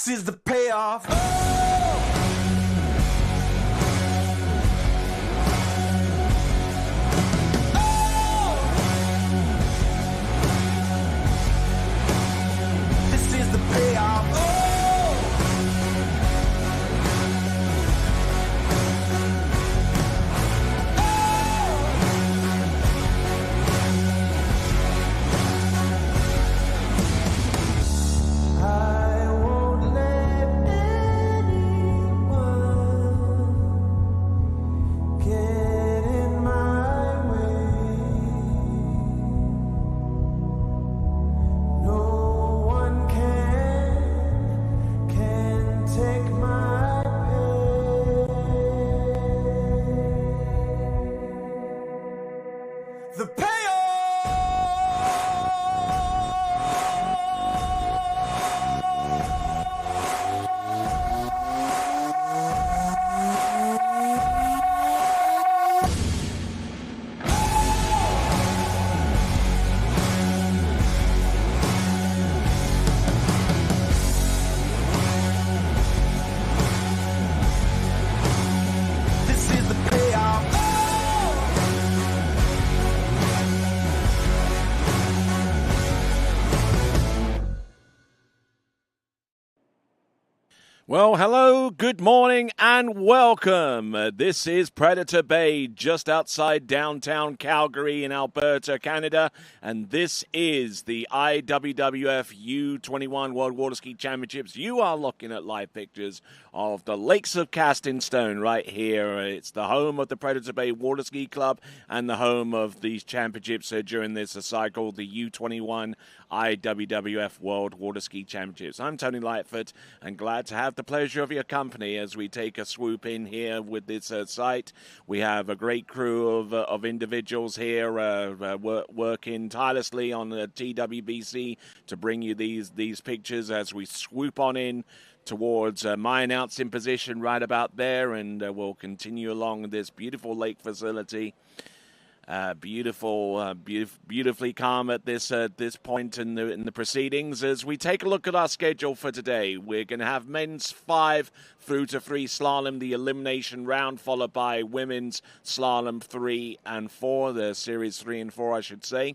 This is the payoff. Oh! This is the payoff. The This is the payoff. Well, hello, good morning, and welcome. This is Predator Bay, just outside downtown Calgary in Alberta, Canada, and this is the IWWF U21 World Water Ski Championships. You are looking at live pictures of the Lakes of Casting Stone right here. It's the home of the Predator Bay Water Ski Club and the home of these championships during this cycle, the U21 IWWF World Water Ski Championships. I'm Tony Lightfoot, and glad to have the pleasure of your company as we take a swoop in here with this site. We have a great crew of individuals here working tirelessly on the TWBC to bring you these pictures as we swoop on in towards my announcing position right about there, and we'll continue along this beautiful lake facility. Beautifully calm at this point in the proceedings. As we take a look at our schedule for today, we're going to have men's 5 through to 3 slalom, the elimination round, followed by women's slalom 3 and 4, the series 3 and 4, I should say.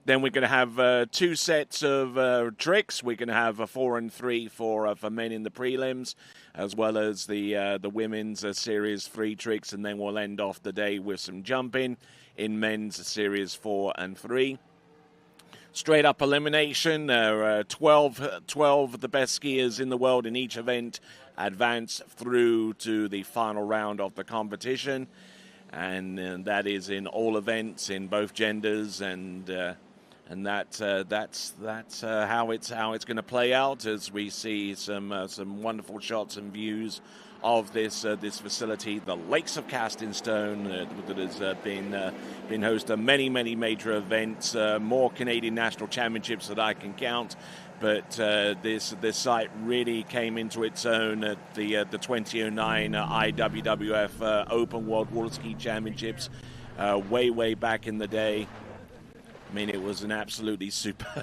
Then we're going to have 2 sets of tricks. We're going to have a 4 and 3 for men in the prelims, as well as the women's series 3 tricks, and then we'll end off the day with some jumping in men's series 4 and 3. Straight up elimination, 12 of the best skiers in the world in each event advance through to the final round of the competition, and that is in all events in both genders, and that's how it's going to play out as we see some wonderful shots and views of this facility, the Lakes of Casting Stone, that has been host to many major events, more Canadian national championships that I can count. But this site really came into its own at the 2009 IWWF Open World Water Ski Championships way back in the day. I mean, it was an absolutely superb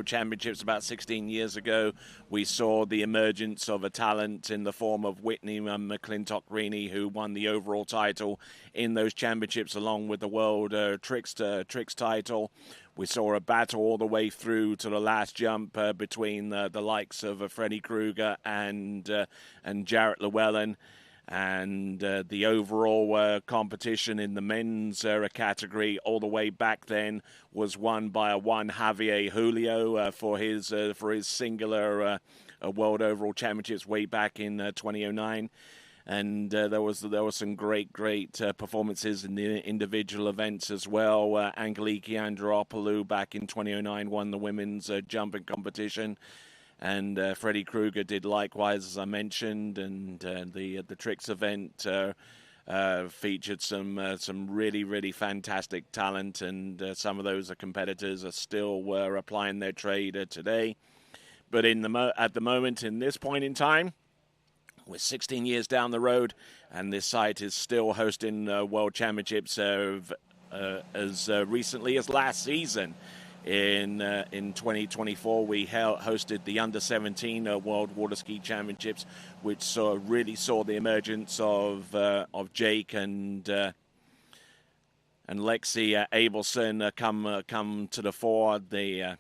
championships about 16 years ago. We saw the emergence of a talent in the form of Whitney McClintock-Rini, who won the overall title in those championships along with the World Tricks title. We saw a battle all the way through to the last jump between the likes of Freddie Krueger and Jarrett Llewellyn. And the overall competition in the men's category all the way back then was won by one Javier Julio for his singular world overall championships way back in 2009. And there was some great performances in the individual events as well. Angeliki Andropoulou back in 2009 won the women's jumping competition. And Freddie Krueger did likewise, as I mentioned, and the Tricks event featured some really fantastic talent, and some of those competitors are still applying their trade today. But at the moment, in this point in time, we're 16 years down the road, and this site is still hosting World Championships as recently as last season. In 2024, we hosted the Under-17 World Water Ski Championships, which really saw the emergence of Jake and Lexi Abelson come to the fore. It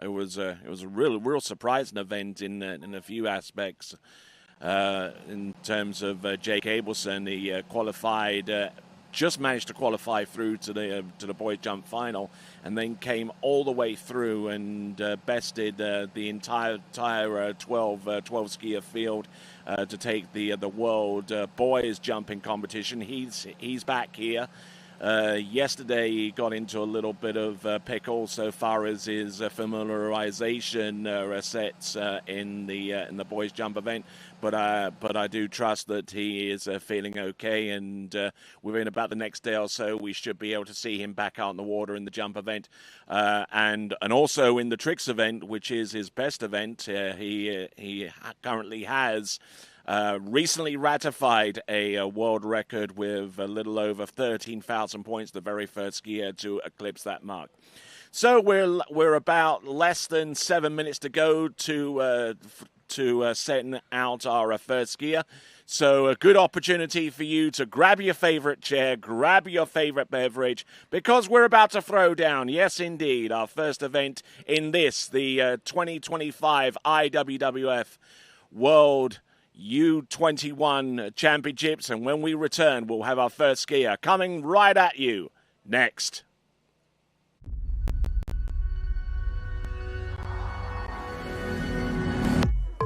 was a real surprising event in a few aspects. In terms of Jake Abelson, he qualified. Just managed to qualify through to the boys jump final, and then came all the way through and bested the entire 12 skier field to take the world boys jumping competition. He's back here. Yesterday he got into a little bit of pickle so far as his familiarization sets in the boys jump event, but I do trust that he is feeling okay, and within about the next day or so we should be able to see him back out in the water in the jump event, and also in the tricks event, which is his best event. He currently has recently ratified a world record with a little over 13,000 points, the very first skier to eclipse that mark. So we're about less than 7 minutes to go to setting out our first skier. So a good opportunity for you to grab your favorite chair, grab your favorite beverage, because we're about to throw down, yes indeed, our first event in the 2025 IWWF World U21 Championships, and when we return, we'll have our first skier coming right at you next.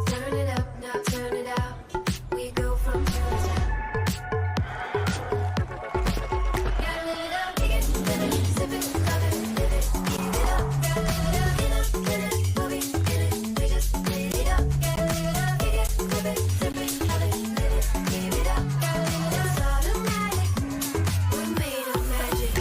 Turn it up, now turn it out. We go from two to ten. Gotta live it up, dig it, live it, sip it, love it, live it, give it up. Gotta live it up, get up, get it, move it, get it, we just live it up. Gotta live it up, dig it, live it, sip it, love it, live it, give it up. Gotta live it up, it's automatic. We're made of magic.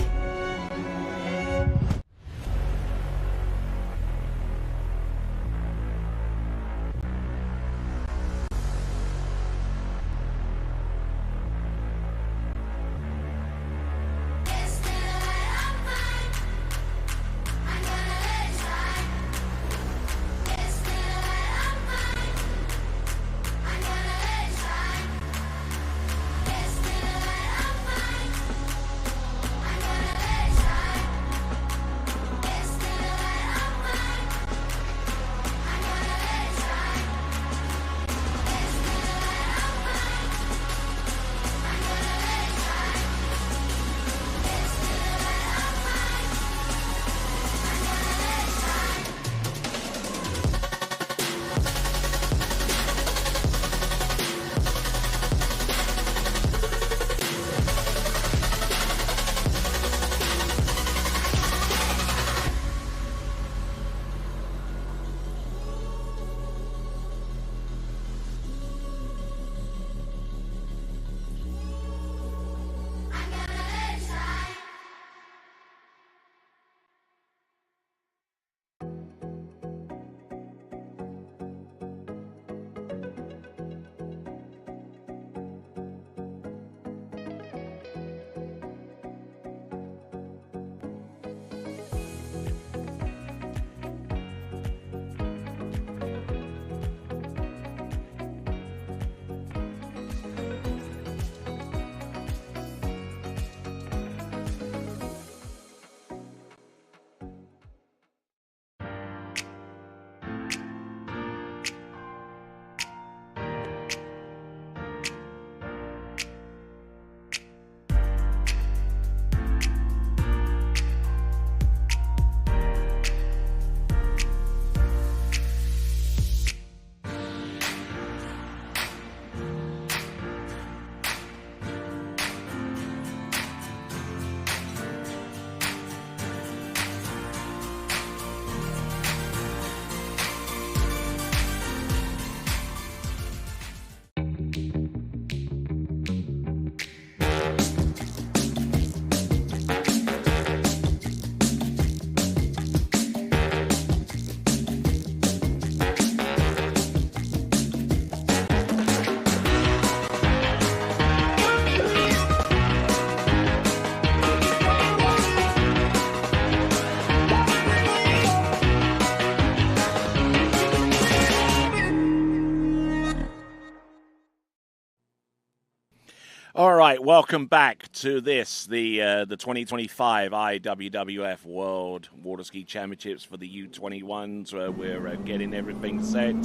right, welcome back to this, the 2025 IWWF World Water Ski Championships for the U21s. We're getting everything set.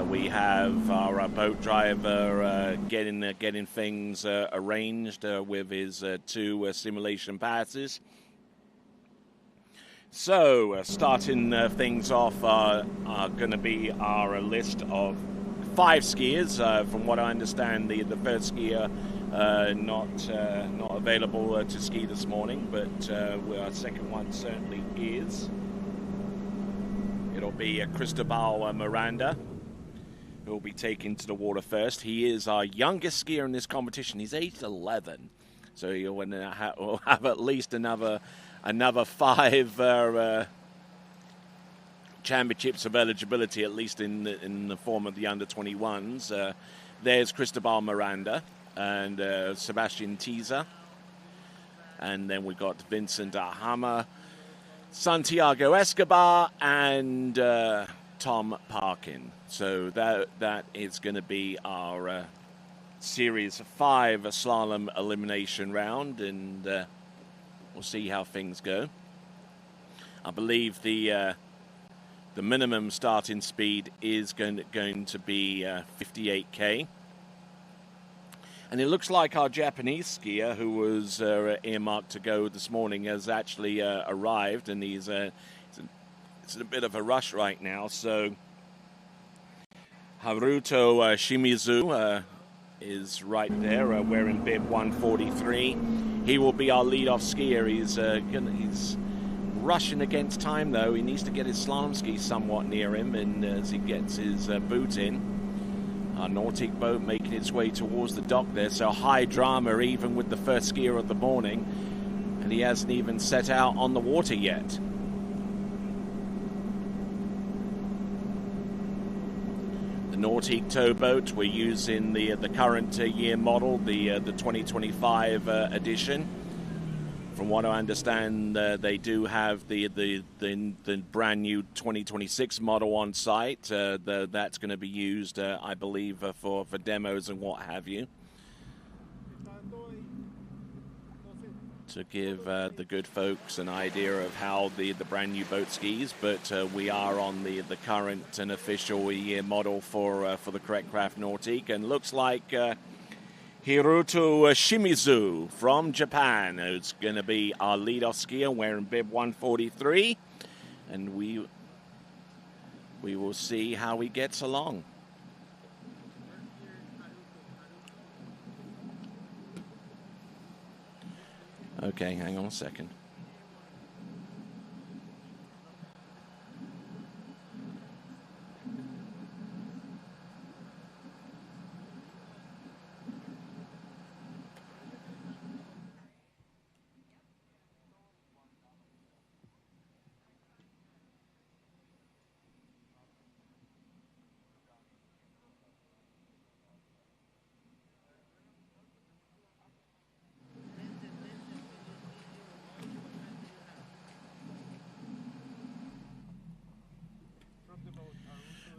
We have our boat driver getting things arranged with his two simulation passes. So, starting things off are going to be our list of 5 skiers. From what I understand, the first skier not available to ski this morning, but our second one certainly is. It'll be Cristobal Miranda, who will be taken to the water first. He is our youngest skier in this competition. He's age 11, so he'll have at least another 5 championships of eligibility, at least in the form of the under-21s. There's Cristobal Miranda and Sebastian Teaser. And then we got Vincent Ahama, Santiago Escobar, and Tom Parkin. So that is going to be our Series 5 slalom elimination round, and we'll see how things go. I believe the minimum starting speed is going to be 58k. And it looks like our Japanese skier, who was earmarked to go this morning, has actually arrived, and it's a bit of a rush right now. So Haruto Shimizu is right there, wearing bib 143. He will be our lead-off skier. He's rushing against time, though. He needs to get his slalom skis somewhat near him, and as he gets his boot in, our Nautic boat making its way towards the dock there. So high drama even with the first skier of the morning, and he hasn't even set out on the water yet. The Nautic towboat, we're using the current year model, the 2025 edition. From what I understand, they do have the brand new 2026 model on site. That's going to be used, I believe, for demos and what have you, to give the good folks an idea of how the brand new boat skis. But we are on the current and official year model for the Correct Craft Nautic, and looks like Hiroto Shimizu from Japan is going to be our lead-off skier, wearing bib 143, and we will see how he gets along. Okay, hang on a second.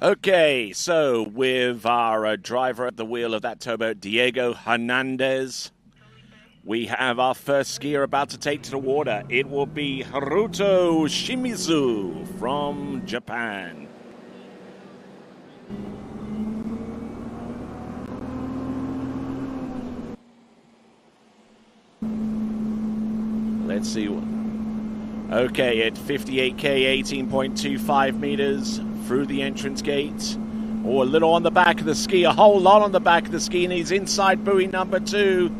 Okay, so with our driver at the wheel of that towboat, Diego Hernandez, we have our first skier about to take to the water. It will be Haruto Shimizu from Japan. Let's see. Okay, at 58k, 18.25 meters through the entrance gate. Oh, a little on the back of the ski, a whole lot on the back of the ski, and he's inside buoy number 2.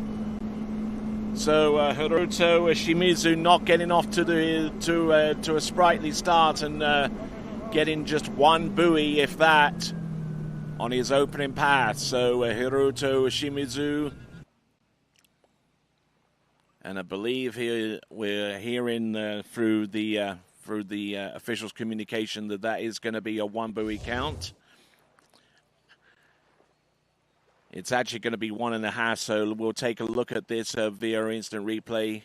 So Haruto Shimizu not getting off to a sprightly start, and getting just one buoy, if that, on his opening pass. So Haruto Shimizu, and I believe we're hearing through the officials' communication that is going to be a 1 buoy count. It's actually going to be 1.5, so we'll take a look at this via instant replay.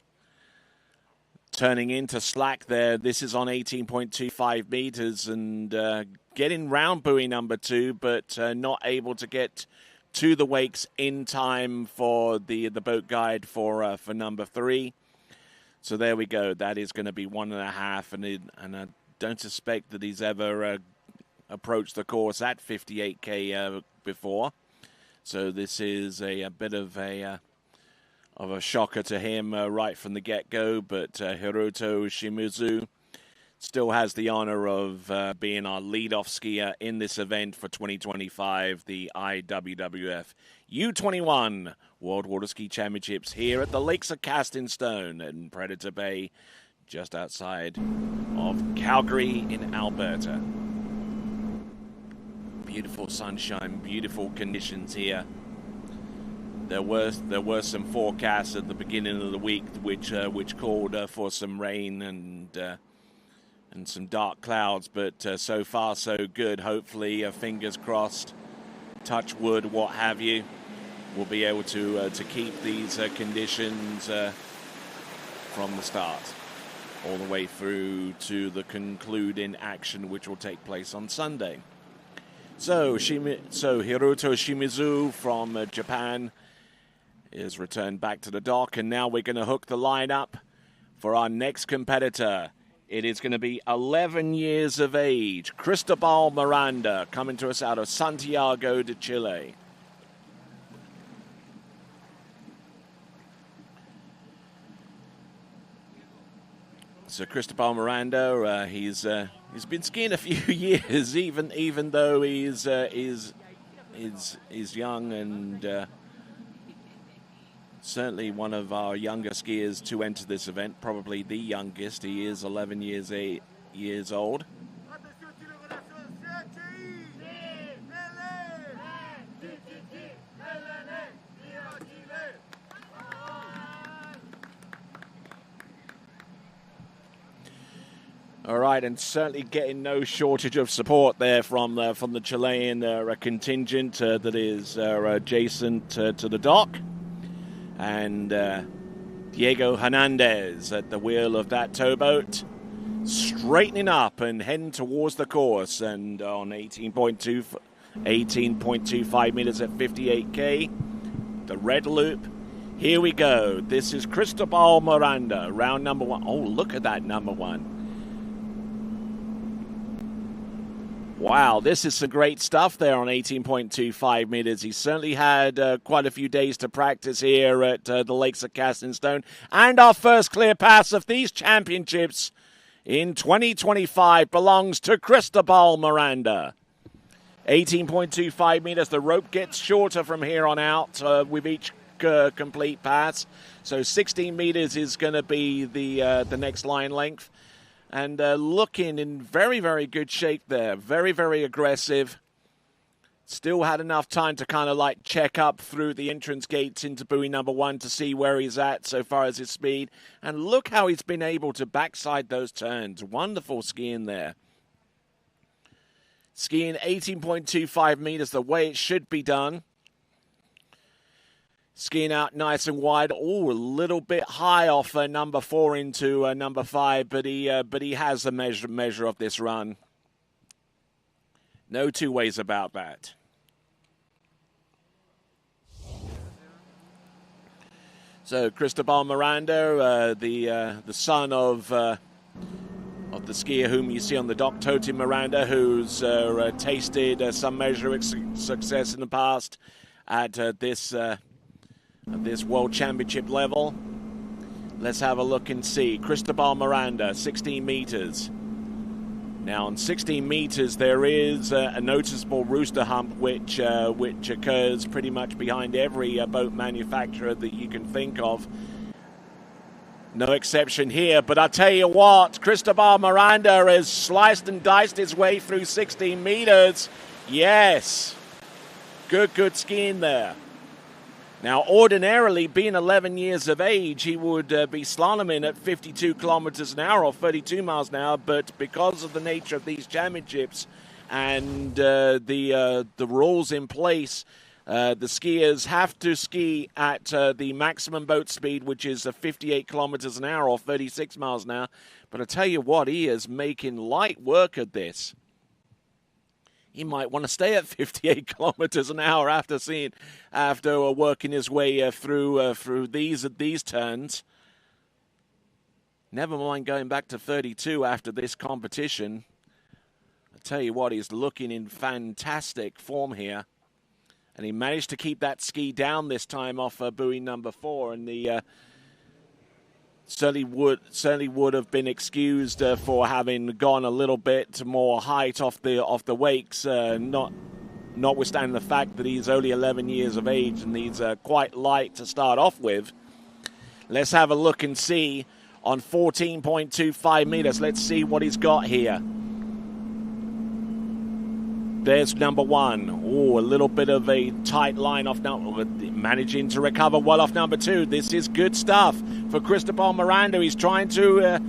Turning into slack there. This is on 18.25 meters, and getting round buoy number 2, but not able to get to the wakes in time for the boat guide for number 3. So there we go. That is going to be 1.5, and I don't suspect that he's ever approached the course at 58K before. So this is a bit of a shocker to him right from the get-go. But Hiroto Shimizu still has the honor of being our lead-off skier in this event for 2025, the IWWF U21 World Water Ski Championships here at the Lakes of Casting Stone in Predator Bay, just outside of Calgary in Alberta. Beautiful sunshine, beautiful conditions here. There were some forecasts at the beginning of the week which called for some rain and some dark clouds, but so far so good. Hopefully, fingers crossed, touch wood, what have you, we'll be able to keep these conditions from the start all the way through to the concluding action, which will take place on Sunday. So Hiroto Shimizu from Japan is returned back to the dock, and now we're going to hook the line up for our next competitor. It is going to be 11 years of age, Cristobal Miranda, coming to us out of Santiago de Chile. So Cristobal Miranda, he's been skiing a few years, even though he's young, and certainly one of our younger skiers to enter this event, probably the youngest. He is 11 years old. All right, and certainly getting no shortage of support there from the Chilean contingent that is adjacent to the dock. And Diego Hernandez at the wheel of that towboat, straightening up and heading towards the course. And on 18.25 meters at 58K, the red loop. Here we go. This is Cristobal Miranda, round number 1. Oh, look at that number 1. Wow, this is some great stuff there on 18.25 meters. He certainly had quite a few days to practice here at the Lakes of Casting Stone. And our first clear pass of these championships in 2025 belongs to Cristobal Miranda. 18.25 meters. The rope gets shorter from here on out with each complete pass. So 16 meters is going to be the next line length. And looking in very, very good shape there. Very, very aggressive. Still had enough time to kind of like check up through the entrance gates into buoy number 1 to see where he's at so far as his speed. And look how he's been able to backside those turns. Wonderful skiing there. Skiing 18.25 meters the way it should be done. Skiing out nice and wide. Oh, a little bit high off number 4 into number 5, but he has the measure of this run. No two ways about that. So Cristobal Miranda, the son of the skier whom you see on the dock, Toti Miranda, who's tasted some measure of success in the past at this World Championship level. Let's have a look and see. Cristobal Miranda, 16 meters. Now, on 16 meters, there is a noticeable rooster hump, which occurs pretty much behind every boat manufacturer that you can think of. No exception here, but I tell you what, Cristobal Miranda has sliced and diced his way through 16 meters. Yes. Good skiing there. Now, ordinarily, being 11 years of age, he would be slaloming at 52 kilometers an hour or 32 miles an hour, but because of the nature of these championships and the rules in place, the skiers have to ski at the maximum boat speed, which is 58 kilometers an hour or 36 miles an hour. But I tell you what, he is making light work of this. he might want to stay at 58 kilometers an hour after working his way through these turns. Never mind going back to 32 after this competition. I tell you what, he's looking in fantastic form here. And he managed to keep that ski down this time off buoy number 4. And the certainly would have been excused for having gone a little bit more height off the wakes, notwithstanding the fact that he's only 11 years of age and he's quite light to start off with. Let's have a look and see on 14.25 meters. Let's see what he's got here. There's number 1. Oh, a little bit of a tight line off now. Managing to recover well off number 2. This is good stuff for Cristobal Miranda. He's trying to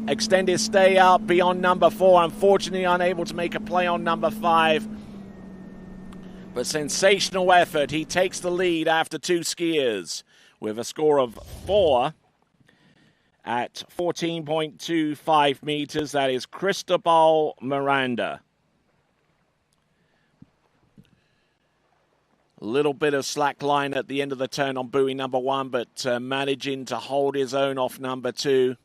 extend his stay out beyond number 4. Unfortunately, unable to make a play on number 5. But sensational effort. He takes the lead after 2 skiers with a score of 4 at 14.25 meters. That is Cristobal Miranda. A little bit of slack line at the end of the turn on buoy number 1, but managing to hold his own off number 2.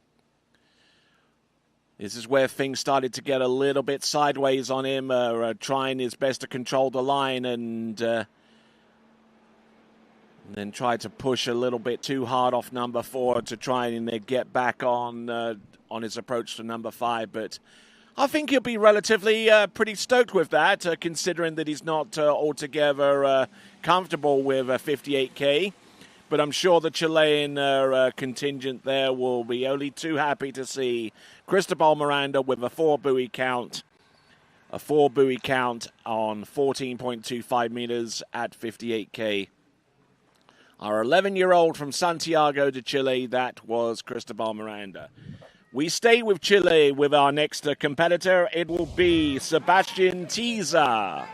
This is where things started to get a little bit sideways on him, trying his best to control the line and then tried to push a little bit too hard off number 4 to try and get back on his approach to number 5, but I think he'll be relatively pretty stoked with that, considering that he's not altogether comfortable with 58K. But I'm sure the Chilean contingent there will be only too happy to see Cristobal Miranda with a 4 buoy count on 14.25 meters at 58K. Our 11-year-old from Santiago de Chile, that was Cristobal Miranda. We stay with Chile with our next competitor. It will be Sebastian Tiza.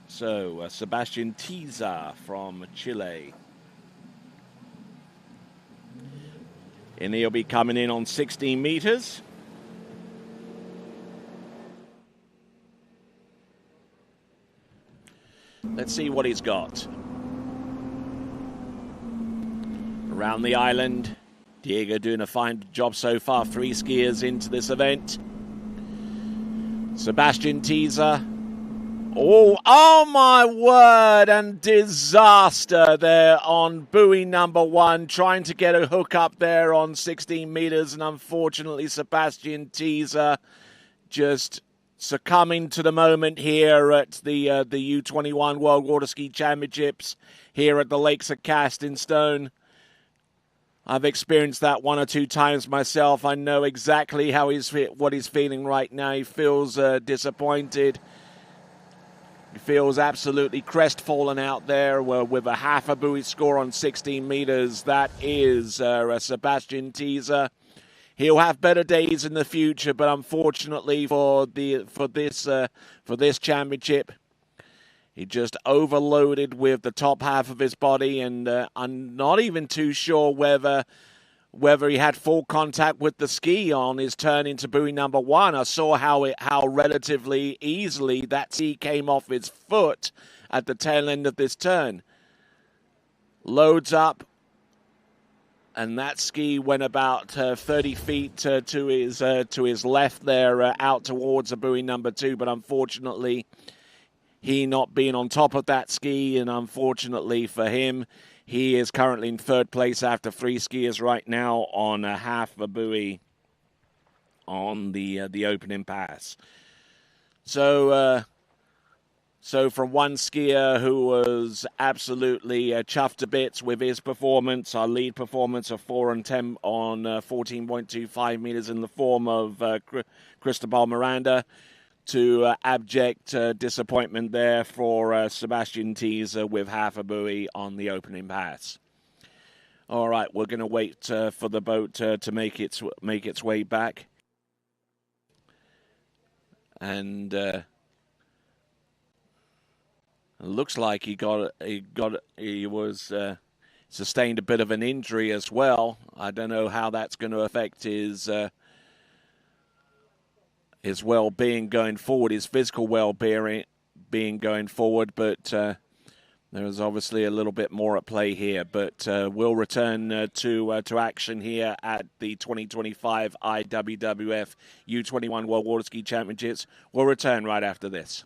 So Sebastian Tiza from Chile. And he'll be coming in on 16 meters. Let's see what he's got. Around the island, Diego doing a fine job so far. 3 skiers into this event. Sebastian Tiza. Oh my word, and disaster there on buoy number 1, trying to get a hook up there on 16 meters, and unfortunately Sebastian Tiza just succumbing to the moment here at the U21 World Water Ski Championships here at the Lakes of Cast in Stone. I've experienced that 1 or 2 times myself. I know exactly what he's feeling right now. He feels disappointed. He feels absolutely crestfallen out there with a half a buoy score on 16 meters. That is Sebastian Tiza. He'll have better days in the future, but unfortunately for this championship, he just overloaded with the top half of his body, and I'm not even too sure whether he had full contact with the ski on his turn into buoy number 1. I saw how relatively easily that ski came off his foot at the tail end of this turn. Loads up, and that ski went about 30 feet to his left there, out towards the buoy number 2, but unfortunately, he not being on top of that ski, and unfortunately for him, he is currently in 3rd place after 3 skiers right now on a half a buoy on the opening pass. So from one skier who was absolutely chuffed to bits with his performance, our lead performance of 4 and 10 on 14.25 meters in the form of Cristobal Miranda, to abject disappointment there for Sebastian Teaser with half a buoy on the opening pass. All right, we're going to wait for the boat to make its way back, and it looks like he sustained a bit of an injury as well. I don't know how that's going to affect his well-being going forward, his physical well-being going forward, but there is obviously a little bit more at play here. But we'll return to action here at the 2025 IWWF U21 World Water Ski Championships. We'll return right after this.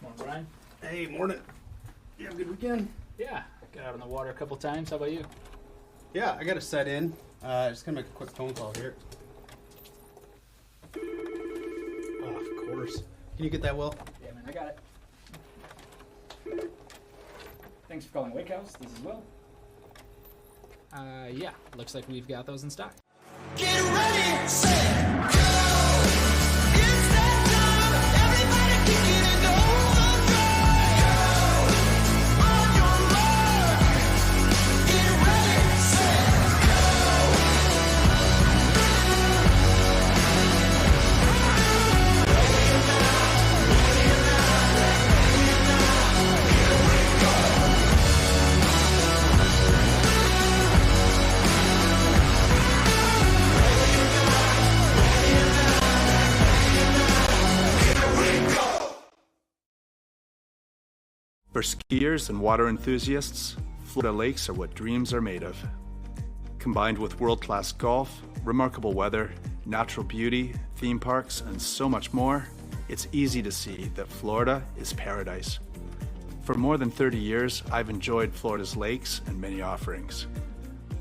Morning, Brian. Hey, morning. You have a good weekend? Yeah, got out on the water a couple times. How about you? Yeah, I got to set in. Just gonna make a quick phone call here. Oh, of course. Can you get that, Will? Yeah, man, I got it. Thanks for calling Wake House. This is Will. Yeah, looks like we've got those in stock. Get ready, set, go. It's that time. Everybody kicking into overdrive. Go on your mark. Get ready, set, For skiers and water enthusiasts, Florida lakes are what dreams are made of. Combined with world-class golf, remarkable weather, natural beauty, theme parks, and so much more, it's easy to see that Florida is paradise. For more than 30 years, I've enjoyed Florida's lakes and many offerings.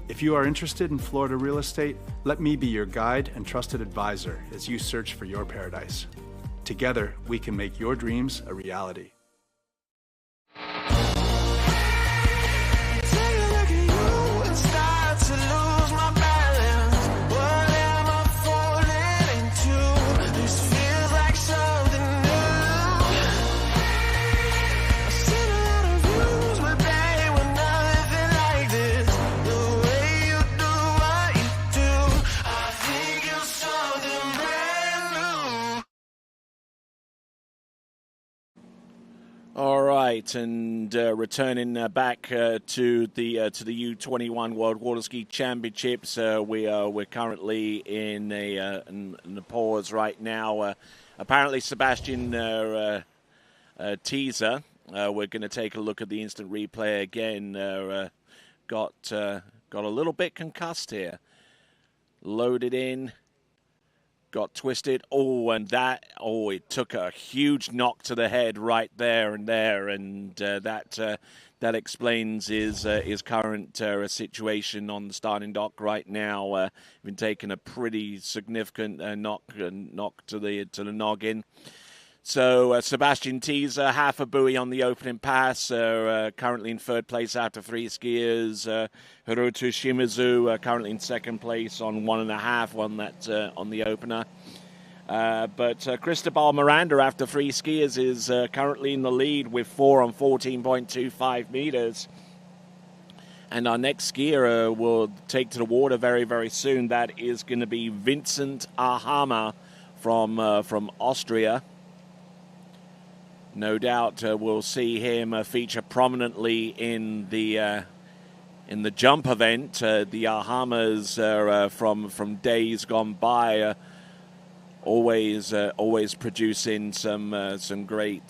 If you are interested in Florida real estate, let me be your guide and trusted advisor as you search for your paradise. Together, we can make your dreams a reality. take a look at you and start to lose my balance. What am I falling into? This feels like something new. I've seen a lot of views, but they were nothing like this. The way you do what you do, I think you're something brand new. All right, and returning back to the U21 World Water Ski Championships, we're currently in a pause right now. Apparently, Sebastian Teaser. We're going to take a look at the instant replay again. Got a little bit concussed here. Loaded in. Got twisted. It took a huge knock to the head right there, and that explains his current situation on the starting dock right now. Been taking a pretty significant knock to the noggin. So Sebastian Teaser, half a buoy on the opening pass, currently in third place after three skiers. Hiroto Shimizu currently in second place on 1.5 on the opener. But Cristobal Miranda after three skiers is currently in the lead with 4 on 14.25 meters. And our next skier will take to the water very, very soon. That is going to be Vincent Ahama from Austria. No doubt we'll see him feature prominently in the in the jump event, the Yahamas from days gone by, always producing some great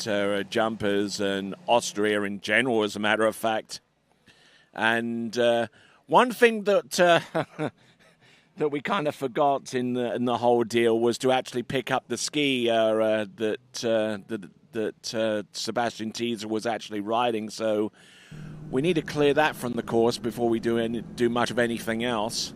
jumpers, and Austria in general, as a matter of fact. And one thing that that we kind of forgot in the whole deal was to actually pick up the ski that Sebastian Teaser was actually riding. So we need to clear that from the course before we do much of anything else.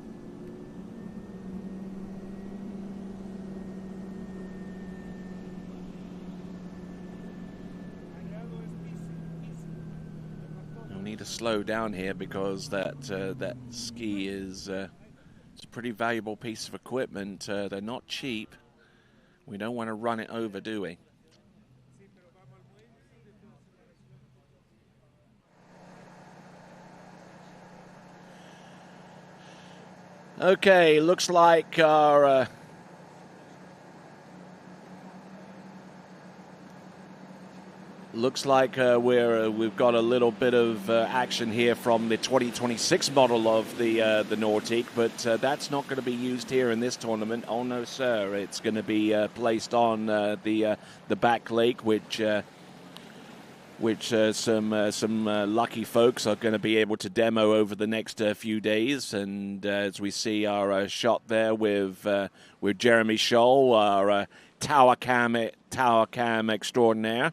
We'll need to slow down here because that ski is it's a pretty valuable piece of equipment. They're not cheap. We don't want to run it over, do we? Okay, looks like our we've got a little bit of action here from the 2026 model of the Nordic, but that's not going to be used here in this tournament. Oh no, sir! It's going to be placed on the back lake, which some lucky folks are going to be able to demo over the next few days. And as we see our shot there with Jeremy Scholl, our tower cam extraordinaire.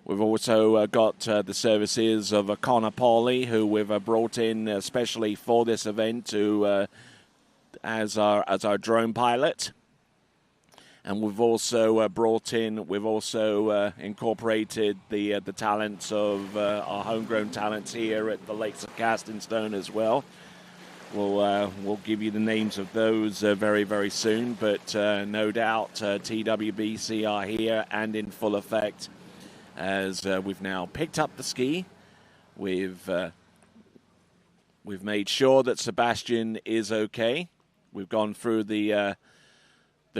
We've also got the services of Connor Pauley, who we've brought in especially for this event as our drone pilot. And we've also incorporated the talents of our homegrown talents here at the Lakes of Castingstone as well. We'll give you the names of those very, very soon, but no doubt TWBC are here and in full effect. As we've now picked up the ski, we've made sure that Sebastian is okay. We've gone through the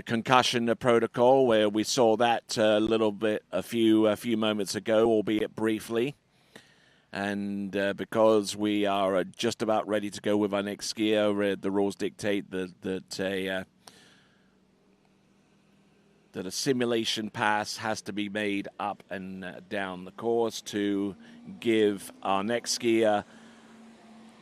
concussion protocol, where we saw that a little bit a few moments ago, albeit briefly. And because we are just about ready to go with our next skier, the rules dictate that a simulation pass has to be made up and down the course to give our next skier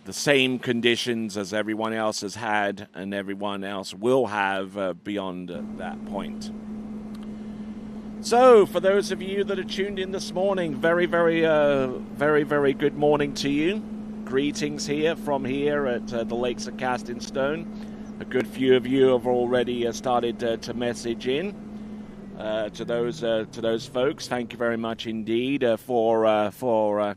the same conditions as everyone else has had and everyone else will have beyond that point. So, for those of you that are tuned in this morning, very, very good morning to you. Greetings here at the Lakes of Castingstone. A good few of you have already started to message in. To those folks, thank you very much indeed for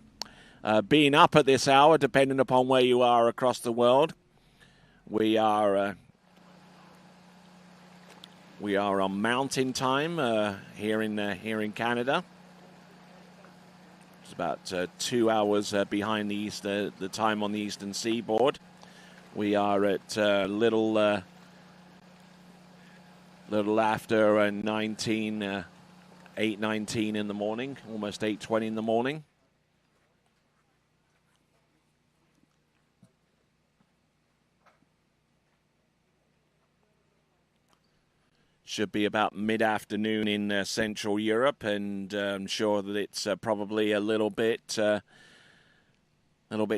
being up at this hour, depending upon where you are across the world. We are on Mountain Time here in Canada. It's about 2 hours behind the time on the Eastern Seaboard. We are at little after 8:19 in the morning, almost 8:20 in the morning. Should be about mid-afternoon in Central Europe, and I'm sure that it's probably a little bit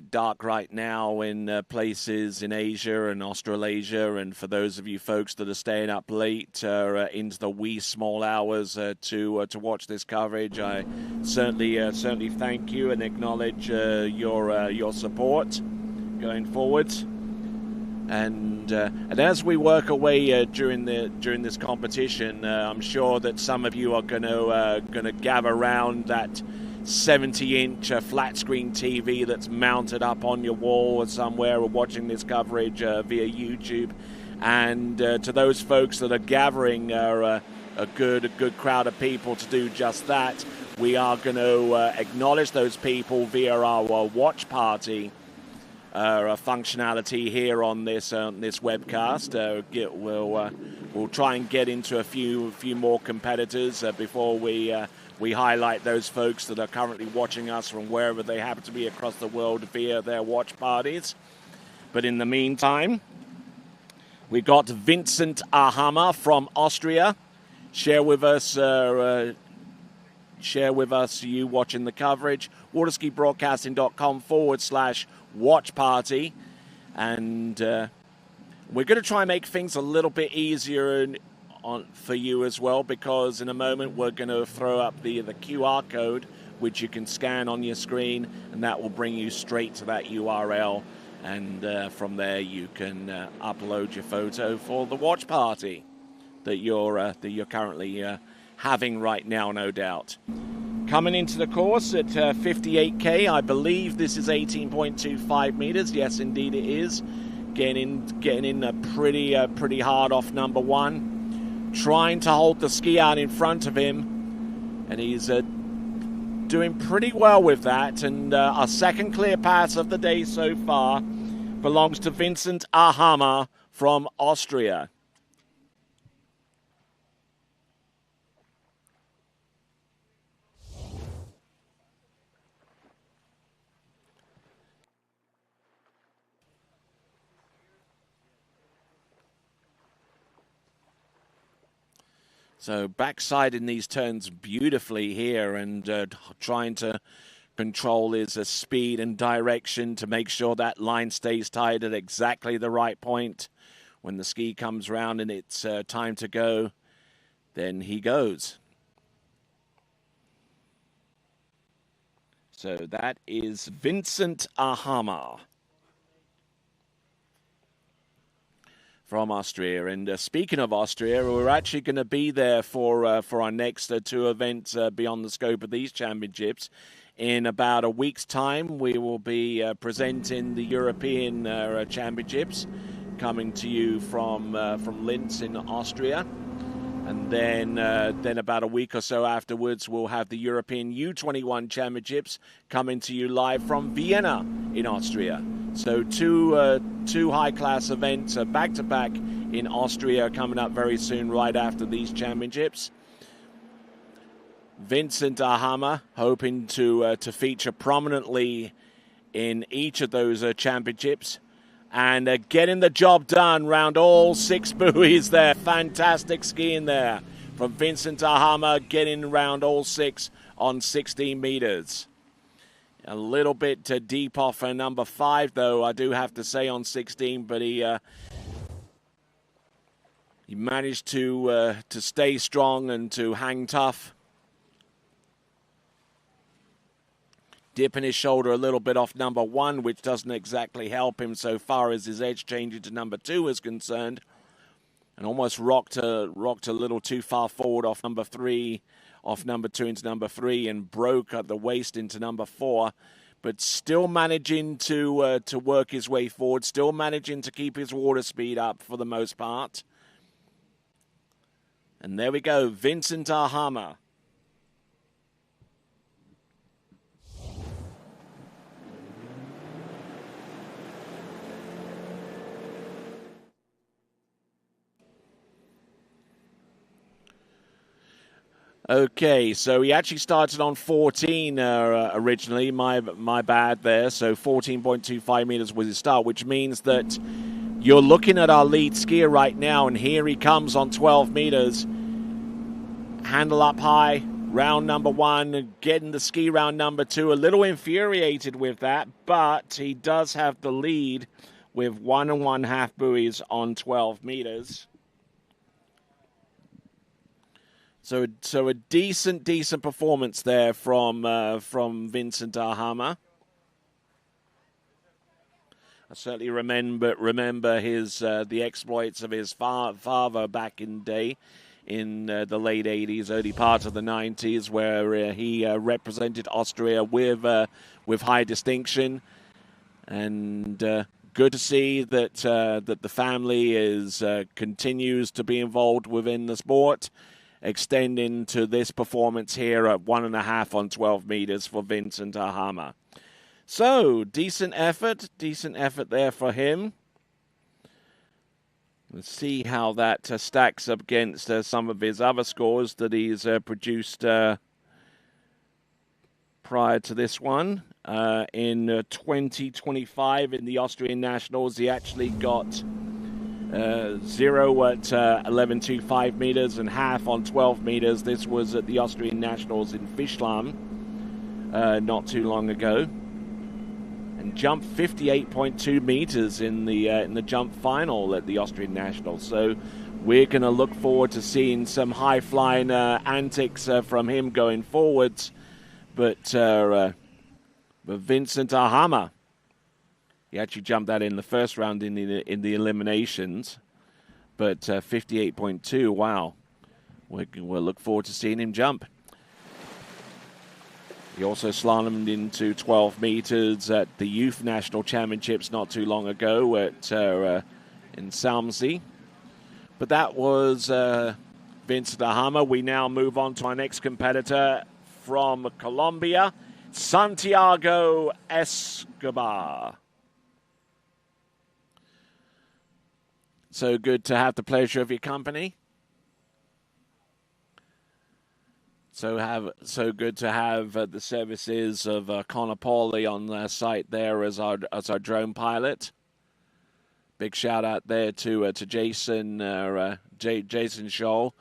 dark right now in places in Asia and Australasia. And for those of you folks that are staying up late into the wee small hours to watch this coverage, I certainly thank you and acknowledge your support going forward. And as we work away during this competition, I'm sure that some of you are going to gather around that 70-inch flat screen TV that's mounted up on your wall or somewhere, or watching this coverage via YouTube. And to those folks that are gathering a good crowd of people to do just that, we are going to acknowledge those people via our watch party functionality here on this webcast. We'll try and get into a few more competitors before we we highlight those folks that are currently watching us from wherever they happen to be across the world via their watch parties. But in the meantime, we got Vincent Ahama from Austria. Share with us you watching the coverage. waterskibroadcasting.com/watch party. And we're going to try and make things a little bit easier for you as well, because in a moment we're going to throw up the QR code, which you can scan on your screen, and that will bring you straight to that URL. And from there you can upload your photo for the watch party that you're currently having right now, no doubt. Coming into the course at 58K, I believe this is 18.25 meters. Yes, indeed it is. Getting in pretty hard off number one. Trying to hold the ski out in front of him. And he's doing pretty well with that. And our second clear pass of the day so far belongs to Vincent Ahama from Austria. So backside in these turns beautifully here, and trying to control his speed and direction to make sure that line stays tied at exactly the right point. When the ski comes round and it's time to go, then he goes. So that is Vincent Ahama from Austria. And speaking of Austria, we're actually going to be there for our next two events beyond the scope of these championships. In about a week's time, we will be presenting the European Championships, coming to you from Linz in Austria. And then about a week or so afterwards, we'll have the European U21 Championships coming to you live from Vienna in Austria. So two high-class events back-to-back in Austria coming up very soon, right after these championships. Vincent Ahama hoping to feature prominently in each of those championships, and getting the job done round all six buoys there. Fantastic skiing there from Vincent Ahama, getting round all six on 16 meters. A little bit deep off number 5, though, I do have to say, on 16, but he managed to stay strong and to hang tough. Dipping his shoulder a little bit off number 1, which doesn't exactly help him so far as his edge changing to number 2 is concerned. And almost rocked a little too far forward off number 3, off number 2 into number 3, and broke at the waist into number 4. But still managing to work his way forward, still managing to keep his water speed up for the most part. And there we go, Vincent Ahama. Okay, so he actually started on 14 originally. My bad there. So 14.25 meters was his start, which means that you're looking at our lead skier right now, and here he comes on 12 meters. Handle up high, round number 1, getting the ski round number 2. A little infuriated with that, but he does have the lead with 1 1/2 buoys on 12 meters. So a decent performance there from Vincent Ahama. I certainly remember his the exploits of his father back in the day, in the late 80s, early part of the 90s, where he represented Austria with high distinction. And good to see that the family continues to be involved within the sport, extending to this performance here at 1.5 on 12 meters for Vincent Ahama. So, decent effort there for him. Let's see how that stacks up against some of his other scores that he's produced prior to this one. In 2025 in the Austrian Nationals, he actually got 0 at 11.25 meters and half on 12 meters. This was at the Austrian Nationals in Fischlam not too long ago. And jumped 58.2 meters in the jump final at the Austrian Nationals. So we're going to look forward to seeing some high-flying antics from him going forwards. But Vincent Ahama, he actually jumped that in the first round in the eliminations. But 58.2, wow. We'll look forward to seeing him jump. He also slalomed into 12 meters at the Youth National Championships not too long ago in Salmsey. But that was Vincent Ahama. We now move on to our next competitor from Colombia, Santiago Escobar. So good to have the pleasure of your company. So good to have the services of Connor Pauly on the site there as our drone pilot. Big shout out there to Jason Jason Scholl.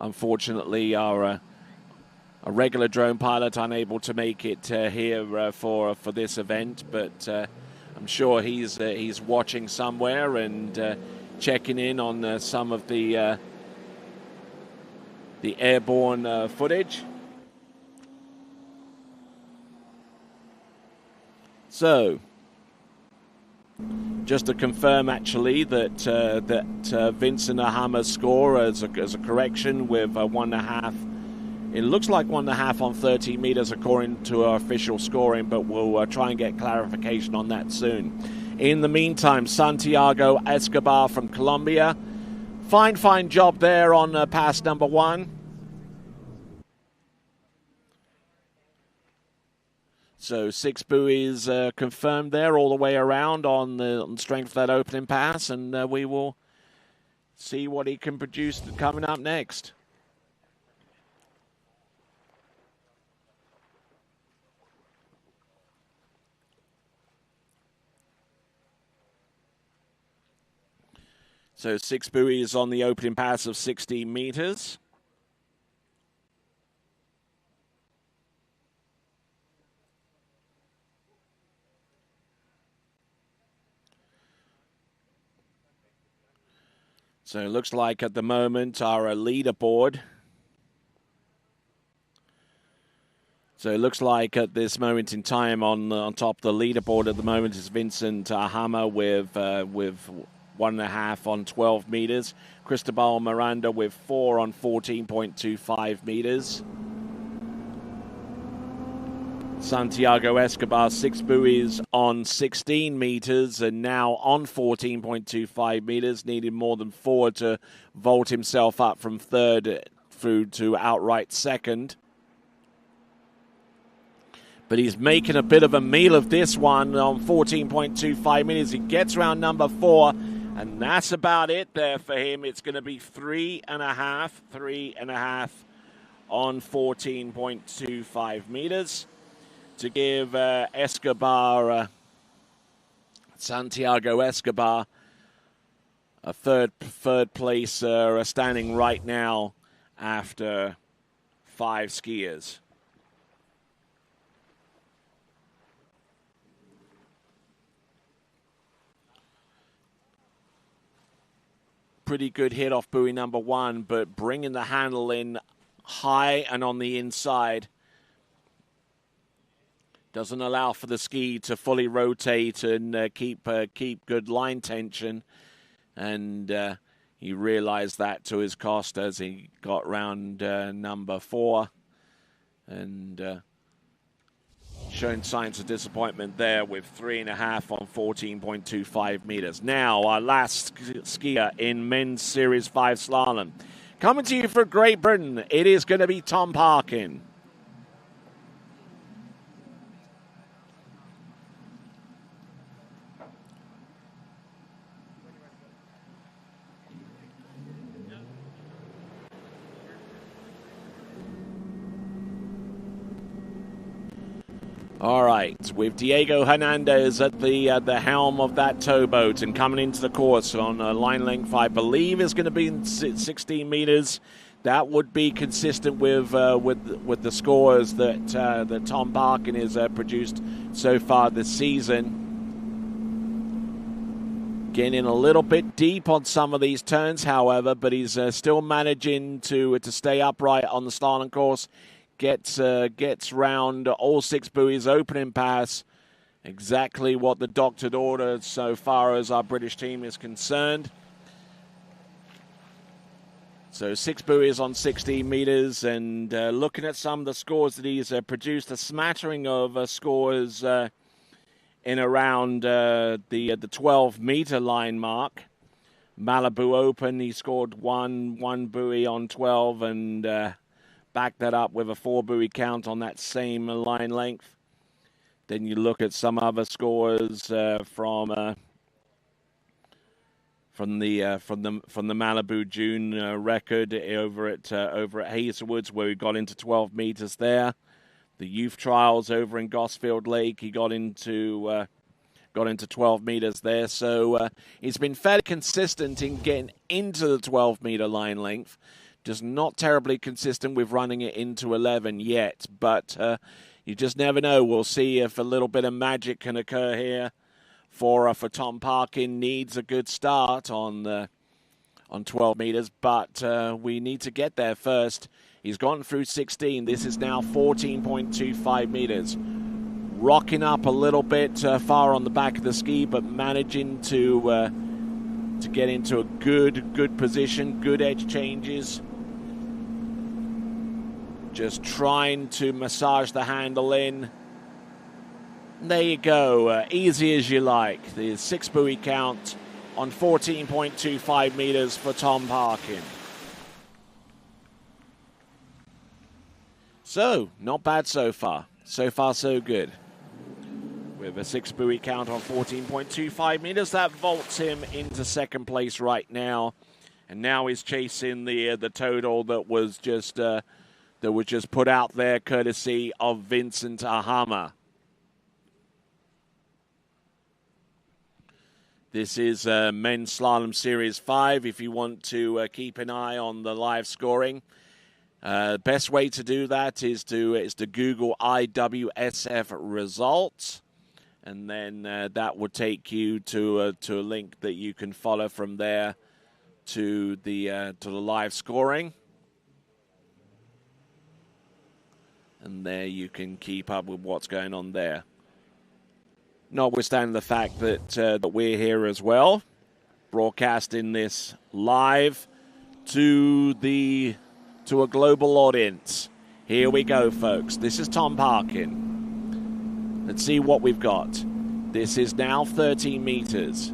Unfortunately, our a regular drone pilot unable to make it here for this event, but I'm sure he's watching somewhere and checking in on some of the airborne footage. So, just to confirm, actually, that Vincent Ahama's score as a correction with 1.5. It looks like 1.5 on 13 meters according to our official scoring, but we'll try and get clarification on that soon. In the meantime, Santiago Escobar from Colombia. Fine job there on pass number 1. So 6 buoys confirmed there all the way around on the strength of that opening pass, and we will see what he can produce coming up next. So 6 buoys on the opening pass of 16 meters. So it looks like at the moment our leaderboard. So it looks like at this moment in time on top of the leaderboard at the moment is Vincent Ahama with 1.5 on 12 meters. Cristobal Miranda with 4 on 14.25 meters. Santiago Escobar, 6 buoys on 16 meters and now on 14.25 meters, needed more than 4 to vault himself up from third through to outright second. But he's making a bit of a meal of this one on 14.25 meters. He gets round number 4, and that's about it there for him. It's going to be 3.5 on 14.25 meters. To give Santiago Escobar, a third place standing right now after 5 skiers. Pretty good hit off buoy number 1, but bringing the handle in high and on the inside. Doesn't allow for the ski to fully rotate and keep good line tension. And he realized that to his cost as he got round number 4. And showing signs of disappointment there with 3.5 on 14.25 meters. Now, our last skier in men's Series 5 slalom. Coming to you from Great Britain, it is going to be Tom Parkin. All right, with Diego Hernandez at the helm of that towboat and coming into the course on a line length, I believe is going to be 16 meters. That would be consistent with the scores that Tom Parkin has produced so far this season. Getting a little bit deep on some of these turns, however, but he's still managing to stay upright on the slalom course. Gets round all 6 buoys, opening pass, exactly what the doctor ordered so far as our British team is concerned. So 6 buoys on 16 meters, and looking at some of the scores that he's produced, a smattering of scores in around the 12-meter line mark. Malibu Open, he scored one buoy on 12 and backed that up with a 4-buoy count on that same line length. Then you look at some other scores from the Malibu June record over at Hazelwoods, where he got into 12 meters there. The youth trials over in Gosfield Lake, he got into 12 meters there. So he's been fairly consistent in getting into the 12-meter line length. Just not terribly consistent with running it into 11 yet. But you just never know. We'll see if a little bit of magic can occur here for Tom Parkin. Needs a good start on 12 meters, but we need to get there first. He's gone through 16. This is now 14.25 meters. Rocking up a little bit far on the back of the ski, but managing to get into a good position, good edge changes. Just trying to massage the handle in. There you go, easy as you like. The 6-buoy count on 14.25 meters for Tom Parkin. So, not bad so far. So far, so good. With a 6-buoy count on 14.25 meters, that vaults him into second place right now. And now he's chasing the total that was just put out there, courtesy of Vincent Ahama. This is Men's Slalom Series 5. If you want to keep an eye on the live scoring, best way to do that is to Google IWSF results, and then that will take you to a link that you can follow from there to the live scoring, and there you can keep up with what's going on there. Notwithstanding the fact that we're here as well, broadcasting this live to a global audience. Here we go, folks. This is Tom Parkin. Let's see what we've got. This is now 13 meters.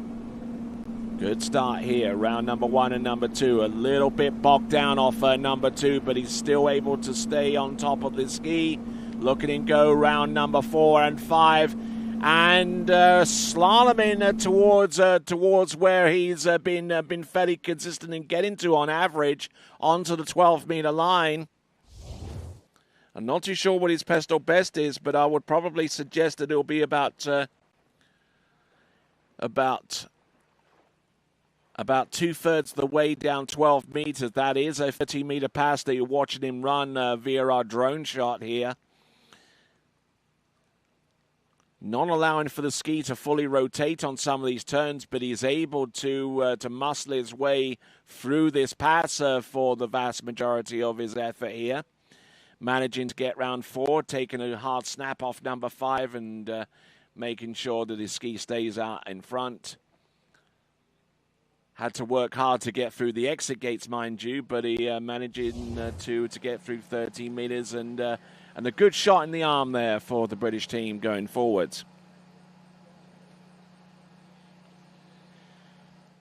Good start here. Round number 1 and number 2. A little bit bogged down off number 2, but he's still able to stay on top of the ski. Look at him go round number 4 and 5. And slaloming towards where he's been fairly consistent in getting to on average onto the 12-meter line. I'm not too sure what his personal best is, but I would probably suggest that it'll be about 2/3 the way down 12 meters. That is a 13-meter pass that you're watching him run via our drone shot here. Not allowing for the ski to fully rotate on some of these turns, but he's able to muscle his way through this pass for the vast majority of his effort here. Managing to get round 4, taking a hard snap off number 5 and making sure that his ski stays out in front. Had to work hard to get through the exit gates, mind you, but he managing to get through 13 meters and a good shot in the arm there for the British team going forwards.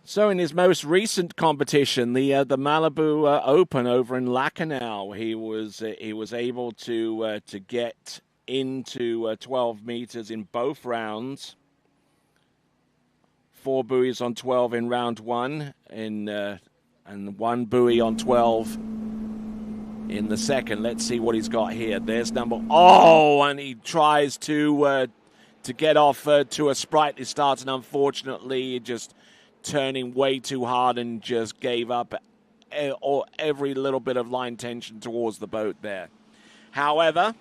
So in his most recent competition, the Malibu Open over in Lacanau, he was able to get into 12 meters in both rounds. 4 buoys on 12 in round 1, and 1 buoy on 12 in the second. Let's see what he's got here. There's number... Oh, and he tries to get off to a sprightly start, and unfortunately just turning way too hard and just gave up every little bit of line tension towards the boat there. However,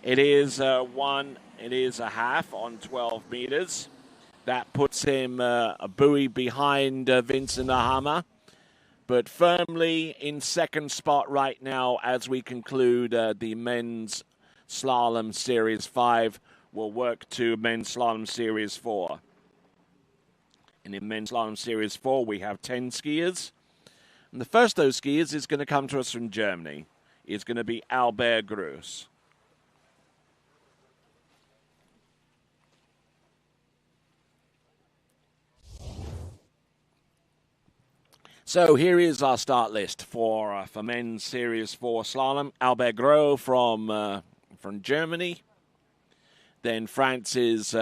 it is a half on 12 meters. That puts him a buoy behind Vincent Ahama, but firmly in second spot right now as we conclude the men's slalom series 5. We'll work to men's slalom series 4. And in men's slalom series 4, we have 10 skiers. And the first of those skiers is going to come to us from Germany. It's going to be Albert Gross. So here is our start list for men's Series 4 slalom. Albert Gros from Germany. Then France is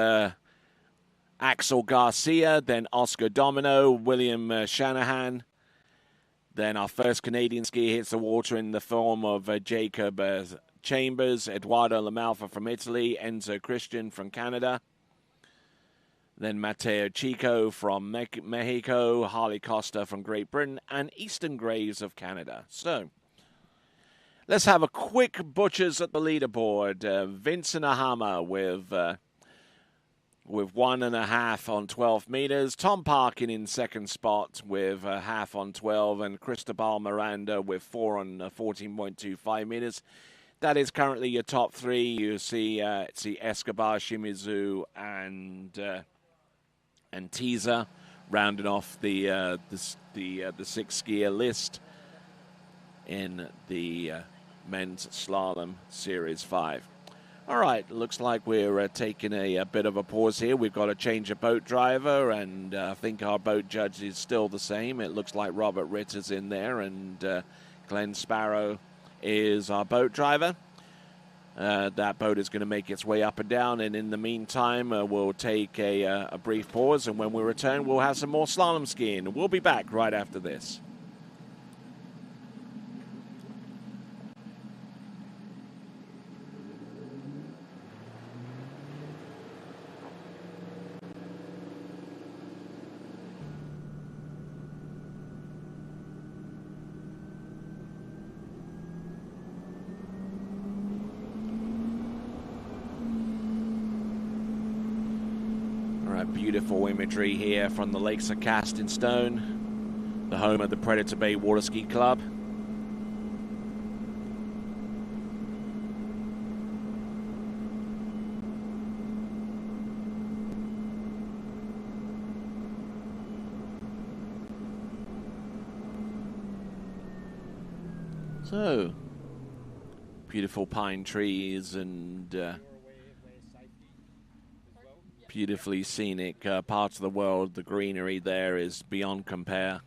Axel Garcia. Then Oscar Domino, William Shanahan. Then our first Canadian skier hits the water in the form of Jacob Chambers, Eduardo Lamalfa from Italy, Enzo Christian from Canada. Then Mateo Chico from Mexico, Harley Costa from Great Britain, and Easton Graves of Canada. So, let's have a quick butchers at the leaderboard. Vincent Ahama with 1.5 on 12 meters. Tom Parkin in second spot with a half on 12, and Cristobal Miranda with 4 on 14.25 meters. That is currently your top 3. You see Escobar, Shimizu, and Teaser rounding off the 6 skier list in the men's slalom series 5. All right, looks like we're taking a bit of a pause here. We've got to change a boat driver, and I think our boat judge is still the same. It looks like Robert Ritter's in there, and Glenn Sparrow is our boat driver. That boat is going to make its way up and down, and in the meantime, we'll take a brief pause, and when we return, we'll have some more slalom skiing. We'll be back right after this. Beautiful imagery here from the Lakes of Casting Stone, the home of the Predator Bay Water Ski Club. So, beautiful pine trees and beautifully scenic parts of the world. The greenery there is beyond compare.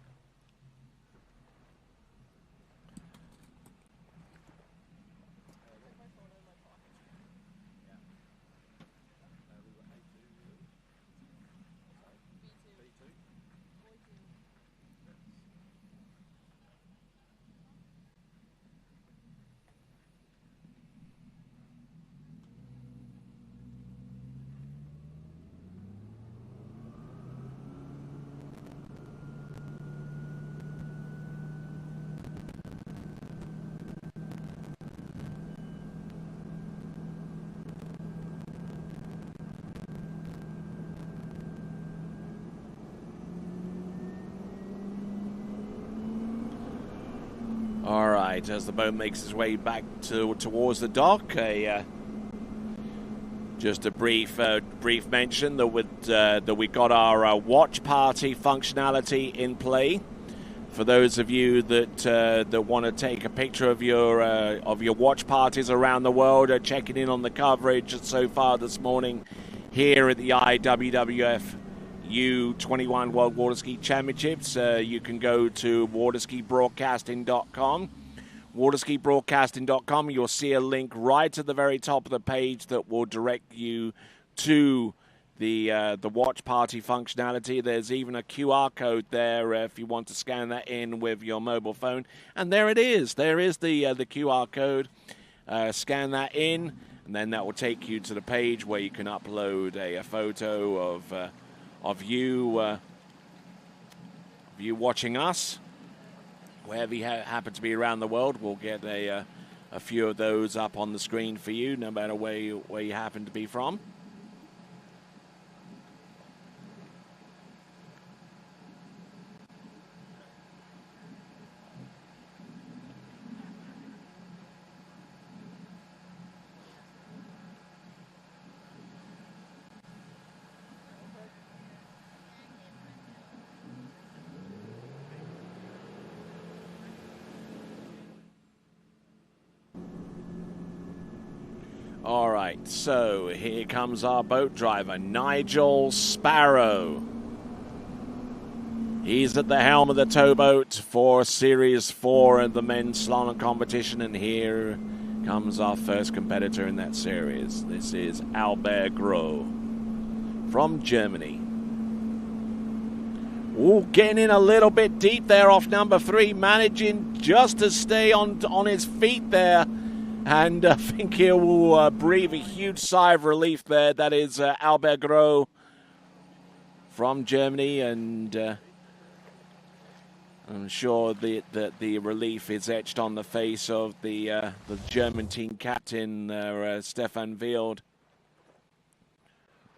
All right, as the boat makes its way back towards the dock, just a brief mention that we got our watch party functionality in play. For those of you that want to take a picture of your watch parties around the world, checking in on the coverage so far this morning here at the IWWF U21 World Water Ski Championships, you can go to waterskibroadcasting.com. Waterskibroadcasting.com, you'll see a link right at the very top of the page that will direct you to the watch party functionality. There's even a QR code there if you want to scan that in with your mobile phone. And there it is. There is the QR code. Scan that in, and then that will take you to the page where you can upload a photo of you watching us. Wherever you happen to be around the world, we'll get a few of those up on the screen for you, no matter where you happen to be from. All right, so here comes our boat driver, Nigel Sparrow. He's at the helm of the towboat for Series 4 of the men's slalom competition, and here comes our first competitor in that series. This is Albert Gros from Germany. Ooh, getting in a little bit deep there off number 3, managing just to stay on his feet there. And I think he will breathe a huge sigh of relief there. That is Albert Gros from Germany, and I'm sure that the relief is etched on the face of the German team captain, Stefan Wild.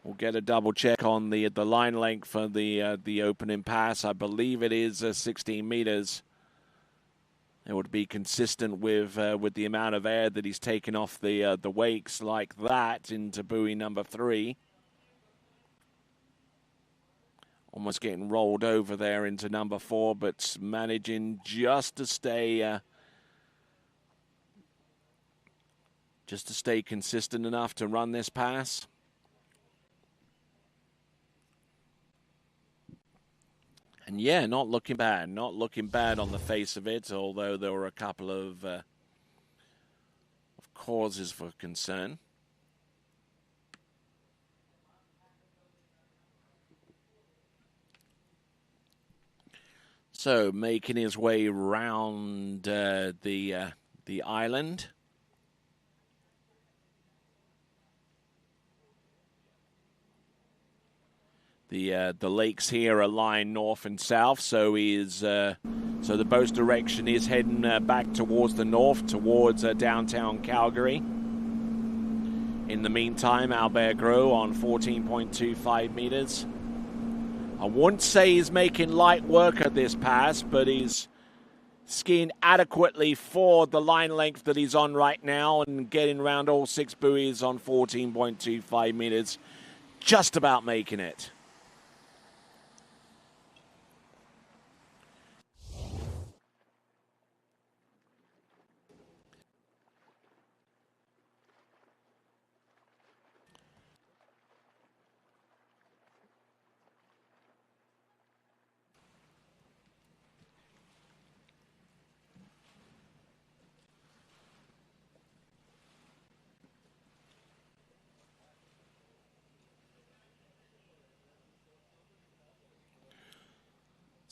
We'll get a double check on the line length for the opening pass. I believe it is 16 meters. It would be consistent with the amount of air that he's taken off the wakes like that into buoy number 3. Almost getting rolled over there into number 4, but managing just to stay consistent enough to run this pass. And yeah, not looking bad on the face of it, although there were a couple of causes for concern. So making his way round the island. The lakes here are lying north and south, so so the boat's direction is heading back towards the north, towards downtown Calgary. In the meantime, Albert Gros on 14.25 meters. I wouldn't say he's making light work of this pass, but he's skiing adequately for the line length that he's on right now and getting around all 6 buoys on 14.25 meters. Just about making it.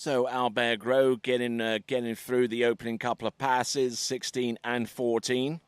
So Albert Gros getting through the opening couple of passes, 16 and 14.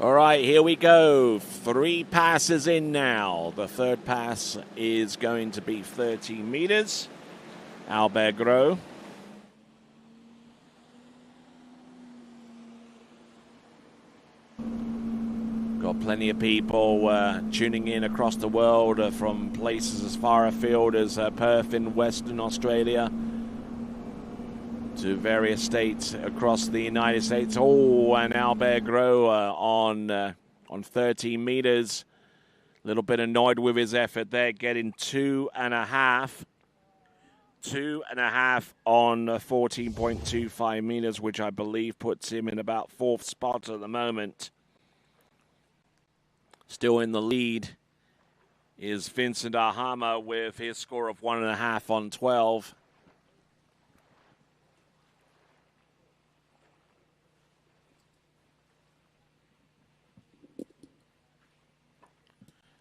All right, here we go. 3 passes in now. The third pass is going to be 30 meters. Albert Gros. Got plenty of people tuning in across the world from places as far afield as Perth in Western Australia to various states across the United States. Oh, and Albert Gros on 30 meters. A little bit annoyed with his effort there, getting 2.5. 2.5 on 14.25 meters, which I believe puts him in about fourth spot at the moment. Still in the lead is Vincent Ahama with his score of 1.5 on 12.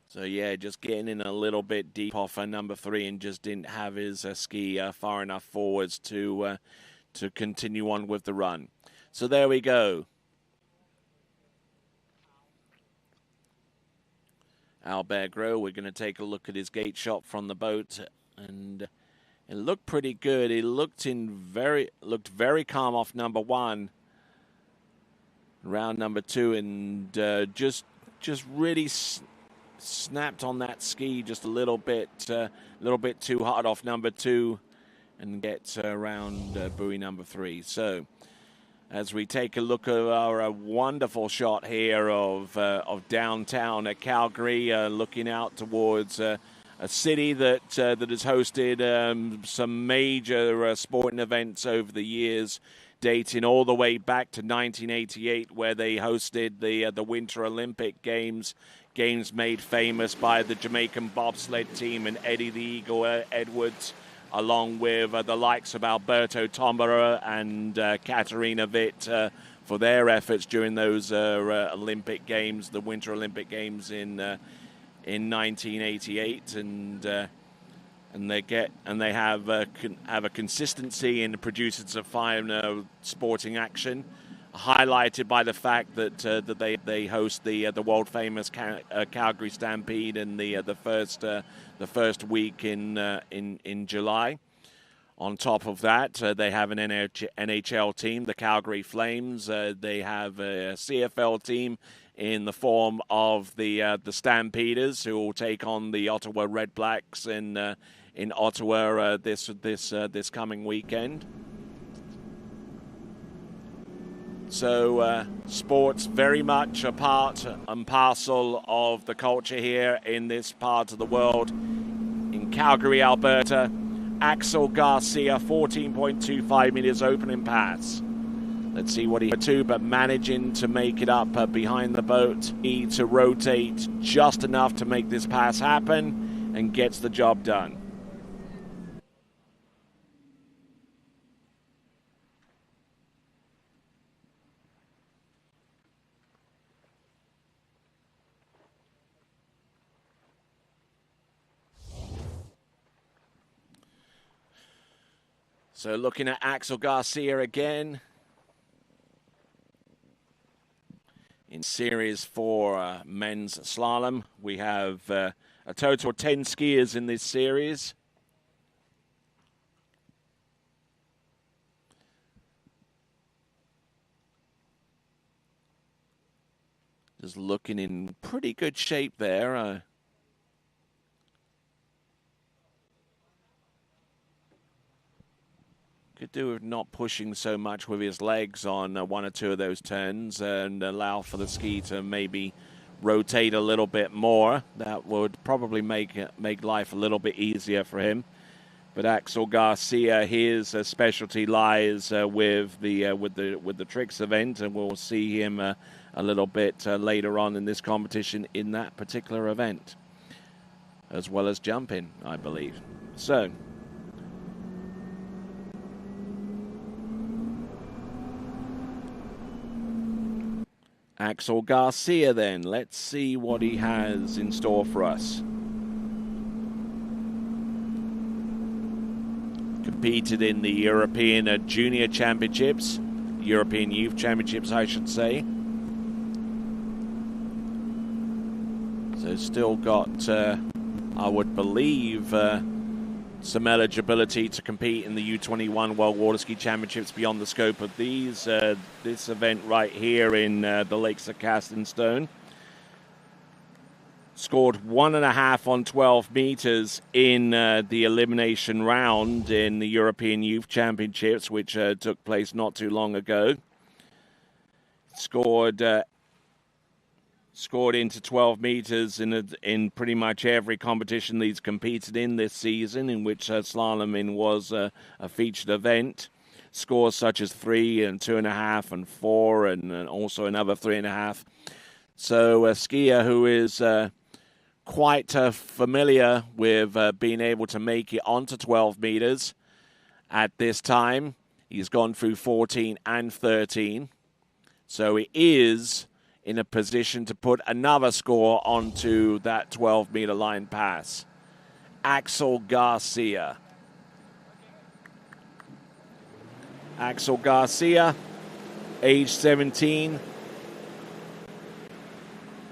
So, yeah, just getting in a little bit deep off number 3 and just didn't have his ski far enough forwards to continue on with the run. So there we go. Albert Gros, we're going to take a look at his gate shot from the boat, and it looked pretty good. He looked very calm off number 1, round number 2, and just really snapped on that ski just a little bit too hard off number 2, and gets around buoy number 3. So, as we take a look at our wonderful shot here of downtown Calgary, looking out towards a city that has hosted some major sporting events over the years, dating all the way back to 1988, where they hosted the Winter Olympic Games made famous by the Jamaican bobsled team and Eddie the Eagle Edwards, along with the likes of Alberto Tomba and Katarina Witt for their efforts during those Olympic Games, the Winter Olympic Games in 1988, and they have a consistency in producing some fine sporting action, highlighted by the fact that they host the world famous Calgary Stampede in the first week in July. On top of that, they have an NHL team, the Calgary Flames. They have a CFL team in the form of the Stampeders, who will take on the Ottawa Red Blacks in Ottawa this coming weekend. So sports very much a part and parcel of the culture here in this part of the world. In Calgary, Alberta, Axel Garcia, 14.25 meters opening pass. Let's see what he do, but managing to make it up behind the boat. Need to rotate just enough to make this pass happen and gets the job done. So looking at Axel Garcia again. In Series 4 men's slalom, we have a total of 10 skiers in this series. Just looking in pretty good shape there. Could do with not pushing so much with his legs on one or two of those turns and allow for the ski to maybe rotate a little bit more. That would probably make life a little bit easier for him. But Axel Garcia, his specialty lies with the tricks event, and we'll see him a little bit later on in this competition in that particular event, as well as jumping, I believe. So. Axel Garcia then. Let's see what he has in store for us. Competed in the European Junior Championships, European Youth Championships, I should say. So still got, I would believe, some eligibility to compete in the U21 World Water Ski Championships beyond the scope of these. This event right here in the Lakes of Castonstone. Scored 1.5 on 12 meters in the elimination round in the European Youth Championships, which took place not too long ago. Scored Scored into 12 meters in pretty much every competition he's competed in this season, in which slalom was a featured event. Scores such as 3 and 2.5 and 4 and also another 3.5. So a skier who is quite familiar with being able to make it onto 12 meters at this time. He's gone through 14 and 13. So he is in a position to put another score onto that 12-meter line pass. Axel Garcia. Axel Garcia, age 17,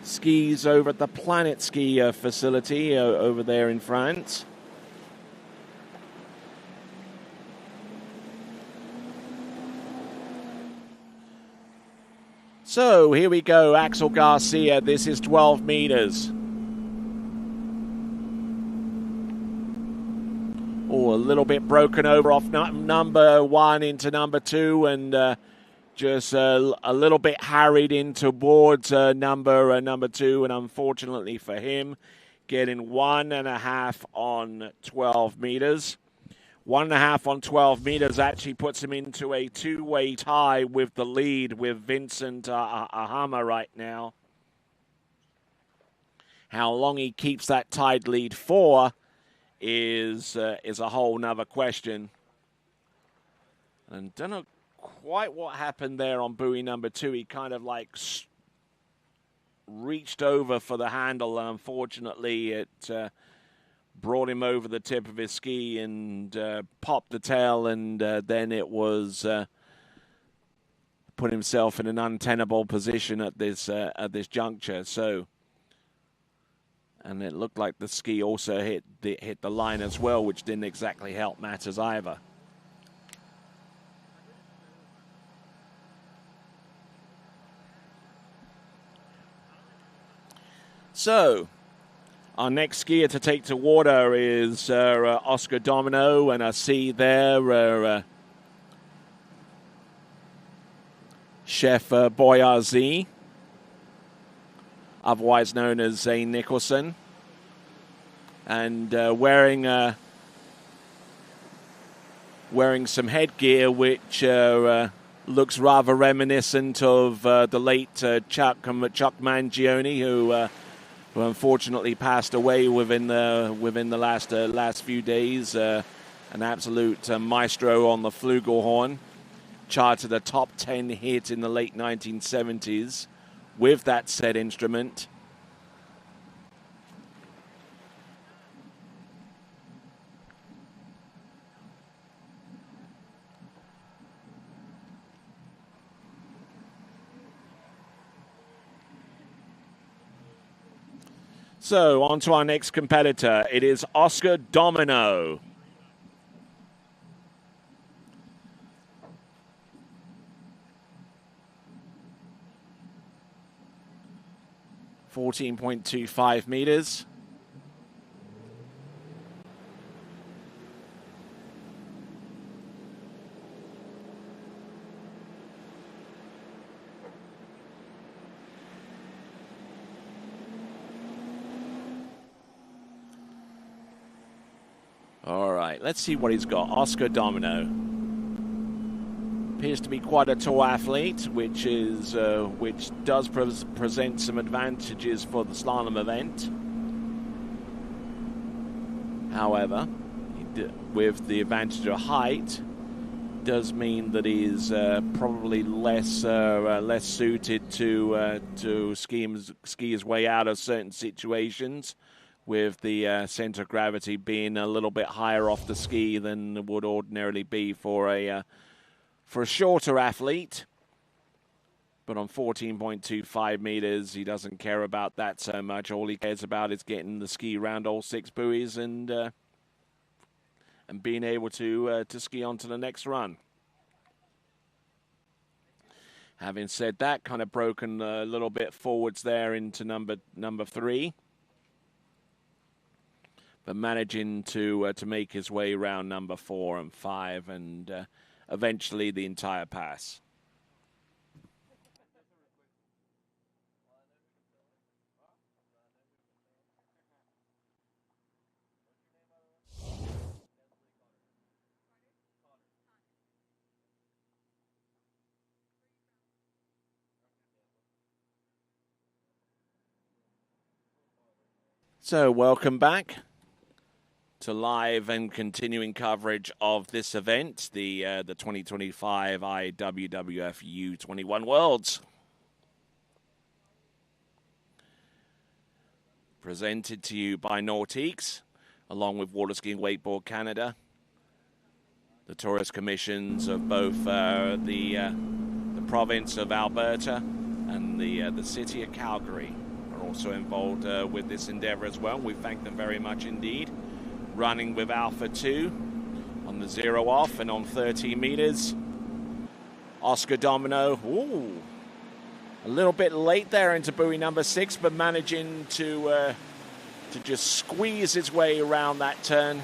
skis over at the Planet Ski facility over there in France. So here we go, Axel Garcia. This is 12 meters. Oh, a little bit broken over off number 1 into number 2, and just a little bit harried in towards number 2, and unfortunately for him, getting 1.5 on 12 meters. 1.5 on 12 meters actually puts him into a 2-way tie with the lead with Vincent Ahama right now. How long he keeps that tied lead for is a whole nother question. And don't know quite what happened there on buoy number 2. He kind of like reached over for the handle, and unfortunately it brought him over the tip of his ski and popped the tail, and then it was put himself in an untenable position at this juncture. So, and it looked like the ski also hit the line as well, which didn't exactly help matters either. So, our next skier to take to water is Oscar Domino, and I see there Chef Boyarzy, otherwise known as Zane Nicholson, and wearing some headgear which looks rather reminiscent of the late Chuck Mangione, who unfortunately passed away within the last few days. An absolute maestro on the flugelhorn, charted a top 10 hit in the late 1970s with that said instrument. So, on to our next competitor. It is Oscar Domino. $14.25 meters. All right, let's see what he's got. Oscar Domino appears to be quite a tall athlete, which does present some advantages for the slalom event. However, with the advantage of height, does mean that he's probably less suited to ski his way out of certain situations, with the center of gravity being a little bit higher off the ski than would ordinarily be for a shorter athlete. But on 14.25 meters, he doesn't care about that so much. All he cares about is getting the ski around all 6 buoys and being able to ski on to the next run. Having said that, kind of broken a little bit forwards there into number 3. But managing to make his way around number 4 and 5 and eventually the entire pass. So, welcome back to live and continuing coverage of this event, the 2025 IWWF U21 Worlds. Presented to you by Nautiques, along with Water Skiing Wakeboard Canada. The tourist commissions of both the province of Alberta and the city of Calgary are also involved with this endeavor as well. We thank them very much indeed. Running with Alpha 2 on the 0 off and on 13 meters. Oscar Domino, ooh, a little bit late there into buoy number 6, but managing to just squeeze his way around that turn.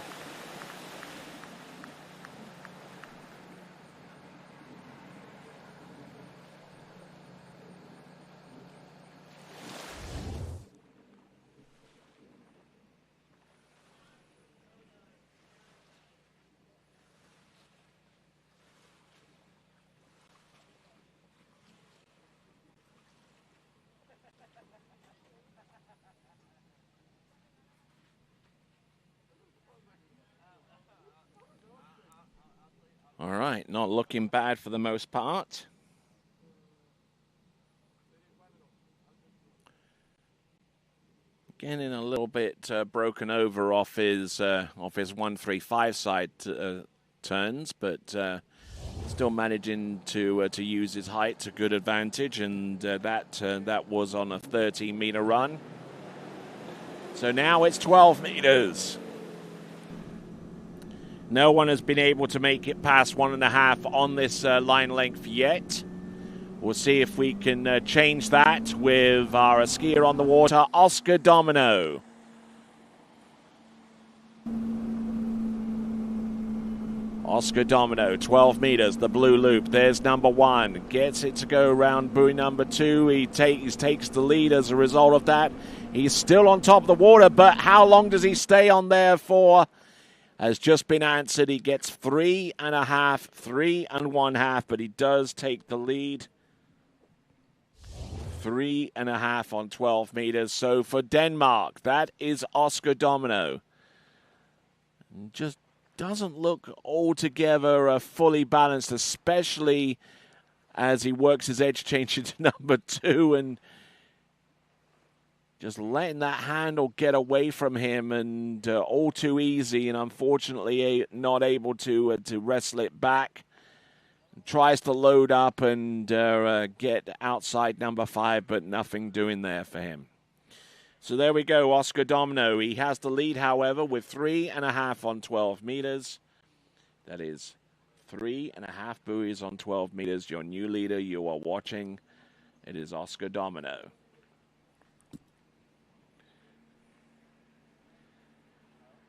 All right, not looking bad for the most part. Getting a little bit broken over off his 135 side turns, but still managing to use his height to good advantage, and that was on a 13-meter run. So now it's 12 meters. No one has been able to make it past 1.5 on this line length yet. We'll see if we can change that with our skier on the water, Oscar Domino. Oscar Domino, 12 meters, the blue loop. There's number 1. Gets it to go around buoy number 2. He takes the lead as a result of that. He's still on top of the water, but how long does he stay on there for? Has just been answered. He gets 3.5, 3.5, but he does take the lead. 3.5 on 12 meters. So for Denmark, that is Oscar Domino. Just doesn't look altogether fully balanced, especially as he works his edge change into number 2 and just letting that handle get away from him, and all too easy, and unfortunately not able to wrestle it back. Tries to load up and get outside number 5, but nothing doing there for him. So there we go, Oscar Domino. He has the lead, however, with 3.5 on 12 meters. That is 3.5 buoys on 12 meters. Your new leader you are watching. It is Oscar Domino.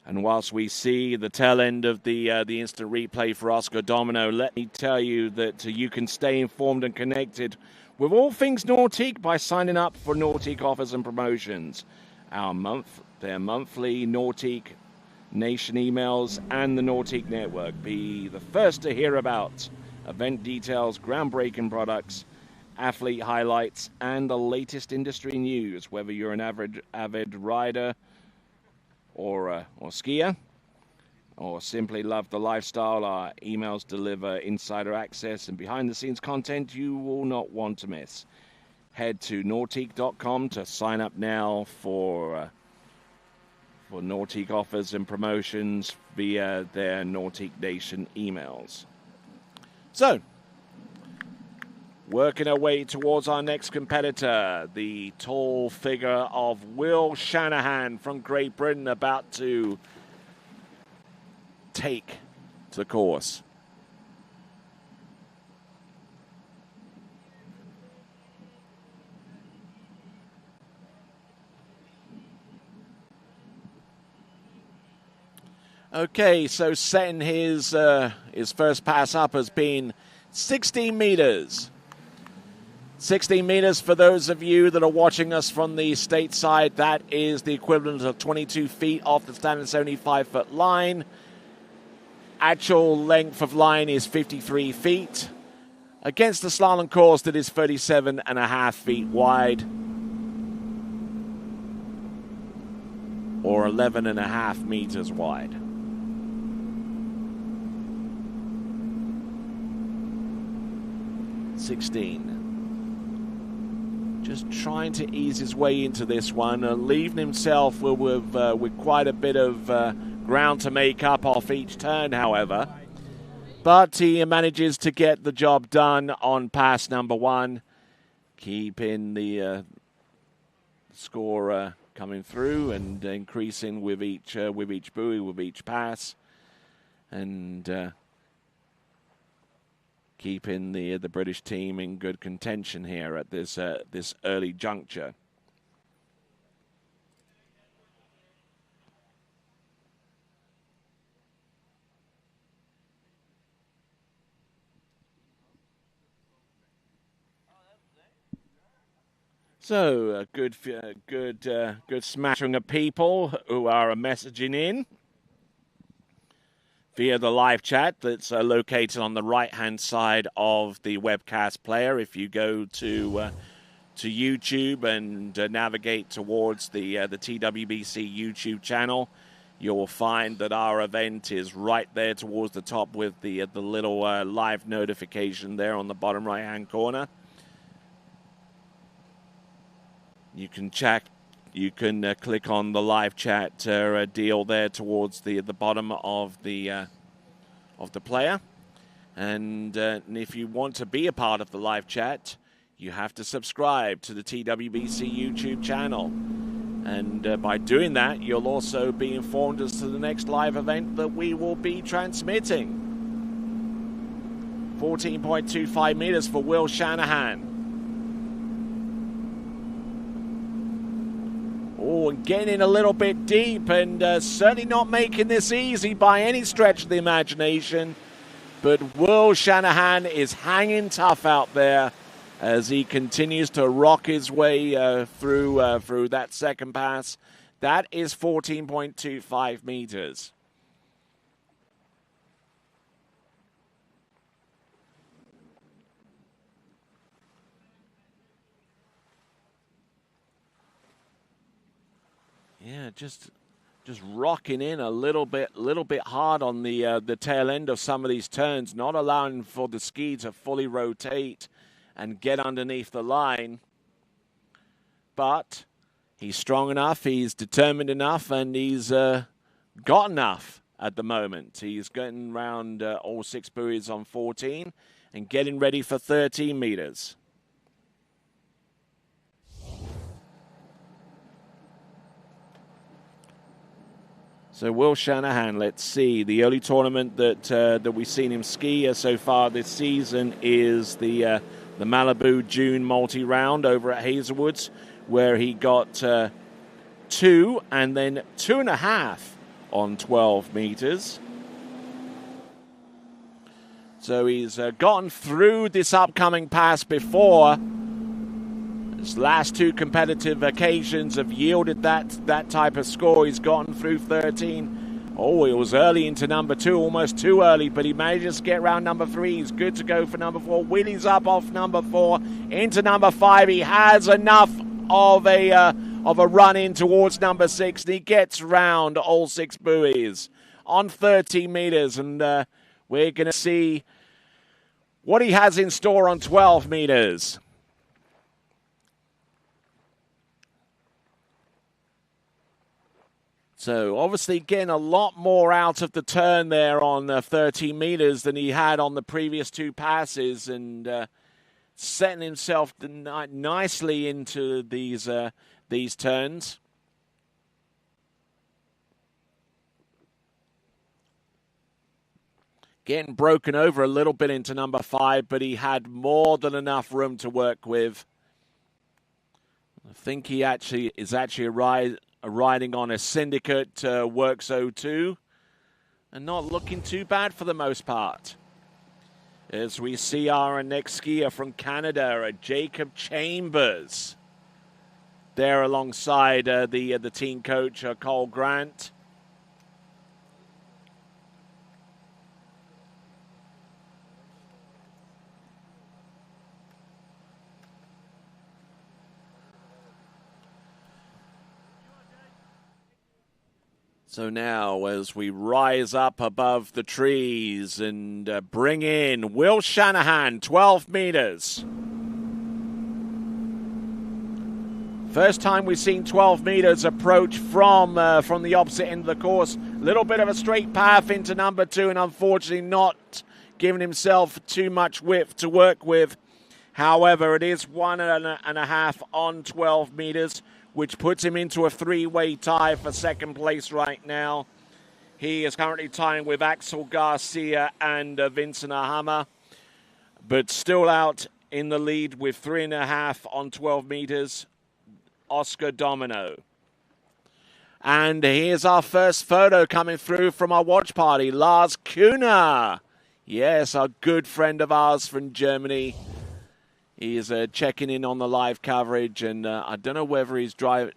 And whilst we see the tail end of the instant replay for Oscar Domino, let me tell you that you can stay informed and connected with all things Nautique by signing up for Nautique offers and promotions. Their monthly Nautique Nation emails and the Nautique Network. Be the first to hear about event details, groundbreaking products, athlete highlights, and the latest industry news. Whether you're an avid rider or skier, or simply love the lifestyle, our emails deliver insider access and behind-the-scenes content you will not want to miss. Head to nautique.com to sign up now for Nautique offers and promotions via their Nautique Nation emails. So, working our way towards our next competitor, the tall figure of Will Shanahan from Great Britain, about to take the course. Okay, so setting his first pass up has been 16 meters. 16 meters, for those of you that are watching us from the stateside, that is the equivalent of 22 feet off the standard 75-foot line. Actual length of line is 53 feet. Against the slalom course that is 37.5 feet wide. or 11.5 meters wide. Just trying to ease his way into this one, leaving himself with quite a bit of ground to make up off each turn, however. But he manages to get the job done on pass number 1, keeping the score coming through and increasing with each buoy, with each pass, and keeping the British team in good contention here at this early juncture. So a good smattering of people who are messaging in via the live chat that's located on the right-hand side of the webcast player. If you go to YouTube and navigate towards the TWBC YouTube channel, you'll find that our event is right there towards the top with the little live notification there on the bottom right-hand corner. You can click on the live chat deal there towards the bottom of the player, and if you want to be a part of the live chat, you have to subscribe to the TWBC YouTube channel, and by doing that, you'll also be informed as to the next live event that we will be transmitting. 14.25 meters for Will Shanahan. Oh, and getting in a little bit deep, and certainly not making this easy by any stretch of the imagination. But Will Shanahan is hanging tough out there as he continues to rock his way through that second pass. That is 14.25 meters. Yeah, just rocking in a little bit hard on the tail end of some of these turns, not allowing for the ski to fully rotate and get underneath the line. But he's strong enough, he's determined enough, and he's got enough at the moment. He's getting around all 6 buoys on 14 and getting ready for 13 meters. So Will Shanahan, let's see. The only tournament that we've seen him ski so far this season is the Malibu June multi-round over at Hazelwoods, where he got 2 and then 2.5 on 12 meters. So he's gotten through this upcoming pass before. His last 2 competitive occasions have yielded that type of score. He's gotten through 13. Oh, it was early into number 2, almost too early, but he manages to get around number 3. He's good to go for number 4. Wheelies up off number 4 into number 5. He has enough of a run in towards number 6, and he gets round all 6 buoys on 13 meters, and we're going to see what he has in store on 12 meters. So obviously getting a lot more out of the turn there on 13 meters than he had on the previous 2 passes, and setting himself nicely into these turns. Getting broken over a little bit into number 5, but he had more than enough room to work with. I think he is riding on a Syndicate Works 02 and not looking too bad for the most part. As we see our next skier from Canada, Jacob Chambers, there alongside the team coach, Cole Grant. So now, as we rise up above the trees and bring in Will Shanahan, 12 meters. First time we've seen 12 meters approach from the opposite end of the course. Little bit of a straight path into number 2, and unfortunately not giving himself too much width to work with. However, it is 1.5 on 12 meters, which puts him into a 3-way tie for second place right now. He is currently tying with Axel Garcia and Vincent Ahama, but still out in the lead with 3.5 on 12 meters, Oscar Domino. And here's our first photo coming through from our watch party, Lars Kuhner. Yes, a good friend of ours from Germany. He's checking in on the live coverage, and I don't know whether he's a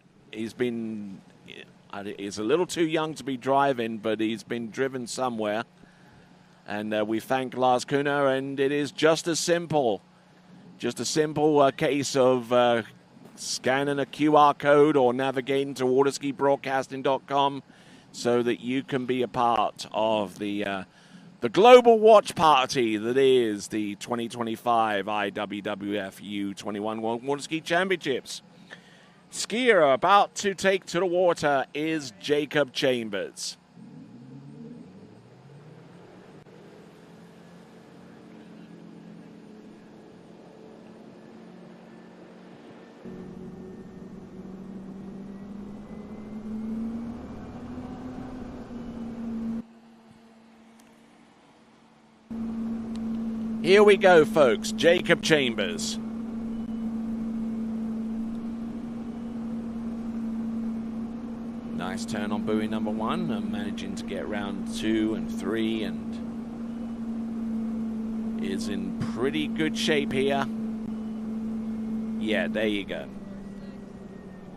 little too young to be driving, but he's been driven somewhere. And we thank Lars Kuhner, and it is just a simple case of scanning a QR code or navigating to waterskibroadcasting.com so that you can be a part of the global watch party that is the 2025 IWWF U21 World Waterski Championships. Skier about to take to the water is Jacob Chambers. Here we go, folks. Jacob Chambers. Nice turn on buoy number 1, managing to get round 2 and 3, and is in pretty good shape here. Yeah, there you go.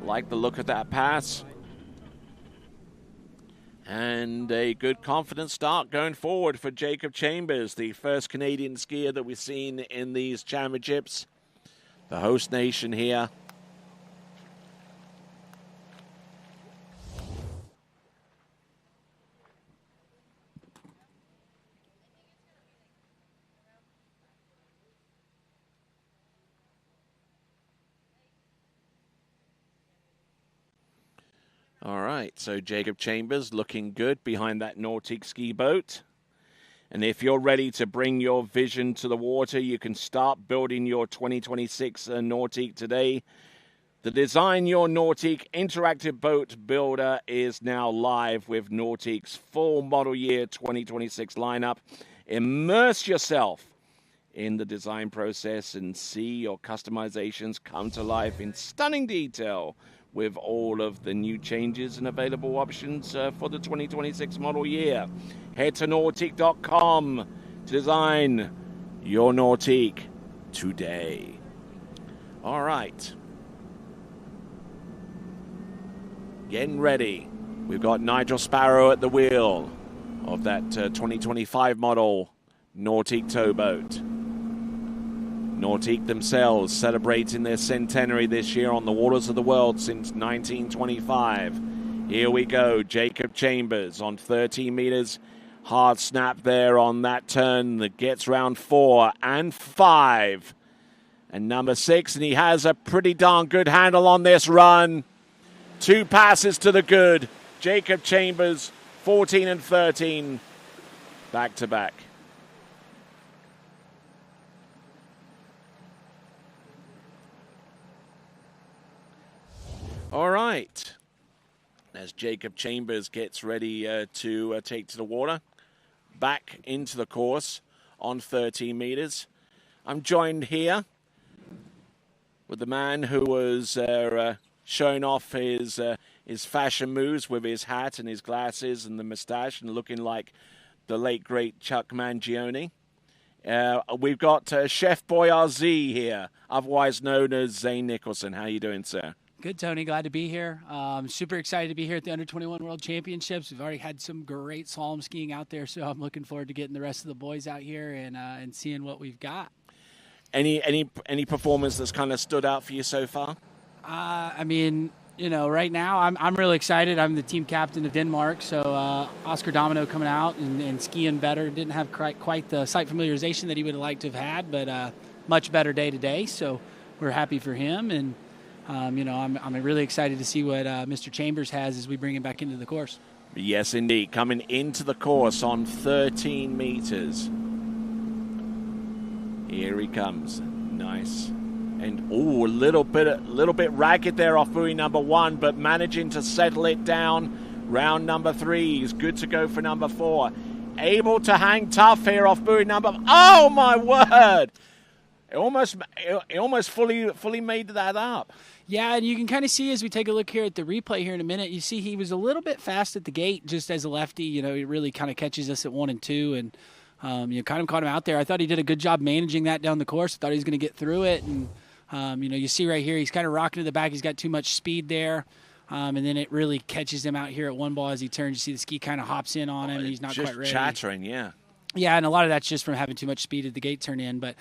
Like the look of that pass. And a good confident start going forward for Jacob Chambers, the first Canadian skier that we've seen in these championships. The host nation here. All right, so Jacob Chambers looking good behind that Nautique ski boat. And if you're ready to bring your vision to the water, you can start building your 2026 Nautique today. The Design Your Nautique interactive boat builder is now live with Nautique's full model year 2026 lineup. Immerse yourself in the design process and see your customizations come to life in stunning detail with all of the new changes and available options for the 2026 model year. Head to Nautique.com to design your Nautique today. All right. Getting ready. We've got Nigel Sparrow at the wheel of that 2025 model Nautique towboat. Nautique themselves celebrating their centenary this year on the waters of the world since 1925. Here we go, Jacob Chambers on 13 meters. Hard snap there on that turn that gets round 4 and 5. And number 6, and he has a pretty darn good handle on this run. 2 passes to the good. Jacob Chambers, 14 and 13, back to back. All right. As Jacob Chambers gets ready to take to the water, back into the course on 13 meters. I'm joined here with the man who was showing off his fashion moves with his hat and his glasses and the mustache and looking like the late, great Chuck Mangione. We've got Chef Boyardee here, otherwise known as Zane Nicholson. How you doing, sir? Good, Tony. Glad to be here. Super excited to be here at the Under-21 World Championships. We've already had some great slalom skiing out there, so I'm looking forward to getting the rest of the boys out here and seeing what we've got. Any performance that's kind of stood out for you so far? I mean, right now I'm really excited. I'm the team captain of Denmark, so Oscar Domino coming out and skiing better. Didn't have quite the site familiarization that he would have liked to have had, but much better day to day. So we're happy for him, and I'm really excited to see what Mr. Chambers has as we bring him back into the course. Yes, indeed. Coming into the course on 13 meters. Here he comes. Nice. And a little bit ragged there off buoy number 1, but managing to settle it down. Round number 3. He's good to go for number 4. Able to hang tough here off buoy number. Oh my word! It almost fully made that up. Yeah, and you can kind of see as we take a look here at the replay here in a minute, you see he was a little bit fast at the gate just as a lefty. It really kind of catches us at 1 and 2, and kind of caught him out there. I thought he did a good job managing that down the course. I thought he was going to get through it, and you see right here he's kind of rocking to the back. He's got too much speed there, and then it really catches him out here at 1 ball as he turns. You see the ski kind of hops in on him, and he's not just quite ready. Chattering, yeah. Yeah, and a lot of that's just from having too much speed at the gate turn in, but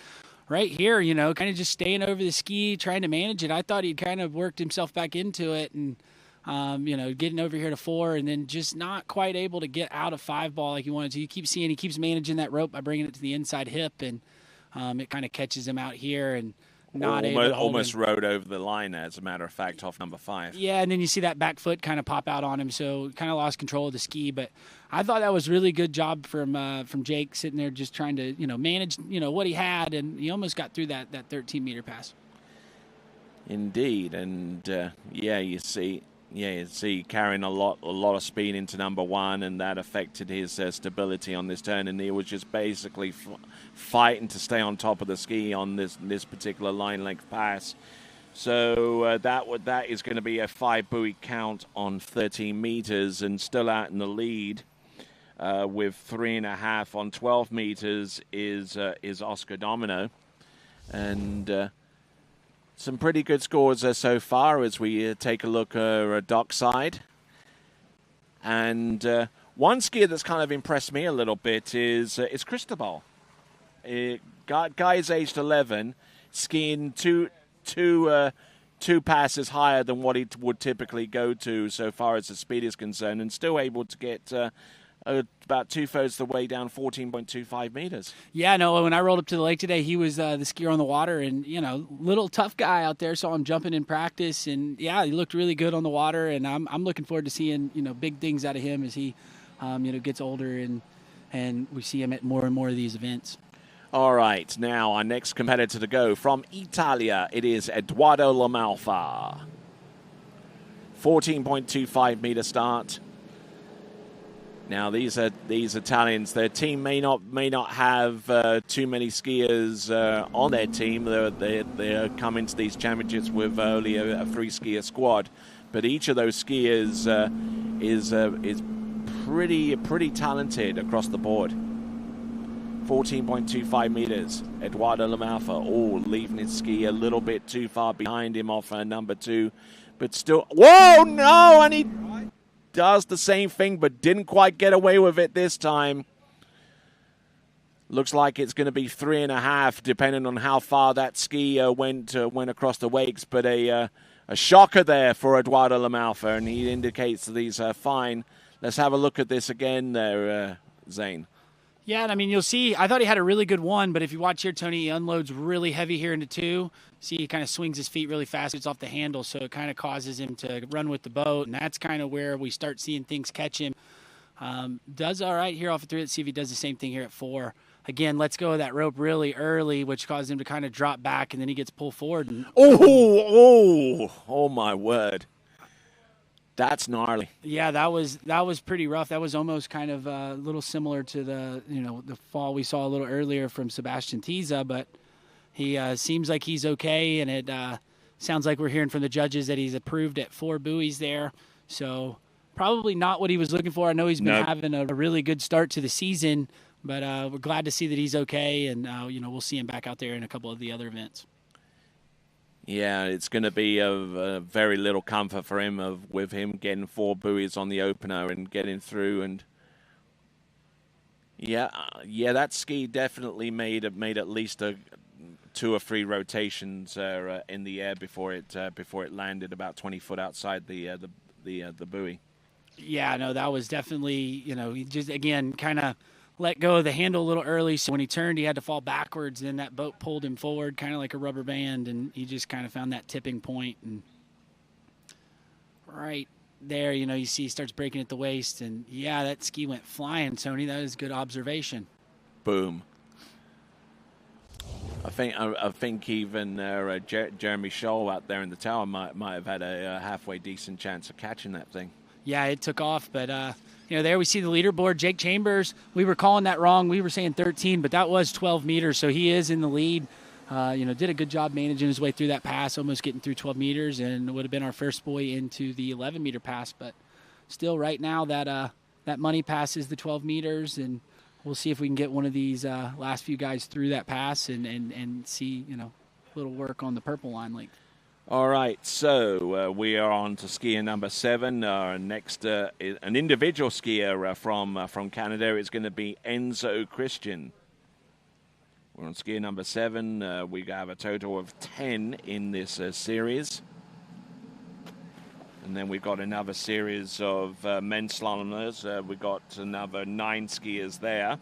right here, kind of just staying over the ski, trying to manage it. I thought he'd kind of worked himself back into it and, getting over here to 4 and then just not quite able to get out of 5 ball like he wanted to. You keep seeing he keeps managing that rope by bringing it to the inside hip, and it kind of catches him out here and not able to hold almost him. Rode over the line, as a matter of fact, off number 5. Yeah, and then you see that back foot kind of pop out on him, so kind of lost control of the ski. But I thought that was really good job from Jake sitting there just trying to manage what he had, and he almost got through that 13-meter pass. Indeed, and you see carrying a lot of speed into number 1, and that affected his stability on this turn, and he was just basically fighting to stay on top of the ski on this particular line length pass. So that is going to be a 5 buoy count on 13 meters, and still out in the lead with 3.5 on 12 meters is Oscar Domino, and some pretty good scores so far as we take a look at dockside. And one skier that's kind of impressed me a little bit is Cristobal. Guy's aged 11, skiing two passes higher than what he would typically go to so far as the speed is concerned, and still able to get about 2/3 the way down 14.25 meters. Yeah, no, when I rolled up to the lake today, he was the skier on the water, and, little tough guy out there. Saw him jumping in practice, and, yeah, he looked really good on the water, and I'm looking forward to seeing, big things out of him as he, gets older, and we see him at more and more of these events. All right, now our next competitor to go from Italia, it is Edoardo Lamalfa. 14.25 meter start. Now these Italians, their team may not have too many skiers on their team. They come into these championships with only a 3-skier squad, but each of those skiers is pretty talented across the board. 14.25 meters. Edoardo Lamalfa, leaving his ski a little bit too far behind him off number 2, but still. Whoa, no, and he does the same thing, but didn't quite get away with it this time. Looks like it's going to be 3.5, depending on how far that ski went across the wakes. But a shocker there for Edoardo Lamalfa, and he indicates that he's fine. Let's have a look at this again there, Zane. Yeah, and I mean, you'll see, I thought he had a really good 1, but if you watch here, Tony, he unloads really heavy here into 2. See, he kind of swings his feet really fast. It's off the handle, so it kind of causes him to run with the boat, and that's kind of where we start seeing things catch him. Does all right here off of 3. Let's see if he does the same thing here at 4. Again, let's go with that rope really early, which caused him to kind of drop back, and then he gets pulled forward. And Oh, my word. That's gnarly. Yeah, that was pretty rough. That was almost kind of a little similar to the fall we saw a little earlier from Sebastian Tiza, but he seems like he's okay, and it sounds like we're hearing from the judges that he's approved at 4 buoys there. So probably not what he was looking for. I know he's been having a really good start to the season, but we're glad to see that he's okay, and we'll see him back out there in a couple of the other events. Yeah, it's going to be a very little comfort for him with him getting 4 buoys on the opener and getting through. And yeah, that ski definitely made at least 2 or 3 rotations in the air before it landed about 20 foot outside the buoy. Yeah, no, that was definitely, he just, again, kind of let go of the handle a little early. So when he turned, he had to fall backwards. Then that boat pulled him forward, kind of like a rubber band, and he just kind of found that tipping point. And right there, you see he starts breaking at the waist. And, yeah, that ski went flying, Tony. That was a good observation. Boom. I think even Jeremy Scholl out there in the tower might have had a halfway decent chance of catching that thing. Yeah, it took off, but there we see the leaderboard. Jake Chambers, we were calling that wrong. We were saying 13, but that was 12 meters, so he is in the lead. Did a good job managing his way through that pass, almost getting through 12 meters, and would have been our first buoy into the 11-meter pass. But still, right now, that money pass is the 12 meters, and we'll see if we can get one of these last few guys through that pass and see, a little work on the purple line length. All right, so we are on to skier number 7. Next, an individual skier from Canada is going to be Enzo Christian. We're on skier number 7. We have a total of 10 in this series. And then we've got another series of men's slalomers. We've got another 9 skiers there.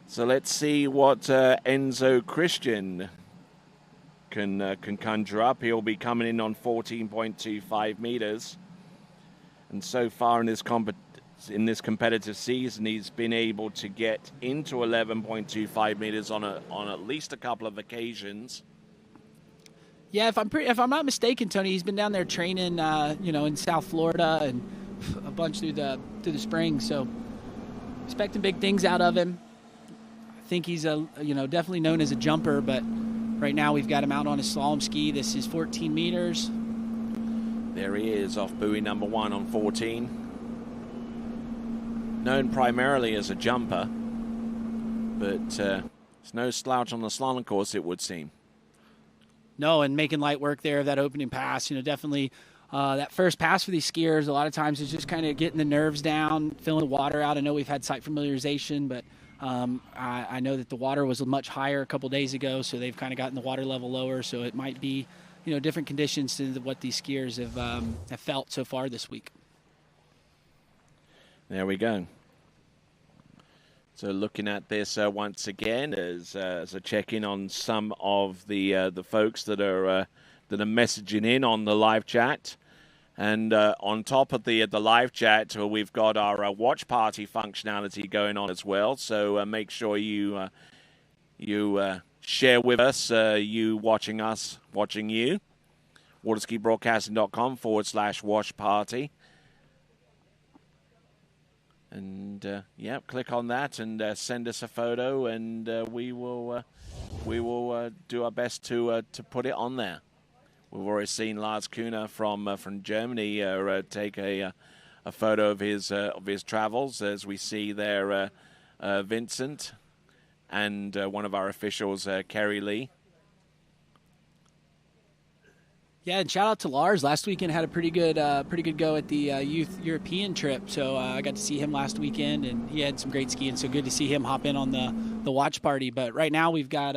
So let's see what Enzo Christian can conjure up. He'll be coming in on 14.25 meters. And so far in this competitive season, he's been able to get into 11.25 meters on at least a couple of occasions. Yeah, if I'm not mistaken, Tony, he's been down there training, in South Florida and a bunch through the spring. So expecting big things out of him. I think he's definitely known as a jumper, but right now we've got him out on his slalom ski. This is 14 meters. There he is off buoy number 1 on 14. Known primarily as a jumper, but it's no slouch on the slalom course, it would seem. No, and making light work there of that opening pass. Definitely that first pass for these skiers, a lot of times is just kind of getting the nerves down, filling the water out. I know we've had site familiarization, but I know that the water was much higher a couple days ago, so they've kind of gotten the water level lower. So it might be, different conditions to what these skiers have felt so far this week. There we go. So looking at this once again as a check-in on some of the folks that are messaging in on the live chat. And on top of the live chat, we've got our watch party functionality going on as well. So make sure you share with us, you watching us, watching you. waterskibroadcasting.com/watch party. And click on that and send us a photo, and we will do our best to put it on there. We've already seen Lars Kuhner from Germany take a photo of his travels, as we see there Vincent and one of our officials, Kerry Lee. Yeah, and shout out to Lars. Last weekend had a pretty good go at the Youth European trip. So I got to see him last weekend, and he had some great skiing. So good to see him hop in on the watch party. But right now we've got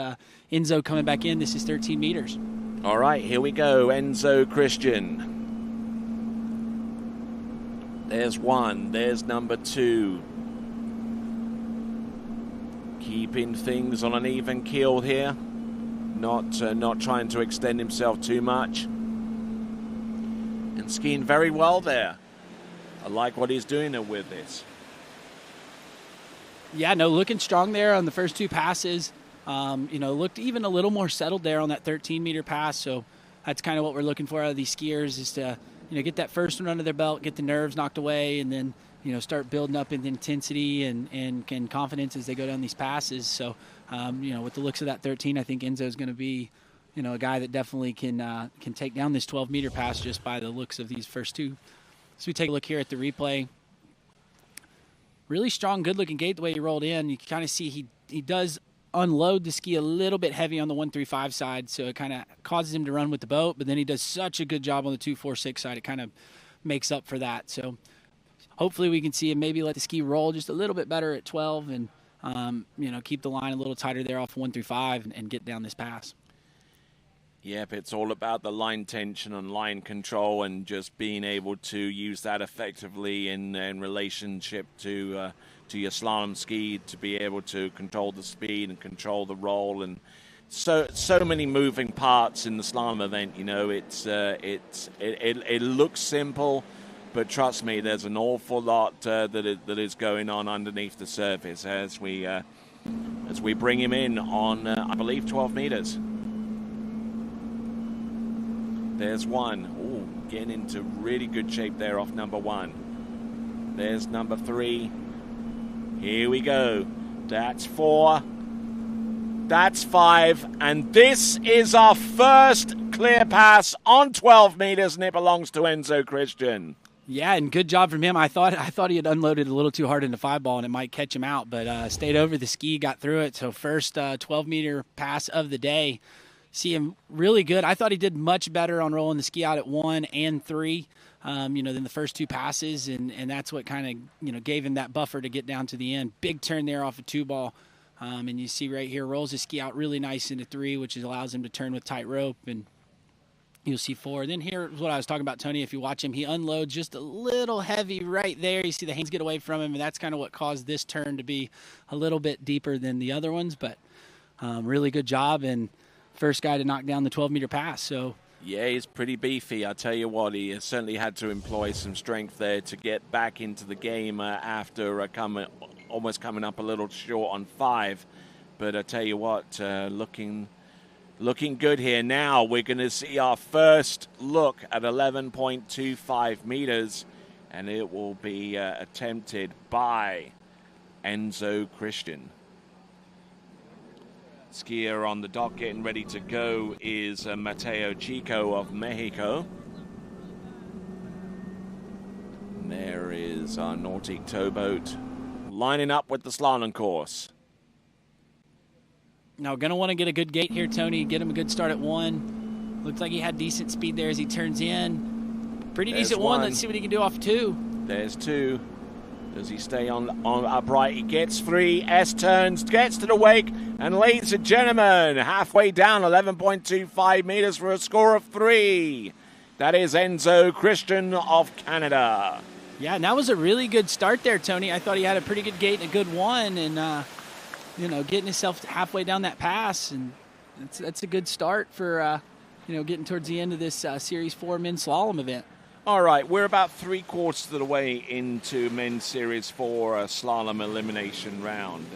Enzo coming back in. This is 13 meters. All right, here we go. Enzo Christian. There's 1. There's number 2. Keeping things on an even keel here. Not trying to extend himself too much. And skiing very well there. I like what he's doing with this. Yeah, no, looking strong there on the first 2 passes. Looked even a little more settled there on that 13-meter pass. So that's kind of what we're looking for out of these skiers, is to, get that first one under their belt, get the nerves knocked away, and then, start building up in intensity and confidence as they go down these passes. So, with the looks of that 13, I think Enzo's going to be, a guy that definitely can take down this 12-meter pass just by the looks of these first 2. So we take a look here at the replay. Really strong, good-looking gate the way he rolled in. You can kind of see he does unload the ski a little bit heavy on the 135 side, so it kind of causes him to run with the boat, but then he does such a good job on the 246 side, it kind of makes up for that. So hopefully we can see him maybe let the ski roll just a little bit better at 12, and keep the line a little tighter there off 1 through 5 and get down this pass. Yep, it's all about the line tension and line control and just being able to use that effectively in relationship to your slalom ski to be able to control the speed and control the roll, and so many moving parts in the slalom event. It looks simple, but trust me, there's an awful lot that is going on underneath the surface as we bring him in on I believe 12 meters. There's one. Ooh, getting into really good shape there off number 1. There's number 3. Here we go. That's 4. That's 5. And this is our first clear pass on 12 meters, and it belongs to Enzo Christian. Yeah, and good job from him. I thought he had unloaded a little too hard in the 5-ball, and it might catch him out, but stayed over the ski, got through it. So first 12-meter pass of the day. See him really good. I thought he did much better on rolling the ski out at 1 and 3, than the first 2 passes, and that's what kind of, gave him that buffer to get down to the end. Big turn there off a 2-ball, and you see right here, rolls his ski out really nice into 3, which allows him to turn with tight rope, and you'll see 4. Then here's what I was talking about, Tony. If you watch him, he unloads just a little heavy right there. You see the hands get away from him, and that's kind of what caused this turn to be a little bit deeper than the other ones, but really good job, and first guy to knock down the 12-meter pass. So yeah, he's pretty beefy. I tell you what, he certainly had to employ some strength there to get back into the game after almost coming up a little short on 5. But I tell you what, looking good here. Now we're going to see our first look at 11.25 meters, and it will be attempted by Enzo Christian. Skier on the dock getting ready to go is Mateo Chico of Mexico. And there is our Nautic towboat lining up with the slalom course. Now, going to want to get a good gate here, Tony. Get him a good start at 1. Looks like he had decent speed there as he turns in. Pretty There's decent 1. Let's see what he can do off 2. There's 2. Does he stay on upright? He gets 3, S-turns, gets to the wake, and ladies and gentlemen, halfway down, 11.25 meters for a score of 3. That is Enzo Christian of Canada. Yeah, and that was a really good start there, Tony. I thought he had a pretty good gate and a good 1, and, getting himself halfway down that pass, and that's a good start for, getting towards the end of this Series 4 men's slalom event. All right, we're about 3/4 of the way into men's Series 4 slalom elimination round.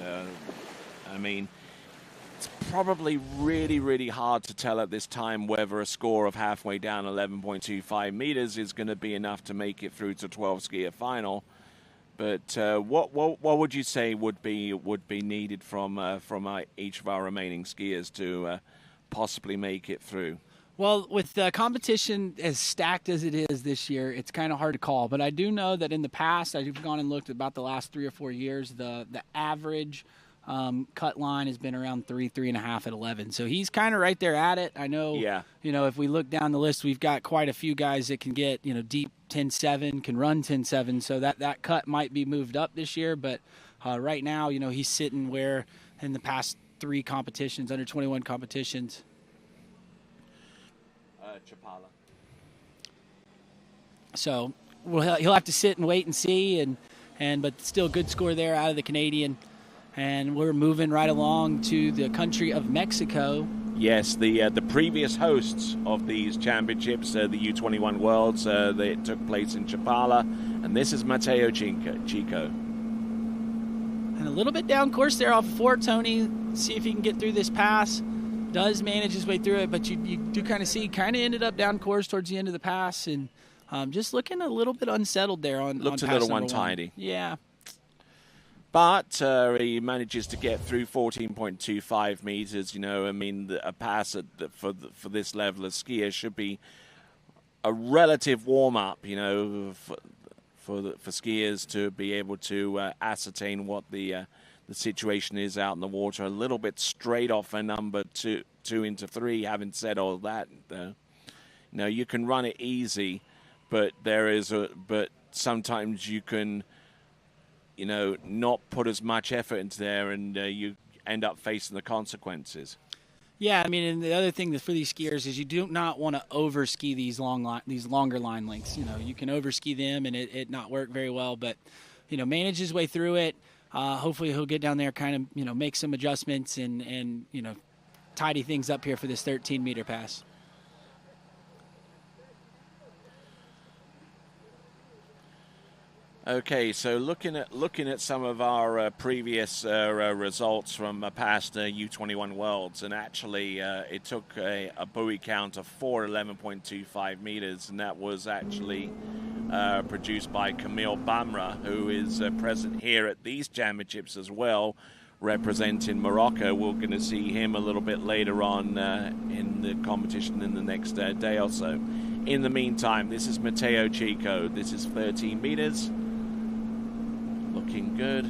It's probably really, really hard to tell at this time whether a score of halfway down 11.25 meters is going to be enough to make it through to 12 skier final. But what would you say would be needed from each of our remaining skiers to possibly make it through? Well, with the competition as stacked as it is this year, it's kind of hard to call. But I do know that in the past, I've gone and looked at about the last 3 or 4 years, the average cut line has been around 3.5 at 11. So he's kind of right there at it. I know, if we look down the list, we've got quite a few guys that can get, deep 10.7, can run 10.7. So that cut might be moved up this year. But right now, he's sitting where in the past 3 competitions, under 21 competitions, Chapala. So he'll have to sit and wait and see, but still good score there out of the Canadian. And we're moving right along to the country of Mexico. Yes, the previous hosts of these championships, the U21 Worlds, they took place in Chapala, and this is Mateo Chico. And a little bit down course there off 4, Tony. See if he can get through this pass. Does manage his way through it, but you do kind of see, ended up down course towards the end of the pass, and just looking a little bit unsettled there on Looked on a little pass untidy. Yeah. But he manages to get through 14.25 meters. A pass for this level of skier should be a relative warm-up, for skiers to be able to ascertain what the situation is out in the water. A little bit straight off a number 2 into 3. Having said all that, you can run it easy, but sometimes you can not put as much effort into there, and you end up facing the consequences. Yeah, I mean, and the other thing for these skiers is you do not want to over ski these longer line lengths. You can over ski them and it not work very well, but manage his way through it. Hopefully he'll get down there, kind of make some adjustments and tidy things up here for this 13-meter pass. Okay, so looking at some of our previous results from past U21 Worlds, and actually it took a buoy count of 411.25 meters, and that was actually produced by Camille Bamra, who is present here at these championships as well, representing Morocco. We're going to see him a little bit later on in the competition in the next day or so. In the meantime, this is Matteo Chico. This is 13 meters. Looking good.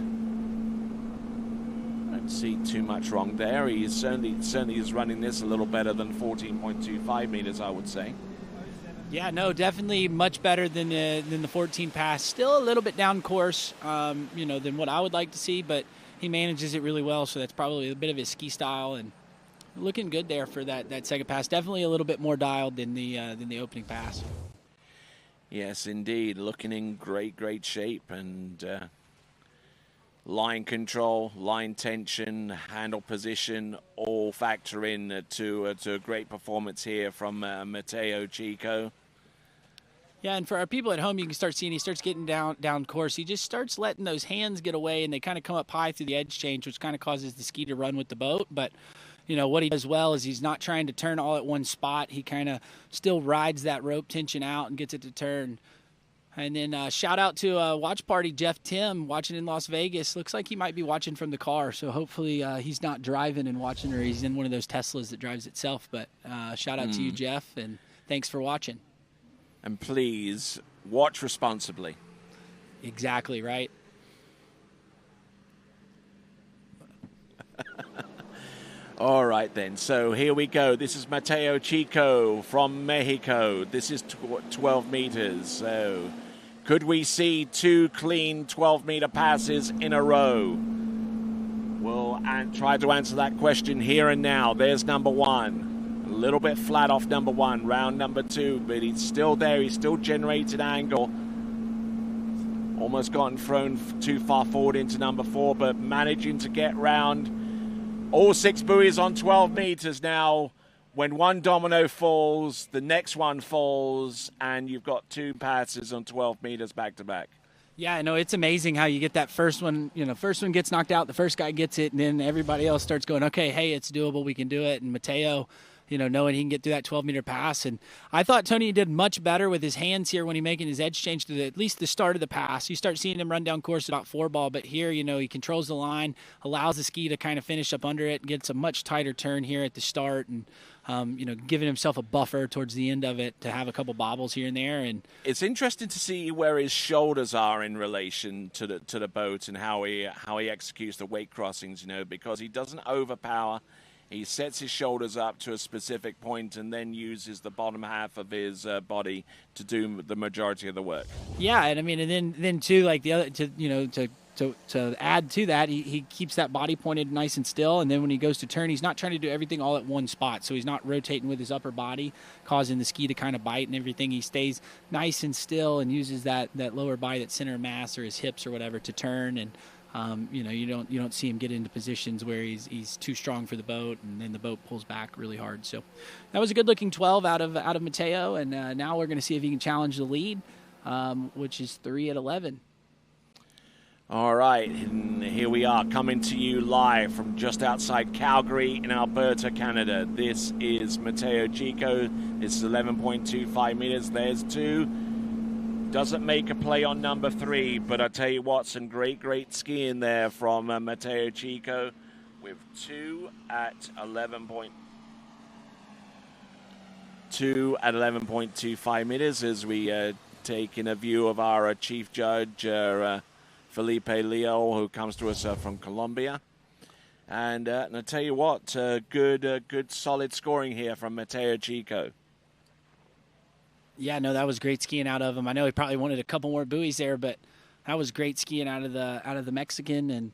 Don't see too much wrong there. He is certainly is running this a little better than 14.25 meters, I would say. Yeah, no, definitely much better than the 14 pass. Still a little bit down course, than what I would like to see, but he manages it really well. So that's probably a bit of his ski style, and looking good there for that second pass. Definitely a little bit more dialed than the opening pass. Yes, indeed, looking in great shape, and line control, line tension, handle position, all factor in to a great performance here from Matteo Chico. Yeah, and for our people at home, you can start seeing he starts getting down course. He just starts letting those hands get away, and they kind of come up high through the edge change, which kind of causes the ski to run with the boat. But what he does well is he's not trying to turn all at one spot. He kind of still rides that rope tension out and gets it to turn. And then shout out to watch party Jeff Tim watching in Las Vegas. Looks like he might be watching from the car, so hopefully he's not driving and watching, or he's in one of those Teslas that drives itself. But shout out to you, Jeff, and thanks for watching. And please watch responsibly. Exactly right. All right, then. So here we go. This is Matteo Chico from Mexico. This is 12 meters. So could we see two clean 12-meter passes in a row? We'll try to answer that question here and now. There's number one. A little bit flat off number one. Round number two, but he's still there. He's still generated angle. Almost gotten thrown too far forward into number four, but managing to get round all six buoys on 12 meters now. When one domino falls, the next one falls, and you've got two passes on 12 meters back to back. Yeah, I know, it's amazing how you get that first one. First one gets knocked out, the first guy gets it, and then everybody else starts going, okay, hey, it's doable, we can do it. And Matteo, knowing he can get through that 12-meter pass. And I thought Tony did much better with his hands here when he making his edge change to at least the start of the pass. You start seeing him run down course about 4-ball, but here, he controls the line, allows the ski to kind of finish up under it, gets a much tighter turn here at the start, and giving himself a buffer towards the end of it to have a couple bobbles here and there. And it's interesting to see where his shoulders are in relation to the boat and how he executes the weight crossings, because he doesn't overpower. He sets his shoulders up to a specific point and then uses the bottom half of his body to do the majority of the work. Yeah, and I mean, and then too, like the other, to add to that, he keeps that body pointed nice and still, and then when he goes to turn, he's not trying to do everything all at one spot, so he's not rotating with his upper body, causing the ski to kind of bite and everything. He stays nice and still and uses that lower body, that center of mass or his hips or whatever to turn, and you don't see him get into positions where he's too strong for the boat, and then the boat pulls back really hard. So that was a good-looking 12 out of Matteo, and now we're going to see if he can challenge the lead, which is 3 at 11. All right, and here we are coming to you live from just outside Calgary in Alberta, Canada. This is Matteo Chico. This is 11.25 meters. There's two. Doesn't make a play on number three, but I tell you what, some great skiing there from Matteo Chico with 2 at 11.25 meters as we take in a view of our chief judge, Felipe Leo, who comes to us from Colombia. And I tell you what, good solid scoring here from Matteo Chico. Yeah, no, that was great skiing out of him. I know he probably wanted a couple more buoys there, but that was great skiing out of the Mexican, and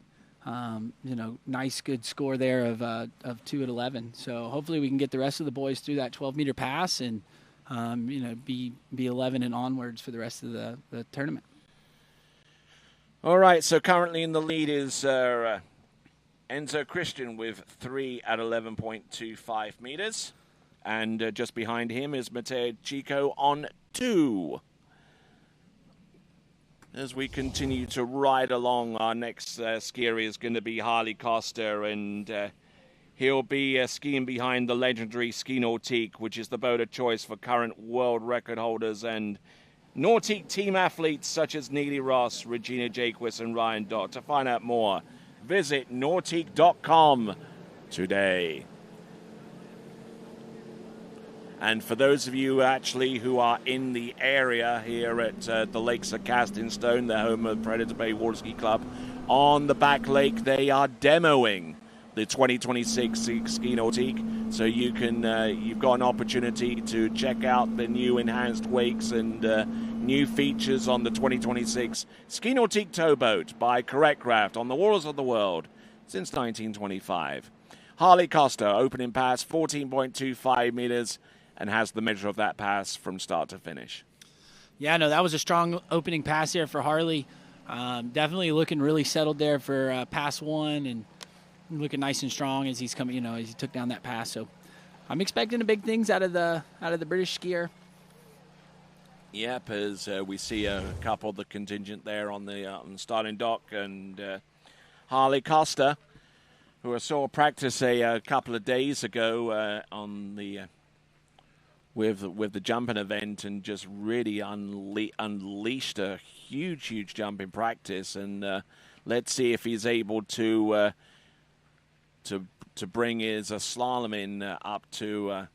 nice good score there of 2 at 11. So hopefully we can get the rest of the boys through that 12-meter pass and be 11 and onwards for the rest of the tournament. All right, so currently in the lead is Enzo Christian with 3 at 11.25 meters. And just behind him is Matteo Chico on 2. As we continue to ride along, our next skier is going to be Harley Costa, and he'll be skiing behind the legendary Ski Nautique, which is the boat of choice for current world record holders and Nautique team athletes such as Neely Ross, Regina Jaquist, and Ryan Dodd. To find out more, visit nautique.com today. And for those of you actually who are in the area here at the Lakes of Casting Stone, the home of Predator Bay Water Ski Club, on the back lake they are demoing the 2026 Ski Nautique. So you can, you've got an opportunity to check out the new enhanced wakes and new features on the 2026 Ski Nautique towboat by Correct Craft on the waters of the world since 1925. Harley Costa, opening pass 14.25 meters, and has the measure of that pass from start to finish. Yeah, no, that was a strong opening pass there for Harley. Definitely looking really settled there for pass 1, and looking nice and strong as he's coming, as he took down that pass. So I'm expecting big things out of the British skier. Yep, as we see a couple of the contingent there on the starting dock, and Harley Costa, who I saw practice a couple of days ago on the with the jumping event, and just really unleashed a huge jump in practice. And let's see if he's able to bring his slalom in up to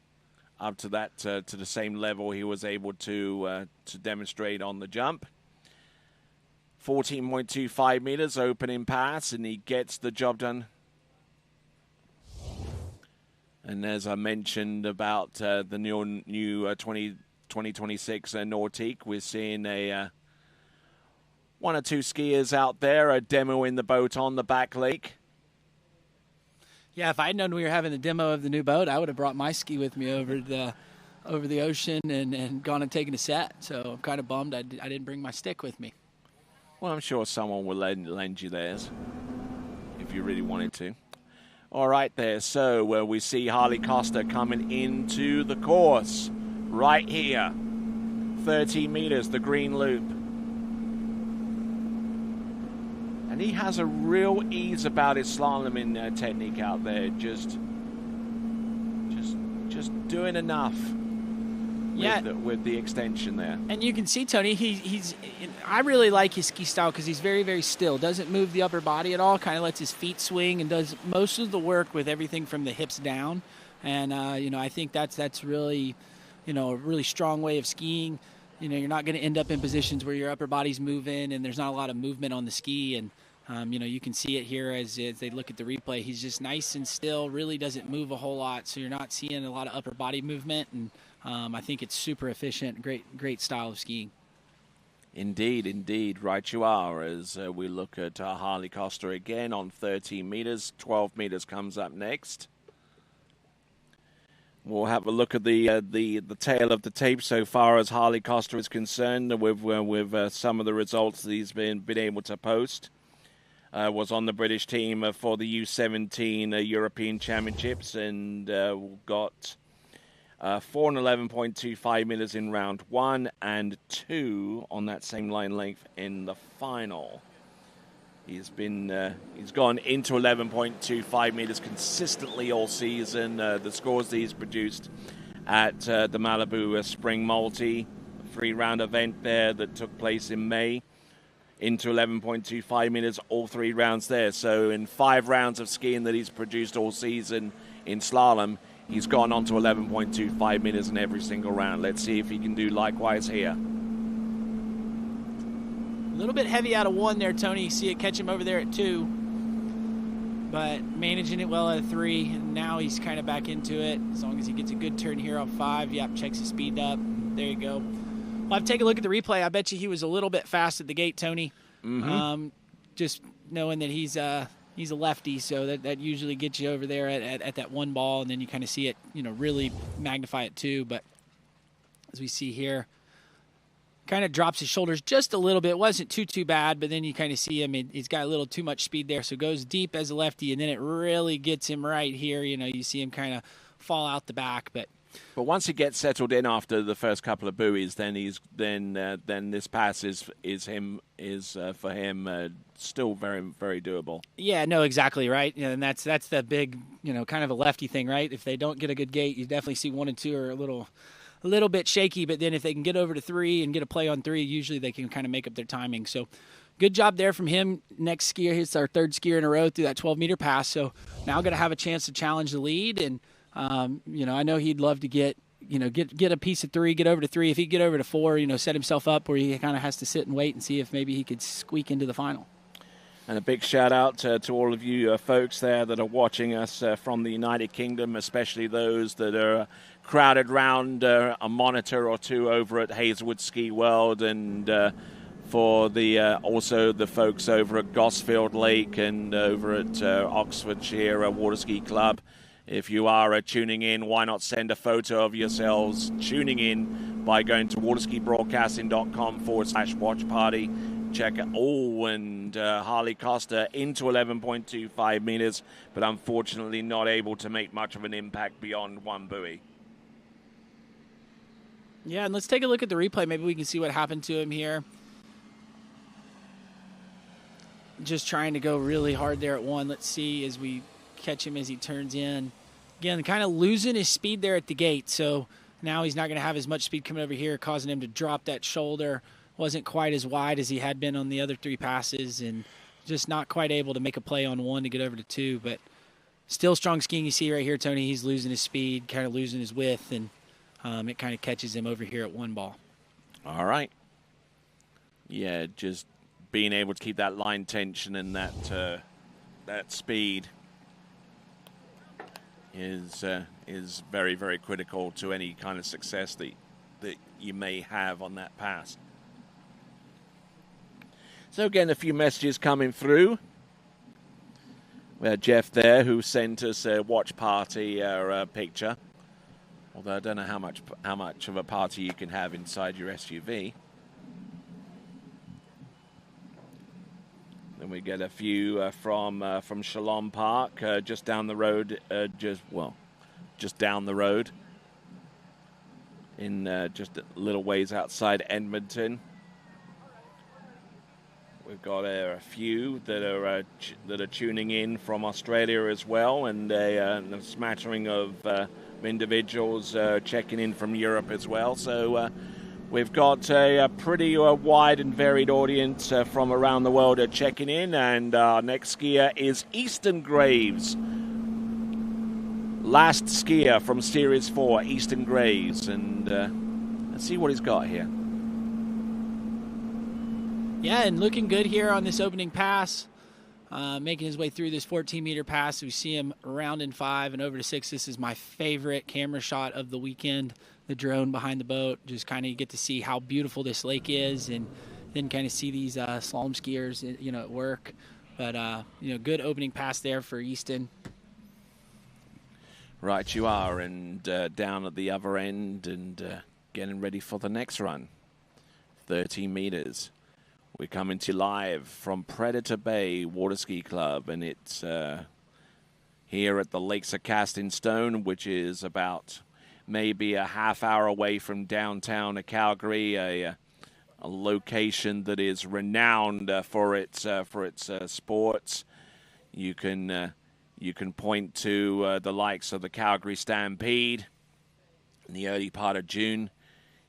that to the same level he was able to demonstrate on the jump. 14.25 meters opening pass, and he gets the job done. And as I mentioned about the new 2026 Nautique, we're seeing one or two skiers out there demoing the boat on the back lake. Yeah, if I'd known we were having the demo of the new boat, I would have brought my ski with me over the ocean and gone and taken a set. So I'm kind of bummed I didn't bring my stick with me. Well, I'm sure someone will lend you theirs if you really wanted to. All right there, so we see Harley Costa coming into the course right here. 30 meters, the green loop. And he has a real ease about his slaloming technique out there, just doing enough with the extension there. And you can see, Tony, I really like his ski style because he's very, very still. Doesn't move the upper body at all, kind of lets his feet swing and does most of the work with everything from the hips down. And, I think that's really, a really strong way of skiing. You're not going to end up in positions where your upper body's moving and there's not a lot of movement on the ski. And, you can see it here as they look at the replay. He's just nice and still, really doesn't move a whole lot. So you're not seeing a lot of upper body movement. And I think it's super efficient, great style of skiing. Indeed, right you are, as we look at Harley Costa again on 13 meters. 12 meters comes up next. We'll have a look at the tail of the tape so far as Harley Costa is concerned with some of the results that he's been able to post. Was on the British team for the U17 European Championships, and got 4 and 11.25 meters in round 1 and 2 on that same line length in the final. He's gone into 11.25 meters consistently all season. The scores that he's produced at the Malibu Spring Multi, 3-round event there that took place in May, into 11.25 meters all 3 rounds there. So in 5 rounds of skiing that he's produced all season in slalom, he's gone on to 11.25 meters in every single round. Let's see if he can do likewise here. A little bit heavy out of 1 there, Tony. You see it catch him over there at 2. But managing it well at 3. And now he's kind of back into it. As long as he gets a good turn here on 5. Yep, checks his speed up. There you go. Well, I've taken a look at the replay. I bet you he was a little bit fast at the gate, Tony. Just knowing that he's a lefty, so that usually gets you over there at that one ball, and then you kind of see it, really magnify it too. But as we see here, kind of drops his shoulders just a little bit. It wasn't too bad, but then you kind of see him. He's got a little too much speed there, so goes deep as a lefty, and then it really gets him right here. You see him kind of fall out the back, but once he gets settled in after the first couple of buoys, then this pass is for him still very, very doable. Yeah, no, exactly right. And that's the big, kind of a lefty thing, right? If they don't get a good gate, you definitely see 1 and 2 are a little bit shaky, but then if they can get over to 3 and get a play on 3, usually they can kind of make up their timing. So good job there from him. Next skier, it's our 3rd skier in a row through that 12-meter pass. So now going to have a chance to challenge the lead. And, I know he'd love to get a piece of 3, get over to 3. If he could get over to 4, set himself up where he kind of has to sit and wait and see if maybe he could squeak into the final. And a big shout out to all of you folks there that are watching us from the United Kingdom, especially those that are crowded round a monitor or two over at Hazelwood Ski World, and for also the folks over at Gosfield Lake and over at Oxfordshire Water Ski Club. If you are tuning in, why not send a photo of yourselves tuning in by going to waterskibroadcasting.com/watch party. Check it all, and Harley Costa into 11.25 meters, but unfortunately not able to make much of an impact beyond one buoy. Yeah, and let's take a look at the replay. Maybe we can see what happened to him here. Just trying to go really hard there at 1. Let's see as we catch him as he turns in. Again, kind of losing his speed there at the gate, so now he's not going to have as much speed coming over here, causing him to drop that shoulder. Wasn't quite as wide as he had been on the other 3 passes, and just not quite able to make a play on 1 to get over to 2, but still strong skiing. You see right here, Tony, he's losing his speed, kind of losing his width, and it kind of catches him over here at 1 ball. All right. Yeah, just being able to keep that line tension and that speed is very, very critical to any kind of success that you may have on that pass. So again, a few messages coming through. We had Jeff there who sent us a watch party picture. Although I don't know how much of a party you can have inside your SUV. Then we get a few from Slalom Park, just down the road, just down the road, in just a little ways outside Edmonton. We've got a few that are tuning in from Australia as well, and a smattering of individuals checking in from Europe as well. So we've got a pretty wide and varied audience from around the world checking in, and our next skier is Easton Graves. Last skier from Series 4, Easton Graves, and let's see what he's got here. Yeah, and looking good here on this opening pass, making his way through this 14-meter pass. We see him around in 5 and over to 6. This is my favorite camera shot of the weekend, the drone behind the boat. Just kind of get to see how beautiful this lake is, and then kind of see these slalom skiers, at work. But, good opening pass there for Easton. Right you are, and down at the other end and getting ready for the next run. 30 meters. We're coming to you live from Predator Bay Water Ski Club, and it's here at the Lakes of Casting Stone, which is about maybe a half hour away from downtown Calgary, a location that is renowned for its sports. You can point to the likes of the Calgary Stampede in the early part of June.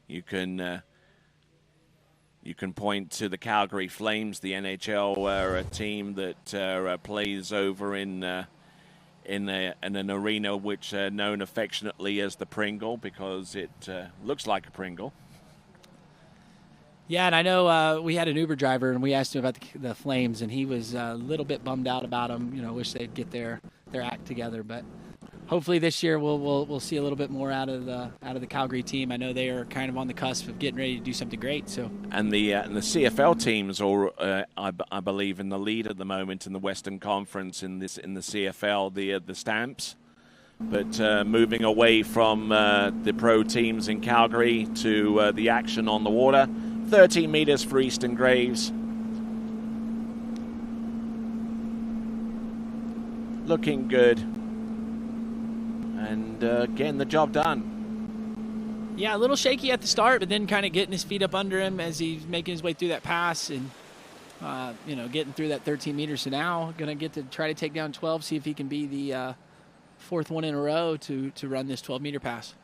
You can point to the Calgary Flames, the NHL team that plays over in an arena which known affectionately as the Pringle, because it looks like a Pringle. Yeah, and I know we had an Uber driver, and we asked him about the Flames, and he was a little bit bummed out about them. Wish they'd get their act together, but hopefully this year we'll see a little bit more out of the Calgary team. I know they are kind of on the cusp of getting ready to do something great. So and the CFL teams are I believe in the lead at the moment in the Western Conference in the CFL, the Stamps. But moving away from the pro teams in Calgary to the action on the water, 13 meters for Easton Graves. Looking good. And getting the job done. Yeah, a little shaky at the start, but then kind of getting his feet up under him as he's making his way through that pass and, getting through that 13 meters. So now going to get to try to take down 12, see if he can be the fourth one in a row to run this 12-meter pass.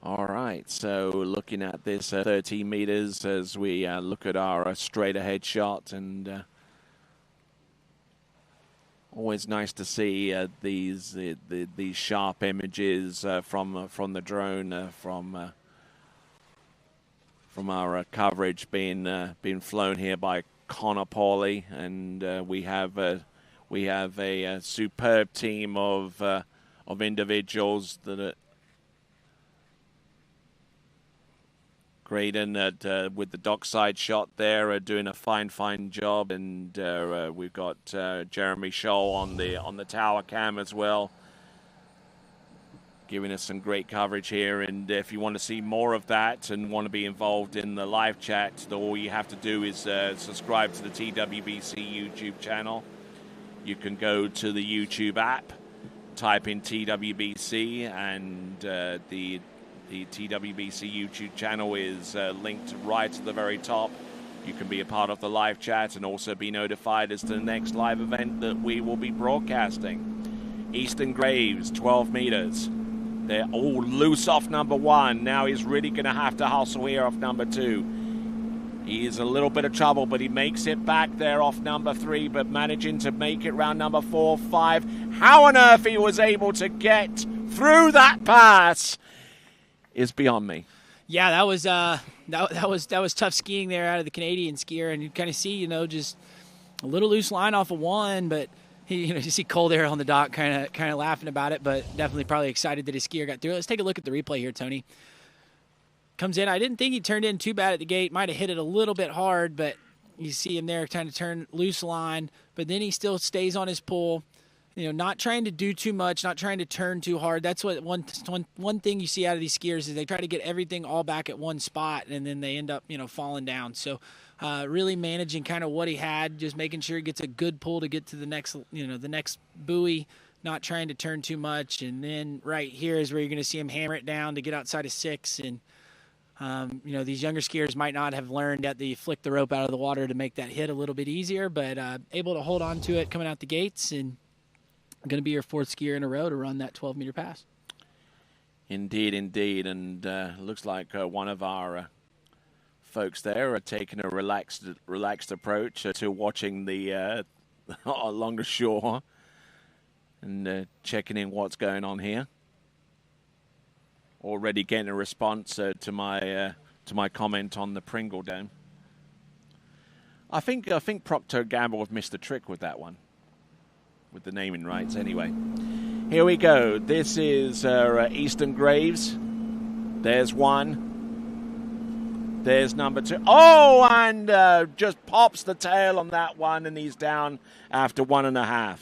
All right, so looking at this 13 meters as we look at our straight-ahead shot, and always nice to see these sharp images from the drone from our coverage being flown here by Connor Pauly, and we have a superb team of individuals that are Graydon with the dockside shot there doing a fine job, and we've got Jeremy Scholl on the tower cam as well, giving us some great coverage here. And if you want to see more of that and want to be involved in the live chat, all you have to do is subscribe to the TWBC YouTube channel. You can go to the YouTube app, type in TWBC, and the TWBC YouTube channel is linked right at the very top. You can be a part of the live chat and also be notified as to the next live event that we will be broadcasting. Easton Graves, 12 meters. They're all loose off number one. Now he's really going to have to hustle here off number two. He is a little bit of trouble, but he makes it back there off number three, but managing to make it round number 4, 5. How on earth he was able to get through that pass is beyond me. Yeah, that was tough skiing there out of the Canadian skier, and you kind of see, just a little loose line off of one, but you see Cole there on the dock kind of laughing about it, but definitely probably excited that his skier got through. Let's take a look at the replay here, Tony. Comes in. I didn't think he turned in too bad at the gate. Might have hit it a little bit hard, but you see him there trying to turn loose line, but then he still stays on his pull. Not trying to do too much, not trying to turn too hard. That's what one thing you see out of these skiers is they try to get everything all back at one spot, and then they end up, falling down. So really managing kind of what he had, just making sure he gets a good pull to get to the next, the next buoy, not trying to turn too much. And then right here is where you're going to see him hammer it down to get outside of 6. And, these younger skiers might not have learned that they flick the rope out of the water to make that hit a little bit easier, but able to hold on to it coming out the gates, and going to be your fourth skier in a row to run that 12-meter pass. Indeed. And looks like one of our folks there are taking a relaxed approach to watching the longer shore and checking in what's going on here. Already getting a response to my comment on the Pringle Dome. I think Procter & Gamble have missed a trick with that one, with the naming rights. Anyway, here we go. This is Easton Graves. There's one. There's number 2. Oh, and just pops the tail on that one, and he's down after 1.5.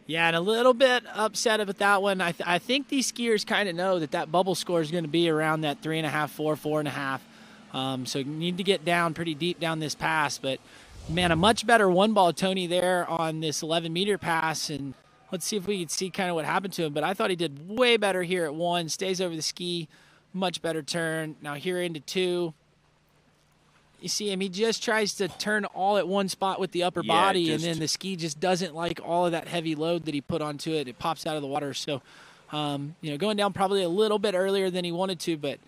Yeah, and a little bit upset about that one. I think these skiers kind of know that bubble score is going to be around that 3.5, 4, 4.5. So you need to get down pretty deep down this pass. But, man, a much better one-ball Tony there on this 11-meter pass. And let's see if we can see kind of what happened to him. But I thought he did way better here at 1. Stays over the ski. Much better turn. Now here into 2. You see him, he just tries to turn all at one spot with the upper body, and then the ski just doesn't like all of that heavy load that he put onto it. It pops out of the water. So, going down probably a little bit earlier than he wanted to, but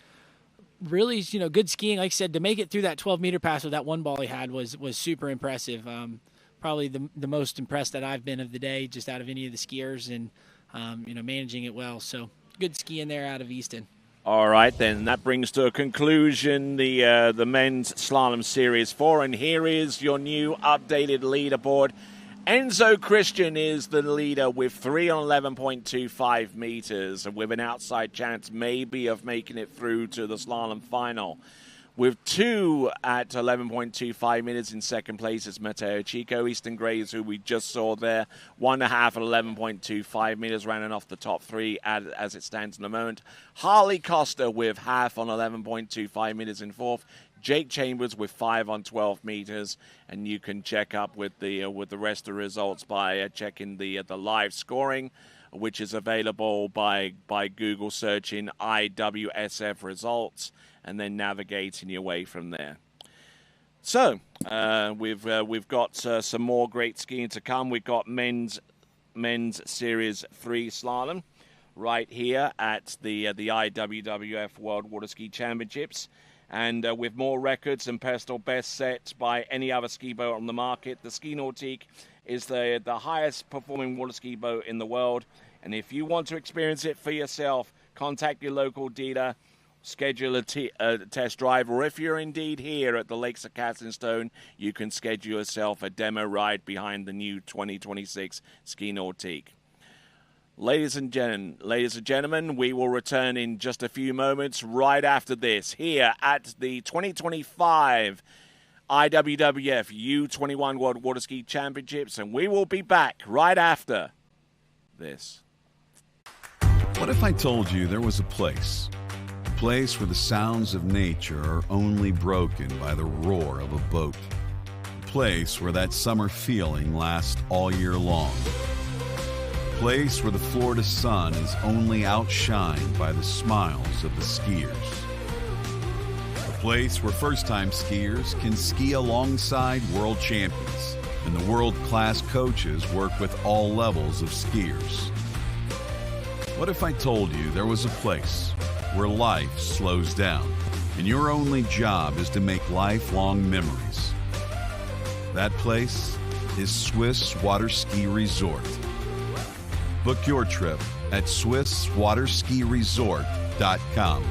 really, good skiing. Like I said, to make it through that 12-meter pass with that one ball he had was super impressive. Probably the most impressed that I've been of the day, just out of any of the skiers, and, managing it well. So, good skiing there out of Easton. All right, then that brings to a conclusion the men's slalom series 4, and here is your new updated leaderboard Enzo Christian is the leader with 3 on 11.25 meters, and with an outside chance maybe of making it through to the slalom final. With 2 at 11.25 meters in second place is Mateo Chico. Easton Graves, who we just saw there, 1.5 at 11.25 meters, running off the top 3 as it stands in the moment. Harley Costa with 1/2 on 11.25 meters in fourth. Jake Chambers with 5 on 12 meters, and you can check up with the rest of the results by checking the live scoring, which is available by Google searching IWSF results and then navigating your way from there. So we've got some more great skiing to come. We've got men's Series 3 slalom right here at the IWWF World Water Ski Championships. And with more records and personal best set by any other ski boat on the market, the Ski Nautique is the highest performing water ski boat in the world. And if you want to experience it for yourself, contact your local dealer, schedule a test drive, or if you're indeed here at the Lakes of Castlestone, you can schedule yourself a demo ride behind the new 2026 Ski Nautique. Ladies and gentlemen, we will return in just a few moments right after this here at the 2025 IWWF U21 World Water Ski Championships, and we will be back right after this. What if I told you there was a place where the sounds of nature are only broken by the roar of a boat, a place where that summer feeling lasts all year long, place where the Florida sun is only outshined by the smiles of the skiers. A place where first-time skiers can ski alongside world champions, and the world-class coaches work with all levels of skiers. What if I told you there was a place where life slows down, and your only job is to make lifelong memories? That place is Swiss Water Ski Resort. Book your trip at SwissWaterSkiResort.com.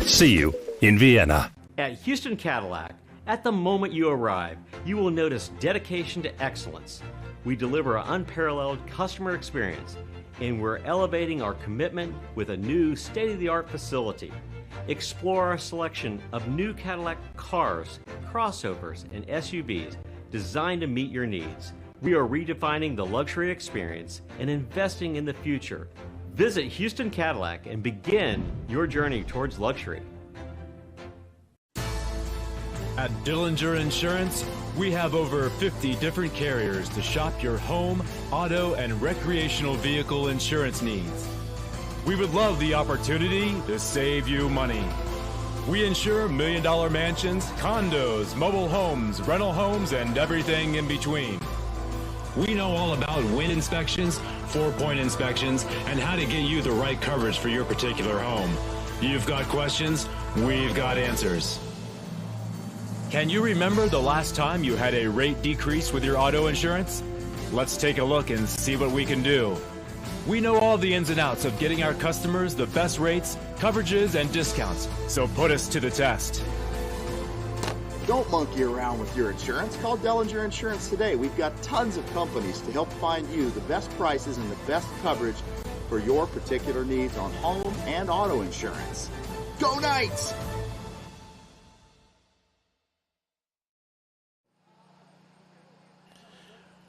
See you in Vienna. At Houston Cadillac, at the moment you arrive, you will notice dedication to excellence. We deliver an unparalleled customer experience, and we're elevating our commitment with a new state-of-the-art facility. Explore our selection of new Cadillac cars, crossovers, and SUVs designed to meet your needs. We are redefining the luxury experience and investing in the future. Visit Houston Cadillac and begin your journey towards luxury. At Dillinger Insurance, We have over 50 different carriers to shop your home, auto, and recreational vehicle insurance needs. We would love the opportunity to save you money. We insure million-dollar mansions, condos, mobile homes, rental homes, and everything in between. We know all about wind inspections, 4-point inspections, and how to get you the right coverage for your particular home. You've got questions, we've got answers. Can you remember the last time you had a rate decrease with your auto insurance? Let's take a look and see what we can do. We know all the ins and outs of getting our customers the best rates, coverages, and discounts, so put us to the test. Don't monkey around with your insurance. Call Dellinger Insurance today. We've got tons of companies to help find you the best prices and the best coverage for your particular needs on home and auto insurance. Go Knights!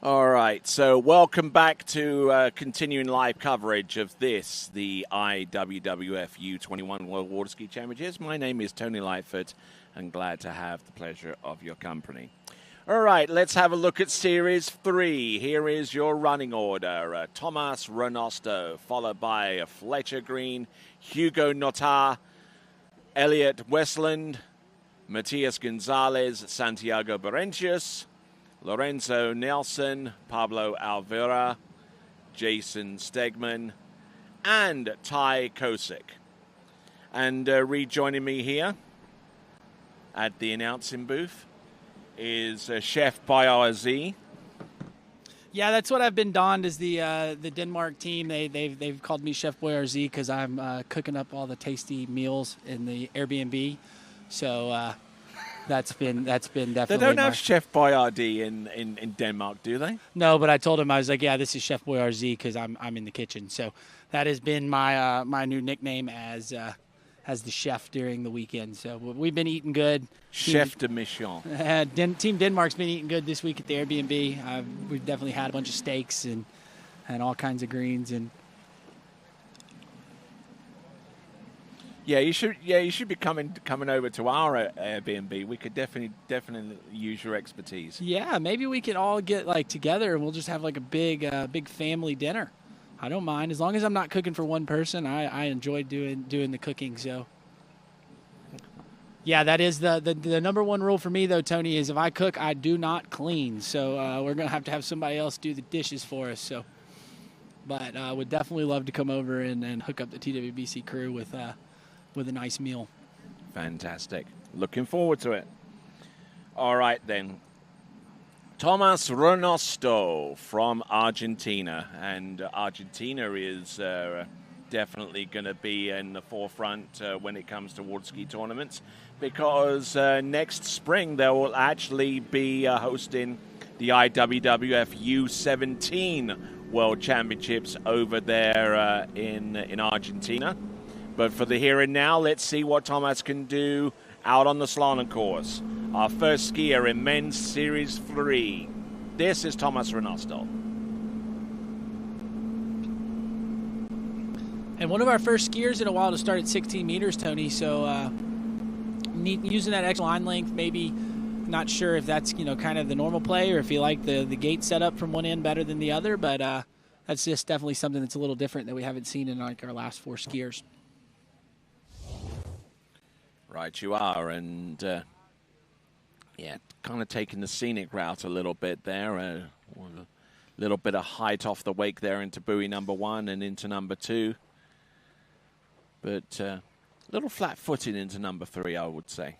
All right, so welcome back to continuing live coverage of this, the IWWF U21 World Water Ski Championships. My name is Tony Lightfoot, and glad to have the pleasure of your company. All right, let's have a look at Series 3. Here is your running order. Thomas Renosto, followed by Fletcher Green, Hugo Notar, Elliot Westland, Matias Gonzalez, Santiago Berencius, Lorenzo Nelson, Pablo Alvera, Jason Stegman, and Ty Kosick. And rejoining me here at the announcing booth is Chef BRZ. Yeah, that's what I've been donned as the Denmark team. They've called me Chef BRZ because I'm cooking up all the tasty meals in the Airbnb. So that's been definitely. They don't have Chef Boyardee in Denmark, do they? No, but I told him, I was like, yeah, this is Chef BRZ because I'm in the kitchen. So that has been my my new nickname as the chef during the weekend. So we've been eating good. Chef de Mission. Team Denmark's been eating good this week at the Airbnb. We've definitely had a bunch of steaks and all kinds of greens and. Yeah, you should be coming over to our Airbnb. We could definitely use your expertise. Yeah, maybe we could all get together and we'll just have a big family dinner. I don't mind as long as I'm not cooking for one person. I enjoy doing the cooking. So yeah, that is the number one rule for me though, Tony, is if I cook, I do not clean. So we're gonna have somebody else do the dishes for us. So, but would definitely love to come over and hook up the TWBC crew with a nice meal. Fantastic. Looking forward to it. All right, then. Thomas Renosto from Argentina. And Argentina is definitely going to be in the forefront when it comes to water ski tournaments because next spring they will actually be hosting the IWWF U17 World Championships over there in Argentina. But for the here and now, let's see what Thomas can do out on the slalom course. Our first skier in men's Series 3. This is Thomas Renosto. And one of our first skiers in a while to start at 16 meters, Tony. So using that extra line length, maybe not sure if that's kind of the normal play or if you like the gate setup from one end better than the other. But that's just definitely something that's a little different that we haven't seen in our last four skiers. Right, you are, and kind of taking the scenic route a little bit there. A little bit of height off the wake there into buoy number 1 and into number 2. But a little flat-footed into number 3, I would say.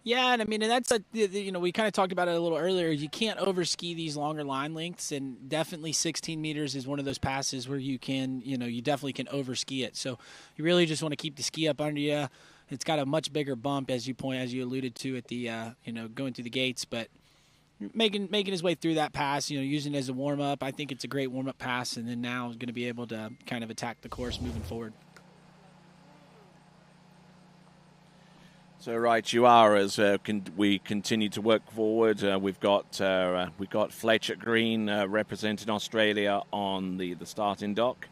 Yeah, and I mean, and that's we kind of talked about it a little earlier. You can't overski these longer line lengths, and definitely 16 meters is one of those passes where you can, you definitely can overski it. So you really just want to keep the ski up under you. It's got a much bigger bump, as you alluded to at the, going through the gates, but making his way through that pass, using it as a warm-up. I think it's a great warm-up pass, and then now going to be able to kind of attack the course moving forward. So right, you are as we continue to work forward. We've got Fletcher Green representing Australia on the starting dock,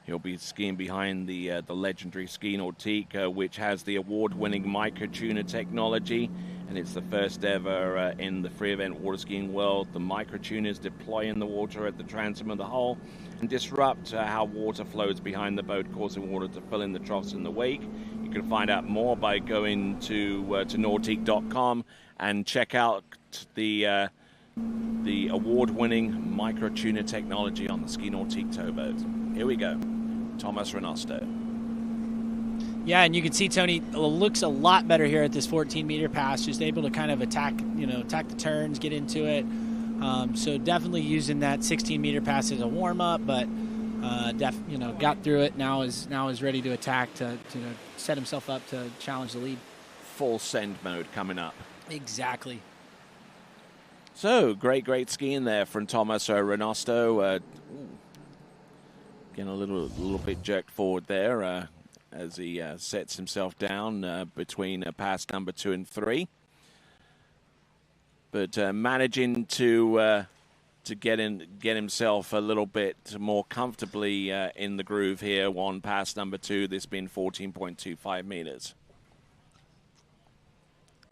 He'll be skiing behind the legendary Ski Nautique, which has the award-winning microtuner technology, and it's the first ever in the free event water skiing world. The microtuners deploy in the water at the transom of the hull and disrupt how water flows behind the boat, causing water to fill in the troughs in the wake. You can find out more by going to nautique.com and check out the award-winning microtuner technology on the Ski Nautique towboat. Here we go. Thomas Renosto. Yeah, and you can see Tony looks a lot better here at this 14-meter pass, just able to kind of attack the turns, get into it. So definitely using that 16-meter pass as a warm-up, but got through it. Now is ready to attack to set himself up to challenge the lead. Full send mode coming up. Exactly. So great skiing there from Thomas Renosto. Getting a little bit jerked forward there as he sets himself down between pass number 2 and 3. But managing to get himself a little bit more comfortably in the groove here on pass number 2, this being 14.25 meters.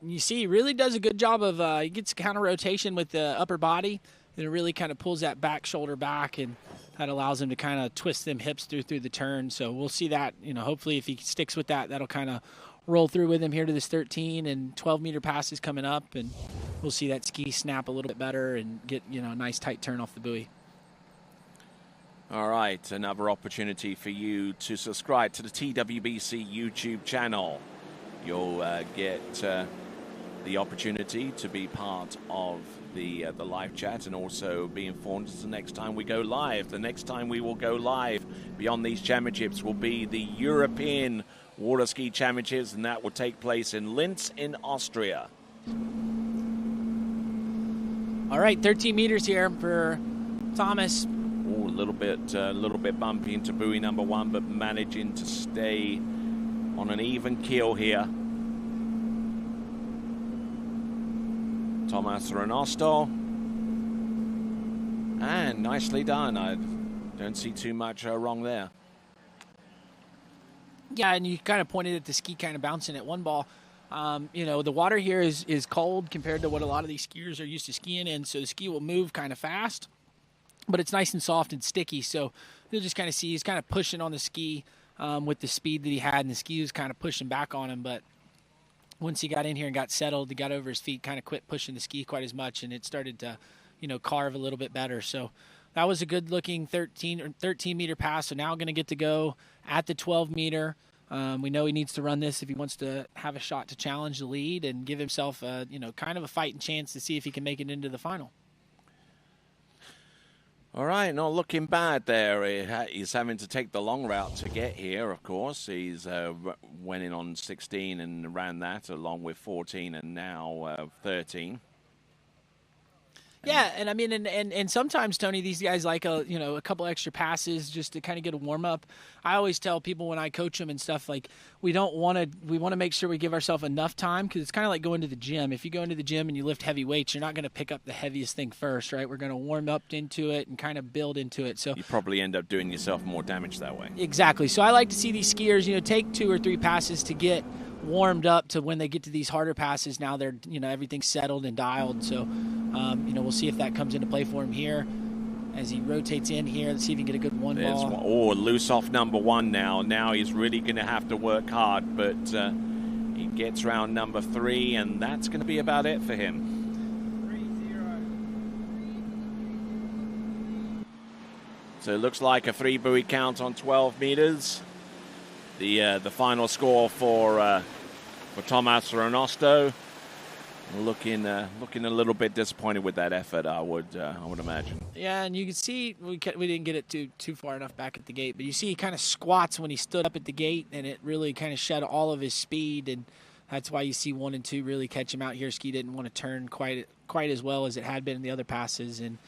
You see, he really does a good job of he gets counter rotation with the upper body, and it really kind of pulls that back shoulder back, and that allows him to kind of twist them hips through the turn. So we'll see that, hopefully if he sticks with that, that'll kind of roll through with him here to this 13 and 12-meter passes coming up, and we'll see that ski snap a little bit better and get, a nice tight turn off the buoy. All right, another opportunity for you to subscribe to the TWBC YouTube channel. You'll get the opportunity to be part of the live chat and also be informed as the next time we go live. The next time we will go live beyond these championships will be the European Water Ski Championships, and that will take place in Linz in Austria. All right, 13 meters here for Thomas. Ooh, a little bit bumpy into buoy number 1, but managing to stay on an even keel here. Thomas Renosto. And nicely done. I don't see too much wrong there. Yeah, and you kind of pointed at the ski kind of bouncing at one ball. The water here is cold compared to what a lot of these skiers are used to skiing in, so the ski will move kind of fast, but it's nice and soft and sticky. So you'll just kind of see he's kind of pushing on the ski with the speed that he had, and the ski was kind of pushing back on him. But once he got in here and got settled, he got over his feet, kind of quit pushing the ski quite as much, and it started to, carve a little bit better. So that was a good-looking 13-meter pass. So now going to get to go at the 12-meter. We know he needs to run this if he wants to have a shot to challenge the lead and give himself a, kind of a fighting chance to see if he can make it into the final. All right, not looking bad there. He's having to take the long route to get here, of course. He's went in on 16 and ran that along with 14 and now 13. Yeah, and I mean, and sometimes, Tony, these guys like a couple extra passes just to kind of get a warm up. I always tell people when I coach them and stuff, like we want to make sure we give ourselves enough time, because it's kind of like going to the gym. If you go into the gym and you lift heavy weights, you're not going to pick up the heaviest thing first, right? We're going to warm up into it and kind of build into it. So you probably end up doing yourself more damage that way. Exactly. So I like to see these skiers, take 2 or 3 passes to get warmed up to when they get to these harder passes. Now they're, everything's settled and dialed. So, we'll see if that comes into play for him here as he rotates in here. Let's see if he can get a good one ball. Oh, loose off number 1 now. Now he's really going to have to work hard, but he gets round number 3, and that's going to be about it for him. 3-0. So it looks like a 3 buoy count on 12 meters. The final score for Thomas Renosto. Looking a little bit disappointed with that effort, I would imagine. Yeah, and you can see we didn't get it too far enough back at the gate, but you see he kind of squats when he stood up at the gate, and it really kind of shed all of his speed, and that's why you see 1 and 2 really catch him out here. Ski didn't want to turn quite as well as it had been in the other passes, and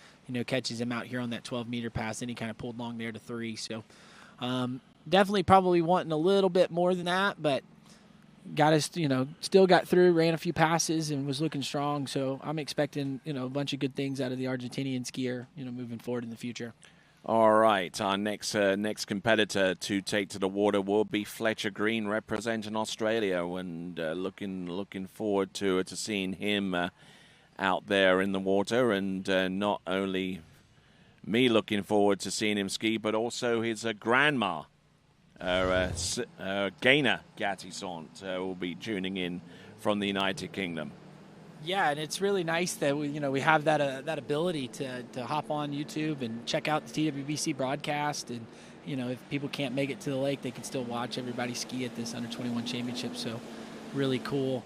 catches him out here on that 12-meter pass. Then he kind of pulled long there to 3. So definitely probably wanting a little bit more than that, but got us, still got through, ran a few passes, and was looking strong. So I'm expecting, a bunch of good things out of the Argentinian skier, moving forward in the future. All right, our next competitor to take to the water will be Fletcher Green, representing Australia, and looking forward to seeing him out there in the water, and not only me looking forward to seeing him ski, but also his grandma, Gaina Gattisont, will be tuning in from the United Kingdom. Yeah, and it's really nice that we have that ability to hop on YouTube and check out the TWBC broadcast, and if people can't make it to the lake, they can still watch everybody ski at this under 21 championship. So really cool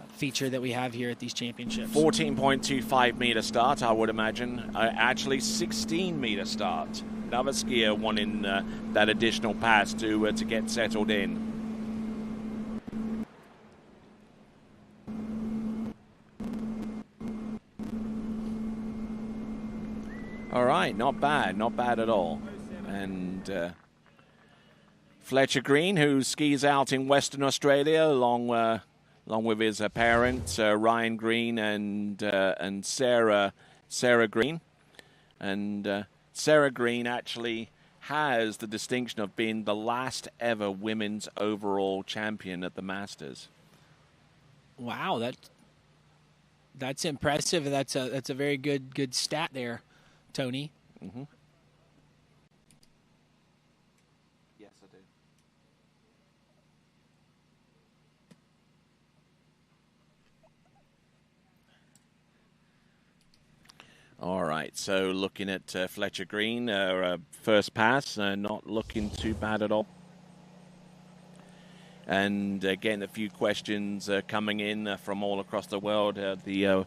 feature that we have here at these championships. 14.25 meter start, I would imagine. Actually 16 meter start. Another skier wanting that additional pass to get settled in. All right, not bad at all. And Fletcher Green, who skis out in Western Australia, along with his parents, Ryan Green and Sarah Green. And Sarah Green actually has the distinction of being the last ever women's overall champion at the Masters. Wow, that's impressive. That's a very good stat there, Tony. Mm-hmm. Yes, I do. All right, so looking at Fletcher Green, first pass, not looking too bad at all. And again, a few questions coming in from all across the world. The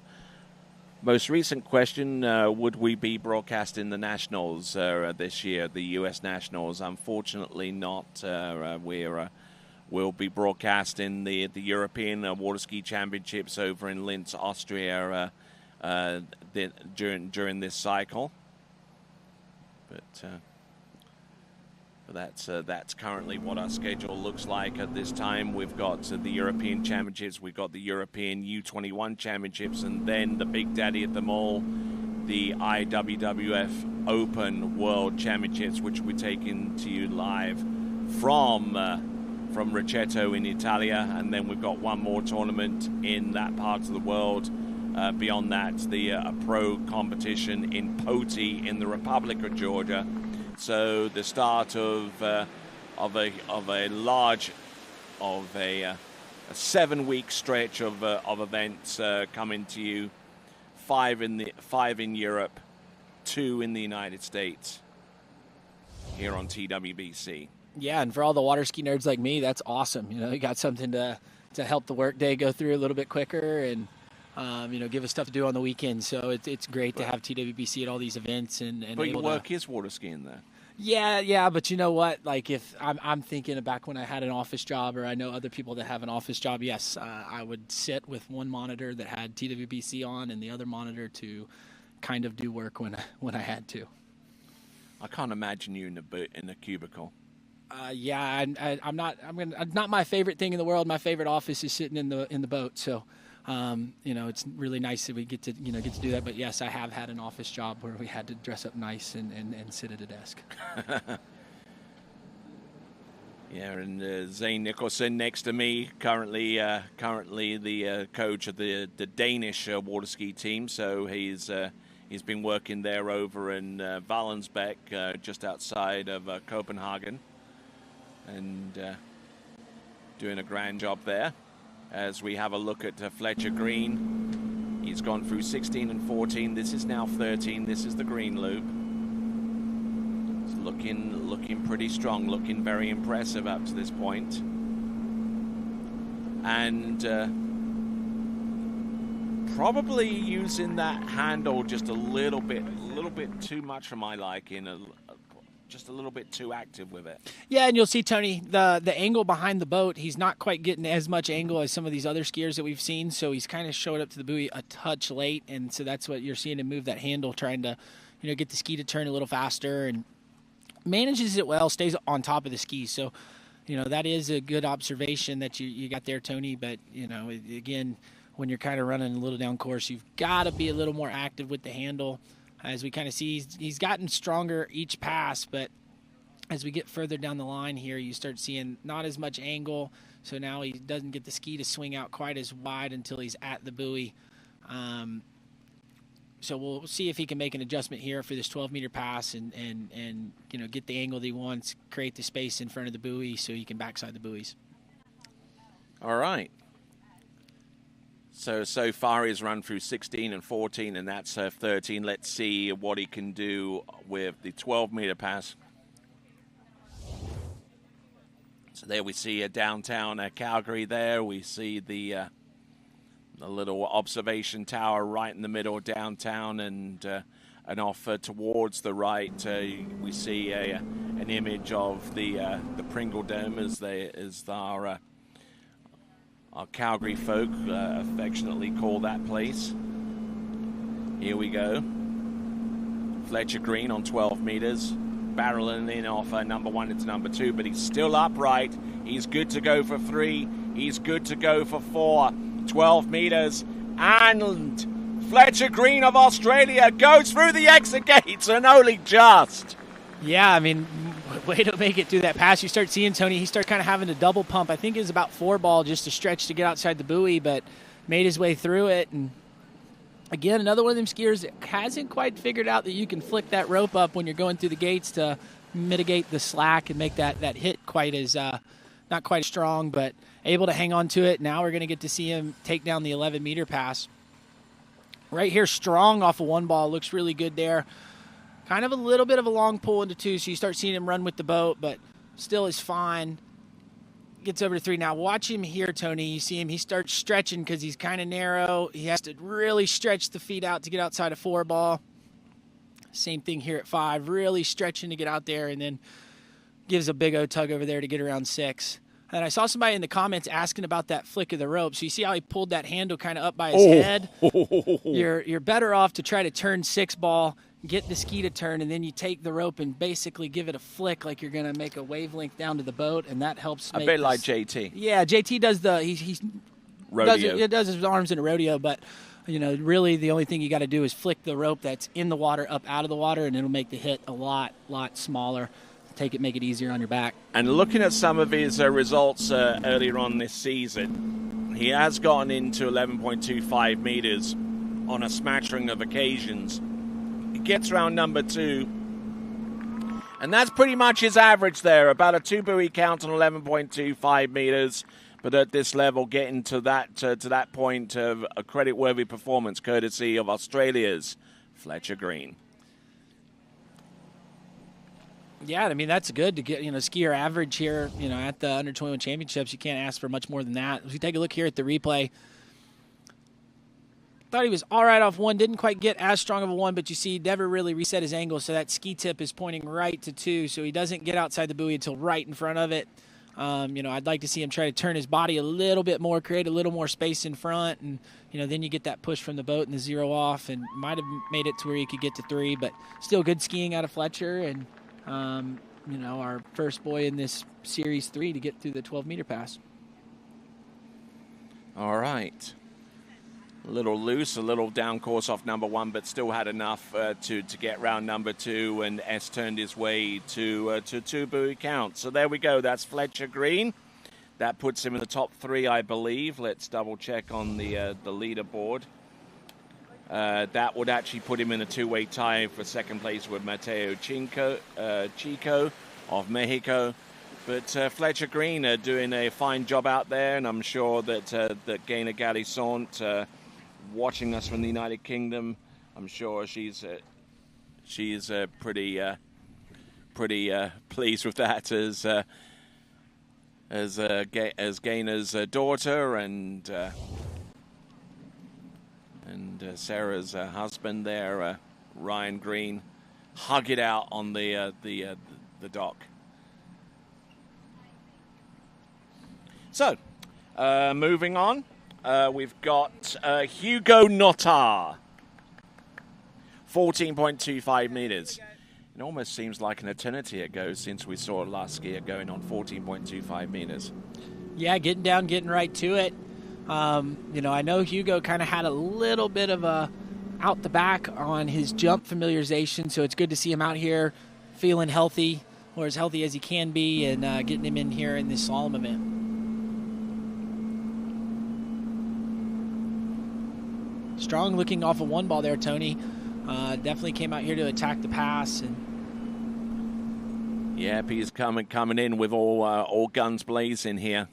most recent question, would we be broadcasting the Nationals this year, the U.S. Nationals? Unfortunately not. We'll be broadcasting the European Water Ski Championships over in Linz, Austria during this cycle. But that's currently what our schedule looks like at this time. We've got the European Championships, we've got the European U21 Championships, and then the big daddy of them all, the IWWF Open World Championships, which we're taking to you live from Riccetto in Italia. And then we've got one more tournament in that part of the world. Beyond that, the pro competition in Poti in the Republic of Georgia. So the start of a 7-week stretch of events coming to you, 5 in Europe, 2 in the United States, here on TWBC. Yeah, and for all the water ski nerds like me, that's awesome. You got something to help the workday go through a little bit quicker, and give us stuff to do on the weekend. So it's great to have TWBC at all these events and but your work is water skiing there. Yeah, but you know what? Like, if I'm thinking back when I had an office job, or I know other people that have an office job, yes, I would sit with one monitor that had TWBC on and the other monitor to kind of do work when I had to. I can't imagine you in a cubicle. Yeah, I'm not my favorite thing in the world. My favorite office is sitting in the boat. So, it's really nice that we get to do that. But yes, I have had an office job where we had to dress up nice and sit at a desk. Yeah, and Zane Nicholson next to me, currently the coach of the Danish water ski team. So he's been working there over in Vallensbæk, just outside of Copenhagen, and doing a grand job there. As we have a look at Fletcher Green, he's gone through 16 and 14. This is now 13. This is the green loop. It's looking pretty strong, looking very impressive up to this point. And probably using that handle just a little bit too much for my liking. Just a little bit too active with it. Yeah, and you'll see, Tony, the angle behind the boat, he's not quite getting as much angle as some of these other skiers that we've seen, so he's kind of showed up to the buoy a touch late, and so that's what you're seeing him move that handle, trying to get the ski to turn a little faster, and manages it well, stays on top of the ski. So, that is a good observation that you got there, Tony, but, again, when you're kind of running a little down course, you've got to be a little more active with the handle. as we kind of see, he's gotten stronger each pass, but as we get further down the line here, you start seeing not as much angle, so now he doesn't get the ski to swing out quite as wide until he's at the buoy. So we'll see if he can make an adjustment here for this 12-meter pass and get the angle that he wants, create the space in front of the buoy so he can backside the buoys. All right. So far he's run through 16 and 14, and that's 13. Let's see what he can do with the 12-meter pass. So there we see a downtown Calgary there. We see the little observation tower right in the middle of downtown, and off towards the right we see an image of the Pringle Dome, as our Calgary folk affectionately call that place. Here we go. Fletcher Green on 12 meters. Barreling in off number 1 into number 2, but he's still upright. He's good to go for 3. He's good to go for 4. 12 meters. And Fletcher Green of Australia goes through the exit gates, and only just. Yeah, I mean, way to make it through that pass. You start seeing Tony, he started kind of having to double pump. I think it was about 4 ball just to stretch to get outside the buoy, but made his way through it. And again, another one of them skiers that hasn't quite figured out that you can flick that rope up when you're going through the gates to mitigate the slack and make that hit quite as, not quite as strong, but able to hang on to it. Now we're going to get to see him take down the 11-meter pass. Right here, strong off of 1 ball. Looks really good there. Kind of a little bit of a long pull into 2, so you start seeing him run with the boat, but still is fine. Gets over to 3. Now watch him here, Tony. You see him, he starts stretching because he's kind of narrow. He has to really stretch the feet out to get outside of 4 ball. Same thing here at 5. Really stretching to get out there, and then gives a big O tug over there to get around 6. And I saw somebody in the comments asking about that flick of the rope. So you see how he pulled that handle kind of up by his head? You're better off to try to turn 6 ball, get the ski to turn, and then you take the rope and basically give it a flick like you're going to make a wavelength down to the boat, and that helps make a bit like JT. Yeah, JT does rodeo. Does his arms in a rodeo, but really the only thing you got to do is flick the rope that's in the water up out of the water, and it'll make the hit a lot smaller. Make it easier on your back. And looking at some of his results earlier on this season, he has gotten into 11.25 meters on a smattering of occasions. He gets around number 2, and that's pretty much his average there, about a 2 buoy count on 11.25 meters. But at this level, getting to that point of a credit-worthy performance, courtesy of Australia's Fletcher Green. Yeah, I mean, that's good to get, skier average here, at the Under-21 Championships. You can't ask for much more than that. If you take a look here at the replay, thought he was all right off 1, didn't quite get as strong of a 1, but you see, never really reset his angle, so that ski tip is pointing right to 2, so he doesn't get outside the buoy until right in front of it. I'd like to see him try to turn his body a little bit more, create a little more space in front, and, then you get that push from the boat and the 0 off, and might have made it to where he could get to 3, but still good skiing out of Fletcher, and our first boy in this Series 3 to get through the 12-meter pass. All right. A little loose, a little down course off number 1, but still had enough to get round number 2, and S turned his way to 2 buoy count. So there we go. That's Fletcher Green. That puts him in the top 3, I believe. Let's double-check on the leaderboard. That would actually put him in a 2-way tie for second place with Mateo Chico of Mexico. But Fletcher Green doing a fine job out there, and I'm sure that Gaina Gallisant, watching us from the United Kingdom, I'm sure she's pretty pleased with that as Gaina's daughter and Sarah's husband there, Ryan Green, hug it out on the dock. So, moving on, we've got Hugo Notar, 14.25 meters. It almost seems like an eternity ago since we saw last skier going on 14.25 meters. Yeah, getting down, getting right to it. I know Hugo kind of had a little bit of a out the back on his jump familiarization, so it's good to see him out here feeling healthy, or as healthy as he can be, and getting him in here in this slalom event. Strong looking off of one ball there, Tony. Definitely came out here to attack the pass. And yep, he's coming in with all guns blazing here.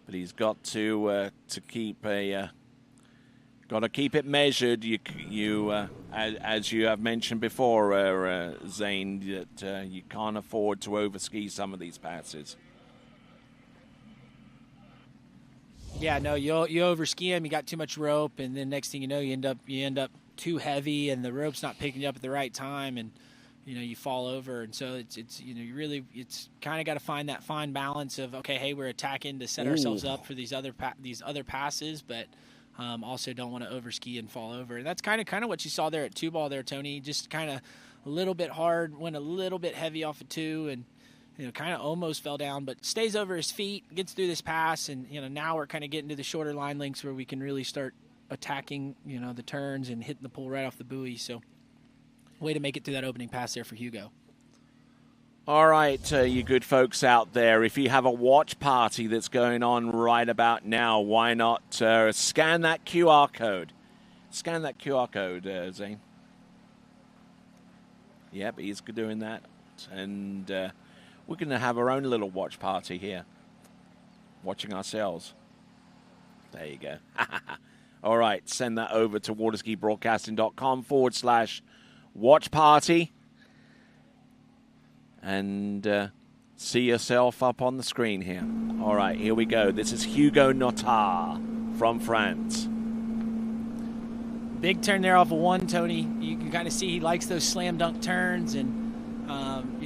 But he's got to keep a got to keep it measured. As you have mentioned before, Zane, that you can't afford to overski some of these passes. Yeah, no, you overski him. You got too much rope, and then next thing you know, you end up too heavy, and the rope's not picking you up at the right time, and you fall over. And so it's kind of got to find that fine balance of, okay, hey, we're attacking to set ourselves up for these other passes, but also don't want to overski and fall over. And that's kind of what you saw there at 2-ball there, Tony. Just kind of a little bit hard, went a little bit heavy off of 2, and kind of almost fell down, but stays over his feet, gets through this pass, and now we're kind of getting to the shorter line lengths where we can really start attacking the turns and hitting the pool right off the buoy. So way to make it through that opening pass there for Hugo. All right, you good folks out there, if you have a watch party that's going on right about now, why not scan that QR code? Scan that QR code, Zane. Yep, he's doing that. And we're going to have our own little watch party here, watching ourselves. There you go. All right, send that over to waterskibroadcasting.com/watch party. And see yourself up on the screen here. All right, here we go. This is Hugo Notard from France. Big turn there off of 1, Tony. You can kind of see he likes those slam dunk turns, and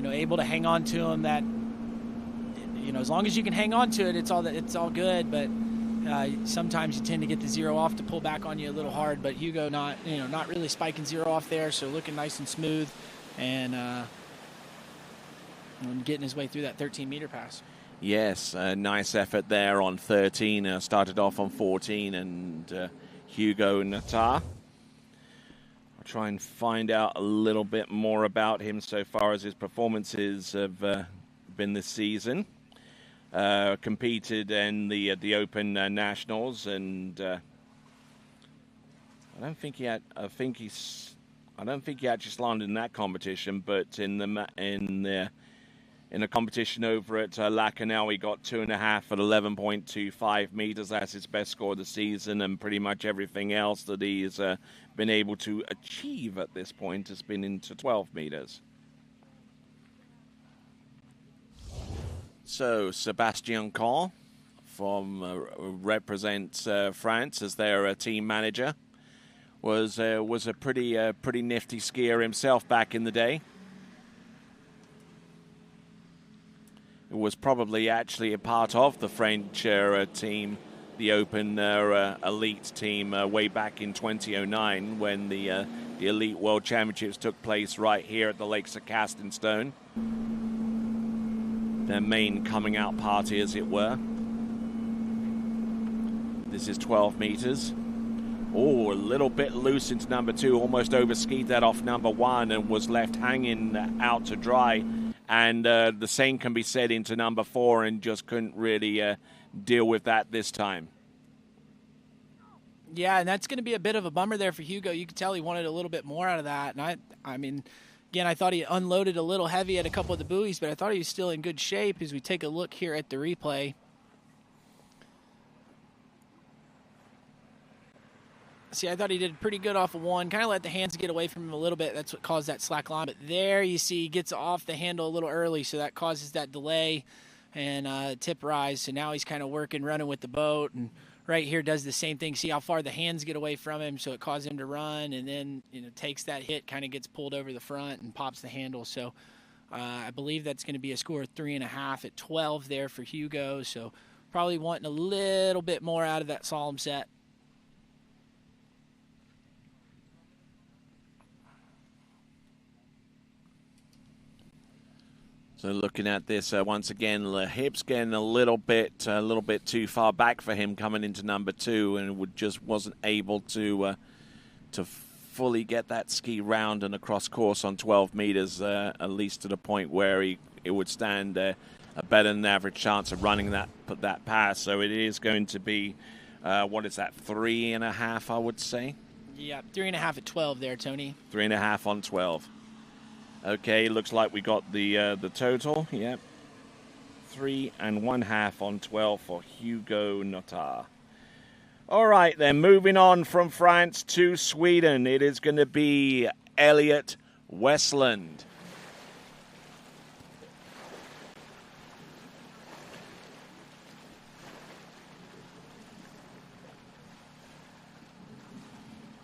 able to hang on to them. That as long as you can hang on to it, it's all good. But sometimes you tend to get the 0 off to pull back on you a little hard. But Hugo not really spiking 0 off there, so looking nice and smooth, and getting his way through that 13-meter pass. Yes, nice effort there on 13. Started off on 14, and Hugo Notard. I'll try and find out a little bit more about him so far as his performances have been this season. Competed in the Open Nationals, and I don't think he actually slallomed in that competition, but in a competition over at Lacanau, he got 2.5 at 11.25 meters. That's his best score of the season, and pretty much everything else that he's been able to achieve at this point has been into 12 meters. So Sebastien Cohn represents France as their team manager. Was a pretty nifty skier himself back in the day. Was probably actually a part of the French team, the Open Elite team, way back in 2009 when the Elite World Championships took place right here at the Lakes of Castonstone. Their main coming out party, as it were. This is 12 meters. Oh, a little bit loose into number 2, almost overskied that off number 1 and was left hanging out to dry. And the same can be said into number 4, and just couldn't really deal with that this time. Yeah, and that's going to be a bit of a bummer there for Hugo. You could tell he wanted a little bit more out of that. And I mean, again, I thought he unloaded a little heavy at a couple of the buoys, but I thought he was still in good shape as we take a look here at the replay. See, I thought he did pretty good off of 1. Kind of let the hands get away from him a little bit. That's what caused that slack line. But there you see he gets off the handle a little early, so that causes that delay and tip rise. So now he's kind of running with the boat. And right here does the same thing. See how far the hands get away from him, so it causes him to run. And then takes that hit, kind of gets pulled over the front and pops the handle. So I believe that's going to be a score of 3.5 at 12 there for Hugo. So probably wanting a little bit more out of that slalom set. So looking at this once again, the hips getting a little bit too far back for him coming into number 2, and wasn't able to to fully get that ski round and across course on 12 meters, at least to the point where it would stand a better than average chance of running that pass. So it is going to be, what is that, 3.5, I would say? Yeah, 3.5 at 12 there, Tony. 3.5 on 12. Okay, looks like we got the total. Yep. 3.5 on 12 for Hugo Notard. All right, then, moving on from France to Sweden, it is going to be Elliot Westland.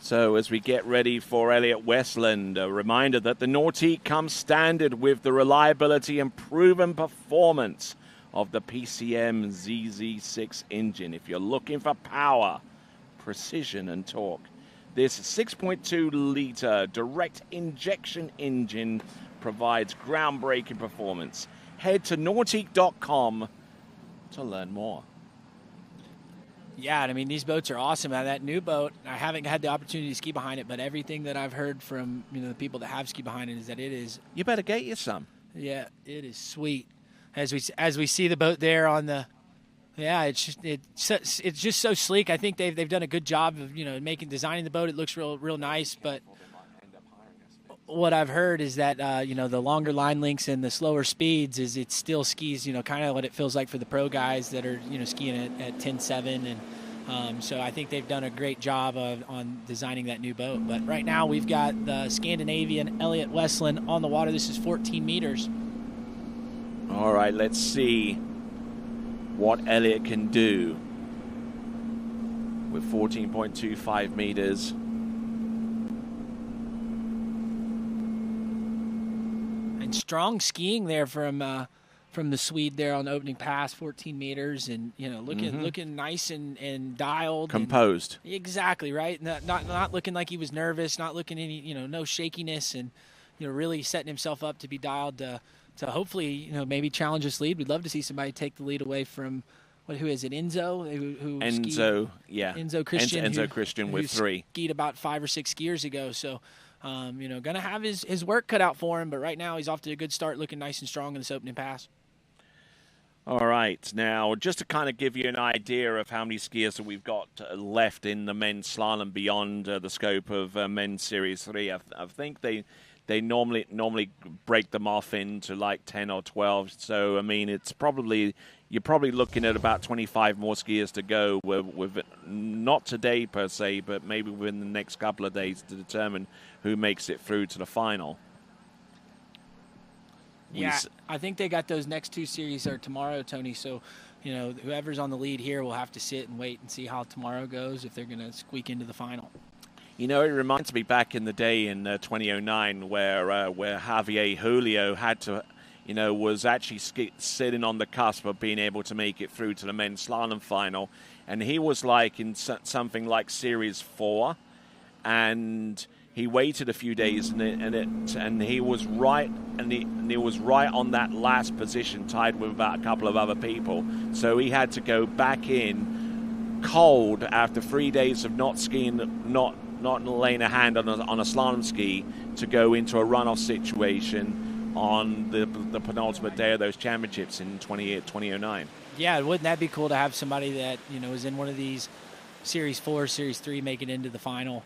So as we get ready for Elliot Westland, a reminder that the Nautique comes standard with the reliability and proven performance of the PCM ZZ6 engine. If you're looking for power, precision, and torque, this 6.2-liter direct injection engine provides groundbreaking performance. Head to nautique.com to learn more. Yeah, I mean, these boats are awesome. That new boat, I haven't had the opportunity to ski behind it, but everything that I've heard from the people that have ski behind it is that it is. You better get you some. Yeah, it is sweet. As we see the boat there on the, yeah, it's just so sleek. I think they've done a good job of designing the boat. It looks real nice, but what I've heard is that the longer line lengths and the slower speeds it still skis kind of what it feels like for the pro guys that are skiing at 10.7, and so I think they've done a great job on designing that new boat. But right now we've got the Scandinavian Elliot Westland on the water. This is 14 meters. All right, let's see what Elliot can do with 14.25 meters. Strong skiing there from the Swede there on the opening pass, 14 meters, and looking nice and dialed, composed. And, exactly right. Not looking like he was nervous, not looking any no shakiness, and really setting himself up to be dialed to hopefully maybe challenge this lead. We'd love to see somebody take the lead away from who is it, Enzo? Enzo Christian. Enzo Christian with 3. Skied about 5 or 6 skiers ago, so. Going to have his work cut out for him, but right now he's off to a good start, looking nice and strong in this opening pass. All right. Now, just to kind of give you an idea of how many skiers that we've got left in the men's slalom beyond the scope of men's Series 3, I think they normally break them off into like 10 or 12. So, I mean, you're probably looking at about 25 more skiers to go with not today per se, but maybe within the next couple of days to determine who makes it through to the final. Yeah, I think they got those next 2 series are tomorrow, Tony. So, whoever's on the lead here will have to sit and wait and see how tomorrow goes if they're going to squeak into the final. It reminds me back in the day in 2009 where Javier Julio had to, was actually sitting on the cusp of being able to make it through to the men's slalom final, and he was like in something like Series 4, and he waited a few days, and he was right, and he was right on that last position, tied with about a couple of other people. So he had to go back in cold after 3 days of not skiing, not laying a hand on a slalom ski, to go into a runoff situation on the penultimate day of those championships in 2009. Yeah, wouldn't that be cool to have somebody that is in one of these Series 4, Series 3 make it into the final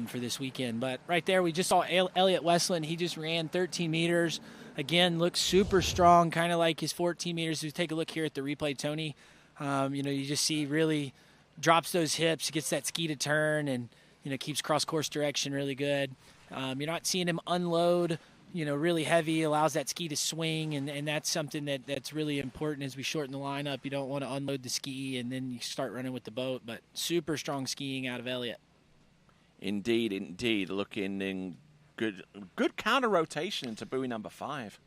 for this weekend? But right there, we just saw Elliot Westland. He just ran 13 meters. Again, looks super strong, kind of like his 14 meters. If you take a look here at the replay, Tony, you just see really drops those hips, gets that ski to turn, and keeps cross-course direction really good. You're not seeing him unload, really heavy, allows that ski to swing, and that's something that's really important as we shorten the lineup. You don't want to unload the ski and then you start running with the boat, but super strong skiing out of Elliot. Indeed. Looking in good counter rotation into buoy number 5.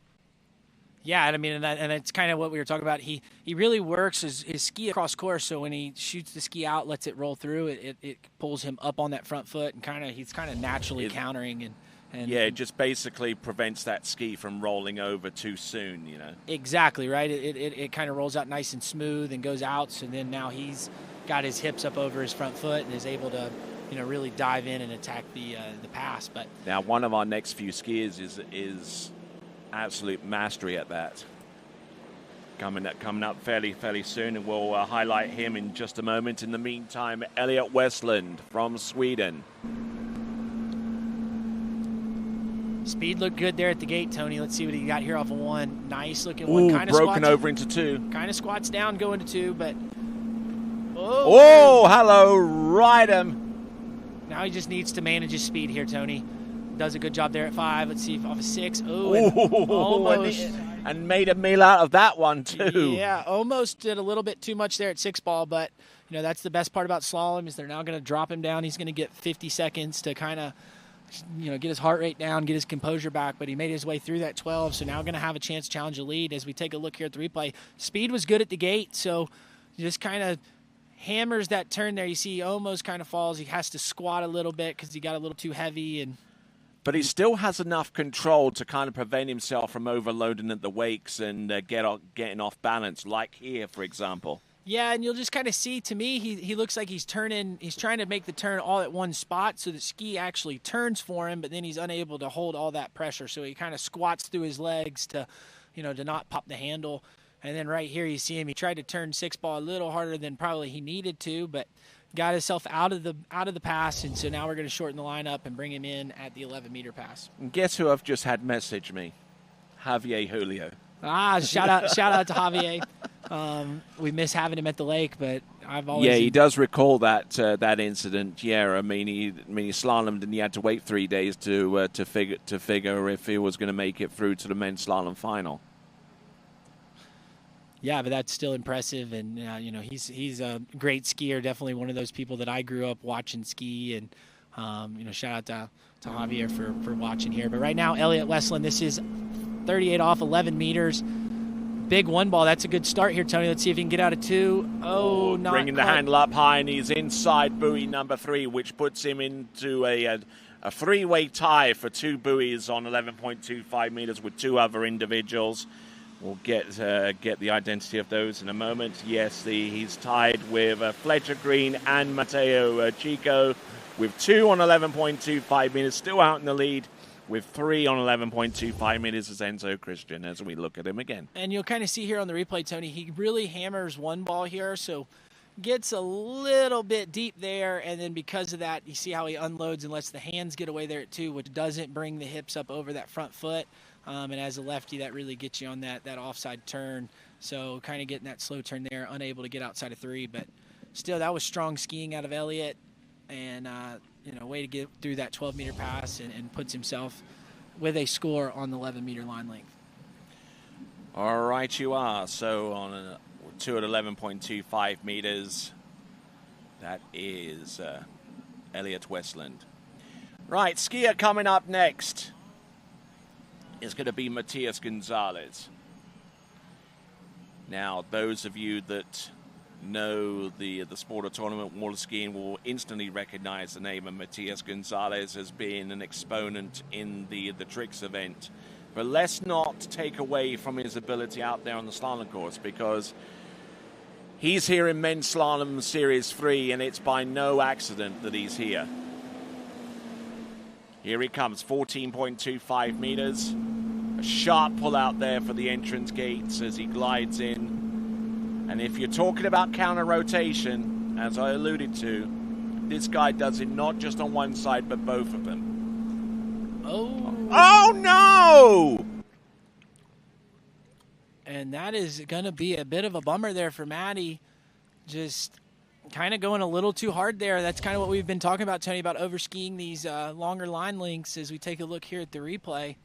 Yeah, I mean, and it's kind of what we were talking about. He really works his ski across course, so when he shoots the ski out, lets it roll through, it pulls him up on that front foot, and he's kind of naturally countering. And it just basically prevents that ski from rolling over too soon, Exactly, right? It kind of rolls out nice and smooth and goes out, so then now he's got his hips up over his front foot and is able to really dive in and attack the pass. But now one of our next few skiers is absolute mastery at that. Coming up fairly soon, and we'll highlight him in just a moment. In the meantime, Elliot Westland from Sweden. Speed looked good there at the gate, Tony. Let's see what he got here off of one. Nice looking one. Kind of broken over into two. Kind of squats down, going to two, but hello, ride him. Now he just needs to manage his speed here, Tony. Does a good job there at 5. Let's see if off of 6. Almost. And made a meal out of that one too. Yeah, almost did a little bit too much there at 6 ball, but that's the best part about slalom is they're now going to drop him down. He's going to get 50 seconds to kind of get his heart rate down, get his composure back, but he made his way through that 12, so now going to have a chance to challenge the lead. As we take a look here at the replay, speed was good at the gate, so just kind of hammers that turn there. You see he almost kind of falls. He has to squat a little bit because he got a little too heavy, but he still has enough control to kind of prevent himself from overloading at the wakes and getting off balance, like here, for example. Yeah, and you'll just kind of see, to me, he looks like he's trying to make the turn all at one spot so the ski actually turns for him, but then he's unable to hold all that pressure. So he kind of squats through his legs to not pop the handle. And then right here you see him, he tried to turn 6 ball a little harder than probably he needed to, but got himself out of the pass, and so now we're going to shorten the lineup and bring him in at the 11-meter pass. And guess who I've just had message me? Javier Julio. Shout out to Javier. We miss having him at the lake, but I've always... Yeah, he does recall that incident. Yeah, I mean, he slalomed and he had to wait 3 days to figure if he was going to make it through to the men's slalom final. Yeah, but that's still impressive, and he's a great skier. Definitely one of those people that I grew up watching ski, and shout out to Javier for watching here. But right now, Elliot Westland, this is 38 off 11 meters. Big 1 ball. That's a good start here, Tony. Let's see if he can get out of 2. Not bringing the handle up high, and he's inside buoy number 3, which puts him into a 3-way tie for 2 buoys on 11.25 meters with 2 other individuals. We'll get the identity of those in a moment. Yes, he's tied with Fletcher Green and Matteo Chico with 2 on 11.25 meters, still out in the lead. With 3 on 11.25 meters is Enzo Christian as we look at him again. And you'll kind of see here on the replay, Tony, he really hammers 1 ball here, so gets a little bit deep there, and then because of that, you see how he unloads and lets the hands get away there at 2, which doesn't bring the hips up over that front foot. And as a lefty, that really gets you on that offside turn. So kind of getting that slow turn there, unable to get outside of 3. But still, that was strong skiing out of Elliott. And, way to get through that 12-meter pass and puts himself with a score on the 11-meter line length. All right, you are. So on 2 at 11.25 meters, that is Elliot Westland. Right, skier coming up next is going to be Matias Gonzalez. Now, those of you that know the sport of tournament water skiing will instantly recognize the name of Matias Gonzalez as being an exponent in the tricks event. But let's not take away from his ability out there on the slalom course, because he's here in men's slalom series 3, and it's by no accident that he's here. Here he comes, 14.25 meters. A sharp pull out there for the entrance gates as he glides in. And if you're talking about counter rotation, as I alluded to, this guy does it not just on one side, but both of them. Oh no! And that is going to be a bit of a bummer there for Maddie. Just kind of going a little too hard there. That's kind of what we've been talking about, Tony, about over-skiing these longer line lengths as we take a look here at the replay.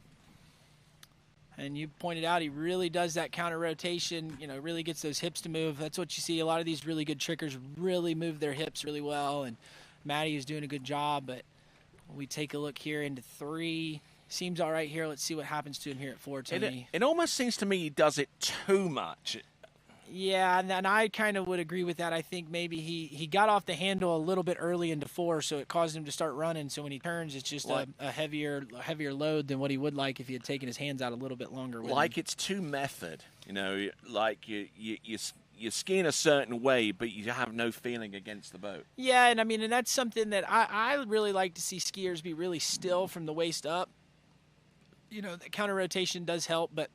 And you pointed out he really does that counter rotation, really gets those hips to move. That's what you see. A lot of these really good trickers really move their hips really well, and Maddie is doing a good job. But we take a look here into 3. Seems all right here. Let's see what happens to him here at 4, Tony. It almost seems to me he does it too much. Yeah, and I kind of would agree with that. I think maybe he got off the handle a little bit early into 4, so it caused him to start running. So when he turns, it's just a heavier load than what he would like if he had taken his hands out a little bit longer. Like it's too method, like you you're skiing a certain way, but you have no feeling against the boat. Yeah, and I mean, and that's something that I really like to see skiers be really still from the waist up. You know, the counter rotation does help, but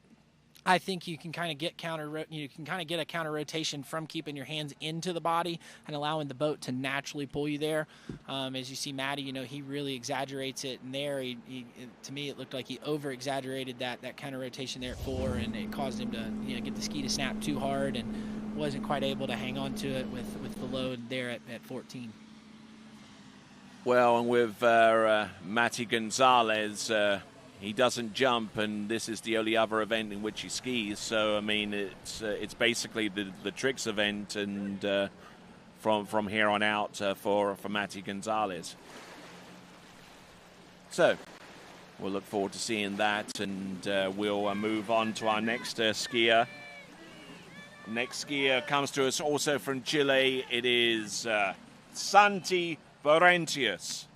I think you can kind of get a counter rotation from keeping your hands into the body and allowing the boat to naturally pull you there. As you see, Matty, you know, he really exaggerates it, and there, to me, it looked like he over exaggerated that counter rotation there at 4, and it caused him to, you know, get the ski to snap too hard and wasn't quite able to hang on to it with the load there at 14. Well, and with Matty Gonzalez, he doesn't jump, and this is the only other event in which he skis. So I mean, it's basically the tricks event, and from here on out for Matty Gonzalez. So we'll look forward to seeing that, and we'll move on to our next skier. Next skier comes to us also from Chile. It is Santi Barrentius.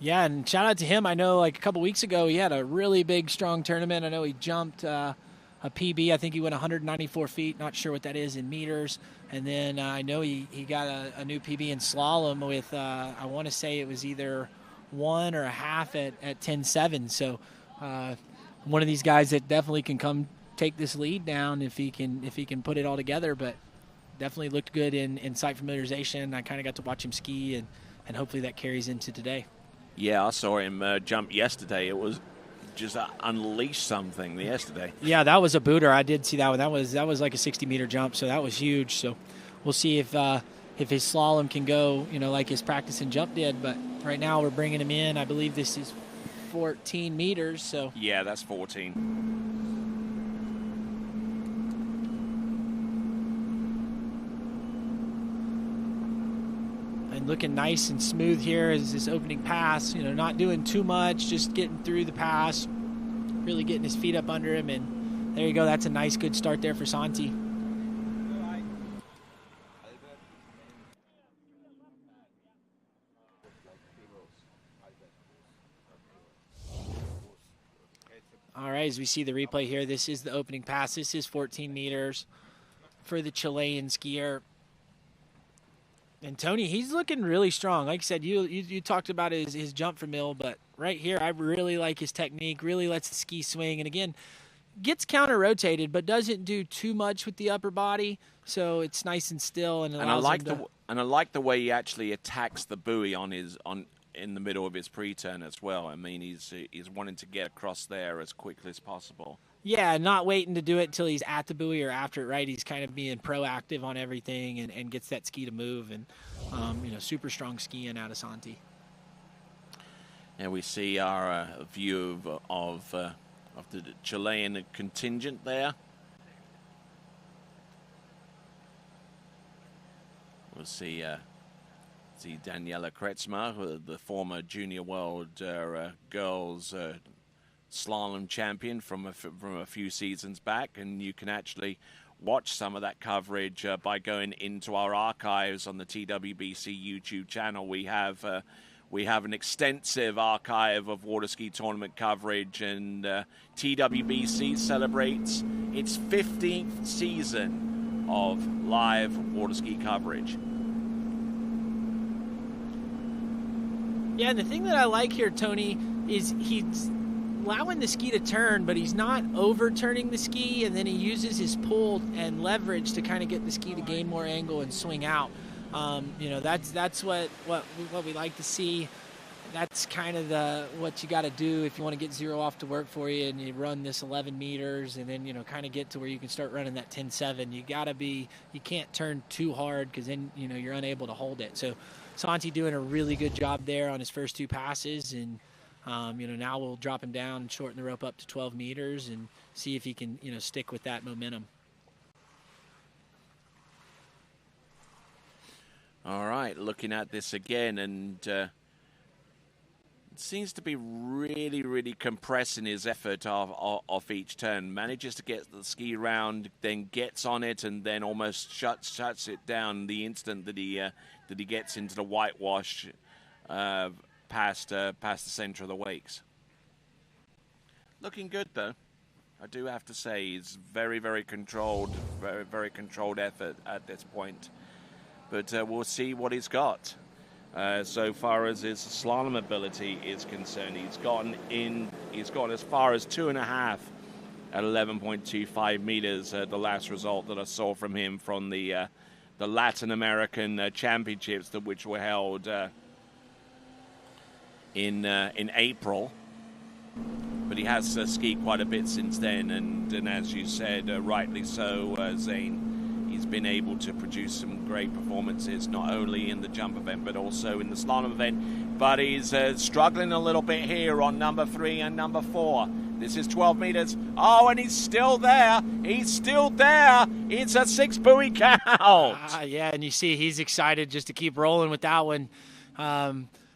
Yeah, and shout out to him. I know like a couple weeks ago he had a really big, strong tournament. I know he jumped a PB. I think he went 194 feet. Not sure what that is in meters. And then I know he got a new PB in slalom with, I want to say it was either 1 or a half at 10.7. So one of these guys that definitely can come take this lead down if he can put it all together. But definitely looked good in sight familiarization. I kind of got to watch him ski, and hopefully that carries into today. Yeah, I saw him jump yesterday. It was just unleashed something yesterday. Yeah, that was a booter. I did see that one. That was like a 60-meter jump, so that was huge. So we'll see if his slalom can go, you know, like his practice and jump did. But right now we're bringing him in. I believe this is 14 meters. So yeah, that's 14. Looking nice and smooth here as this opening pass, you know, not doing too much, just getting through the pass, really getting his feet up under him, and there you go. That's a nice, good start there for Santi. All right, as we see the replay here, this is the opening pass. This is 14 meters for the Chilean skier. And Tony, he's looking really strong. Like I said, you talked about his jump from mill, but right here, I really like his technique, really lets the ski swing. And again, gets counter-rotated, but doesn't do too much with the upper body. So it's nice and still. And I like the way he actually attacks the buoy in the middle of his pre-turn as well. I mean, he's wanting to get across there as quickly as possible. Yeah, not waiting to do it until he's at the buoy or after it, right? He's kind of being proactive on everything and gets that ski to move. And, you know, super strong skiing out of Santi. And we see our view of the Chilean contingent there. We'll see Daniela Kretzmer, the former junior world girls slalom champion from a few seasons back, and you can actually watch some of that coverage by going into our archives on the TWBC YouTube channel. We have an extensive archive of water ski tournament coverage, and TWBC celebrates its 15th season of live water ski coverage. Yeah, and the thing that I like here, Tony, is he's allowing the ski to turn, but he's not overturning the ski, and then he uses his pull and leverage to kind of get the ski to gain more angle and swing out. You know, that's what we like to see. That's kind of what you got to do if you want to get zero off to work for you, and you run this 11 meters, and then, you know, kind of get to where you can start running that 10.7. You can't turn too hard, because then, you know, you're unable to hold it. So Santi doing a really good job there on his first 2 passes, and you know, now we'll drop him down and shorten the rope up to 12 meters and see if he can, you know, stick with that momentum. All right, looking at this again, and it seems to be really, really compressing his effort off each turn. Manages to get the ski round, then gets on it, and then almost shuts it down the instant that he gets into the whitewash past the center of the wakes. Looking good, though. I do have to say he's very, very controlled, very, very controlled effort at this point. But we'll see what he's got. So far as his slalom ability is concerned, he's gotten as far as 2.5 at 11.25 meters. The last result that I saw from him from the Latin American Championships, which were held in April. But he has skied quite a bit since then, and as you said, rightly so, Zane, he's been able to produce some great performances, not only in the jump event, but also in the slalom event. But he's struggling a little bit here on number 3 and number 4. This is 12 meters. Oh, and he's still there. He's still there. It's a 6 buoy count. Yeah, and you see he's excited just to keep rolling with that one.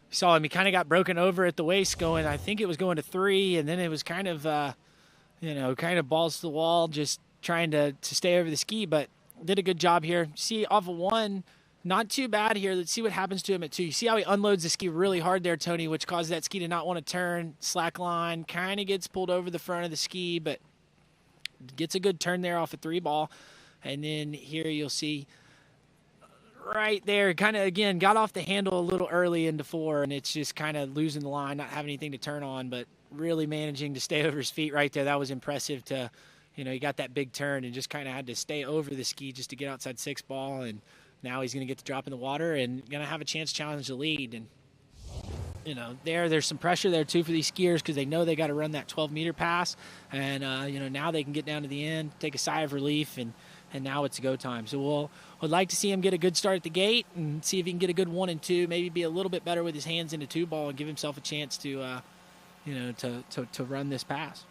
Saw him, he kind of got broken over at the waist going, I think it was going to 3, and then it was kind of, kind of balls to the wall, just trying to stay over the ski, but did a good job here. See, off of 1, not too bad here. Let's see what happens to him at 2. You see how he unloads the ski really hard there, Tony, which causes that ski to not want to turn. Slack line, kind of gets pulled over the front of the ski, but gets a good turn there off a 3 ball. And then here you'll see right there, kind of, again, got off the handle a little early into 4, and it's just kind of losing the line, not having anything to turn on, but really managing to stay over his feet right there. That was impressive to, he got that big turn and just kind of had to stay over the ski just to get outside 6 ball, and now he's going to get the drop in the water and going to have a chance to challenge the lead. And, there's some pressure there, too, for these skiers because they know they got to run that 12-meter pass, and, now they can get down to the end, take a sigh of relief, and now it's go time. So we'd like to see him get a good start at the gate and see if he can get a good 1 and 2, maybe be a little bit better with his hands in the 2 ball and give himself a chance to, to run this pass.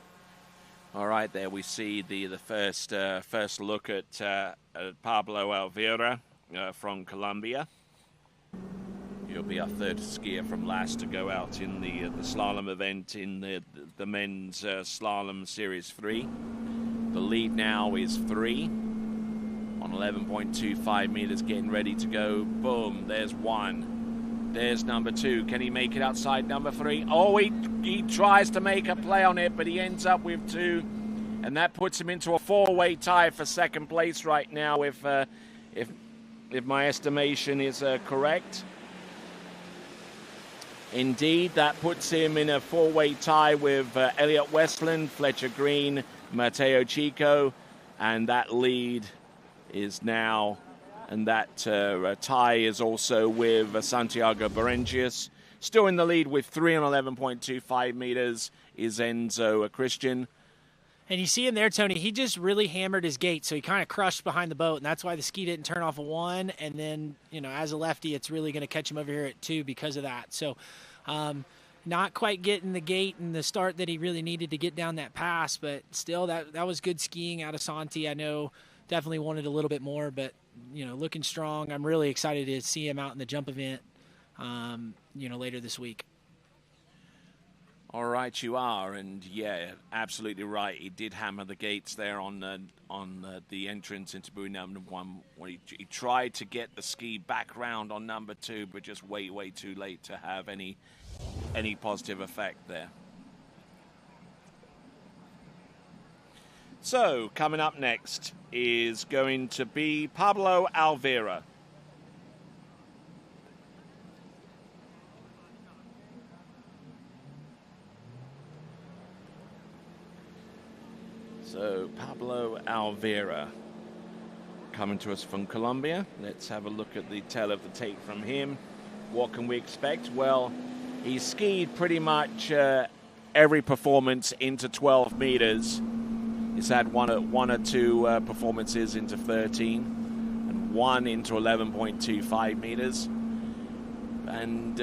All right, there we see the first look at Pablo Alvira from Colombia. He'll be our 3rd skier from last to go out in the slalom event in the men's slalom series 3. The lead now is 3 on 11.25 meters, getting ready to go. Boom, there's 1. There's number 2. Can he make it outside number 3? Oh, he tries to make a play on it, but he ends up with 2. And that puts him into a 4-way tie for 2nd place right now, if my estimation is correct. Indeed, that puts him in a 4-way tie with Elliot Westland, Fletcher Green, Mateo Chico, and that lead is now, and that tie is also with Santiago Berengius. Still in the lead with 3 on 11.25 meters is Enzo Christian. And you see him there, Tony, he just really hammered his gate, so he kind of crushed behind the boat, and that's why the ski didn't turn off a 1, and then, as a lefty, it's really going to catch him over here at 2 because of that. So not quite getting the gate and the start that he really needed to get down that pass, but still, that was good skiing out of Santi. I know definitely wanted a little bit more, but, looking strong. I'm really excited to see him out in the jump event, later this week. All right, you are, and yeah, absolutely right. He did hammer the gates there on the entrance into buoy number 1. When he tried to get the ski back round on number 2, but just way too late to have any positive effect there. So coming up next is going to be Pablo Alvira. So Pablo Alvira coming to us from Colombia. Let's have a look at the tail of the tape from him. What can we expect? Well, he skied pretty much every performance into 12 meters. He's had one or two performances into 13 and 1 into 11.25 meters. And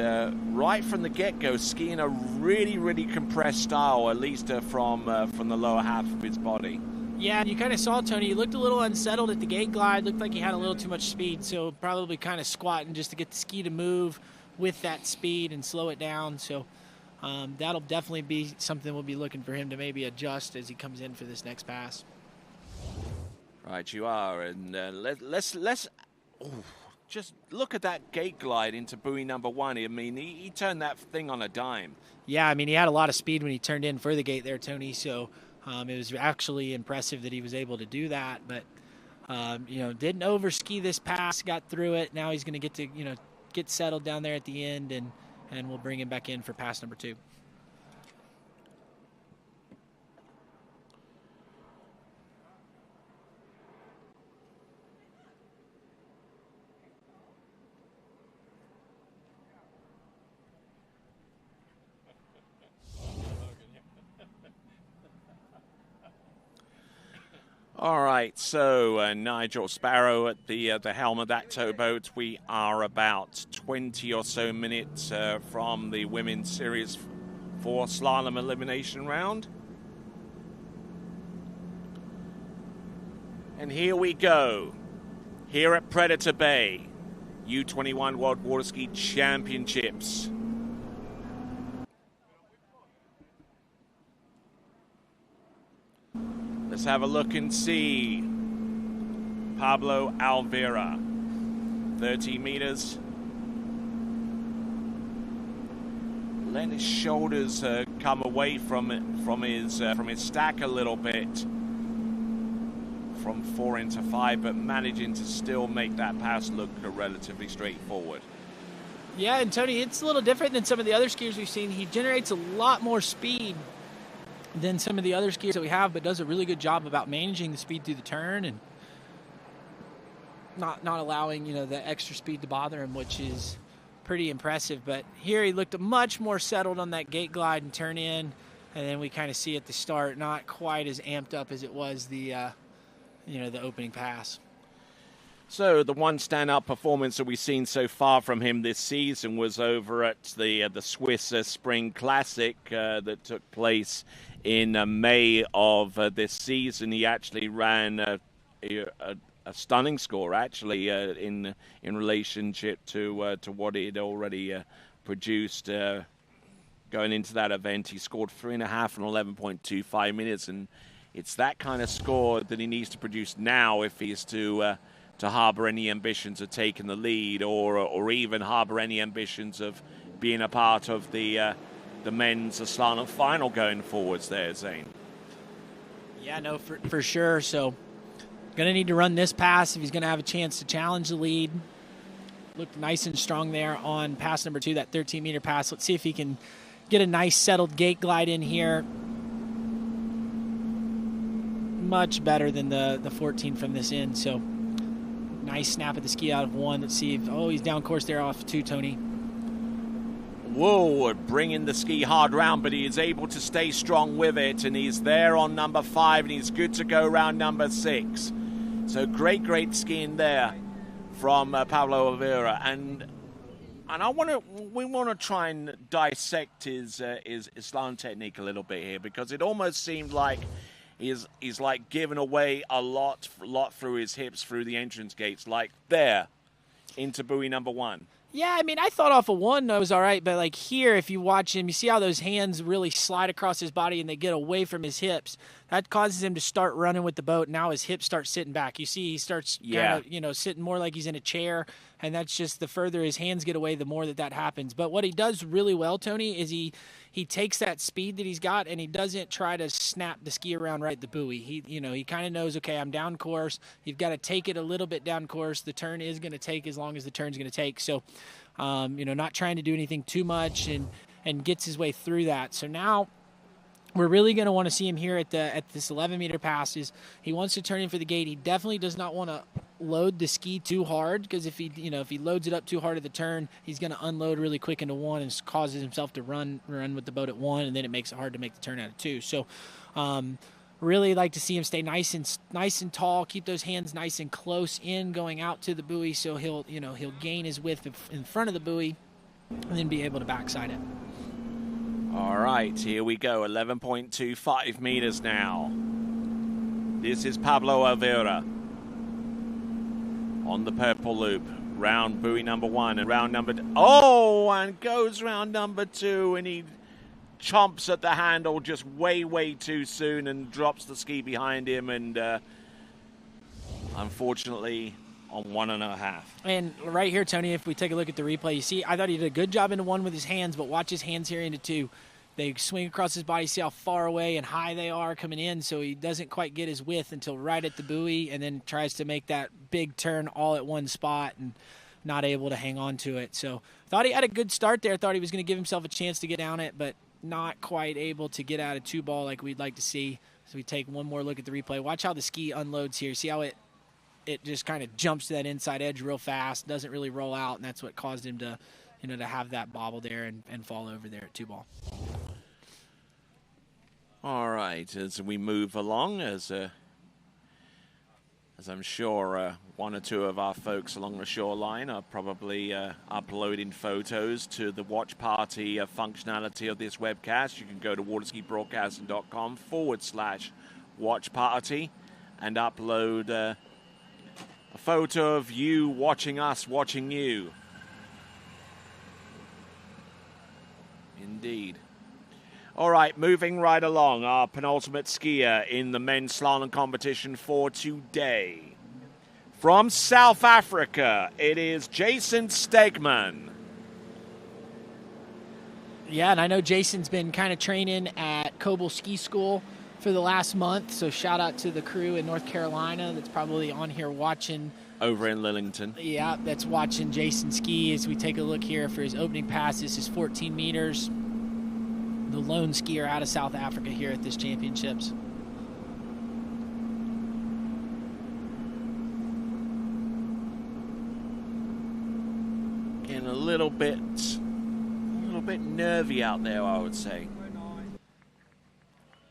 right from the get-go, skiing a really compressed style, at least from the lower half of his body. Yeah, and you kind of saw, Tony, he looked a little unsettled at the gate glide. Looked like he had a little too much speed, so probably kind of squatting just to get the ski to move with that speed and slow it down. So that'll definitely be something we'll be looking for him to maybe adjust as he comes in for this next pass. Right, you are. And let's just look at that gate glide into buoy number 1. I mean, he turned that thing on a dime. Yeah, I mean, he had a lot of speed when he turned in for the gate there, Tony. So It was actually impressive that he was able to do that, but didn't overski this pass, got through it. Now he's going to get to get settled down there at the end, and we'll bring him back in for pass number 2. All right, so Nigel Sparrow at the helm of that towboat. We are about 20 or so minutes from the Women's Series 4 Slalom Elimination round. And here we go. Here at Predator Bay, U21 World Water Ski Championships. Let's have a look and see. Pablo Alvera, 30 meters. Letting his shoulders come away from his stack a little bit. From 4 into 5, but managing to still make that pass look relatively straightforward. Yeah, and Tony, it's a little different than some of the other skiers we've seen. He generates a lot more speed than some of the other skiers that we have, but does a really good job about managing the speed through the turn and not allowing the extra speed to bother him, which is pretty impressive. But here he looked much more settled on that gate glide and turn in, and then we kind of see at the start not quite as amped up as it was the opening pass. So the one standout performance that we've seen so far from him this season was over at the Swiss Spring Classic that took place in May of this season. He actually ran a stunning score, actually, in relationship to what he had already produced going into that event. He scored 3.5 and 11.25 minutes, and it's that kind of score that he needs to produce now if he's to harbor any ambitions of taking the lead, or even harbor any ambitions of being a part of the men's slalom final going forwards there, Zane. Yeah, no, for sure. So going to need to run this pass if he's going to have a chance to challenge the lead. Looked nice and strong there on pass number 2, that 13-meter pass. Let's see if he can get a nice settled gate glide in here. Much better than the 14 from this end. So nice snap at the ski out of 1. Let's see if, he's down course there off 2, Tony. Whoa, bringing the ski hard round, but he is able to stay strong with it, and he's there on number 5, and he's good to go round number 6. So great skiing there from Pablo Oliveira, and we want to try and dissect his slalom technique a little bit here, because it almost seemed like he's like giving away a lot through his hips through the entrance gates, like there into buoy number 1. Yeah, I mean, I thought off of 1 that was all right, but like here, if you watch him, you see how those hands really slide across his body and they get away from his hips. That causes him to start running with the boat. Now his hips start sitting back. You see, he starts kind of, sitting more like he's in a chair, and that's just the further his hands get away, the more that happens. But what he does really well, Tony, is he takes that speed that he's got and he doesn't try to snap the ski around right at the buoy. He kind of knows, okay, I'm down course. You've got to take it a little bit down course. The turn is going to take as long as the turn's going to take. So, not trying to do anything too much and gets his way through that. So now we're really going to want to see him here at this 11-meter pass. He wants to turn in for the gate. He definitely does not want to load the ski too hard, because if he loads it up too hard at the turn, he's going to unload really quick into 1 and causes himself to run with the boat at 1, and then it makes it hard to make the turn out of 2. So really like to see him stay nice and tall, keep those hands nice and close in going out to the buoy, so he'll gain his width in front of the buoy and then be able to backside it. All right, here we go. 11.25 meters now. This is Pablo Oliveira on the purple loop. Round buoy number 1 and round number and goes round number 2, and he chomps at the handle just way too soon and drops the ski behind him, and unfortunately on 1.5. And right here, Tony, if we take a look at the replay, you see I thought he did a good job into 1 with his hands, but watch his hands here into 2. they swing across his body, see how far away and high they are coming in, so he doesn't quite get his width until right at the buoy, and then tries to make that big turn all at one spot and not able to hang on to it. So thought he had a good start there. Thought he was going to give himself a chance to get down it, but not quite able to get out of 2-ball like we'd like to see. So we take one more look at the replay. Watch how the ski unloads here. See how it just kind of jumps to that inside edge real fast, doesn't really roll out, and that's what caused him to, to have that bobble there and fall over there at 2-ball. All right, as we move along, as I'm sure one or two of our folks along the shoreline are probably uploading photos to the watch party functionality of this webcast. You can go to waterskibroadcasting.com/watch party and upload a photo of you watching us, watching you. Indeed. All right, moving right along, our penultimate skier in the men's slalom competition for today. From South Africa, it is Jason Stegman. Yeah, and I know Jason's been kind of training at Coble Ski School for the last month, so shout out to the crew in North Carolina that's probably on here watching. Over in Lillington. Yeah, that's watching Jason ski as we take a look here for his opening pass. This is 14 meters. The lone skier out of South Africa here at this championships. Getting a little bit nervy out there, I would say.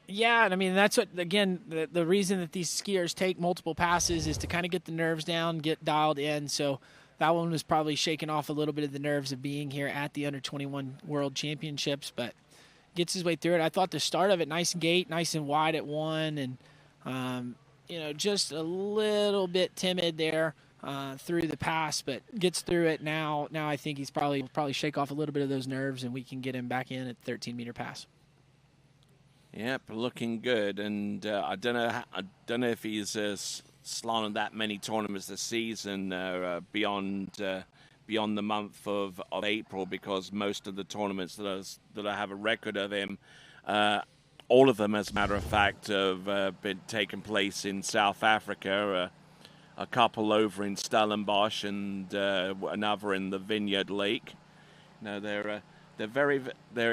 Yeah, and I mean, that's what, again, the reason that these skiers take multiple passes is to kind of get the nerves down, get dialed in. So that one was probably shaking off a little bit of the nerves of being here at the Under-21 World Championships, but gets his way through it. I thought the start of it, nice gate, nice and wide at 1, and, just a little bit timid there through the pass, but gets through it now. Now I think he's probably shake off a little bit of those nerves, and we can get him back in at the 13-meter pass. Yep, looking good, and I don't know if he's slalom that many tournaments this season beyond the month of April, because most of the tournaments that I have a record of him, all of them, as a matter of fact, have been taking place in South Africa. A couple over in Stellenbosch and another in the Vineyard Lake. They're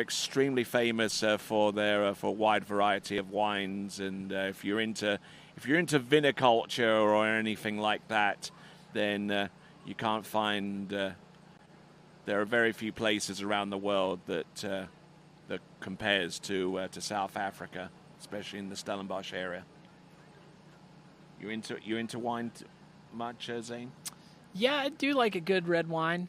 extremely famous for their for a wide variety of wines, and if you're into viniculture or anything like that, then you can't find. There are very few places around the world that compares to South Africa, especially in the Stellenbosch area. You into wine much, Zane? Yeah, I do like a good red wine.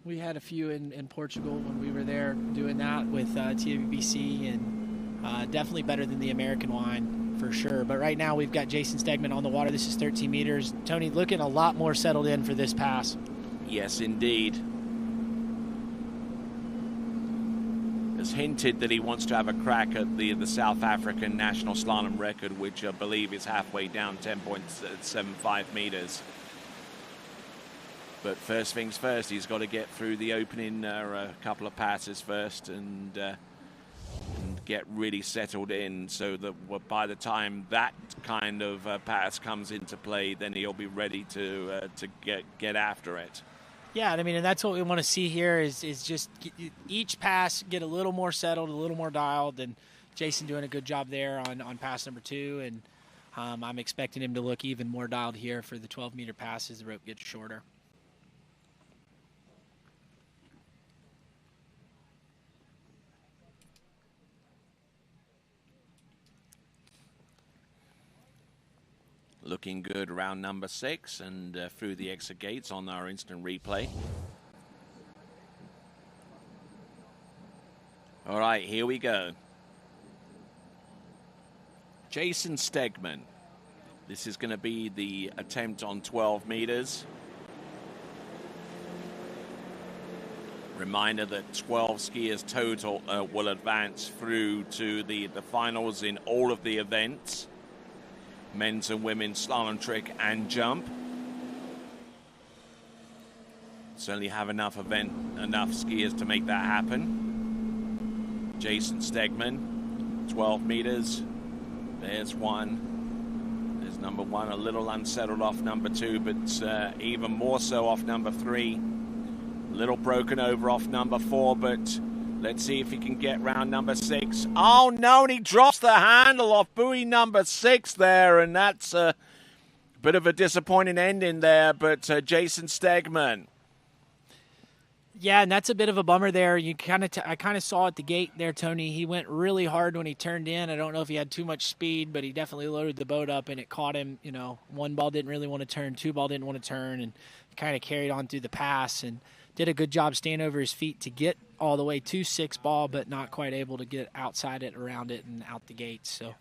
We had a few in Portugal when we were there doing that with TWBC, and definitely better than the American wine for sure. But right now we've got Jason Stegman on the water. This is 13 meters. Tony looking a lot more settled in for this pass. Yes, indeed. Has hinted that he wants to have a crack at the South African national slalom record, which I believe is halfway down, 10.75 meters. But first things first, he's got to get through the opening couple of passes first and get really settled in, so that by the time that kind of pass comes into play, then he'll be ready to get after it. Yeah, I mean, and that's what we want to see here is just each pass get a little more settled, a little more dialed, and Jason doing a good job there on pass number 2, and I'm expecting him to look even more dialed here for the 12-meter pass as the rope gets shorter. Looking good around number 6 and through the exit gates on our instant replay. All right, here we go. Jason Stegman. This is going to be the attempt on 12 meters. Reminder that 12 skiers total will advance through to the finals in all of the events. Men's and women's slalom trick and jump. Certainly have enough skiers to make that happen. Jason Stegman, 12 meters. There's one. There's number one, a little unsettled off number two, but even more so off number three. A little broken over off number four, but let's see if he can get round number six. Oh, no, and he drops the handle off buoy number six there, and that's a bit of a disappointing ending there, but Jason Stegman. Yeah, and that's a bit of a bummer there. You I kind of saw at the gate there, Tony. He went really hard when he turned in. I don't know if he had too much speed, but he definitely loaded the boat up, and it caught him. You know, one ball didn't really want to turn, two ball didn't want to turn, and kind of carried on through the pass and did a good job staying over his feet to get all the way to six ball, but not quite able to get outside it, around it, and out the gates. So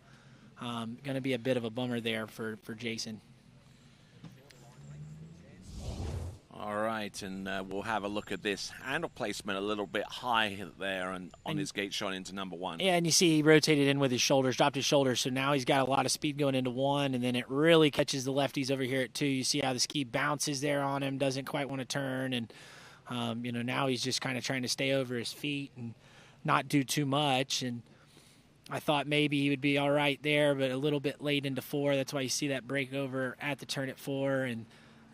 going to be a bit of a bummer there for Jason. All right, and we'll have a look at this handle placement a little bit high there and on his gate shot into number one. Yeah, and you see he rotated in with his shoulders, dropped his shoulders, so now he's got a lot of speed going into one, and then it really catches the lefties over here at two. You see how the ski bounces there on him, doesn't quite want to turn, and you know, now he's just kind of trying to stay over his feet and not do too much. And I thought maybe he would be all right there, but a little bit late into four. That's why you see that break over at the turn at four, and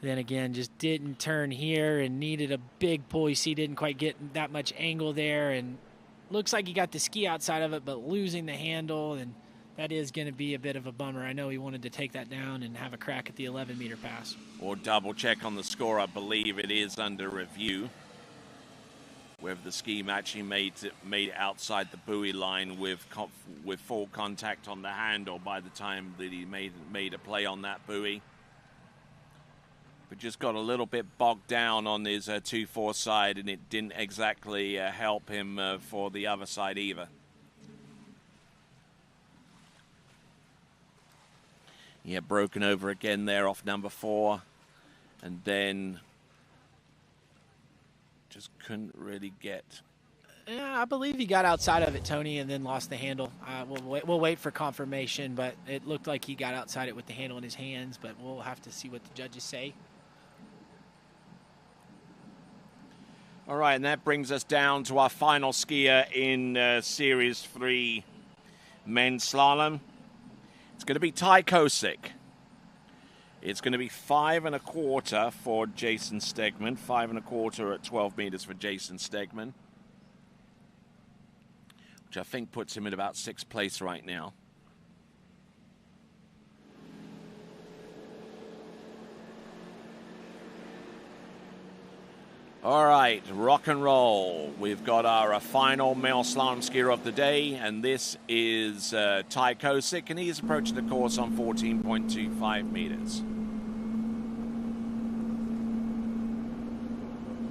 then again, just didn't turn here and needed a big pull. You see, didn't quite get that much angle there, and looks like he got the ski outside of it, but losing the handle, and that is going to be a bit of a bummer. I know he wanted to take that down and have a crack at the 11-meter pass. Or double check on the score. I believe it is under review. Whether the ski actually made it outside the buoy line with full contact on the handle by the time that he made a play on that buoy. But just got a little bit bogged down on his 2-4 side, and it didn't exactly help him for the other side either. Yeah, broken over again there off number four, and then just couldn't really get. Yeah, I believe he got outside of it, Tony, and then lost the handle. We'll wait for confirmation, but it looked like he got outside it with the handle in his hands, but we'll have to see what the judges say. All right, and that brings us down to our final skier in Series 3 men's slalom. It's going to be Ty Kosick. It's going to be 5 1/4 for Jason Stegman. 5 1/4 at 12 meters for Jason Stegman, which I think puts him in about 6th place right now. All right, rock and roll. We've got our final male slalom skier of the day, and this is Ty Kosick, and he's approaching the course on 14.25 meters.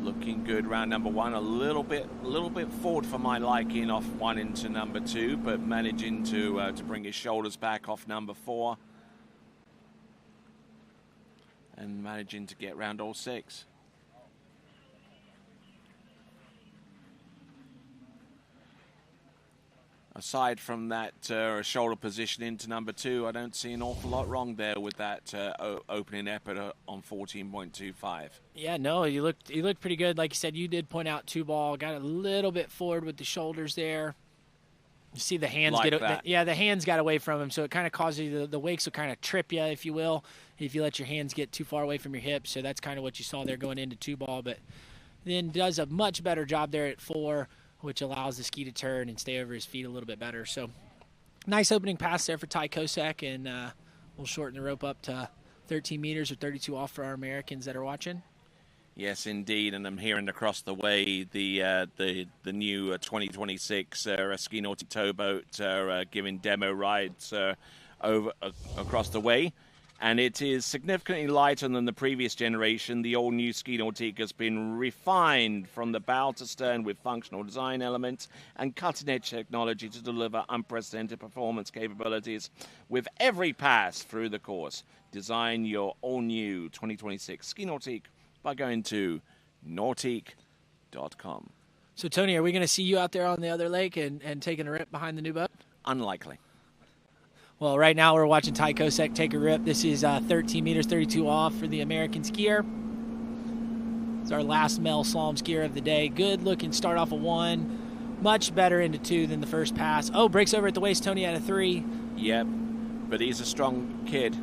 Looking good round number one. A little bit forward for my liking off one into number two, but managing to bring his shoulders back off number four, and managing to get round all six. Aside from that shoulder position into number two, I don't see an awful lot wrong there with that opening effort on 14.25. Yeah, no, you looked pretty good. Like you said, you did point out two ball. Got a little bit forward with the shoulders there. You see the hands like the hands got away from him, so it kind of causes you the wakes will kind of trip you, if you will, if you let your hands get too far away from your hips. So that's kind of what you saw there going into two ball. But then does a much better job there at four, which allows the ski to turn and stay over his feet a little bit better. So nice opening pass there for Ty Kosick, and we'll shorten the rope up to 13 meters or 32 off for our Americans that are watching. Yes, indeed, and I'm hearing across the way the new 2026 Ski Nautic towboat giving demo rides over across the way. And it is significantly lighter than the previous generation. The all-new Ski Nautic has been refined from the bow to stern with functional design elements and cutting-edge technology to deliver unprecedented performance capabilities with every pass through the course. Design your all-new 2026 Ski Nautic by going to nautic.com. So, Tony, are we going to see you out there on the other lake and taking a rip behind the new boat? Unlikely. Well, right now we're watching Ty Kosick take a rip. This is 13 meters, 32 off for the American skier. It's our last male slalom skier of the day. Good looking start off of one. much better into 2 than the first pass. Oh, breaks over at the waist, Tony, at a 3. Yep, but he's a strong kid.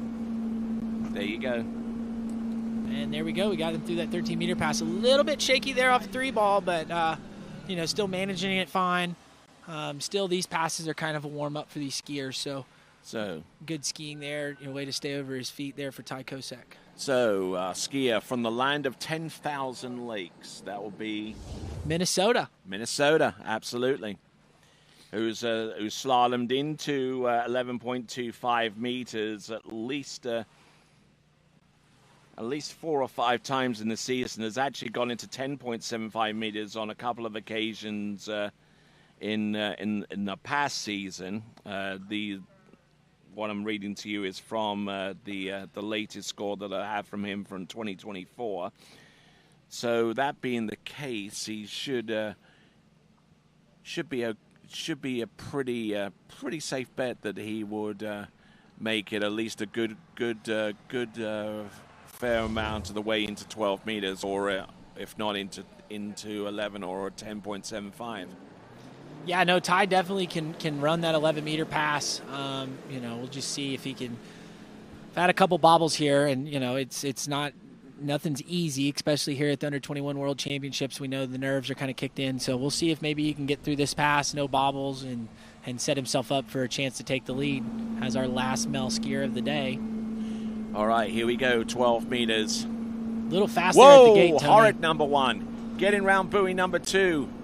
There you go. And there we go. We got him through that 13-meter pass. A little bit shaky there off the 3 ball, but, still managing it fine. Still, these passes are kind of a warm-up for these skiers, so good skiing there. Way to stay over his feet there for Ty Kosek. So, skier from the land of 10,000 lakes. That will be Minnesota. Minnesota, absolutely. Who's slalomed into 11.25 meters at least 4 or 5 times in the season. Has actually gone into 10.75 meters on a couple of occasions in the past season. What I'm reading to you is from the latest score that I have from him from 2024. So that being the case, he should be a pretty safe bet that he would make it at least a good fair amount of the way into 12 meters, or if not into 11 or 10.75. Yeah, no, Ty definitely can run that 11-meter pass. We'll just see if he can. I've had a couple bobbles here, and it's nothing's easy, especially here at the Under-21 World Championships. We know the nerves are kind of kicked in, so we'll see if maybe he can get through this pass, no bobbles, and set himself up for a chance to take the lead as our last male skier of the day. All right, here we go, 12 meters. A little faster at the gate, Tony. Horrid number 1. Getting round buoy number 2.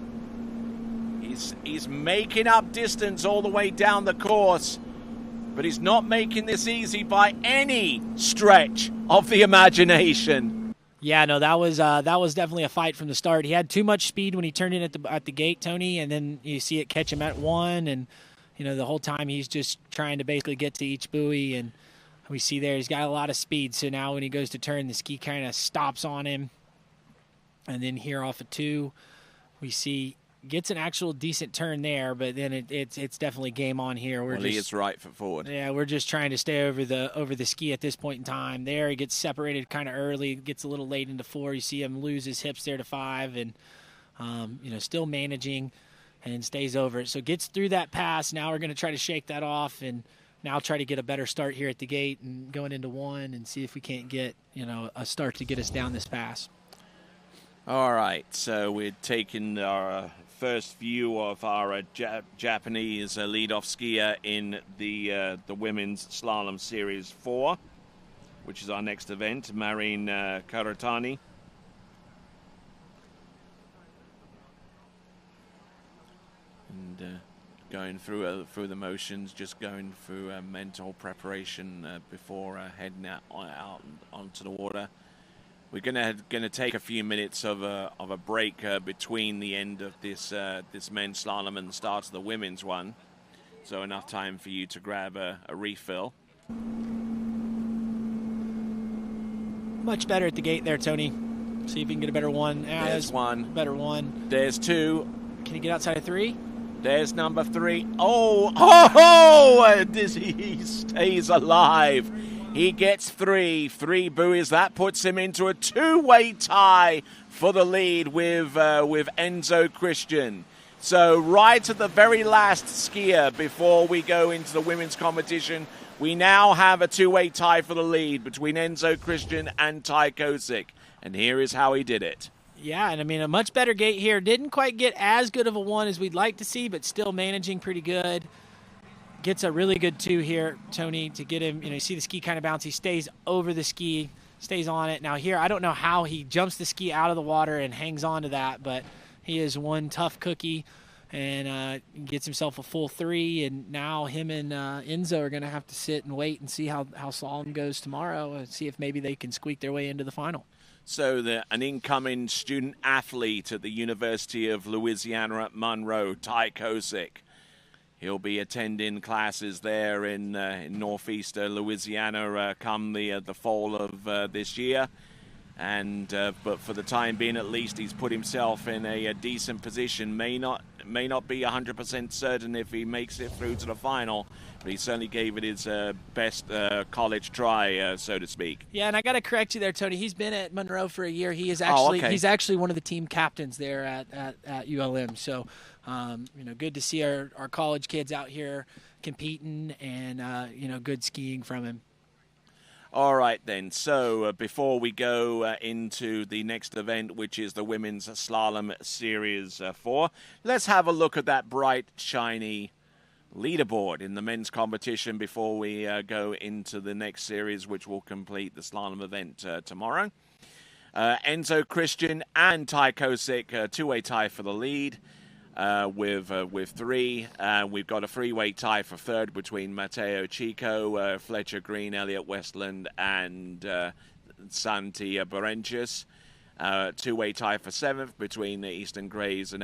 He's making up distance all the way down the course, but he's not making this easy by any stretch of the imagination. Yeah, no, that was definitely a fight from the start. He had too much speed when he turned in at the gate, Tony, and then you see it catch him at 1, and the whole time he's just trying to basically get to each buoy, and we see there he's got a lot of speed. So now when he goes to turn, the ski kind of stops on him, and then here off of 2, we see gets an actual decent turn there, but then it's definitely game on here. He is right foot forward. Yeah, we're just trying to stay over the ski at this point in time. There he gets separated kind of early, gets a little late into 4. You see him lose his hips there to 5, and still managing and stays over it. So gets through that pass. Now we're going to try to shake that off and now try to get a better start here at the gate and going into 1 and see if we can't get a start to get us down this pass. All right, so we're taking our first view of our Japanese leadoff skier in the Women's Slalom Series 4, which is our next event, Marin Karatani. And going through the motions, just going through mental preparation before heading out onto the water. We're gonna take a few minutes of a break between the end of this men's slalom and the start of the women's one, so enough time for you to grab a refill. Much better at the gate there, Tony. See if you can get a better one. There's 1. Better 1. There's 2. Can you get outside of 3? There's number 3. Oh! He stays alive. He gets 3 buoys. That puts him into a 2-way tie for the lead with Enzo Christian. So right at the very last skier before we go into the women's competition, we now have a 2-way tie for the lead between Enzo Christian and Ty Kosik. And here is how he did it. Yeah, and a much better gate here. Didn't quite get as good of a 1 as we'd like to see, but still managing pretty good. Gets a really good 2 here, Tony, to get him. You see the ski kind of bounce. He stays over the ski, stays on it. Now here, I don't know how he jumps the ski out of the water and hangs on to that, but he is one tough cookie and gets himself a full 3. And now him and Enzo are going to have to sit and wait and see how slalom goes tomorrow and see if maybe they can squeak their way into the final. So an incoming student athlete at the University of Louisiana at Monroe, Ty Kosik. He'll be attending classes there in northeast Louisiana come the fall of this year, and but for the time being, at least, he's put himself in a decent position. May not may not be 100% certain if he makes it through to the final, but he certainly gave it his best college try, so to speak. Yeah, and I got to correct you there, Tony. He's been at Monroe for a year. He is actually okay. he's actually one of the team captains there at ULM. So, good to see our college kids out here competing, and good skiing from him. All right, then. So before we go into the next event, which is the Women's Slalom Series 4, let's have a look at that bright, shiny leaderboard in the men's competition before we go into the next series, which will complete the slalom event tomorrow. Enzo Christian and Ty Kosick, two-way tie for the lead. With 3. We've got a 3-way tie for third between Matteo Chico, Fletcher Green, Elliot Westland, and Santi Berentius. 2-way tie for 7th between Easton Graves and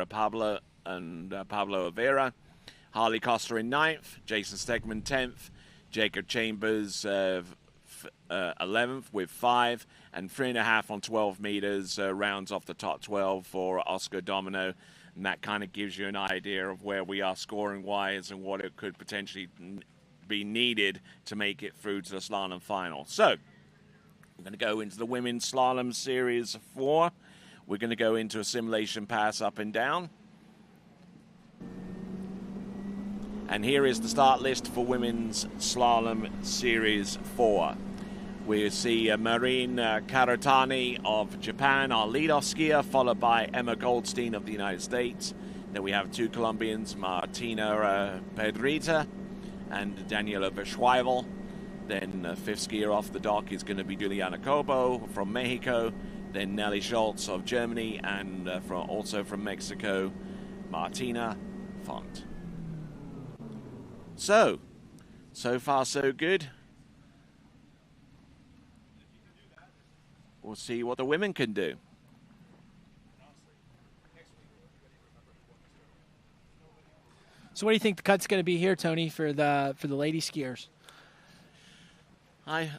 Pablo Avera. Harley Costa in 9th, Jason Stegman 10th, Jacob Chambers 11th with 5, and 3.5 on 12 meters rounds off the top 12 for Oscar Domino. And that kind of gives you an idea of where we are scoring-wise and what it could potentially be needed to make it through to the slalom final. So, we're going to go into the Women's Slalom Series 4. We're going to go into a simulation pass up and down. And here is the start list for Women's Slalom Series 4. We see Marine Karatani of Japan, our leadoff skier, followed by Emma Goldstein of the United States. Then we have 2 Colombians, Martina Pedrita and Daniela Verschweibel. Then 5th skier off the dock is going to be Juliana Cobo from Mexico. Then Nelly Schultz of Germany, and also from Mexico, Martina Font. So far so good. We'll see what the women can do. So what do you think the cut's going to be here, Tony, for the lady skiers? I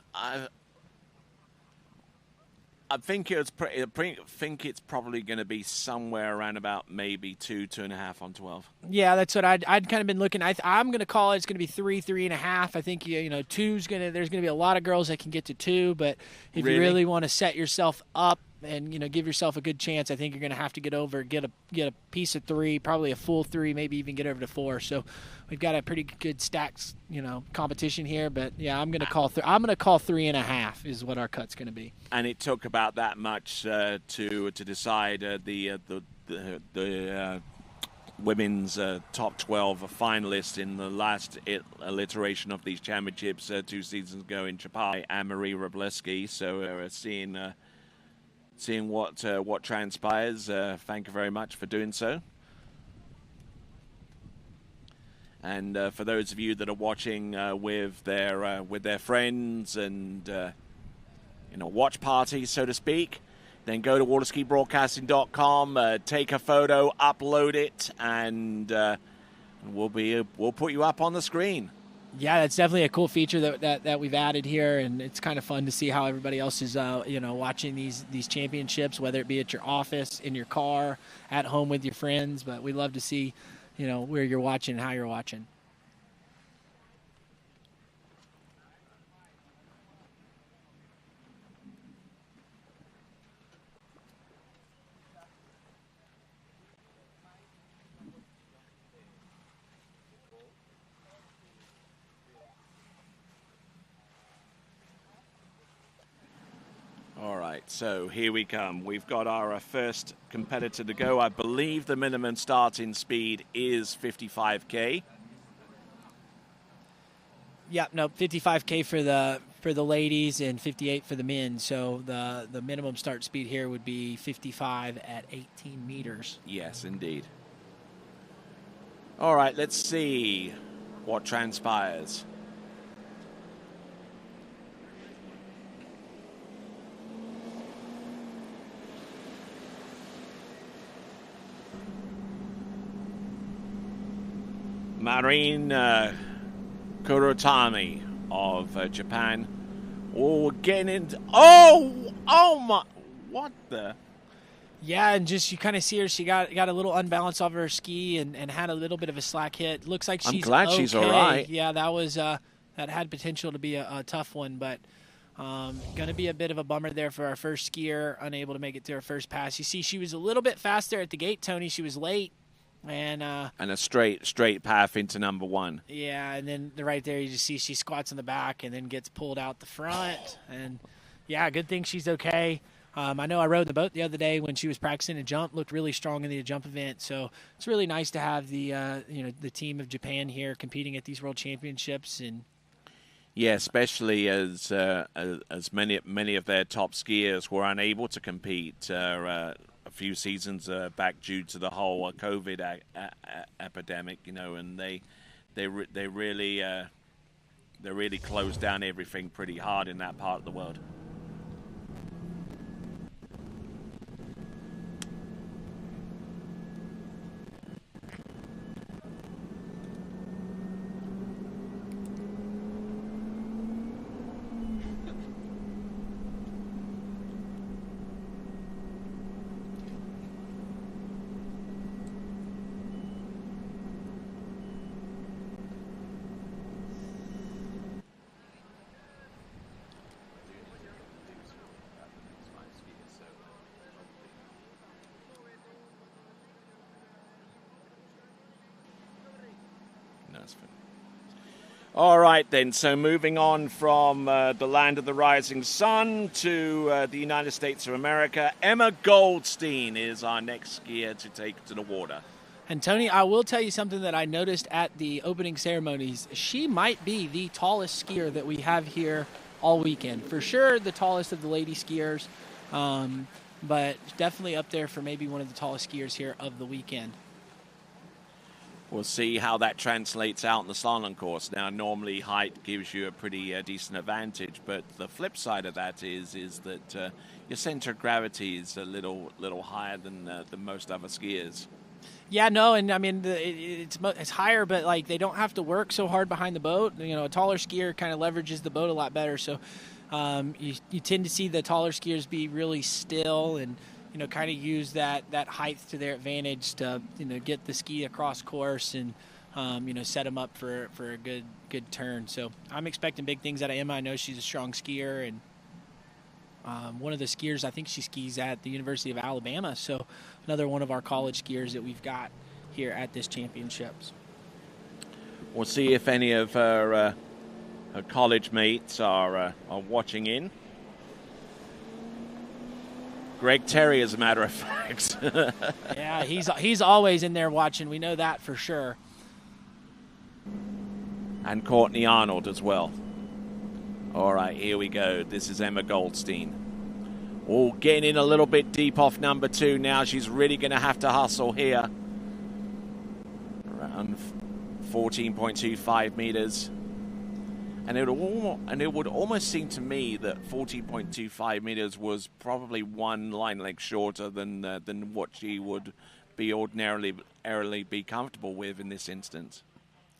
think it's probably going to be somewhere around about maybe 2.5 on 12. Yeah, that's what I'd kind of been looking. I'm going to call it. It's going to be 3.5. I think two's going to. There's going to be a lot of girls that can get to 2, but if you really want to set yourself up and give yourself a good chance, I think you're going to have to get a piece of 3, probably a full 3, maybe even get over to 4. So we've got a pretty good stacks competition here. But yeah, I'm going to call 3.5 is what our cut's going to be. And it took about that much to decide the women's top 12 finalists in the last iteration of these championships 2 seasons ago in Japan, Anne-Marie Robleski. So seeing what transpires. Thank you very much for doing so. And for those of you that are watching with their friends and watch parties, so to speak, then go to waterskibroadcasting.com, take a photo, upload it, and we'll put you up on the screen. Yeah, that's definitely a cool feature that we've added here, and it's kind of fun to see how everybody else is watching these championships, whether it be at your office, in your car, at home with your friends. But we love to see where you're watching and how you're watching. All right, so here we come. We've got our first competitor to go. I believe the minimum starting speed is 55K. Yeah, no, 55K for the ladies and 58 for the men. So the minimum start speed here would be 55 at 18 meters. Yes, indeed. All right, let's see what transpires. Marine Kurotami of Japan. Oh, we're getting into... Oh my... What the... Yeah, and just you kind of see her. She got a little unbalance off her ski and had a little bit of a slack hit. Looks like she's I'm glad okay. she's all right. Yeah, that was that had potential to be a tough one, but going to be a bit of a bummer there for our first skier, unable to make it to her first pass. You see, she was a little bit faster at the gate, Tony. She was late, and a straight path into number 1. Yeah, and then right there you just see she squats in the back and then gets pulled out the front. And yeah, good thing she's okay. I know I rode the boat the other day when she was practicing a jump, looked really strong in the jump event. So it's really nice to have the the team of Japan here competing at these World Championships. And yeah, especially as many of their top skiers were unable to compete a few seasons back due to the whole COVID epidemic, and they really closed down everything pretty hard in that part of the world. All right, then. So moving on from the land of the rising sun to the United States of America, Emma Goldstein is our next skier to take to the water. And Tony, I will tell you something that I noticed at the opening ceremonies. She might be the tallest skier that we have here all weekend. For sure, the tallest of the lady skiers, but definitely up there for maybe one of the tallest skiers here of the weekend. We'll see how that translates out in the slalom course. Now, normally height gives you a pretty decent advantage, but the flip side of that is that your center of gravity is a little higher than most other skiers. Yeah, no, and I mean it's higher, but like they don't have to work so hard behind the boat. A taller skier kind of leverages the boat a lot better. So you tend to see the taller skiers be really still and kind of use that height to their advantage to get the ski across course and set them up for a good turn. So I'm expecting big things out of Emma. I know she's a strong skier and one of the skiers I think she skis at the University of Alabama. So another one of our college skiers that we've got here at this championships. We'll see if any of her college mates are watching in. Greg Terry, as a matter of fact. Yeah, he's always in there watching. We know that for sure. And Courtney Arnold as well. All right, here we go. This is Emma Goldstein. Oh, getting in a little bit deep off number 2 now. She's really going to have to hustle here. Around 14.25 meters. And it would almost seem to me that 14.25 meters was probably one line length shorter than what she would be ordinarily be comfortable with in this instance.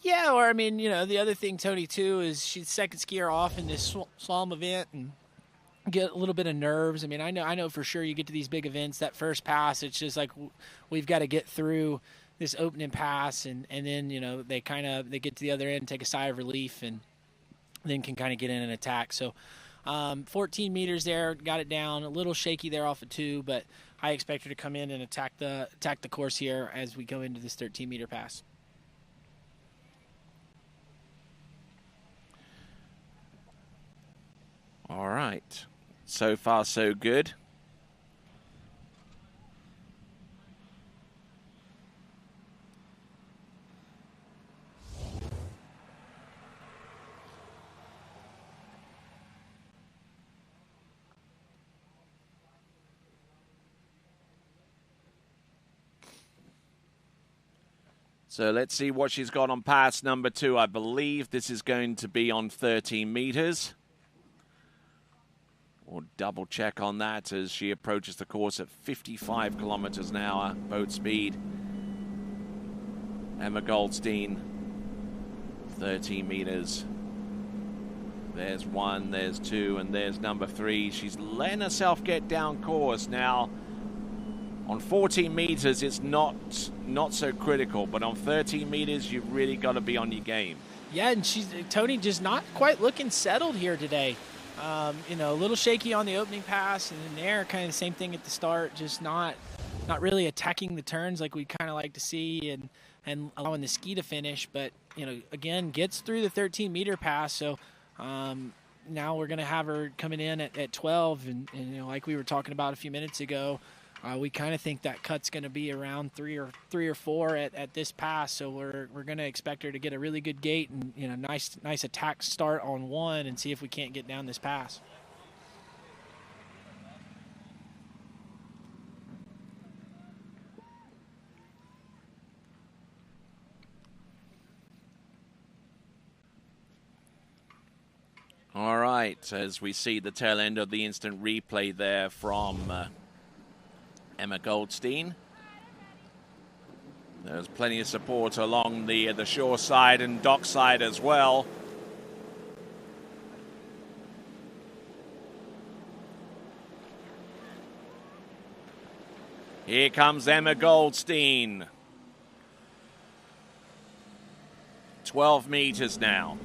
Yeah, or I mean, the other thing, Tony, too, is she's second skier off in this slalom event and get a little bit of nerves. I mean, I know for sure you get to these big events, that first pass, it's just like we've got to get through this opening pass, and then they get to the other end, take a sigh of relief, and then can kind of get in and attack. So 14 meters there, got it down. A little shaky there off of 2, but I expect her to come in and attack the course here as we go into this 13-meter pass. All right. So far, so good. So let's see what she's got on pass number 2. I believe this is going to be on 13 meters. We'll double check on that as she approaches the course at 55 kilometers an hour, boat speed. Emma Goldstein, 13 meters. There's 1, there's 2, and there's number 3. She's letting herself get down course now. On 14 meters, it's not so critical, but on 13 meters, you've really got to be on your game. Yeah, and Tony just not quite looking settled here today. You know, a little shaky on the opening pass, and in there, kind of the same thing at the start, just not really attacking the turns like we kind of like to see, and allowing the ski to finish. But, you know, again, gets through the 13-meter pass, so now we're going to have her coming in at 12, and, you know, like we were talking about a few minutes ago, we kind of think that cut's going to be around three or four at this pass, so we're going to expect her to get a really good gate and, you know, nice attack start on one and see if we can't get down this pass. All right, as we see the tail end of the instant replay there from Emma Goldstein. There's plenty of support along the shore side and dock side as well. Here comes Emma Goldstein. 12 meters now.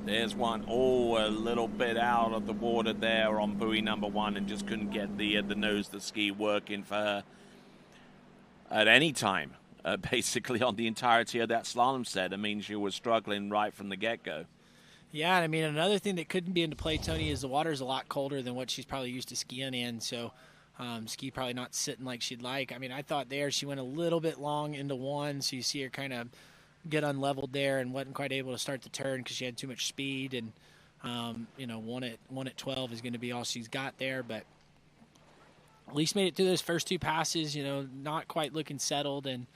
There's one. Oh, a little bit out of the water there on buoy number one, and just couldn't get the nose of the ski working for her at any time, basically on the entirety of that slalom set. I mean, she was struggling right from the get-go. Yeah, I mean, another thing that couldn't be into play, Tony, is the water's a lot colder than what she's probably used to skiing in, so ski probably not sitting like she'd like. I mean, I thought there she went a little bit long into one, so you see her kind of get unleveled there and wasn't quite able to start the turn because she had too much speed, and you know, one at 12 is going to be all she's got there, but at least made it through those first two passes, you know, not quite looking settled and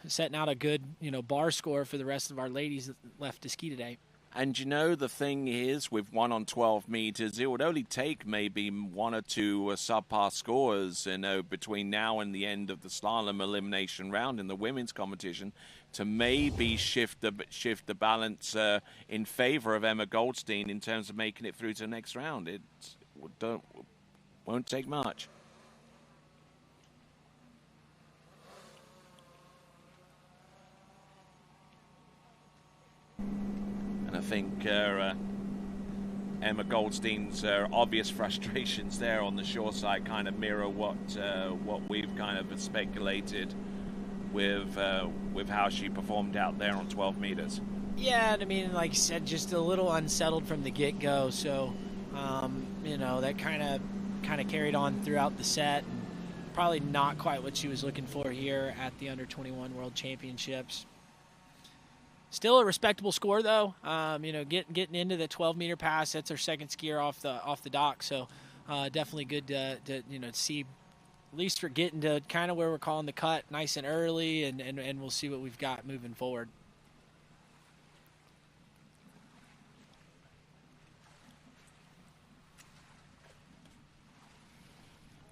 setting out a good, you know, bar score for the rest of our ladies left to ski today. And you know, the thing is, with 1 on 12 meters, it would only take maybe one or two subpar scores, you know, between now and the end of the slalom elimination round in the women's competition to maybe shift the balance in favor of Emma Goldstein in terms of making it through to the next round. It won't take much. And I think Emma Goldstein's obvious frustrations there on the shore side kind of mirror what we've kind of speculated with how she performed out there on 12 meters. Yeah, and I mean, like you said, just a little unsettled from the get-go. So, you know, that kind of carried on throughout the set, and probably not quite what she was looking for here at the Under-21 World Championships. Still a respectable score, though. You know, getting into the 12-meter pass, that's our second skier off the dock. So, definitely good to you know, see. At least we're getting to kind of where we're calling the cut nice and early, and we'll see what we've got moving forward.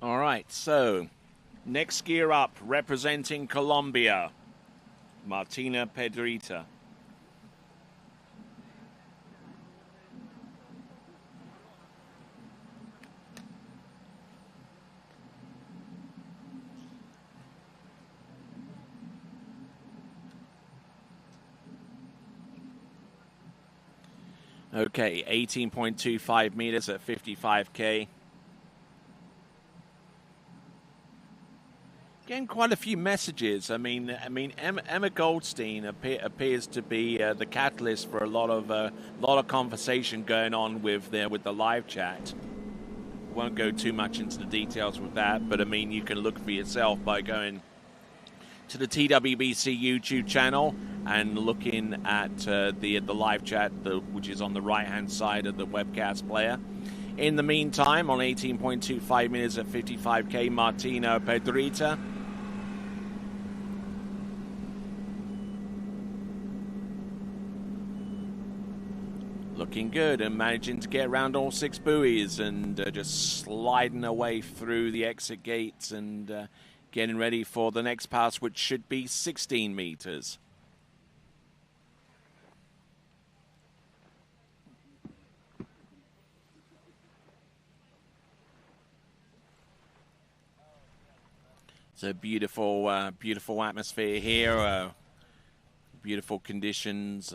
All right, so next skier up, representing Colombia, Martina Pedrita. Okay, 18.25 meters at 55K. Again, quite a few messages. I mean, Emma Goldstein appears to be the catalyst for a lot of conversation going on with the live chat. Won't go too much into the details with that, but I mean, you can look for yourself by going to the TWBC YouTube channel and looking at the live chat, which is on the right-hand side of the webcast player. In the meantime, on 18.25 minutes at 55K, Martina Pedrita. Looking good and managing to get around all six buoys and just sliding away through the exit gates and getting ready for the next pass, which should be 16 meters. It's a beautiful, beautiful atmosphere here. Beautiful conditions.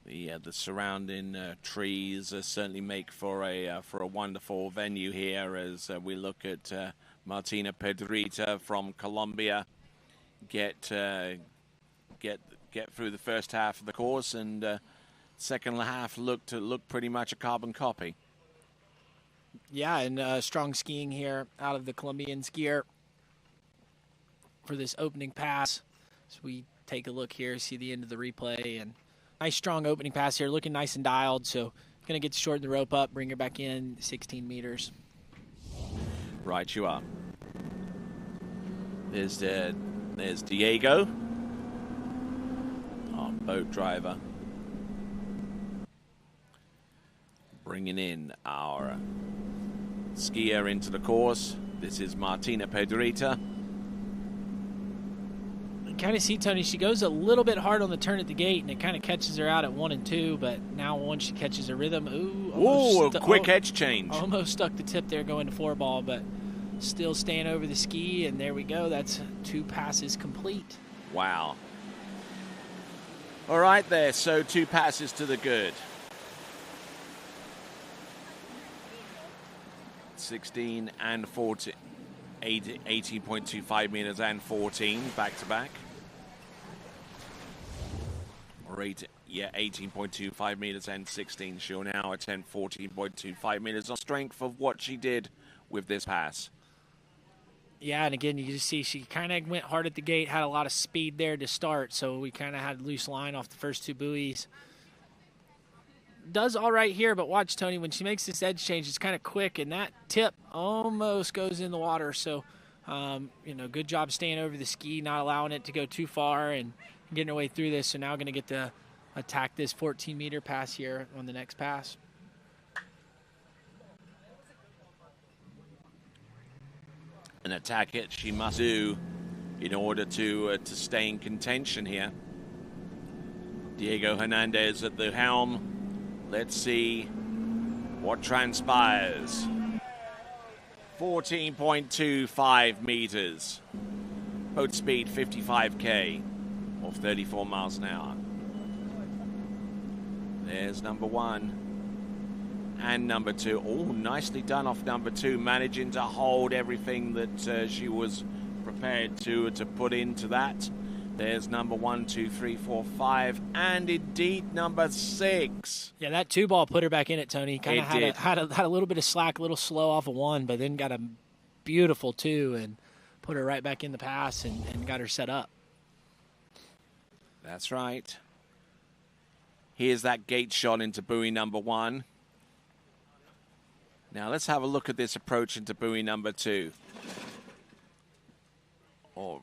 The surrounding trees certainly make for a wonderful venue here as we look at Martina Pedrita from Colombia get through the first half of the course, and second half looked pretty much a carbon copy. Yeah, and strong skiing here out of the Colombian skier for this opening pass. So we take a look here, see the end of the replay, and nice strong opening pass here, looking nice and dialed. So going to get to shorten the rope up, bring her back in 16 meters. Right you are. There's Diego, our boat driver, bringing in our skier into the course. This is Martina Pedrita. You kind of see, Tony, she goes a little bit hard on the turn at the gate, and it kind of catches her out at 1 and 2, but now once she catches her rhythm, a quick edge change. Almost stuck the tip there going to 4 ball, but still staying over the ski, and there we go. That's 2 passes complete. Wow. All right there, so 2 passes to the good. 16 and 14. 18.25 meters and 14 back to back. Or 18.25 meters and 16. She'll now attend 14.25 meters on strength of what she did with this pass. Yeah, and again, you just see she kind of went hard at the gate, had a lot of speed there to start, so we kind of had loose line off the first 2 buoys. Does all right here, but watch, Tony, when she makes this edge change, it's kind of quick, and that tip almost goes in the water. So, good job staying over the ski, not allowing it to go too far and getting her way through this. So now going to get to attack this 14-meter pass here on the next pass. And attack it she must do in order to stay in contention here. Diego Hernandez at the helm. Let's see what transpires. 14.25 meters. Boat speed 55k or 34 miles an hour. There's number 1 and number 2. Oh, nicely done off number 2, managing to hold everything that she was prepared to put into that. There's number 1, 2, 3, 4, 5, and indeed number 6. Yeah, that 2 ball put her back in it, Tony. Kind of had a little bit of slack, a little slow off of 1, but then got a beautiful 2 and put her right back in the pass and got her set up. That's right. Here's that gate shot into buoy number 1. Now let's have a look at this approach into buoy number 2. Oh,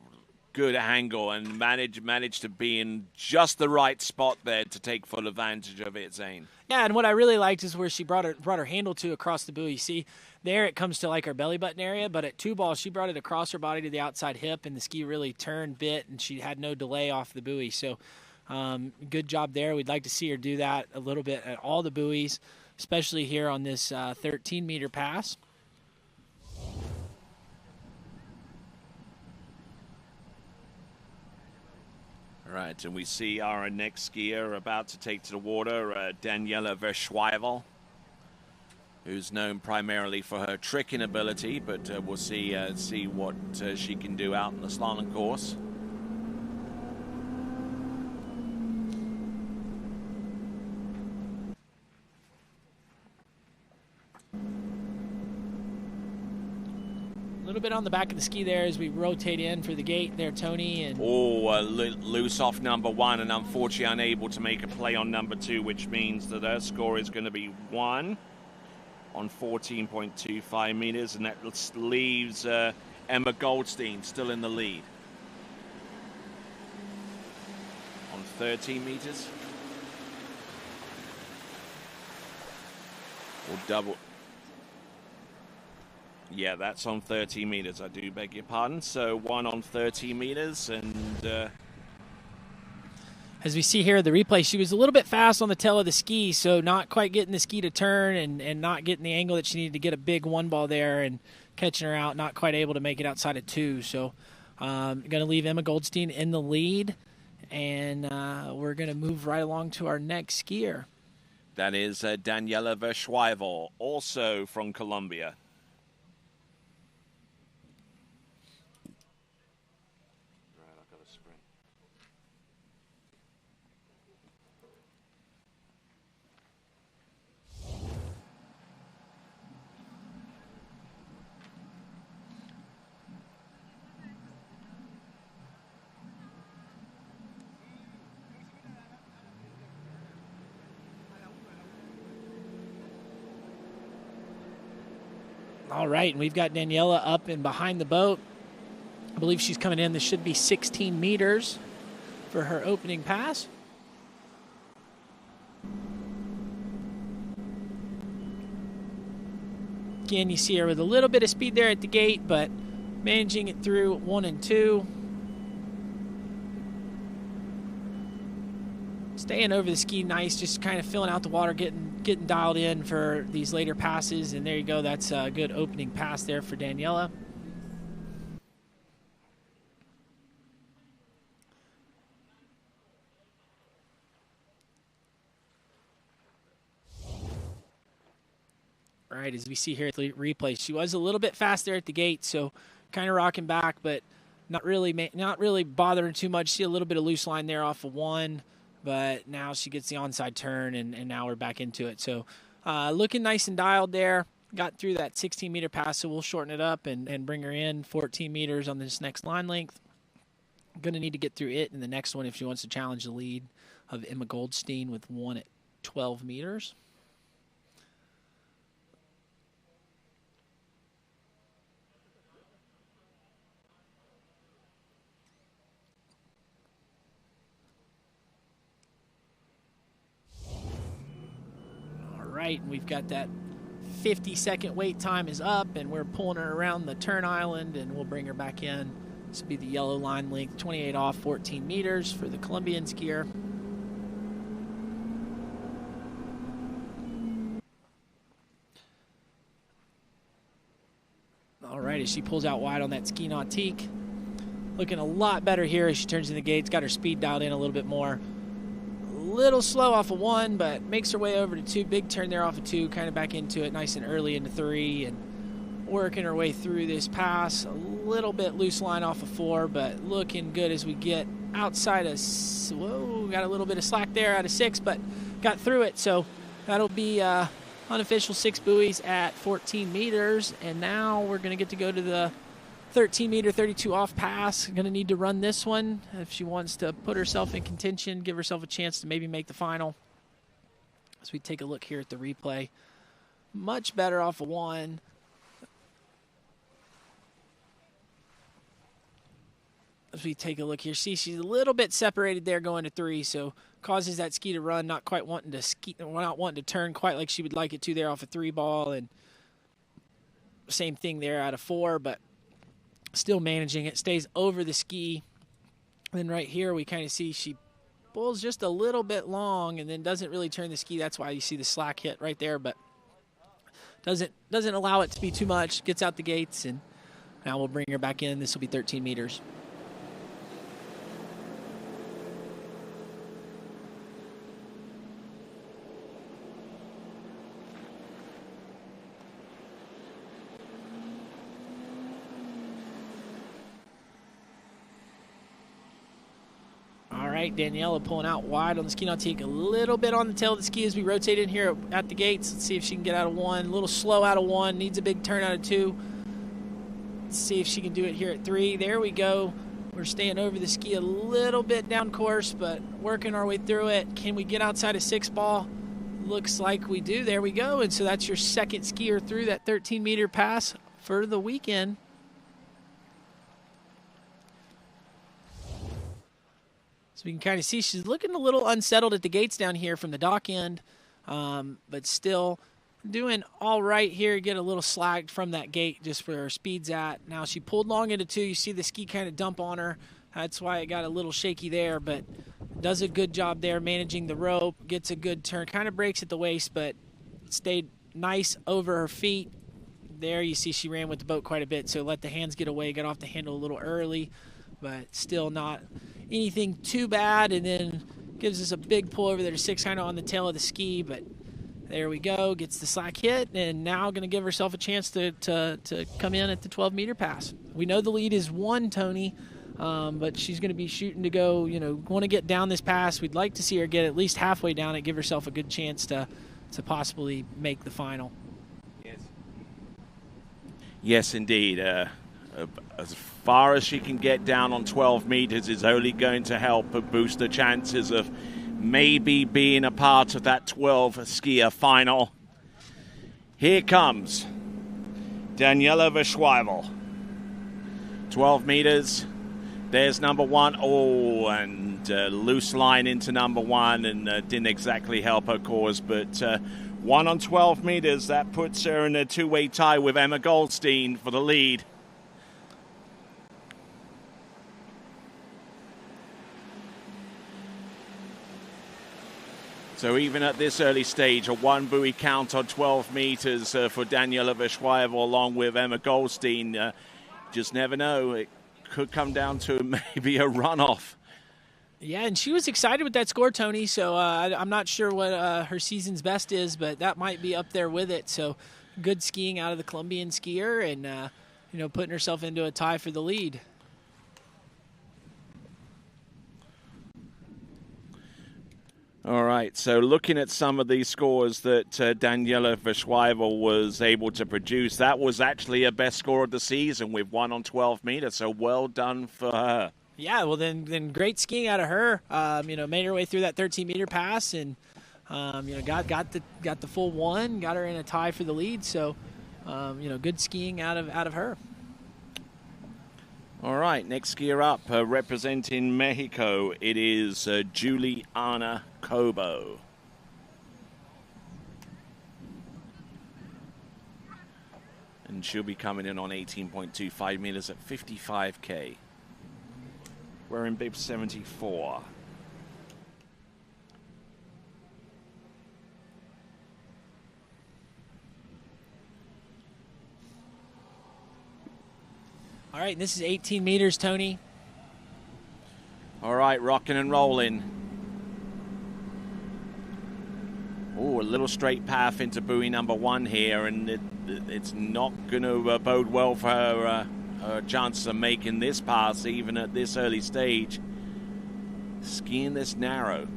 good angle, and managed to be in just the right spot there to take full advantage of it, Zane. Yeah, and what I really liked is where she brought her handle to across the buoy. See, there it comes to like her belly button area, but at 2 ball, she brought it across her body to the outside hip, and the ski really turned, bit, and she had no delay off the buoy. So good job there. We'd like to see her do that a little bit at all the buoys, especially here on this 13-meter pass. Right, and we see our next skier about to take to the water, Daniela Verschweivel, who's known primarily for her tricking ability, but we'll see what she can do out in the slalom course. A little bit on the back of the ski there as we rotate in for the gate there, Tony. And loose off number 1 and unfortunately unable to make a play on number 2, which means that her score is going to be 1 on 14.25 meters, and that leaves Emma Goldstein still in the lead. On 13 meters. Or double. Yeah, that's on 30 meters. I do beg your pardon. So 1 on 30 meters. And as we see here, the replay, she was a little bit fast on the tail of the ski, so not quite getting the ski to turn and not getting the angle that she needed to get a big 1 ball there, and catching her out, not quite able to make it outside of 2. So going to leave Emma Goldstein in the lead, and we're going to move right along to our next skier. That is Daniela Verschweivel, also from Colombia. All right, and we've got Daniela up and behind the boat. I believe she's coming in. This should be 16 meters for her opening pass. Again, you see her with a little bit of speed there at the gate, but managing it through 1 and 2. Staying over the ski nice, just kind of filling out the water, getting dialed in for these later passes. And there you go. That's a good opening pass there for Daniela. All right, as we see here at the replay, she was a little bit fast there at the gate, so kind of rocking back, but not really bothering too much. See a little bit of loose line there off of 1. But now she gets the onside turn, and now we're back into it. So looking nice and dialed there. Got through that 16-meter pass, so we'll shorten it up and bring her in 14 meters on this next line length. Going to need to get through it in the next one if she wants to challenge the lead of Emma Goldstein with 1 at 12 meters. Right, and we've got that 50-second wait time is up, and we're pulling her around the turn island, and we'll bring her back in. This will be the yellow line length, 28 off, 14 meters for the Colombian skier. All right, as she pulls out wide on that ski nautique. Looking a lot better here as she turns in the gates, got her speed dialed in a little bit more. Little slow off of 1, but makes her way over to 2. Big turn there off of 2, kind of back into it nice and early into 3, and working her way through this pass. A little bit loose line off of 4, but looking good as we get outside of, whoa, got a little bit of slack there out of 6, but got through it. So that'll be unofficial 6 buoys at 14 meters, and now we're going to get to go to the 13-meter, 32 off pass. Going to need to run this one if she wants to put herself in contention, give herself a chance to maybe make the final. As we take a look here at the replay, much better off of 1. As we take a look here, see she's a little bit separated there going to 3, so causes that ski to run, not wanting to turn quite like she would like it to there off a 3 ball, and same thing there out of 4, but still managing it, stays over the ski. Then right here we kind of see she pulls just a little bit long and then doesn't really turn the ski. That's why you see the slack hit right there, but doesn't allow it to be too much. Gets out the gates, and now we'll bring her back in. This will be 13 meters. Right, Daniela pulling out wide on the ski nautique, a little bit on the tail of the ski as we rotate in here at the gates. Let's see if she can get out of 1. A little slow out of 1, needs a big turn out of 2. Let's see if she can do it here at 3. There we go. We're staying over the ski a little bit down course, but working our way through it. Can we get outside of 6 ball? Looks like we do. There we go. And so that's your second skier through that 13-meter pass for the weekend. So we can kind of see she's looking a little unsettled at the gates down here from the dock end, but still doing all right here. Get a little slack from that gate just where her speed's at. Now she pulled long into 2. You see the ski kind of dump on her. That's why it got a little shaky there, but does a good job there managing the rope. Gets a good turn. Kind of breaks at the waist, but stayed nice over her feet. there. You see she ran with the boat quite a bit, so let the hands get away, got off the handle a little early, but still not anything too bad. And then gives us a big pull over there to 6 kind of on the tail of the ski, but there we go, gets the slack hit, and now going to give herself a chance to come in at the 12-meter pass. We know the lead is 1, Tony, but she's going to be shooting to go, want to get down this pass. We'd like to see her get at least halfway down and give herself a good chance to possibly make the final. Yes, indeed. As far as she can get down on 12 meters is only going to help boost the chances of maybe being a part of that 12 skier final. Here comes Daniela Verschweibel. 12 meters. There's number 1. Oh, and loose line into number 1, and didn't exactly help her cause, but 1 on 12 meters, that puts her in a two-way tie with Emma Goldstein for the lead. So even at this early stage, a 1 buoy count on 12 meters for Daniela Verschweibel along with Emma Goldstein. Just never know. It could come down to maybe a runoff. Yeah, and she was excited with that score, Tony, so I'm not sure what her season's best is, but that might be up there with it. So good skiing out of the Colombian skier and, putting herself into a tie for the lead. All right, so looking at some of these scores that Daniela Verschweibel was able to produce, that was actually her best score of the season with 1 on 12 meters, so well done for her. Yeah, well, then great skiing out of her. Made her way through that 13-meter pass and, got the full 1, got her in a tie for the lead. So, good skiing out of her. All right, next skier up, representing Mexico, it is Juliana Cobo. And she'll be coming in on 18.25 meters at 55K. We're in bib 74. All right, and this is 18 meters, Tony. All right, rocking and rolling. Oh, a little straight path into buoy number 1 here, and it's not going to bode well for her chances of making this pass even at this early stage. Skiing this narrow.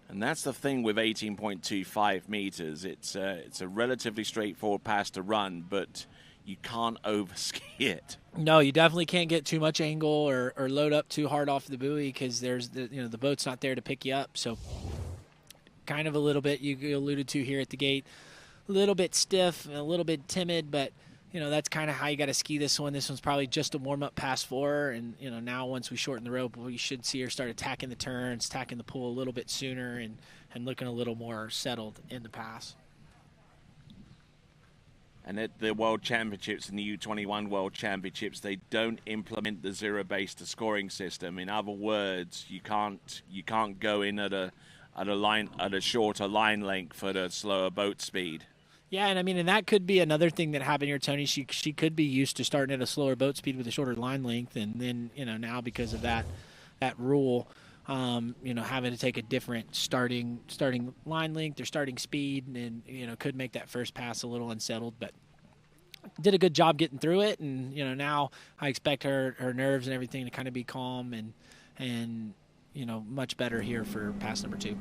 And that's the thing with 18.25 meters. It's a relatively straightforward pass to run, but you can't overski it. No, you definitely can't get too much angle or load up too hard off the buoy because there's the boat's not there to pick you up. So kind of a little bit you alluded to here at the gate, a little bit stiff, a little bit timid, but that's kind of how you got to ski this one. This one's probably just a warm-up pass for her, and now once we shorten the rope, we should see her start attacking the turns, attacking the pool a little bit sooner, and looking a little more settled in the pass. And at the World Championships and the U21 World Championships, they don't implement the zero-based scoring system. In other words, you can't go in at a shorter line length at a slower boat speed. Yeah, and that could be another thing that happened here, Tony. She could be used to starting at a slower boat speed with a shorter line length, and then now because of that rule, having to take a different starting line length or starting speed, and could make that first pass a little unsettled. But did a good job getting through it, and now I expect her nerves and everything to kind of be calm and much better here for pass number 2.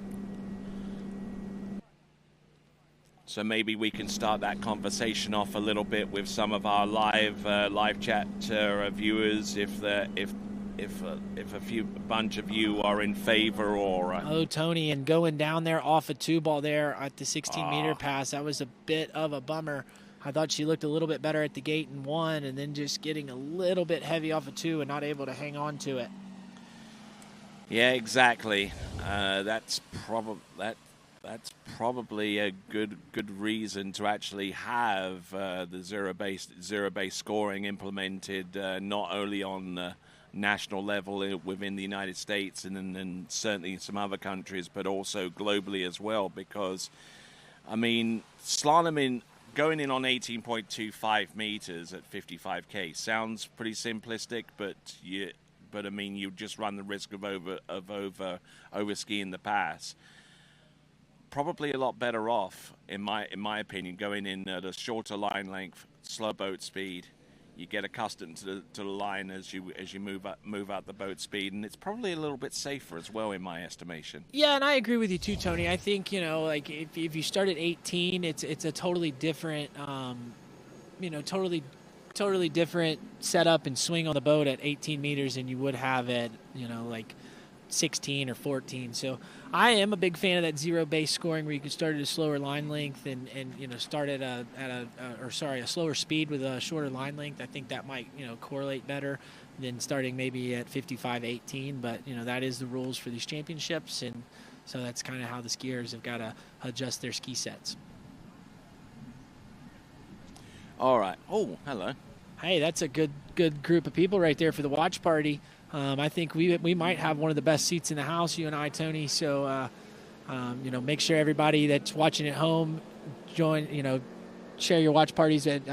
So maybe we can start that conversation off a little bit with some of our live chat viewers, if a bunch of you are in favor or. Oh, Tony, and going down there off a 2-ball there at the 16-meter pass, that was a bit of a bummer. I thought she looked a little bit better at the gate in 1, and then just getting a little bit heavy off a 2 and not able to hang on to it. Yeah, exactly. That's probably a good reason to actually have the zero-based scoring implemented not only on national level within the United States and certainly some other countries, but also globally as well, because I mean, slaloming, going in on 18.25 meters at 55K sounds pretty simplistic, but I mean, you just run the risk of over skiing the pass. Probably a lot better off, in my opinion, going in at a shorter line length, slow boat speed. You get accustomed to the line as you move out the boat speed, and it's probably a little bit safer as well, in my estimation. Yeah, and I agree with you too, Tony. I think, like if you start at 18, it's a totally different, totally different setup and swing on the boat at 18 meters than you would have at, like 16 or 14. So I am a big fan of that zero-based scoring where you can start at a slower line length and start at a slower speed with a shorter line length. I think that might correlate better than starting maybe at 55-18. But that is the rules for these championships, and so that's kind of how the skiers have got to adjust their ski sets. All right. Oh, hello. Hey, that's a good group of people right there for the watch party. I think we might have one of the best seats in the house, you and I, Tony. So, make sure everybody that's watching at home join. Share your watch parties at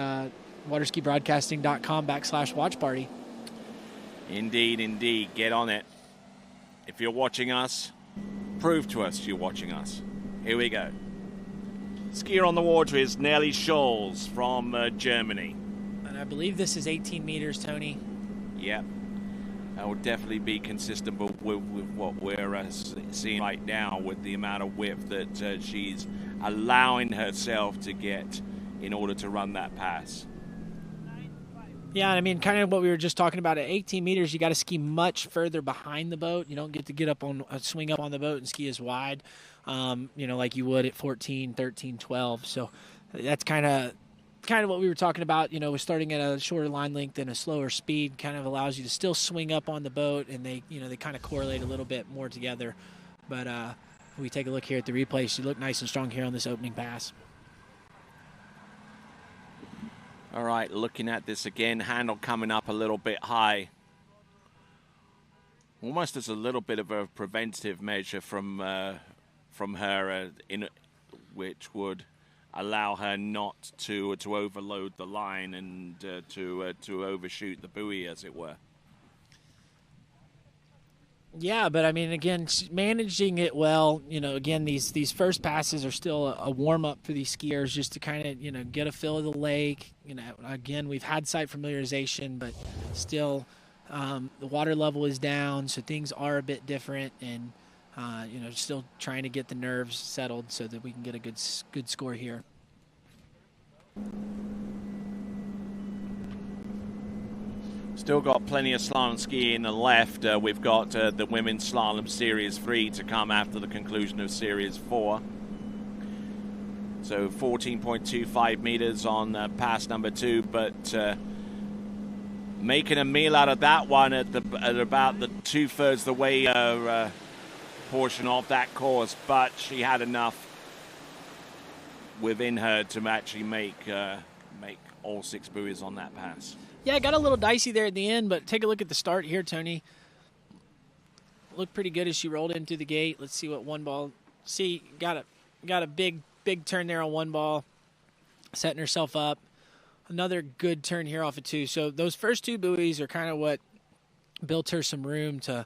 waterskibroadcasting.com/watch party. Indeed. Get on it. If you're watching us, prove to us you're watching us. Here we go. Skier on the water is Nelly Scholz from Germany. And I believe this is 18 meters, Tony. Yep. That will definitely be consistent with what we're seeing right now with the amount of width that she's allowing herself to get in order to run that pass. Yeah, I mean, kind of what we were just talking about. At 18 meters, you got to ski much further behind the boat. You don't get to get up on swing up on the boat and ski as wide, like you would at 14, 13, 12. So that's kind of what we were talking about. With starting at a shorter line length and a slower speed, kind of allows you to still swing up on the boat, and they kind of correlate a little bit more together. But when we take a look here at the replay, she looked nice and strong here on this opening pass. All right, looking at this again, handle coming up a little bit high. Almost as a little bit of a preventative measure from her, which would allow her not to overload the line and to overshoot the buoy, as it were. Yeah, but I mean, again, managing it well. Again, these first passes are still a warm up for these skiers, just to kind of get a feel of the lake. Again, we've had site familiarization, but still, the water level is down, so things are a bit different, and still trying to get the nerves settled so that we can get a good score here. Still got plenty of slalom skiing on the left. We've got the Women's Slalom Series 3 to come after the conclusion of Series 4. So 14.25 meters on pass number 2, but making a meal out of that one at about the 2/3 the way portion of that course, but she had enough within her to actually make all 6 buoys on that pass. Yeah, it got a little dicey there at the end, but take a look at the start here, Tony. Looked pretty good as she rolled in through the gate. Let's see what one ball. See, got a big turn there on one ball, setting herself up. Another good turn here off of 2. So those first 2 buoys are kind of what built her some room to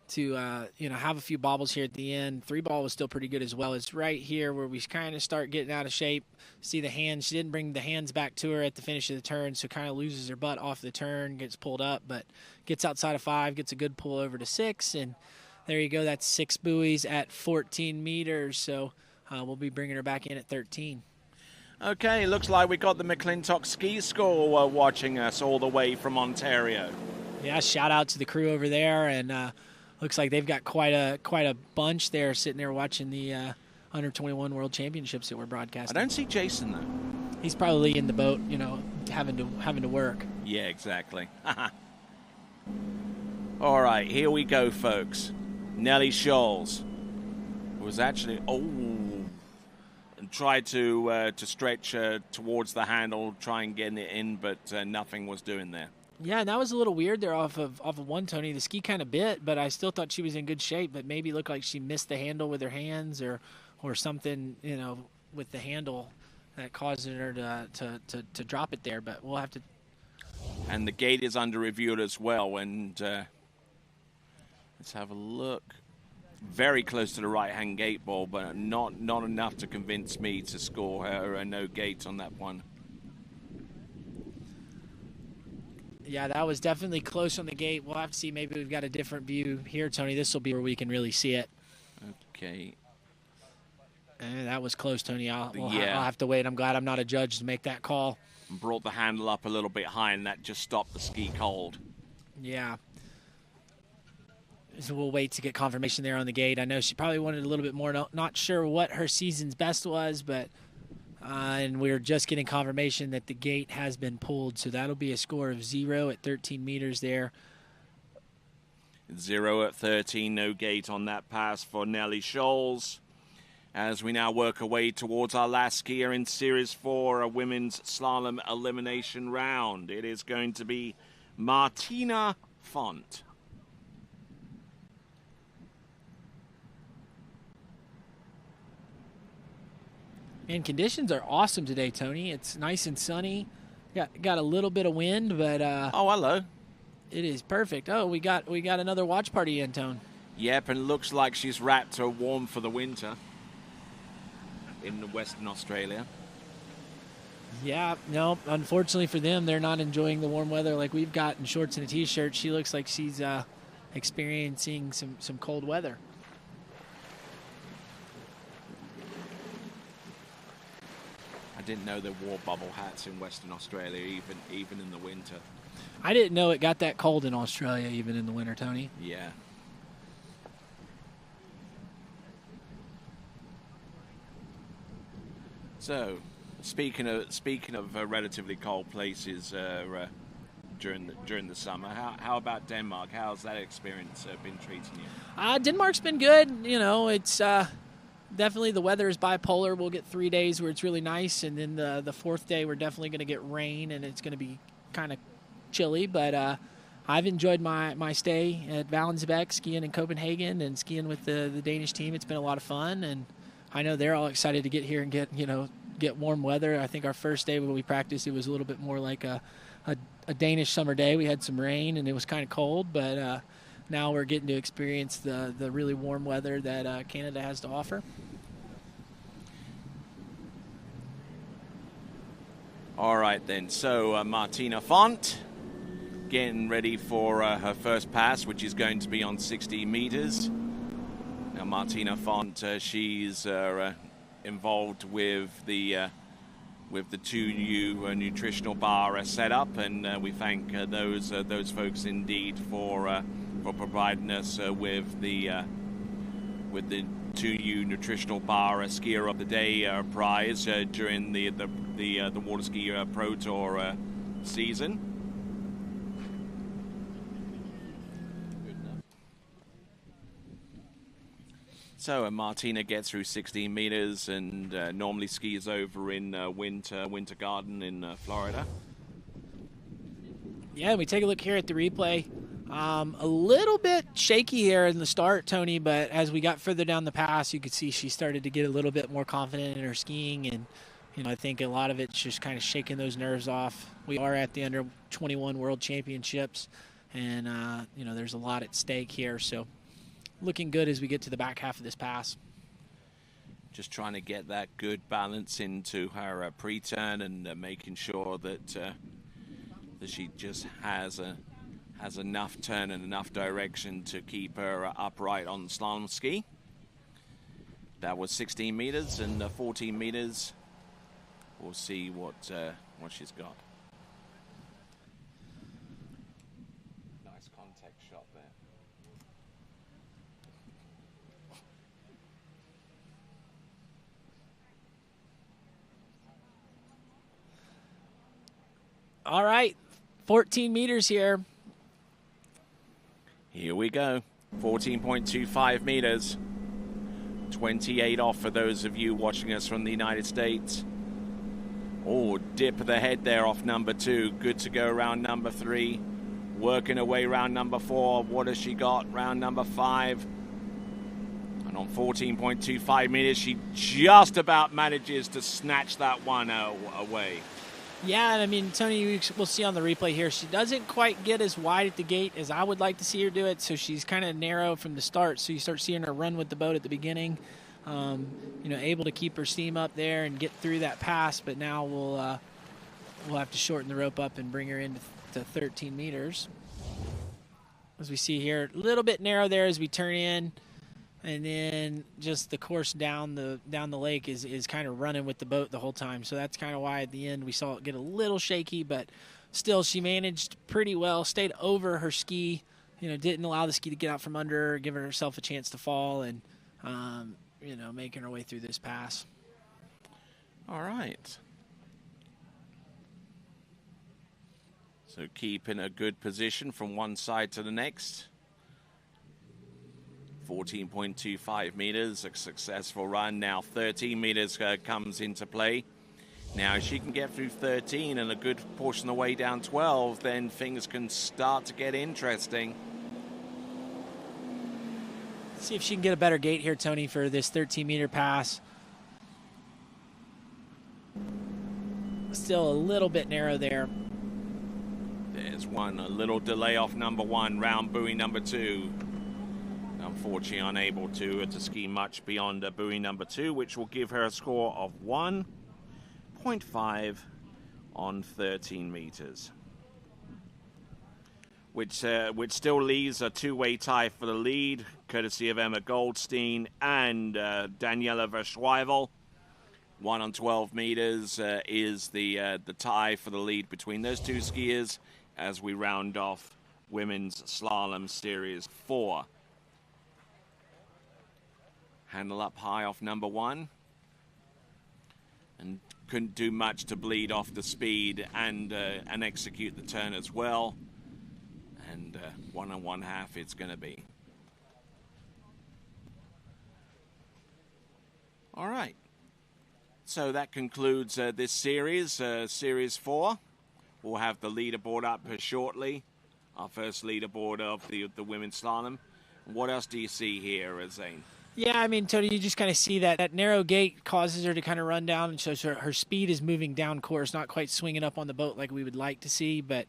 have a few bobbles here at the end. 3 ball was still pretty good as well. It's right here where we kind of start getting out of shape. See the hands. She didn't bring the hands back to her at the finish of the turn, so kind of loses her butt off the turn, gets pulled up, but gets outside of 5, gets a good pull over to 6, and there you go. That's 6 buoys at 14 meters, so we'll be bringing her back in at 13. Okay, looks like we got the McClintock Ski School watching us all the way from Ontario. Yeah, shout out to the crew over there, and looks like they've got quite a bunch there sitting there watching the Under 21 World Championships that we're broadcasting. I don't see Jason though. He's probably in the boat, having to work. Yeah, exactly. All right, here we go, folks. Nelly Scholz was actually and tried to stretch towards the handle, try and get it in, but nothing was doing there. Yeah, and that was a little weird there off of one, Tony. The ski kind of bit, but I still thought she was in good shape, but maybe looked like she missed the handle with her hands or something, with the handle that caused her to drop it there. But we'll have to. And the gate is under review as well. And let's have a look. Very close to the right-hand gate ball, but not enough to convince me to score her a no gate on that one. Yeah, that was definitely close on the gate. We'll have to see. Maybe we've got a different view here, Tony. This will be where we can really see it. Okay. And that was close, Tony. I'll Yeah. I'll have to wait. I'm glad I'm not a judge to make that call. Brought the handle up a little bit high, and that just stopped the ski cold. Yeah. So we'll wait to get confirmation there on the gate. I know she probably wanted a little bit more. Not sure what her season's best was, but and we're just getting confirmation that the gate has been pulled. So that'll be a score of 0 at 13 meters there. 0 at 13, no gate on that pass for Nellie Scholes. As we now work our way towards our last skier in Series 4, a women's slalom elimination round. It is going to be Martina Font. And conditions are awesome today, Tony. It's nice and sunny. Got a little bit of wind, but oh, hello. It is perfect. Oh, we got another watch party in, Tone. Yep, and it looks like she's wrapped her warm for the winter in Western Australia. Yeah, no, unfortunately for them, they're not enjoying the warm weather like we've got in shorts and a T-shirt. She looks like she's experiencing some cold weather. I didn't know they wore bubble hats in Western Australia, even in the winter. I didn't know it got that cold in Australia, even in the winter, Tony. Yeah. So, speaking of relatively cold places during the summer, how about Denmark? How's that experience been treating you? Denmark's been good. You know, it's definitely the weather is bipolar. We'll get 3 days where it's really nice, and then the fourth day we're definitely going to get rain, and it's going to be kind of chilly. But I've enjoyed my stay at Valensbeck, skiing in Copenhagen and skiing with the Danish team. It's been a lot of fun, and I know they're all excited to get here and get warm weather. I think our first day when we practiced, it was a little bit more like a Danish summer day. We had some rain and it was kind of cold, but now we're getting to experience the really warm weather that Canada has to offer. All right then, so Martina Font getting ready for her first pass, which is going to be on 60 meters. Now Martina Font, she's involved with the 2U nutritional bar setup, and we thank those folks indeed for providing us with the 2U nutritional bar skier of the day prize during the water ski pro tour season. So Martina gets through 16 meters and normally skis over in Winter Garden in Florida. Yeah, we take a look here at the replay. A little bit shaky here in the start, Tony, but as we got further down the pass, you could see she started to get a little bit more confident in her skiing, and I think a lot of it's just kind of shaking those nerves off. We are at the Under-21 World Championships, and there's a lot at stake here, so looking good as we get to the back half of this pass. Just trying to get that good balance into her pre-turn and making sure that that she just has enough turn and enough direction to keep her upright on the slalom ski. That was 16 meters, and 14 meters. We'll see what she's got. Nice contact shot there. All right, 14 meters here. Here we go. 14.25 meters. 28 off for those of you watching us from the United States. Oh, dip of the head there off number 2. Good to go round number 3. Working away round number 4. What has she got? Round number 5. And And on 14.25 meters, she just about manages to snatch that one away. Yeah, and I mean, Tony, we'll see on the replay here, she doesn't quite get as wide at the gate as I would like to see her do it, so she's kind of narrow from the start, so you start seeing her run with the boat at the beginning, able to keep her steam up there and get through that pass, but now we'll have to shorten the rope up and bring her into 13 meters. As we see here, a little bit narrow there as we turn in, and then just the course down the lake is kind of running with the boat the whole time. So that's kind of why at the end we saw it get a little shaky, but still she managed pretty well, stayed over her ski, didn't allow the ski to get out from under her, giving herself a chance to fall and, making her way through this pass. All right. So keeping a good position from one side to the next. 14.25 meters, a successful run. Now 13 meters comes into play. Now if she can get through 13 and a good portion of the way down 12, then things can start to get interesting. See if she can get a better gate here, Tony, for this 13-meter pass. Still a little bit narrow there. There's one, a little delay off number one, round buoy number two. Unfortunately unable to ski much beyond buoy number two, which will give her a score of 1.5 on 13 meters. Which still leaves a two-way tie for the lead, courtesy of Emma Goldstein and Daniela Verschweivel. 1 on 12 meters is the tie for the lead between those two skiers as we round off Women's Slalom Series 4. Handle up high off number one. And couldn't do much to bleed off the speed and execute the turn as well. And 1 1/2 it's going to be. All right. So that concludes this series, Series 4. We'll have the leaderboard up shortly. Our first leaderboard of the women's slalom. What else do you see here, Zane? Yeah, I mean, Tony, you just kind of see that narrow gate causes her to kind of run down, and so her speed is moving down course, not quite swinging up on the boat like we would like to see, but,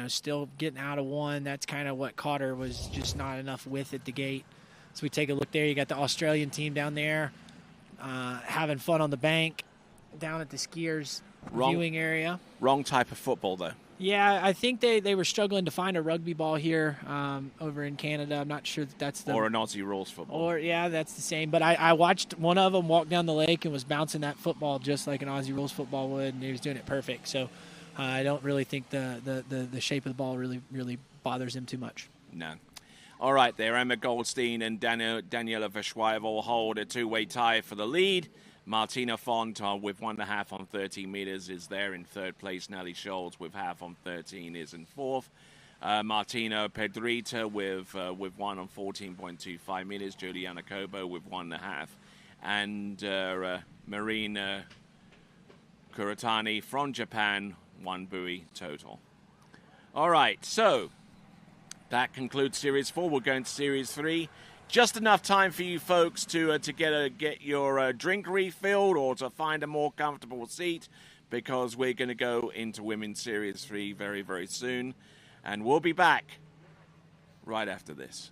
still getting out of one. That's kind of what caught her, was just not enough width at the gate. So we take a look there. You got the Australian team down there having fun on the bank down at the skiers' viewing area. Wrong type of football, though. Yeah, I think they were struggling to find a rugby ball here over in Canada. I'm not sure that's the... Or an Aussie rules football. Or, yeah, that's the same. But I watched one of them walk down the lake and was bouncing that football just like an Aussie rules football would, and he was doing it perfect. So I don't really think the shape of the ball really bothers him too much. No. All right, there, Emma Goldstein and Daniela Verschweivel hold a two-way tie for the lead. Martina Font with 1.5 on 13 meters is there in third place. Nelly Scholes with 0.5 on 13 is in fourth. Martina Pedrita with 1 on 14.25 meters. Juliana Kobo with 1.5. And Marina Kuratani from Japan, 1 buoy total. All right, so that concludes Series 4. We're going to Series 3. Just enough time for you folks to get your drink refilled or to find a more comfortable seat, because we're going to go into Women's Series 3 very, very soon. And we'll be back right after this.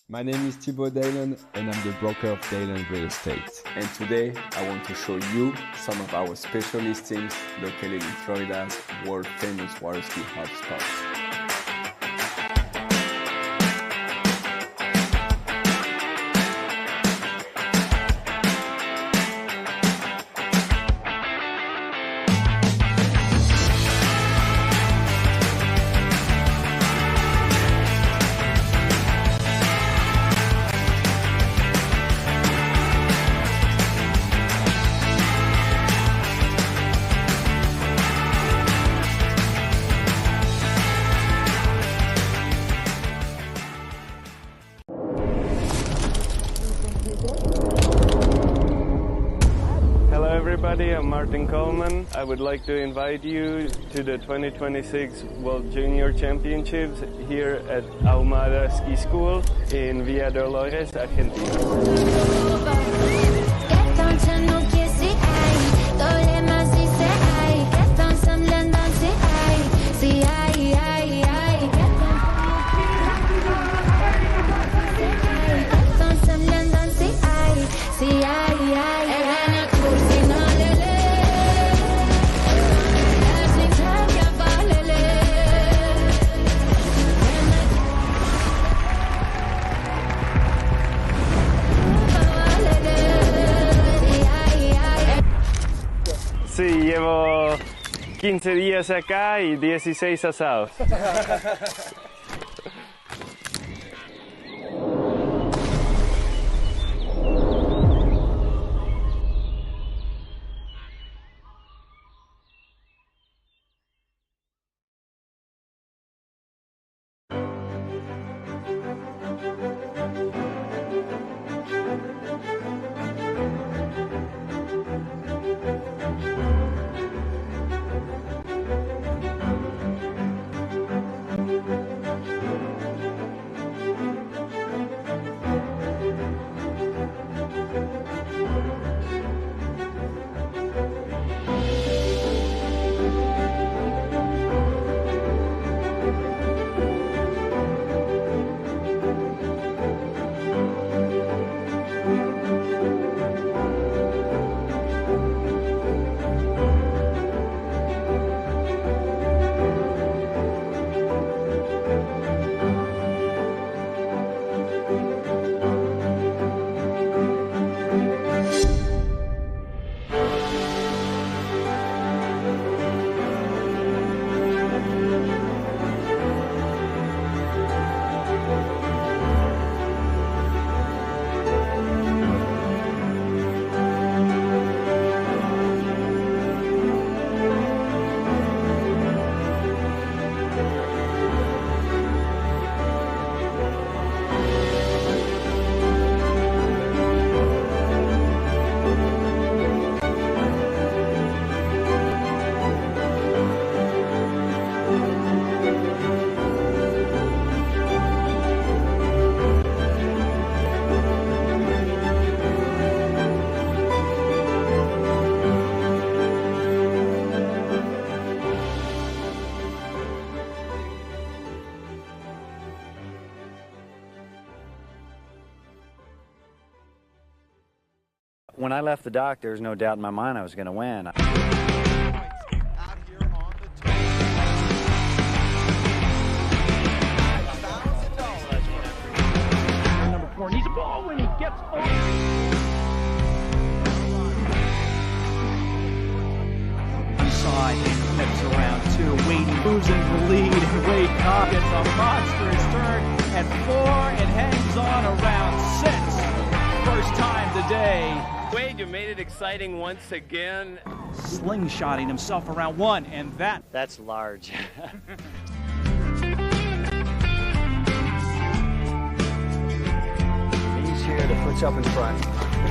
My name is Thibaut Dalen, and I'm the broker of Dalen Real Estate. And today, I want to show you some of our special listings located in Florida's world-famous water ski hotspots. everybody. I'm Martin Coleman. I would like to invite you to the 2026 World Junior Championships here at Ahumada Ski School in Villa Dolores, Argentina. Sí, llevo 15 días acá y 16 asados. When I left the dock, there was no doubt in my mind I was going to win. Number 4 needs a ball when he gets on. Inside, next around 2. Wade moves into the lead, and Wade Cobb gets a monstrous turn at 4 and hangs on around 6. First time today. Wade, you made it exciting once again. Slingshotting himself around 1, and that's large. He's here to put you up in front.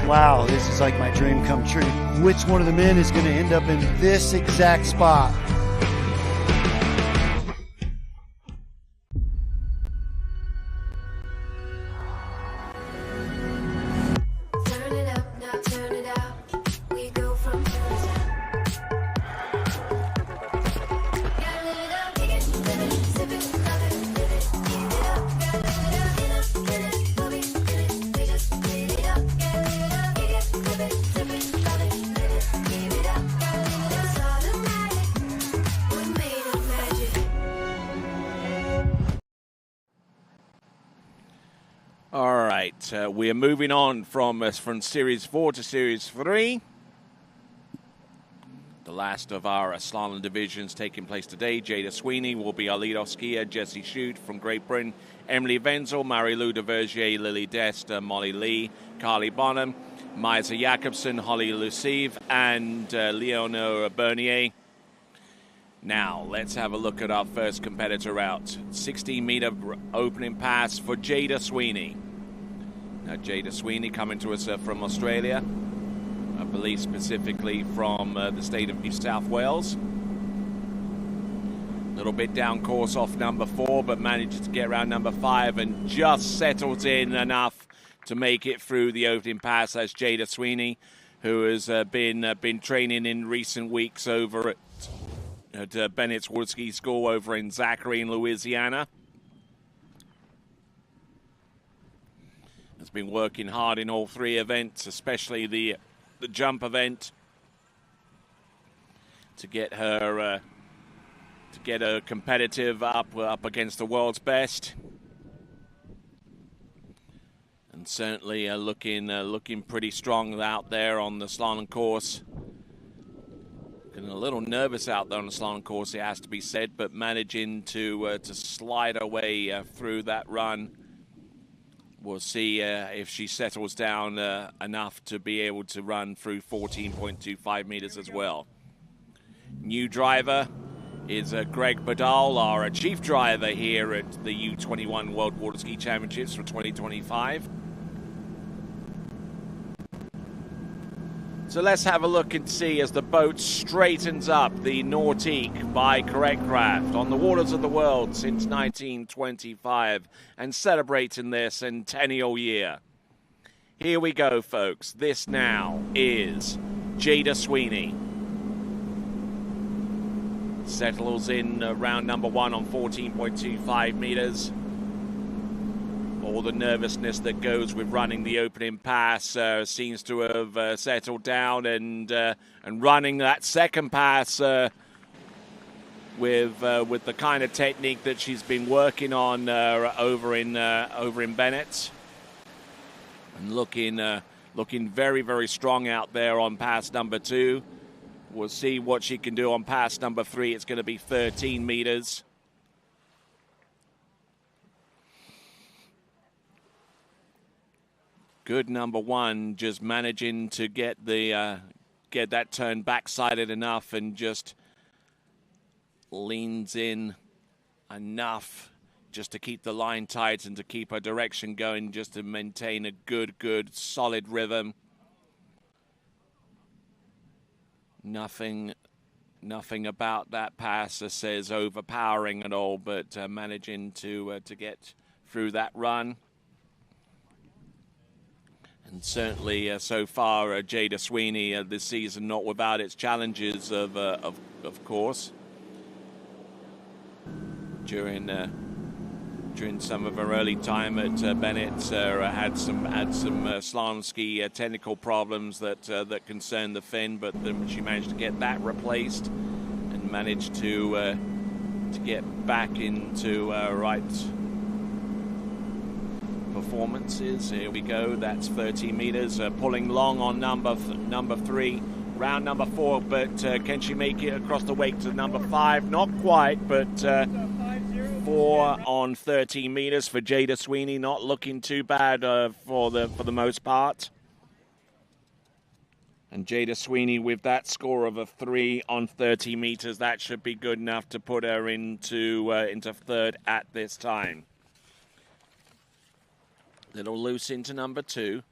Wow, this is like my dream come true. Which one of the men is going to end up in this exact spot? All right, we're moving on from Series 4 to Series 3. The last of our slalom divisions taking place today. Jada Sweeney will be our lead-off skier. Jessie Shute from Great Britain. Emily Wenzel, Marie-Lou de Vergier, Lily Dest, Molly Lee, Carly Bonham, Maisa Jakobsen, Holly Lucive, and Leonora Bernier. Now, let's have a look at our first competitor out. 16-meter opening pass for Jada Sweeney. Now, Jada Sweeney coming to us from Australia. I believe specifically from the state of New South Wales. A little bit down course off number 4, but manages to get around number 5 and just settles in enough to make it through the opening pass. That's Jada Sweeney, who has been training in recent weeks over at Bennett's Water Ski School over in Zachary in Louisiana. Has been working hard in all 3 events, especially the jump event, to get her competitive up against the world's best, and certainly looking pretty strong out there on the slalom course. Getting a little nervous out there on the slalom course, it has to be said, but managing to slide her way through that run. We'll see if she settles down enough to be able to run through 14.25 meters as well. New driver is Greg Badal, our chief driver here at the U21 World Water Ski Championships for 2025. So let's have a look and see as the boat straightens up the Nautique by Correct Craft on the waters of the world since 1925 and celebrating their centennial year. Here we go, folks. This now is Jada Sweeney. Settles in round number 1 on 14.25 meters. All the nervousness that goes with running the opening pass seems to have settled down, and running that second pass with the kind of technique that she's been working on over in Bennett, and looking very, very strong out there on pass number 2. We'll see what she can do on pass number 3. It's going to be 13 meters. Good number 1, just managing to get that turn backsided enough and just leans in enough just to keep the line tight and to keep her direction going, just to maintain a good, solid rhythm. Nothing about that pass that says overpowering at all, but managing to get through that run. And certainly, so far, Jada Sweeney this season, not without its challenges, of course. During some of her early time at Bennett, had some slalom ski technical problems that concerned the fin, but she managed to get that replaced and managed to get back into right performances. Here we go. That's 30 meters. Pulling long on number 3, round number 4. But can she make it across the wake to number 5? Not quite, but 4 on 13 meters for Jada Sweeney. Not looking too bad for the most part. And Jada Sweeney with that score of a 3 on 30 meters, that should be good enough to put her into third at this time. Little loose into number 2,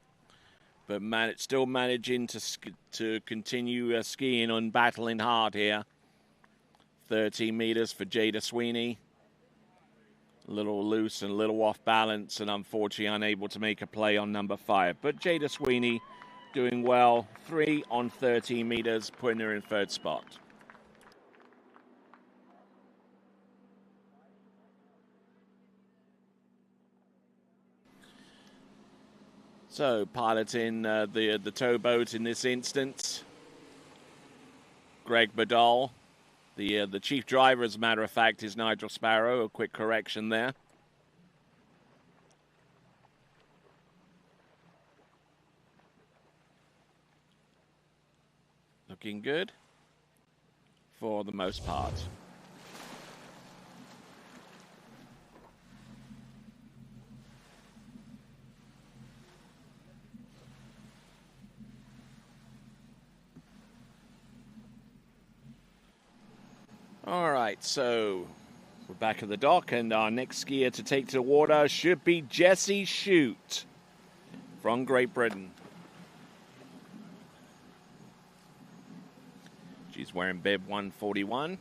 but still managing to continue skiing and battling hard here. 13 meters for Jada Sweeney. A little loose and a little off balance, and unfortunately unable to make a play on number 5. But Jada Sweeney doing well. 3 on 13 meters, putting her in third spot. So piloting the towboat in this instance, Greg Badal. The chief driver, as a matter of fact, is Nigel Sparrow. A quick correction there. Looking good for the most part. All right, so we're back at the dock, and our next skier to take to the water should be Jessie Shute from Great Britain. She's wearing bib 141.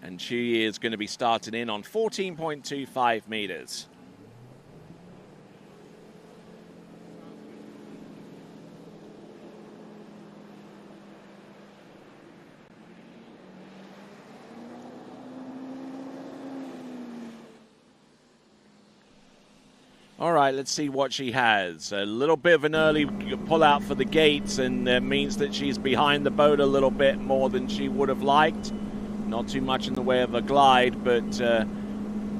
And she is going to be starting in on 14.25 meters. All right, let's see what she has. A little bit of an early pull out for the gates, and means that she's behind the boat a little bit more than she would have liked. Not too much in the way of a glide, but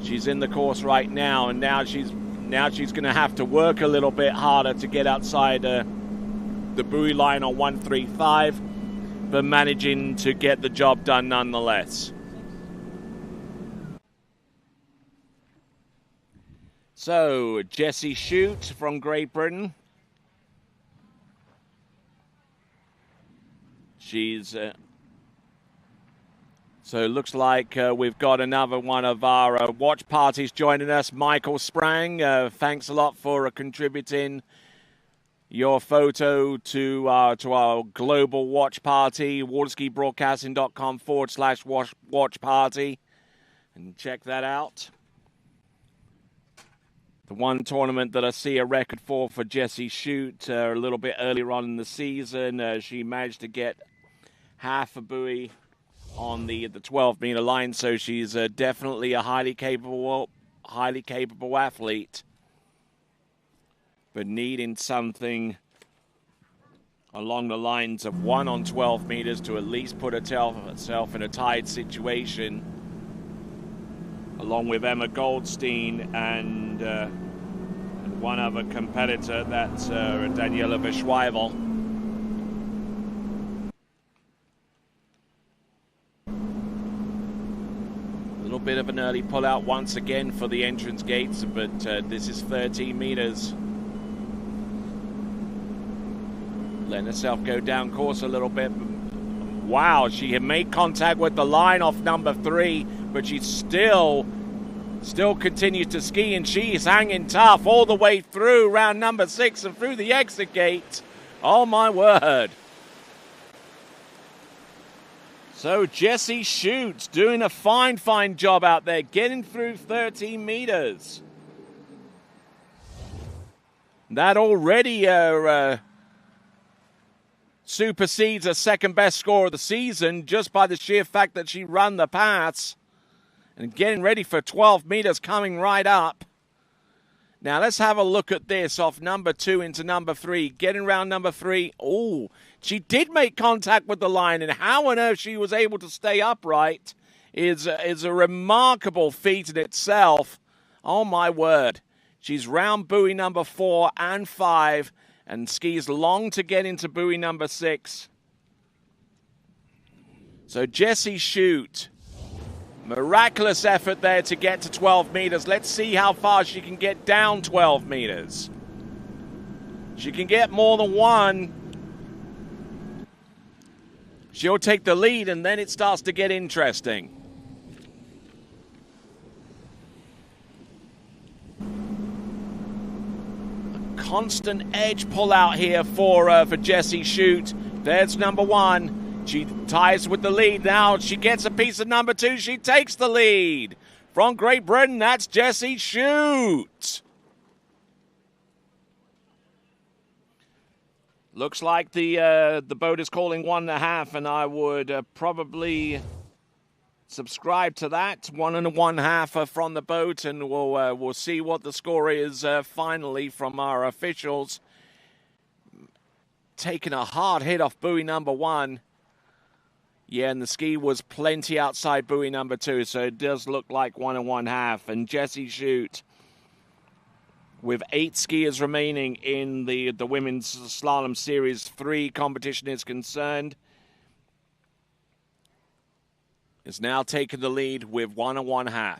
she's in the course right now, and now she's going to have to work a little bit harder to get outside the buoy line on 135, but managing to get the job done nonetheless. So, Jessie Shute from Great Britain. She's... so it looks like we've got another one of our watch parties joining us. Michael Sprang, thanks a lot for contributing your photo to our global watch party, waterskibroadcasting.com/watch party. And check that out. The one tournament that I see a record for Jessie Shute a little bit earlier on in the season, she managed to get half a buoy on the 12-meter line, so she's definitely a highly capable athlete, but needing something along the lines of 1 on 12 meters to at least put herself in a tied situation, along with Emma Goldstein and one other competitor, that's Daniela Beschweivel. A little bit of an early pullout once again for the entrance gates, but this is 13 meters. Letting herself go down course a little bit. Wow, she had made contact with the line off number 3, but she still continues to ski, and she's hanging tough all the way through round number 6 and through the exit gate. Oh my word. So Jessie Shute doing a fine job out there, getting through 13 meters. That already supersedes her second best score of the season just by the sheer fact that she ran the pass. And getting ready for 12 meters coming right up. Now let's have a look at this off number 2 into number 3. Getting around number 3. Oh, she did make contact with the line, and how on earth she was able to stay upright is a remarkable feat in itself. Oh my word. She's round buoy number 4 and 5 and skis long to get into buoy number 6. So Jessie Shute. Miraculous effort there to get to 12 meters. Let's see how far she can get down 12 meters. She can get more than 1. She'll take the lead, and then it starts to get interesting. A constant edge pull out here for Jessie Shute. There's number 1. She ties with the lead now. She gets a piece of number 2. She takes the lead. From Great Britain, that's Jessie Shute. Looks like the boat is calling 1.5, and I would probably subscribe to that. 1.5 from the boat, and we'll see what the score is finally from our officials. Taking a hard hit off buoy number 1. Yeah, and the ski was plenty outside buoy number 2, so it does look like 1.5. And Jessie Shute, with 8 skiers remaining in the Women's Slalom Series 3 competition is concerned, is now taking the lead with 1.5.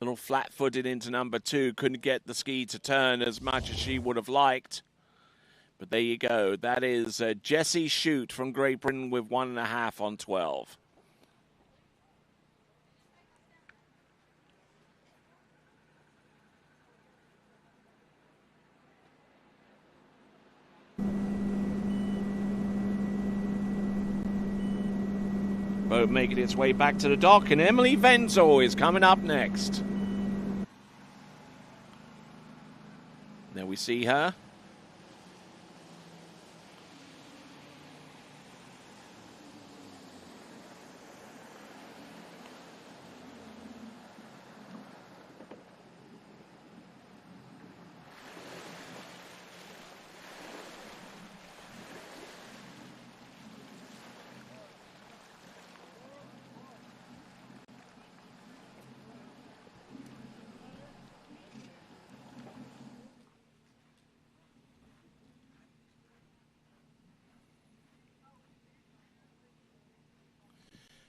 Little flat-footed into number 2, couldn't get the ski to turn as much as she would have liked. But there you go. That is Jessie Shute from Great Britain with 1.5 on 12. boat making its way back to the dock, and Emily Wenzel is coming up next. There we see her.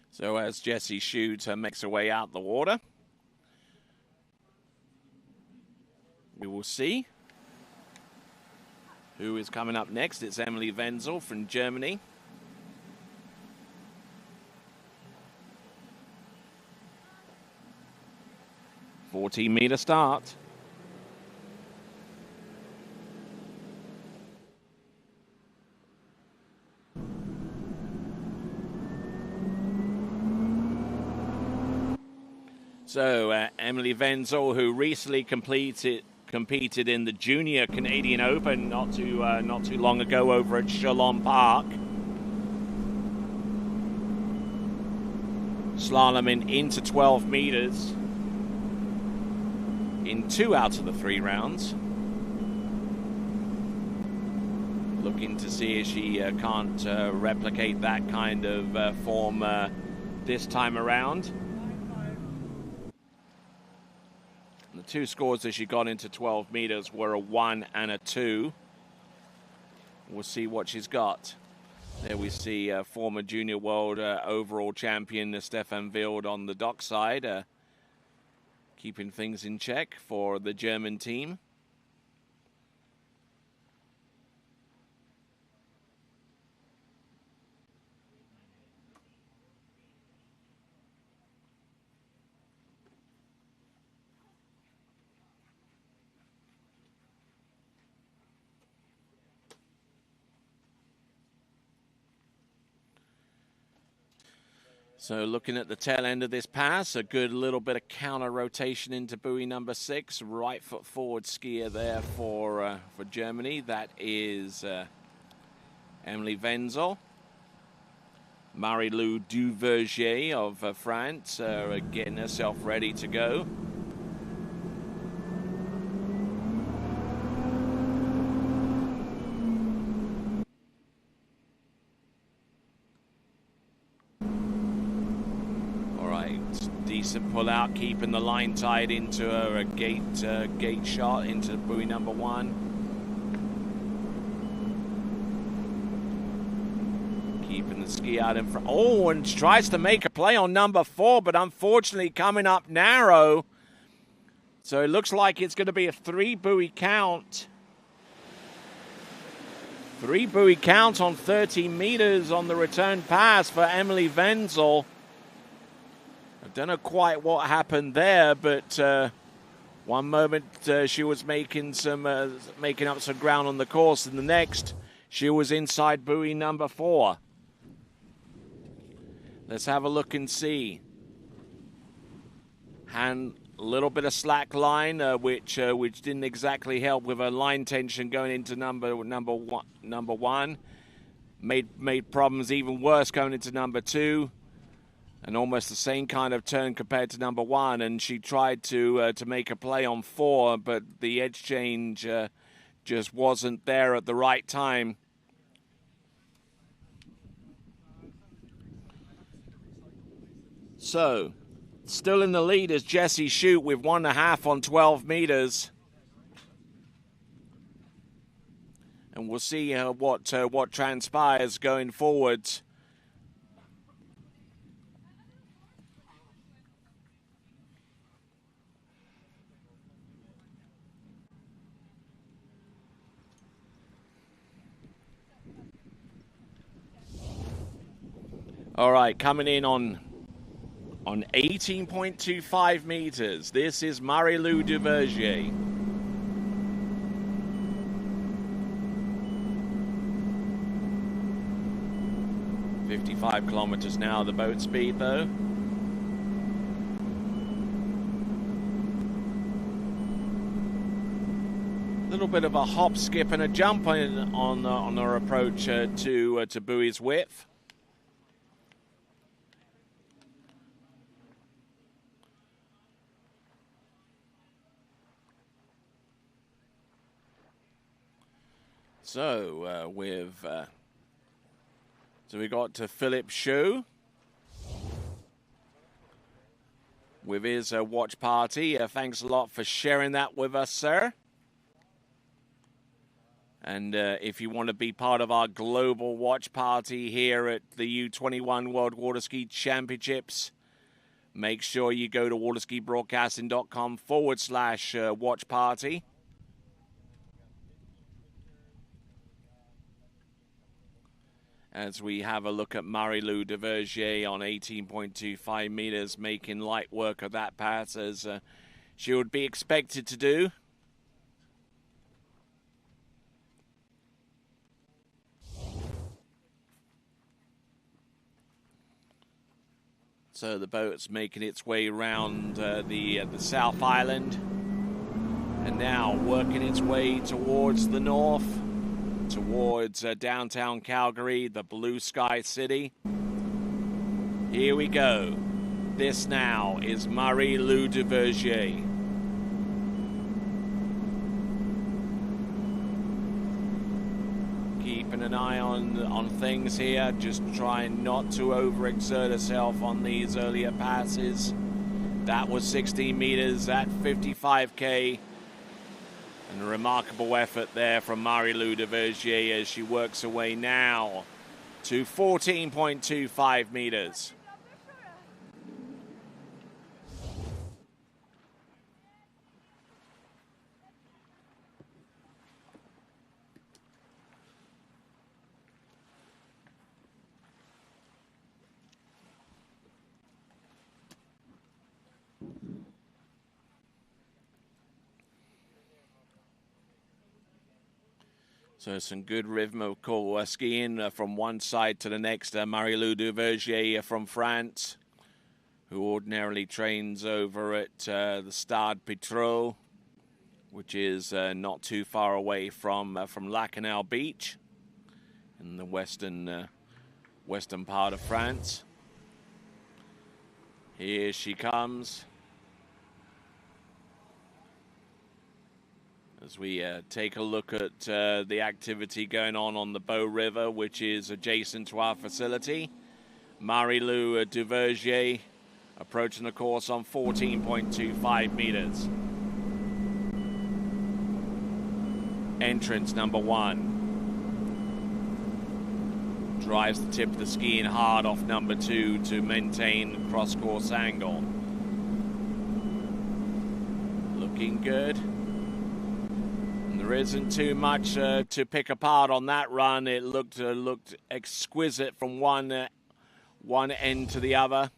So as Jessie Shute makes her way out the water, we will see who is coming up next. It's Emily Wenzel from Germany. $14-meter start. So Emily Wenzel, who recently competed in the Junior Canadian Open not too long ago over at Slalom Park, slaloming into 12 meters in 2 out of the 3 rounds. Looking to see if she can't replicate that kind of form this time around. The 2 scores as she got into 12 meters were a 1 and a 2. We'll see what she's got. There we see former junior world overall champion Stefan Wild on the dockside, keeping things in check for the German team. So looking at the tail end of this pass, a good little bit of counter rotation into buoy number 6. Right foot forward skier there for Germany. That is Emily Wenzel. Marie-Lou Duvergier of France getting herself ready to go. Decent pull out, keeping the line tied into a gate shot into buoy number 1. Keeping the ski out in front. Oh, and tries to make a play on number 4, but unfortunately coming up narrow. So it looks like it's going to be a 3 buoy count. 3 buoy count on 30 meters on the return pass for Emily Wenzel. I don't know quite what happened there, but one moment she was making up some ground on the course, and the next she was inside buoy number 4. Let's have a look and see. A little bit of slack line, which didn't exactly help with her line tension going into number 1. Made problems even worse going into number 2. And almost the same kind of turn compared to number 1, and she tried to make a play on 4, but the edge change just wasn't there at the right time. So, still in the lead is Jessie Shute with 1.5 on 12 meters. And we'll see what transpires going forward. All right, coming in on 18.25 meters. This is Marie-Lou Duvergier. 55 kilometers an hour, the boat speed, though. A little bit of a hop, skip, and a jump on our approach to buoy's width. So we got Philip Shue with his watch party. Thanks a lot for sharing that with us, sir. And if you want to be part of our global watch party here at the U21 World Water Ski Championships, make sure you go to waterskibroadcasting.com/watch party. As we have a look at Marie-Lou Duvergier on 18.25 meters, making light work of that pass as she would be expected to do. So the boat's making its way around the South Island, and now working its way towards the north, towards downtown Calgary, the Blue Sky City. Here we go. This now is Marie-Lou Duvergier. Keeping an eye on things here, just trying not to overexert herself on these earlier passes. That was 16 meters at 55K. And a remarkable effort there from Marie-Lou Duvergier as she works her way now to 14.25 meters. So some good rhythmical skiing from one side to the next. Marie-Lou Duvergier from France, who ordinarily trains over at the Stade Pitrot, which is not too far away from Lacanau Beach in the western part of France. Here she comes. As we take a look at the activity going on the Bow River, which is adjacent to our facility. Marie-Lou Duvergier approaching the course on 14.25 meters. Entrance number 1. Drives the tip of the ski in hard off number 2 to maintain cross-course angle. Looking good. There isn't too much to pick apart on that run. It looked exquisite from one end to the other.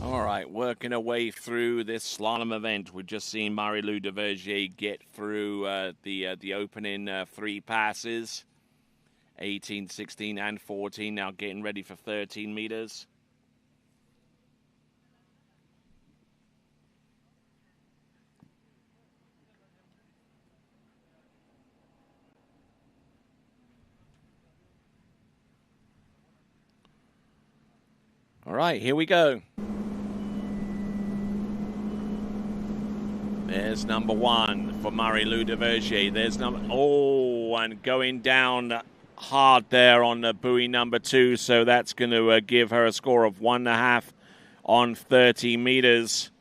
All right, working our way through this slalom event. We've just seen Marie-Lou Duvergier get through the opening 3 passes, 18, 16, and 14. Now getting ready for 13 meters. All right, here we go. There's number 1 for Marie-Lou Duvergier. There's and going down hard there on buoy number 2. So that's going to give her a score of 1.5 on 30 meters.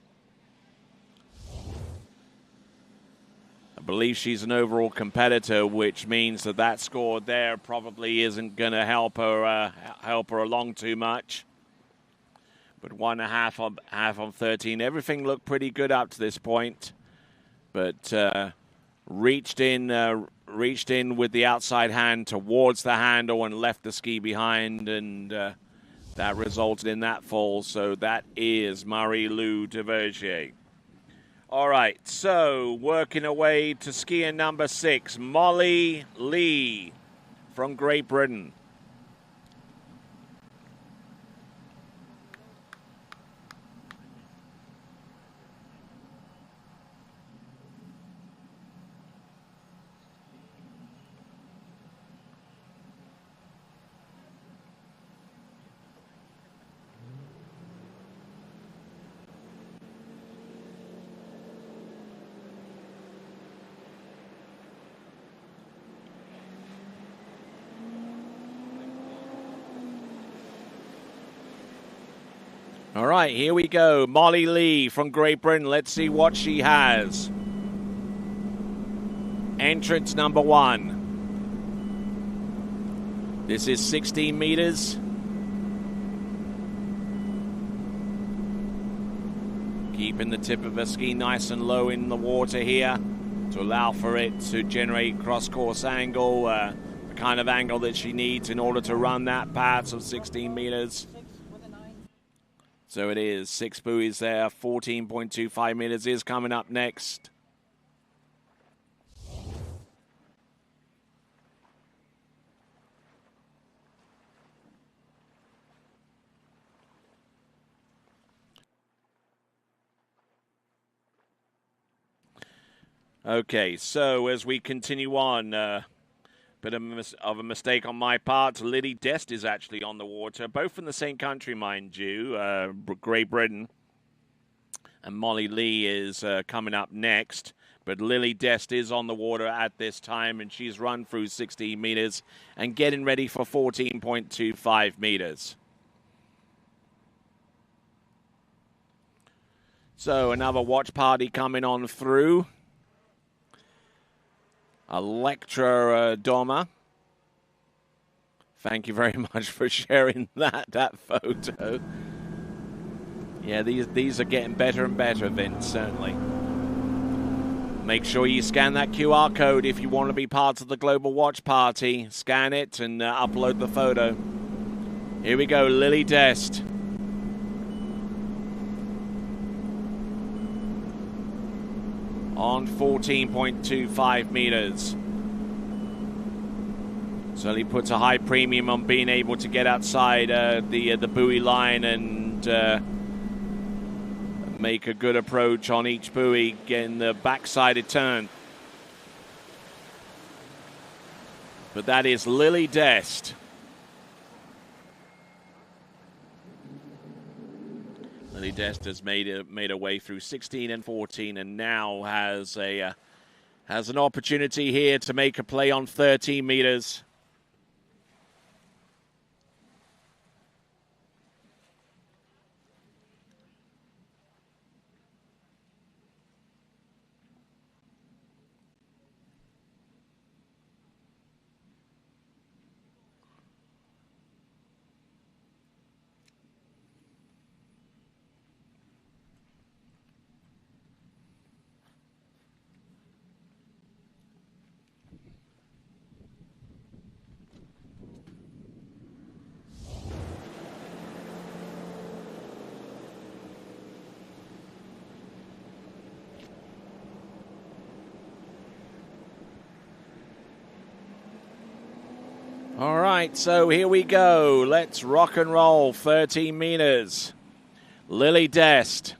I believe she's an overall competitor, which means that score there probably isn't going to help her along too much. But 1.5 on 13. Everything looked pretty good up to this point, but reached in with the outside hand towards the handle and left the ski behind, and that resulted in that fall. So that is Marie-Lou Duvergier. All right, so working away to skier number 6, Molly Lee from Great Britain. All right, here we go. Molly Lee from Great Britain. Let's see what she has. Entrance number 1. This is 16 meters. Keeping the tip of her ski nice and low in the water here to allow for it to generate cross-course angle, the kind of angle that she needs in order to run that pass of 16 meters. So it is 6 buoys there. 14.25 meters is coming up next. Okay, so as we continue on, bit of a mistake on my part. Lily Dest is actually on the water, both from the same country, mind you, Great Britain. And Molly Lee is coming up next. But Lily Dest is on the water at this time, and she's run through 16 meters and getting ready for 14.25 meters. So another watch party coming on through. Electra Doma. Thank you very much for sharing that photo. Yeah, these are getting better and better, Vince, certainly. Make sure you scan that QR code if you want to be part of the Global Watch Party. Scan it and upload the photo. Here we go, Lily Dest. On 14.25 meters. So he puts a high premium on being able to get outside the buoy line and make a good approach on each buoy, getting the backsided turn. But that is Lily Dest. Lily Dest has made her way through 16 and 14, and now has an opportunity here to make a play on 13 meters. All right, so here we go. Let's rock and roll. 13 meters. Lily Dest.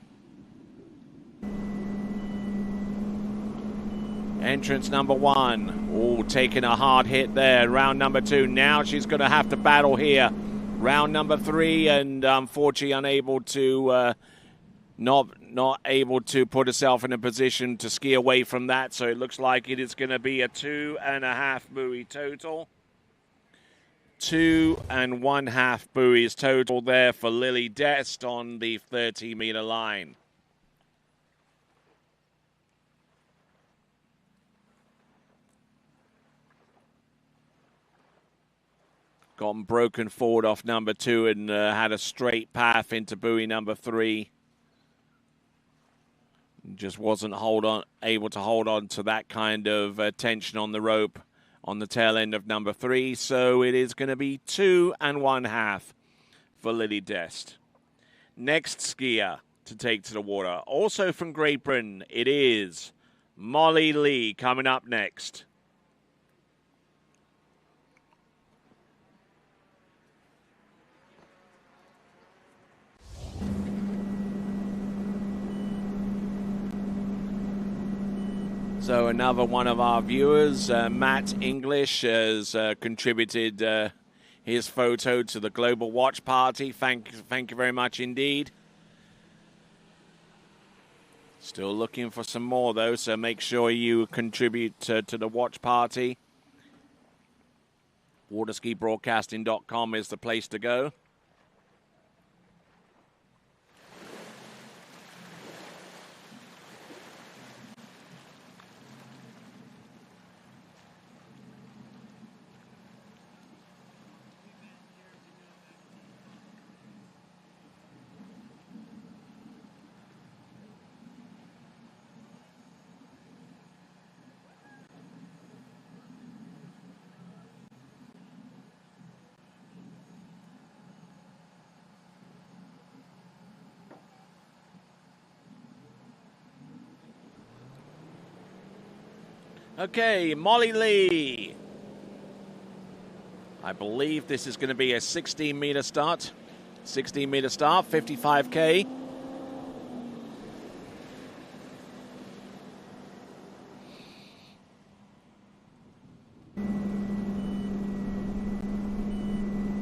Entrance number 1. Oh, taking a hard hit there. Round number 2. Now she's going to have to battle here. Round number 3, and unfortunately unable to, not able to put herself in a position to ski away from that. So it looks like it is going to be a 2.5 buoy total. 2 1/2 buoys total there for Lily Dest on the 30-meter line. Gotten broken forward off number 2 and had a straight path into buoy number 3. Just wasn't able to hold on to that kind of tension on the rope on the tail end of number 3. So it is going to be 2 1/2 for Lily Dest. Next skier to take to the water, also from Great Britain, it is Molly Lee coming up next. So another one of our viewers, Matt English, has contributed his photo to the Global Watch Party. Thank you very much indeed. Still looking for some more, though, so make sure you contribute to the watch party. Waterskibroadcasting.com is the place to go. Okay, Molly Lee. I believe this is going to be a 16-meter start. 16-meter start, 55K.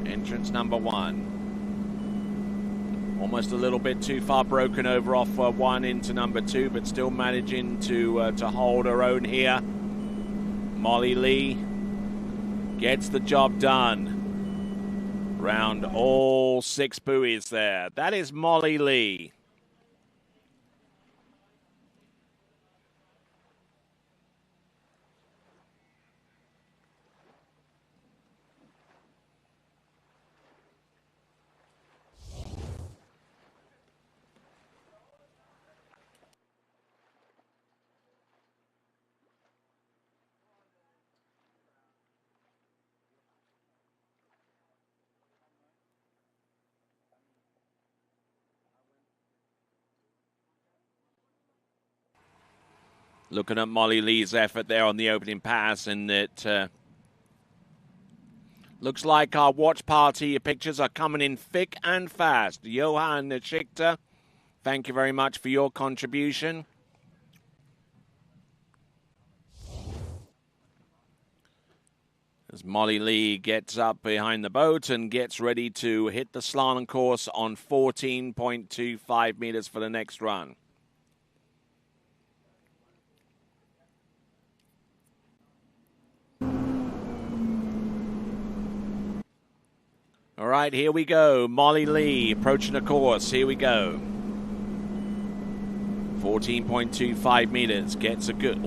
Entrance number 1. Almost a little bit too far broken over off 1 into number 2, but still managing to hold her own here. Molly Lee gets the job done. Round all 6 buoys there. That is Molly Lee. Looking at Molly Lee's effort there on the opening pass, and it looks like our watch party pictures are coming in thick and fast. Johan Schichter, thank you very much for your contribution. As Molly Lee gets up behind the boat and gets ready to hit the slalom course on 14.25 meters for the next run. All right, here we go. Molly Lee approaching the course. Here we go. 14.25 meters. Gets a good,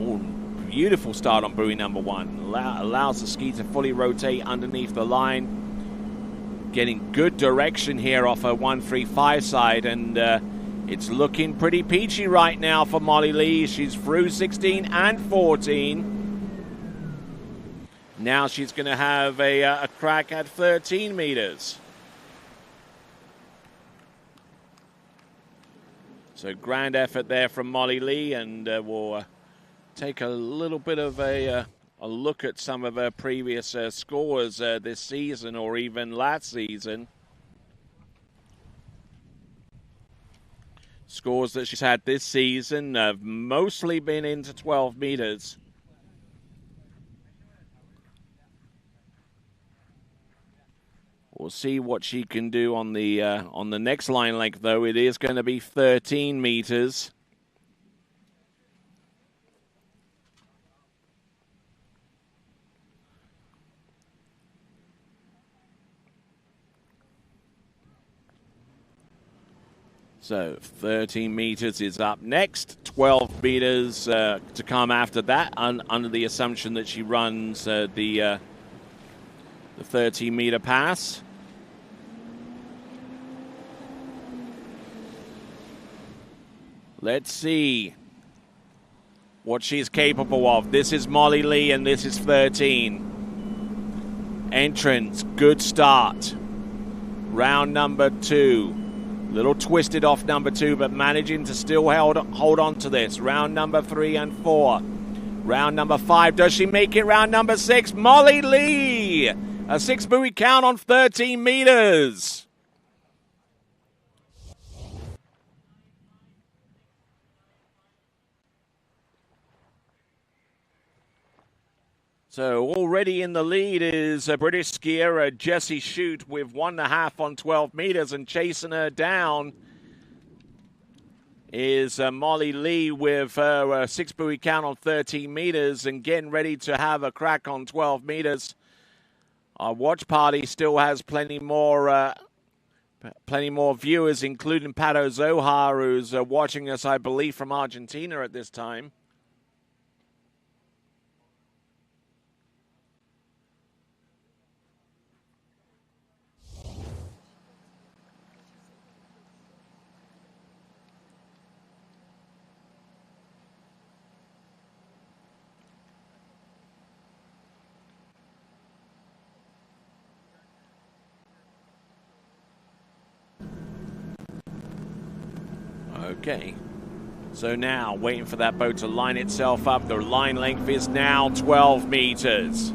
beautiful start on buoy number 1. Allows the ski to fully rotate underneath the line. Getting good direction here off her 135 side, and it's looking pretty peachy right now for Molly Lee. She's through 16 and 14. Now she's going to have a crack at 13 meters. So grand effort there from Molly Lee, and we'll take a little bit of a look at some of her previous scores this season or even last season. Scores that she's had this season have mostly been into 12 meters. We'll see what she can do on the next line length, though. It is going to be 13 meters. So 13 meters is up next, 12 meters to come after that, under the assumption that she runs the 13-meter pass. Let's see what she's capable of. This is Molly Lee, and this is 13. Entrance, good start. Round number 2. Little twisted off number 2, but managing to still hold on to this. Round number 3 and 4. Round number 5. Does she make it? Round number 6. Molly Lee. A 6 buoy count on 13 meters. So already in the lead is a British skier, Jessie Shute, with 1.5 on 12 meters, and chasing her down is Molly Lee with her 6 buoy count on 13 meters and getting ready to have a crack on 12 meters. Our watch party still has plenty more viewers, including Pato Zohar, who's watching us, I believe, from Argentina at this time. Okay, so now waiting for that boat to line itself up. The line length is now 12 meters.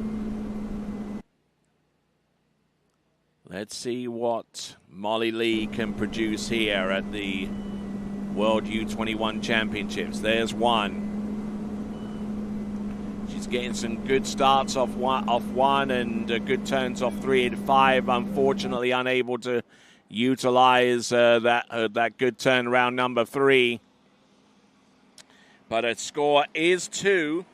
Let's see what Molly Lee can produce here at the World U21 Championships. There's one. She's getting some good starts off one and good turns off 3 and 5. Unfortunately, unable to utilize that good turn round number 3. But her score is 2.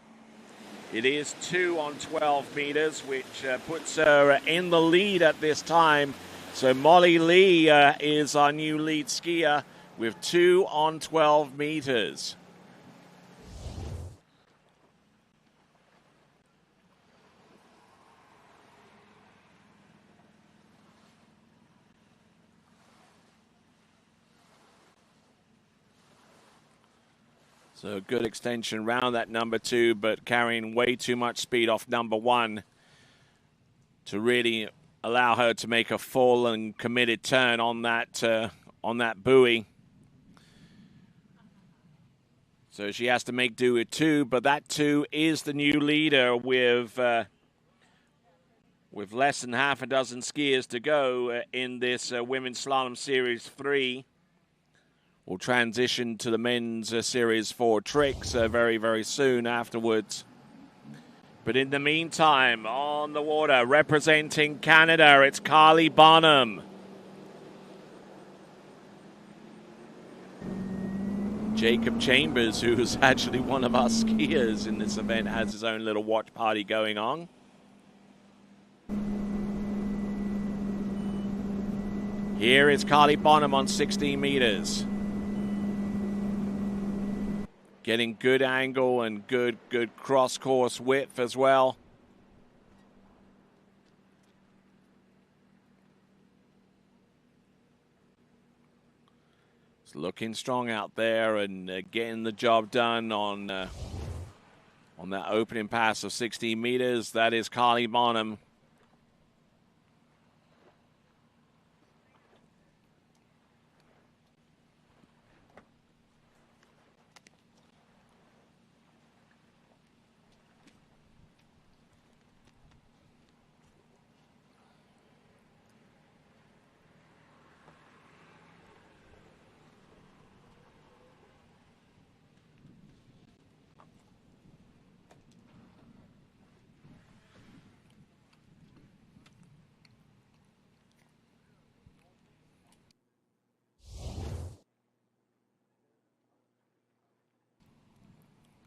It is 2 on 12 meters, which puts her in the lead at this time. So Molly Lee is our new lead skier with 2 on 12 meters. So good extension round that number 2, but carrying way too much speed off number 1 to really allow her to make a full and committed turn on that buoy. So she has to make do with 2, but that 2 is the new leader with less than half a dozen skiers to go in this Women's Slalom Series 3. We'll transition to the men's Series 4 tricks very, very soon afterwards. But in the meantime, on the water, representing Canada, it's Carly Bonham. Jacob Chambers, who's actually one of our skiers in this event, has his own little watch party going on. Here is Carly Bonham on 16 meters. Getting good angle and good cross-course width as well. It's looking strong out there and getting the job done on that opening pass of 16 meters. That is Carly Bonham.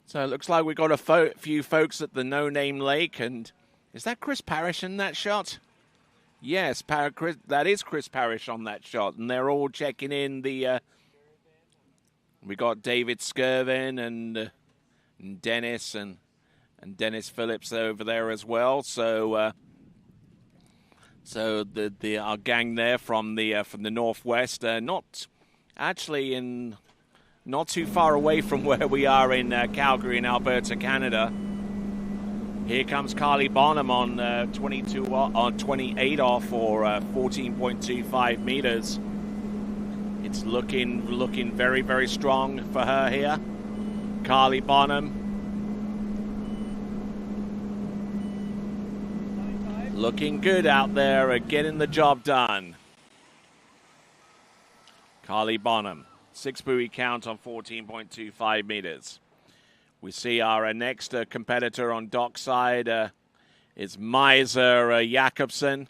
So it looks like we've got a few folks at the No Name Lake. And is that Chris Parrish in that shot? Yes, that is Chris Parrish on that shot. And they're all checking in the We got David Skirvin and Dennis and Dennis Phillips over there as well. So our gang there from the northwest, not too far away from where we are in Calgary in Alberta, Canada. Here comes Carly Bonham on 28 off or 14.25 meters. It's looking very, very strong for her here. Carly Bonham looking good out there at getting the job done. Carly Bonham, 6 buoy count on 14.25 meters. We see our next competitor on dockside is Maisa Jakobsen.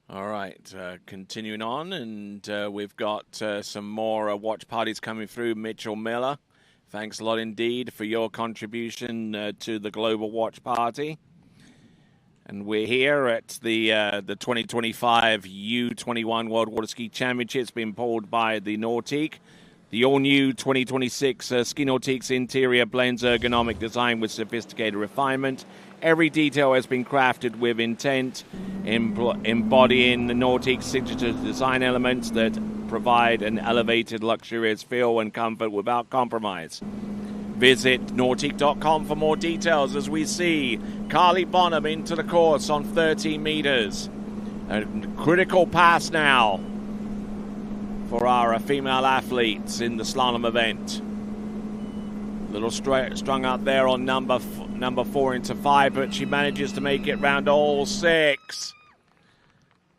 All right, continuing on, and we've got some more watch parties coming through. Mitchell Miller, thanks a lot indeed for your contribution to the Global Watch Party. And we're here at the 2025 U21 World Water Ski Championships being pulled by the Nautique. The all-new 2026 Ski Nautique's interior blends ergonomic design with sophisticated refinement. Every detail has been crafted with intent, embodying the Nautique's signature design elements that provide an elevated, luxurious feel and comfort without compromise. Visit Nautique.com for more details as we see Carly Bonham into the course on 13 meters. A critical pass now for our female athletes in the slalom event. A little strung out there on number 4 into 5, but she manages to make it round all 6.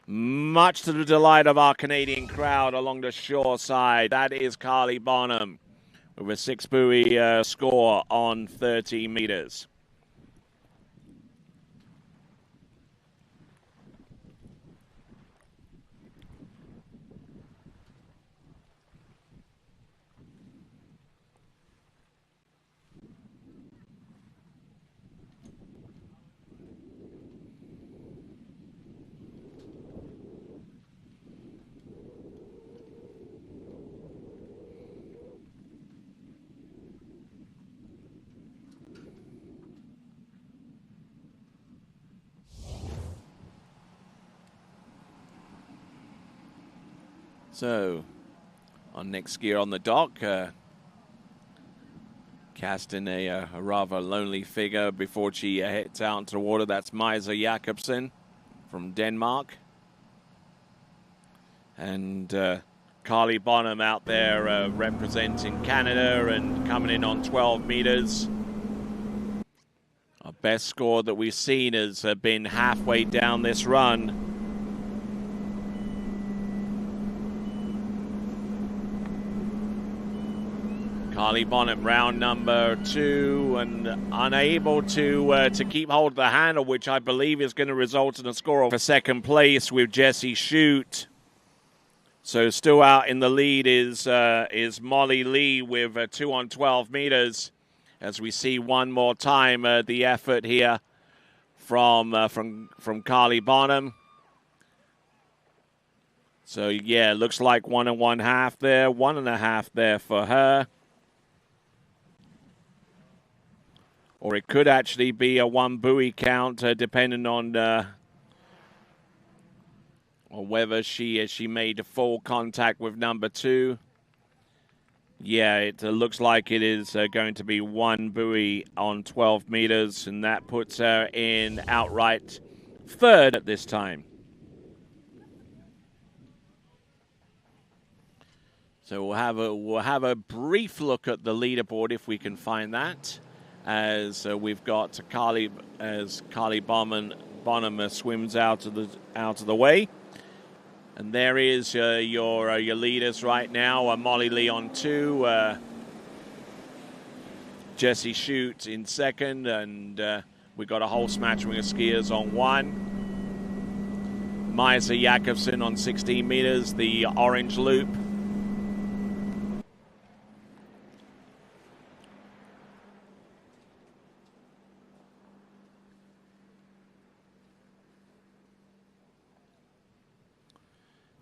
Much to the delight of our Canadian crowd along the shore side. That is Carly Bonham with a 6 buoy score on 13 meters. So, our next skier on the dock, casting a rather lonely figure before she heads out into the water. That's Maisa Jakobsen from Denmark. And Carly Bonham out there representing Canada and coming in on 12 meters. Our best score that we've seen has been halfway down this run. Carly Bonham, round number 2, and unable to keep hold of the handle, which I believe is going to result in a score for second place with Jessie Shute. So still out in the lead is Molly Lee with 2 on 12 meters. As we see one more time the effort here from Carly Bonham. So yeah, looks like 1 1/2 there, 1 1/2 there for her. Or it could actually be a 1 buoy count, depending on or whether she made full contact with number 2. Yeah, it looks like it is going to be 1 buoy on 12 meters, and that puts her in outright third at this time. So we'll have a brief look at the leaderboard if we can find that. As we've got Carly Bonham swims out of the way, and there is your leaders right now. Molly Lee on 2, Jessie Shute in second, and we've got a whole smattering of skiers on 1. Maisa Jakobsen on 16 meters, the orange loop.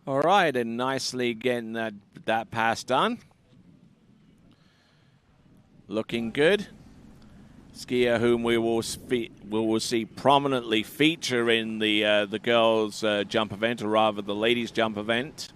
All right, and nicely getting that pass done. Looking good. Skier whom we will see prominently feature in the girls' jump event, or rather the ladies' jump event.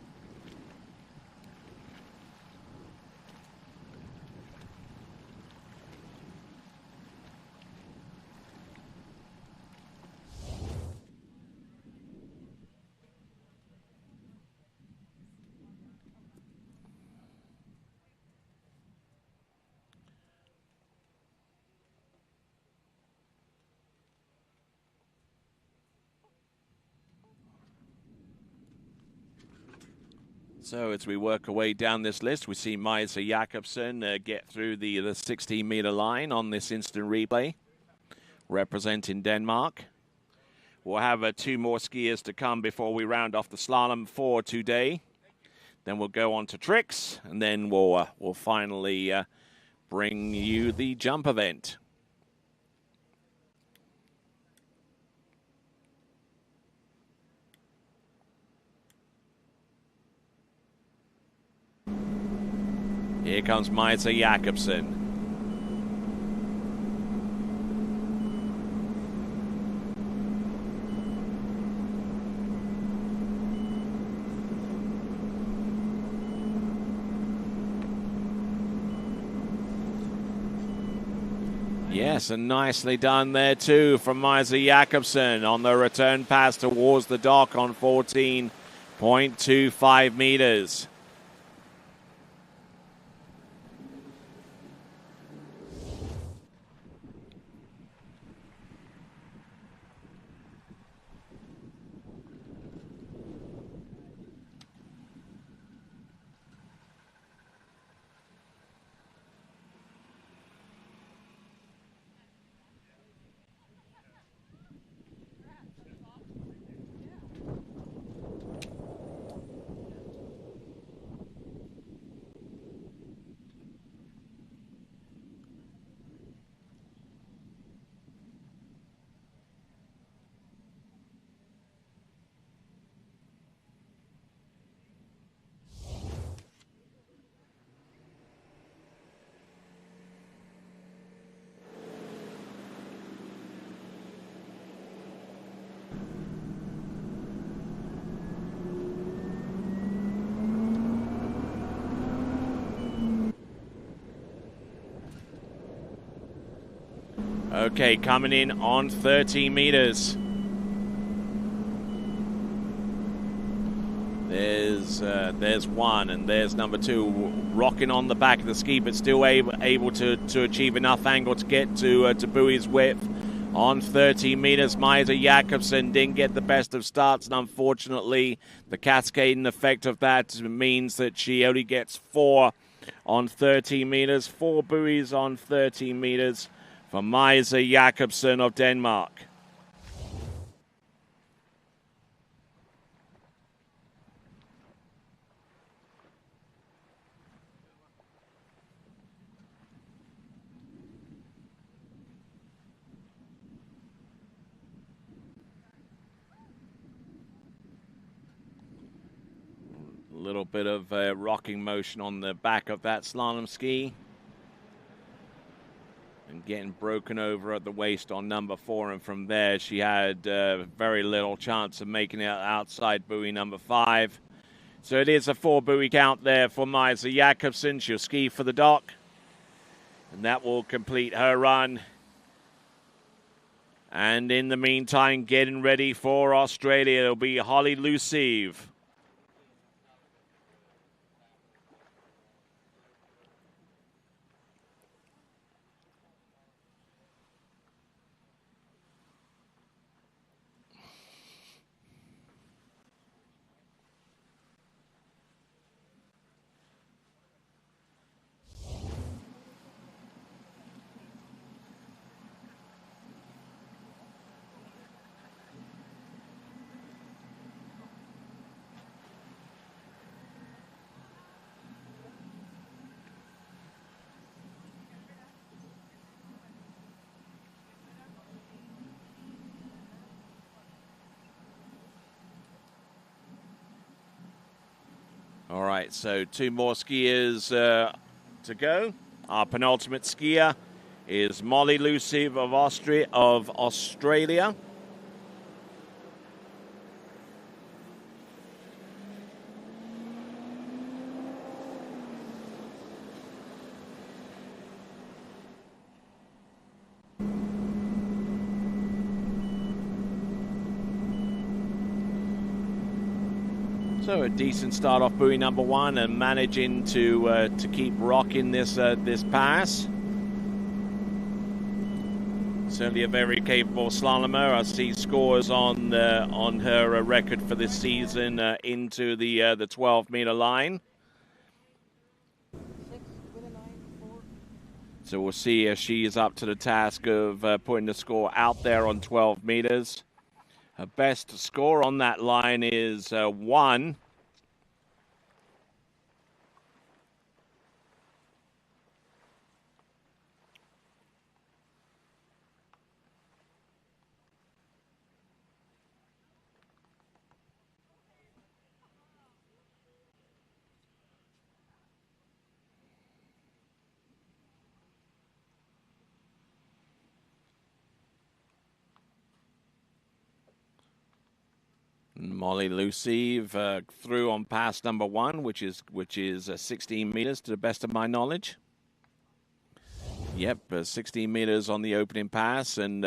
So as we work our way down this list, we see Maisa Jakobsen get through the 16-meter line on this instant replay, representing Denmark. We'll have 2 more skiers to come before we round off the slalom for today. Then we'll go on to tricks, and then we'll finally bring you the jump event. Here comes Maisa Jakobsen. Yes, and nicely done there too from Maisa Jakobsen on the return pass towards the dock on 14.25 meters. Okay, coming in on 30 meters. There's one, and there's number 2 rocking on the back of the ski, but still able to achieve enough angle to get to buoy's width. On 30 meters, Maisa Jakobsen didn't get the best of starts, and unfortunately, the cascading effect of that means that she only gets 4 on 30 meters, 4 buoys on 30 meters. For Maisa Jakobsen of Denmark. A little bit of rocking motion on the back of that slalom ski. And getting broken over at the waist on number 4, and from there she had very little chance of making it outside buoy number 5. So it is a 4 buoy count there for Maisa Jakobsen. She'll ski for the dock, and that will complete her run. And in the meantime, getting ready for Australia, it'll be Holly Lucive. All right, so 2 more skiers to go. Our penultimate skier is Molly Luciv of Australia. So a decent start off buoy number 1 and managing to keep rocking this pass. Certainly a very capable slalomer. I see scores on her record for this season into the 12-meter line. So we'll see if she is up to the task of putting the score out there on 12 meters. Her best score on that line is 1. Molly Luciv through on pass number 1, which is 16 meters to the best of my knowledge. Yep, 16 meters on the opening pass, and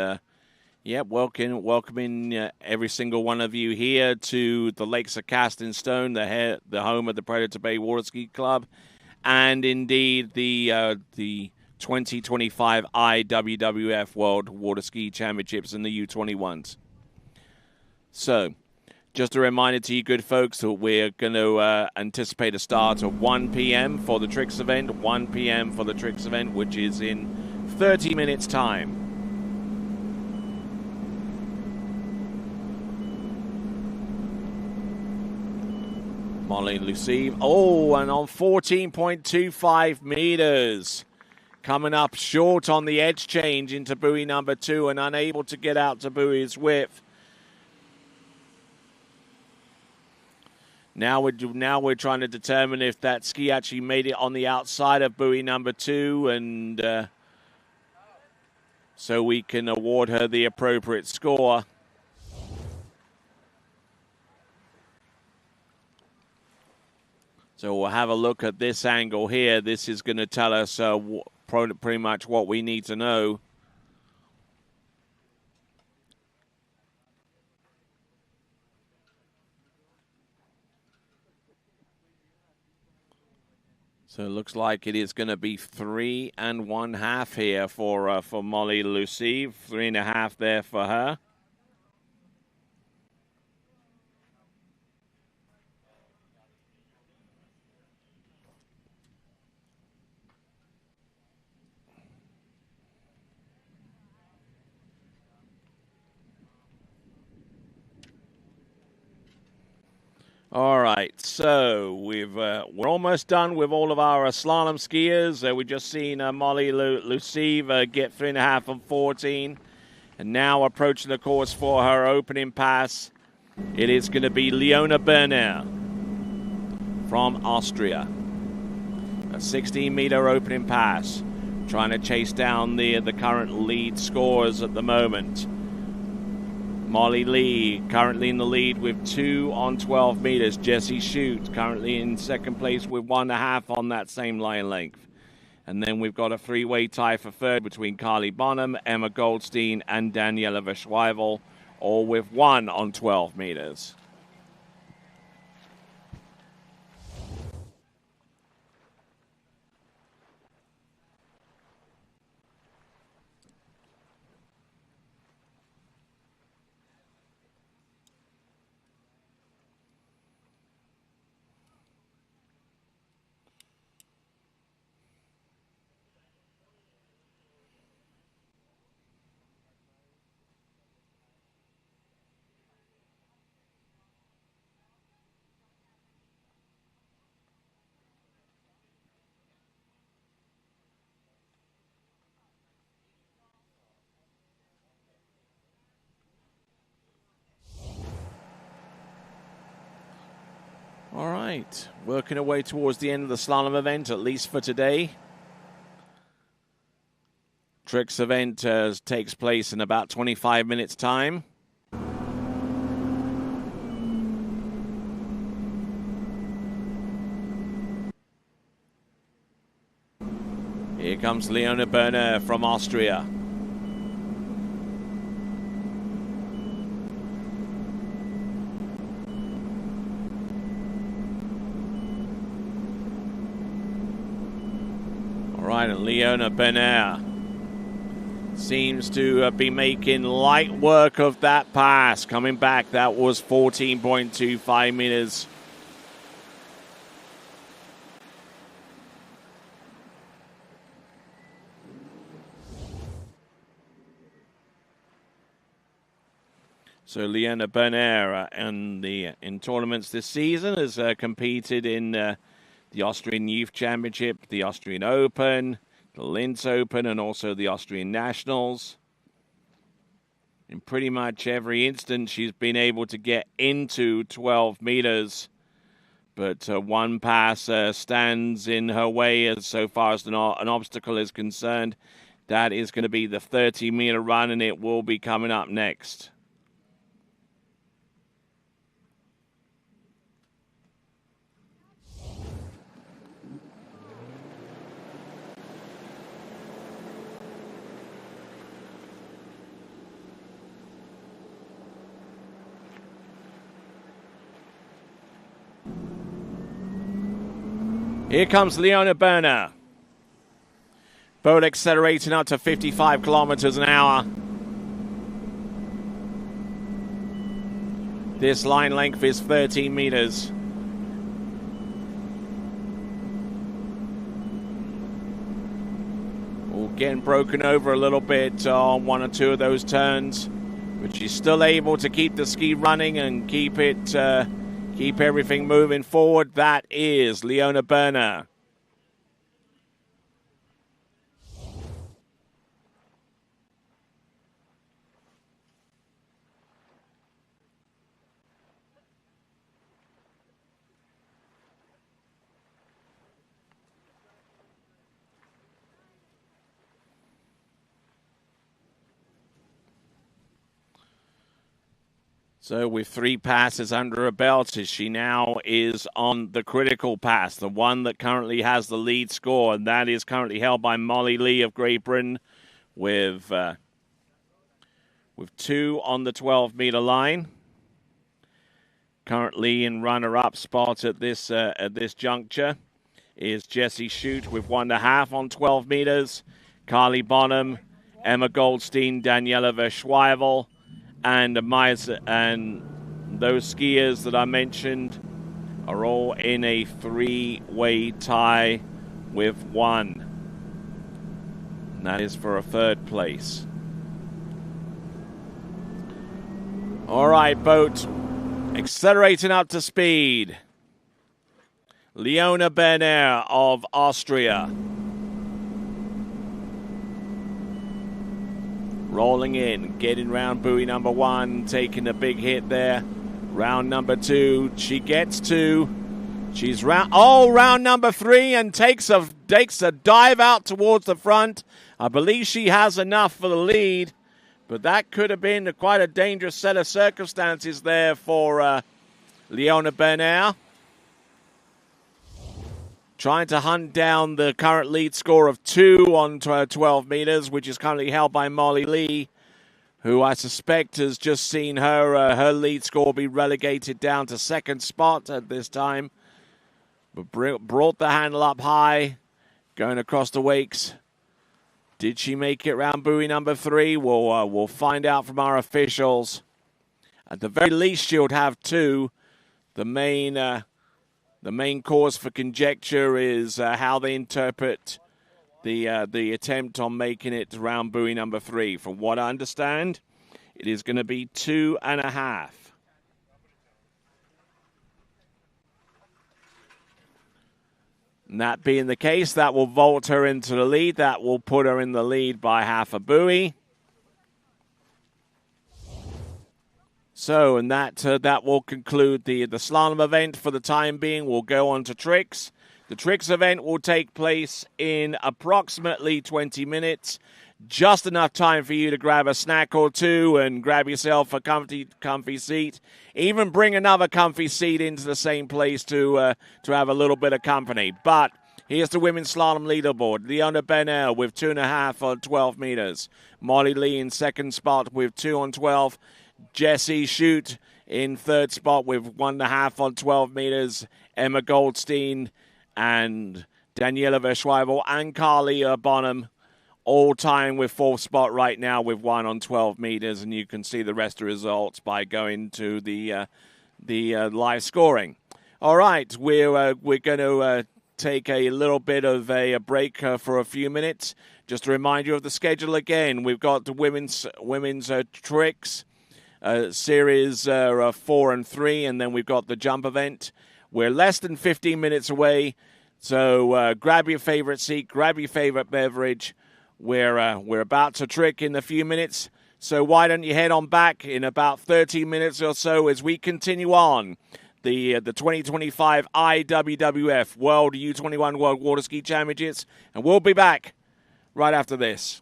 welcoming every single one of you here to the Lakes of Casting Stone, the home of the Predator Bay Water Ski Club, and indeed the 2025 IWWF World Water Ski Championships in the U21s. So, just a reminder to you good folks that we're going to anticipate a start of 1 p.m. for the Tricks event, 1 p.m. for the Tricks event, which is in 30 minutes' time. Molly Luciv, and on 14.25 meters. Coming up short on the edge change into buoy number 2 and unable to get out to buoy's width. Now we're trying to determine if that ski actually made it on the outside of buoy number 2, and so we can award her the appropriate score. So we'll have a look at this angle here. This is going to tell us pretty much what we need to know. So it looks like it is going to be 3 1/2 here for Molly Luciv. 3 1/2 there for her. All right, so we're almost done with all of our slalom skiers. We've just seen Molly Luciv get 3 1/2 on 14, and now approaching the course for her opening pass. It is going to be Leona Berner from Austria. A 16-meter opening pass, trying to chase down the current lead scorers at the moment. Molly Lee currently in the lead with 2 on 12 meters. Jessie Shute currently in second place with 1 1/2 on that same line length. And then we've got a 3-way tie for third between Carly Bonham, Emma Goldstein, and Daniela Verschweifel, all with 1 on 12 meters. right, working our way towards the end of the slalom event, at least for today. Tricks event takes place in about 25 minutes' time. Here comes Leona Berner from Austria. All right, and Leona Berner seems to be making light work of that pass. Coming back, that was 14.25 meters. So Leona Berner in tournaments this season has competed in the Austrian Youth Championship, the Austrian Open, the Linz Open, and also the Austrian Nationals. In pretty much every instance, she's been able to get into 12 meters, but one pass stands in her way as so far as an obstacle is concerned. That is going to be the 30-meter run, and it will be coming up next. Here comes Leona Berner. Boat accelerating up to 55 kilometers an hour. This line length is 13 meters. All getting broken over a little bit on one or two of those turns, but she's still able to keep the ski running and keep everything moving forward. That is Leona Berner. So with 3 passes under her belt, she now is on the critical pass, the one that currently has the lead score, and that is currently held by Molly Lee of Great Britain with 2 on the 12-meter line. Currently in runner-up spot at this juncture is Jessie Shute with 1.5 on 12 meters, Carly Bonham, Emma Goldstein, Daniela Verschweivel, and those skiers that I mentioned are all in a 3-way tie with 1. And that is for a 3rd place. All right, boat accelerating up to speed. Leona Berner of Austria. Rolling in, getting round buoy number 1, taking a big hit there. Round number 2, she gets 2. She's round number 3 and takes a dive out towards the front. I believe she has enough for the lead, but that could have been quite a dangerous set of circumstances there for Leona Berner. Trying to hunt down the current lead score of 2 on 12 meters, which is currently held by Molly Lee, who I suspect has just seen her lead score be relegated down to 2nd spot at this time. But brought the handle up high, going across the wakes. Did she make it round buoy number 3? We'll find out from our officials. At the very least, she would have 2. The main cause for conjecture is how they interpret the attempt on making it round buoy number 3. From what I understand, it is going to be 2.5. And that being the case, that will vault her into the lead. That will put her in the lead by half a buoy. So, and that will conclude the slalom event for the time being. We'll go on to tricks. The tricks event will take place in approximately 20 minutes. Just enough time for you to grab a snack or two and grab yourself a comfy seat. Even bring another comfy seat into the same place to have a little bit of company. But here's the women's slalom leaderboard. Leona Benel with 2.5 on 12 meters. Molly Lee in second spot with 2 on 12. Jessie Shute in third spot with 1.5 on 12 meters. Emma Goldstein and Daniela Verschweibel and Carly Bonham all tying with fourth spot right now with 1 on 12 meters. And you can see the rest of the results by going to the live scoring. All right, we're going to take a little bit of a break for a few minutes. Just to remind you of the schedule again, we've got the women's tricks. Series 4 and 3, and then we've got the jump event. We're less than 15 minutes away, so grab your favorite seat, grab your favorite beverage. We're about to trick in a few minutes, so why don't you head on back in about 30 minutes or so as we continue on the 2025 IWWF World U21 World Water Ski Championships, and we'll be back right after this.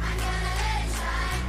I'm gonna let it shine.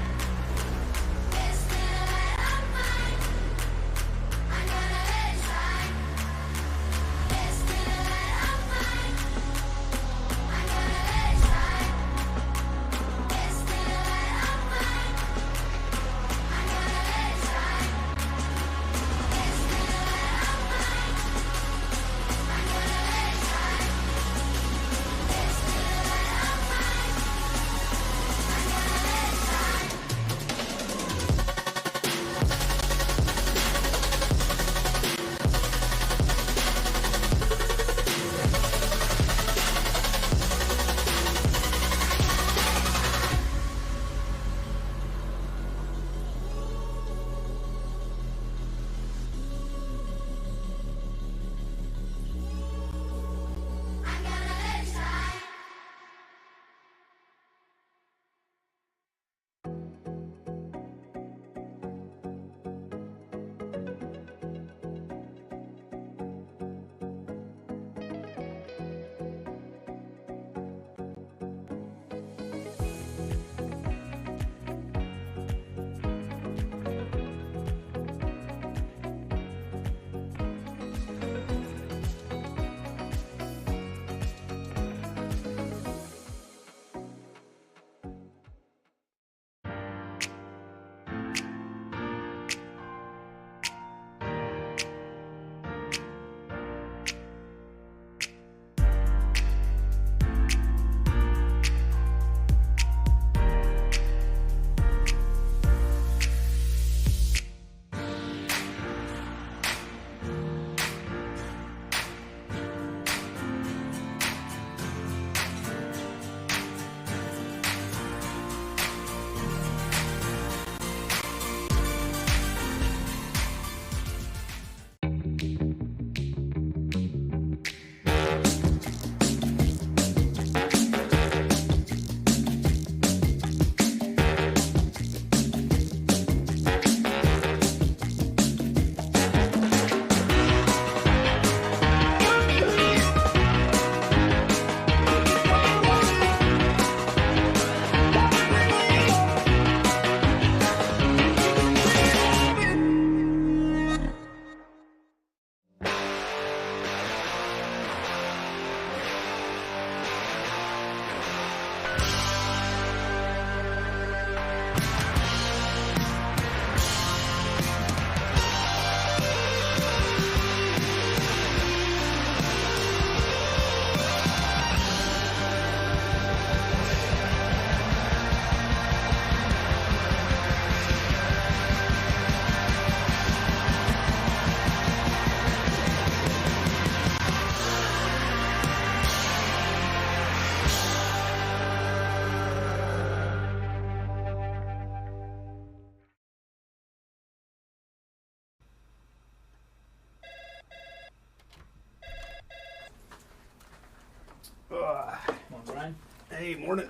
Come on, Brian. Hey, morning.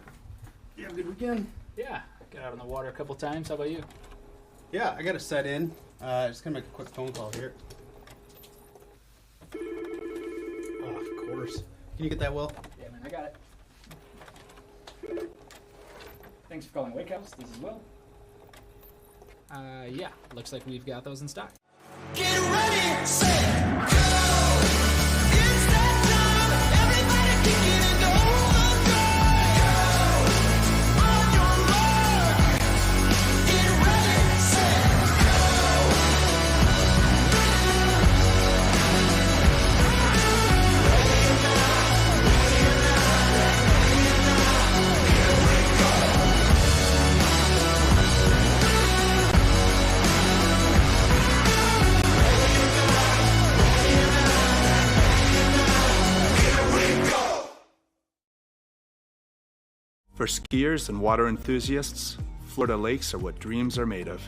You have a good weekend? Yeah, got out on the water a couple times. How about you? Yeah, I got to set in. Just gonna make a quick phone call here. Oh, of course. Can you get that, Will? Yeah, man, I got it. Thanks for calling Wake House. This is Will. Yeah, looks like we've got those in stock. Get ready, set, go! It's that time, everybody kick it and go, go! On your mark, get ready, set, go! Ready or not, here we go! For skiers and water enthusiasts, Florida lakes are what dreams are made of.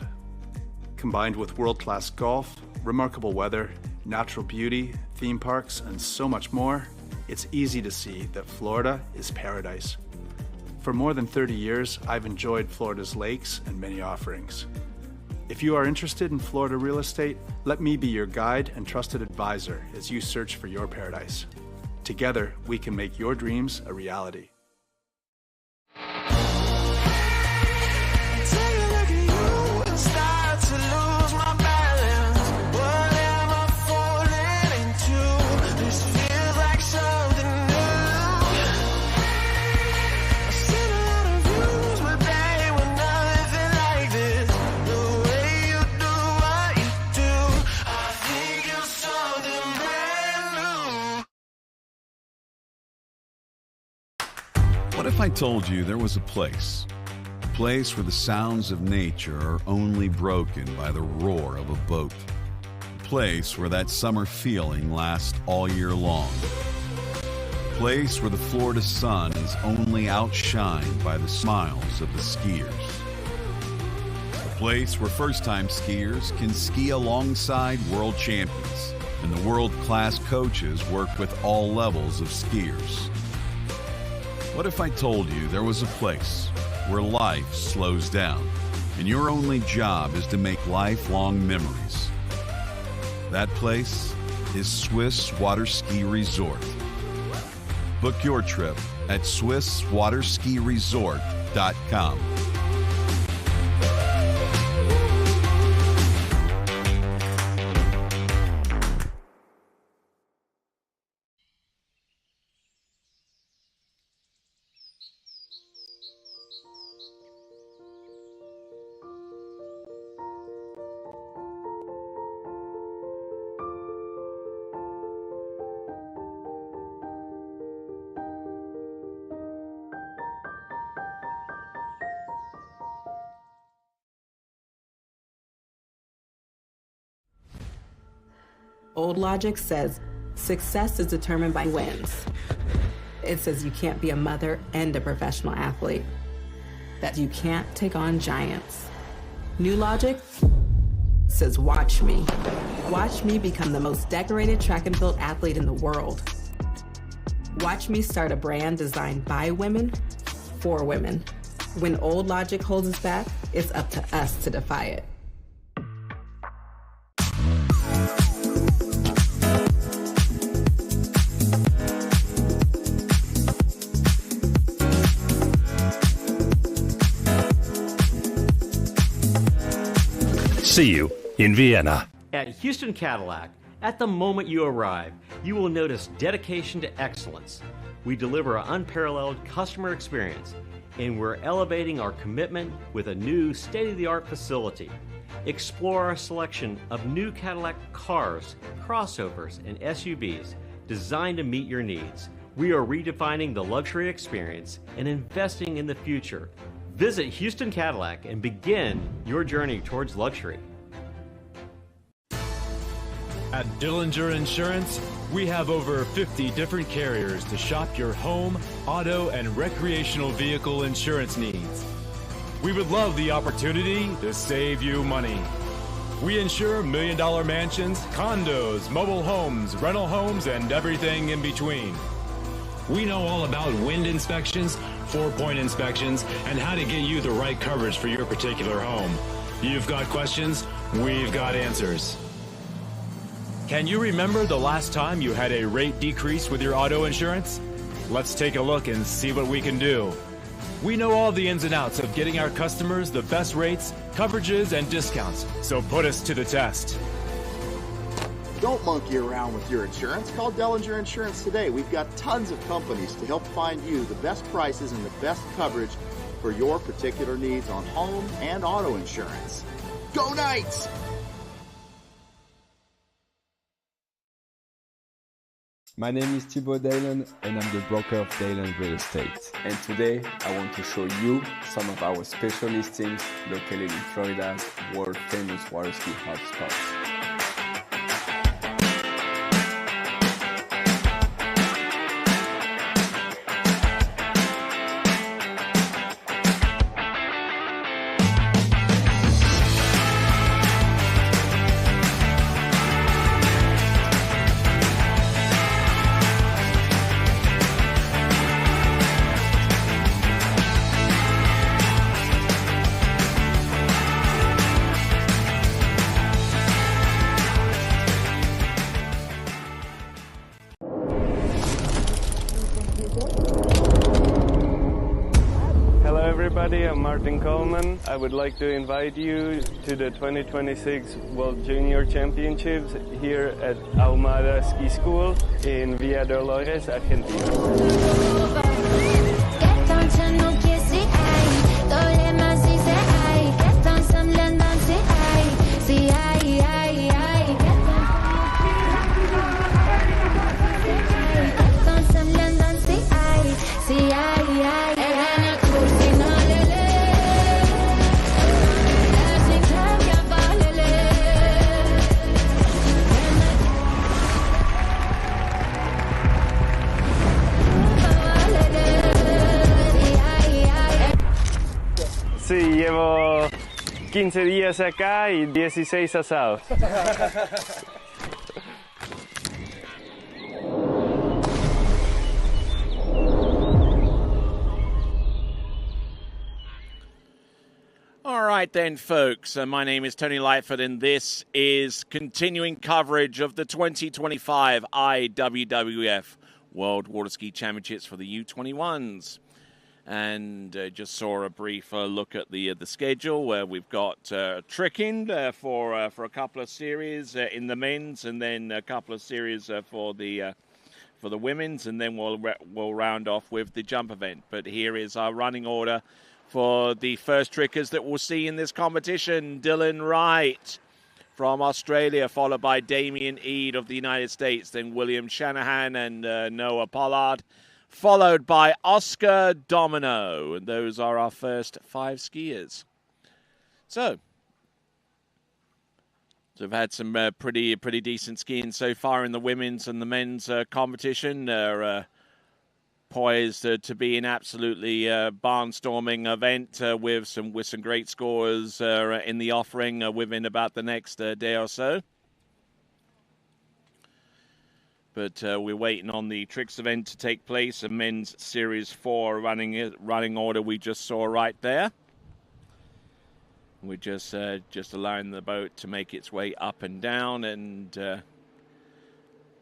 Combined with world-class golf, remarkable weather, natural beauty, theme parks, and so much more, it's easy to see that Florida is paradise. For more than 30 years, I've enjoyed Florida's lakes and many offerings. If you are interested in Florida real estate, let me be your guide and trusted advisor as you search for your paradise. Together, we can make your dreams a reality. Take a look at you and start to lose my balance. What am I falling into? This feels like something new. I've seen a lot of views, but they were nothing like this. The way you do what you do, I think you're something brand new. What if I told you there was a place where the sounds of nature are only broken by the roar of a boat? A place where that summer feeling lasts all year long. A place where the Florida sun is only outshined by the smiles of the skiers. A place where first-time skiers can ski alongside world champions, and the world-class coaches work with all levels of skiers. What if I told you there was a place where life slows down and your only job is to make lifelong memories? That place is Swiss Water Ski Resort. Book your trip at SwissWaterSkiResort.com. Old logic says success is determined by wins. It says you can't be a mother and a professional athlete, that you can't take on giants. New logic says watch me. Watch me become the most decorated track and field athlete in the world. Watch me start a brand designed by women, for women. When old logic holds us back, it's up to us to defy it. See you in Vienna. At Houston Cadillac, at the moment you arrive, you will notice dedication to excellence. We deliver an unparalleled customer experience, and we're elevating our commitment with a new state-of-the-art facility. Explore our selection of new Cadillac cars, crossovers, and SUVs designed to meet your needs. We are redefining the luxury experience and investing in the future. Visit Houston Cadillac and begin your journey towards luxury. At Dillinger Insurance, we have over 50 different carriers to shop your home, auto, and recreational vehicle insurance needs. We would love the opportunity to save you money. We insure million-dollar mansions, condos, mobile homes, rental homes, and everything in between. We know all about wind inspections, 4-point inspections, and how to get you the right coverage for your particular home. You've got questions, we've got answers. Can you remember the last time you had a rate decrease with your auto insurance? Let's take a look and see what we can do. We know all the ins and outs of getting our customers the best rates, coverages, and discounts, so put us to the test. Don't monkey around with your insurance. Call Dellinger Insurance today. We've got tons of companies to help find you the best prices and the best coverage for your particular needs on home and auto insurance. Go Knights! My name is Thibaut Dalen and I'm the broker of Dalen Real Estate. And today I want to show you some of our special listings located in Florida's world famous water ski hotspots. I'm Martin Coleman. I would like to invite you to the 2026 World Junior Championships here at Ahumada Ski School in Villa Dolores, Argentina. Sí, llevo 15 días acá y 16 asados. All right then, folks. My name is Tony Lightfoot, and this is continuing coverage of the 2025 IWWF World Water Ski Championships for the U21s. And just saw a brief look at the schedule where we've got tricking for a couple of series in the men's, and then a couple of series for the women's, and then we'll round off with the jump event. But here is our running order for the first trickers that we'll see in this competition. Dylan Wright from Australia, followed by Damien Eade of the United States, then William Shanahan and Noah Pollard, followed by Oscar Domino. And those are our first 5 skiers. So we've had some pretty decent skiing so far in the women's and the men's competition. They're poised to be an absolutely barnstorming event with some great scores in the offering within about the next day or so. But we're waiting on the tricks event to take place. A men's Series 4 running order we just saw right there. We're just allowing the boat to make its way up and down and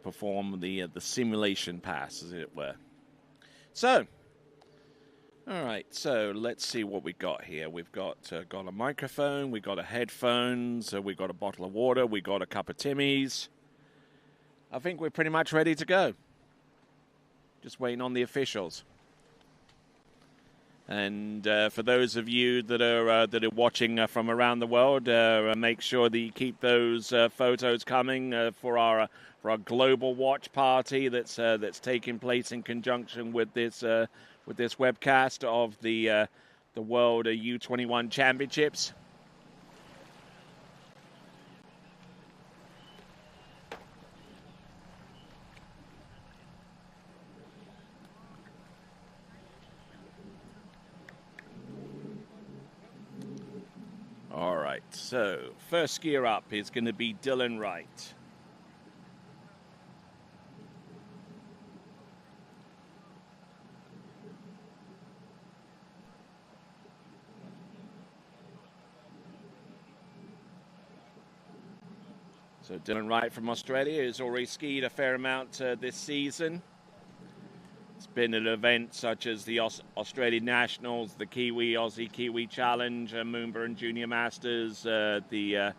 perform the simulation pass, as it were. So, all right. So let's see what we got here. We've got a microphone. We got a headphones. We got a bottle of water. We got a cup of Timmy's. I think we're pretty much ready to go. Just waiting on the officials. And for those of you that are watching from around the world, make sure that you keep those photos coming for our global watch party that's taking place in conjunction with this webcast of the World U21 Championships. All right, so first skier up is going to be Dylan Wright. So Dylan Wright from Australia has already skied a fair amount this season. It's been at events such as the Australian Nationals, the Aussie Kiwi Challenge, Moomba and Junior Masters, the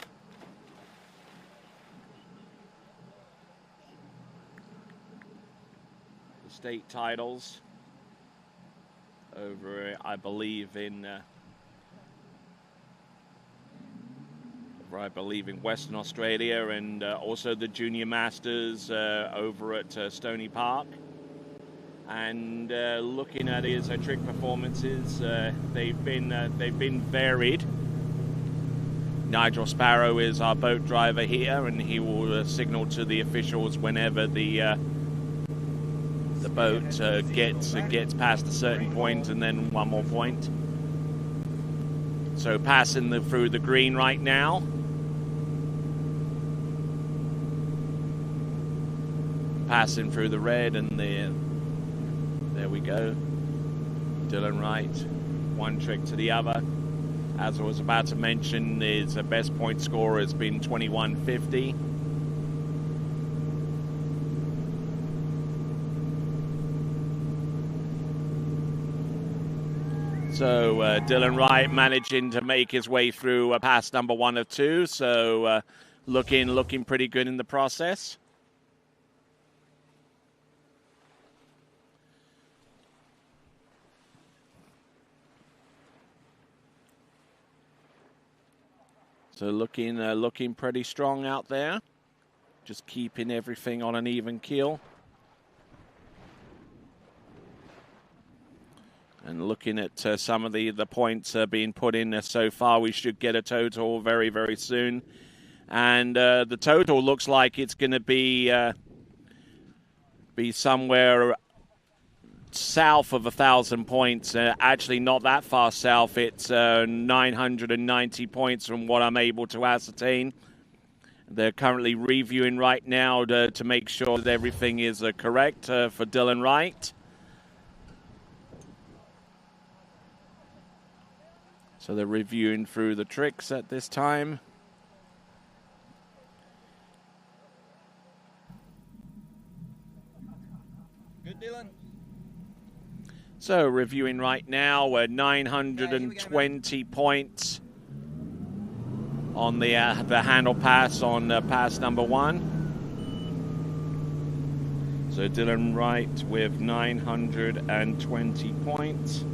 state titles over, I believe, in Western Australia, and also the Junior Masters over at Stony Park. And looking at his trick performances, they've been varied. Nigel Sparrow is our boat driver here, and he will signal to the officials whenever the boat gets past a certain point, and then one more point. So passing through the green right now. Passing through the red, and there we go. Dylan Wright, one trick to the other. As I was about to mention, his best point score has been 21.50. So Dylan Wright managing to make his way through pass number 1 of 2. So looking pretty good in the process. So looking pretty strong out there. Just keeping everything on an even keel. And looking at some of the points being put in so far, we should get a total very, very soon. And the total looks like it's going to be somewhere south of 1,000 points. Actually, not that far south. It's 990 points from what I'm able to ascertain. They're currently reviewing right now to make sure that everything is correct for Dylan Wright. So they're reviewing through the tricks at this time. Good, Dylan. So reviewing right now, we're 920 points on the handle pass on pass number 1. So Dylan Wright with 920 points.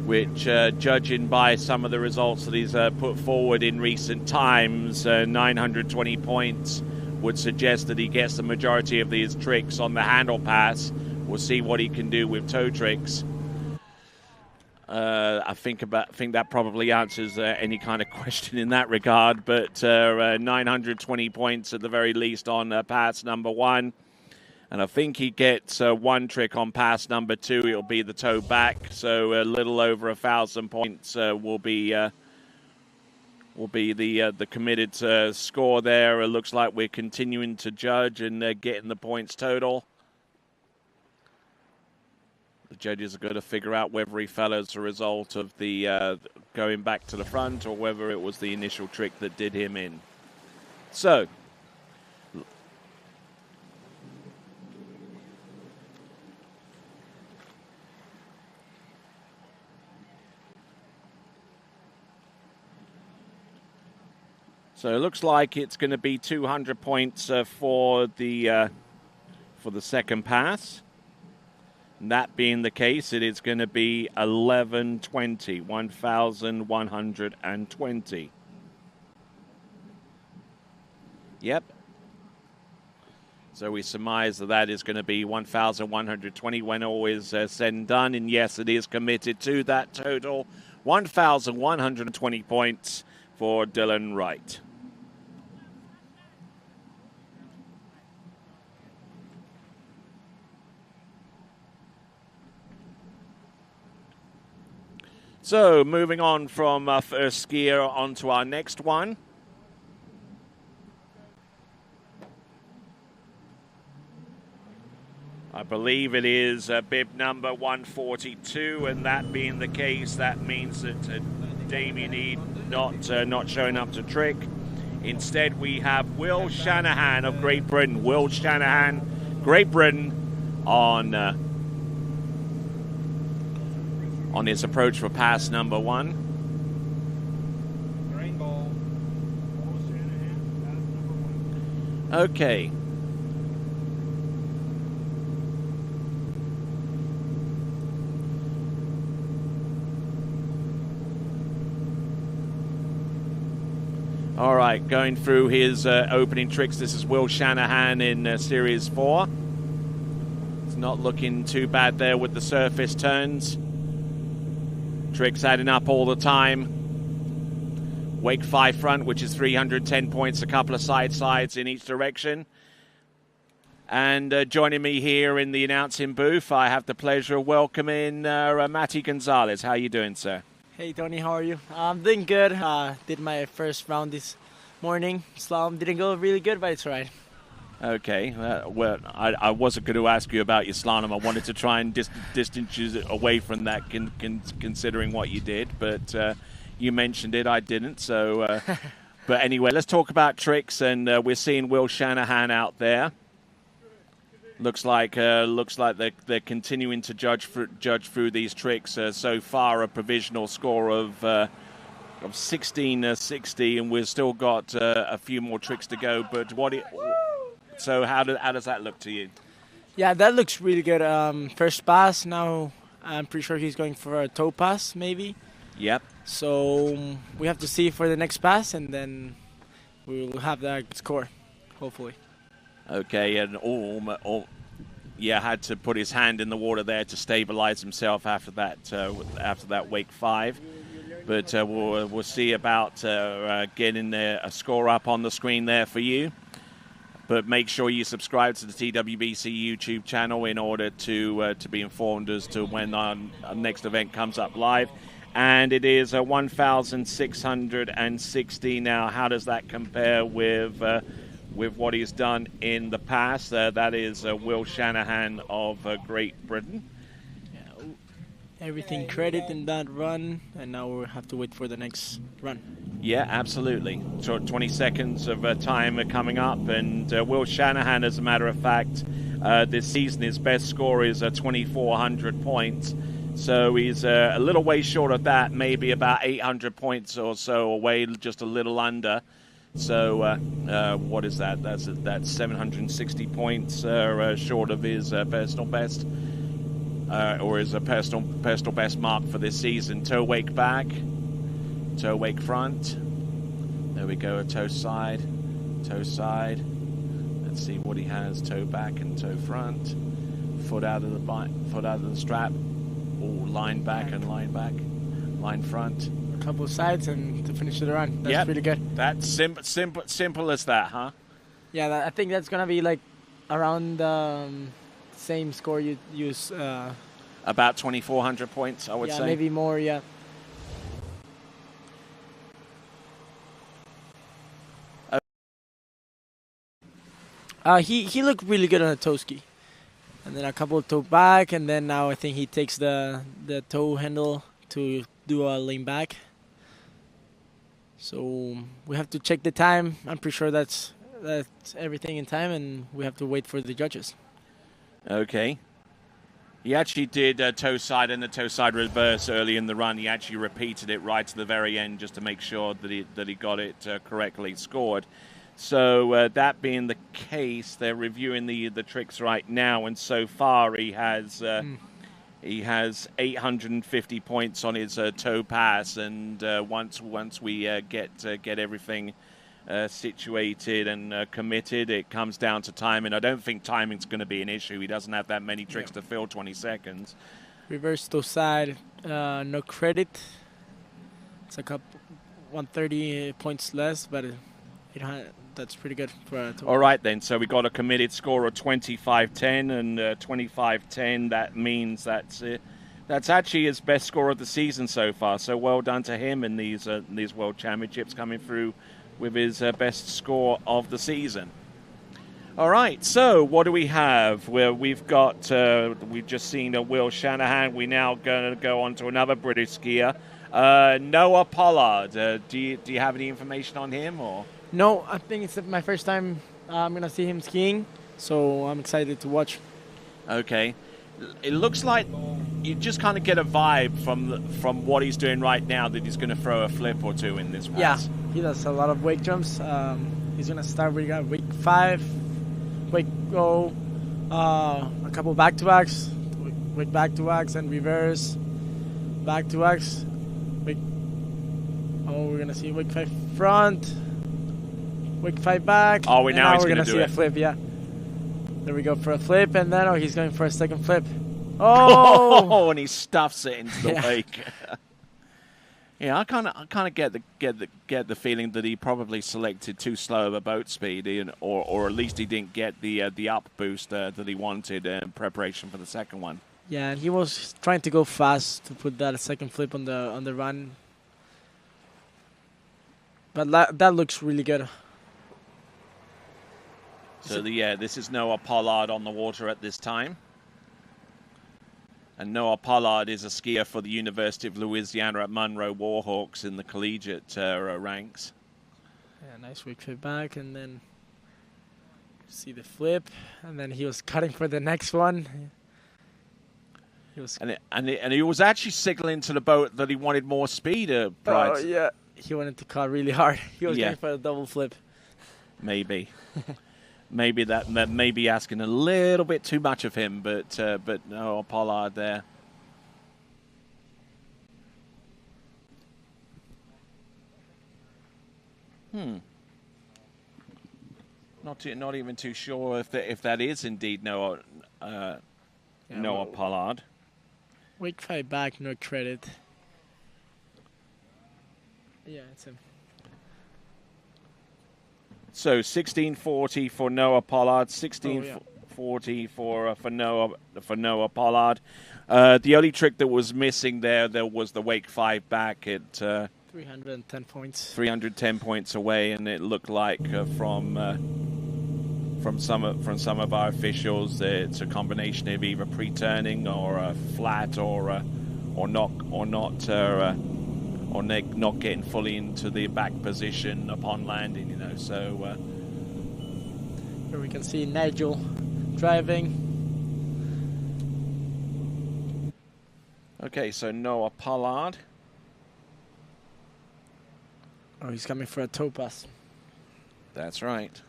Which, judging by some of the results that he's put forward in recent times, 920 points would suggest that he gets the majority of these tricks on the handle pass. We'll see what he can do with toe tricks. I think that probably answers any kind of question in that regard. But 920 points at the very least on pass number 1. And I think he gets one trick on pass number 2. It'll be the toe back. So a little over 1,000 points will be the committed score there. It looks like we're continuing to judge and getting the points total. The judges are going to figure out whether he fell as a result of the going back to the front or whether it was the initial trick that did him in. So it looks like it's going to be 200 points for the second pass. And that being the case, it is going to be 1120, 1,120. Yep. So we surmise that is going to be 1,120 when all is said and done. And yes, it is committed to that total. 1,120 points for Dylan Wright. So, moving on from our first skier onto our next one. I believe it is bib number 142, and that being the case, that means that Damien Eade not showing up to trick. Instead, we have Will Shanahan of Great Britain. Will Shanahan, Great Britain, on his approach for pass number 1. Okay. All right, going through his opening tricks. This is Will Shanahan in Series 4. It's not looking too bad there with the surface turns. Tricks adding up all the time. Wake 5 front, which is 310 points, a couple of side slides in each direction. And joining me here in the announcing booth, I have the pleasure of welcoming Matty Gonzalez. How are you doing, sir? Hey Tony, how are you? I'm doing good. Did my first round this morning. Slalom didn't go really good, but it's alright. Okay. Well, I wasn't going to ask you about your slalom. I wanted to try and distance you away from that, considering what you did. But you mentioned it, I didn't. So, but anyway, let's talk about tricks. And we're seeing Will Shanahan out there. Looks like they're continuing to judge through these tricks. So far, a provisional score of 16-60, and we've still got a few more tricks to go. But so how does that look to you? Yeah, that looks really good. First pass. Now I'm pretty sure he's going for a toe pass, maybe. Yep. So we have to see for the next pass, and then we'll have that score, hopefully. Okay, and had to put his hand in the water there to stabilize himself after that wake 5. But we'll see about getting a score up on the screen there for you. But make sure you subscribe to the TWBC YouTube channel in order to be informed as to when our next event comes up live. And it is 1,660 now. How does that compare with what he's done in the past? That is Will Shanahan of Great Britain. Yeah, everything credit in that run, and now we'll have to wait for the next run. Yeah, absolutely. So 20 seconds of time are coming up, and Will Shanahan, as a matter of fact, this season his best score is 2,400 points. So he's a little way short of that, maybe about 800 points or so away, just a little under. So what is that? That's 760 points short of his personal best, or his personal best mark for this season. Toe wake back, toe wake front. There we go. A toe side, toe side. Let's see what he has. Toe back and toe front. Foot out of the strap. Oh, line back and line back, line front. A couple of sides and to finish the run. That's really good. That's simple as that, huh? Yeah, I think that's gonna be like around the same score you use. About 2,400 points, I would say. Yeah, maybe more. Yeah. He looked really good on a toe ski. And then a couple of toe back, and then now I think he takes the toe handle to do a lean back. So we have to check the time. I'm pretty sure that's everything in time, and we have to wait for the judges. Okay. He actually did toe side and the toe side reverse early in the run. He actually repeated it right to the very end just to make sure that he got it correctly scored. So that being the case, they're reviewing the tricks right now, and so far he has 850 points on his toe pass. And once we get everything situated and committed, it comes down to timing. I don't think timing's going to be an issue. He doesn't have that many tricks to fill 20 seconds. Reverse toe side, no credit. It's a couple 130 points less, but that's pretty good for a total. All right, then. So we got a committed score of 25-10, and 25-10, that means that's actually his best score of the season so far. So well done to him in these World Championships, coming through with his best score of the season. All right, so what do we have? We've just seen Will Shanahan. We're now going to go on to another British skier, Noah Pollard. Do you have any information on him or? No, I think it's my first time I'm gonna see him skiing, so I'm excited to watch. Okay, it looks like you just kind of get a vibe from what he's doing right now that he's going to throw a flip or two in this pass. Yeah, he does a lot of wake jumps. He's gonna start with wake 5, wake go, a couple back-to-backs, wake back-to-backs and reverse, back-to-backs, wake. Oh, we're gonna see wake 5 front, wake 5 back. Oh, and now he's we're gonna gonna do see it. a flip. Yeah, there we go for a flip, and then he's going for a second flip. Oh, and he stuffs it into the Yeah. wake. Yeah, I kind of get the feeling that he probably selected too slow of a boat speed, or at least he didn't get the up boost that he wanted in preparation for the second one. yeah, and he was trying to go fast to put that second flip on the run, but that looks really good. So this is Noah Pollard on the water at this time. And Noah Pollard is a skier for the University of Louisiana at Monroe Warhawks in the collegiate ranks. Yeah, nice wake flip back, and then see the flip, and then he was cutting for the next one. He was And he was actually signaling to the boat that he wanted more speed. Oh yeah, he wanted to cut really hard. He was going for a double flip. Maybe. Maybe that may be asking a little bit too much of him, but no, Pollard there. Not even too sure if that is indeed Noah Pollard. Wake 5 back, no credit. Yeah, it's him. So 1640 for Noah Pollard, 1640 for Noah Pollard. The only trick that was missing there was the wake 5 back at 310 points. 310 points away, and it looked like from some of our officials it's a combination of either pre-turning or a flat or not getting fully into the back position upon landing, so Here we can see Nigel driving. Okay, so Noah Pollard. Oh, he's coming for a toe pass. That's right.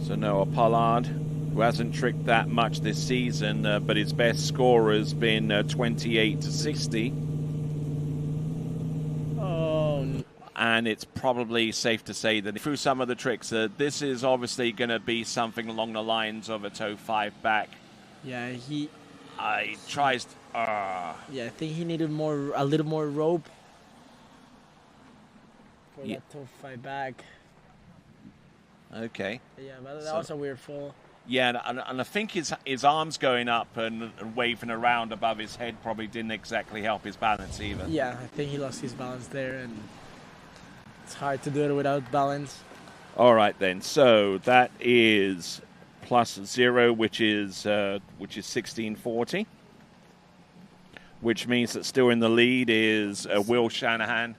So Noah Pollard, who hasn't tricked that much this season, but his best score has been 28 to 60. Oh. And it's probably safe to say that through some of the tricks, this is obviously going to be something along the lines of a toe 5 back. Yeah, he tries. Yeah, I think he needed a little more rope for that toe 5 back. Okay. Yeah, but that was a weird fall. Yeah, and I think his arms going up and waving around above his head probably didn't exactly help his balance either. Yeah, I think he lost his balance there, and it's hard to do it without balance. All right then, so that is +0, which is 1640, which means that still in the lead is Will Shanahan.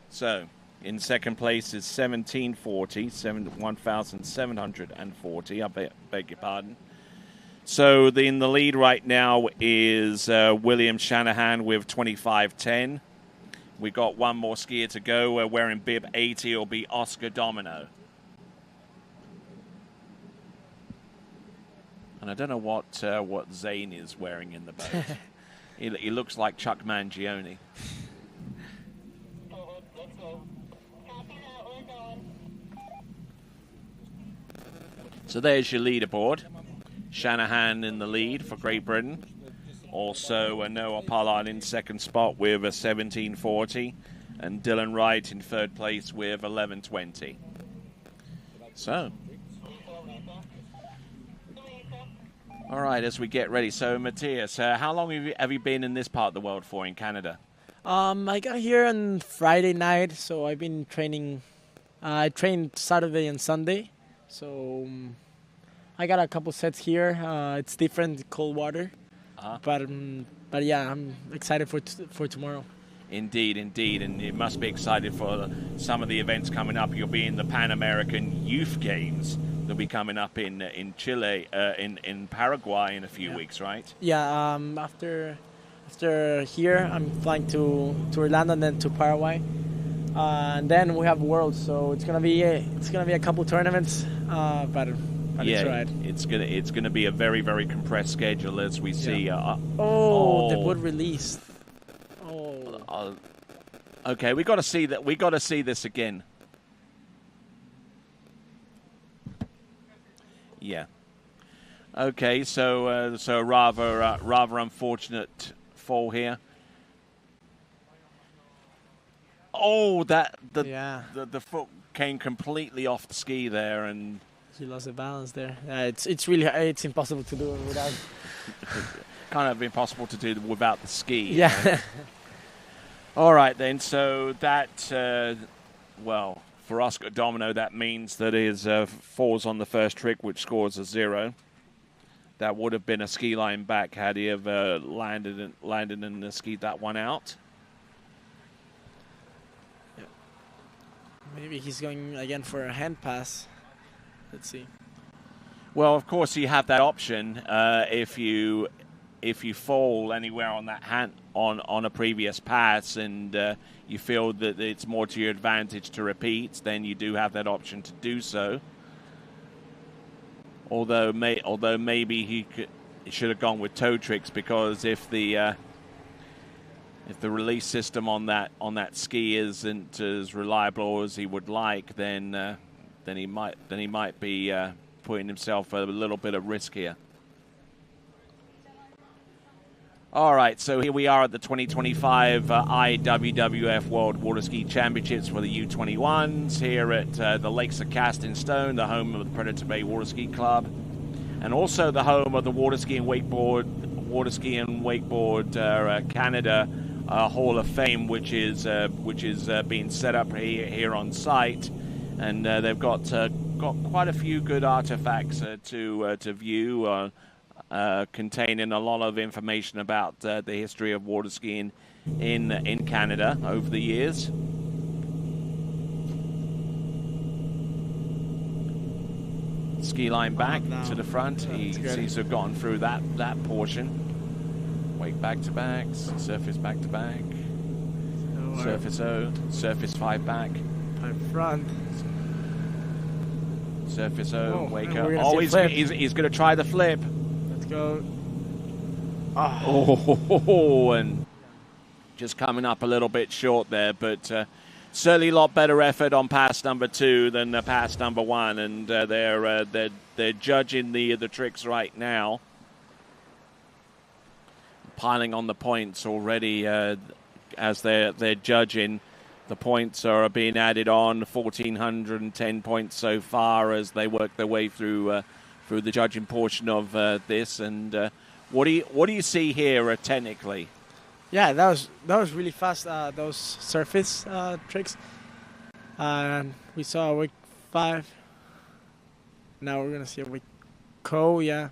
So in second place is 1740, 1,740. I beg your pardon. So in the lead right now is William Shanahan with 2510. We got one more skier to go. Wearing bib 80 will be Oscar Domino. And I don't know what Zane is wearing in the boat. He looks like Chuck Mangione. So there's your leaderboard. Shanahan in the lead for Great Britain. Also Noah Pollard in second spot with a 1740. And Dylan Wright in third place with 1120. So. All right, as we get ready. So, Matthias, how long have you been in this part of the world for in Canada? I got here on Friday night, so I've been training. I trained Saturday and Sunday, so I got a couple sets here. It's different, cold water. But yeah, I'm excited for tomorrow. Indeed, and it must be excited for some of the events coming up. You'll be in the Pan American Youth Games. They'll be coming up in Chile, in Paraguay in a few weeks, right? Yeah. After here, I'm flying to Orlando and then to Paraguay, and then we have Worlds. So it's gonna be a couple tournaments, but yeah, it's right. It's gonna be a very, very compressed schedule as we see. The wood released. Okay, we got to see that. We got to see this again. Yeah. Okay, so rather unfortunate fall here. Oh, the foot came completely off the ski there, and he lost the balance there. It's impossible to do it without. Kind of impossible to do without the ski. Yeah. You know? All right then. So that for Oscar Domino, that means that his falls on the first trick, which scores a 0. That would have been a ski line back had he have landed and skied that one out. Yeah. Maybe he's going again for a hand pass. Let's see. Well, of course you have that option if you fall anywhere on that hand on a previous pass and you feel that it's more to your advantage to repeat, then you do have that option to do so. Although maybe he should have gone with toe tricks, because if the release system on that ski isn't as reliable as he would like, then he might be putting himself at a little bit of risk here. All right, so here we are at the 2025 IWWF World Water Ski Championships for the U21s here at the Lakes of Castingstone, the home of the Predator Bay Water Ski Club, and also the home of the Water Ski and Wakeboard Canada Hall of Fame, which is being set up here on site, and they've got quite a few good artifacts to view. Containing a lot of information about the history of water skiing in Canada over the years. Ski line back to the front. He seems to have gone through that portion. Wake back to back, surface back to back, surface O, surface 5 back. 5 front. Surface O, wake up. Oh, he's going to try the flip. Go. Oh, and just coming up a little bit short there, but certainly a lot better effort on pass number 2 than pass number 1, and they're judging the tricks right now, piling on the points already as they're judging. The points are being added on, 1,410 points so far as they work their way through the judging portion of this. And what do you see here technically? Yeah, that was really fast. Those surface tricks. We saw a week 5. Now we're gonna see a week and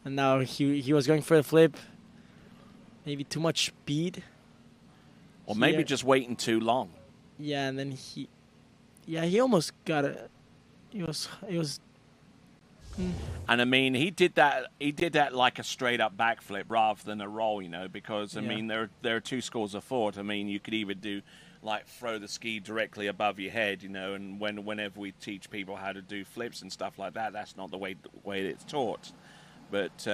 now he was going for the flip. Maybe too much speed. Or maybe just waiting too long. Yeah, and then he almost got it. He was. And I mean, he did that like a straight up backflip rather than a roll, because I mean there are 2 schools of thought. I mean, you could either do like throw the ski directly above your head, and whenever we teach people how to do flips and stuff like that, that's not the way it's taught. But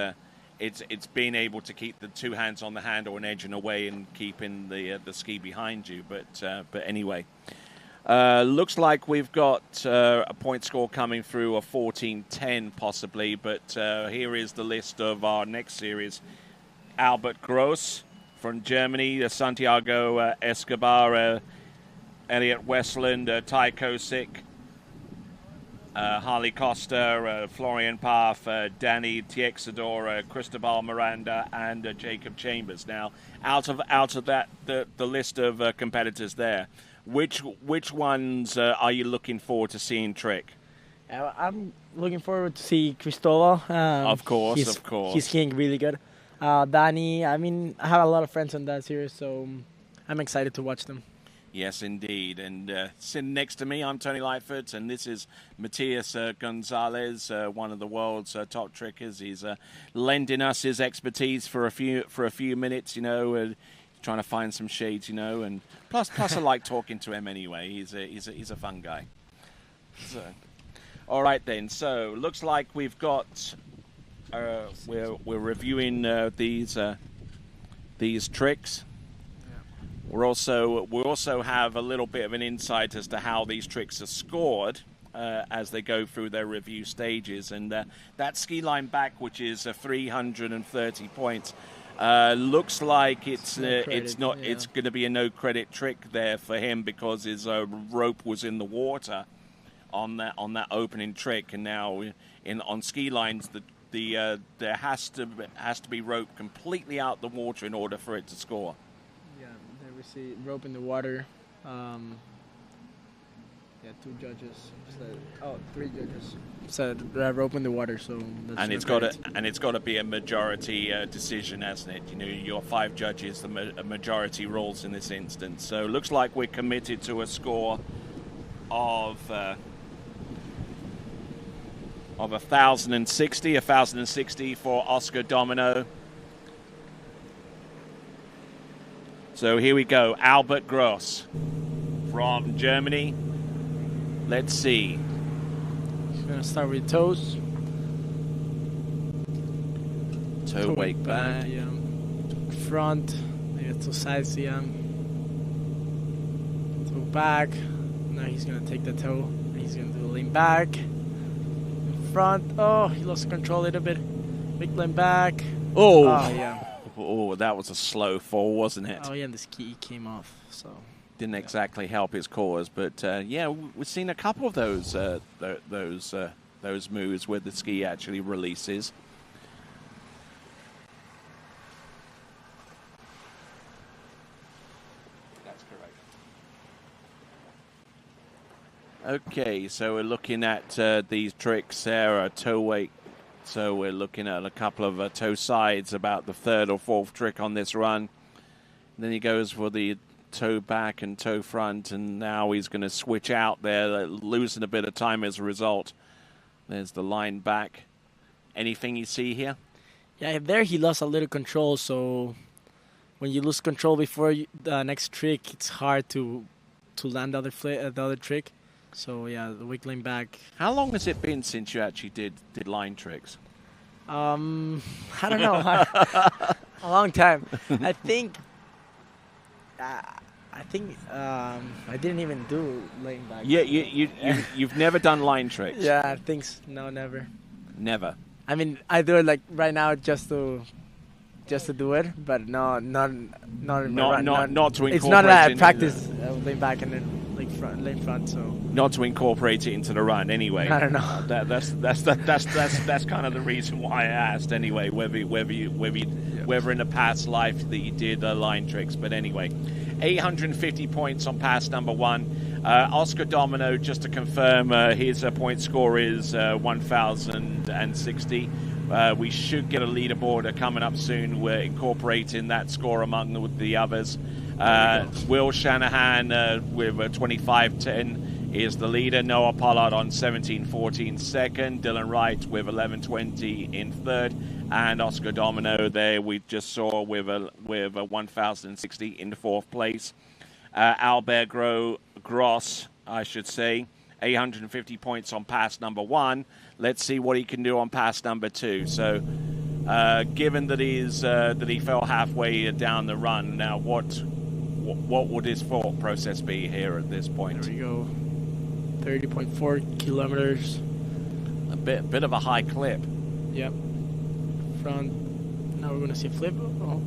it's being able to keep the 2 hands on the handle and edging away and keeping the ski behind you. But anyway. Looks like we've got a point score coming through of 14-10 possibly, but here is the list of our next series. Albert Gross from Germany, Santiago Escobar, Elliot Westland, Ty Kosick, Harley Costa, Florian Paff, Danny Tiexador, Cristobal Miranda, and Jacob Chambers. Now, out of that, the list of competitors there, which ones are you looking forward to seeing trick? I'm looking forward to see Cristobal. Of course. He's skiing really good. Danny. I mean, I have a lot of friends on that series, so I'm excited to watch them. Yes, indeed. And sitting next to me, I'm Tony Lightfoot, and this is Matias Gonzalez, one of the world's top trickers. He's lending us his expertise for a few minutes, trying to find some shades, and plus I like talking to him anyway. He's a fun guy. So, all right then. So looks like we've got we're reviewing these tricks. We also have a little bit of an insight as to how these tricks are scored as they go through their review stages. And that ski line back, which is 330 points, looks like it's going to be a no credit trick there for him because his rope was in the water on that opening trick, and now on ski lines there has to be rope completely out the water in order for it to score. We see rope in the water. Two judges. Three judges. So rope in the water. So that's it's got to be a majority decision, hasn't it? Your 5 judges, a majority rules in this instance. So looks like we're committed to a score of 1,060 for Oscar Domino. So here we go, Albert Gross from Germany. Let's see. He's going to start with toes. Toe wake back. Front, maybe two sides, toe back. Now he's going to take the toe. He's going to do a lean back. In front. Oh, he lost control a little bit. Big lean back. Oh, yeah. Oh, that was a slow fall, wasn't it? Oh, yeah, and the ski came off, so didn't exactly help his cause. But we've seen a couple of those moves where the ski actually releases. That's correct. Okay, so we're looking at these tricks there, toe wake. So we're looking at a couple of toe sides, about the 3rd or 4th trick on this run. And then he goes for the toe back and toe front, and now he's going to switch out there, losing a bit of time as a result. There's the line back. Anything you see here? Yeah, there he lost a little control, so when you lose control before the next trick, it's hard to land the other trick. So, yeah, the weak lean back. How long has it been since you actually did line tricks? I don't know. A long time. I think I didn't even do laying back. Yeah, you've never done line tricks? Yeah, I think no, never. Never? I mean, I do it like right now just to do it, but not to incorporate. It's not that I practice laying back and then lane front, so not to incorporate it into the run anyway. I don't know. That's kind of the reason why I asked anyway, whether in a past life that you did line tricks. But anyway, 850 points on pass number 1. Oscar Domino, just to confirm, his point score is 1,060. We should get a leaderboard coming up soon. We're incorporating that score among the others. Will Shanahan with 25.10 is the leader. Noah Pollard on 17.14 second. Dylan Wright with 11.20 in third. And Oscar Domino there we just saw with a 1,060 in fourth place. Albert Gross, I should say, 850 points on pass number 1. Let's see what he can do on pass number 2. So, given that he fell halfway down the run, now what would his thought process be here at this point? There we go. 30.4 kilometers. A bit of a high clip. Yep. Front. Now we're gonna see a flip. Oh.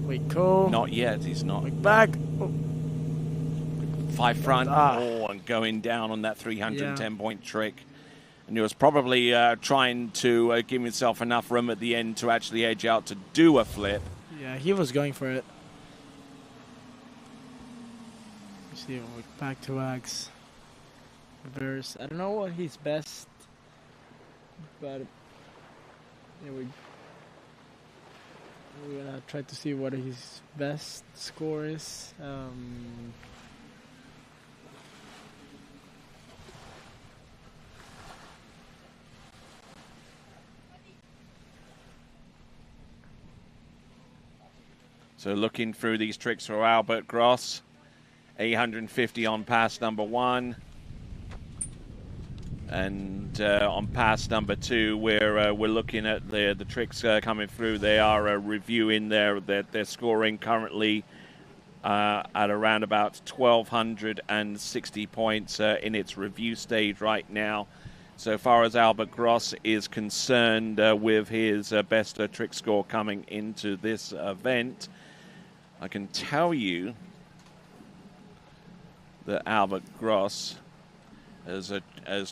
Wait, go. Not yet. He's not. Wait back. Oh. 5 front. And going down on that 310-point trick. And he was probably trying to give himself enough room at the end to actually edge out to do a flip. Yeah, he was going for it. You see, back to axe, reverse. I don't know what he's best, but We're gonna try to see what his best score is. So looking through these tricks for Albert Gross, 850 on pass number 1. And on pass number 2, we're looking at the tricks coming through. They are reviewing their scoring currently at around about 1,260 points in its review stage right now. So far as Albert Gross is concerned, with his best trick score coming into this event, I can tell you that Albert Gross has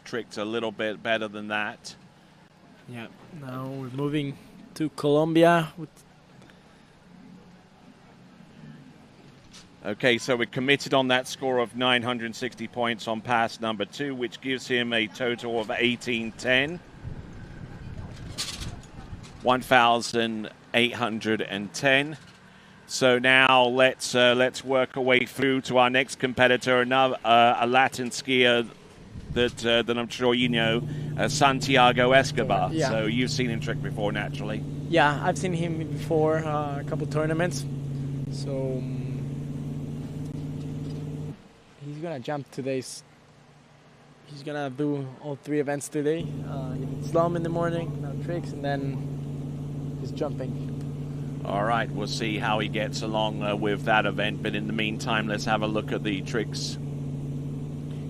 tricked a little bit better than that. Yeah, now we're moving to Colombia. Okay, so we're committed on that score of 960 points on pass number 2, which gives him a total of 1810. 1,810. So now let's work our way through to our next competitor, another a Latin skier that I'm sure you know, Santiago Escobar. Yeah. So you've seen him trick before, naturally. Yeah, I've seen him before, a couple tournaments. So he's gonna jump today. He's gonna do all 3 events today. He did slalom in the morning, now tricks, and then he's jumping. All right, we'll see how he gets along with that event. But in the meantime, let's have a look at the tricks.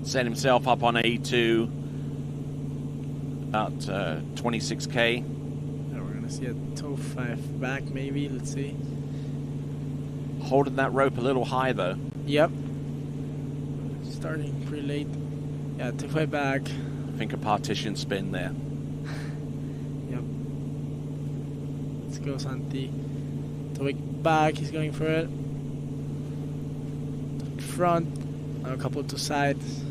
Set himself up on A2, about 26K. We're going to see a toe 5 back, maybe. Let's see. Holding that rope a little high, though. Yep. Starting pretty late. Yeah, toe 5 back. I think a partition spin there. Yep. Let's go, Santi. Toe back, he's going for it. Front, a couple to sides.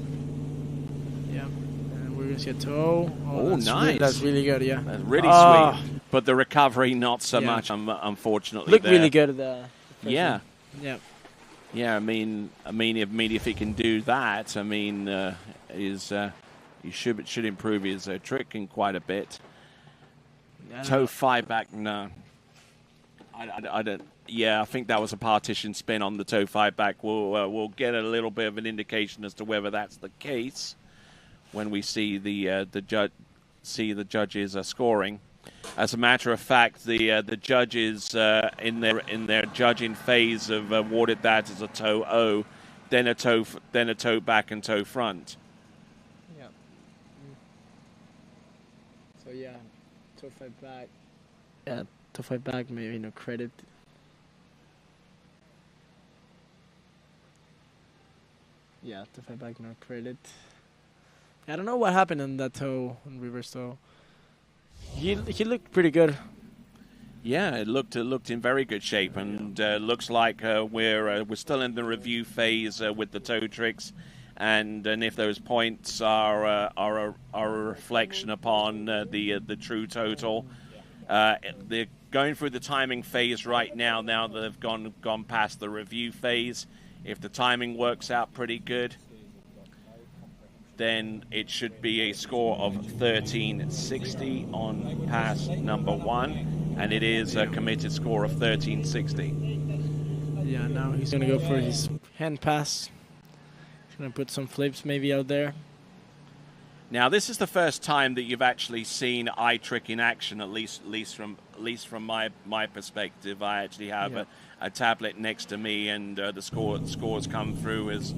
Yeah, and we're gonna see a toe. Oh, that's nice. That's really good. Yeah, that's really sweet. But the recovery, not so Yeah. much, unfortunately. Looked there. really good. The Yeah. Yeah. Yeah. I mean, if he can do that, I mean, he should improve his tricking quite a bit. Toe 5 back, no. I don't. Yeah, I think that was a partition spin on the toe 5 back. We'll get a little bit of an indication as to whether that's the case when we see the judges scoring. As a matter of fact, the judges in their judging phase have awarded that as a toe O, then a toe back and toe front. Yeah. So yeah, toe 5 back. Yeah, toe 5 back. Maybe no credit. Yeah, toe 5 back, no credit. I don't know what happened on that toe, on reverse toe. He looked pretty good. Yeah, it looked in very good shape, and looks like we're still in the review phase with the toe tricks, and if those points are a reflection upon the true total. They're going through the timing phase right now. Now that they've gone past the review phase, if the timing works out pretty good, then it should be a score of 1360 on pass number 1, and it is a committed score of 1360. Yeah, now he's gonna go for his hand pass. He's gonna put some flips maybe out there. Now, this is the first time that you've actually seen eye trick in action, at least from my perspective. I actually have a tablet next to me, and the scores come through as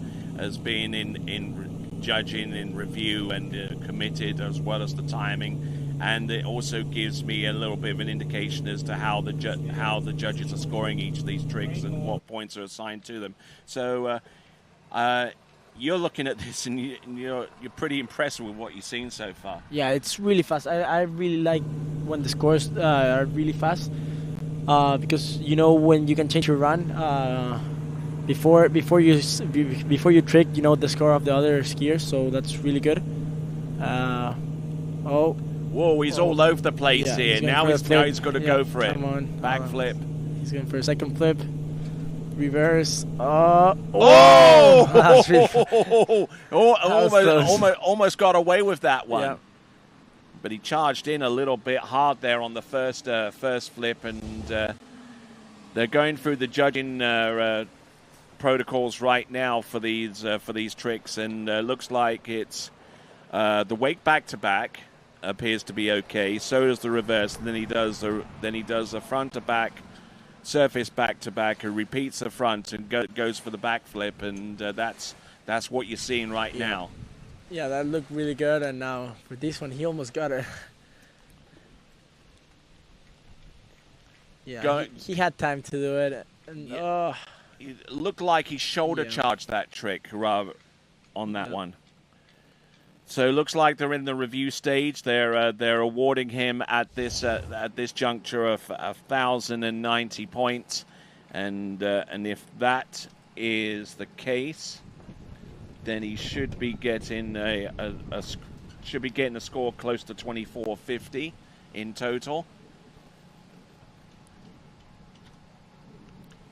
being in judging, in review, and committed, as well as the timing. And it also gives me a little bit of an indication as to how the judges are scoring each of these tricks and what points are assigned to them. So you're looking at this, and you're pretty impressed with what you've seen so far. Yeah, it's really fast. I really like when the scores are really fast, because you know when you can change your run before you trick, you know the score of the other skiers, so that's really good. Whoa, he's all over the place here. Now he's got to go for it. Come on. Backflip. He's going for a second flip. Reverse. Oh! That's Almost got away with that one. Yeah. But he charged in a little bit hard there on the first flip, and they're going through the judging protocols right now for these tricks, and looks like it's the wake back to back appears to be okay. So does the reverse. And then he does the front to back, surface back to back, and repeats the front and goes for the back flip, and that's what you're seeing right now. Yeah, that looked really good, and now for this one, he almost got it. Yeah, he had time to do it, and it looked like he shoulder charged that trick rather on that one. So it looks like they're in the review stage. They're awarding him at this juncture of 1,090 points, and if that is the case, then he should be getting a score close to 2450 in total.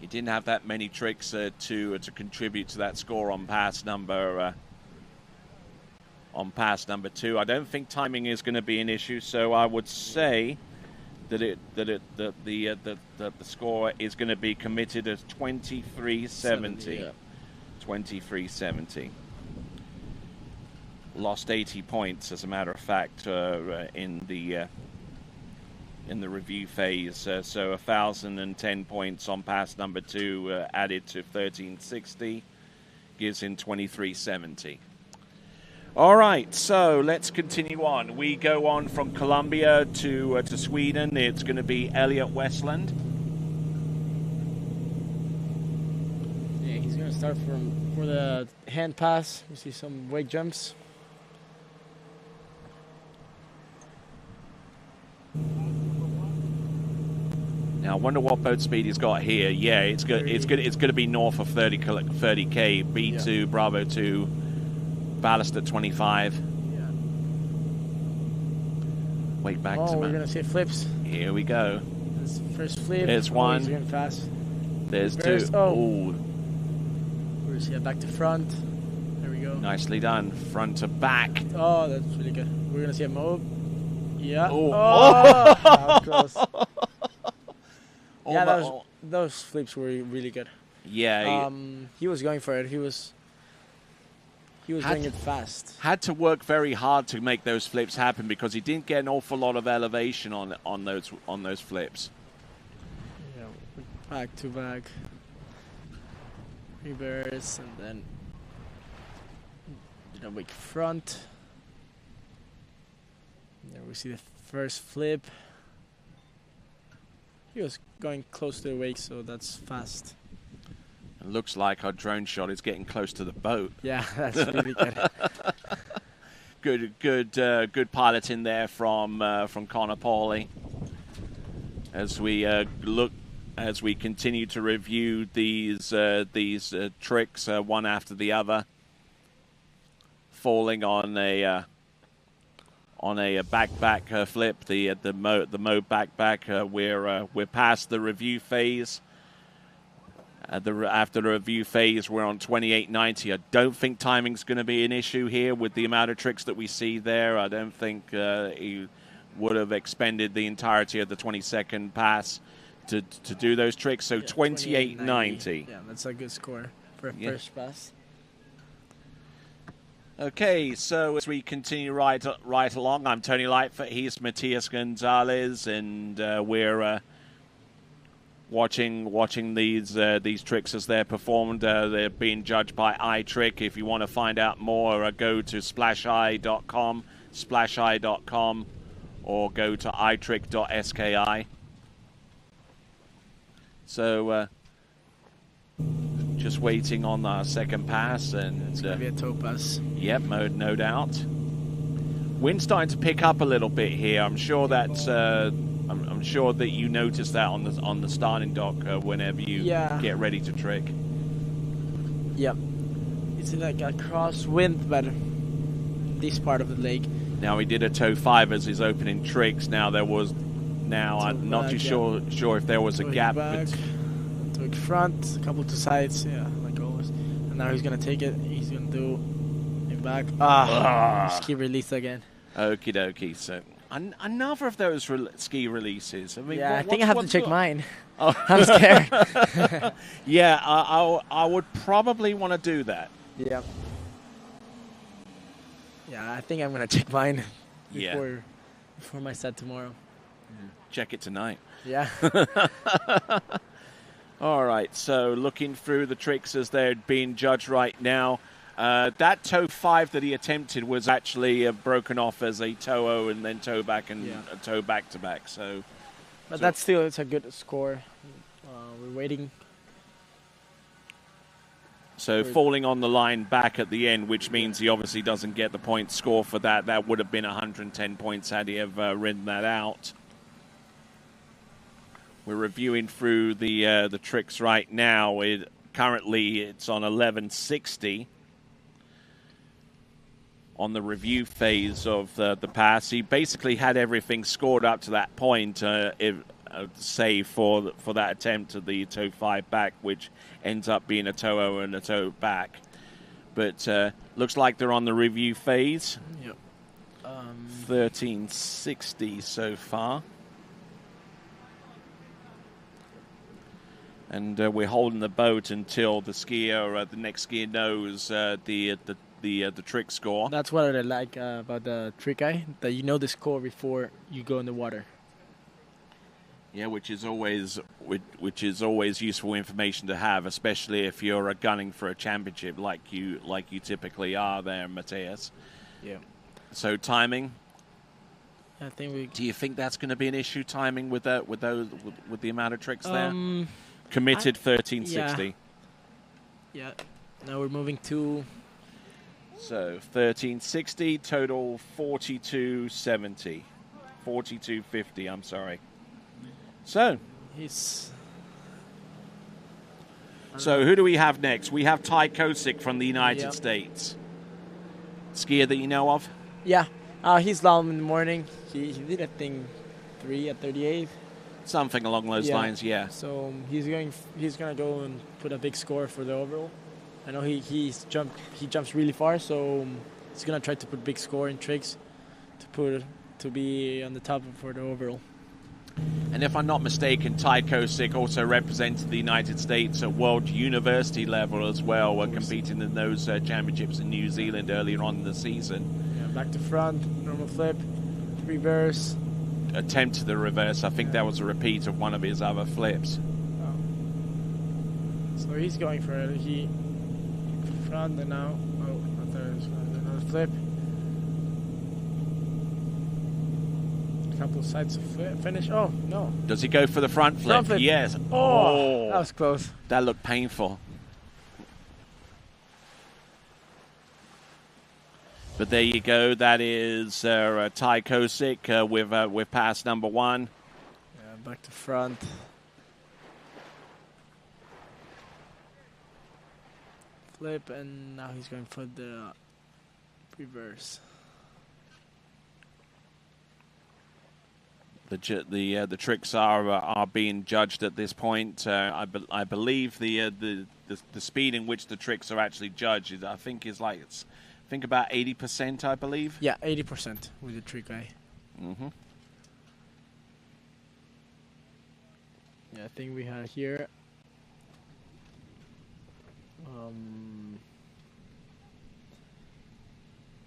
He didn't have that many tricks to contribute to that score on pass number 2. I don't think timing is going to be an issue, so I would say that the score is going to be committed as 2370. 2370. Lost 80 points, as a matter of fact, in the review phase. So 1,010 points on pass number 2 added to 1360 gives him 2370. All right, so let's continue on. We go on from Colombia to Sweden. It's going to be Elliot Westland. yeah, he's going to start for the hand pass. We see some wake jumps. Now, I wonder what boat speed he's got here. Yeah, it's good. It's going to be north of 30k. B2, Bravo 2, ballast at 25. Wait back to we're going to see flips. Here we go. This first flip. There's one. He's going fast. There's Reverse. two. Oh. Ooh. We're going to see it back to front. There we go. Nicely done. Front to back. Oh, that's really good. We're going to see a mob. Yeah. Ooh. Oh, how close. Yeah, Almost. those flips were really good. Yeah. He was going for it. He was doing it fast. Had to work very hard to make those flips happen because he didn't get an awful lot of elevation on those flips. Yeah, back to back, reverse, and then wake front. There we see the first flip. He was going close to the wake, so that's fast. It looks like our drone shot is getting close to the boat. Yeah, that's really good. Good piloting there from Connor Pauly. As we continue to review these tricks one after the other, falling on a back flip, the mode back. We're past the review phase. After the review phase, we're on 2890. I don't think timing's going to be an issue here with the amount of tricks that we see there. I don't think he would have expended the entirety of the 20-second pass to do those tricks. So 2890. Yeah, that's a good score for a first pass. Okay, so as we continue right along, I'm Tony Lightfoot. He's Matias Gonzalez, and we're watching these tricks as they're performed. They're being judged by iTrick. If you want to find out more, go to splasheye.com, or go to itrick.ski. So just waiting on our second pass, and it's going to be a tow pass. Yep, no doubt. Wind's starting to pick up a little bit here. I'm sure that I'm sure that you noticed that on the starting dock whenever you get ready to trick. Yep, it's like a crosswind, but this part of the lake. Now he did a tow 5 as his opening tricks. Now there was now. I'm not back, too sure if there was a Toe gap. back, toe front, a couple to sides, yeah, like always. And now he's gonna take it. He's gonna do it back. Ski release again. Okie dokie. So another of those ski releases. I mean, Yeah, I think I have to check what- mine. Oh. I'm scared. Yeah, I would probably want to do that. Yeah. Yeah, I think I'm gonna check mine Yeah. before my set tomorrow. Check it tonight. Yeah. All right, so looking through the tricks as they're being judged right now, that toe 5 that he attempted was actually broken off as a toe and then toe back and a toe back to back. So, But that's still, it's a good score. We're waiting. So falling on the line back at the end, which means he obviously doesn't get the point score for that. That would have been 110 points had he have ridden that out. We're reviewing through the tricks right now. Currently, it's on 1160 on the review phase of the pass. He basically had everything scored up to that point, save for that attempt at the toe 5 back, which ends up being a toe and a toe back. But looks like they're on the review phase. Yep. 1360 so far. And we're holding the boat until the skier, the next skier knows the trick score. That's what I like about the trick eye, that you know the score before you go in the water. Yeah, which is always useful information to have, especially if you're gunning for a championship like you typically are there, Mateus. Yeah. So timing. I think Do you think that's going to be an issue, timing with the amount of tricks there? Committed 1360. Yeah. Now we're moving to. So 1360, total 4270. 4250, I'm sorry. So. So who do we have next? We have Ty Kosick from the United States. Skier that you know of? Yeah. He's slalom in the morning. He did, I think, 3 at 38. Something along those lines, yeah. So he's gonna go and put a big score for the overall. I know he jumps really far, so he's gonna try to put big score in tricks to be on the top for the overall. And if I'm not mistaken, Ty Kosick also represented the United States at World University level as well. We're competing in those championships in New Zealand earlier on in the season. Yeah, back to front, normal flip, reverse. Attempt to the reverse. I think that was a repeat of one of his other flips. So he's going for it. He front and now. Oh, I thought it was another flip. Couple sides of finish. Oh no! Does he go for the front flip? Front flip. Yes. Oh, that was close. That looked painful. But there you go. That is Ty Kosick with pass number 1. Yeah, back to front. Flip, and now he's going for the reverse. The tricks are being judged at this point. I believe the speed in which the tricks are actually judged is, I think about 80%, I believe. Yeah, 80% with the trick eye. Mm-hmm. Yeah, I think we have here.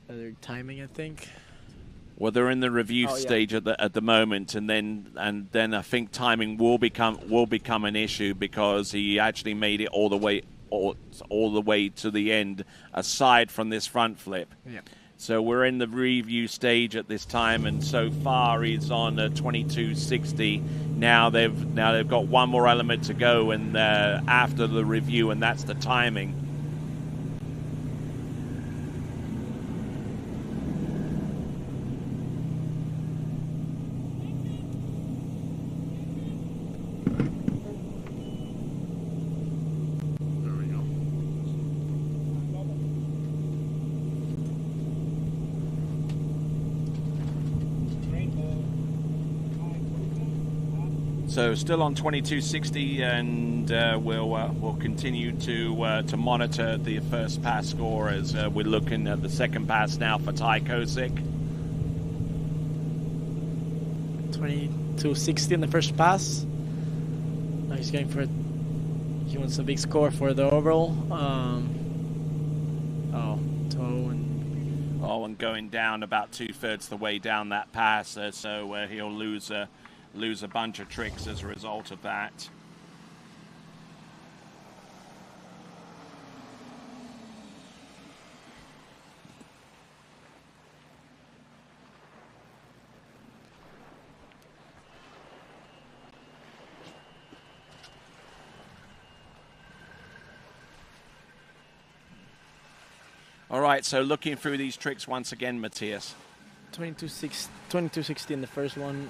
Other timing, I think. Well, they're in the review stage at the moment, and then I think timing will become an issue because he actually made it all the way to the end, aside from this front flip. Yeah. So we're in the review stage at this time, and so far he's on 2260. Now they've got one more element to go, and after the review, and that's the timing. So still on 2260, and we'll continue to monitor the first pass score as we're looking at the second pass now for Ty Kosick. 2260 in the first pass. Now he's going for he wants a big score for the overall. And going down about 2/3 the way down that pass, so he'll lose a bunch of tricks as a result of that. All right, so looking through these tricks once again, Matthias. 2260 in the first one.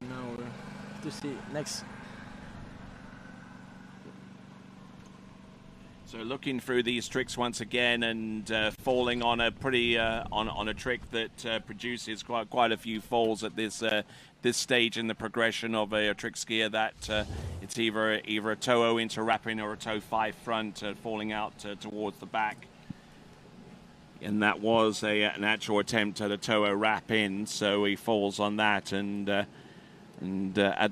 Now we're to see next. So looking through these tricks once again, and falling on a pretty on a trick that produces quite a few falls at this stage in the progression of a trick skier. That it's either a toe into wrapping or a toe 5 front, falling out towards the back. And that was an actual attempt at a toe wrap in, so he falls on that, and at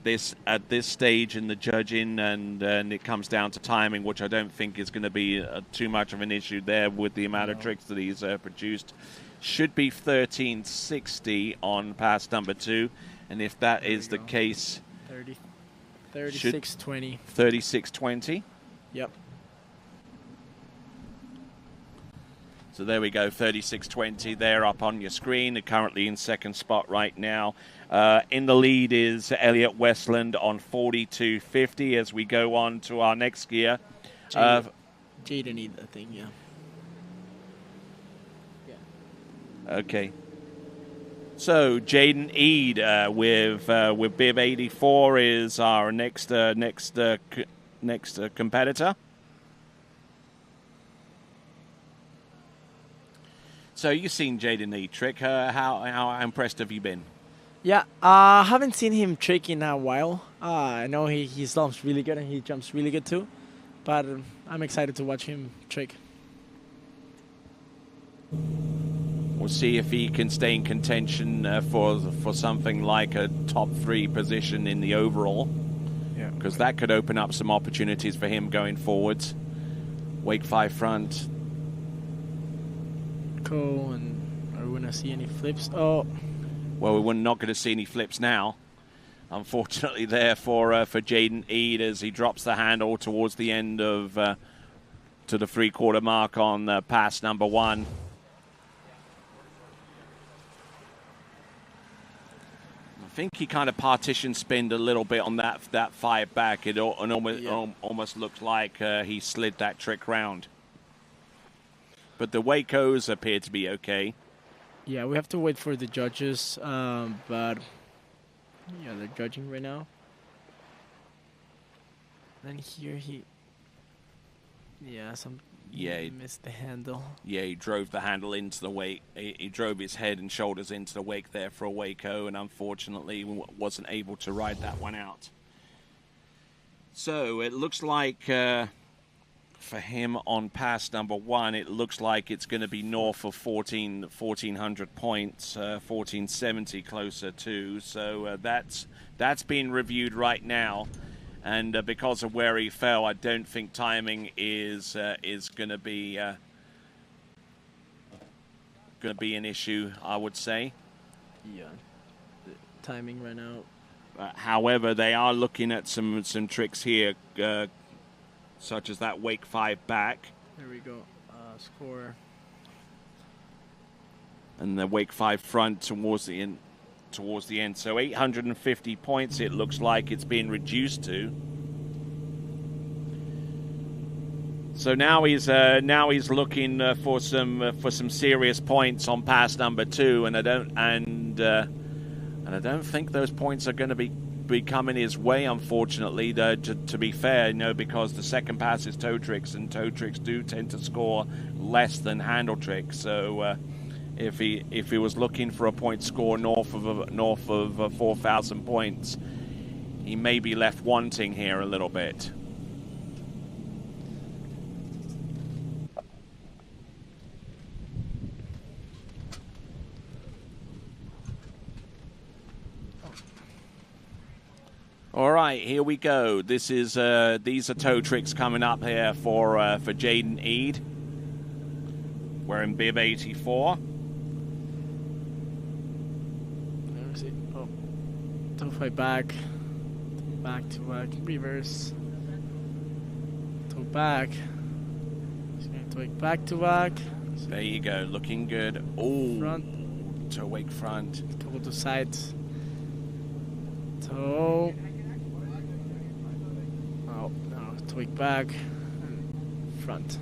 this stage in the judging, and it comes down to timing, which I don't think is going to be too much of an issue there with the amount of tricks that he's produced. Should be 1360 on pass number 2, and if that is the case, 3620. 3620. Yep. So there we go, 3620 there up on your screen. They're currently in second spot right now. In the lead is Elliot Westland on 42.50 as we go on to our next skier. Jaden Eid, I think, yeah. Okay. So Jaden Eid with bib 84 is our next competitor. So you've seen Jaden Eid trick. How impressed have you been? Yeah, I haven't seen him trick in a while. I know he slaloms really good and he jumps really good too, but I'm excited to watch him trick. We'll see if he can stay in contention for something like a top 3 position in the overall. Yeah, because that could open up some opportunities for him going forwards. Wake 5 front. Cool, and are we gonna see any flips? Oh, well, we're not going to see any flips now, unfortunately. There for Jaden Eid as he drops the handle towards the end of to the 3/4 mark on pass number 1. I think he kind of partition spinned a little bit on that 5 back. It almost looked like he slid that trick round. But the Wacos appear to be okay. yeah, we have to wait for the judges, but yeah, they're judging right now. Then here he missed the handle. Yeah, he drove the handle into the wake. He drove his head and shoulders into the wake there for a Waco, and unfortunately wasn't able to ride that one out. So it looks like for him on pass number 1, it looks like it's going to be north of 1,400 points, 1,470 closer to. So that's being reviewed right now. And because of where he fell, I don't think timing is going to be an issue, I would say. Yeah, the timing right now. However, they are looking at some tricks here, such as that Wake 5 back. There we go. Score. And the Wake 5 front towards the end. So 850 points it looks like it's being reduced to. So now he's looking for some serious points on pass number 2, and I don't think those points are going to be coming his way, unfortunately. To be fair, because the second pass is toe tricks, and toe tricks do tend to score less than handle tricks. So if he was looking for a point score north of 4,000 points, he may be left wanting here a little bit. All right, here we go. This is these are toe tricks coming up here for Jaden Eade. We're in bib 84. Where is it? Oh, toe fight back to back, reverse, toe back. He's going to wake back to back. There you go, looking good. Oh, front, toe wake front. couple to sides, toe. Oh no, toe wake back, and front.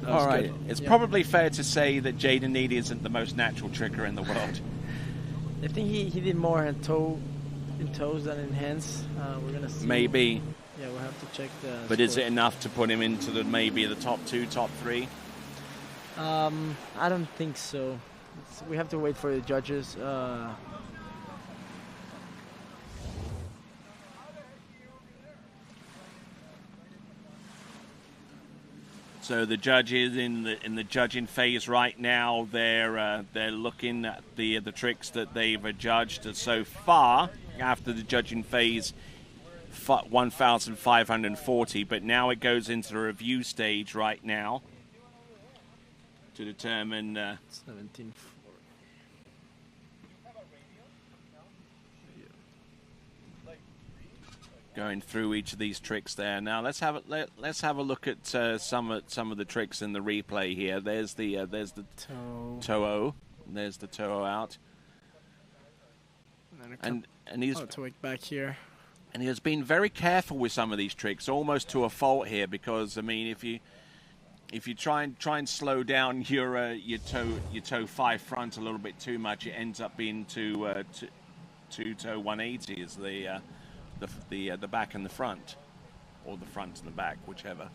All right, good. it's Yeah. probably fair to say that Jaden Eade isn't the most natural tricker in the world. I think he did more in toes than in hands. We're gonna see. Maybe. Yeah, we'll have to check the. But is score. it enough to put him into maybe the top 2, top 3? I don't think so. We have to wait for the judges. So the judges in the judging phase right now, they're looking at the tricks that they've judged so far after the judging phase, 1,540. But now it goes into the review stage right now to determine 17. going through each of these tricks there. Now let's have a look at some of the tricks in the replay here. There's the toe-o. There's the toe-o out. And he's to wake back here. And he has been very careful with some of these tricks, almost to a fault here. Because I mean, if you try and slow down your toe 5 front a little bit too much, it ends up being two toe 180 is the back and the front, or the front and the back, whichever.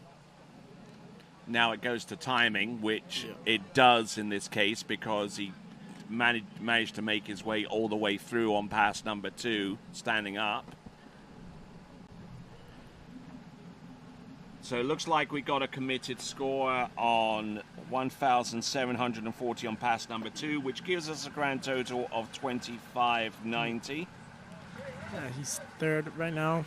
Now it goes to timing, which it does in this case because he managed to make his way all the way through on pass number 2, standing up. So it looks like we got a committed score on 1,740 on pass number 2, which gives us a grand total of 2,590. Yeah, he's third right now.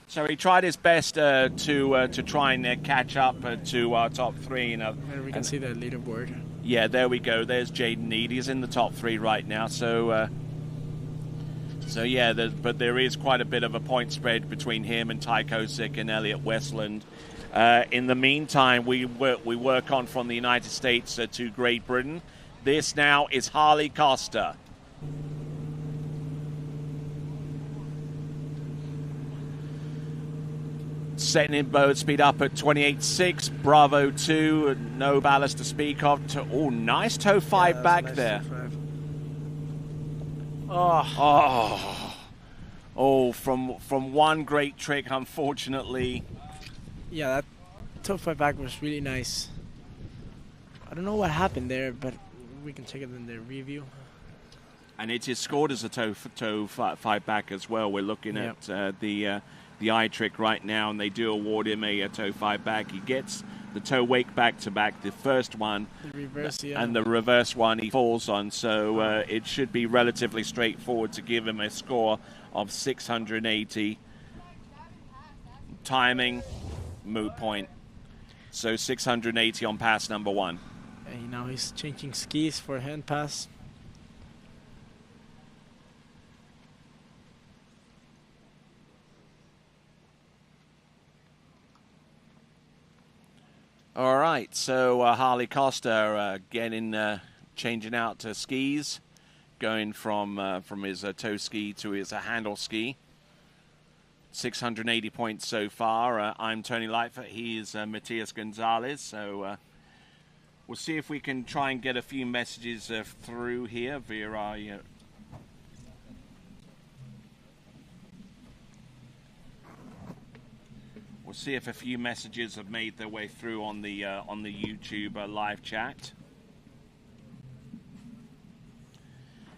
So he tried his best to try and catch up to our top 3. And we can see the leaderboard. Yeah, there we go. There's Jaden Eade. He's in the top 3 right now. So yeah, but there is quite a bit of a point spread between him and Ty Kosick and Elliot Westland. In the meantime, we work on from the United States to Great Britain. This now is Harley Costa. Setting in boat speed up at 28.6. Bravo 2, no ballast to speak of. Oh, nice toe 5 back nice there. From one great trick, unfortunately. Yeah, that toe 5 back was really nice. I don't know what happened there, but we can check it in the review. And it is scored as a toe 5 back as well. We're looking at the eye trick right now, and they do award him a toe 5 back. He gets the toe wake back to back, the first one, the reverse, and the reverse one he falls on. So it should be relatively straightforward to give him a score of 680. Timing, moot point. So 680 on pass number 1. And now he's changing skis for hand pass. All right, so Harley Costa changing out to skis, going from his toe ski to his handle ski. 680 points so far. I'm Tony Lightfoot. He is Matias Gonzalez. So we'll see if we can try and get a few messages through here via our. We'll see if a few messages have made their way through on the YouTube live chat.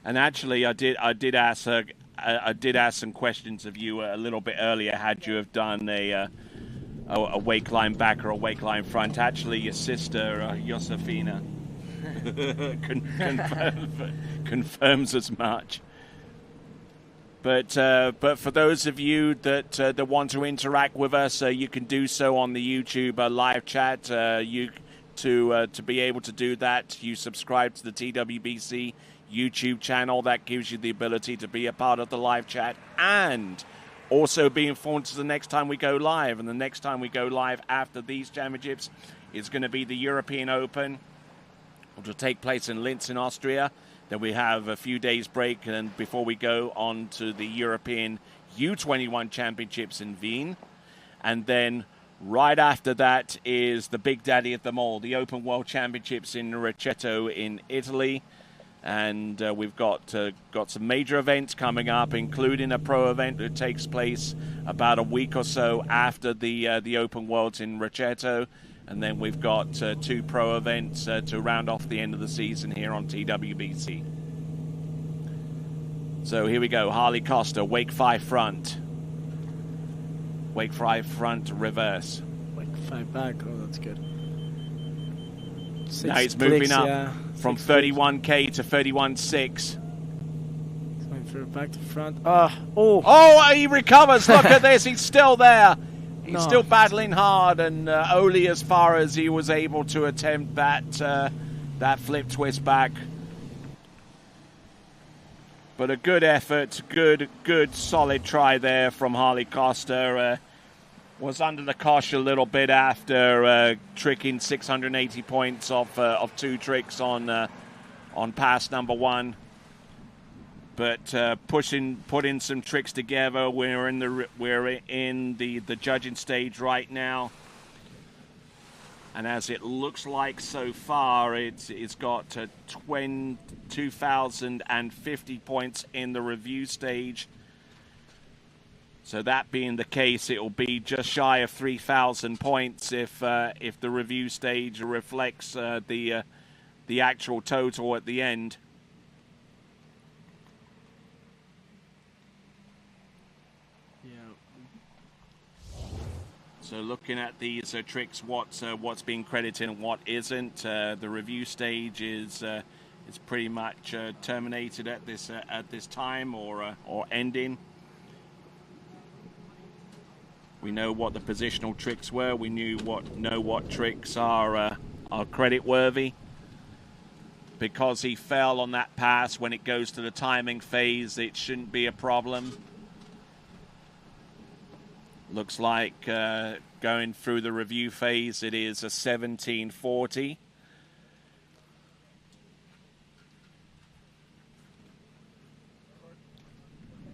And actually, I did ask I did ask some questions of you a little bit earlier. Had you have done a wake line back or a wake line front? Actually, your sister Josefina confirms as much. But for those of you that want to interact with us, you can do so on the YouTube live chat. To be able to do that, you subscribe to the TWBC YouTube channel. That gives you the ability to be a part of the live chat and also be informed to the next time we go live. And the next time we go live after these championships is going to be the European Open, which will take place in Linz in Austria. Then we have a few days break and before we go on to the European U21 Championships in Wien. And then right after that is the big daddy of them all, the Open World Championships in Rocchetto in Italy. And we've got some major events coming up, including a pro event that takes place about a week or so after the Open Worlds in Rocchetto. And then we've got 2 pro events to round off the end of the season here on TWBC. So here we go. Harley Costa, wake 5 front. Wake 5 front, reverse. Wake 5 back. Oh, that's good. Now he's moving up from 31K to 31.6. Going for back to front. Oh, he recovers. Look at this. He's still there. He's still battling hard, and only as far as he was able to attempt that flip twist back. But a good effort, good solid try there from Harley Costa. Was under the cosh a little bit after tricking 680 points of 2 tricks on pass number 1. But putting some tricks together. We're in the judging stage right now, and as it looks like so far, it's got 2,050 points in the review stage. So that being the case, it will be just shy of 3,000 points if the review stage reflects the actual total at the end. So looking at these tricks, what's being credited and what isn't. The review stage is pretty much terminated at this time or ending. We know what the positional tricks were. We know what tricks are credit worthy. Because he fell on that pass, when it goes to the timing phase, it shouldn't be a problem. Looks like going through the review phase, it is a 1740.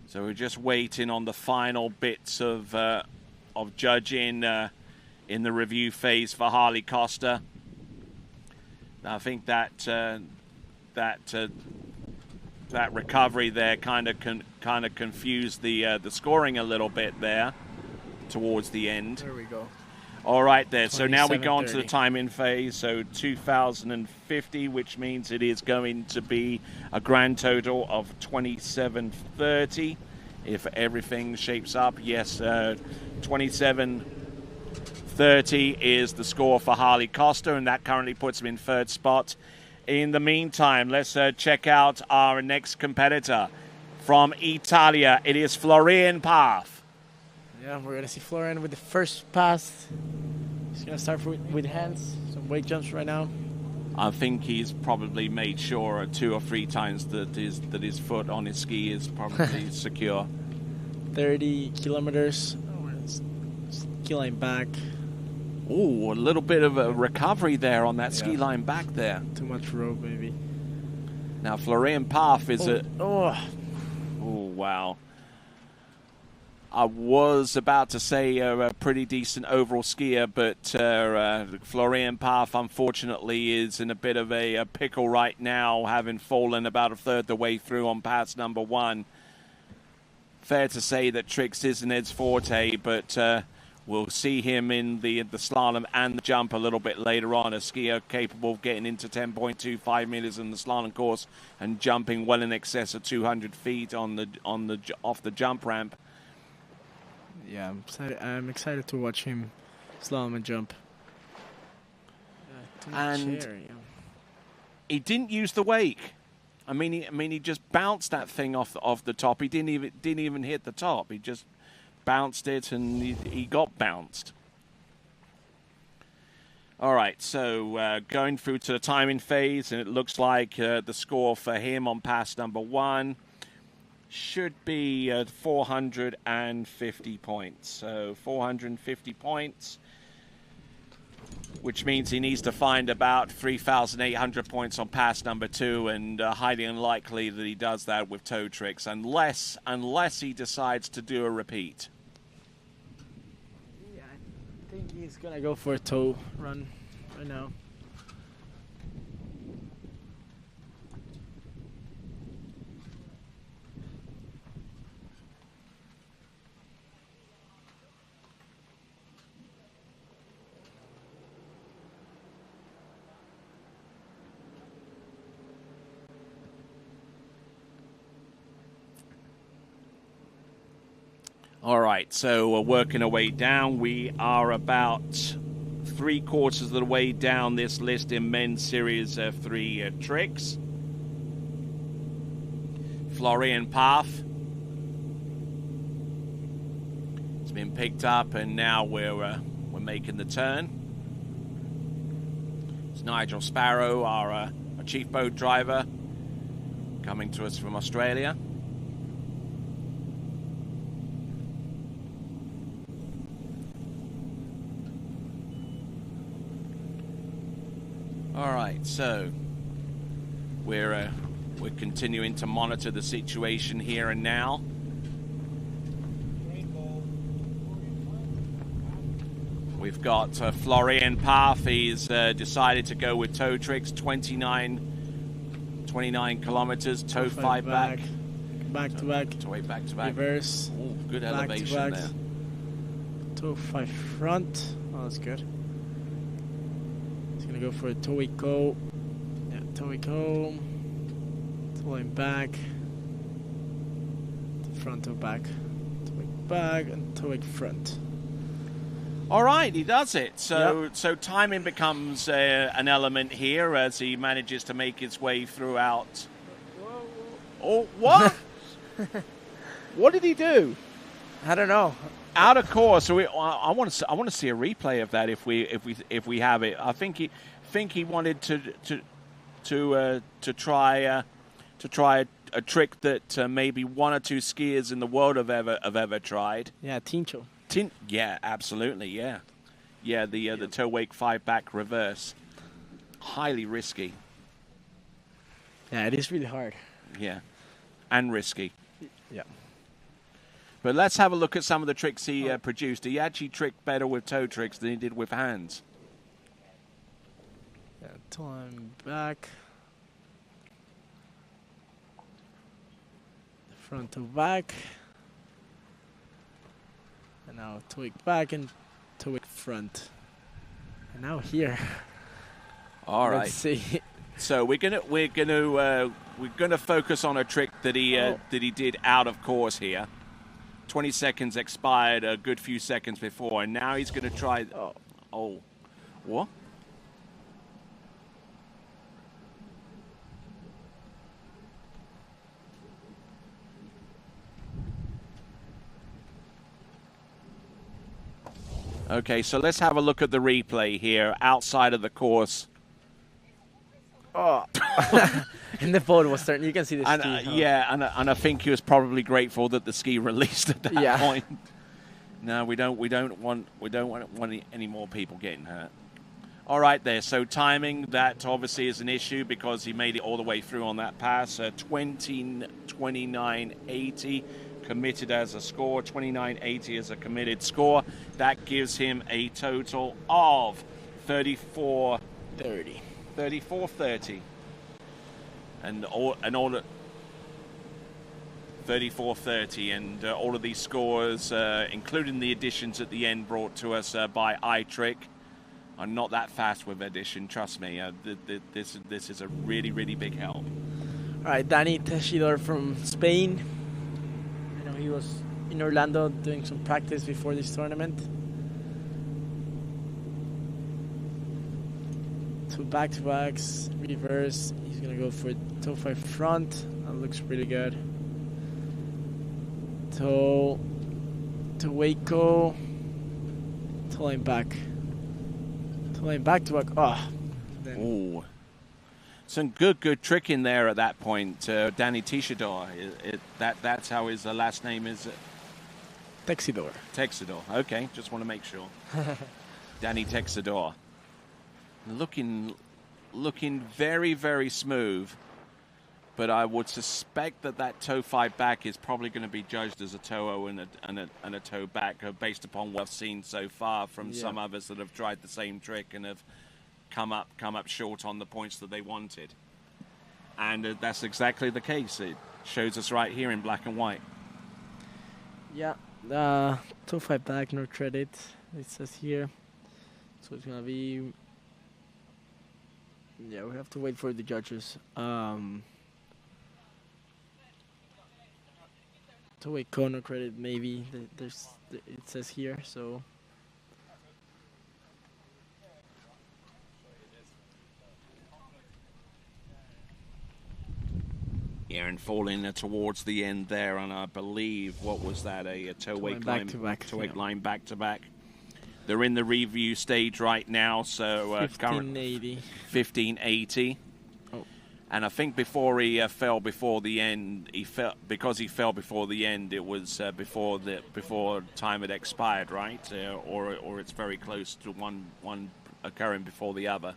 So we're just waiting on the final bits of judging in the review phase for Harley Costa. Now, I think that recovery there kind of confused the scoring a little bit there towards the end. There we go. All right there. So now we go on to the timing phase. So 2,050, which means it is going to be a grand total of 2730 if everything shapes up. Yes, 2730 is the score for Harley Costa, and that currently puts him in 3rd spot. In the meantime, let's check out our next competitor from Italia. It is Florian Path. Yeah, we're going to see Florian with the first pass. He's going to start with hands, some weight jumps right now. I think he's probably made sure 2 or 3 times that his foot on his ski is probably secure. 30 kilometers. Ski line back. Oh, a little bit of a recovery there on that ski line back there. Too much rope, maybe. Now, Florian Path is Oh, wow. I was about to say a pretty decent overall skier, but Florian Path, unfortunately, is in a bit of a pickle right now, having fallen about a third the way through on pass number 1. Fair to say that tricks isn't his forte, but We'll see him in the slalom and the jump a little bit later on. A skier capable of getting into 10.25 meters in the slalom course and jumping well in excess of 200 feet on the off the jump ramp. Yeah, I'm excited to watch him slalom and jump. And he didn't use the wake. I mean, he just bounced that thing off the top. He didn't even hit the top. He just bounced it, and he got bounced. All right, so going through to the timing phase, and it looks like the score for him on pass number 1 should be 450 points. So 450 points, which means he needs to find about 3,800 points on pass number 2, and highly unlikely that he does that with toe tricks, unless he decides to do a repeat. I think he's gonna go for a toe run right now. All right, so we're working our way down. We are about 3/4 of the way down this list in men's series of 3 tricks. Florian Path. It's been picked up, and now we're making the turn. It's Nigel Sparrow, our chief boat driver, coming to us from Australia. All right, so we're continuing to monitor the situation here and now. We've got Florian Path. He's decided to go with toe tricks, 29 kilometers, toe 5 back. Back to back. Toe 8 back to back. Reverse. Ooh, good back elevation to back. there. Toe 5 front. Oh, that's good. He's gonna go for a toe go. Yeah, toe go. Toe back. Front to back. Toe back and toe front. All right, he does it. So timing becomes an element here as he manages to make his way throughout. Oh, what? What did he do? I don't know. Out of course. So I want to see a replay of that if we have it. I think he wanted to try a trick that maybe 1 or 2 skiers in the world have ever tried. Yeah, Tincho. Yeah, absolutely, yeah. Yeah, the toe wake 5 back reverse. Highly risky. Yeah, it is really hard. Yeah, and risky. Yeah. But let's have a look at some of the tricks he produced. He actually tricked better with toe tricks than he did with hands. Yeah, time back. Front to back. And now twig back and twig front. And now here. All right. Let's see. So we're gonna focus on a trick that he did out of course here. 20 seconds expired a good few seconds before, and now he's gonna try. Oh, what? Okay, so let's have a look at the replay here outside of the course. Oh, and the boat was starting. You can see the ski. Huh? Yeah, and I think he was probably grateful that the ski released at that point. No, we don't want any more people getting hurt. All right, there. So timing, that obviously is an issue because he made it all the way through on that pass. 29.80 committed as a score. 29.80 as a committed score. That gives him a total of 34.30. 34.30. And all 34.30, and all of these scores, including the additions at the end brought to us by iTrick, are not that fast with addition. Trust me, this is a really, really big help. All right, Danny Teixidor from Spain. I know he was in Orlando doing some practice before this tournament. 2 back-to-backs, reverse. He's gonna go for toe 5 front. That looks pretty good. Toe to Waco. Toe line back. Toe line back to back. Oh. Ooh. Some good trick in there at that point. Danny Teixidor. That's how his last name is. Teixidor. Teixidor. Okay, just want to make sure. Danny Teixidor. Looking very, very smooth. But I would suspect that toe 5 back is probably going to be judged as a toe O and a toe back, based upon what I've seen so far from some others that have tried the same trick and have come up short on the points that they wanted. And that's exactly the case. It shows us right here in black and white. Yeah, toe 5 back, no credit. It says here, so it's gonna be. Yeah, we have to wait for the judges. To wait, no credit maybe. It says here, so. Yeah, and falling towards the end there, and I believe, what was that, a toe wake line back to back. They're in the review stage right now, so 1580. 1580. Oh. And I think before he fell before the end, because he fell before the end, it was before time had expired, right? Or it's very close to one occurring before the other.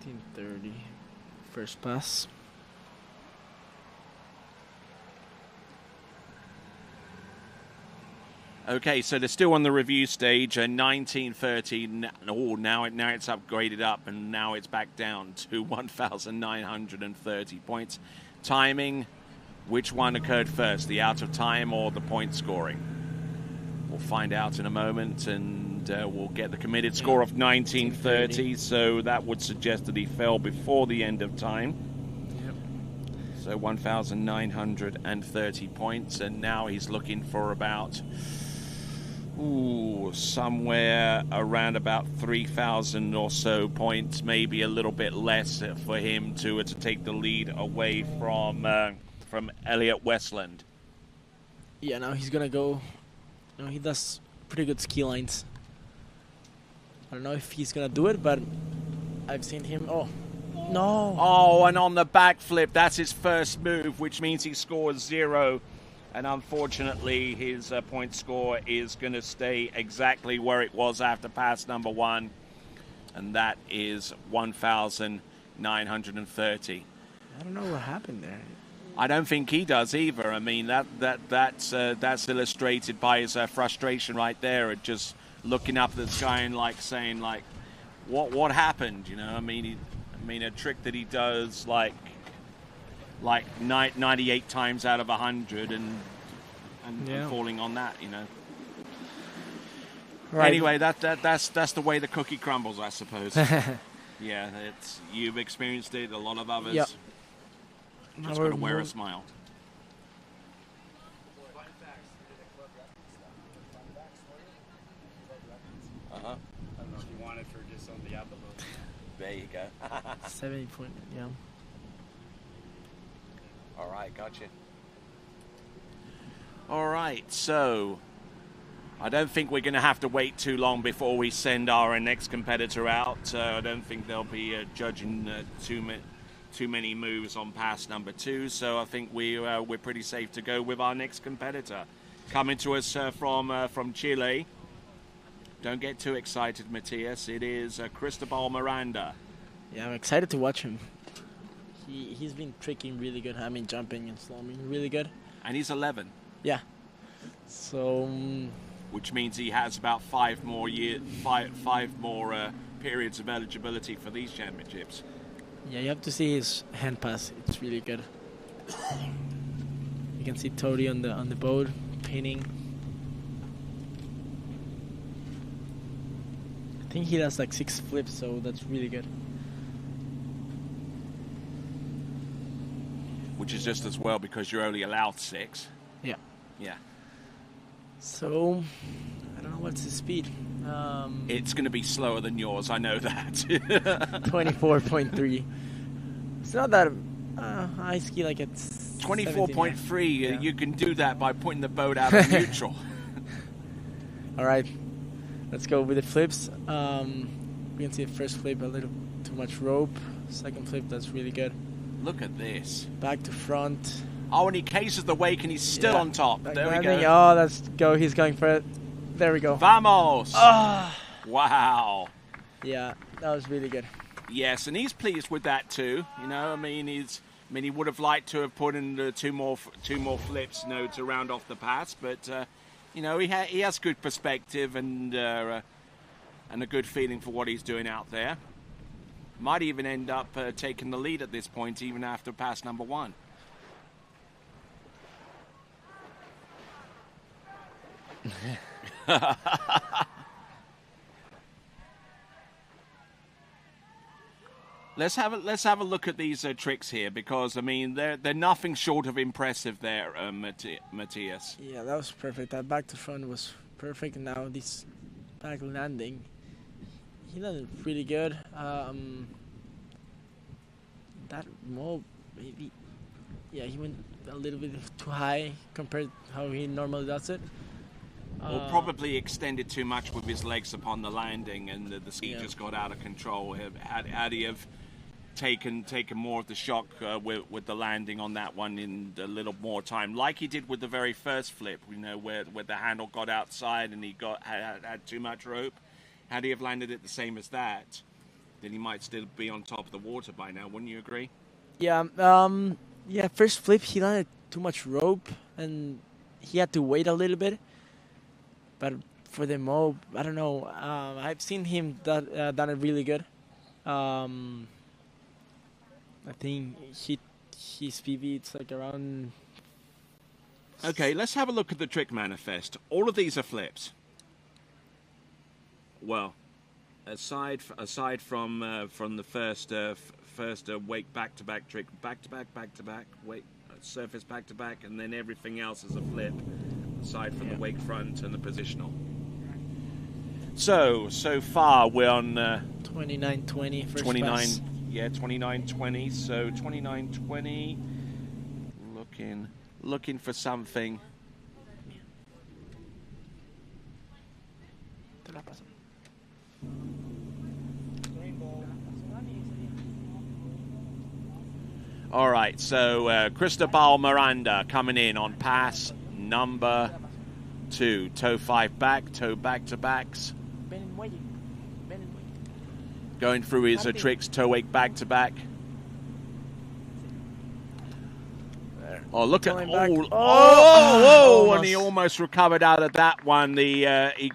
1930. First pass. Okay, so they're still on the review stage. 1930. Oh, now it's upgraded up, and now it's back down to 1,930 points. Timing, which one occurred first, the out of time or the point scoring? We'll find out in a moment, and we'll get the committed score of 1930. So that would suggest that he fell before the end of time. Yep. So 1,930 points, and now he's looking for about. Somewhere around about 3,000 or so points, maybe a little bit less, for him to take the lead away from Elliot Westland. Yeah, now he's gonna go. He does pretty good ski lines. I don't know if he's gonna do it, but I've seen him. Oh, no! Oh, and on the backflip, that's his first move, which means he scores 0. And unfortunately, his point score is going to stay exactly where it was after pass number 1, and that is 1,930. I don't know what happened there. I don't think he does either. I mean, that's illustrated by his frustration right there, at just looking up at the sky and saying what happened? I mean, a trick that he does like 98 times out of 100 and falling on that, Right. Anyway, that's the way the cookie crumbles, I suppose. Yeah, you've experienced it, a lot of others. Yep. Just got to wear a smile. I don't know if you want it for just on the envelope. There you go. 70 point, yeah. All right, gotcha. All right, so I don't think we're going to have to wait too long before we send our next competitor out. I don't think they'll be judging too many moves on pass number 2. So I think we're pretty safe to go with our next competitor. Coming to us from Chile. Don't get too excited, Matias. It is Cristobal Miranda. Yeah, I'm excited to watch him. He's been tricking really good. I mean, jumping and slaloming really good. And he's 11. Yeah. So. Which means he has about 5 more periods of eligibility for these championships. Yeah, you have to see his hand pass. It's really good. You can see Tody on the boat pinning. I think he does like 6 flips, so that's really good. Which is just as well because you're only allowed 6. Yeah. Yeah. So, I don't know what's his speed. It's going to be slower than yours, I know that. 24.3. It's not that high ski like it's 24.3, yeah. You can do that by putting the boat out of neutral. All right, let's go with the flips. We can see the first flip, a little too much rope. Second flip, that's really good. Look at this. Back to front. Oh, and he cases the wake and he's still on top. Back There we landing. go. Oh, let's go. He's going for it. There we go. Vamos! Ah. Wow. Yeah, that was really good. Yes, and he's pleased with that too. You know, I mean, he would have liked to have put in two more flips, you know, to round off the pass. But you know, he has good perspective and a good feeling for what he's doing out there. Might even end up taking the lead at this point, even after pass number 1. Let's have a look at these tricks here, because I mean they're nothing short of impressive there, Matthias. Yeah, that was perfect. That back to front was perfect. Now this back landing, he landed really good. That mob maybe, yeah, he went a little bit too high compared to how he normally does it. Or probably extended too much with his legs upon the landing, and the ski just got out of control. Had he have taken more of the shock with the landing on that one in a little more time, like he did with the very first flip, you know, where the handle got outside and he had too much rope. Had he have landed it the same as that, then he might still be on top of the water by now. Wouldn't you agree? Yeah. Yeah. First flip, he landed too much rope, and he had to wait a little bit. But for the mob, I don't know. I've seen him done it really good. I think his PV, it's like around. Okay, let's have a look at the trick manifest. All of these are flips. Well, aside from the first wake back-to-back trick, back-to-back, wake surface back-to-back, and then everything else is a flip, aside from the wake front and the positional. So far we're on 29-20 first 29. pass. Yeah, 29-20. So 29-20. Looking for something. All right, so Cristobal Miranda coming in on pass number 2. Toe 5 back, toe back-to-backs. Going through his tricks, toe wake back-to-back. Oh, look at and he almost recovered out of that one. He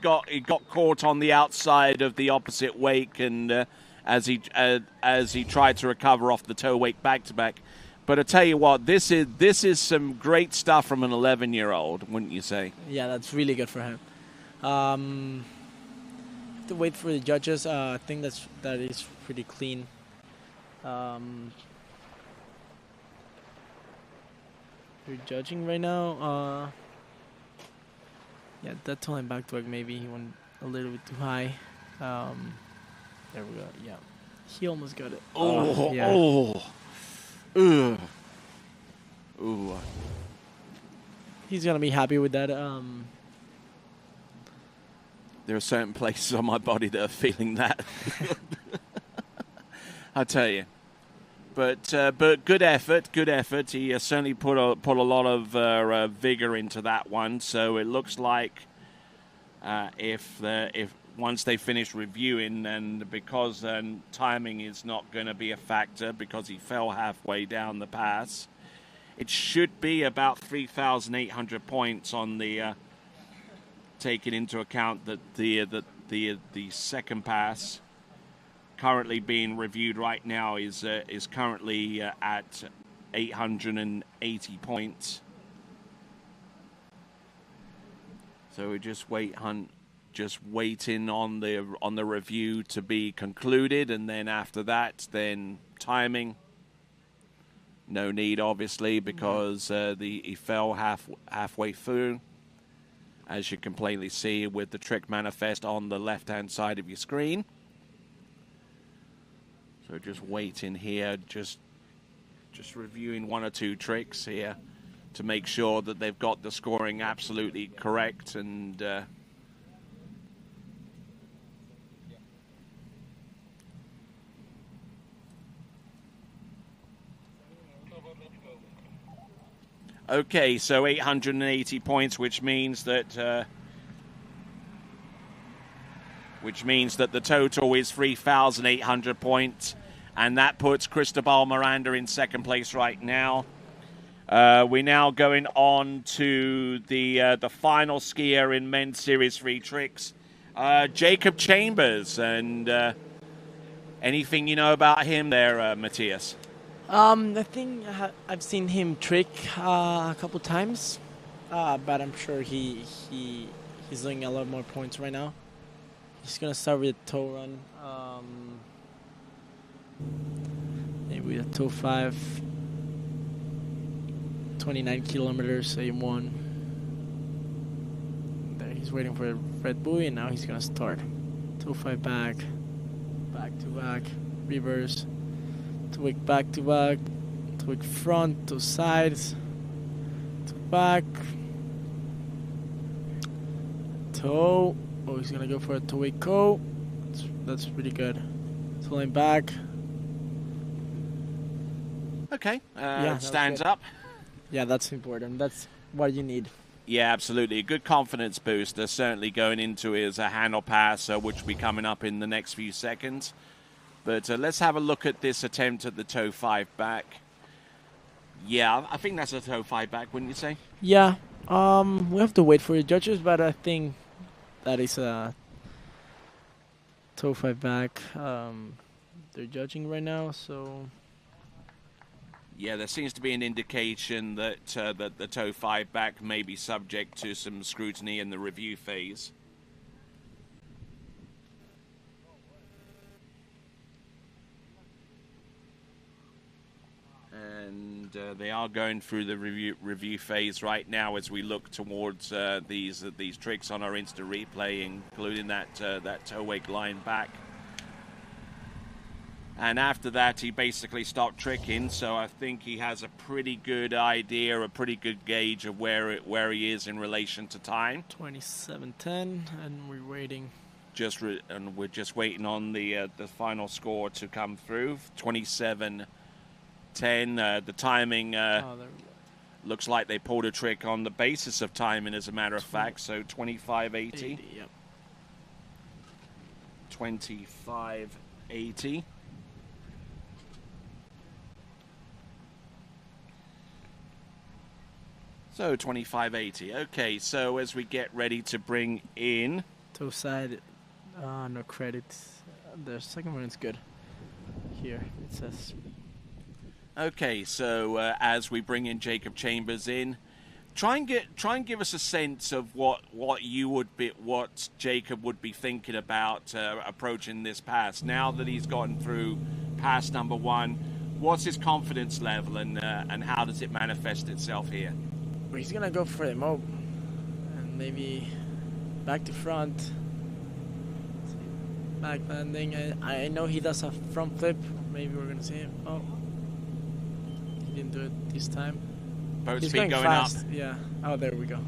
got caught on the outside of the opposite wake, and as he tried to recover off the toe wake back-to-back. But I tell you what, this is some great stuff from an 11-year-old, wouldn't you say? Yeah, that's really good for him. Have to wait for the judges. I think that is pretty clean. We're judging right now. Yeah, that time back to maybe he went a little bit too high. There we go. Yeah, he almost got it. Ooh. He's gonna be happy with that. There are certain places on my body that are feeling that. I tell you. But good effort. He certainly put a lot of vigor into that one. So it looks like if once they finish reviewing, and because timing is not going to be a factor because he fell halfway down the pass, it should be about 3,800 points on the taking into account that the second pass currently being reviewed right now is currently at 880 points. So we're just waiting on the review to be concluded, and then after that, then timing. No need, obviously, because he fell halfway through, as you can plainly see with the trick manifest on the left-hand side of your screen. So just waiting here, just reviewing one or two tricks here to make sure that they've got the scoring absolutely correct. And okay, so 880 points, which means that the total is 3,800 points, and that puts Cristobal Miranda in second place right now. We're now going on to the final skier in men's Series 3 tricks, Jacob Chambers. And anything you know about him there, Matthias? I think I've seen him trick a couple times, but I'm sure he's doing a lot more points right now. He's gonna start with a toe run, maybe a toe 5, 29 kilometers, A1. There, he's waiting for a red buoy, and now he's gonna start. Toe 5 back, back to back, reverse. Twig back to back, twig front to sides, to back, toe. Oh, he's gonna go for a twig co. That's pretty good. Pulling back. Okay, yeah, stands up. Yeah, that's important. That's what you need. Yeah, absolutely. A good confidence booster, certainly going into his handle pass, which will be coming up in the next few seconds. But let's have a look at this attempt at the toe 5 back. Yeah, I think that's a toe 5 back, wouldn't you say? Yeah. We have to wait for the judges, but I think that is a toe 5 back. They're judging right now, so. Yeah, there seems to be an indication that that the toe 5 back may be subject to some scrutiny in the review phase. And they are going through the review phase right now as we look towards these tricks on our Insta replay, including that toe wake line back. And after that, he basically stopped tricking. So I think he has a pretty good idea, a pretty good gauge of where he is in relation to time. 27:10, and we're waiting. And we're just waiting on the final score to come through. 27:10. The timing looks like they pulled a trick on the basis of timing, as a matter of fact. So 25:80. Yep. 25:80. So 25:80. Okay, so as we get ready to bring in toe side, no credits. The second one is good. Here it says. Okay, so as we bring in Jacob Chambers in, try and give us a sense of what Jacob would be thinking about approaching this pass now that he's gotten through pass number 1. What's his confidence level, and how does it manifest itself here? He's gonna go for the mob and maybe back to front, back landing. I know he does a front flip. Maybe we're gonna see him. Oh, he didn't do it this time. Boat He's speed going fast. up. Yeah. Oh, there we go.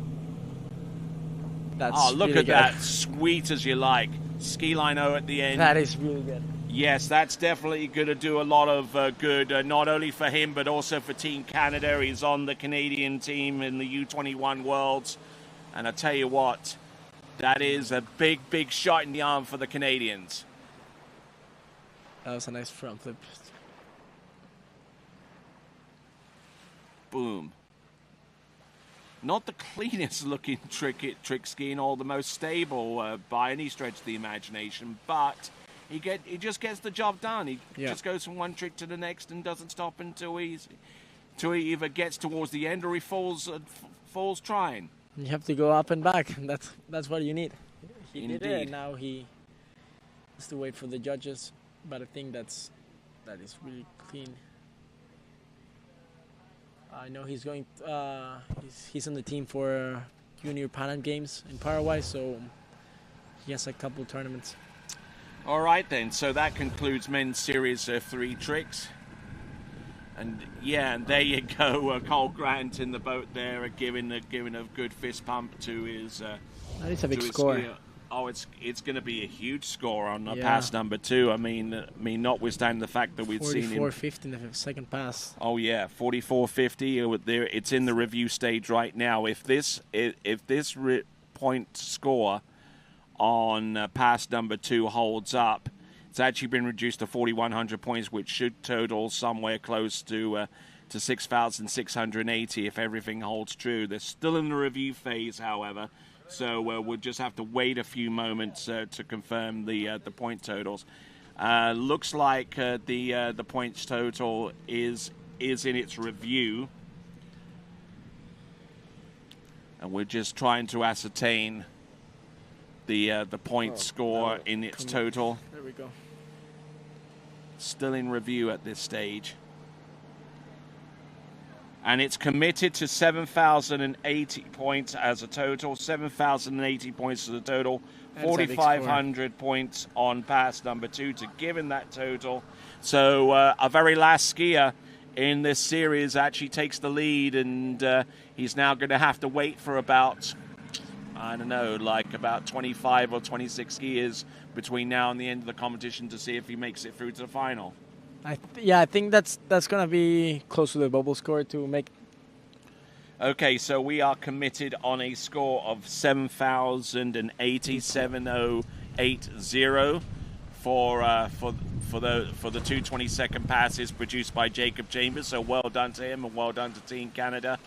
That's look really at good. that, sweet as you like. Ski line O at the end. That is really good. Yes, that's definitely going to do a lot of good, not only for him, but also for Team Canada. He's on the Canadian team in the U21 Worlds. And I tell you what, that is a big, big shot in the arm for the Canadians. That was a nice front flip. Boom. Not the cleanest looking trick skiing or the most stable by any stretch of the imagination, but he just gets the job done. He Yeah. just goes from one trick to the next and doesn't stop until he either gets towards the end or he falls trying. You have to go up and back. That's what you need. He did it, Indeed. and now he has to wait for the judges. But I think that is really clean. I know he's going. He's on the team for Junior Pan Am Games in Paraguay, so he has a couple tournaments. All right then. So that concludes men's series 3 tricks. And yeah, and there you go. Cole Grant in the boat there, giving a good fist pump to his. That is a big to his score. skier. Oh, it's going to be a huge score on Yeah. pass number 2. I mean, notwithstanding the fact that we'd seen him. 44.50 in the second pass. Oh yeah, 44.50. It's in the review stage right now. If this point score on pass number 2 holds up, it's actually been reduced to 4,100 points, which should total somewhere close to 6,680 if everything holds true. They're still in the review phase, however, so we'll just have to wait a few moments to confirm the point totals. Looks like the points total is in its review, and we're just trying to ascertain the point score in its total. There we go. Still in review at this stage. And it's committed to 7,080 points as a total. 7,080 points as a total. That's a big 4,500 points on pass number 2 to give him that total. So our very last skier in this series actually takes the lead, and he's now going to have to wait for about, I don't know, like about 25 or 26 skiers between now and the end of the competition to see if he makes it through to the final. I think that's gonna be close to the bubble score to make. Okay, so we are committed on a score of 7,080, 7,080 for the 2 20-second passes produced by Jacob Chambers. So well done to him, and well done to Team Canada.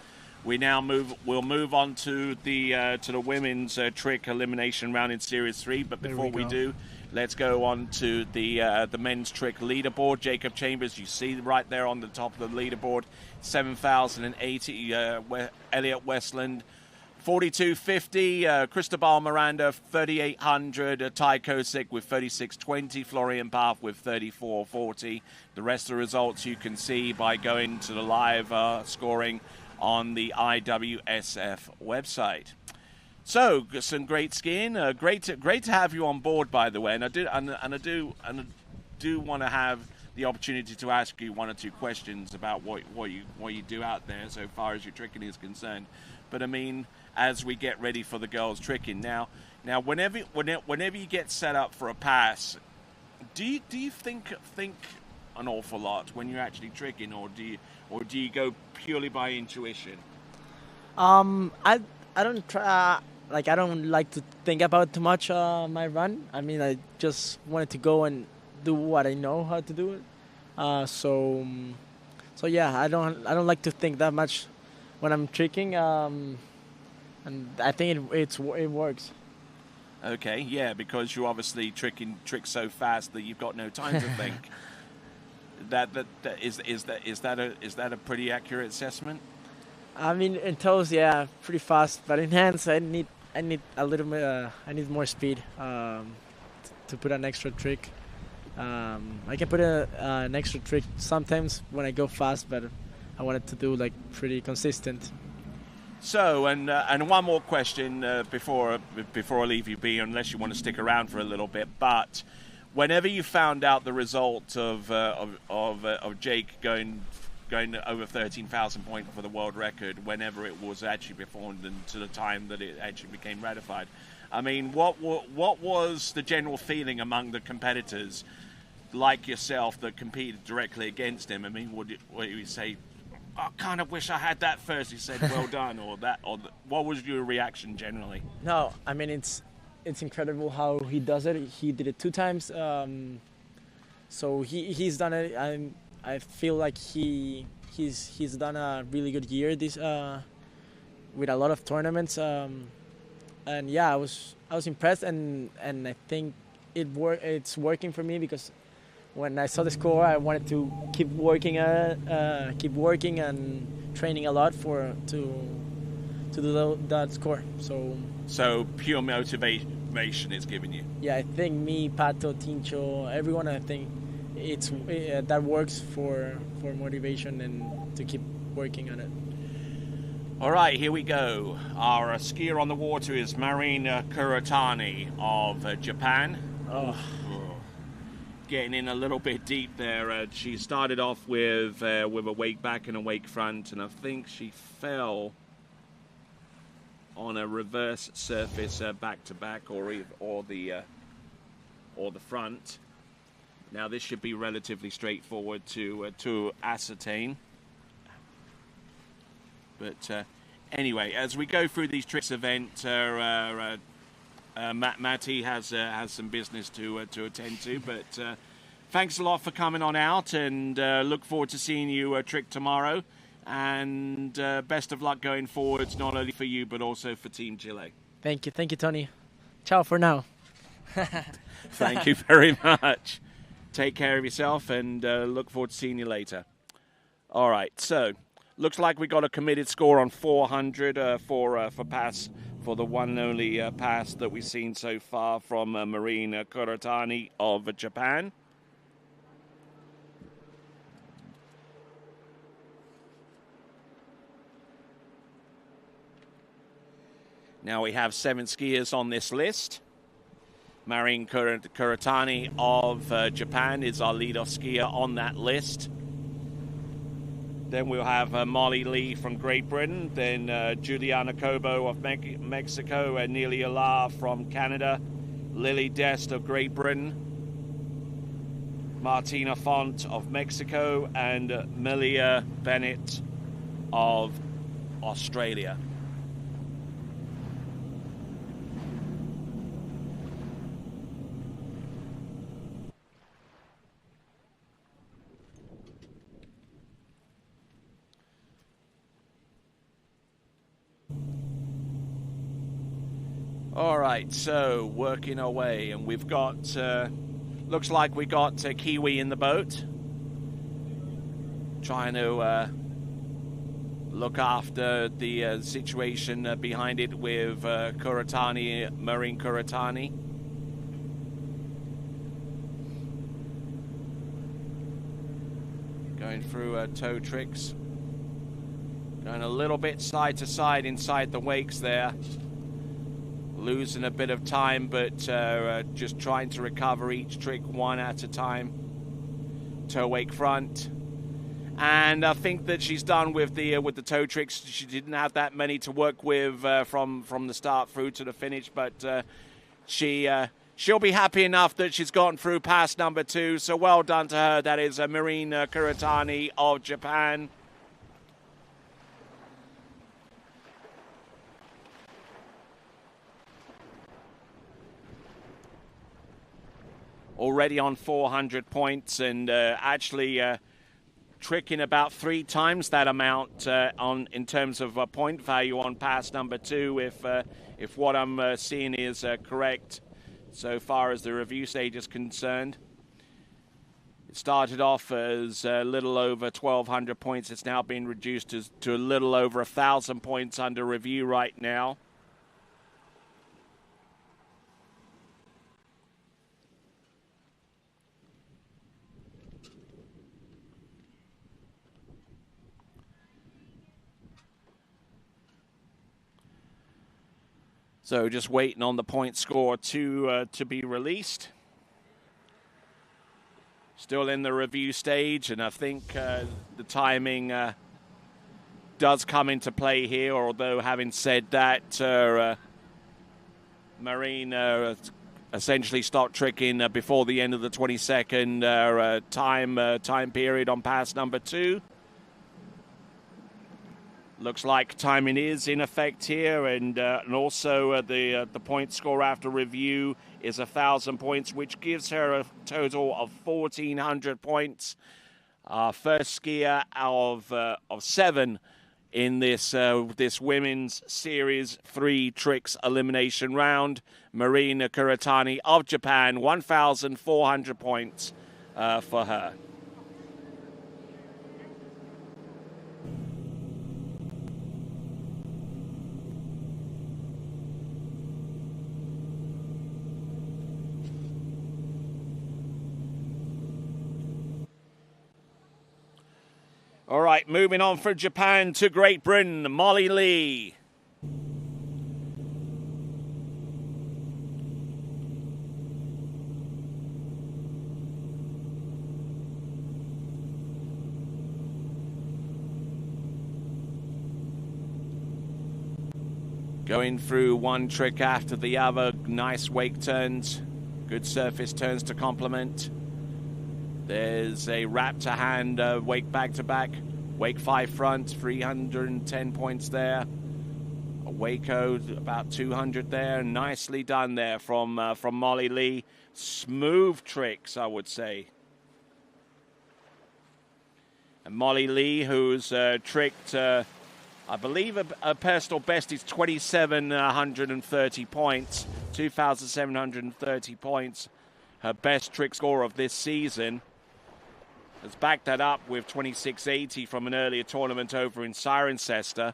We'll move on to the women's trick elimination round in Series 3. But before we do, let's go on to the men's trick leaderboard. Jacob Chambers, you see right there on the top of the leaderboard, 7,080. Elliot Westland, 4,250. Cristobal Miranda, 3,800. Ty Kosick with 3,620. Florian Path with 3,440. The rest of the results you can see by going to the live scoring on the IWSF website. So, some great skiing. Great to have you on board, by the way. And I do want to have the opportunity to ask you 1 or 2 questions about what you do out there, so far as your tricking is concerned. But I mean, as we get ready for the girls' tricking now, whenever you get set up for a pass, do you think an awful lot when you're actually tricking, or do you go purely by intuition? I don't try. I don't like to think about too much my run. I mean, I just wanted to go and do what I know how to do it. So yeah, I don't like to think that much when I'm tricking. And I think it works. Okay, yeah, because you're obviously tricking so fast that you've got no time to think. Is that a pretty accurate assessment? I mean, in toes, yeah, pretty fast, but in hands, I need a little bit. I need more speed to put an extra trick. I can put an extra trick sometimes when I go fast, but I wanted to do pretty consistent. So, and one more question before I leave you be, unless you want to stick around for a little bit. But whenever you found out the result of Jake going over 13,000 points for the world record, whenever it was actually performed and to the time that it actually became ratified, I mean, what was the general feeling among the competitors like yourself that competed directly against him? I mean, would you say, I kind of wish I had that first? He said, well done, or what was your reaction generally? No, I mean, it's incredible how he does it. He did it 2 times. So he's done it. I feel like he's done a really good year this with a lot of tournaments. And yeah, I was impressed, and I think it's working for me because when I saw the score, I wanted to keep working and training a lot to do that score. So pure motivation is giving you. Yeah, I think me, Pato, Tincho, everyone, I think that works for motivation and to keep working on it. All right, here we go. Our skier on the water is Marin Kuratani of Japan. Getting in a little bit deep there. She started off with a wake back and a wake front, and I think she fell on a reverse surface back to back or the front. Now this should be relatively straightforward to ascertain. But anyway, as we go through these tricks event, Matty has some business to attend to. But thanks a lot for coming on out, and look forward to seeing you trick tomorrow. And best of luck going forwards, not only for you but also for Team Chile. Thank you, Tony. Ciao for now. Thank you very much. Take care of yourself, and look forward to seeing you later. All right, so looks like we got a committed score on 400 for pass, for the one and only pass that we've seen so far from Marin Kuratani of Japan. Now we have 7 skiers on this list. Marin Kuratani of Japan is our lead-off skier on that list. Then we'll have Molly Lee from Great Britain. Then Juliana Cobo of Mexico. And Neely Alar from Canada. Lily Dest of Great Britain. Martina Font of Mexico. And Melia Bennett of Australia. All right, so working our way, and we've got, looks like we got Kiwi in the boat, trying to look after the situation behind it with Kuratani, Marin Kuratani. Going through toe tricks, going a little bit side to side inside the wakes there. Losing a bit of time, but just trying to recover each trick one at a time. Toe wake front, and I think that she's done with the toe tricks. She didn't have that many to work with from the start through to the finish, but she'll be happy enough that she's gotten through pass number 2. So well done to her. That is Marin Kuratani of Japan. Already on 400 points, and actually tricking about 3 times that amount in terms of point value on pass number 2, if what I'm seeing is correct so far as the review stage is concerned. It started off as a little over 1,200 points. It's now been reduced to a little over 1,000 points under review right now. So just waiting on the point score to be released. Still in the review stage, and I think the timing does come into play here, although having said that, Marin essentially stopped tricking before the end of the 20-second time period on pass number 2. Looks like timing is in effect here, and also the point score after review is 1,000 points, which gives her a total of 1,400 points. First skier of 7 in this this women's Series 3 tricks elimination round. Marina Kuratani of Japan, 1,400 points for her. All right, moving on from Japan to Great Britain, Molly Lee. Going through one trick after the other, nice wake turns, good surface turns to complement. There's a wrap to hand, wake back to back, wake 5 front, 310 points there. A Waco, about 200 there. Nicely done there from Molly Lee. Smooth tricks, I would say. And Molly Lee, who's tricked, I believe a personal best is 2,730 points, 2,730 points. Her best trick score of this season. Has backed that up with 2680 from an earlier tournament over in Cirencester.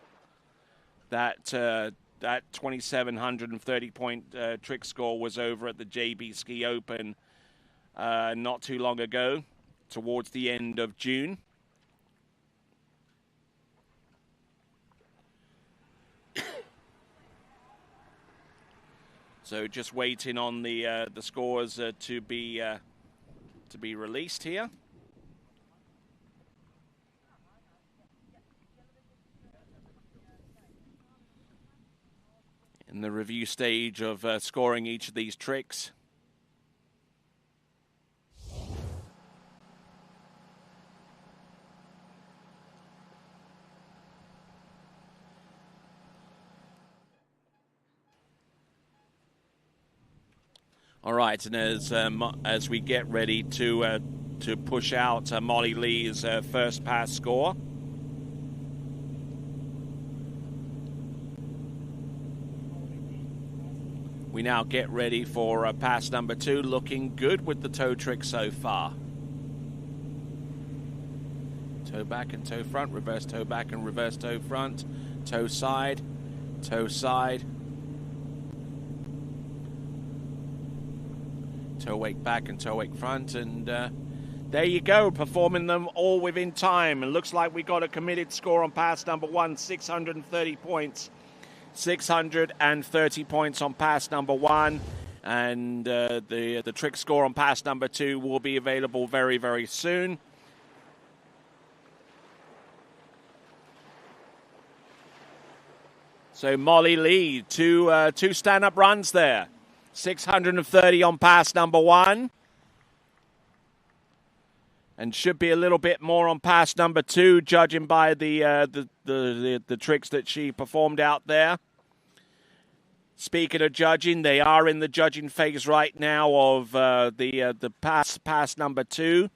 That 2,730 point trick score was over at the JB Ski Open not too long ago, towards the end of June. So just waiting on the scores to be released here. In the review stage of scoring each of these tricks. All right, and as we get ready to push out Molly Lee's first pass score. We now get ready for pass number 2, looking good with the toe trick so far. Toe back and toe front, reverse toe back and reverse toe front, toe side, toe wake back and toe wake front, and there you go, performing them all within time. And looks like we got a committed score on pass number 1, 630 points. 630 points on pass number 1, and the trick score on pass number 2 will be available very, very soon. So Molly Lee, two stand-up runs there. 630 on pass number 1. And should be a little bit more on pass number 2, judging by the tricks that she performed out there. Speaking of judging, they are in the judging phase right now of the pass number 2.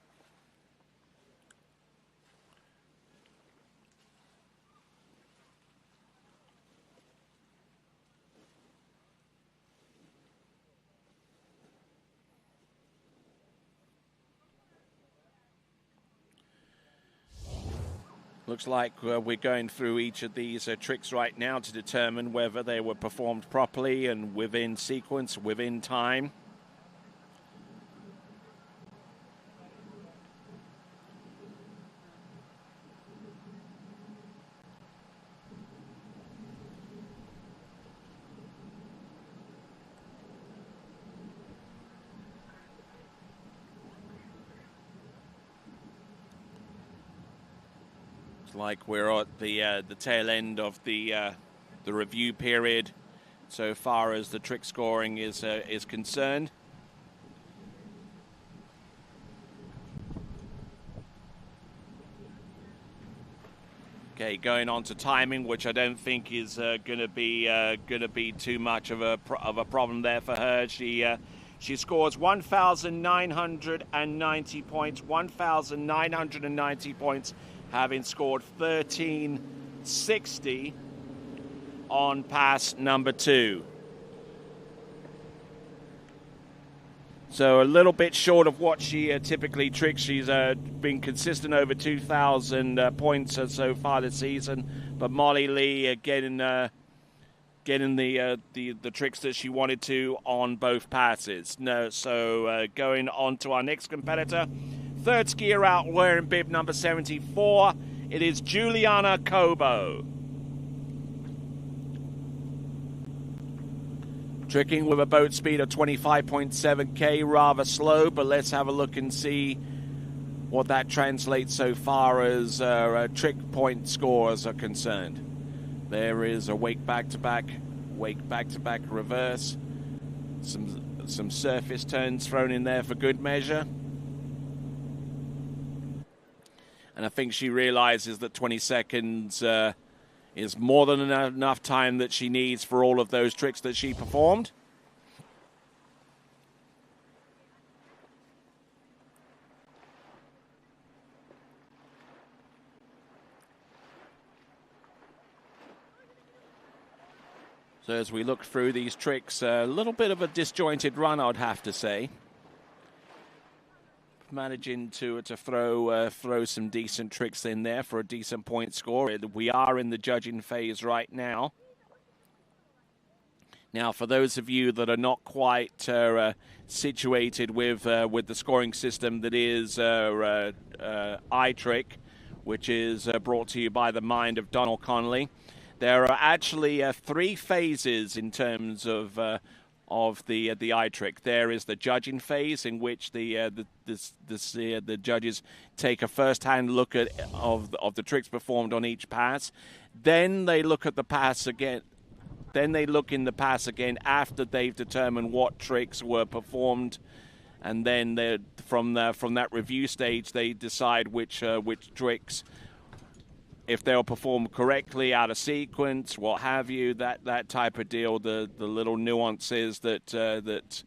Looks like we're going through each of these tricks right now to determine whether they were performed properly and within sequence, within time. Like we're at the tail end of the review period, so far as the trick scoring is concerned. Okay, going on to timing, which I don't think is going to be too much of a problem there for her. She scores 1,990 points, 1,990 points. Having scored 13 60 on pass number 2. So a little bit short of what she typically tricks. She's been consistent over 2,000 points so far this season. But Molly Lee getting the tricks that she wanted to on both passes. So going on to our next competitor, third skier out wearing bib number 74. It is Juliana Cobo. Tricking with a boat speed of 25.7k, rather slow, but let's have a look and see what that translates so far as trick point scores are concerned. There is a wake back-to-back reverse. Some surface turns thrown in there for good measure. And I think she realizes that 20 seconds is more than enough time that she needs for all of those tricks that she performed. So as we look through these tricks, a little bit of a disjointed run, I'd have to say. Managing to throw some decent tricks in there for a decent point score. We are in the judging phase right now. Now, for those of you that are not quite situated with the scoring system that is iTrick, which is brought to you by the mind of Donald Connolly, there are actually 3 phases in terms of the iTrick. There is the judging phase, in which the judges take a first-hand look of the tricks performed on each pass. Then they look at the pass again. Then they look in the pass again after they've determined what tricks were performed, and then from that review stage they decide which tricks, if they'll perform correctly, out of sequence, what have you, that type of deal, the little nuances that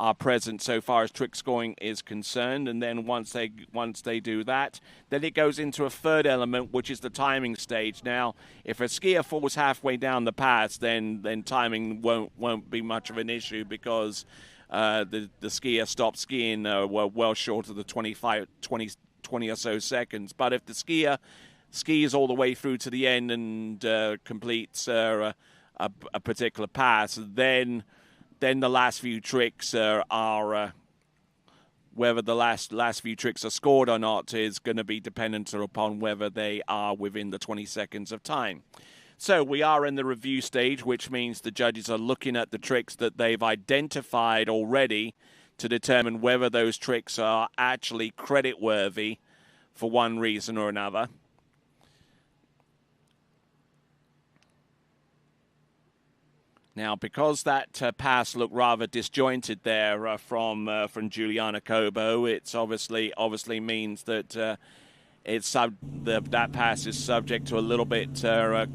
are present so far as trick scoring is concerned. And then once they do that, then it goes into a third element, which is the timing stage. Now, if a skier falls halfway down the pass, then timing won't be much of an issue, because the skier stops skiing well short of the 20 or so seconds. But if the skier skis all the way through to the end and completes a particular pass, then the last few tricks are whether the last few tricks are scored or not is going to be dependent upon whether they are within the 20 seconds of time. So we are in the review stage, which means the judges are looking at the tricks that they've identified already to determine whether those tricks are actually credit-worthy for one reason or another. Now, because that pass looked rather disjointed there from Juliana Cobo, it's obviously means that that pass is subject to a little bit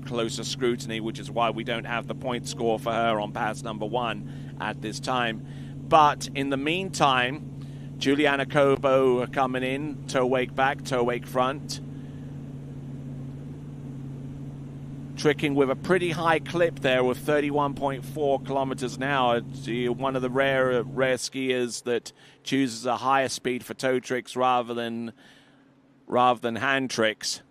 closer scrutiny, which is why we don't have the point score for her on pass number 1 at this time. But in the meantime, Juliana Cobo coming in, toe wake back, toe wake front. Tricking with a pretty high clip there with 31.4 kilometers an hour. One of the rare skiers that chooses a higher speed for toe tricks rather than hand tricks,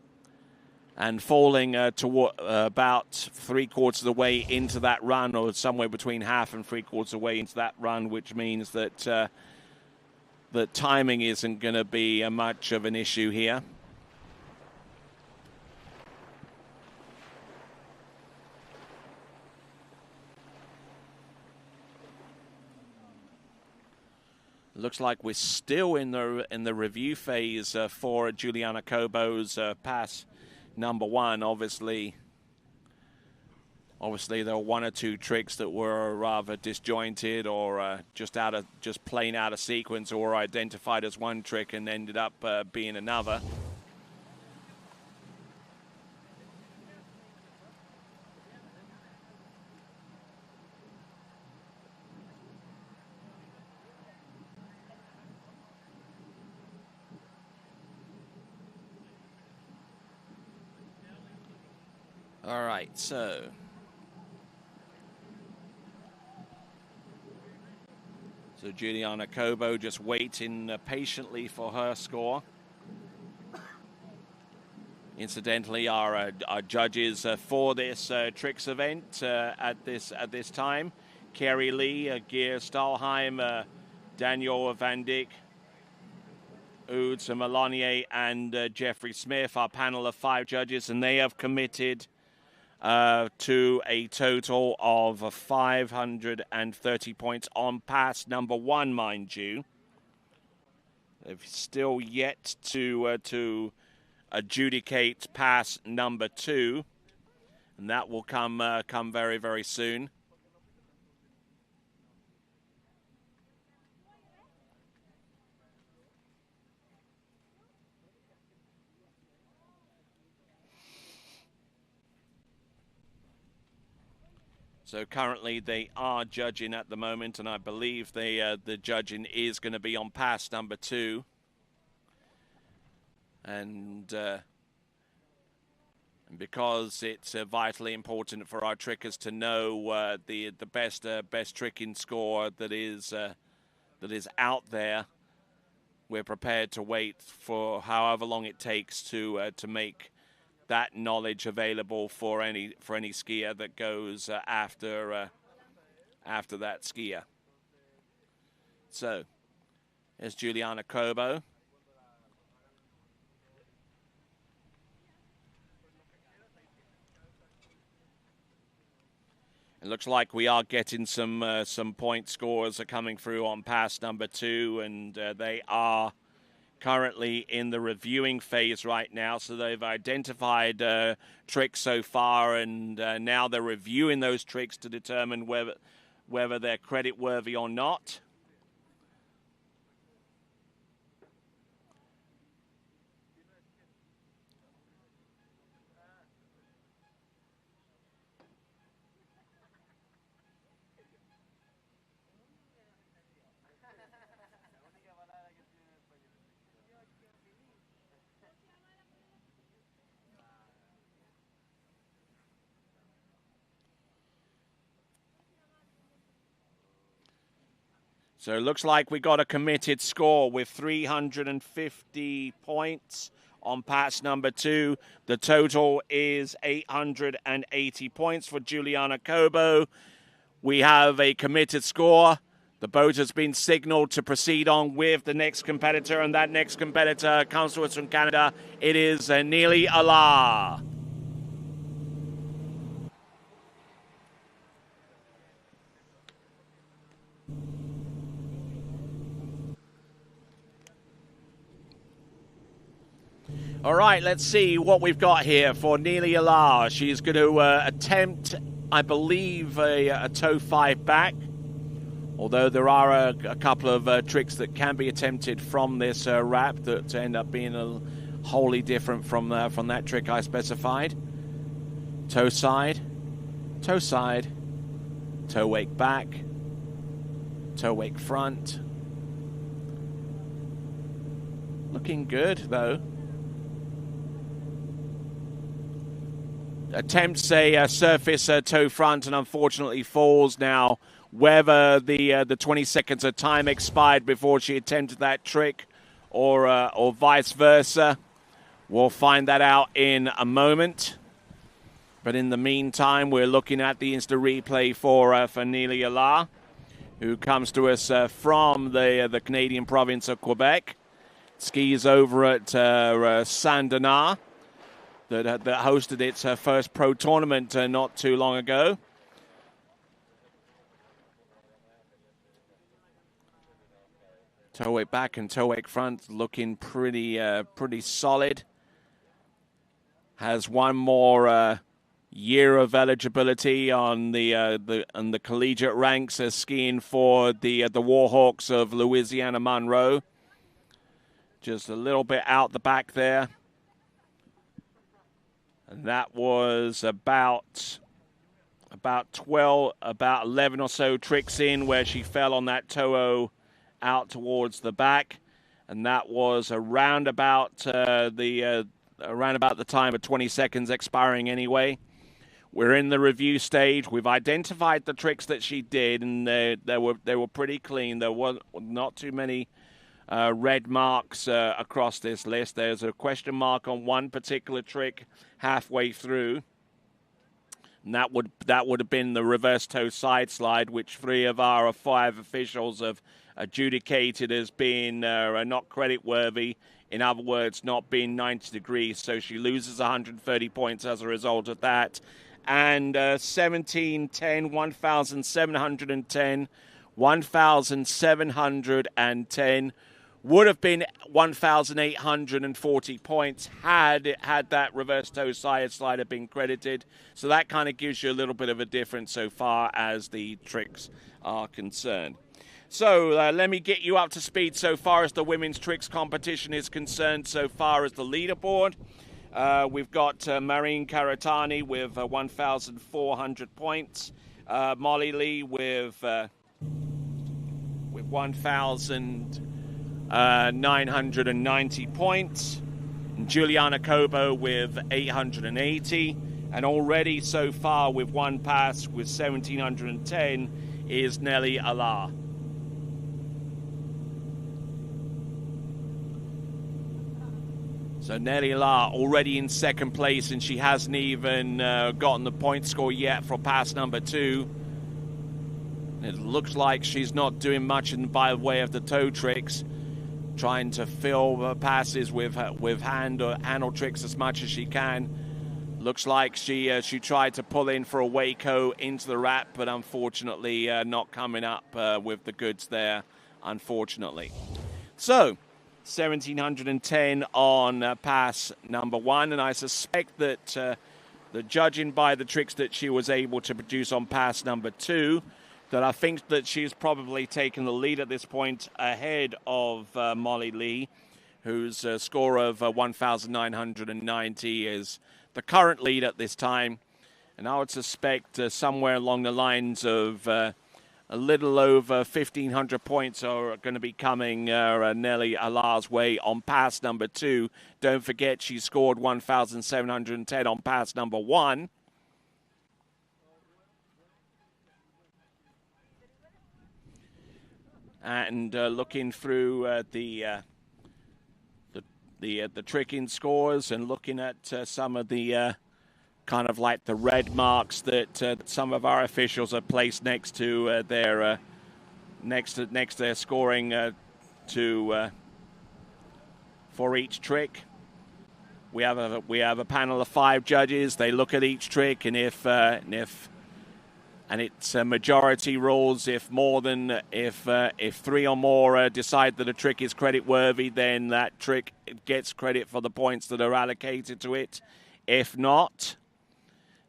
and falling to about 3/4 of the way into that run, or somewhere between half and 3/4 of the way into that run, which means that the timing isn't going to be much of an issue here. Looks like we're still in the review phase for Juliana Cobo's pass number 1. Obviously, there were 1 or 2 tricks that were rather disjointed, or just plain out of sequence, or identified as one trick and ended up being another. All right, so Juliana Cobo just waiting patiently for her score. Incidentally, our judges for this tricks event at this time: Kerry Lee, Geir Stahlheim, Daniel Van Dyck, Ouds Melanier, and Jeffrey Smith. Our panel of 5 judges, and they have committed to a total of 530 points on pass number 1, mind you. They've still yet to adjudicate pass number 2, and that will come very, very soon. So currently they are judging at the moment, and I believe the judging is going to be on pass number 2. And because it's vitally important for our trickers to know the best tricking score that is out there, we're prepared to wait for however long it takes to make that knowledge available for any skier that goes after that skier. So, there's Juliana Cobo. It looks like we are getting some point scores are coming through on pass number 2, and they are currently in the reviewing phase right now. So they've identified tricks so far, and now they're reviewing those tricks to determine whether they're credit-worthy or not. So it looks like we got a committed score with 350 points on pass number 2. The total is 880 points for Juliana Cobo. We have a committed score. The boat has been signaled to proceed on with the next competitor, and that next competitor comes to us from Canada. It is Neely Allah. All right, let's see what we've got here for Neely Allah. She's going to attempt, I believe, a toe 5 back, although there are a couple of tricks that can be attempted from this wrap that end up being wholly different from that trick I specified. Toe side, toe wake back, toe wake front. Looking good, though. Attempts a surface toe front and unfortunately falls. Now, whether the 20 seconds of time expired before she attempted that trick or vice versa, we'll find that out in a moment. But in the meantime, we're looking at the instant replay for Neely Allah, who comes to us from the Canadian province of Quebec. Skis over at Saint-Denis. That hosted its first pro tournament not too long ago. Toe wake back and toe wake front looking pretty solid. Has one more year of eligibility on the collegiate ranks, skiing for the Warhawks of Louisiana Monroe. Just a little bit out the back there. And that was about 11 or so tricks in where she fell on that toe out towards the back, and that was around about the time of 20 seconds expiring anyway. We're in the review stage. We've identified the tricks that she did, and they were pretty clean. There were not too many red marks across this list. There's a question mark on one particular trick halfway through, and that would have been the reverse toe side slide, which 3 of our 5 officials have adjudicated as being not credit worthy. In other words, not being 90 degrees. So she loses 130 points as a result of that. And 1710, 1,710, 1,710 would have been 1,840 points had that reverse toe side slider been credited. So that kind of gives you a little bit of a difference so far as the tricks are concerned. So let me get you up to speed so far as the women's tricks competition is concerned, so far as the leaderboard. We've got Marine Karatani with 1,400 points. Molly Lee with 1,990 points. And Juliana Kobo with 880. And already so far with one pass with 1,710 is Nelly Allah. So Nelly La already in second place, and she hasn't even gotten the point score yet for pass number 2. It looks like she's not doing much by way of the toe tricks, trying to fill passes with handle tricks as much as she can. Looks like she tried to pull in for a Waco into the wrap, but unfortunately not coming up with the goods there, unfortunately. So 1,710 on pass number 1, and I suspect that the judging by the tricks that she was able to produce on pass number 2, that I think that she's probably taken the lead at this point ahead of Molly Lee, whose score of 1,990 is the current lead at this time. And I would suspect somewhere along the lines of a little over 1,500 points are going to be coming Nelly Allah's way on pass number 2. Don't forget she scored 1,710 on pass number 1. And looking through the tricking scores and looking at some of the kind of like the red marks that some of our officials have placed next to their scoring for each trick. We have a panel of 5 judges. They look at each trick, and if it's majority rules. If 3 or more decide that a trick is credit worthy, then that trick gets credit for the points that are allocated to it. If not,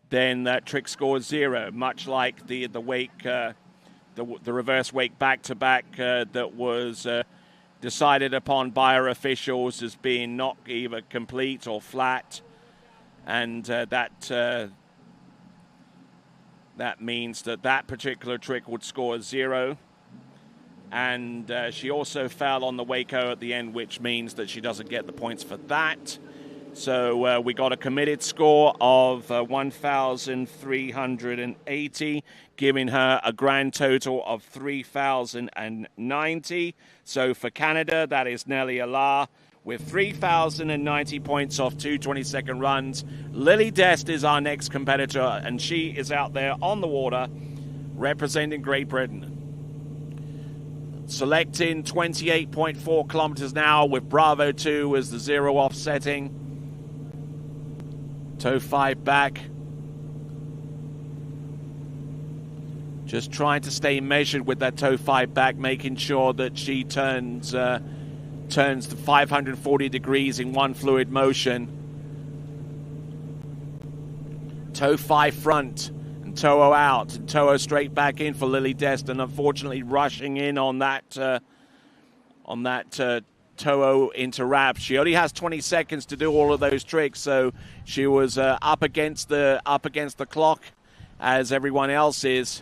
then that trick scores 0, much like the wake, the reverse wake back-to-back that was decided upon by our officials as being not either complete or flat, and that means that particular trick would score 0. And she also fell on the Waco at the end, which means that she doesn't get the points for that. So we got a committed score of 1,380, giving her a grand total of 3,090. So for Canada, that is Nelly Allah with 3,090 points off 2 20-second runs. Lily Dest is our next competitor, and she is out there on the water representing Great Britain. Selecting 28.4 kilometers an hour with Bravo 2 as the 0 offsetting. Toe 5 back. Just trying to stay measured with that toe 5 back, making sure that she turns the 540 degrees in one fluid motion. Toe 5 front and toe out, and toe straight back in for Lily Dest, and unfortunately rushing in on that toe into wrap. She only has 20 seconds to do all of those tricks, so she was up against the clock as everyone else is.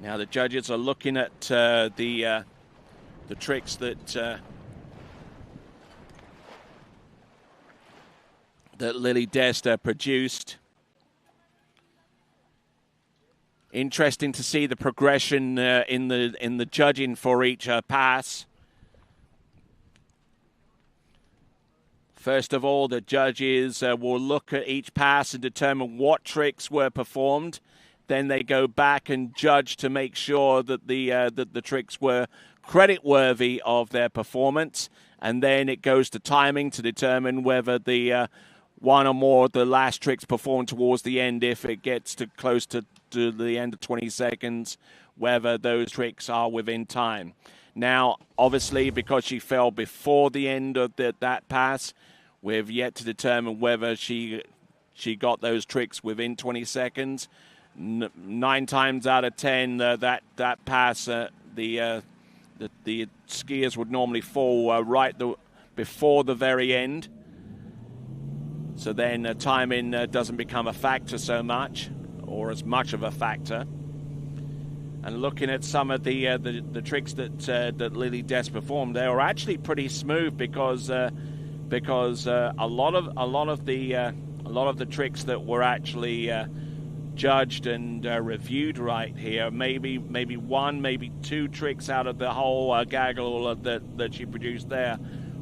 Now the judges are looking at the tricks that that Lily Desta produced. Interesting to see the progression in the judging for each pass. First of all, the judges will look at each pass and determine what tricks were performed. Then they go back and judge to make sure that the tricks were credit-worthy of their performance. And then it goes to timing to determine whether the one or more of the last tricks performed towards the end, if it gets to close to the end of 20 seconds, whether those tricks are within time. Now, obviously, because she fell before the end of that pass, we've yet to determine whether she got those tricks within 20 seconds. 9 times out of 10, that pass, the skiers would normally fall right before the very end. So then timing doesn't become a factor so much, or as much of a factor. And looking at some of the tricks that Lily Dest performed, they were actually pretty smooth because a lot of the tricks that were actually judged and reviewed right here, maybe one, maybe 2 tricks out of the whole gaggle that she produced there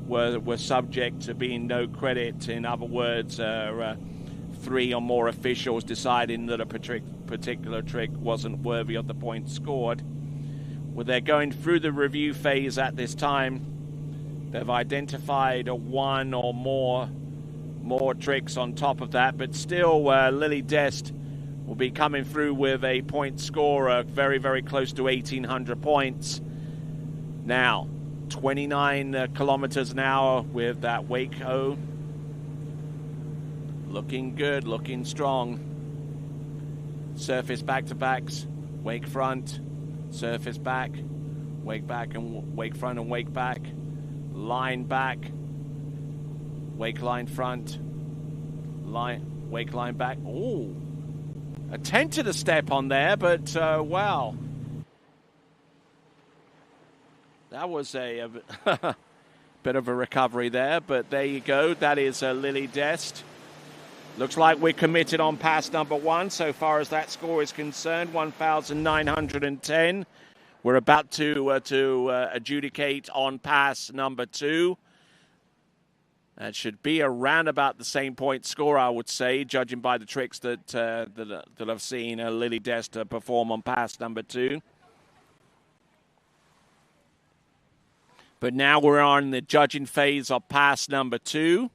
were subject to being no credit. In other words, 3 or more officials deciding that a particular trick wasn't worthy of the points scored. Well, they're going through the review phase at this time. They've identified 1 or more tricks on top of that, but still Lily Dest will be coming through with a point score very, very close to 1,800 points. Now, 29 kilometers an hour with that wake O. Looking good, looking strong. Surface back-to-backs, wake front, surface back and wake front and wake back. Line back, wake line front, wake line back. Ooh, attempted a step on there, but wow. That was a bit of a recovery there, but there you go. That is Lily Dest. Looks like we're committed on pass number 1 so far as that score is concerned, 1,910. We're about to adjudicate on pass number 2. That should be around about the same point score, I would say, judging by the tricks that I've seen Lily Dest perform on pass number 2. But now we're on the judging phase of pass number 2.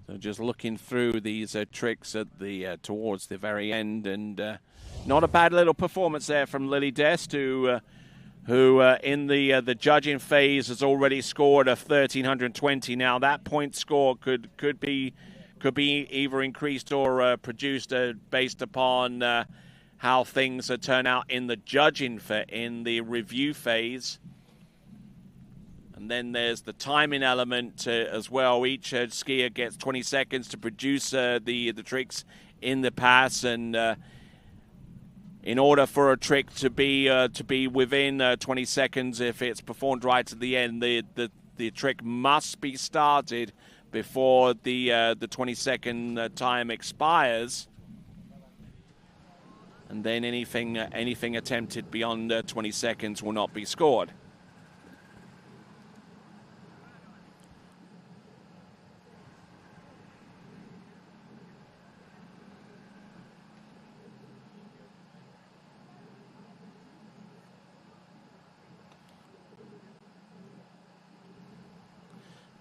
So just looking through these tricks at towards the very end, and not a bad little performance there from Lily Dest, who in the judging phase has already scored a 1,320. Now that point score could be either increased or produced based upon how things turn out in the judging in the review phase. And then there's the timing element as well. Each skier gets 20 seconds to produce the tricks in the pass, and in order for a trick to be within 20 seconds, if it's performed right at the end, the trick must be started before the 20-second time expires. And then anything attempted beyond 20 seconds will not be scored.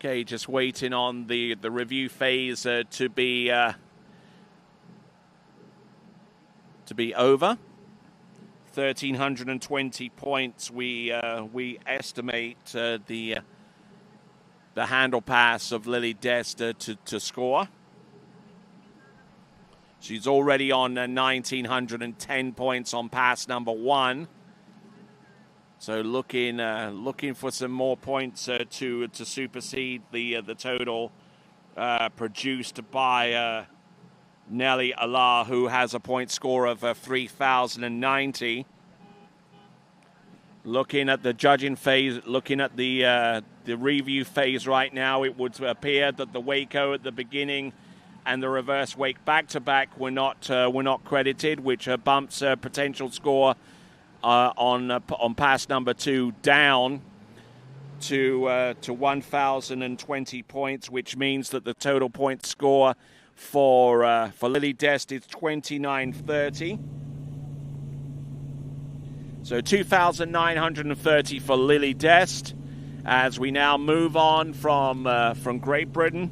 Okay, just waiting on the review phase to be over. 1,320 points. We estimate the handle pass of Lily Dest to score. She's already on 1,910 points on pass number 1. So looking for some more points to supersede the total produced by Nelly Allah, who has a point score of 3,090. Looking at the judging phase, looking at the review phase right now, it would appear that the Waco at the beginning and the reverse wake back-to-back were not credited, which bumps potential score on pass number 2 down to 1,020 points, which means that the total point score for Lily Dest is 2,930. So 2,930 for Lily Dest, as we now move on from Great Britain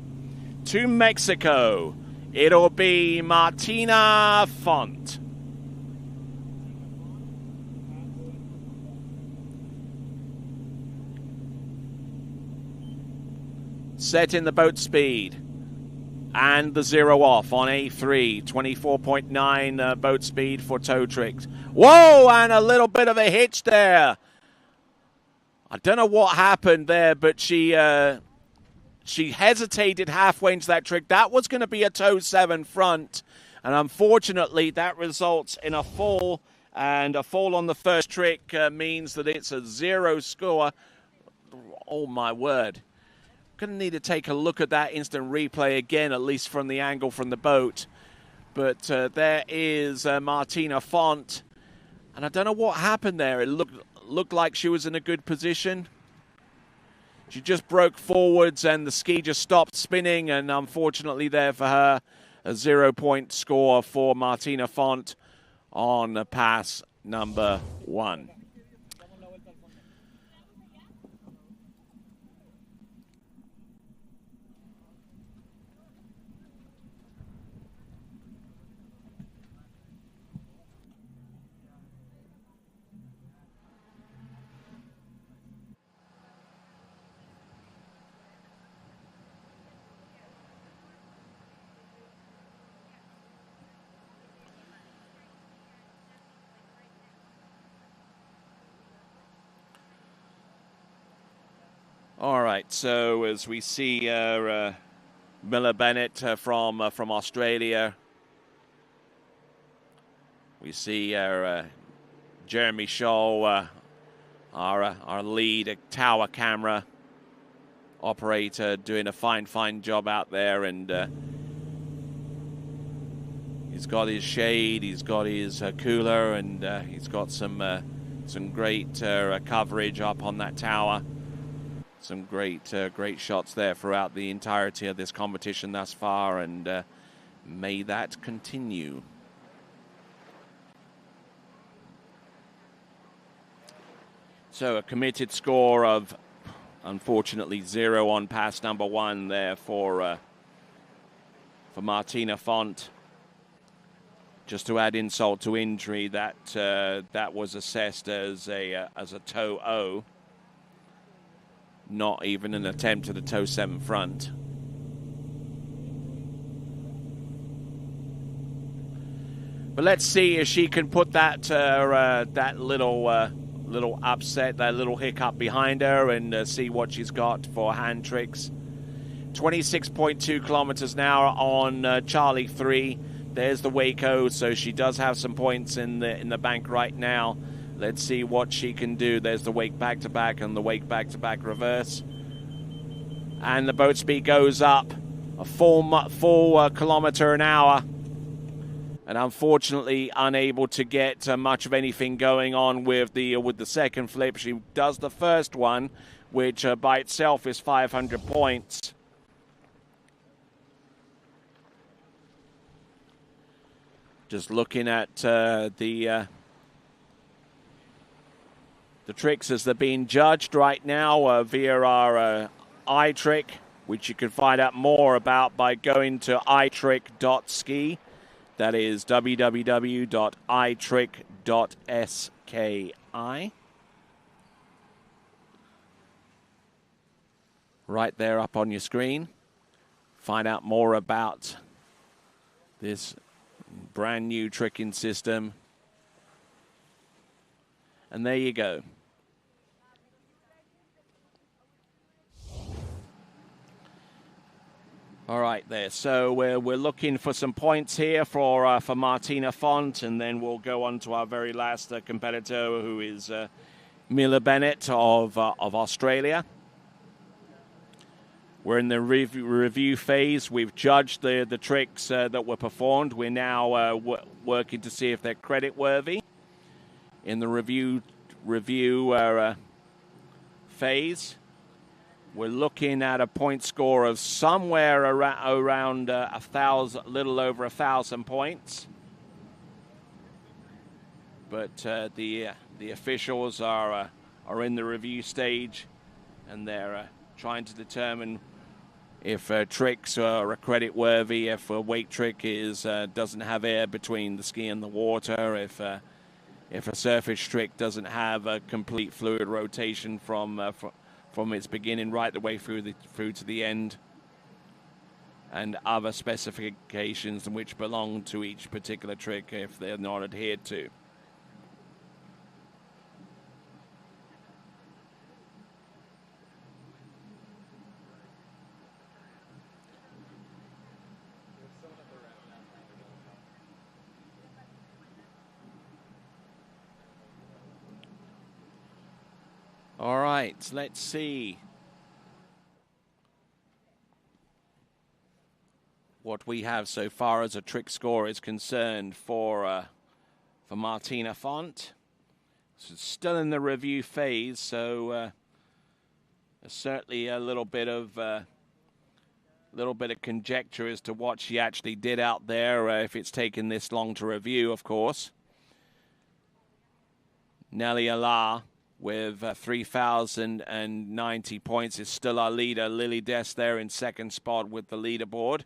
to Mexico. It'll be Martina Font. Set in the boat speed and the 0 off on A3, 24.9 boat speed for toe tricks. Whoa, and a little bit of a hitch there. I don't know what happened there, but she hesitated halfway into that trick. That was going to be a toe 7 front, and unfortunately that results in a fall, and a fall on the first trick means that it's a 0 score. Oh my word. Going to need to take a look at that instant replay again, at least from the angle from the boat. But there is Martina Font. And I don't know what happened there. It looked like she was in a good position. She just broke forwards and the ski just stopped spinning. And unfortunately there for her, a 0-point score for Martina Font on pass number 1. All right, so as we see Miller Bennett from Australia, we see Jeremy Shaw, our lead tower camera operator, doing a fine job out there, and he's got his shade, he's got his cooler, and he's got some great coverage up on that tower. Some great shots there throughout the entirety of this competition thus far, and may that continue. So a committed score of, unfortunately, 0 on pass number 1 there for Martina Font. Just to add insult to injury, that was assessed as a toe O. Not even an attempt at a toe 7 front. But let's see if she can put that little upset, that little hiccup behind her, and see what she's got for hand tricks. 26.2 kilometers an hour on Charlie 3. There's the Waco, so she does have some points in the bank right now. Let's see what she can do. There's the wake back-to-back and the wake back-to-back reverse. And the boat speed goes up a full kilometer an hour. And unfortunately unable to get much of anything going on with the second flip. She does the first one, which by itself is 500 points. Just looking at the tricks as they're being judged right now via our iTrick, which you can find out more about by going to iTrick.ski. That is www.itrick.ski. Right there up on your screen. Find out more about this Brand new tricking system. And there you go. All right, there. So we're looking for some points here for Martina Font, and then we'll go on to our very last competitor, who is Mila Bennett of Australia. We're in the review phase. We've judged the tricks that were performed. We're now working to see if they're credit worthy in the review phase. We're looking at a point score of somewhere around 1,000, a little over 1,000 points. But the officials are in the review stage, and they're trying to determine if tricks are credit worthy, if a weight trick doesn't have air between the ski and the water, if a surface trick doesn't have a complete fluid rotation from its beginning right the way through to the end, and other specifications which belong to each particular trick if they're not adhered to. All right, let's see what we have so far as a trick score is concerned for Martina Font. So it's still in the review phase, so certainly a little bit of conjecture as to what she actually did out there, if it's taken this long to review, of course. Nelly Allah with 3,090 points is still our leader. Lily Des there in second spot with the leaderboard.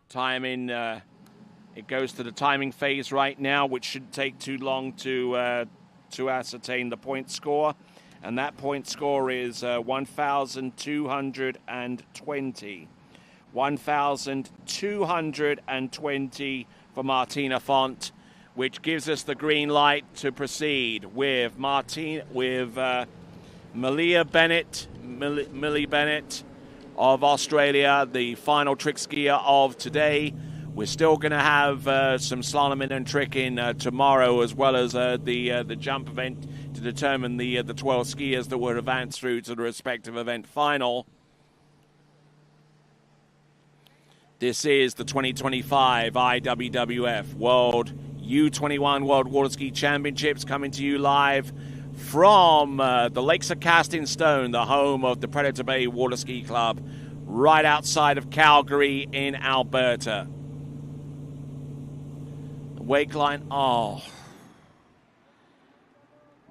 Timing, it goes to the timing phase right now, which shouldn't take too long to ascertain the point score. And that point score is 1,220. 1,220 for Martina Font, which gives us the green light to proceed with Millie Bennett of Australia, the final trick skier of today. We're still going to have some slaloming and tricking tomorrow, as well as the jump event to determine the 12 skiers that will advance through to the respective event final. This is the 2025 IWWF World U21 World Water Ski Championships, coming to you live from the Lakes of Casting Stone, the home of the Predator Bay Water Ski Club, right outside of Calgary in Alberta. The wake line,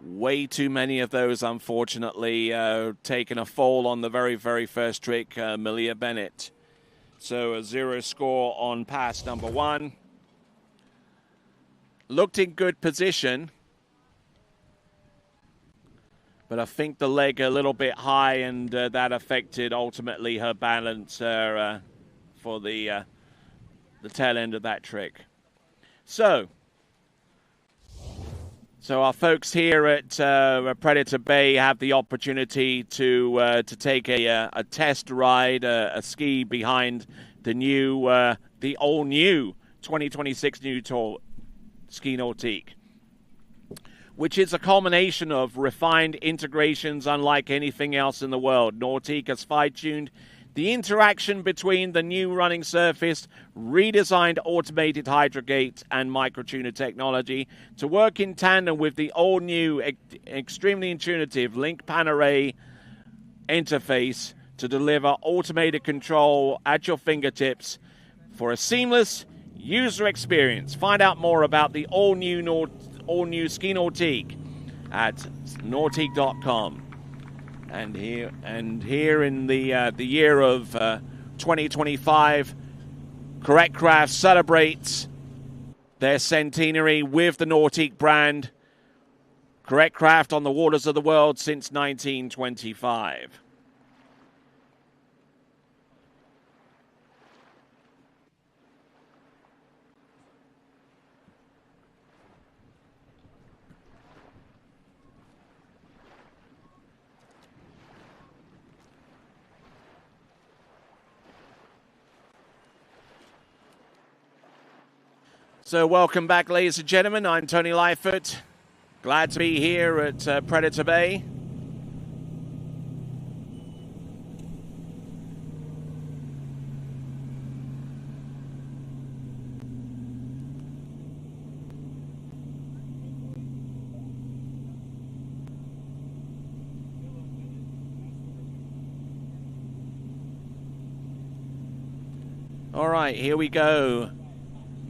way too many of those, unfortunately, taking a fall on the very, very first trick, Millie Bennett. So a 0 score on pass number 1. Looked in good position, but I think the leg a little bit high, and that affected ultimately her balance for the tail end of that trick. So our folks here at Predator Bay have the opportunity to take a test ride, a ski behind the all new 2026 new tour Ski Nautique, which is a culmination of refined integrations unlike anything else in the world. Nautique has fine-tuned the interaction between the new running surface, redesigned automated hydrogate and microtuner technology to work in tandem with the all-new, extremely intuitive Link Pan Array interface to deliver automated control at your fingertips for a seamless user experience. Find out more about the all-new Ski Nautique at nautique.com. And here in the year of 2025, Correct Craft celebrates their centenary with the Nautique brand. Correct Craft on the waters of the world since 1925. So welcome back, ladies and gentlemen. I'm Tony Lightfoot. Glad to be here at Predator Bay. All right, here we go.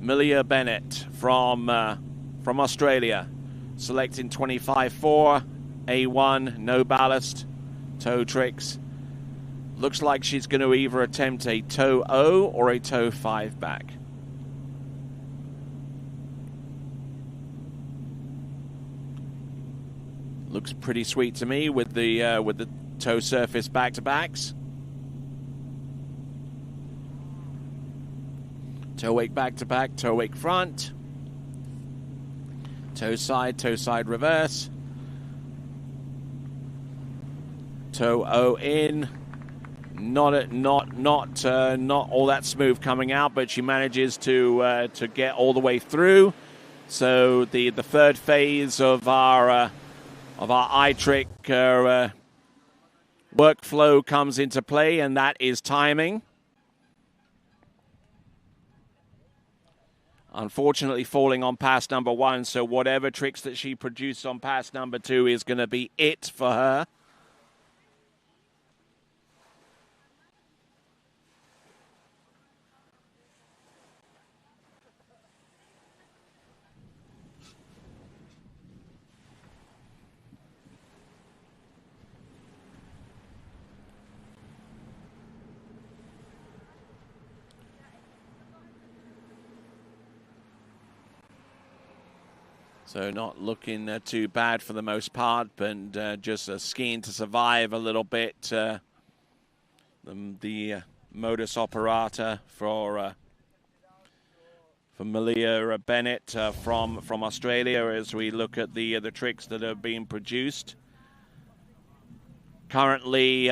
Millia Bennett from Australia, selecting 25-4, A1, no ballast, toe tricks. Looks like she's going to either attempt a toe O or a toe 5 back. Looks pretty sweet to me with the toe surface back-to-backs. Toe wake back to back, toe wake front, toe side reverse, toe O in. Not all that smooth coming out, but she manages to get all the way through. So the third phase of our eye trick workflow comes into play, and that is timing. Unfortunately, falling on pass number 1, so whatever tricks that she produced on pass number 2 is going to be it for her. So not looking too bad for the most part, but just skiing to survive a little bit. The modus operata for Millia Bennett from Australia as we look at the tricks that are being produced. Currently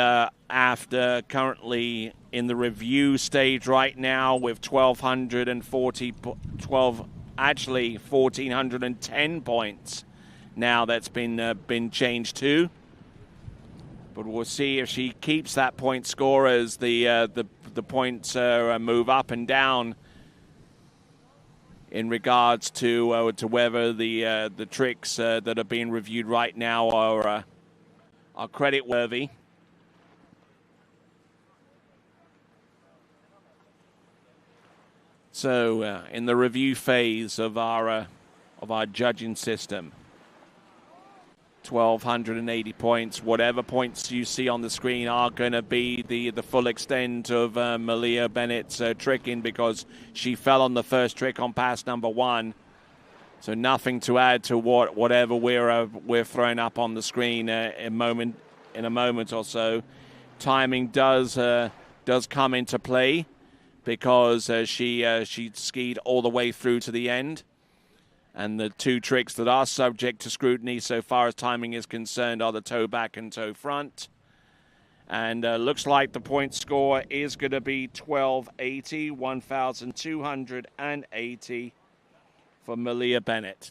in the review stage right now with 1,410 points now that's been changed to. But we'll see if she keeps that point score as the points move up and down in regards to whether the tricks that are being reviewed right now are credit worthy. So in the review phase of our judging system, 1,280 points. Whatever points you see on the screen are going to be the full extent of Millia Bennett's tricking, because she fell on the first trick on pass number 1. So nothing to add to whatever we're throwing up on the screen in a moment or so. Timing does come into play, because she skied all the way through to the end. And the two tricks that are subject to scrutiny so far as timing is concerned are the toe back and toe front. And looks like the point score is going to be 1,280, 1,280 for Millia Bennett.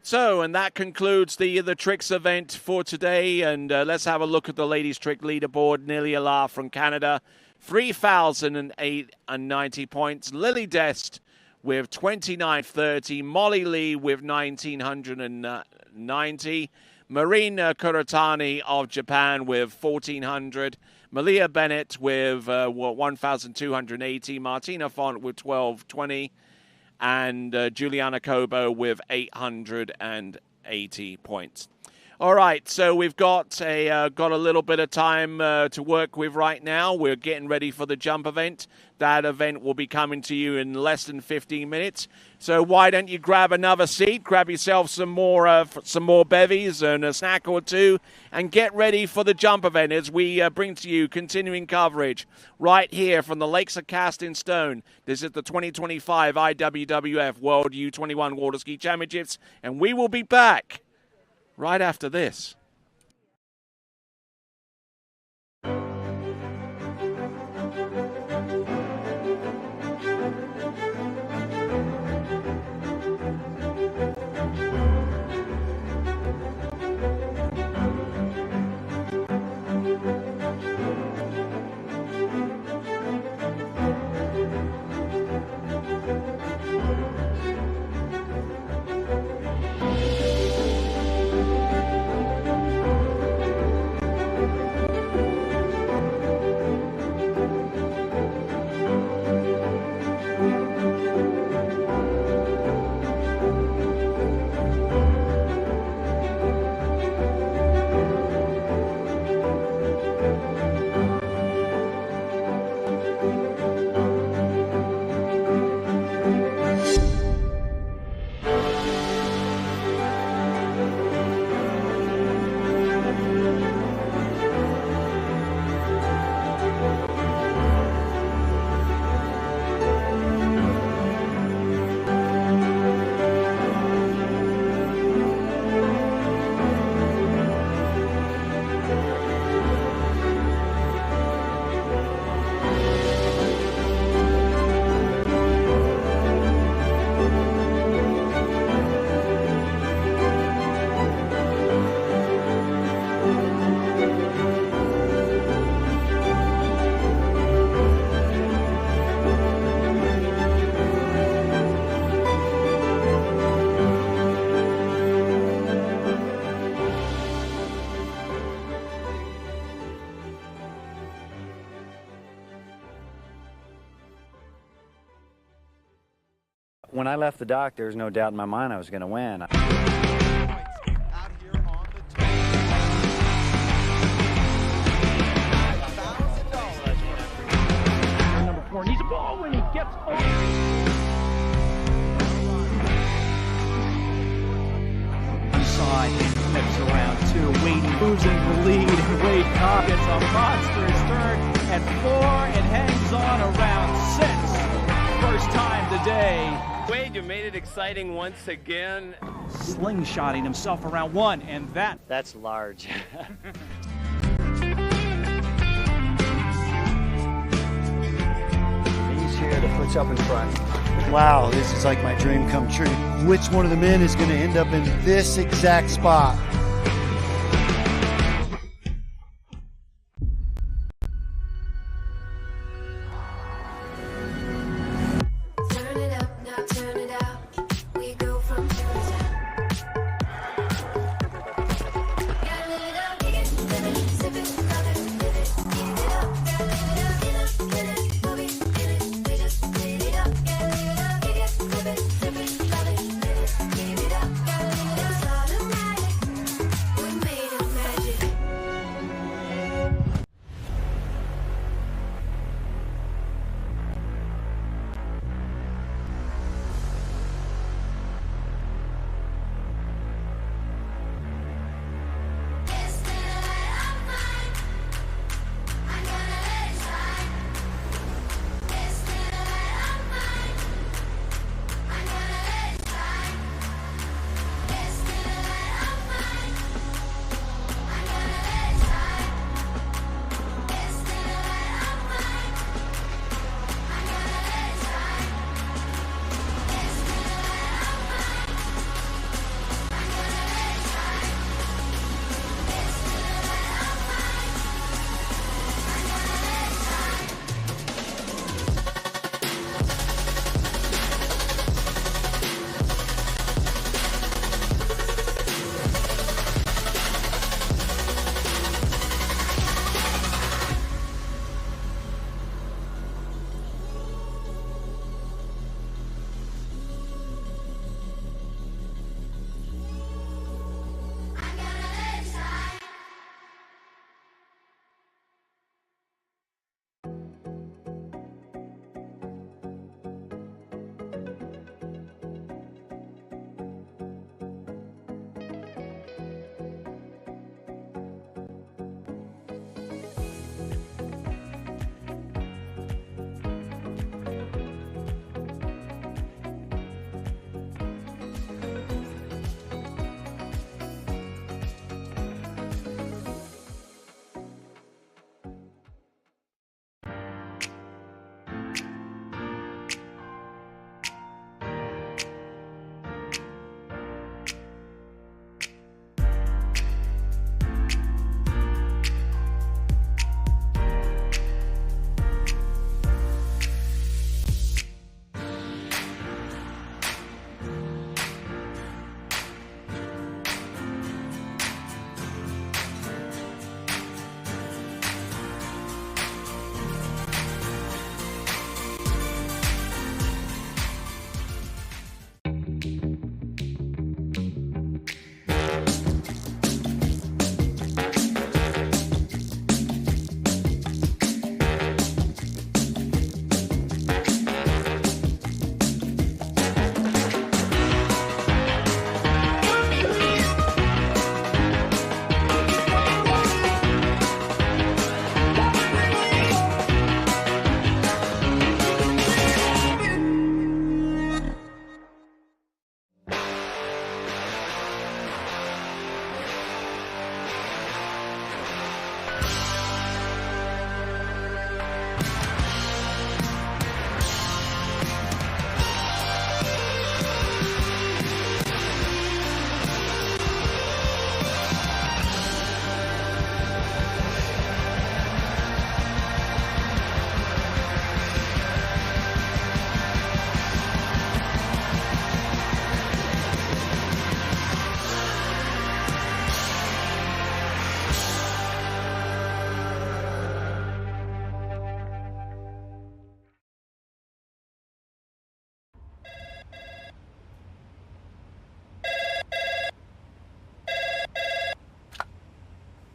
So, and that concludes the tricks event for today. And let's have a look at the ladies' trick leaderboard. Nelia La from Canada, 3,090 points. Lily Dest with 2,930. Molly Lee with 1,990. Marine Kuratani of Japan with 1,400. Millia Bennett with 1,280. Martina Font with 1,220. And Juliana Kobo with 880 points. All right, so we've got a little bit of time to work with right now. We're getting ready for the jump event. That event will be coming to you in less than 15 minutes. So why don't you grab another seat, grab yourself some more bevies and a snack or two, and get ready for the jump event as we bring to you continuing coverage right here from the Lakes of Casting Stone. This is the 2025 IWWF World U21 Water Ski Championships, and we will be back right after this. When I left the dock, there was no doubt in my mind I was going to win. Number 4 needs a ball when he gets off. Side flips around 2. Wade losing the lead. Wade Cobb gets a monstrous turn at 4 and hangs on around 6. First time today. Wade, you made it exciting once again. Slingshotting himself around 1, and that's large. He's here, the foot's up in front. Wow, this is like my dream come true. Which one of the men is going to end up in this exact spot? Turn it up, now turn it out. We go from here to town. Gotta live it up, kick it, live it, sip it, love it, live it, eat it up. Gotta live it up, get it, move it, get it, we just live it up. Gotta live it up, kick it, live it, sip it, love it, live it, eat it up. Gotta live it up, it's automatic.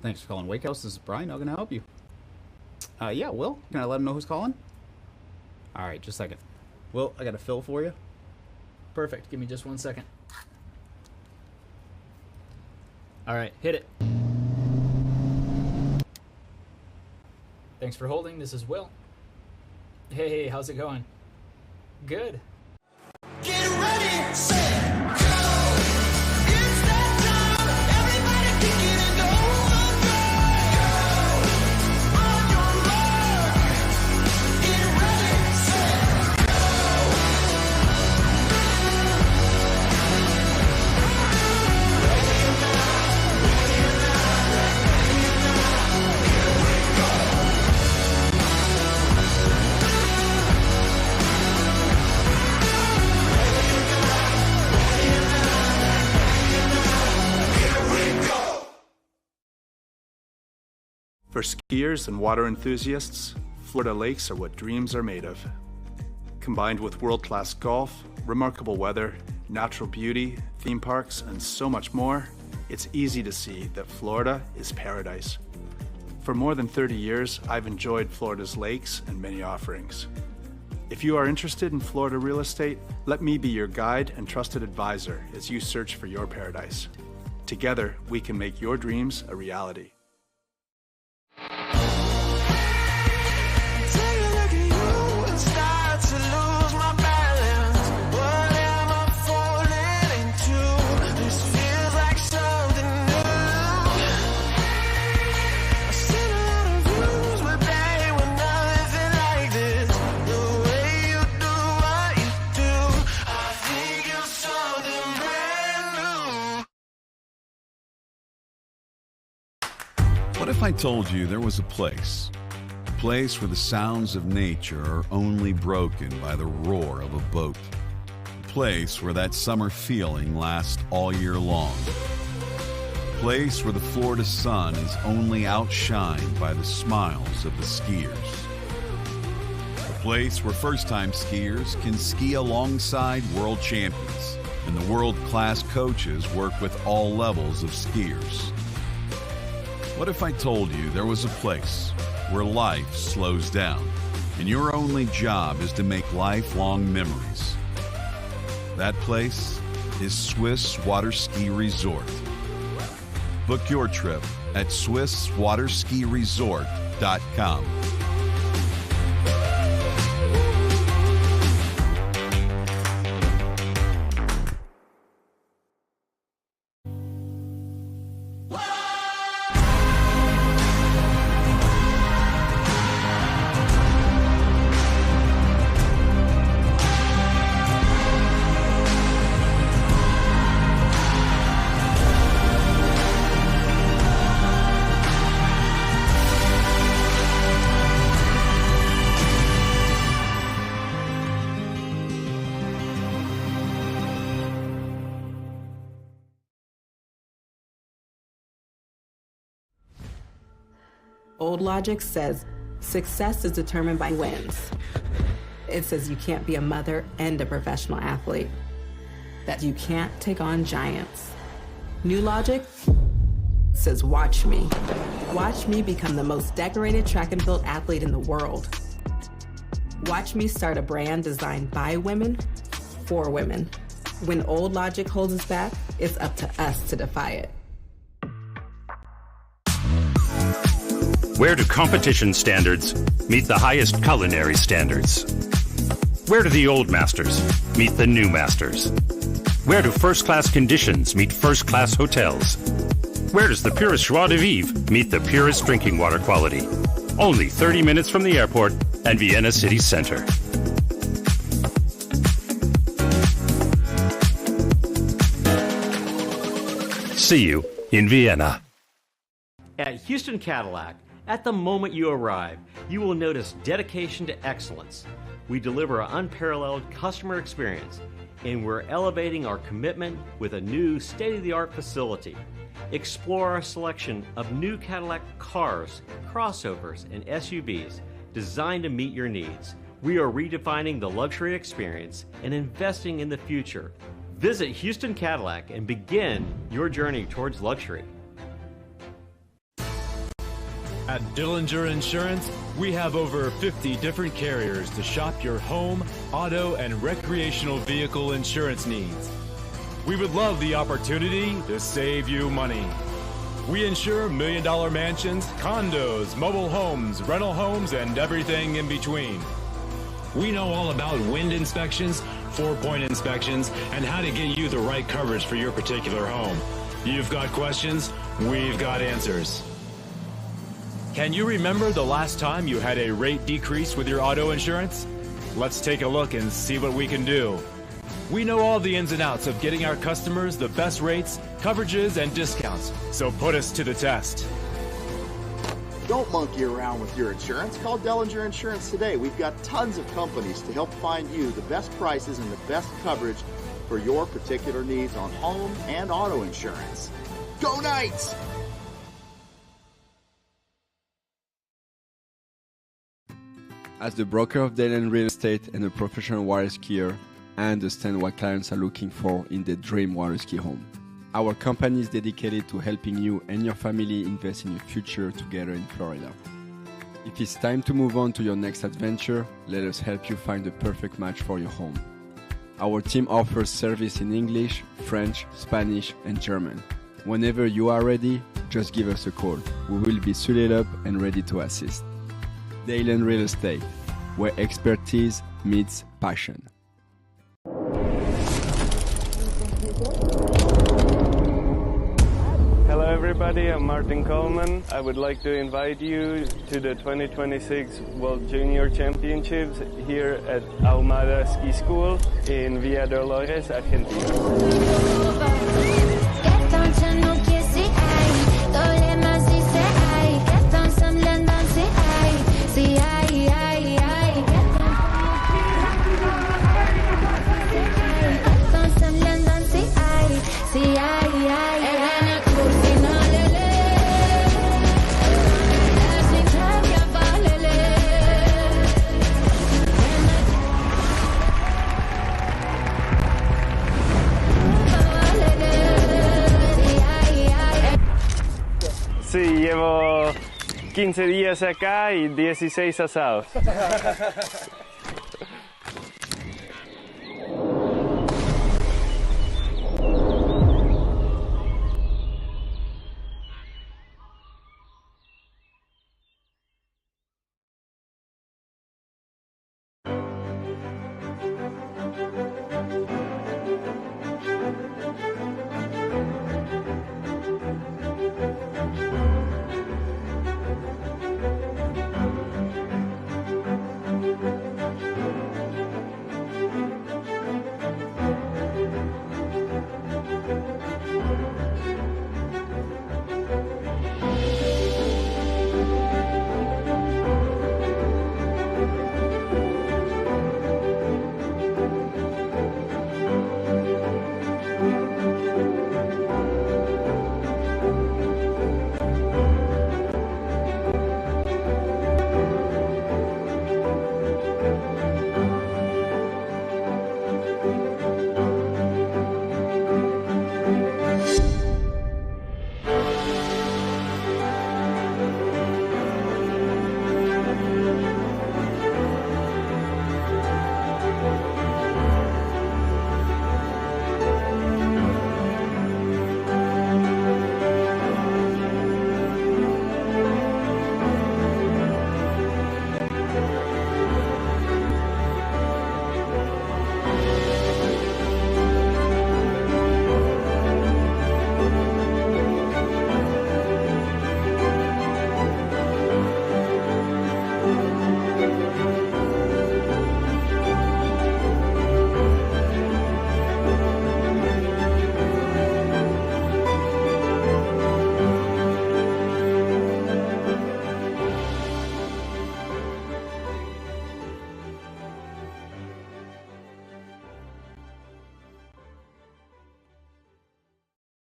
Thanks for calling Wake House. This is Brian. How can I help you? Yeah, Will. Can I let him know who's calling? All right, just a second. Will, I got a fill for you. Perfect. Give me just 1 second. All right, hit it. Thanks for holding. This is Will. Hey, how's it going? Good. Get ready, set, go. It's that time. Everybody kick it and go. Go. On your mark. Get ready, set, For skiers and water enthusiasts, Florida lakes are what dreams are made of. Combined with world-class golf, remarkable weather, natural beauty, theme parks, and so much more, it's easy to see that Florida is paradise. For more than 30 years, I've enjoyed Florida's lakes and many offerings. If you are interested in Florida real estate, let me be your guide and trusted advisor as you search for your paradise. Together, we can make your dreams a reality. take a look at you and start to lose my balance. What am I falling into? This feels like something new. I've seen a lot of views, but they were nothing like this. The way you do what you do, I think you're something brand new. What if I told you there was a place where the sounds of nature are only broken by the roar of a boat, a place where that summer feeling lasts all year long, a place where the Florida sun is only outshined by the smiles of the skiers, a place where first-time skiers can ski alongside world champions and the world-class coaches work with all levels of skiers. What if I told you there was a place where life slows down and your only job is to make lifelong memories? That place is Swiss Water Ski Resort. Book your trip at SwissWaterSkiResort.com. Old logic says success is determined by wins. It says you can't be a mother and a professional athlete, that you can't take on giants. New logic says watch me. Watch me become the most decorated track and field athlete in the world. Watch me start a brand designed by women, for women. When old logic holds us back, it's up to us to defy it. Where do competition standards meet the highest culinary standards? Where do the old masters meet the new masters? Where do first-class conditions meet first-class hotels? Where does the purest joie de vivre meet the purest drinking water quality? Only 30 minutes from the airport and Vienna city center. See you in Vienna. At Houston Cadillac, at the moment you arrive, you will notice dedication to excellence. We deliver an unparalleled customer experience, and we're elevating our commitment with a new state-of-the-art facility. Explore our selection of new Cadillac cars, crossovers, and SUVs designed to meet your needs. We are redefining the luxury experience and investing in the future. Visit Houston Cadillac and begin your journey towards luxury. At Dillinger Insurance, we have over 50 different carriers to shop your home, auto, and recreational vehicle insurance needs. We would love the opportunity to save you money. We insure million-dollar mansions, condos, mobile homes, rental homes, and everything in between. We know all about wind inspections, 4-point inspections, and how to get you the right coverage for your particular home. You've got questions, we've got answers. Can you remember the last time you had a rate decrease with your auto insurance? Let's take a look and see what we can do. We know all the ins and outs of getting our customers the best rates, coverages, and discounts, so put us to the test. Don't monkey around with your insurance. Call Dellinger Insurance today. We've got tons of companies to help find you the best prices and the best coverage for your particular needs on home and auto insurance. Go Knights! As the broker of Dayland Real Estate and a professional water skier, I understand what clients are looking for in their dream water ski home. Our company is dedicated to helping you and your family invest in your future together in Florida. If it's time to move on to your next adventure, let us help you find the perfect match for your home. Our team offers service in English, French, Spanish, and German. Whenever you are ready, just give us a call. We will be suited up and ready to assist. Dayland Real Estate, where expertise meets passion. Hello everybody, I'm Martin Coleman. I would like to invite you to the 2026 World Junior Championships here at Ahumada Ski School in Villa Dolores, Argentina. Sí, llevo 15 días acá y 16 asados.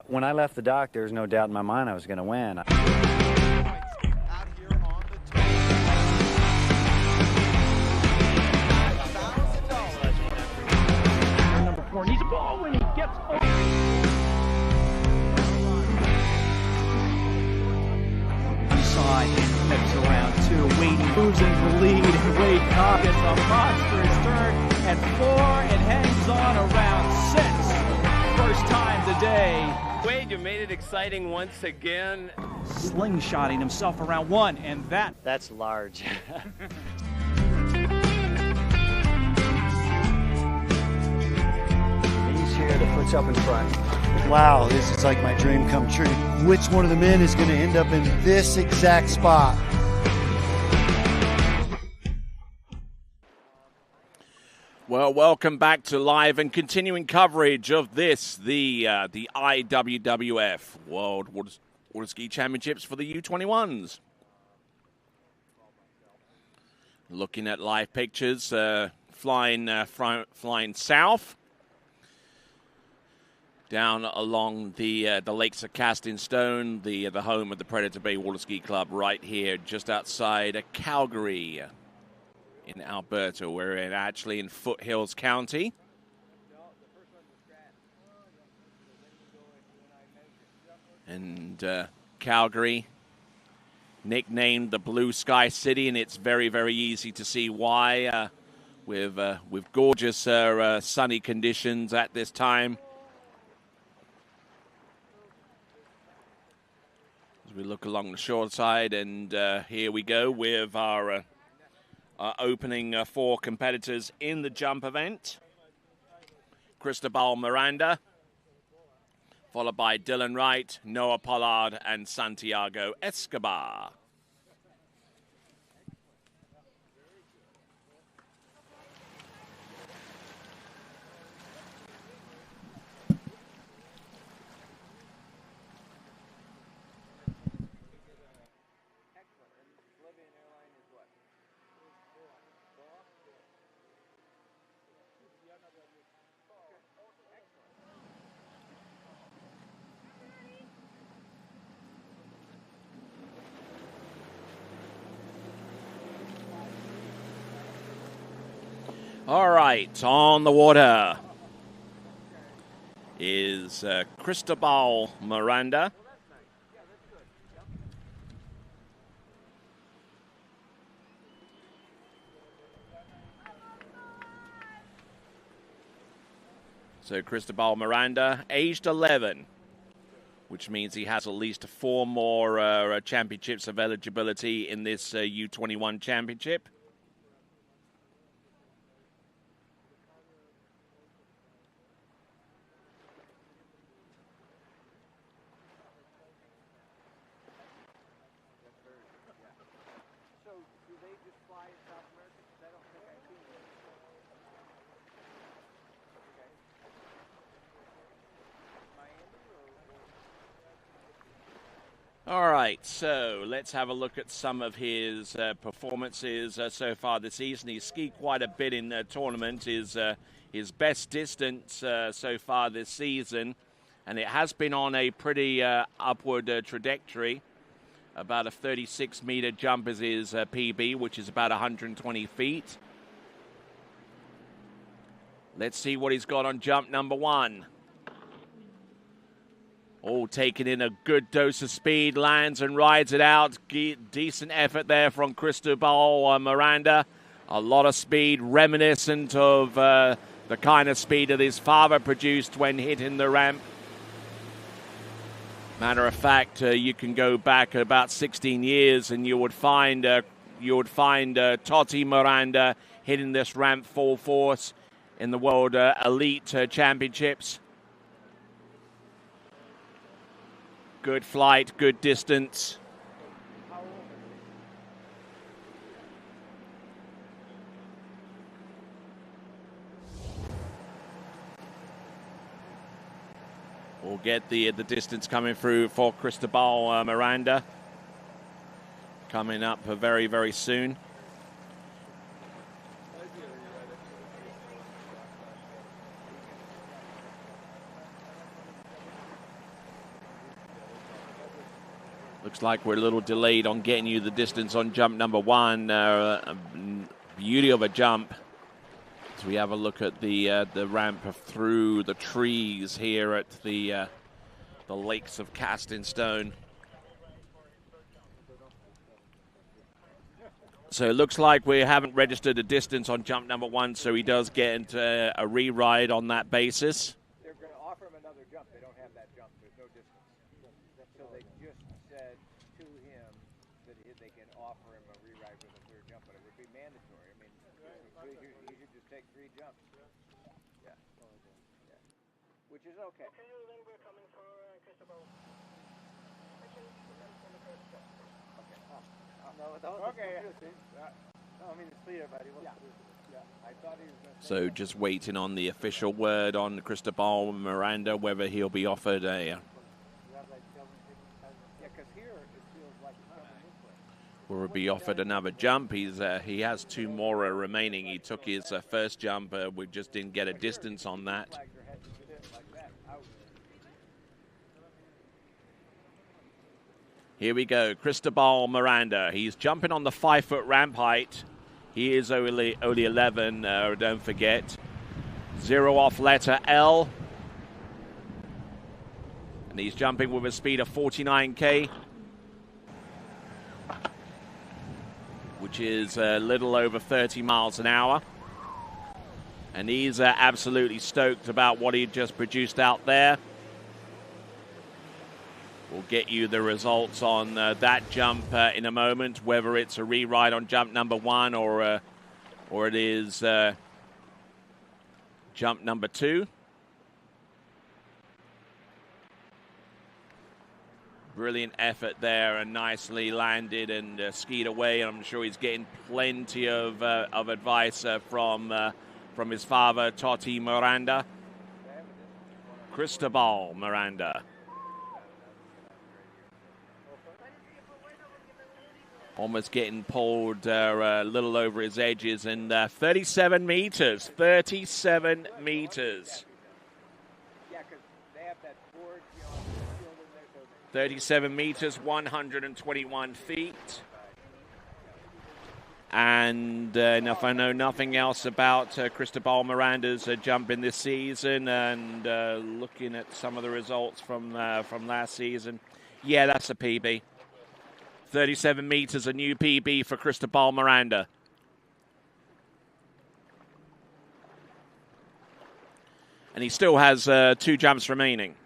When I left the dock, there was no doubt in my mind I was going to win. Number 4 needs a ball when he gets We saw side, heads around 2, Wade moves into the lead, and Wade Cobb gets a monstrous turn at 4 and hangs on around 6. First time today. Wade, you made it exciting once again. Slingshotting himself around 1, and That's large. Knees here, the foot's up in front. Wow, this is like my dream come true. Which one of the men is going to end up in this exact spot? Well, welcome back to live and continuing coverage of this, the IWWF World Water Ski Championships for the U21s. Looking at live pictures, flying south down along the lakes of Casting Stone, the home of the Predator Bay Water Ski Club, right here, just outside Calgary. In Alberta, we're actually in Foothills County. And Calgary, nicknamed the Blue Sky City, and it's very, very easy to see why, with gorgeous sunny conditions at this time. As we look along the shore side, and here we go with our opening 4 competitors in the jump event. Cristobal Miranda, followed by Dylan Wright, Noah Pollard, and Santiago Escobar. All right, on the water is Cristobal Miranda. So Cristobal Miranda, aged 11, which means he has at least 4 more championships of eligibility in this U21 championship. All right, so let's have a look at some of his performances so far this season. He's skied quite a bit in the tournament. His best distance so far this season, and it has been on a pretty upward trajectory. About a 36-meter jump is his PB, which is about 120 feet. Let's see what he's got on jump number 1. Oh, taking in a good dose of speed, lands and rides it out. Decent effort there from Cristobal Miranda. A lot of speed, reminiscent of the kind of speed that his father produced when hitting the ramp. Matter of fact, you can go back about 16 years and you would find Totti Miranda hitting this ramp full force in the World Elite Championships. Good flight, good distance. We'll get the distance coming through for Cristobal Miranda. Coming up very, very soon. Looks like we're a little delayed on getting you the distance on jump number 1. Beauty of a jump. So we have a look at the ramp through the trees here at the lakes of Casting Stone. So it looks like we haven't registered a distance on jump number 1, so he does get into a re-ride on that basis. They're going to offer him another jump. They don't have that jump. There's no distance. So they just said to him that they can offer him a re-ride with a third jump, but it would be mandatory. I mean, he should just take 3 jumps. Yeah. Which is okay. Okay, then we're coming for Cristobal. Okay. No, I mean, it's clear, buddy. Yeah. I thought he was going to So just waiting on the official word on Cristobal Miranda, whether he'll be offered a... Yeah, because here it feels like it's coming this way. will be offered another jump. He has 2 more remaining. He took his first jump. We just didn't get a distance on that. Here we go, Cristobal Miranda. He's jumping on the 5-foot ramp height. He is only 11, don't forget. 0 off letter L. And he's jumping with a speed of 49k, which is a little over 30 miles an hour. And he's absolutely stoked about what he just produced out there. We'll get you the results on that jump in a moment, whether it's a re-ride on jump number 1 or it is jump number 2. Brilliant effort there and nicely landed and skied away. I'm sure he's getting plenty of advice from his father, Totti Miranda. Cristobal Miranda. Almost getting pulled a little over his edges, and 37 meters. 37 meters. 37 meters, 121 feet. And if I know nothing else about Cristobal Miranda's jump in this season, and looking at some of the results from last season, yeah, that's a PB. 37 meters, a new PB for Cristobal Miranda. And he still has 2 jumps remaining.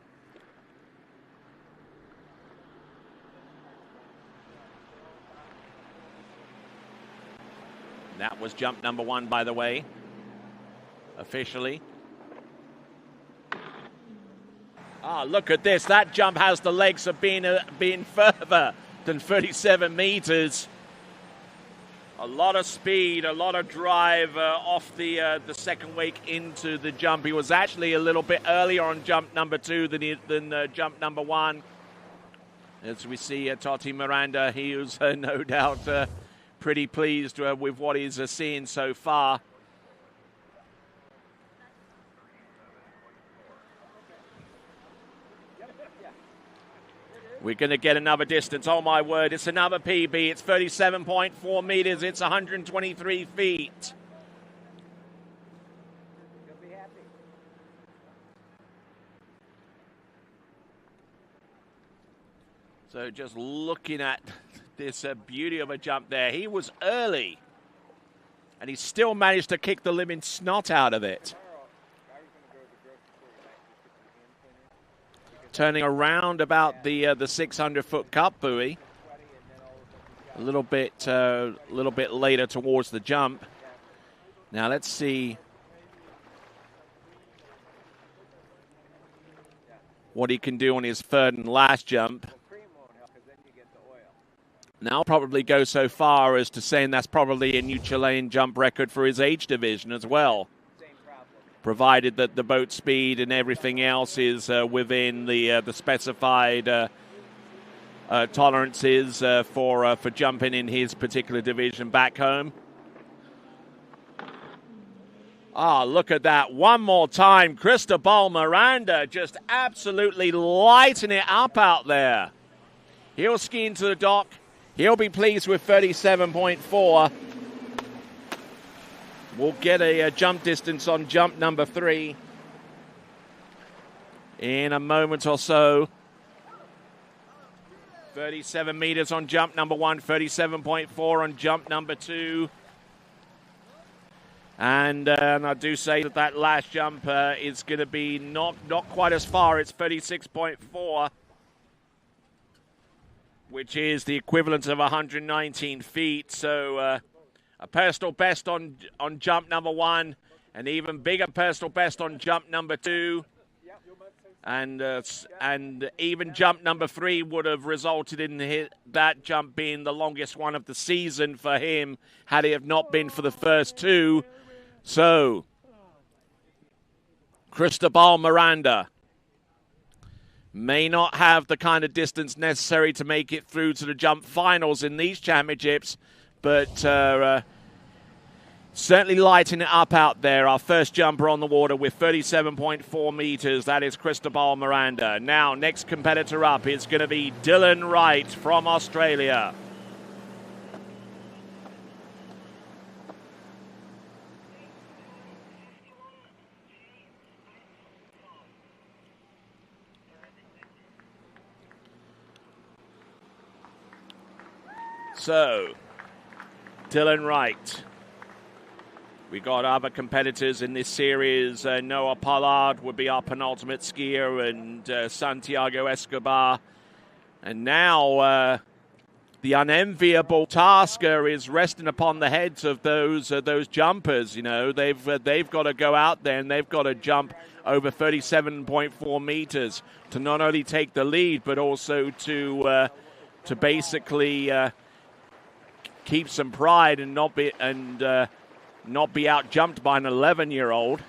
That was jump number 1, by the way, officially. Ah, look at this. That jump has the legs of being further than 37 meters. A lot of speed, a lot of drive off the second wake into the jump. He was actually a little bit earlier on jump number 2 than jump number 1. As we see Totti Miranda, he was no doubt pretty pleased with what he's seeing so far. We're going to get another distance. Oh, my word. It's another PB. It's 37.4 meters. It's 123 feet. So just looking at this beauty of a jump there. He was early, and he still managed to kick the living snot out of it. Turning around about the 600-foot cup buoy, a little bit later towards the jump. Now let's see what he can do on his 3rd and last jump. Now I'll probably go so far as to saying that's probably a new Chilean jump record for his age division as well, provided that the boat speed and everything else is within the specified tolerances for jumping in his particular division back home. Ah, look at that. One more time. Cristobal Miranda just absolutely lighting it up out there. He'll ski into the dock. He'll be pleased with 37.4. We'll get a jump distance on jump number 3 in a moment or so. 37 meters on jump number 1, 37.4 on jump number 2. And I do say that last jump is going to be not quite as far. It's 36.4, which is the equivalent of 119 feet. So a personal best on jump number 1, an even bigger personal best on jump number 2. And even jump number 3 would have resulted in that jump being the longest one of the season for him had it have not been for the first 2. So, Cristobal Miranda may not have the kind of distance necessary to make it through to the jump finals in these championships, but certainly lighting it up out there. Our first jumper on the water with 37.4 meters. That is Cristobal Miranda. Now, next competitor up is going to be Dylan Wright from Australia. So, Dylan Wright. We got other competitors in this series. Noah Pollard would be our penultimate skier, and Santiago Escobar. And now the unenviable tasker is resting upon the heads of those jumpers. You know, they've got to go out there and they've got to jump over 37.4 meters to not only take the lead, but also to basically keep some pride and not be out jumped by an 11-year-old.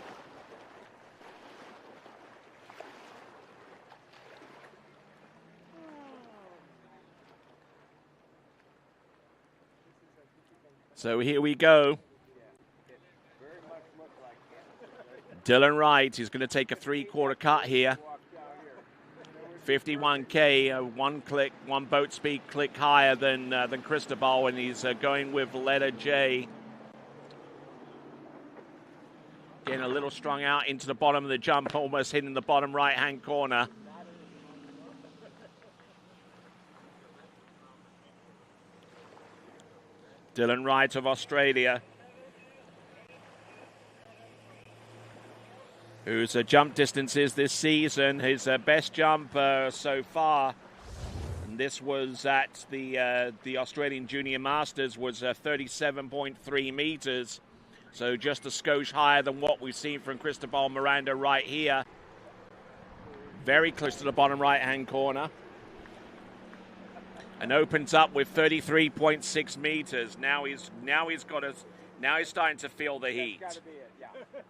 So here we go. Dylan Wright is going to take a 3/4 cut here. 51K, one boat speed click higher than Cristobal, and he's going with letter J. Getting a little strung out into the bottom of the jump, almost hitting the bottom right-hand corner. Dylan Wright of Australia, whose jump distances this season, his best jump so far, and this was at the Australian Junior Masters, was 37.3 meters. So just a skosh higher than what we've seen from Cristobal Miranda right here. Very close to the bottom right-hand corner. And opens up with 33.6 meters. Now he's starting to feel the heat. That's gotta be it, yeah. Okay.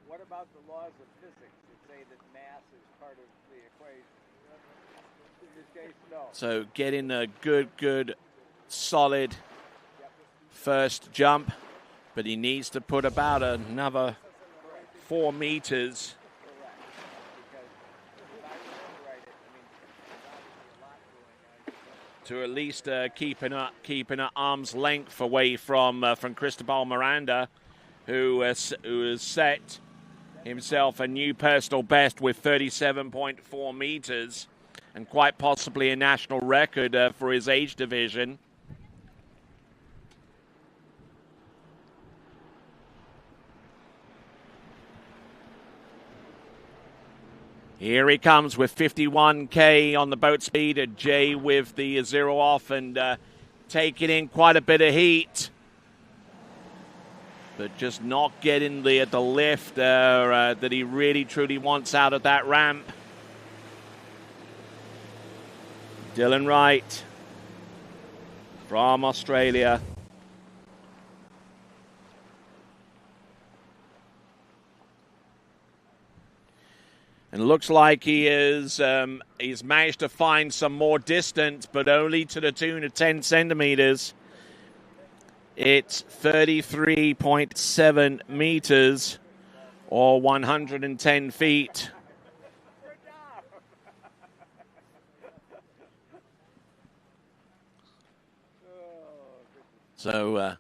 What about the laws of physics that say that mass is part of the equation? In this case, no. So getting a good, solid first jump, but he needs to put about another 4 meters to at least keeping at arm's length away from Cristobal Miranda, who has set himself a new personal best with 37.4 meters, and quite possibly a national record for his age division. Here he comes with 51K on the boat speed, at Jay with the 0 off, and taking in quite a bit of heat. But just not getting the lift that he really truly wants out of that ramp. Dylan Wright from Australia. And it looks like he's managed to find some more distance, but only to the tune of 10 centimeters. It's 33.7 meters, or 110 feet. So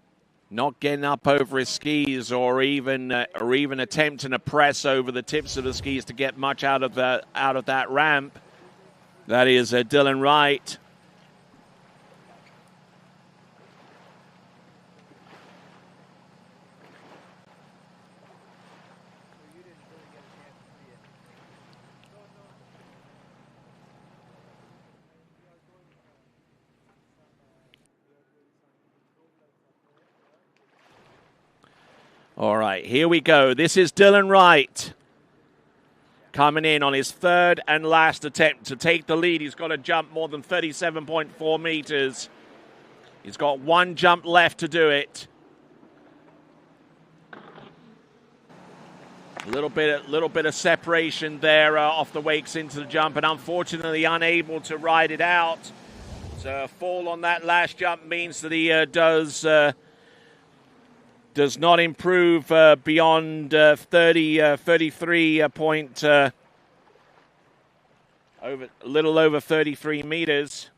not getting up over his skis, or even attempting to press over the tips of the skis to get much out of that ramp. That is Dylan Wright. All right, here we go. This is Dylan Wright coming in on his third and last attempt to take the lead. He's got to jump more than 37.4 meters. He's got one jump left to do it. A little bit of separation there off the wakes into the jump, and unfortunately unable to ride it out. So a fall on that last jump means that he does not improve beyond 33 point, a little over 33 meters.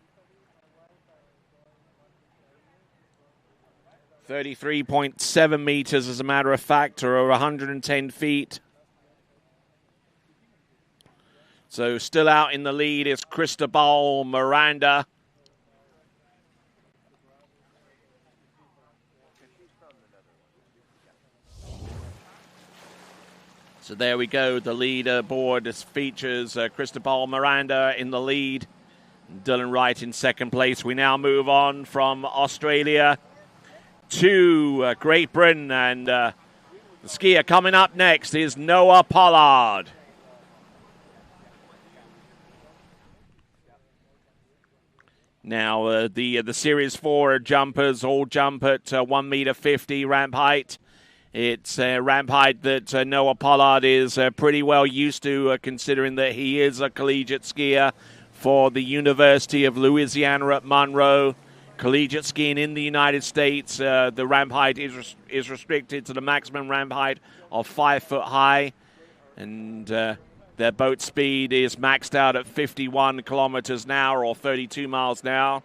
33.7 meters, as a matter of fact, or 110 feet. So still out in the lead is Cristobal Miranda. So there we go. The leaderboard features Cristobal Miranda in the lead, Dylan Wright in second place. We now move on from Australia to Great Britain, and the skier coming up next is Noah Pollard. Now the Series 4 jumpers all jump at 1.50 meter ramp height. It's a ramp height that Noah Pollard is pretty well used to, considering that he is a collegiate skier for the University of Louisiana at Monroe. Collegiate skiing in the United States, the ramp height is restricted to the maximum ramp height of 5 foot high, and their boat speed is maxed out at 51 kilometers an hour or 32 miles an hour.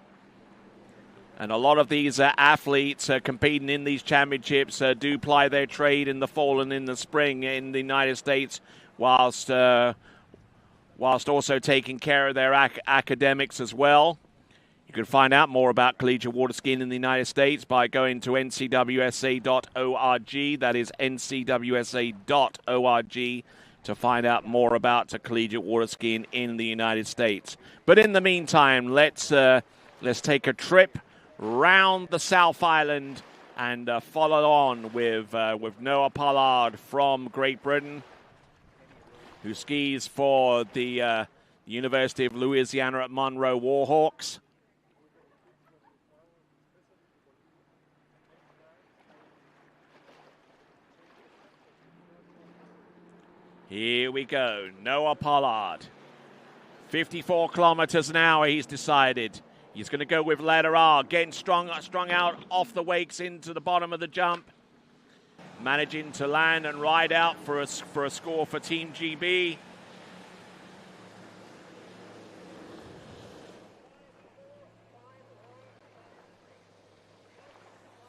And a lot of these athletes competing in these championships do ply their trade in the fall and in the spring in the United States, whilst also taking care of their academics as well. You can find out more about collegiate water skiing in the United States by going to ncwsa.org. That is ncwsa.org to find out more about collegiate water skiing in the United States. But in the meantime, let's take a trip round the South Island and follow on with Noah Pollard from Great Britain, who skis for the University of Louisiana at Monroe Warhawks. Here we go, Noah Pollard. 54 kilometers an hour, he's decided. He's going to go with letter R, getting strung out off the wakes into the bottom of the jump. Managing to land and ride out for a score for Team GB.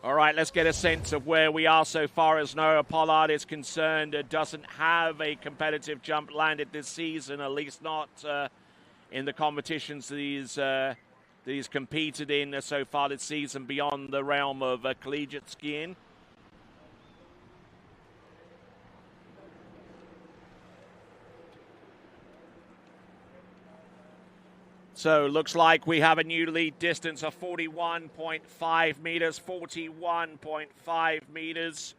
All right, let's get a sense of where we are so far as Noah Pollard is concerned. Doesn't have a competitive jump landed this season, at least not in the competitions that he's competed in so far this season beyond the realm of collegiate skiing. So looks like we have a new lead distance of 41.5 meters, 41.5 meters.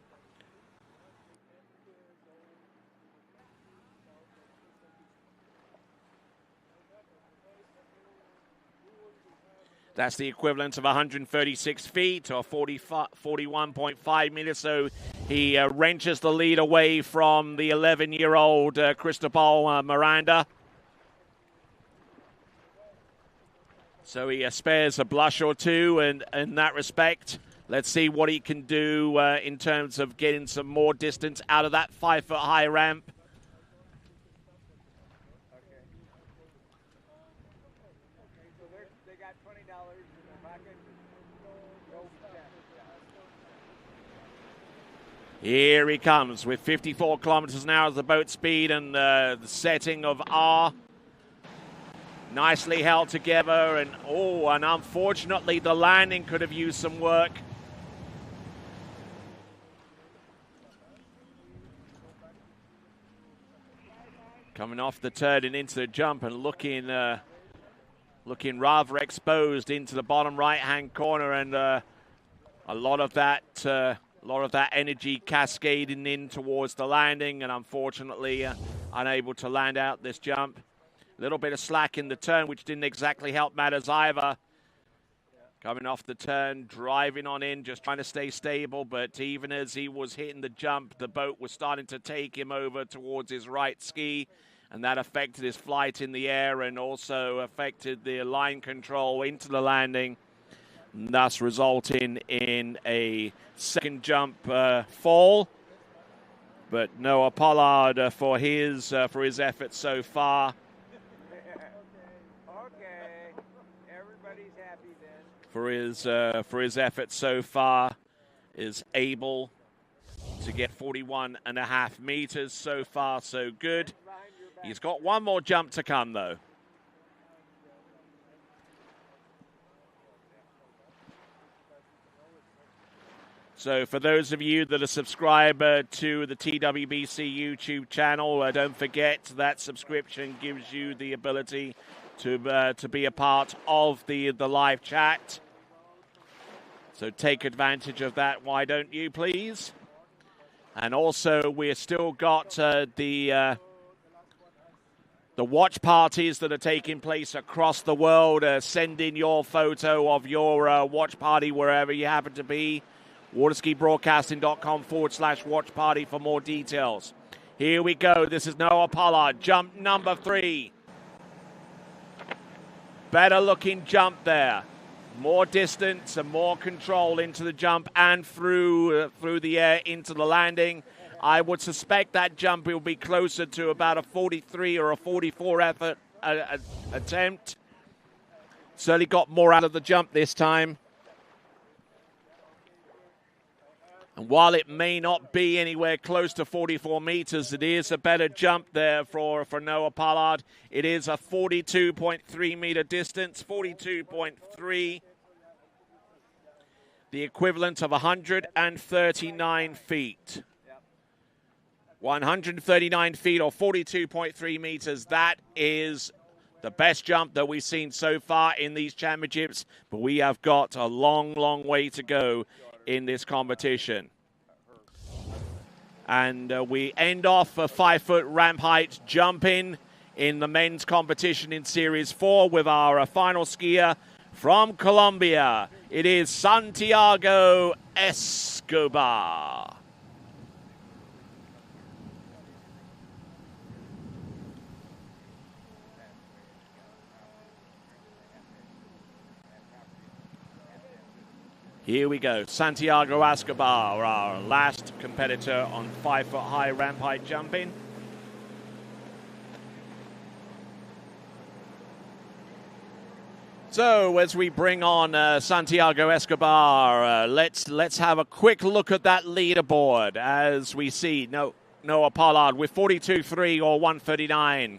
That's the equivalent of 136 feet or 41.5 meters. So he wrenches the lead away from the 11-year-old Cristobal Miranda. So he spares a blush or two in that respect. Let's see what he can do in terms of getting some more distance out of that 5 foot high ramp. They got $20 in their pocket. Here he comes with 54 kilometers an hour as the boat speed and the setting of R. Nicely held together, and unfortunately the landing could have used some work. Coming off the turn and into the jump and looking rather exposed into the bottom right-hand corner, and a lot of that energy cascading in towards the landing, and unfortunately unable to land out this jump. A little bit of slack in the turn, which didn't exactly help matters either. Coming off the turn, driving on in, just trying to stay stable, but even as he was hitting the jump, the boat was starting to take him over towards his right ski, and that affected his flight in the air and also affected the line control into the landing, thus resulting in a second jump fall. But Noah Pollard for his efforts so far. For his efforts so far, is able to get 41.5 meters. So far, so good. He's got one more jump to come, though. So for those of you that are subscribed to the TWBC YouTube channel, don't forget that subscription gives you the ability to be a part of the live chat. So take advantage of that, why don't you, please? And also, we've still got the watch parties that are taking place across the world. Send in your photo of your watch party wherever you happen to be. waterskibroadcasting.com/watch party for more details. Here we go. This is Noah Pollard, jump number 3. Better looking jump there. More distance and more control into the jump and through the air into the landing. I would suspect that jump will be closer to about a 43 or a 44 effort attempt. Certainly got more out of the jump this time. And while it may not be anywhere close to 44 meters, it is a better jump there for Noah Pollard. It is a 42.3 meter distance, 42.3. The equivalent of 139 feet. 139 feet or 42.3 meters. That is the best jump that we've seen so far in these championships. But we have got a long, long way to go in this competition. And we end off a 5-foot ramp height jumping in the men's competition in Series 4 with our final skier from Colombia. It is Santiago Escobar. Here we go. Santiago Escobar, our last competitor on 5-foot high ramp height jumping. So as we bring on Santiago Escobar, let's have a quick look at that leaderboard as we see Noah Pollard with 42.3 or 139.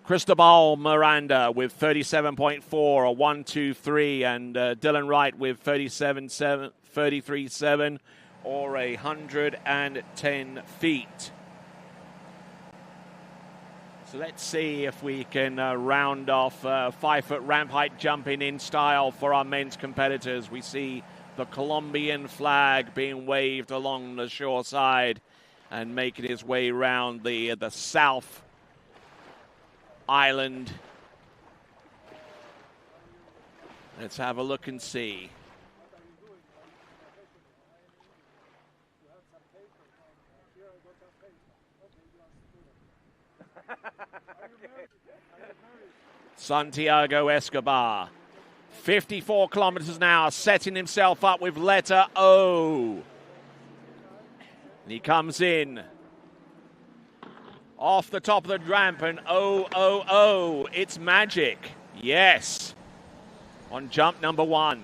Cristobal Miranda with 37.4 or 123, and Dylan Wright with 33.7 or 110 feet. So let's see if we can round off 5-foot ramp height jumping in style for our men's competitors. We see the Colombian flag being waved along the shore side and making his way around the south island. Let's have a look and see. Santiago Escobar, 54 kilometers an hour, setting himself up with letter O. And he comes in off the top of the ramp, and oh, it's magic. Yes. On jump number 1.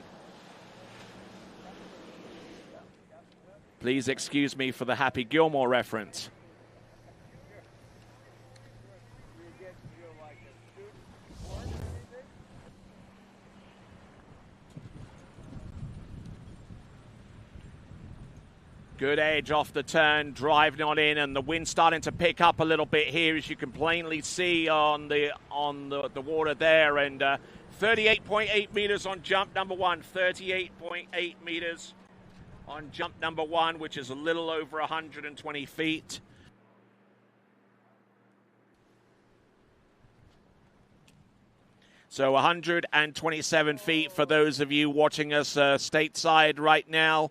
Please excuse me for the Happy Gilmore reference. Good edge off the turn, driving on in, and the wind's starting to pick up a little bit here, as you can plainly see on the water there. And 38.8 meters on jump number one, 38.8 meters on jump number one, which is a little over 120 feet. So 127 feet for those of you watching us stateside right now.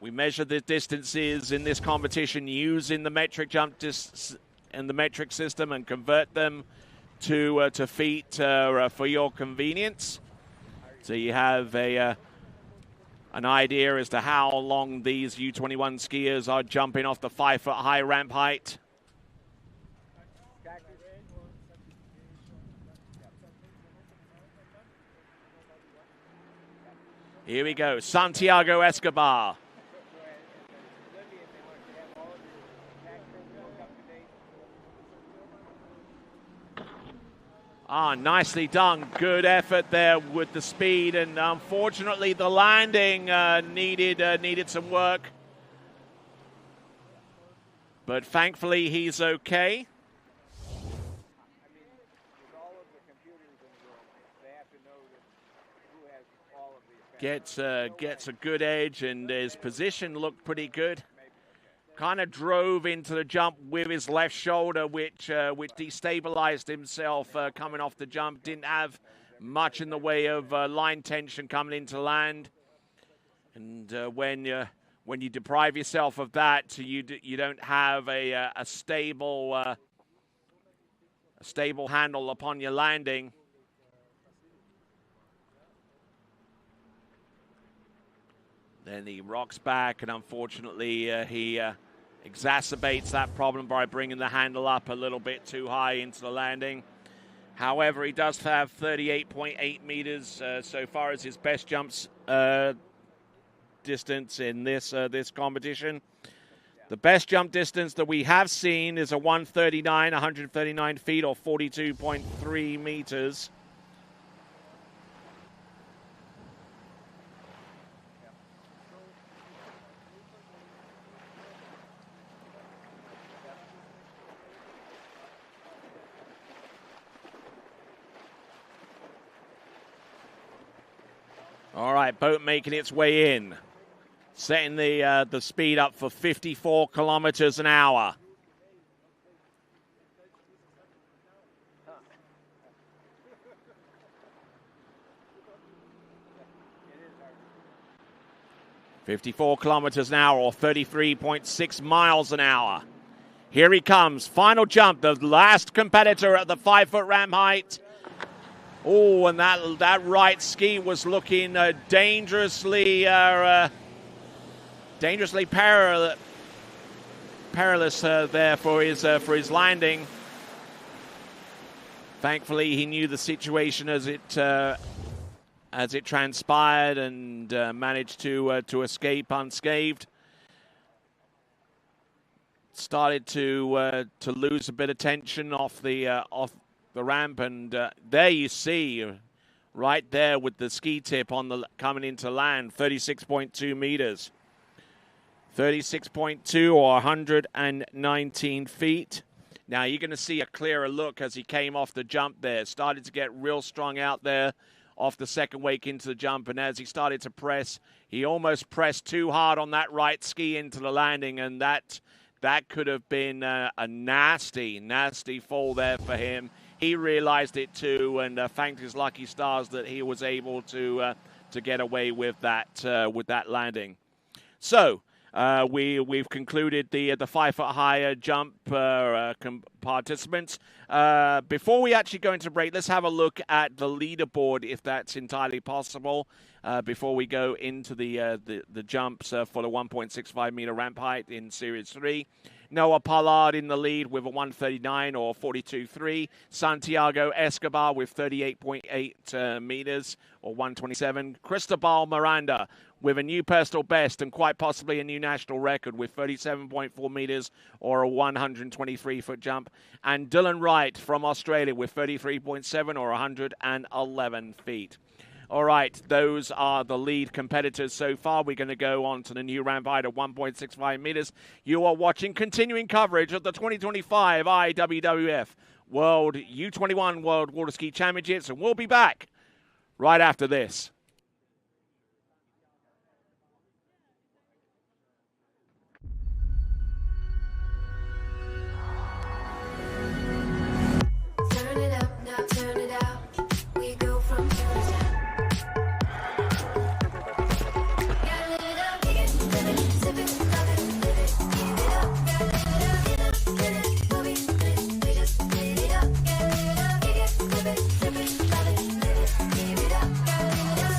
We measure the distances in this competition using the metric jump and the metric system and convert them to feet for your convenience. So you have an idea as to how long these U21 skiers are jumping off the 5-foot high ramp height. Here we go, Santiago Escobar. Nicely done. Good effort there with the speed, and unfortunately the landing needed some work. But thankfully he's okay. Gets a good edge, and his position looked pretty good. Kind of drove into the jump with his left shoulder, which destabilized himself coming off the jump. Didn't have much in the way of line tension coming into land. And when you deprive yourself of that, you don't have a stable handle upon your landing. Then he rocks back, and unfortunately he exacerbates that problem by bringing the handle up a little bit too high into the landing. However, he does have 38.8 meters so far as his best jumps distance in this competition. The best jump distance that we have seen is a 139 feet, or 42.3 meters. All right, boat making its way in, setting the speed up for 54 kilometers an hour. .54 kilometers an hour, or 33.6 miles an hour. Here he comes, final jump, the last competitor at the 5-foot ramp height. Oh, and that right ski was looking dangerously perilous there for his landing. Thankfully, he knew the situation as it transpired, and managed to escape unscathed. Started to lose a bit of tension off the ramp, and there you see, right there with the ski tip on the coming into land, 36.2 meters, 36.2 or 119 feet. Now you're going to see a clearer look as he came off the jump there. Started to get real strong out there off the second wake into the jump, and as he started to press, he almost pressed too hard on that right ski into the landing, and that could have been a nasty fall there for him. He realized it too, and thanked his lucky stars that he was able to get away with that landing. So we've concluded the 5-foot high jump participants. Before we actually go into break, let's have a look at the leaderboard, if that's entirely possible, before we go into the jumps for the 1.65 meter ramp height in Series 3. Noah Pollard in the lead with a 139 or 42.3. Santiago Escobar with 38.8 meters or 127. Cristobal Miranda with a new personal best and quite possibly a new national record with 37.4 meters or a 123-foot jump. And Dylan Wright from Australia with 33.7 or 111 feet. All right, those are the lead competitors so far. We're going to go on to the new ramp height of 1.65 meters. You are watching continuing coverage of the 2025 IWWF World U21 World Water Ski Championships, and we'll be back right after this. Turn it up, now turn it out. We go from here to town. Gotta live it up, kick it, live it, sip it, love it, live it, give it up. Gotta live it up, get it, move it, we just live it up. Gotta live it up, kick it, live it, sip it, love it, live it, give it up. Gotta live it up,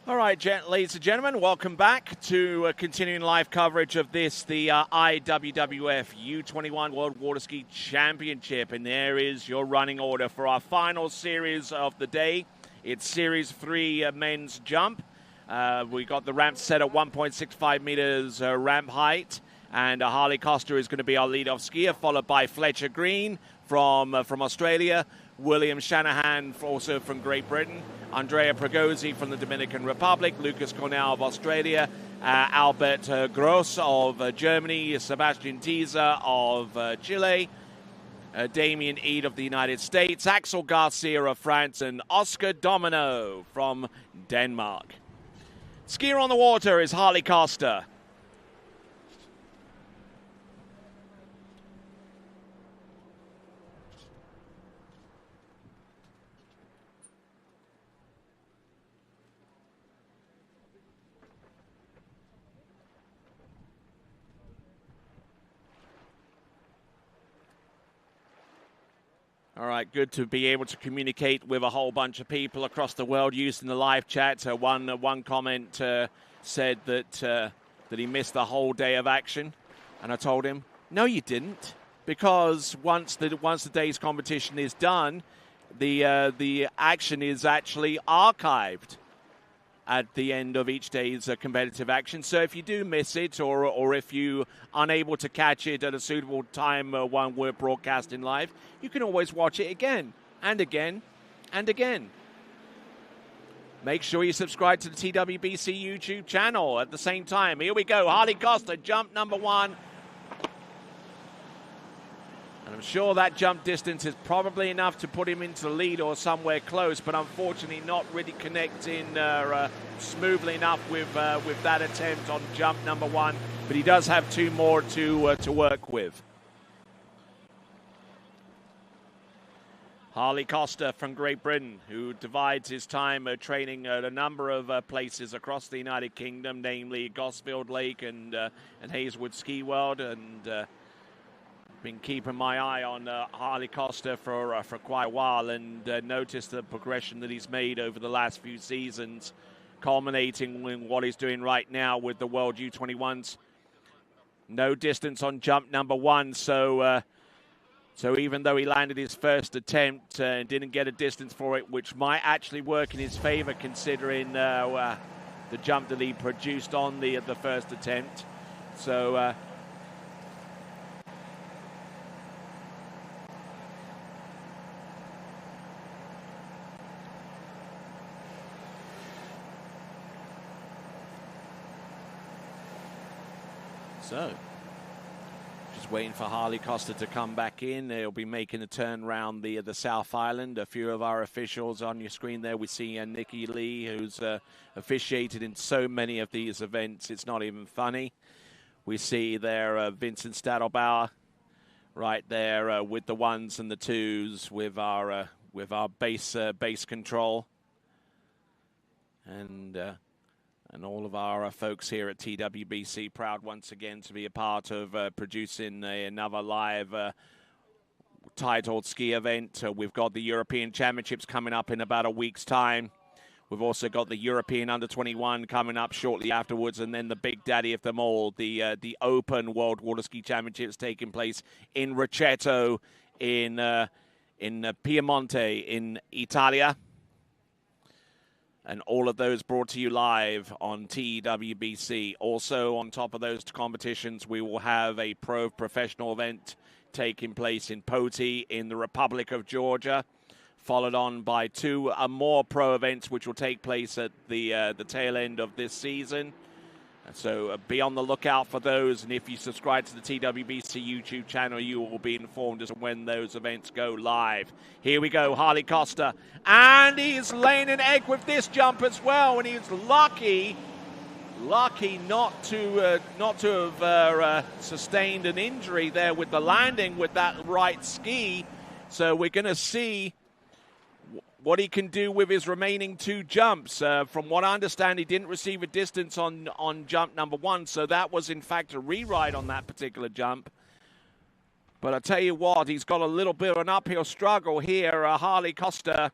All right, ladies and gentlemen, welcome back to continuing live coverage of this, the IWWF U21 World Water Ski Championship. And there is your running order for our final series of the day. It's Series 3 men's jump. We got the ramp set at 1.65 meters ramp height. And Harley Costa is going to be our lead-off skier, followed by Fletcher Green from Australia, William Shanahan also from Great Britain, Andrea Pregosi from the Dominican Republic, Lucas Cornell of Australia, Albert Gross of Germany, Sebastian Teaser of Chile, Damien Eade of the United States, Axel Garcia of France, and Oscar Domino from Denmark. Skier on the water is Harley Costa. All right, good to be able to communicate with a whole bunch of people across the world using the live chat. One comment said that he missed the whole day of action, and I told him, no, you didn't, because once the day's competition is done, the action is actually archived at the end of each day's competitive action. So if you do miss it, or if you're unable to catch it at a suitable time when we're broadcasting live, you can always watch it again and again and again. Make sure you subscribe to the TWBC YouTube channel at the same time. Here we go, Harley Costa, jump number 1. And I'm sure that jump distance is probably enough to put him into the lead or somewhere close, but unfortunately not really connecting smoothly enough with that attempt on jump number 1. But he does have 2 more to work with. Harley Costa from Great Britain, who divides his time training at a number of places across the United Kingdom, namely Gosfield Lake and Hazelwood Ski World, and been keeping my eye on Harley Costa for quite a while, and noticed the progression that he's made over the last few seasons, culminating in what he's doing right now with the World U21s. No distance on jump number 1, so even though he landed his first attempt and didn't get a distance for it, which might actually work in his favor considering the jump that he produced on the first attempt. So just waiting for Harley Costa to come back in. They'll be making a turn around the South Island. A few of our officials on your screen there. We see Nikki Lee, who's officiated in so many of these events, it's not even funny. We see there Vincent Stadelbauer right there with the 1s and the 2s with our base control. And all of our folks here at TWBC proud once again to be a part of producing another live titled ski event. We've got the European Championships coming up in about a week's time. We've also got the European Under-21 coming up shortly afterwards, and then the big daddy of them all, the Open World Water Ski Championships taking place in Rocchetto in Piemonte in Italia. And all of those brought to you live on TWBC. Also, on top of those competitions, we will have a professional event taking place in Poti in the Republic of Georgia, followed on by 2 more pro events, which will take place at the tail end of this season. So be on the lookout for those, and if you subscribe to the TWBC YouTube channel, you will be informed as to when those events go live. Here we go, Harley Costa, and he's laying an egg with this jump as well, and he's lucky not to have sustained an injury there with the landing with that right ski. So we're going to see what he can do with his remaining 2 jumps. From what I understand, he didn't receive a distance on jump number 1, so that was in fact a reride on that particular jump. But I tell you what, he's got a little bit of an uphill struggle here, Harley Costa.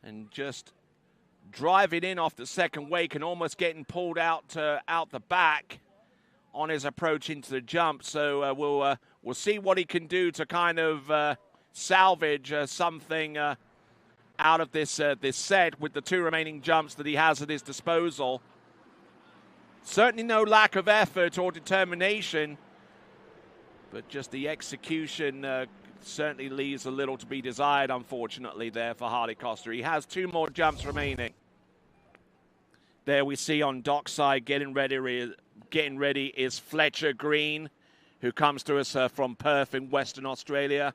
And just driving in off the second wake and almost getting pulled out the back on his approach into the jump. So we'll see what he can do to kind of salvage something out of this set with the 2 remaining jumps that he has at his disposal. Certainly no lack of effort or determination, but just the execution certainly leaves a little to be desired, unfortunately, there for Harley Costa. He has 2 more jumps remaining. There we see on dockside getting ready is Fletcher Green, who comes to us from Perth in Western Australia,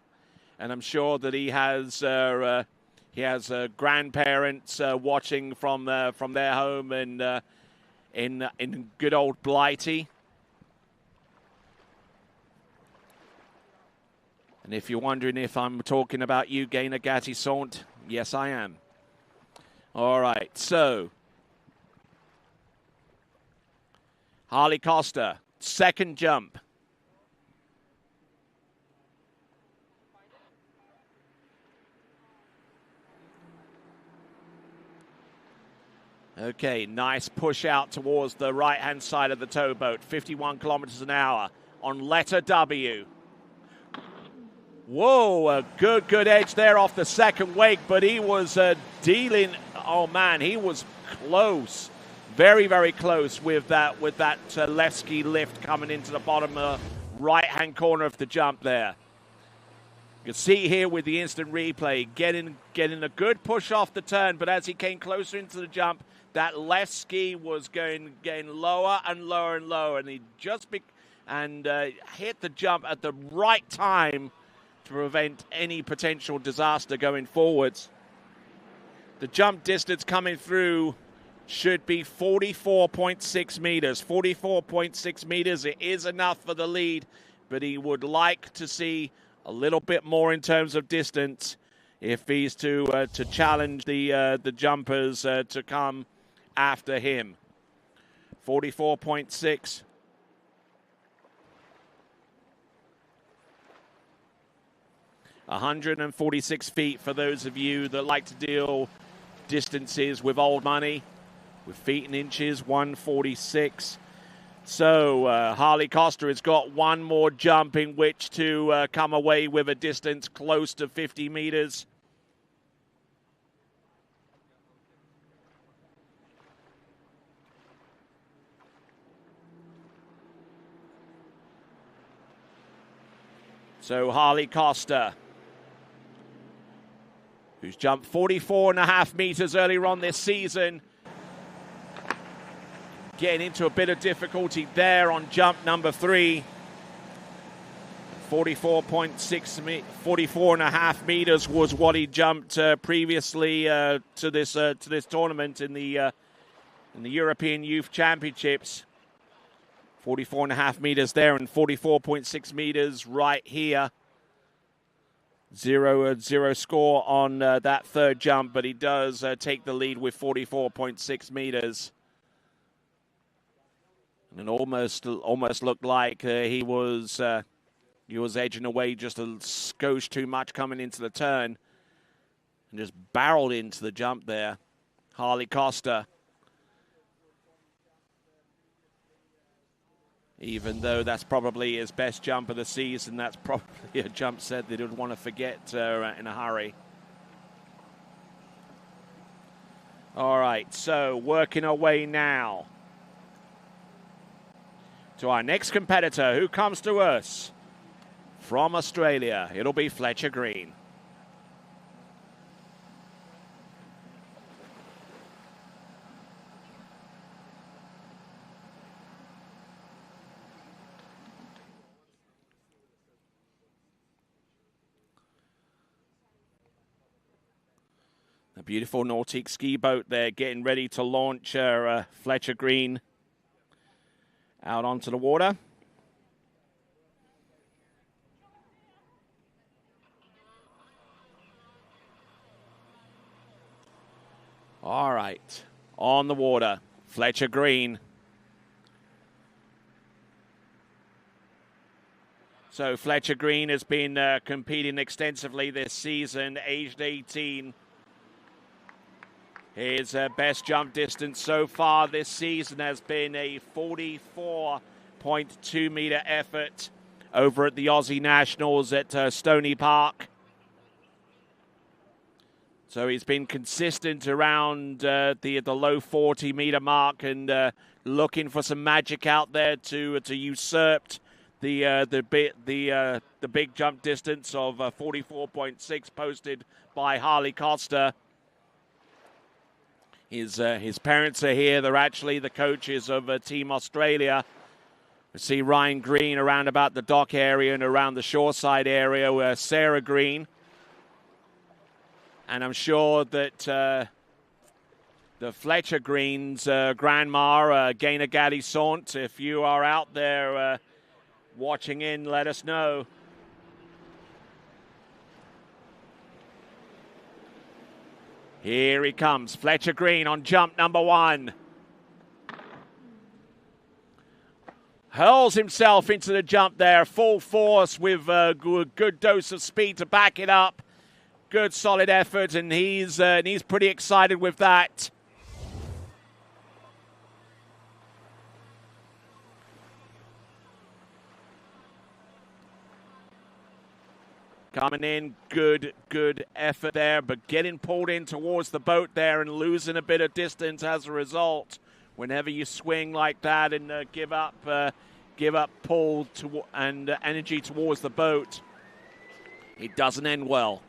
and I'm sure that he has grandparents watching from their home and in good old Blighty. And if you're wondering if I'm talking about you, Gaynor Gattisont, yes, I am. All right, so Harley Costa, second jump. Okay, nice push out towards the right-hand side of the towboat. 51 kilometers an hour on letter W. Whoa, a good edge there off the second wake, but he was dealing. Oh man, he was close, very, very close with that left ski lift coming into the bottom right-hand corner of the jump there. You can see here with the instant replay, getting a good push off the turn, but as he came closer into the jump, that left ski was getting lower and lower and lower, and he just hit the jump at the right time to prevent any potential disaster going forwards. The jump distance coming through should be 44.6 meters. 44.6 meters, it is enough for the lead, but he would like to see a little bit more in terms of distance if he's to challenge the jumpers to come after him. 44.6. $146 feet for those of you that like to deal distances with old money, with feet and inches, 146. So Harley Costa has got 1 more jump in which to come away with a distance close to 50 meters. So Harley Costa, who's jumped 44.5 meters earlier on this season, getting into a bit of difficulty there on jump number 3. 44.5 meters was what he jumped previously to this tournament in the European Youth Championships. 44.5 meters there and 44.6 meters right here. 0 score on that third jump, but he does take the lead with 44.6 meters. And it almost looked like he was edging away just a skosh too much coming into the turn and just barreled into the jump there. Harley Costa. Even though that's probably his best jump of the season, that's probably a jump set that he would want to forget in a hurry. All right, so working our way now to our next competitor who comes to us from Australia. It'll be Fletcher Green. A beautiful Nautique ski boat there getting ready to launch Fletcher Green out onto the water. All right, on the water, Fletcher Green. So Fletcher Green has been competing extensively this season, aged 18. His best jump distance so far this season has been a 44.2 meter effort over at the Aussie Nationals at Stony Park. So he's been consistent around the low 40 meter mark and looking for some magic out there to usurp the big jump distance of 44.6 posted by Harley Costa. His parents are here. They're actually the coaches of Team Australia. We see Ryan Green around about the dock area and around the shoreside area where Sarah Green. And I'm sure that the Fletcher Green's grandma, Gaina Gaddy Sant, if you are out there watching in, let us know. Here he comes, Fletcher Green on jump number 1. Hurls himself into the jump there, full force with a good dose of speed to back it up. Good solid effort, and he's pretty excited with that. Coming in, good effort there, but getting pulled in towards the boat there and losing a bit of distance as a result. Whenever you swing like that and give up pull and energy towards the boat, it doesn't end well.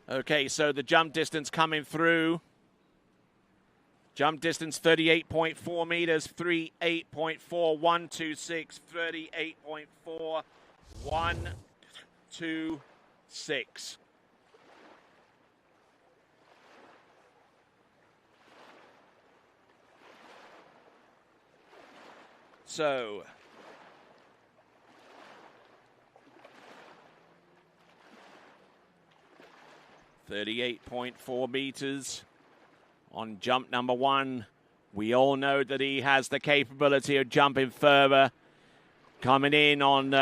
Okay, so the jump distance coming through. Jump distance 38.4 meters, 38.4126, 38.4126. So 38.4 meters on jump number 1. We all know that he has the capability of jumping further. Coming in on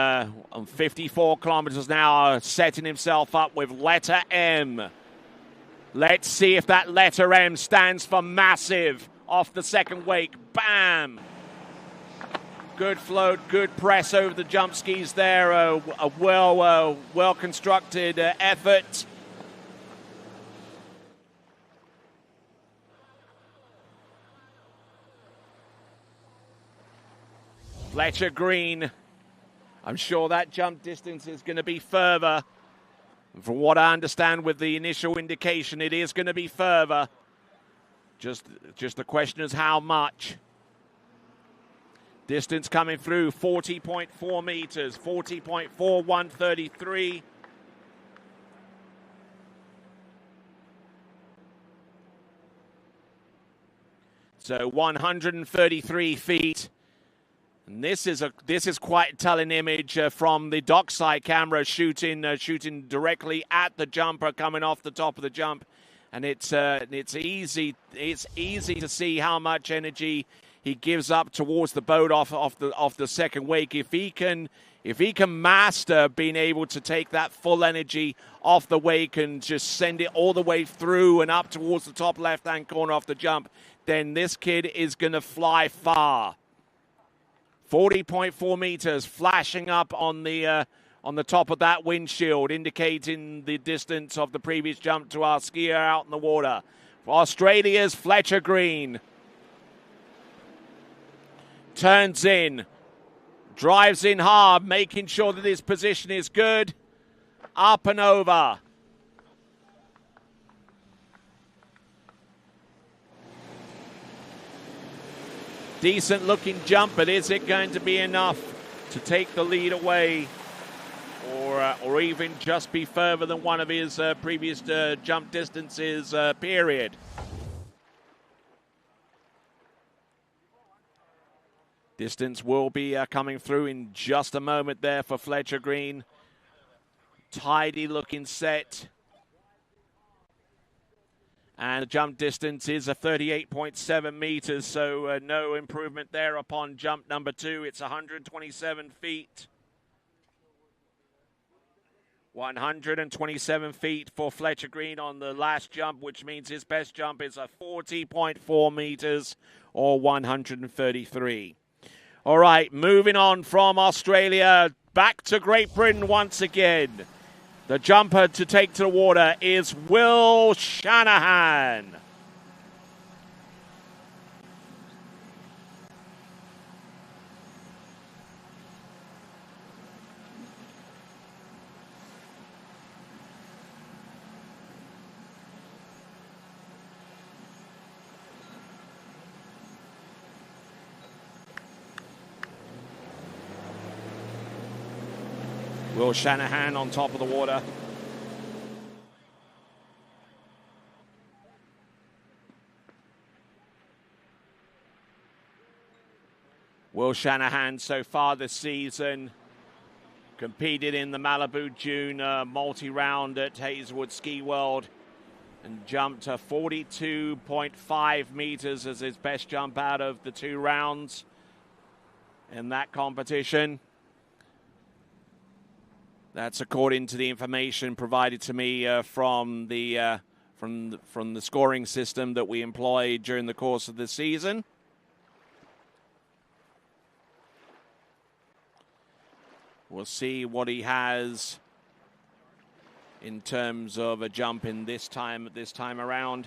54 kilometers an hour, setting himself up with letter M. Let's see if that letter M stands for massive off the second wake. Bam! Good float, good press over the jump skis there. A well-constructed effort. Fletcher Green, I'm sure that jump distance is going to be further. From what I understand with the initial indication, it is going to be further. Just the question is how much. Distance coming through, 40.4 meters, 40.4133. So 133 feet. And this is quite a telling image from the dockside camera shooting directly at the jumper coming off the top of the jump, and it's easy to see how much energy he gives up towards the boat off the second wake. If he can master being able to take that full energy off the wake and just send it all the way through and up towards the top left-hand corner off the jump, then this kid is going to fly far. 40.4 meters flashing up on the top of that windshield, indicating the distance of the previous jump to our skier out in the water. For Australia's Fletcher Green. Turns in, drives in hard, making sure that his position is good. Up and over. Decent looking jump, but is it going to be enough to take the lead away or even just be further than one of his previous jump distances period? Distance will be coming through in just a moment there for Fletcher Green. Tidy looking set. And the jump distance is a 38.7 meters, so no improvement there upon jump number 2. It's 127 feet. 127 feet for Fletcher Green on the last jump, which means his best jump is a 40.4 meters or 133. All right, moving on from Australia, back to Great Britain once again. The jumper to take to the water is Will Shanahan. Will Shanahan on top of the water. Will Shanahan so far this season competed in the Malibu June multi-round at Hazelwood Ski World and jumped to 42.5 meters as his best jump out of the 2 rounds in that competition. That's according to the information provided to me from the scoring system that we employed during the course of the season. We'll see what he has in terms of a jump in this time around.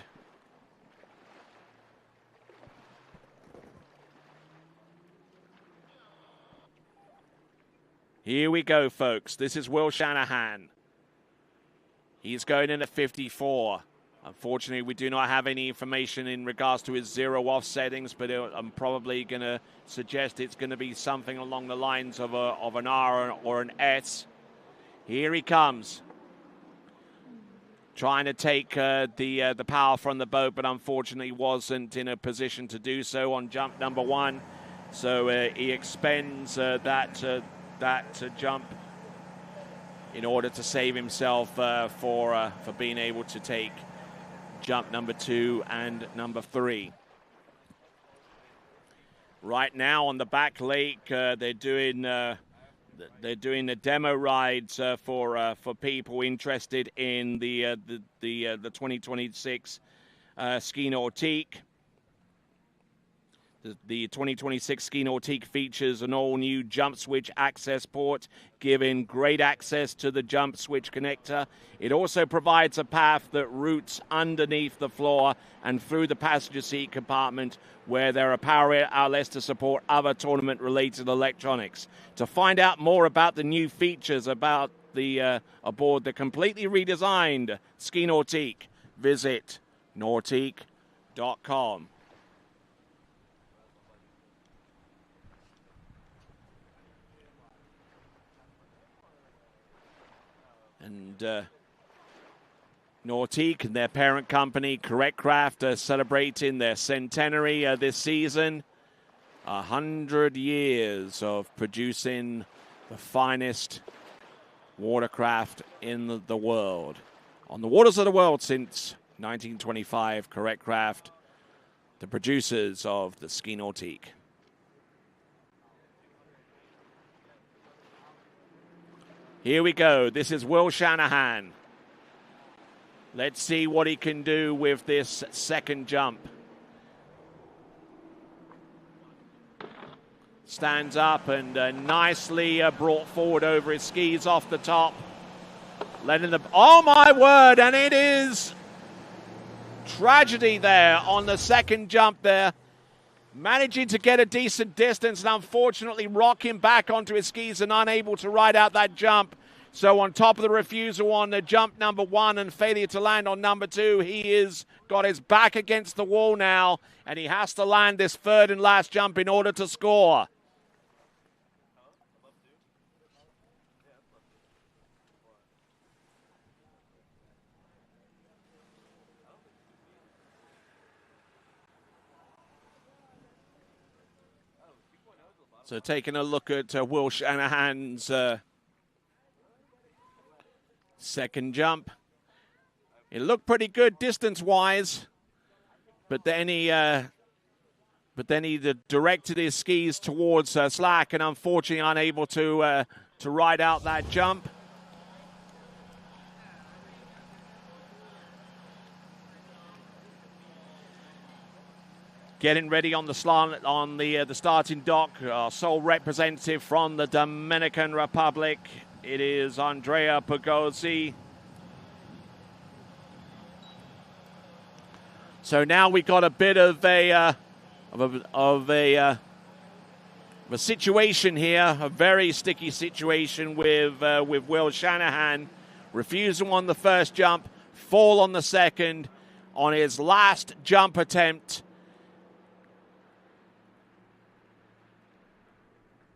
Here we go, folks. This is Will Shanahan. He's going in at 54. Unfortunately, we do not have any information in regards to his zero off settings, but I'm probably going to suggest it's going to be something along the lines of an R or an S. Here he comes. Trying to take the power from the boat, but unfortunately wasn't in a position to do so on jump number 1. So he expends that jump in order to save himself for being able to take jump number 2 and number 3. Right now on the back lake, they're doing the demo rides for people interested in the 2026 Ski Nautique. The 2026 Ski Nautique features an all-new jump switch access port, giving great access to the jump switch connector. It also provides a path that routes underneath the floor and through the passenger seat compartment, where there are power outlets to support other tournament-related electronics. To find out more about the new features about the aboard the completely redesigned Ski Nautique, visit nautique.com. And Nautique and their parent company, Correct Craft, are celebrating their centenary this season. 100 years of producing the finest watercraft in the world. On the waters of the world since 1925, Correct Craft, the producers of the Ski Nautique. Here we go. This is Will Shanahan. Let's see what he can do with this second jump. Stands up and nicely brought forward over his skis off the top. Letting the... Oh, my word! And it is tragedy there on the second jump there. Managing to get a decent distance and unfortunately rocking back onto his skis and unable to ride out that jump. So on top of the refusal on the jump number 1 and failure to land on number 2, he is got his back against the wall now, and he has to land this third and last jump in order to score. So taking a look at Will Shanahan's second jump. It looked pretty good distance-wise, but then he directed his skis towards slack and unfortunately unable to ride out that jump. Getting ready on the the starting dock, our sole representative from the Dominican Republic. It is Andrea Pagozzi. So now we got a bit of a situation here, a very sticky situation with Will Shanahan, refusal on the first jump, fall on the second, on his last jump attempt.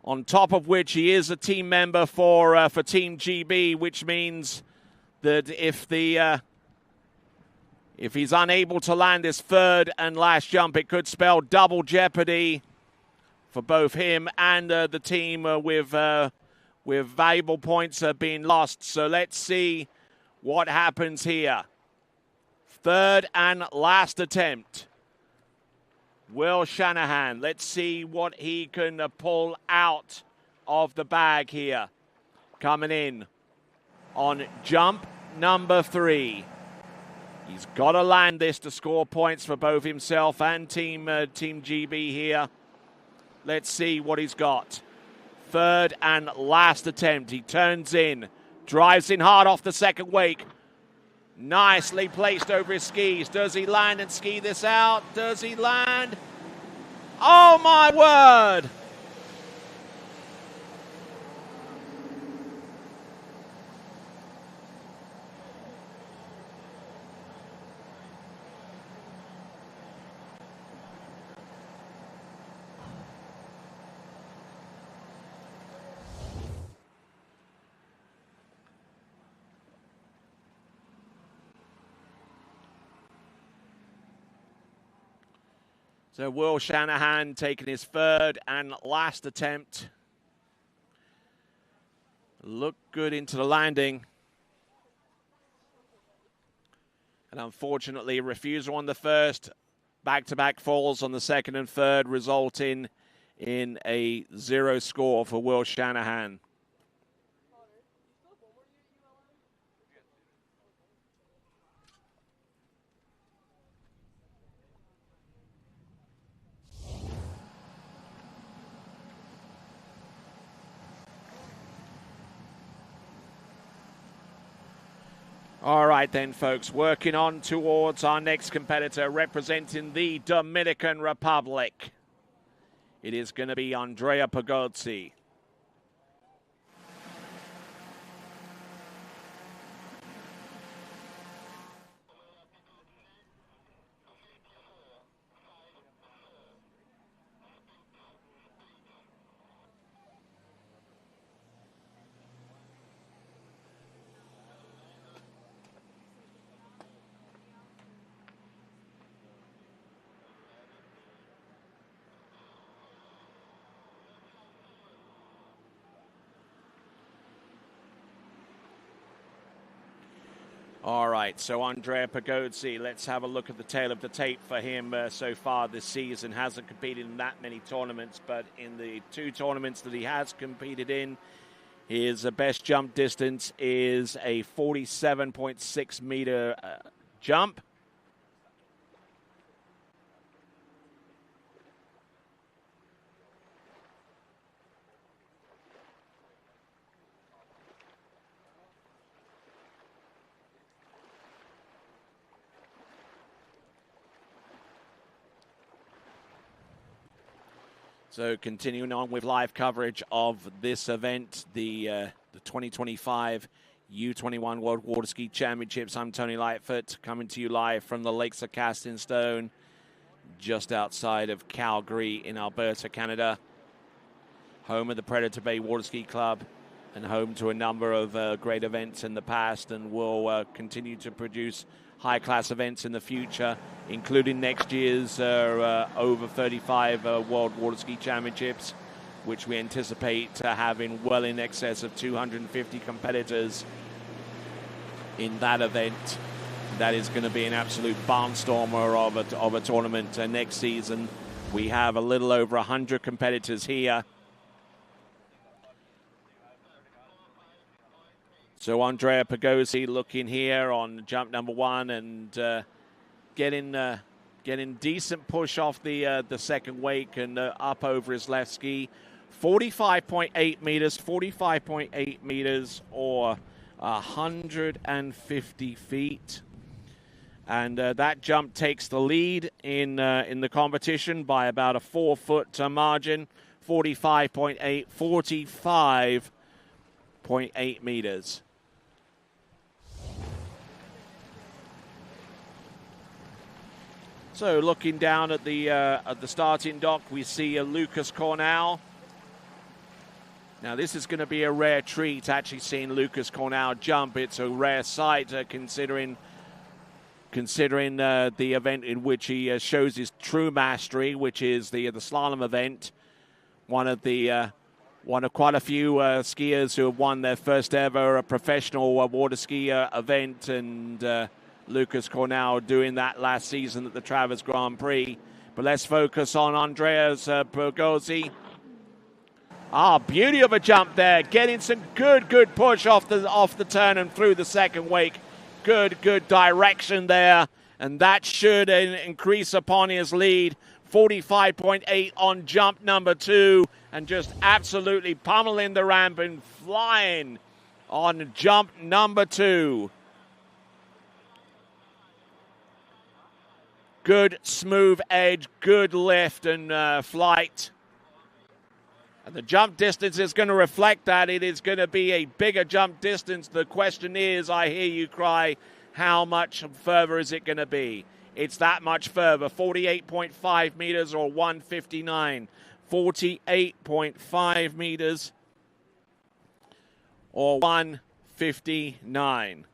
On top of which he is a team member for Team GB, which means that if he's unable to land his third and last jump, it could spell double jeopardy for both him and the team with valuable points being lost. So let's see what happens here. Third and last attempt. Will Shanahan, let's see what he can pull out of the bag here. Coming in on jump number 3. He's got to land this to score points for both himself and Team GB here. Let's see what he's got. Third and last attempt. He turns in, drives in hard off the second wake. Nicely placed over his skis. Does he land and ski this out? Does he land? Oh my word! So Will Shanahan taking his third and last attempt. Looked good into the landing. And unfortunately, refusal on the first, back-to-back falls on the second and third, resulting in a 0 score for Will Shanahan. All right then, folks, working on towards our next competitor representing the Dominican Republic. It is going to be Andrea Pagozzi. All right, so Andrea Pagozzi, let's have a look at the tail of the tape for him so far this season. Hasn't competed in that many tournaments, but in the 2 tournaments that he has competed in, his best jump distance is a 47.6 meter jump. So continuing on with live coverage of this event, the 2025 U21 World Water Ski Championships. I'm Tony Lightfoot, coming to you live from the Lakes of Casting Stone, just outside of Calgary in Alberta, Canada. Home of the Predator Bay Water Ski Club and home to a number of great events in the past, and will continue to produce high-class events in the future, including next year's over 35 World Water Ski Championships, which we anticipate having well in excess of 250 competitors in that event. That is going to be an absolute barnstormer of a tournament next season. We have a little over 100 competitors here. So Andrea Pagozzi looking here on jump number 1 and getting Getting decent push off the second wake and up over his left ski. 45.8 meters, 45.8 meters, or 150 feet. And that jump takes the lead in the competition by about a 4-foot margin. 45.8, 45.8 meters. So looking down at the starting dock, we see Lucas Cornell. Now this is going to be a rare treat, actually seeing Lucas Cornell jump. It's a rare sight considering the event in which he shows his true mastery, which is the slalom event. One of quite a few skiers who have won their first ever professional water ski event, and Lucas Cornell doing that last season at the Travers Grand Prix. But let's focus on Andreas Bergozzi. Beauty of a jump there, getting some good push off the turn and through the second wake. Good direction there, and that should increase upon his lead. 45.8 on jump number 2, and just absolutely pummeling the ramp and flying on jump number 2. Good smooth edge, good lift and flight. And the jump distance is going to reflect that. It is going to be a bigger jump distance. The question is, I hear you cry, how much further is it going to be? It's that much further, 48.5 meters or 159. 48.5 meters or 159.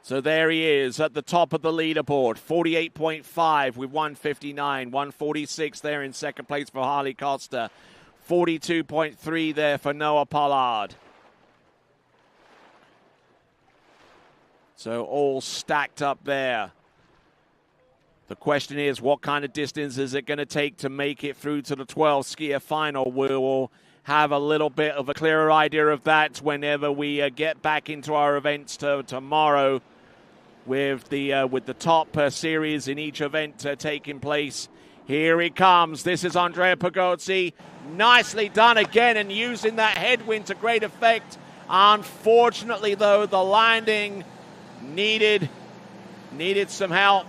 So there he is at the top of the leaderboard, 48.5 with 159, 146 there in second place for Harley Costa, 42.3 there for Noah Pollard. So all stacked up there. The question is, what kind of distance is it going to take to make it through to the 12 skier final? We will have a little bit of a clearer idea of that whenever we get back into our events tomorrow, with the top series in each event taking place. Here he comes. This is Andrea Pagozzi. Nicely done again, and using that headwind to great effect. Unfortunately, though, the landing needed some help.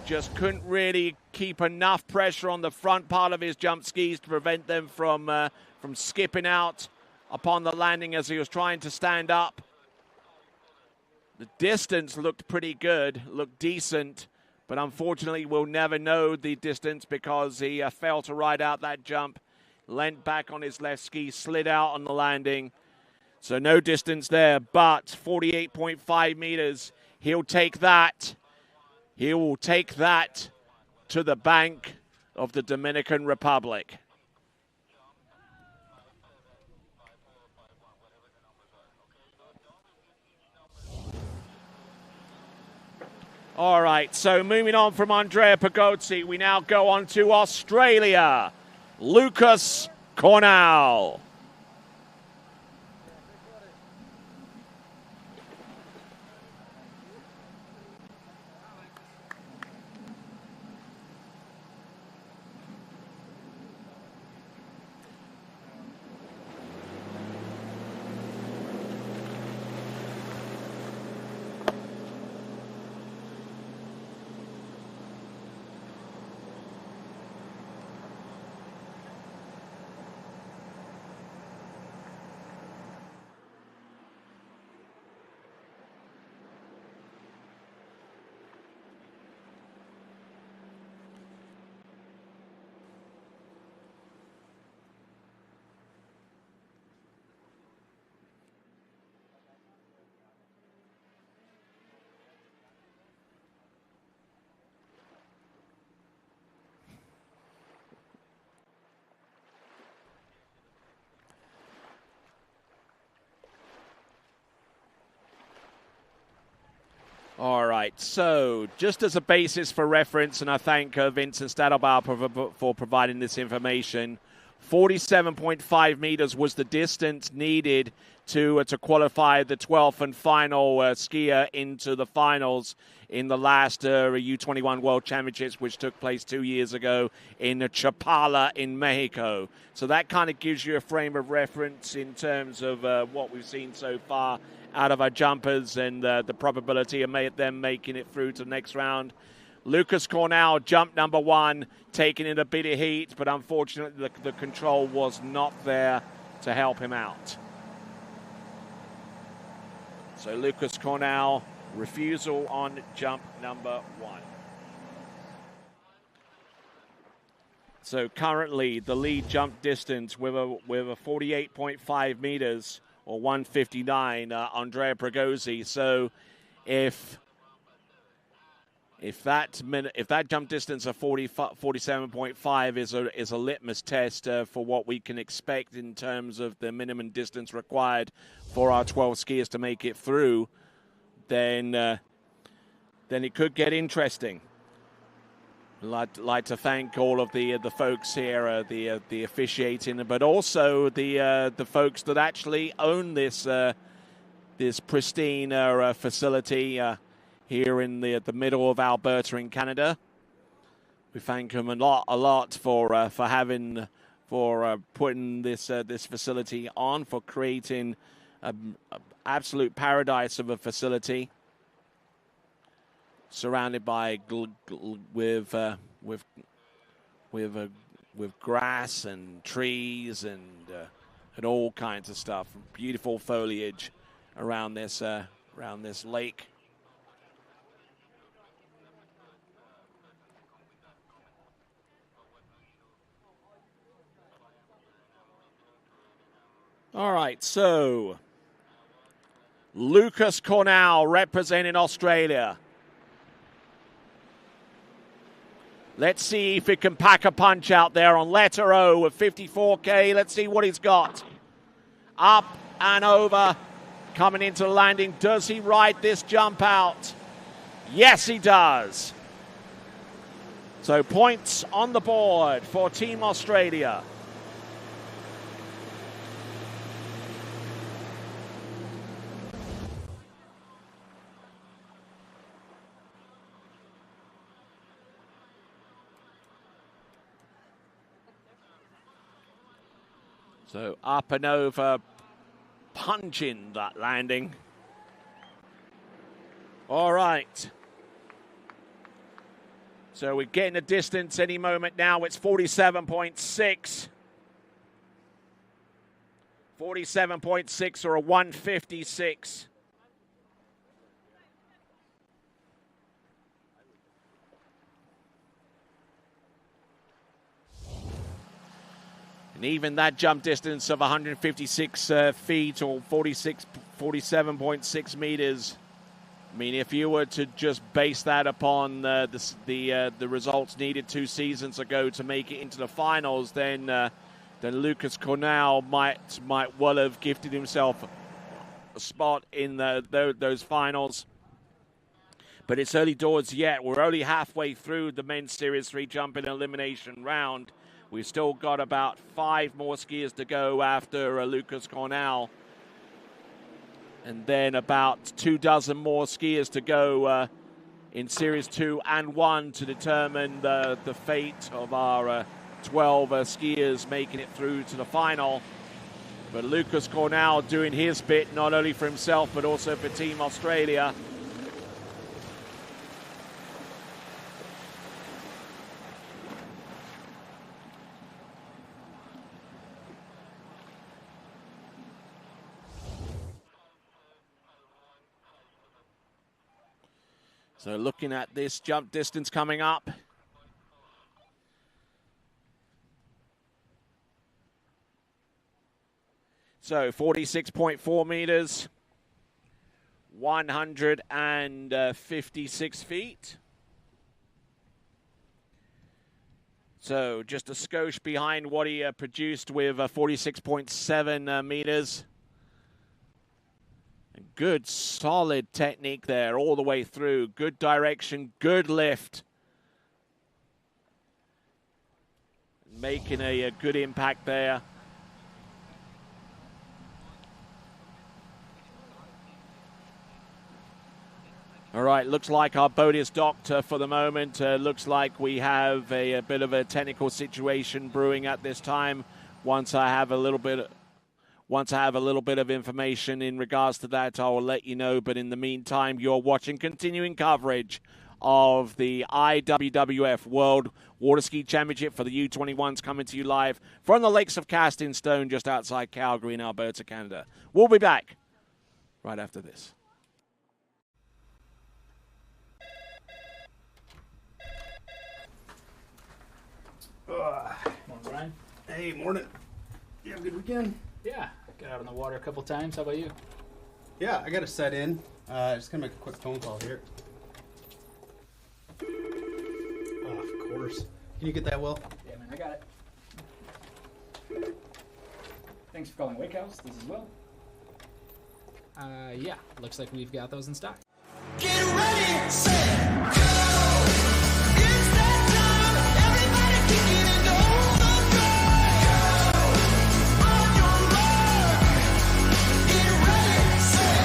Just couldn't really keep enough pressure on the front part of his jump skis to prevent them from skipping out upon the landing as he was trying to stand up. The distance looked pretty good, looked decent, but unfortunately we'll never know the distance because he failed to ride out that jump, leant back on his left ski, slid out on the landing. So no distance there, but 48.5 meters. He'll take that. He will take that to the bank of the Dominican Republic. All right, so moving on from Andrea Pagozzi, we now go on to Australia. Lucas Cornell. All right, so just as a basis for reference, and I thank Vincent Stadelbauer for providing this information, 47.5 meters was the distance needed to qualify the 12th and final skier into the finals in the last U21 World Championships, which took place 2 years ago in Chapala in Mexico. So that kind of gives you a frame of reference in terms of what we've seen so far out of our jumpers and the probability of them making it through to the next round. Lucas Cornell, jump number 1, taking in a bit of heat, but unfortunately the control was not there to help him out. So Lucas Cornell, refusal on jump number 1. So currently the lead jump distance with a 48.5 meters or 159, Andrea Pregosi. So if that jump distance of 47.5 is a litmus test for what we can expect in terms of the minimum distance required for our 12 skiers to make it through, then it could get interesting. I'd like to thank all of the folks here, the officiating, but also the folks that actually own this pristine facility here in the middle of Alberta in Canada. We thank them a lot for putting this facility on, for creating an absolute paradise of a facility, surrounded by with grass and trees and all kinds of stuff. Beautiful foliage around this lake. All right, so Lucas Cornell representing Australia. Let's see if he can pack a punch out there on letter O of 54K. Let's see what he's got. Up and over, coming into the landing. Does he ride this jump out? Yes, he does. So points on the board for Team Australia. So up and over, punching that landing. All right. So we're getting a distance any moment now. It's 47.6. 47.6 or a 156. And even that jump distance of 156 feet or 47.6 meters. I mean, if you were to just base that upon the results needed 2 seasons ago to make it into the finals, then Lucas Cornell might well have gifted himself a spot in those finals. But it's early doors yet. We're only halfway through the men's Series 3 jump and elimination round. We've still got about 5 more skiers to go after Lucas Cornell. And then about 24 more skiers to go in Series 2 and 1 to determine the fate of our 12 skiers making it through to the final. But Lucas Cornell doing his bit, not only for himself, but also for Team Australia. So looking at this jump distance coming up. So 46.4 meters, 156 feet. So just a skosh behind what he produced with 46.7 meters. Good, solid technique there all the way through. Good direction, good lift. making a good impact there. All right, looks like our boat is docked for the moment. Looks like we have a bit of a technical situation brewing at this time. Once I have a little bit of information in regards to that, I will let you know. But in the meantime, you're watching continuing coverage of the IWWF World Water Ski Championship for the U21s, coming to you live from the Lakes of Casting Stone just outside Calgary in Alberta, Canada. We'll be back right after this. Morning, Brian. Hey, morning. You have a good weekend? Yeah, got out on the water a couple times. How about you? Yeah, I got to set in. Just gonna make a quick phone call here. Oh, of course. Can you get that, Will? Yeah, man, I got it. Thanks for calling Wake House. This is Will. Yeah, looks like we've got those in stock. Get ready, set, go. It's that time. Everybody kicking and go. On your mark. Get ready, set,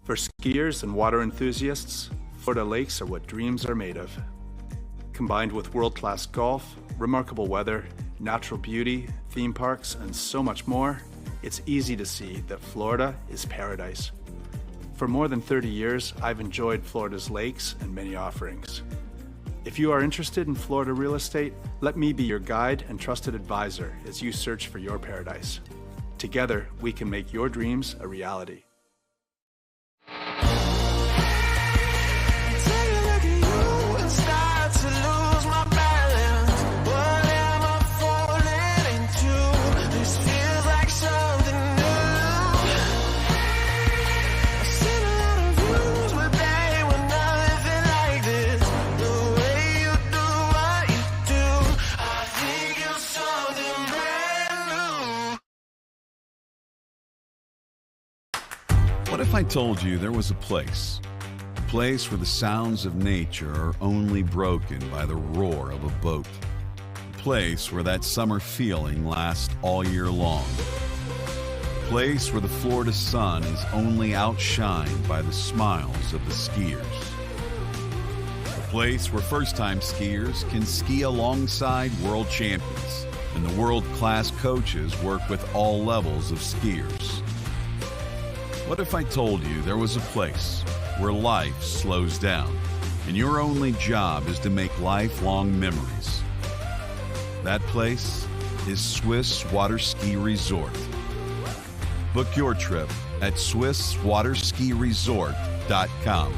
For skiers and water enthusiasts, Florida lakes are what dreams are made of. Combined with world-class golf, remarkable weather, natural beauty, theme parks, and so much more, it's easy to see that Florida is paradise. For more than 30 years, I've enjoyed Florida's lakes and many offerings. If you are interested in Florida real estate, let me be your guide and trusted advisor as you search for your paradise. Together, we can make your dreams a reality. take a look at you and start to lose my balance. What am I falling into? This feels like something new. I've seen a lot of views, but they were nothing like this. The way you do what you do, I think you're something brand new. What if I told you there was a place where the sounds of nature are only broken by the roar of a boat, a place where that summer feeling lasts all year long, a place where the Florida sun is only outshined by the smiles of the skiers, a place where first-time skiers can ski alongside world champions and the world-class coaches work with all levels of skiers. What if I told you there was a place where life slows down and your only job is to make lifelong memories? That place is Swiss Water Ski Resort. Book your trip at SwissWaterSkiResort.com.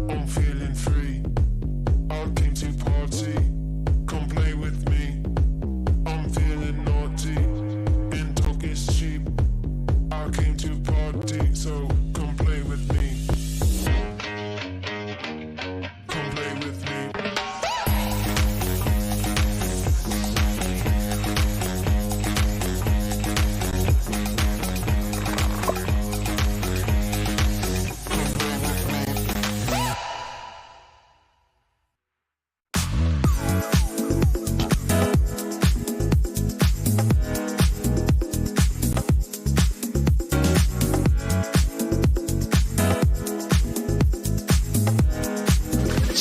I'm feeling free. I came to party. Come play with me. I'm feeling naughty. And talk is cheap. I came to party, so come play with me.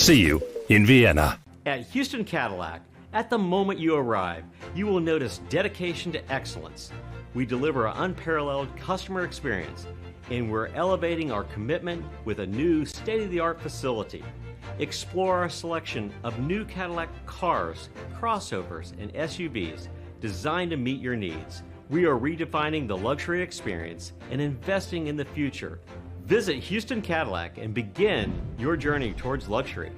see you in Vienna. At Houston Cadillac, at the moment you arrive, you will notice dedication to excellence. We deliver an unparalleled customer experience, and we're elevating our commitment with a new state-of-the-art facility. Explore our selection of new Cadillac cars, crossovers, and SUVs designed to meet your needs. We are redefining the luxury experience and investing in the future. Visit Houston Cadillac and begin your journey towards luxury.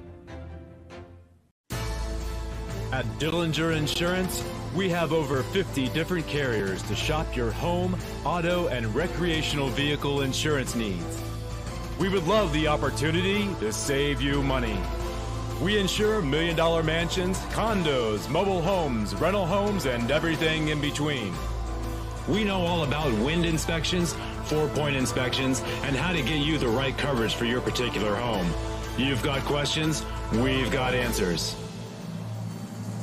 At Dillinger Insurance, we have over 50 different carriers to shop your home, auto, and recreational vehicle insurance needs. We would love the opportunity to save you money. We insure million-dollar mansions, condos, mobile homes, rental homes, and everything in between. We know all about wind inspections, 4-point inspections, and how to get you the right coverage for your particular home. You've got questions, we've got answers.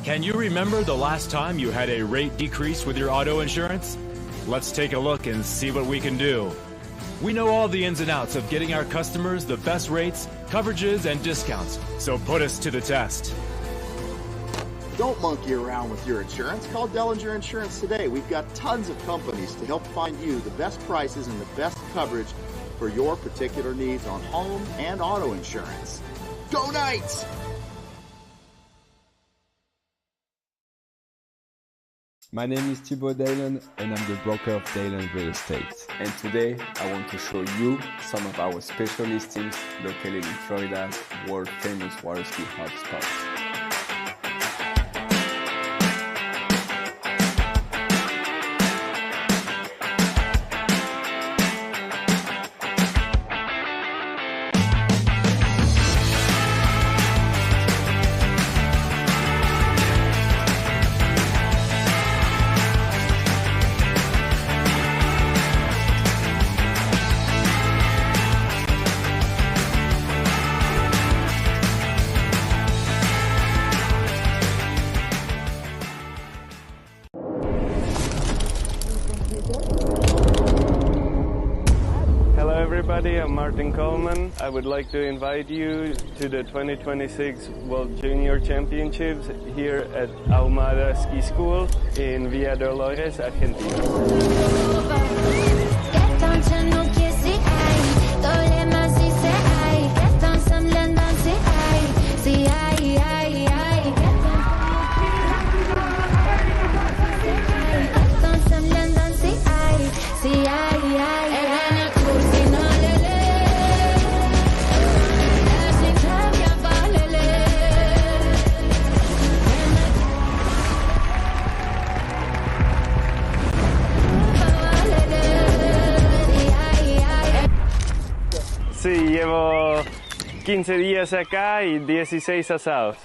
Can you remember the last time you had a rate decrease with your auto insurance? Let's take a look and see what we can do. We know all the ins and outs of getting our customers the best rates, coverages, and discounts, so put us to the test. Don't monkey around with your insurance. Call Dellinger Insurance today. We've got tons of companies to help find you the best prices and the best coverage for your particular needs on home and auto insurance. Go Knights! My name is Thibaut Dalen and I'm the broker of Dalen Real Estate. And today I want to show you some of our special listings located in Florida's world famous water ski hotspots. I'm Martin Coleman. I would like to invite you to the 2026 World Junior Championships here at Ahumada Ski School in Villa Dolores, Argentina. Sí, llevo 15 días acá y 16 asados.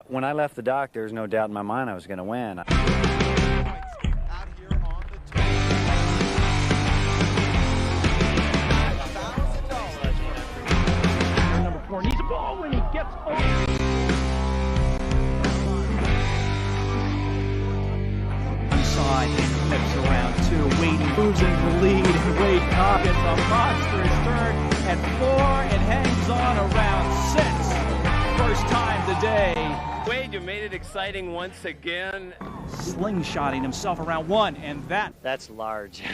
When I left the dock, there was no doubt in my mind I was going to win. Number 4 needs a ball when he gets over. Inside, flips around 2, Wade moves into the lead, and Wade Cobb gets a monstrous turn at 4 and hangs on around 6. First time today. Wade, you made it exciting once again. Slingshotting himself around 1, and that's large. He's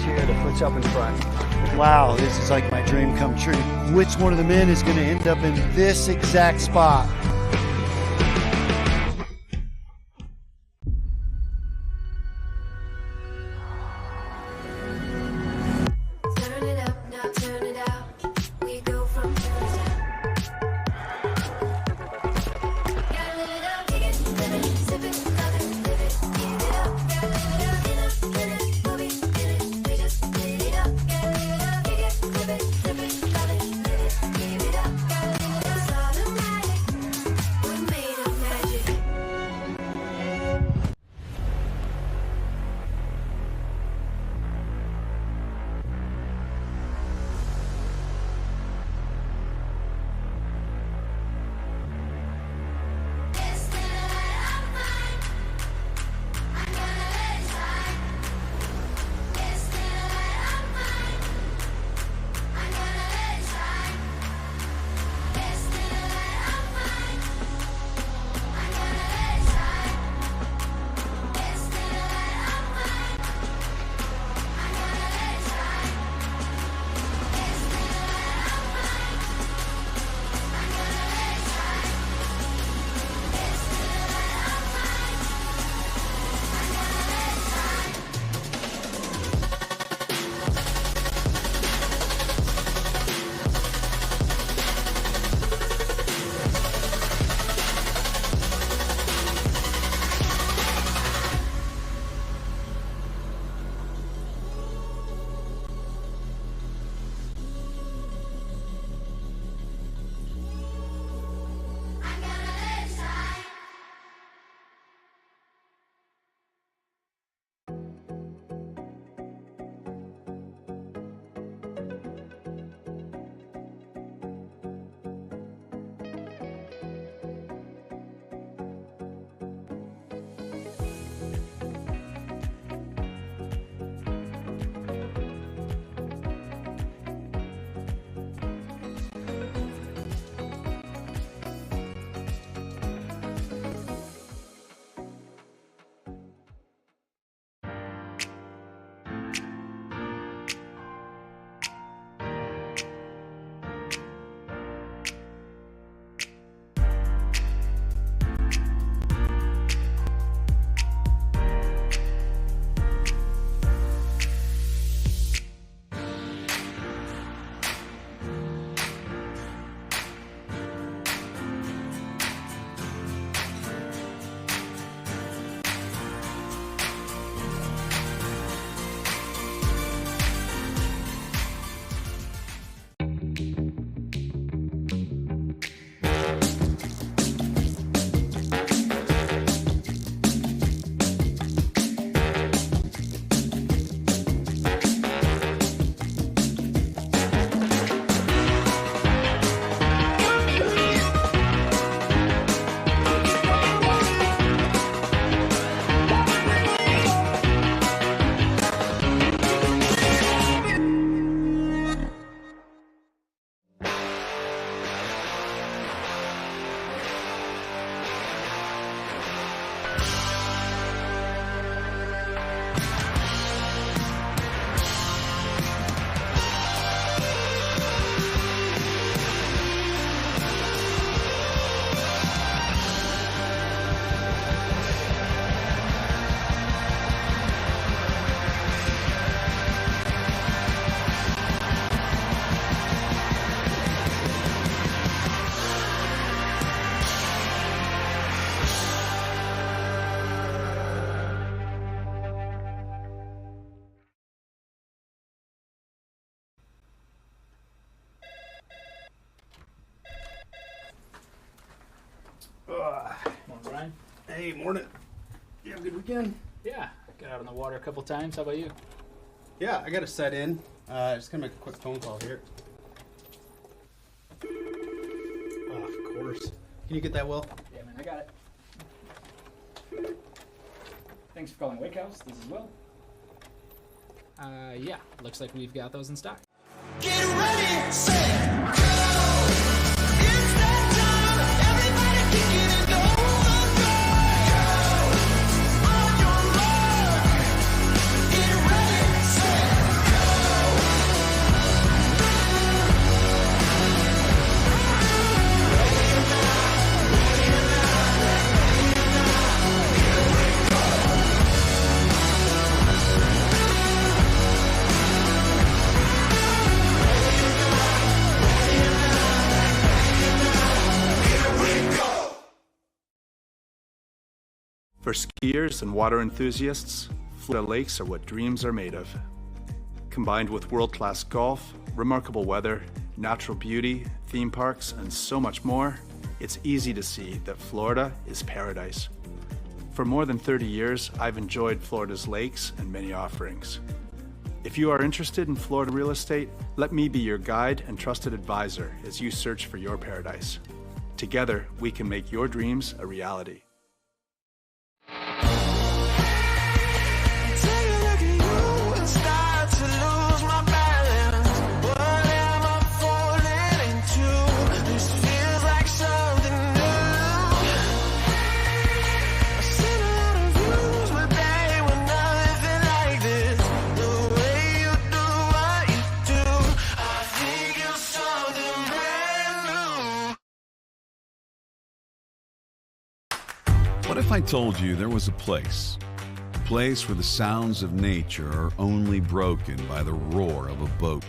here to put you up in front. Wow, this is like my dream come true. Which one of the men is going to end up in this exact spot? Turn it up, now turn it out. We go from turn to gotta live it up, kick it, live it, sip it, love it, live it, give it up. Gotta live it up, get it, move it, get it, we just live it up. Gotta live it up, kick it, live it, sip it, love it, live it, give it up. Gotta live it up, automatic. Morning, Brian. Hey, morning. You have a good weekend? Yeah, got out on the water a couple times. How about you? Yeah, I got to set in. Just gonna make a quick phone call here. Oh, of course. Can you get that, Will? Yeah, man, I got it. Thanks for calling Wake House. This is Will. Yeah, looks like we've got those in stock. Get ready, set, go. It's that time. Everybody kick it and go. Go. On your mark. Get ready, set, For skiers and water enthusiasts, Florida lakes are what dreams are made of. Combined with world-class golf, remarkable weather, natural beauty, theme parks, and so much more, it's easy to see that Florida is paradise. For more than 30 years, I've enjoyed Florida's lakes and many offerings. If you are interested in Florida real estate, let me be your guide and trusted advisor as you search for your paradise. Together, we can make your dreams a reality. take a look at you and start to lose my balance. What am I falling into? This feels like something new. I've seen a lot of views, but they were nothing like this. The way you do what you do, I think you're something brand new. What if I told you there was a place where the sounds of nature are only broken by the roar of a boat?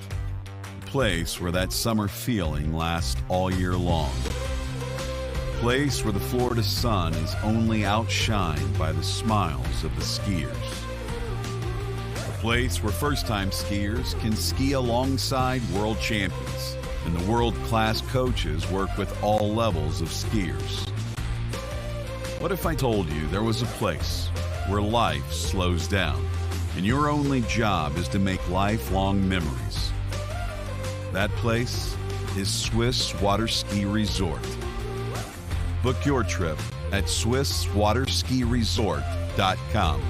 A place where that summer feeling lasts all year long. A place where the Florida sun is only outshined by the smiles of the skiers. A place where first-time skiers can ski alongside world champions, and the world-class coaches work with all levels of skiers. What if I told you there was a place where life slows down and your only job is to make lifelong memories? That place is Swiss Water Ski Resort. Book your trip at SwissWaterSkiResort.com.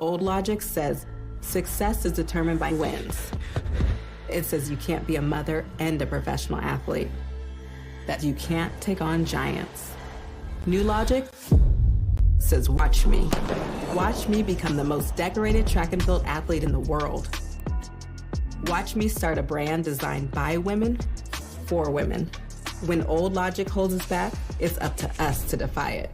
Old logic says success is determined by wins. It says you can't be a mother and a professional athlete, that you can't take on giants. New logic says watch me. Watch me become the most decorated track and field athlete in the world. Watch me start a brand designed by women, for women. When old logic holds us back, it's up to us to defy it.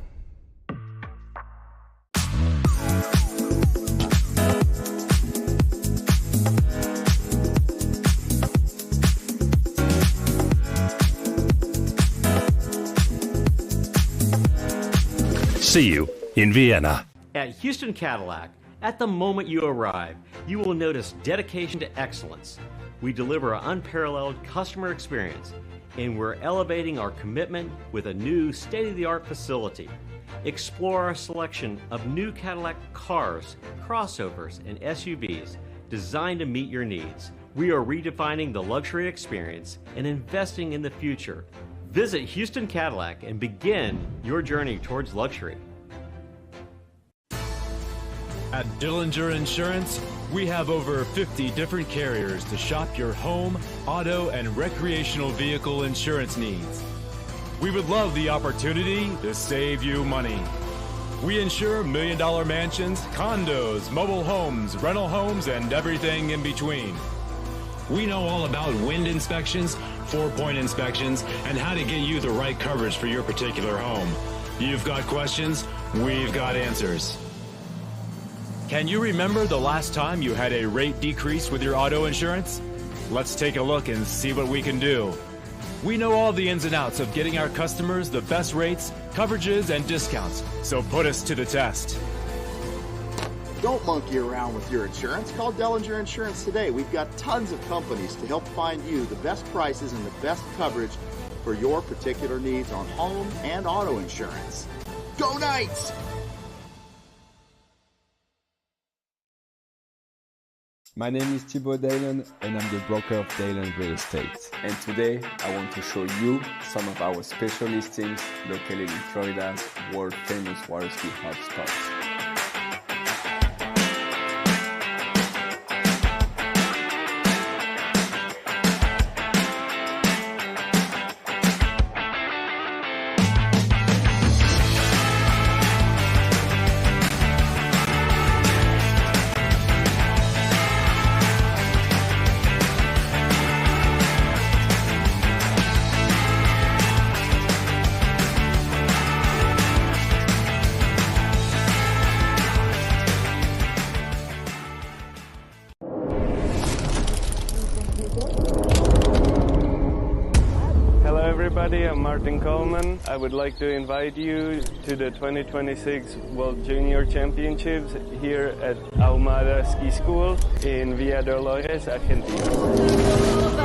See you in Vienna. At Houston Cadillac, at the moment you arrive, you will notice dedication to excellence. We deliver an unparalleled customer experience, and we're elevating our commitment with a new state-of-the-art facility. Explore our selection of new Cadillac cars, crossovers, and SUVs designed to meet your needs. We are redefining the luxury experience and investing in the future. Visit Houston Cadillac and begin your journey towards luxury. At Dillinger Insurance, we have over 50 different carriers to shop your home, auto, and recreational vehicle insurance needs. We would love the opportunity to save you money. We insure $1 million mansions, condos, mobile homes, rental homes, and everything in between. We know all about wind inspections, 4-point inspections, and how to get you the right coverage for your particular home. You've got questions, we've got answers. Can you remember the last time you had a rate decrease with your auto insurance? Let's take a look and see what we can do. We know all the ins and outs of getting our customers the best rates, coverages, and discounts, so put us to the test. Don't monkey around with your insurance. Call Dellinger Insurance today. We've got tons of companies to help find you the best prices and the best coverage for your particular needs on home and auto insurance. Go Knights! My name is Thibaut Dalen and I'm the broker of Dalen Real Estate. And today I want to show you some of our special listings located in Florida's world famous water ski hotspots. I'm Martin Coleman. I would like to invite you to the 2026 World Junior Championships here at Ahumada Ski School in Villa Dolores, Argentina.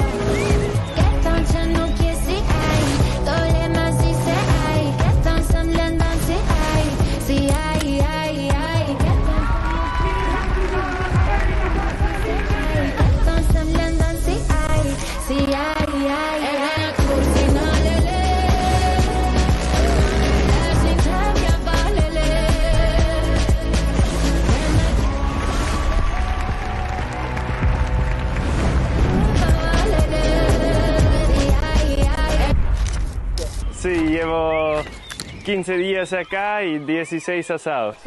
Sí, llevo 15 días acá y 16 asados.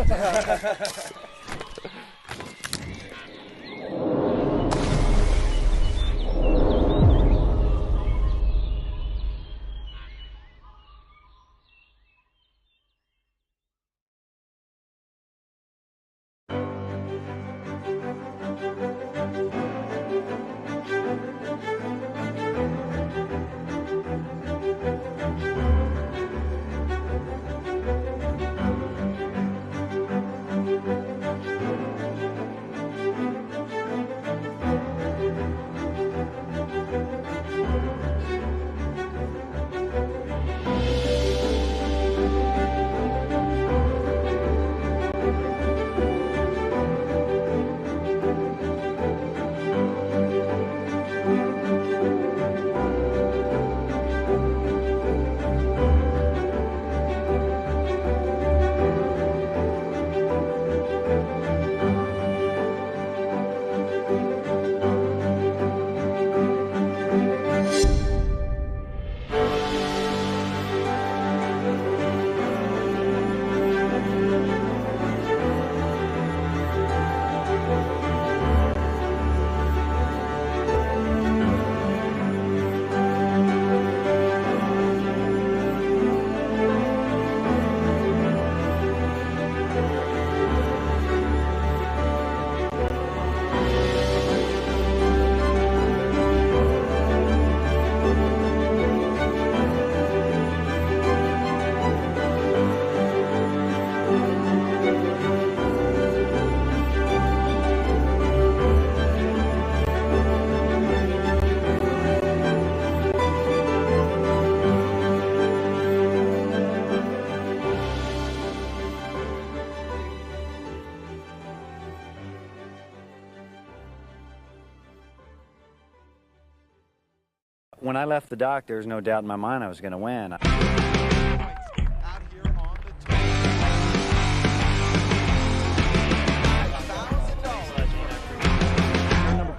When I left the dock, there was no doubt in my mind I was going to win. Number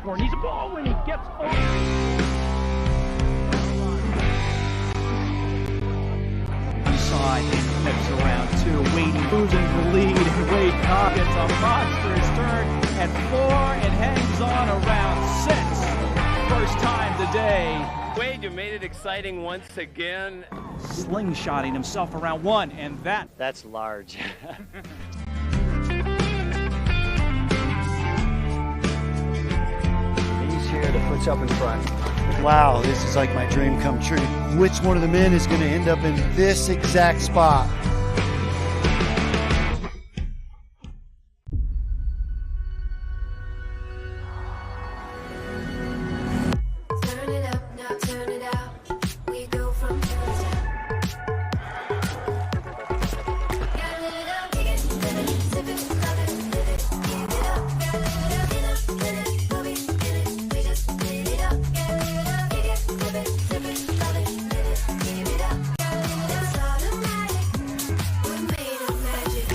4 needs a ball when he gets off. Inside, heads around 2, Wade losing the lead. Wade Cobb gets a monstrous turn at 4 and hangs on around 6. first time today. Wade, you made it exciting once again. Slingshotting himself around one, and That's large. He's here to put up in front. Wow, this is like my dream come true. Which one of the men is going to end up in this exact spot? Turn it up, now turn it out. We go from turn to down. Gotta live it up, kick it, live it, sip it, love it, live it, give it up. Gotta live it up, get up, get it, go be, get it, we just live it up. Gotta live it up, kick it, live it, sip it, love it, live it, give it up. It's automatic, we're made of magic.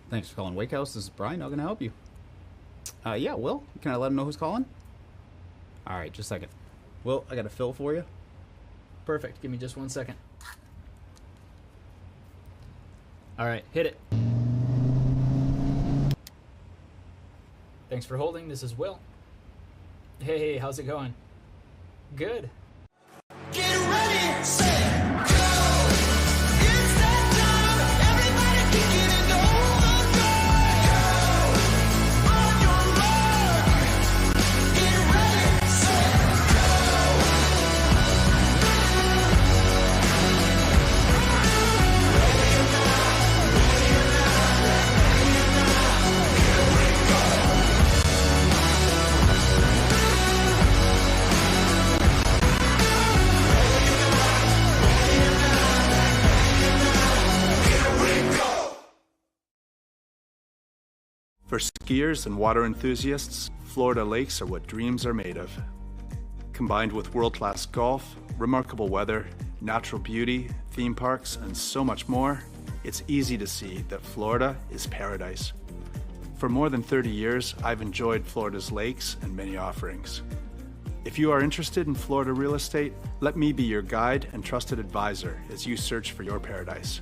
Thanks for calling Wake House. This is Brian. How can I help you? Yeah, Will. Can I let him know who's calling? All right, just a second. Will, I got a fill for you. Perfect. Give me just 1 second. All right, hit it. Thanks for holding. This is Will. Hey, how's it going? Good. Get ready, set, go. It's that time. Everybody kicking it over. Go on your mark. Get ready, set, For skiers and water enthusiasts, Florida lakes are what dreams are made of. Combined with world-class golf, remarkable weather, natural beauty, theme parks, and so much more, it's easy to see that Florida is paradise. For more than 30 years, I've enjoyed Florida's lakes and many offerings. If you are interested in Florida real estate, let me be your guide and trusted advisor as you search for your paradise.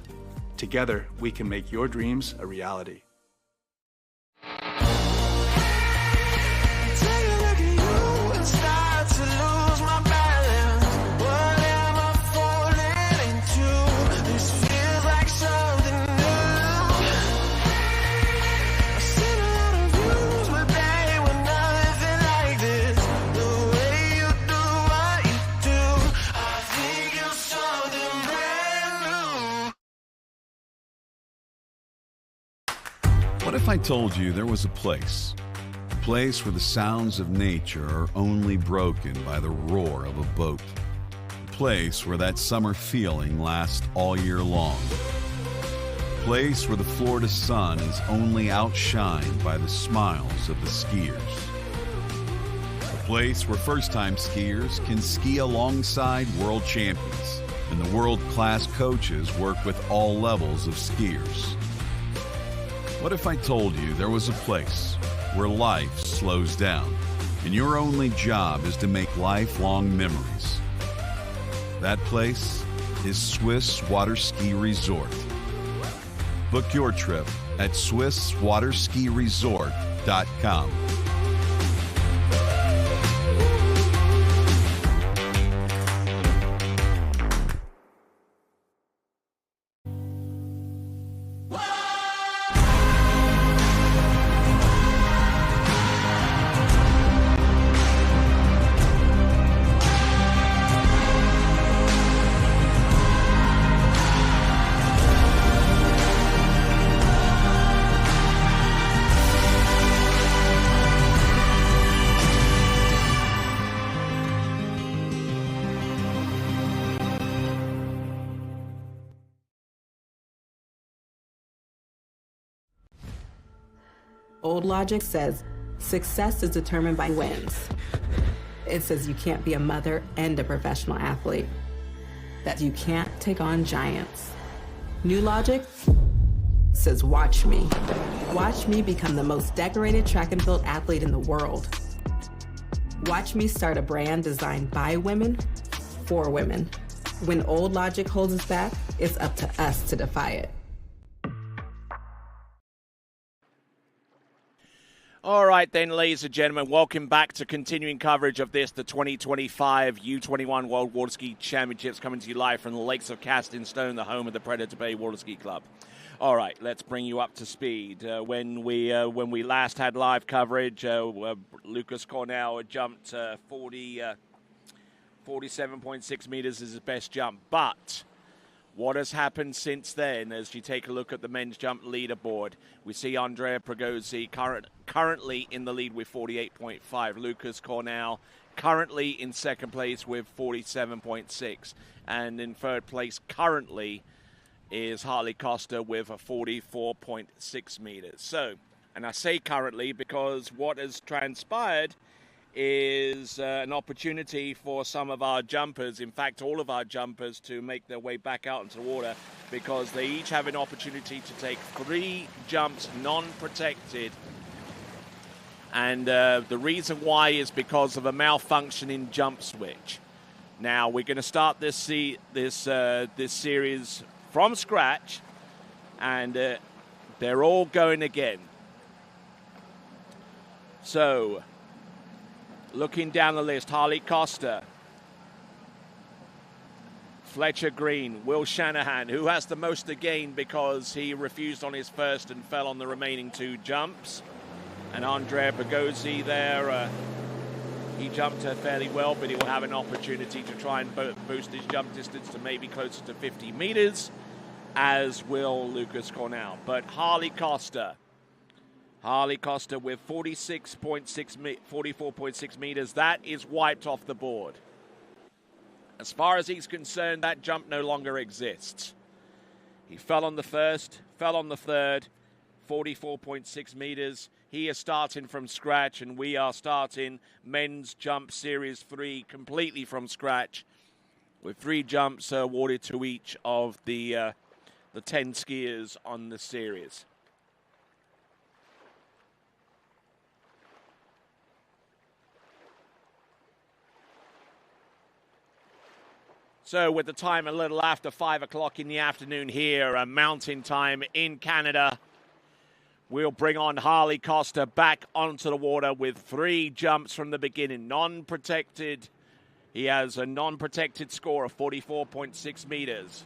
Together, we can make your dreams a reality. take a look at you and start to lose my balance. What am I falling into? This feels like something new. I've seen a lot of views, but they were nothing like this. The way you do what you do, I think you're something brand new. What if I told you there was a place where the sounds of nature are only broken by the roar of a boat? A place where that summer feeling lasts all year long. A place where the Florida sun is only outshined by the smiles of the skiers. A place where first-time skiers can ski alongside world champions, and the world-class coaches work with all levels of skiers. What if I told you there was a place where life slows down and your only job is to make lifelong memories? That place is Swiss Water Ski Resort. Book your trip at SwissWaterSkiResort.com. Old logic says success is determined by wins. It says you can't be a mother and a professional athlete, that you can't take on giants. New logic says watch me. Watch me become the most decorated track and field athlete in the world. Watch me start a brand designed by women, for women. When old logic holds us back, it's up to us to defy it. All right, then, ladies and gentlemen, welcome back to continuing coverage of this, the 2025 U21 World Water Ski Championships, coming to you live from the lakes of Castingstone, the home of the Predator Bay Water Ski Club. All right, let's bring you up to speed. When we last had live coverage, Lucas Cornell jumped 47.6 meters is his best jump, but what has happened since then? As you take a look at the men's jump leaderboard, we see Andrea Prigozzi currently in the lead with 48.5. Lucas Cornell currently in second place with 47.6. And in third place currently is Harley Costa with a 44.6 meters. So, and I say currently because what has transpired is an opportunity for some of our jumpers, in fact all of our jumpers, to make their way back out into the water, because they each have an opportunity to take 3 jumps non-protected. And the reason why is because of a malfunctioning jump switch. Now we're going to start this series from scratch, and they're all going again. So looking down the list, Harley Costa Fletcher Green, Will Shanahan, who has the most to gain because he refused on his first and fell on the remaining 2 jumps. And Andrea Bogozzi there, he jumped fairly well, but he will have an opportunity to try and boost his jump distance to maybe closer to 50 meters, as will Lucas Cornell. But Harley Costa with 44.6 meters, that is wiped off the board. As far as he's concerned, that jump no longer exists. He fell on the first, fell on the third, 44.6 meters. He is starting from scratch, and we are starting men's jump series 3 completely from scratch, with 3 jumps awarded to each of the 10 skiers on the series. So with the time a little after 5 o'clock in the afternoon here, mountain time in Canada, we'll bring on Harley Costa back onto the water with 3 jumps from the beginning, non-protected. He has a non-protected score of 44.6 meters.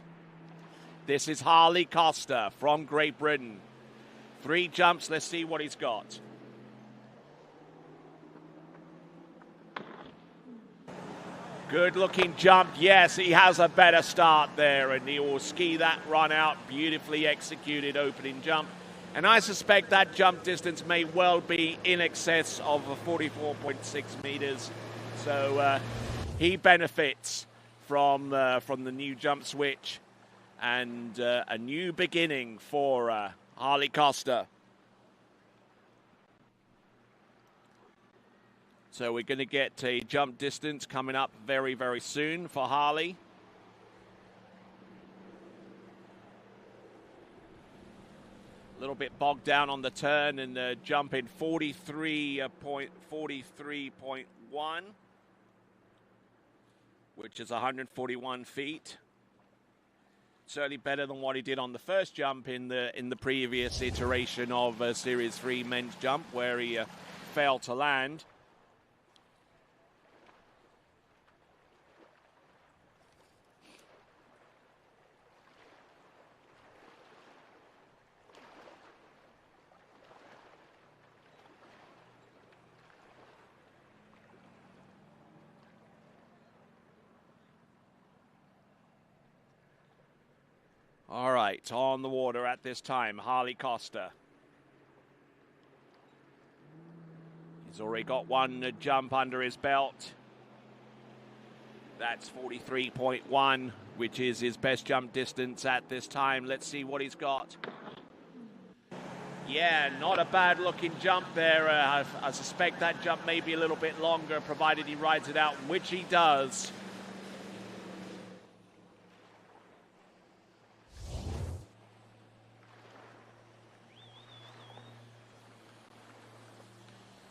This is Harley Costa from Great Britain. 3 jumps, let's see what he's got. Good looking jump. Yes, he has a better start there, and he will ski that run out. Beautifully executed opening jump. And I suspect that jump distance may well be in excess of 44.6 meters. So he benefits from the new jump switch and a new beginning for Harley Costa. So we're going to get a jump distance coming up very, very soon for Harley. A little bit bogged down on the turn and jump in 43.1, which is 141 feet. Certainly better than what he did on the first jump in the previous iteration of Series 3 men's jump, where he failed to land. All right, on the water at this time, Harley Costa. He's already got 1 jump under his belt. That's 43.1, which is his best jump distance at this time. Let's see what he's got. Yeah, not a bad looking jump there. I suspect that jump may be a little bit longer, provided he rides it out, which he does.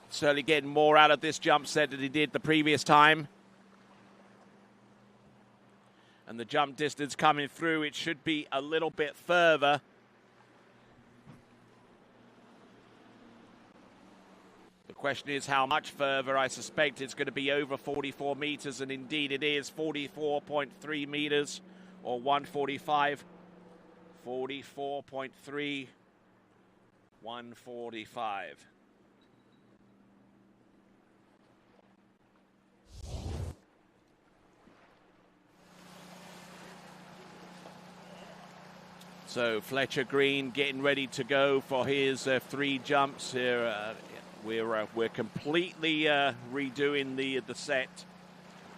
Certainly getting more out of this jump set than he did the previous time. And the jump distance coming through, it should be a little bit further. The question is how much further. I suspect it's going to be over 44 meters, and indeed it is 44.3 meters, or 145. 44.3, 145. So Fletcher Green getting ready to go for his 3 jumps here. We're completely redoing the set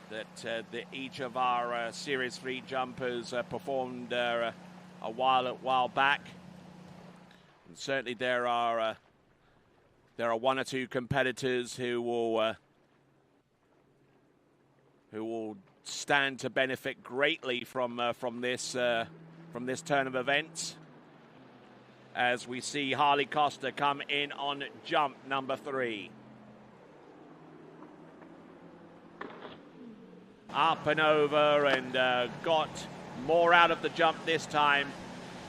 that each of our Series 3 jumpers performed a while back. And certainly there are 1 or 2 competitors who will stand to benefit greatly from this turn of events, as we see Harley Costa come in on jump number 3. Up and over, and got more out of the jump this time.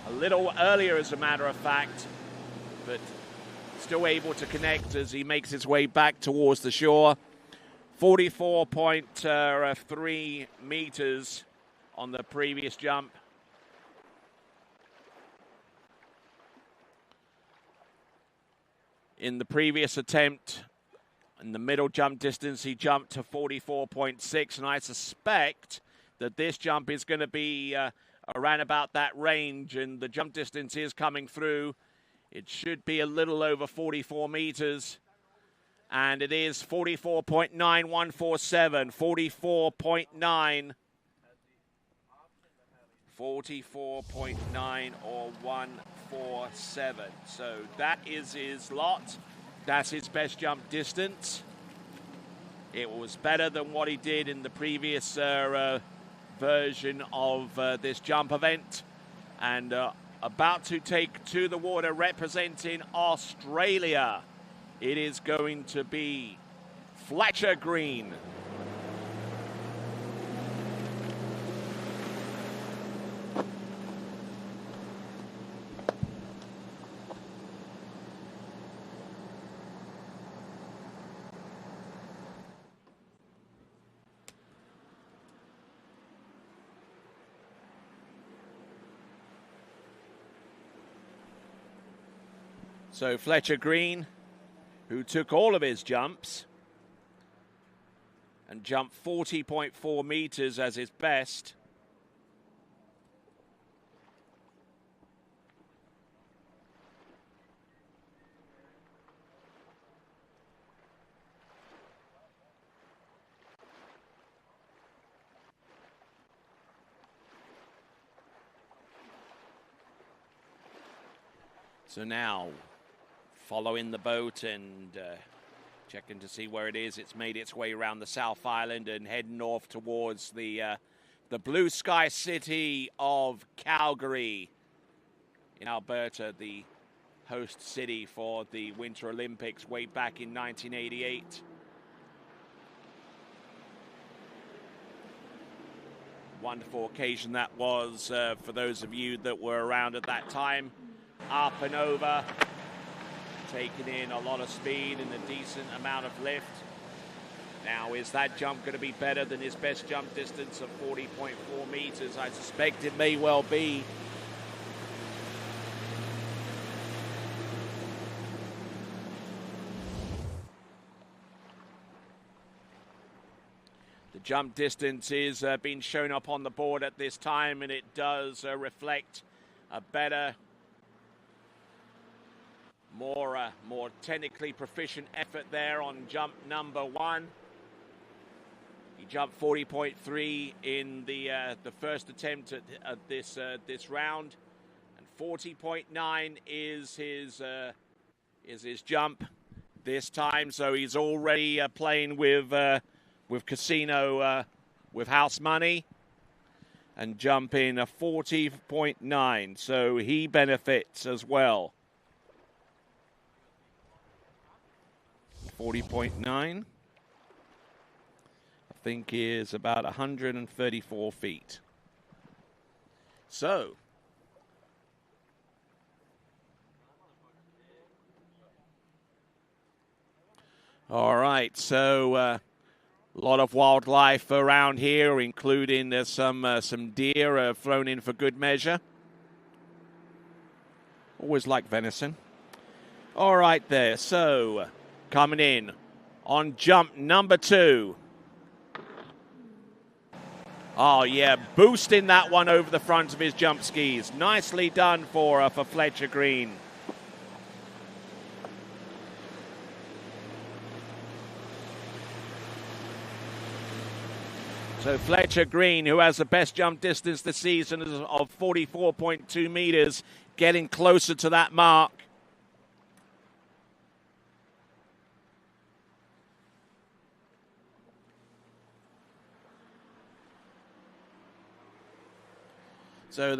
A little earlier, as a matter of fact, but still able to connect as he makes his way back towards the shore. 44.3 meters on the previous jump. In the previous attempt, in the middle jump distance, he jumped to 44.6, and I suspect that this jump is going to be around about that range, and the jump distance is coming through. It should be a little over 44 meters, and it is 44.9147, 44.9. 44.9 or 147. So that is his lot. That's his best jump distance. It was better than what he did in the previous version of this jump event. And about to take to the water, representing Australia, it is going to be Fletcher Green. So Fletcher Green, who took all of his jumps and jumped 40.4 meters as his best. So now, following the boat and checking to see where it is. It's made its way around the South Island and heading north towards the blue sky city of Calgary in Alberta, the host city for the Winter Olympics way back in 1988. Wonderful occasion that was for those of you that were around at that time. Up and over, taking in a lot of speed and a decent amount of lift. Now, is that jump going to be better than his best jump distance of 40.4 meters? I suspect it may well be. The jump distance is being shown up on the board at this time, and it does reflect a better, more technically proficient effort there on jump number one. He jumped 40.3 in the first attempt at this round, and 40.9 is his jump this time. So he's already playing with casino with house money and jumping a 40.9. So he benefits as well. 40.9, I think, is about 134 feet. So, all right, so a lot of wildlife around here, including some deer thrown in for good measure. Always like venison. All right there, so coming in on jump number two. Oh, yeah, boosting that one over the front of his jump skis. Nicely done for Fletcher Green. So Fletcher Green, who has the best jump distance this season of 44.2 meters, getting closer to that mark. So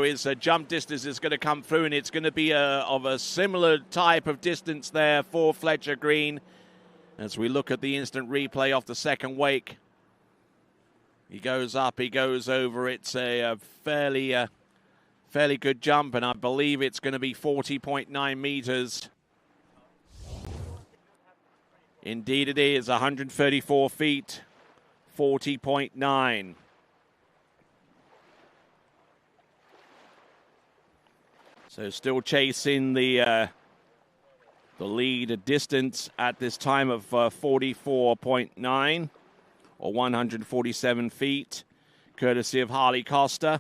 his jump distance is going to come through, and it's going to be of a similar type of distance there for Fletcher Green. As we look at the instant replay off the second wake, he goes up, he goes over. It's a fairly good jump, and I believe it's going to be 40.9 meters. Indeed, it is 134 feet, 40.9. So still chasing the lead distance at this time of 44.9 or 147 feet, courtesy of Harley Costa.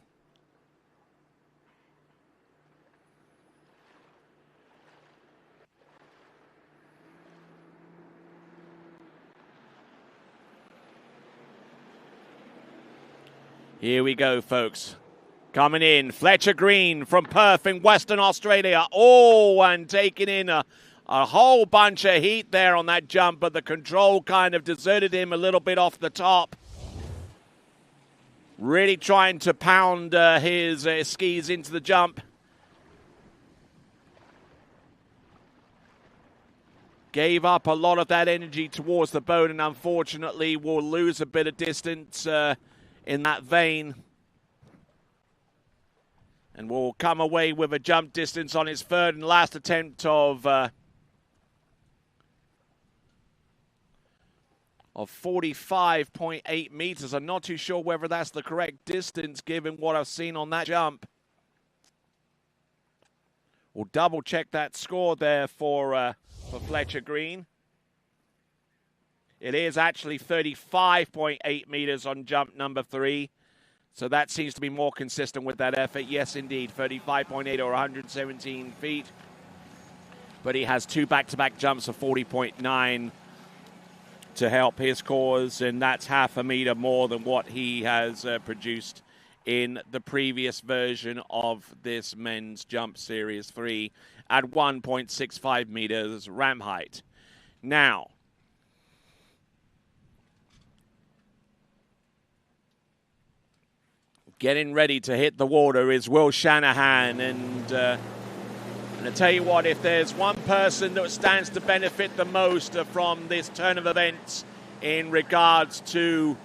Here we go, folks. Coming in, Fletcher Green from Perth in Western Australia. Oh, and taking in a whole bunch of heat there on that jump, but the control kind of deserted him a little bit off the top. Really trying to pound his skis into the jump. Gave up a lot of that energy towards the boat, and unfortunately will lose a bit of distance in that vein. And will come away with a jump distance on his third and last attempt of 45.8 meters. I'm not too sure whether that's the correct distance given what I've seen on that jump. We'll double check that score there for Fletcher Green. It is actually 35.8 meters on jump number 3. So that seems to be more consistent with that effort. Yes, indeed, 35.8 or 117 feet. But he has 2 back-to-back jumps of 40.9 to help his cause, and that's half a meter more than what he has produced in the previous version of this men's jump series 3 at 1.65 meters ram height. Now, getting ready to hit the water is Will Shanahan, and I tell you what, if there's one person that stands to benefit the most from this turn of events in regards to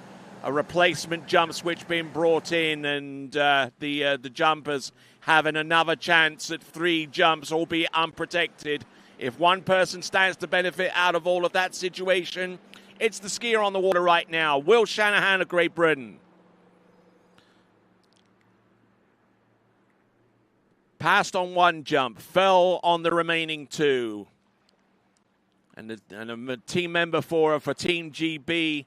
a replacement jump switch being brought in and the jumpers having another chance at 3 jumps, albeit unprotected, if one person stands to benefit out of all of that situation, it's the skier on the water right now, Will Shanahan of Great Britain. Passed on 1 jump, fell on the remaining 2. And a team member for Team GB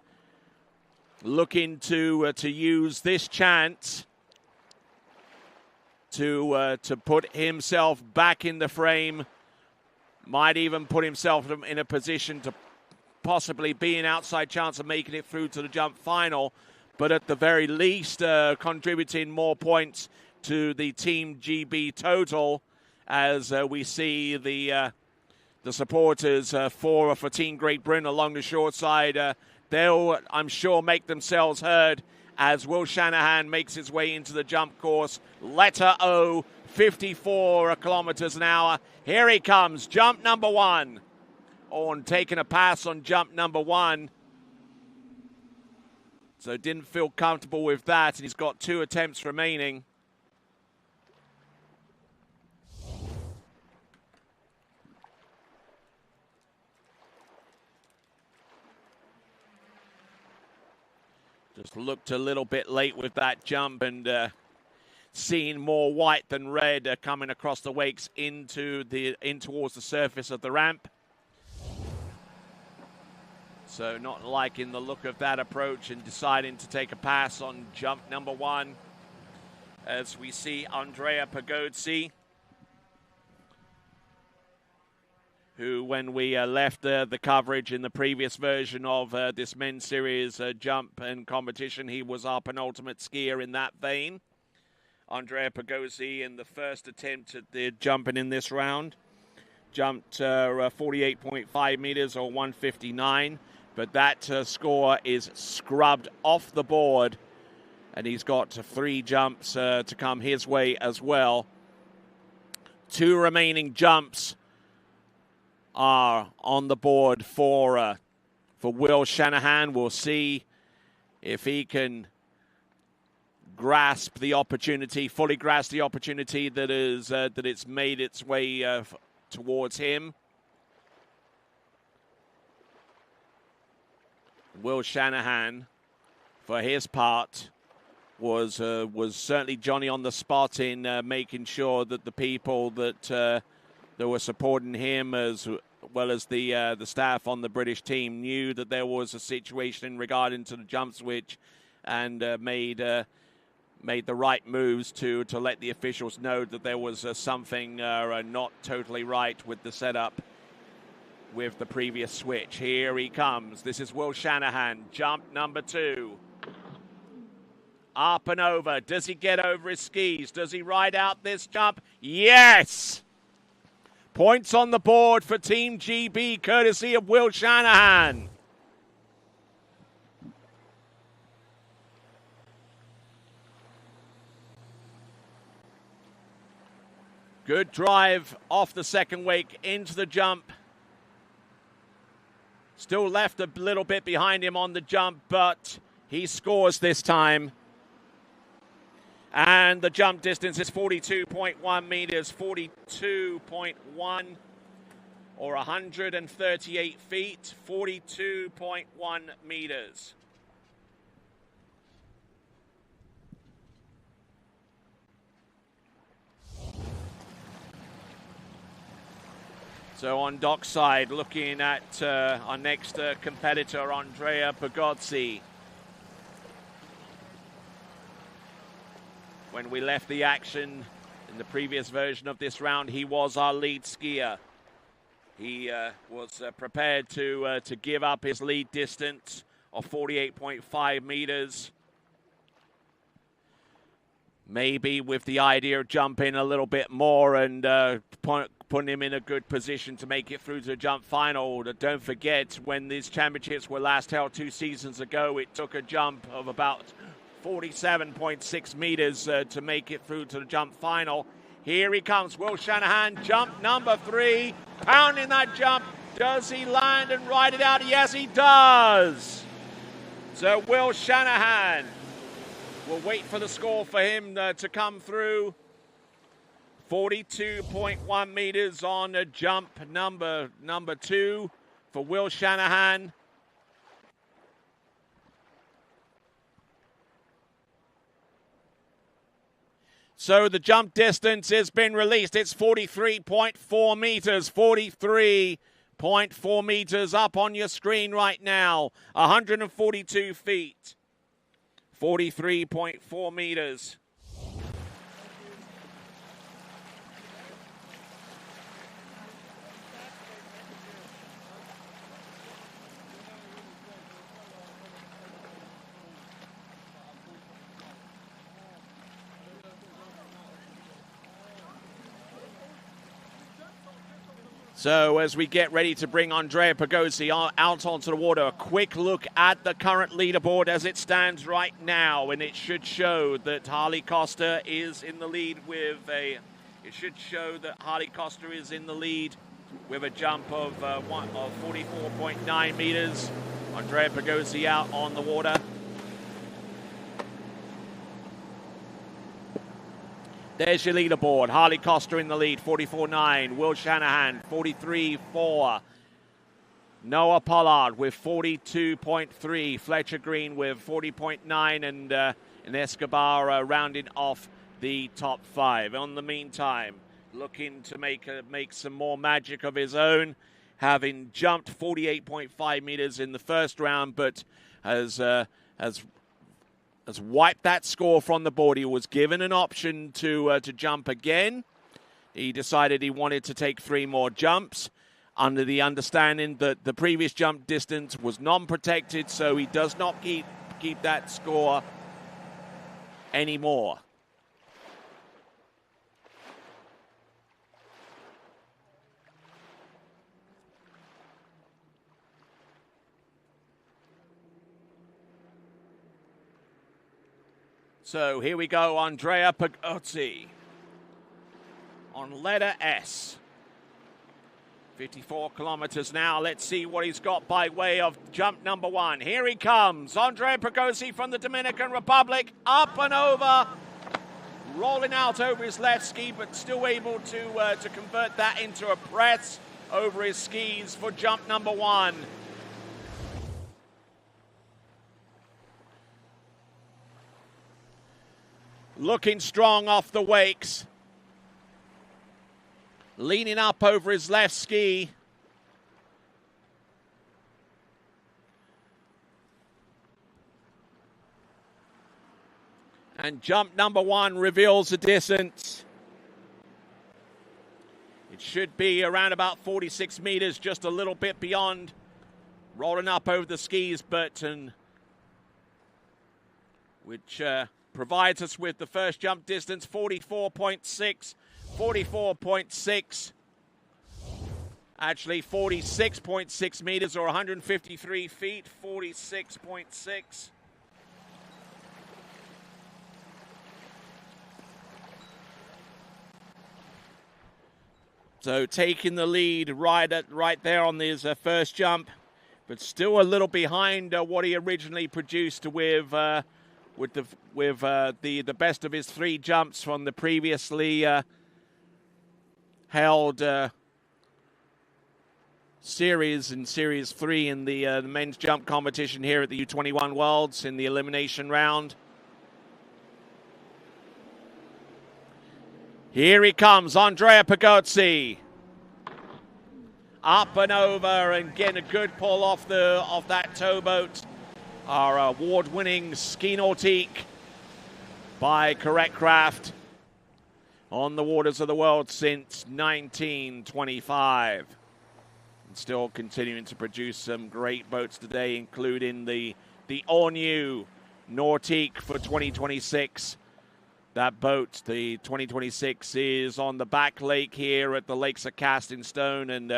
looking to use this chance to put himself back in the frame. Might even put himself in a position to possibly be an outside chance of making it through to the jump final. But at the very least, contributing more points to the Team GB total, as we see the supporters for Team Great Britain along the short side. They'll, I'm sure, make themselves heard as Will Shanahan makes his way into the jump course. Letter O, 54 kilometers an hour. Here he comes, jump number 1. Oh, and taking a pass on jump number 1. So didn't feel comfortable with that, and he's got 2 attempts remaining. Just looked a little bit late with that jump and seeing more white than red coming across the wakes in towards the surface of the ramp. So not liking the look of that approach and deciding to take a pass on jump number 1. As we see Andrea Pagozzi, who, when we left the coverage in the previous version of this men's series jump and competition, he was our penultimate skier in that vein. Andrea Pagozzi, in the first attempt at the jumping in this round, jumped 48.5 meters or 159, but that score is scrubbed off the board, and he's got 3 jumps to come his way as well. 2 remaining jumps are on the board for Will Shanahan. We'll see if he can grasp the opportunity, fully grasp the opportunity that it's made its way towards him. Will Shanahan, for his part, was certainly Johnny on the spot in making sure that the people that were supporting him, as well as the staff on the British team, knew that there was a situation in regarding to the jump switch, and made the right moves to let the officials know that there was something not totally right with the setup with the previous switch. Here he comes. This is Will Shanahan, jump number 2. Up and over. Does he get over his skis? Does he ride out this jump? Yes! Points on the board for Team GB, courtesy of Will Shanahan. Good drive off the second wake into the jump. Still left a little bit behind him on the jump, but he scores this time. And the jump distance is 42.1 meters, 42.1 or 138 feet, 42.1 meters. So on dockside, looking at our next competitor, Andrea Pagozzi. When we left the action in the previous version of this round, he was our lead skier. He was prepared to give up his lead distance of 48.5 meters. Maybe with the idea of jumping a little bit more and putting him in a good position to make it through to the jump final. Don't forget, when these championships were last held 2 seasons ago, it took a jump of about 47.6 meters to make it through to the jump final. Here he comes, Will Shanahan, jump number 3, pounding that jump. Does he land and ride it out? Yes, he does. So Will Shanahan, we'll wait for the score for him to come through. 42.1 meters on jump number 2 for Will Shanahan. So the jump distance has been released. It's 43.4 meters. 43.4 meters up on your screen right now. 142 feet. 43.4 meters. So as we get ready to bring Andrea Pagozzi out onto the water, a quick look at the current leaderboard as it stands right now, and it should show that Harley Costa is in the lead with a jump of 44.9 meters. Andrea Pagozzi out on the water. There's your leaderboard. Harley Costa in the lead, 44.9. Will Shanahan, 43.4. Noah Pollard with 42.3. Fletcher Green with 40.9. And Escobar rounding off the top 5. In the meantime, looking to make some more magic of his own, having jumped 48.5 meters in the first round, but has wiped that score from the board. He was given an option to jump again. He decided he wanted to take 3 more jumps under the understanding that the previous jump distance was non-protected, so he does not keep that score anymore. So here we go, Andrea Pagozzi on letter S. 54 kilometers now. Let's see what he's got by way of jump number 1. Here he comes, Andrea Pagozzi from the Dominican Republic, up and over, rolling out over his left ski, but still able to convert that into a press over his skis for jump number 1. looking strong off the wakes. Leaning up over his left ski. And jump number 1 reveals the distance. It should be around about 46 meters, just a little bit beyond. Rolling up over the skis, which provides us with the first jump distance, 44.6. 44.6. Actually, 46.6 meters or 153 feet. 46.6. So taking the lead right there on his first jump, but still a little behind what he originally produced with the best of his 3 jumps from the previously held series 3 in the men's jump competition here at the U21 Worlds in the elimination round. Here he comes, Andrea Pagozzi. Up and over and getting a good pull off that towboat. Our award-winning ski nautique by Correct Craft on the waters of the world since 1925. And still continuing to produce some great boats today, including the all-new Nautique for 2026. That boat, the 2026, is on the back lake here at the Lakes of Casting Stone, and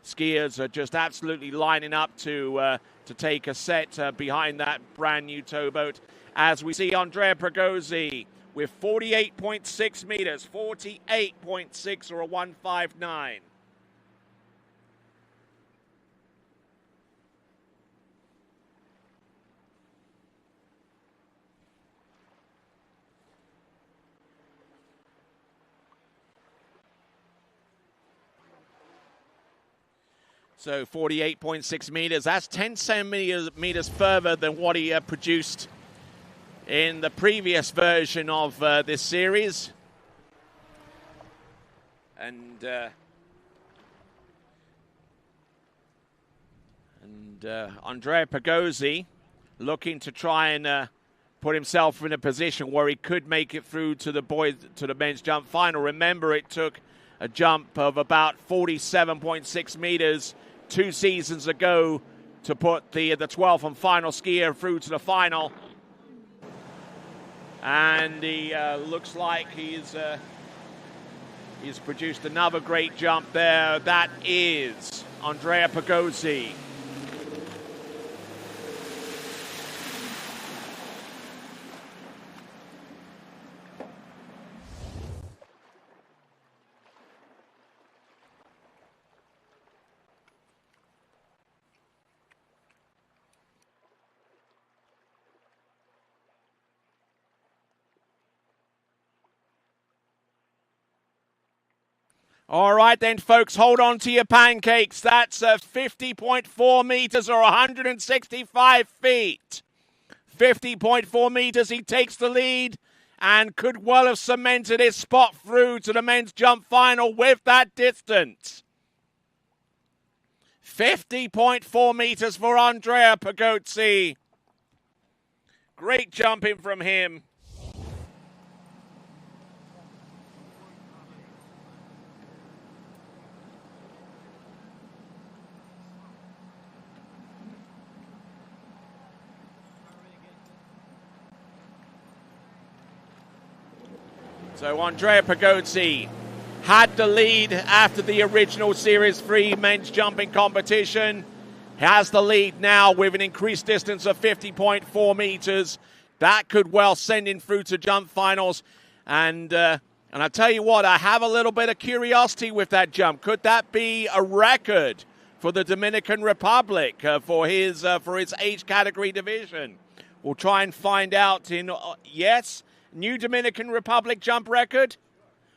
skiers are just absolutely lining up to take a set behind that brand new towboat. As we see Andrea Pagozzi with 48.6 meters, 48.6 or a 159. So 48.6 meters, that's 10 centimeters further than what he produced in the previous version of this series. And Andrea Pagozzi looking to try and put himself in a position where he could make it through to the men's jump final. Remember, it took a jump of about 47.6 meters 2 seasons ago to put the 12th and final skier through to the final. And he looks like he's produced another great jump there. That is Andrea Pagozzi. All right then, folks, hold on to your pancakes. That's 50.4 meters or 165 feet. 50.4 meters, he takes the lead and could well have cemented his spot through to the men's jump final with that distance. 50.4 meters for Andrea Pagozzi. Great jumping from him. So Andrea Pagozzi had the lead after the original Series 3 men's jumping competition. Has the lead now with an increased distance of 50.4 meters. That could well send him through to jump finals. And I tell you what, I have a little bit of curiosity with that jump. Could that be a record for the Dominican Republic for his age category division? We'll try and find out in yes. New Dominican Republic jump record?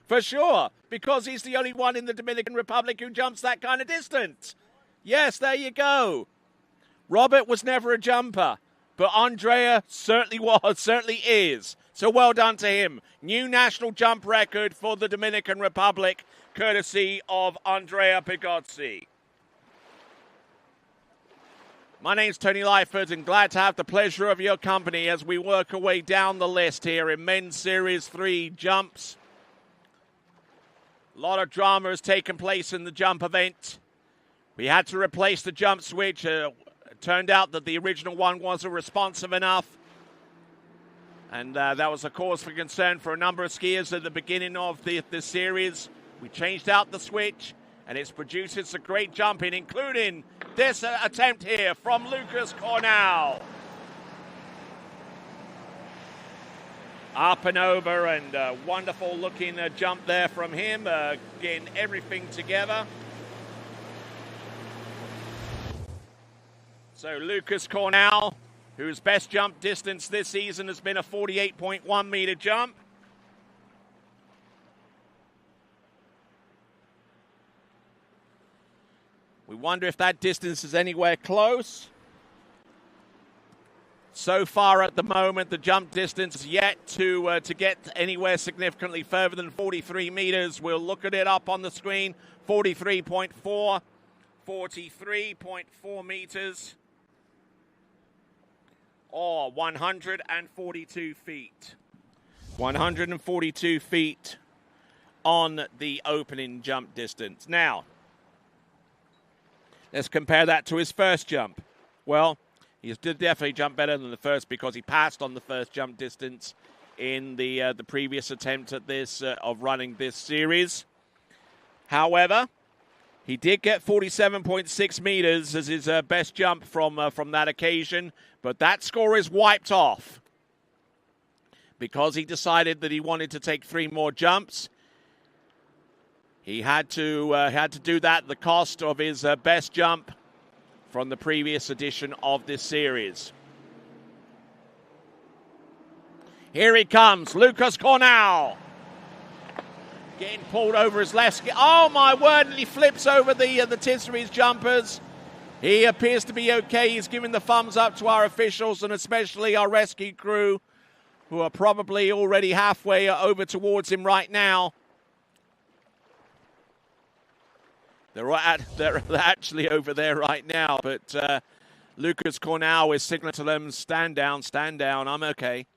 For sure, because he's the only one in the Dominican Republic who jumps that kind of distance. Yes, there you go. Robert was never a jumper, but Andrea certainly was, certainly is. So well done to him. New national jump record for the Dominican Republic, courtesy of Andrea Pigozzi. My name's Tony Lyford, and glad to have the pleasure of your company as we work our way down the list here in Men's Series 3 jumps. A lot of drama has taken place in the jump event. We had to replace the jump switch. It turned out that the original one wasn't responsive enough. And that was a cause for concern for a number of skiers at the beginning of the series. We changed out the switch, and it's produced some great jumping, including this attempt here from Lucas Cornell. Up and over, and wonderful looking jump there from him, getting everything together. So Lucas Cornell, whose best jump distance this season has been a 48.1 meter jump. We wonder if that distance is anywhere close. So far at the moment, the jump distance is yet to get anywhere significantly further than 43 meters. We'll look at it up on the screen. 43.4, 43.4 meters. Or 142 feet. 142 feet on the opening jump distance. Now, let's compare that to his first jump. Well, he did definitely jump better than the first because he passed on the first jump distance in the previous attempt at this of running this series. However, he did get 47.6 meters as his best jump from that occasion, but that score is wiped off because he decided that he wanted to take 3 more jumps. He had to do that at the cost of his best jump from the previous edition of this series. Here he comes, Lucas Cornell. Getting pulled over his left ski. Oh, my word, and he flips over the tips of his jumpers. He appears to be okay. He's giving the thumbs up to our officials and especially our rescue crew, who are probably already halfway over towards him right now. They're actually over there right now, but Lucas Cornell is signaling to them, stand down, I'm okay.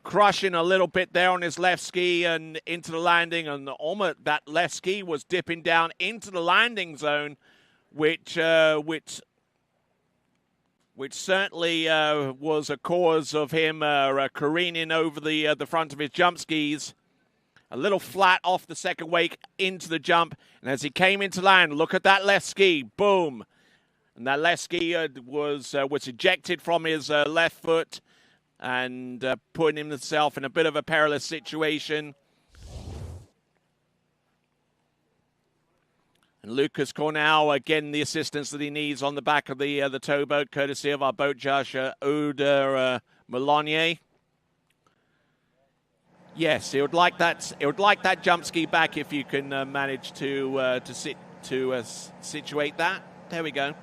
Crushing a little bit there on his left ski and into the landing, and almost that left ski was dipping down into the landing zone, which certainly was a cause of him careening over the front of his jump skis. A little flat off the second wake into the jump, and as he came into land, look at that left ski, boom. And that left ski was ejected from his left foot and putting himself in a bit of a perilous situation. And Lucas Cornell getting the assistance that he needs on the back of the towboat, courtesy of our boat judge, Oda Melonier. Yes, he would like that jump ski back if you can manage to situate that. There we go.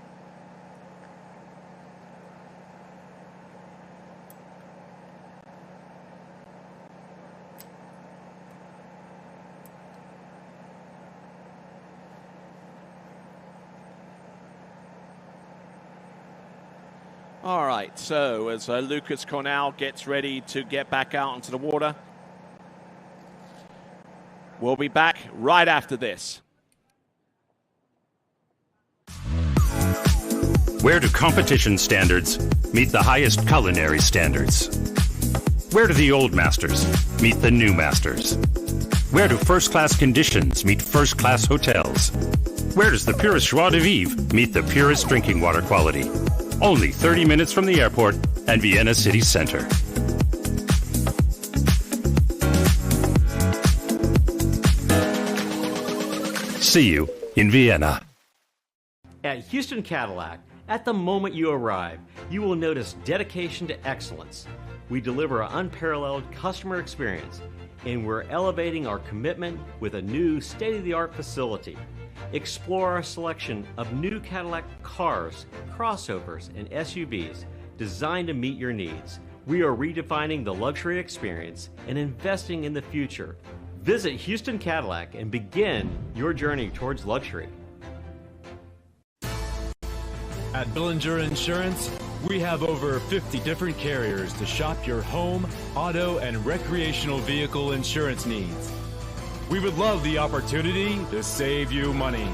All right, so as Lucas Cornell gets ready to get back out onto the water, we'll be back right after this. Where do competition standards meet the highest culinary standards? Where do the old masters meet the new masters? Where do first-class conditions meet first-class hotels? Where does the purest joie de vivre meet the purest drinking water quality? Only 30 minutes from the airport and Vienna city center. See you in Vienna. At Houston Cadillac, at the moment you arrive, you will notice dedication to excellence. We deliver an unparalleled customer experience, and we're elevating our commitment with a new state-of-the-art facility. Explore our selection of new Cadillac cars, crossovers, and SUVs designed to meet your needs. We are redefining the luxury experience and investing in the future. Visit Houston Cadillac and begin your journey towards luxury. At Billinger Insurance, we have over 50 different carriers to shop your home, auto, and recreational vehicle insurance needs. We would love the opportunity to save you money.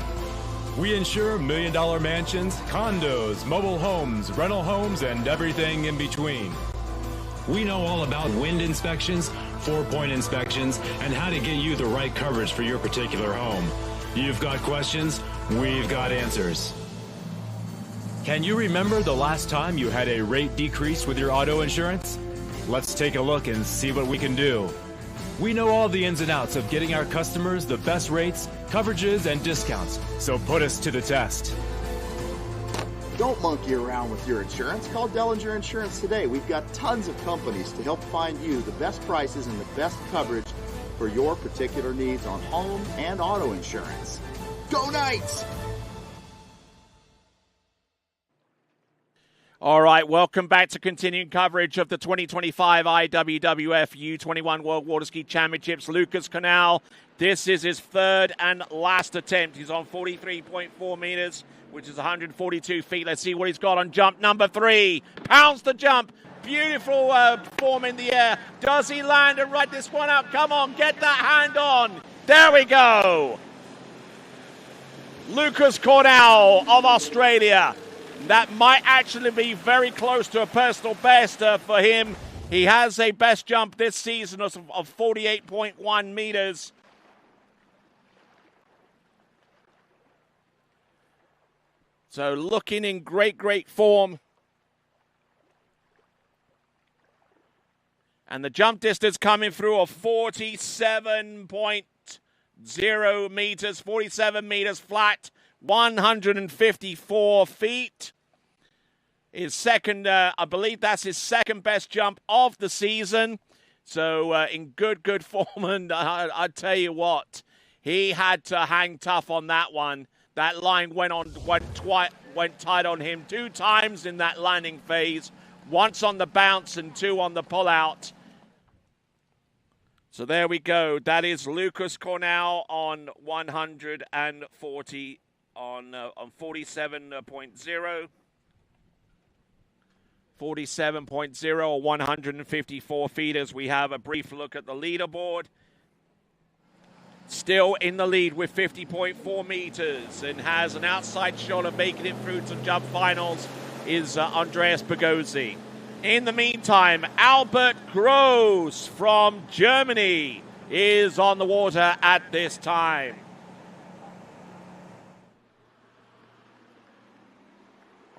We insure million-dollar mansions, condos, mobile homes, rental homes, and everything in between. We know all about wind inspections, 4-point inspections, and how to get you the right coverage for your particular home. You've got questions, we've got answers. Can you remember the last time you had a rate decrease with your auto insurance? Let's take a look and see what we can do. We know all the ins and outs of getting our customers the best rates, coverages, and discounts, so put us to the test. Don't monkey around with your insurance. Call Dellinger Insurance today. We've got tons of companies to help find you the best prices and the best coverage for your particular needs on home and auto insurance. Go Knights! All right, welcome back to continuing coverage of the 2025 IWWF U21 World Water Ski Championships. Lucas Cornell, this is his third and last attempt. He's on 43.4 meters, which is 142 feet. Let's see what he's got on jump number 3. Pounds the jump. Beautiful form in the air. Does he land and ride this one out? Come on, get that hand on. There we go. Lucas Cornell of Australia. That might actually be very close to a personal best for him. He has a best jump this season of 48.1 meters. So looking in great form. And the jump distance coming through of 47.0 meters, 47 meters flat. 154 feet. His second, I believe that's his second best jump of the season. So in good form, and I tell you what, he had to hang tough on that one. That line went tight on him 2 times in that landing phase, once on the bounce and 2 on the pullout. So there we go. That is Lucas Cornell on 140. On 47.0. 47.0 or 154 feet as we have a brief look at the leaderboard. Still in the lead with 50.4 meters and has an outside shot of making it through to jump finals is Andreas Bogozzi. In the meantime, Albert Gross from Germany is on the water at this time.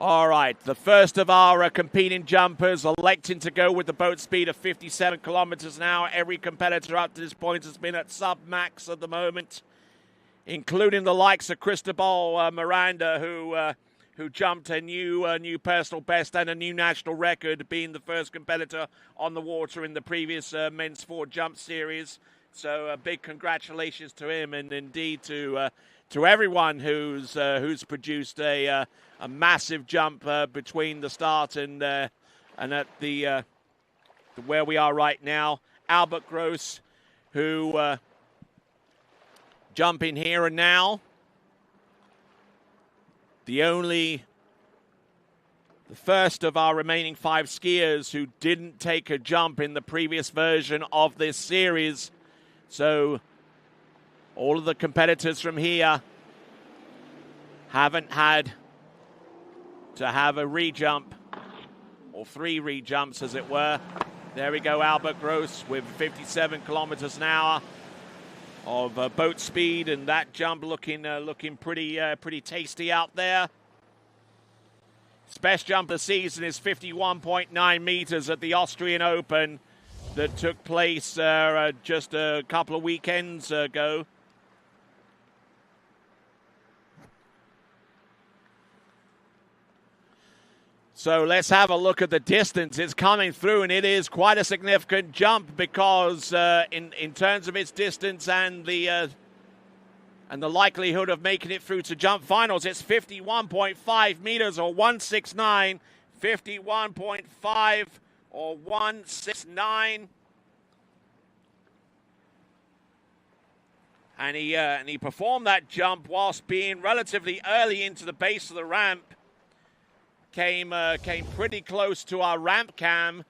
All right, the first of our competing jumpers electing to go with the boat speed of 57 kilometers an hour. Every competitor up to this point has been at sub-max at the moment, including the likes of Cristobal Miranda, who jumped a new personal best and a new national record, being the first competitor on the water in the previous men's 4 jump series. So a big congratulations to him, and indeed to everyone who's produced a massive jump between the start and at the where we are right now. Albert Gross, who jumping here and now. The first of our remaining 5 skiers who didn't take a jump in the previous version of this series. So all of the competitors from here haven't had to have a re-jump, or 3 re-jumps as it were. There we go, Albert Gross with 57 kilometers an hour of boat speed, and that jump looking pretty tasty out there. His best jump of the season is 51.9 meters at the Austrian Open that took place just a couple of weekends ago. So let's have a look at the distance. It's coming through, and it is quite a significant jump because in terms of its distance and the likelihood of making it through to jump finals, it's 51.5 meters or 169, 51.5 or 169. And he performed that jump whilst being relatively early into the base of the ramp. Came pretty close to our ramp cam.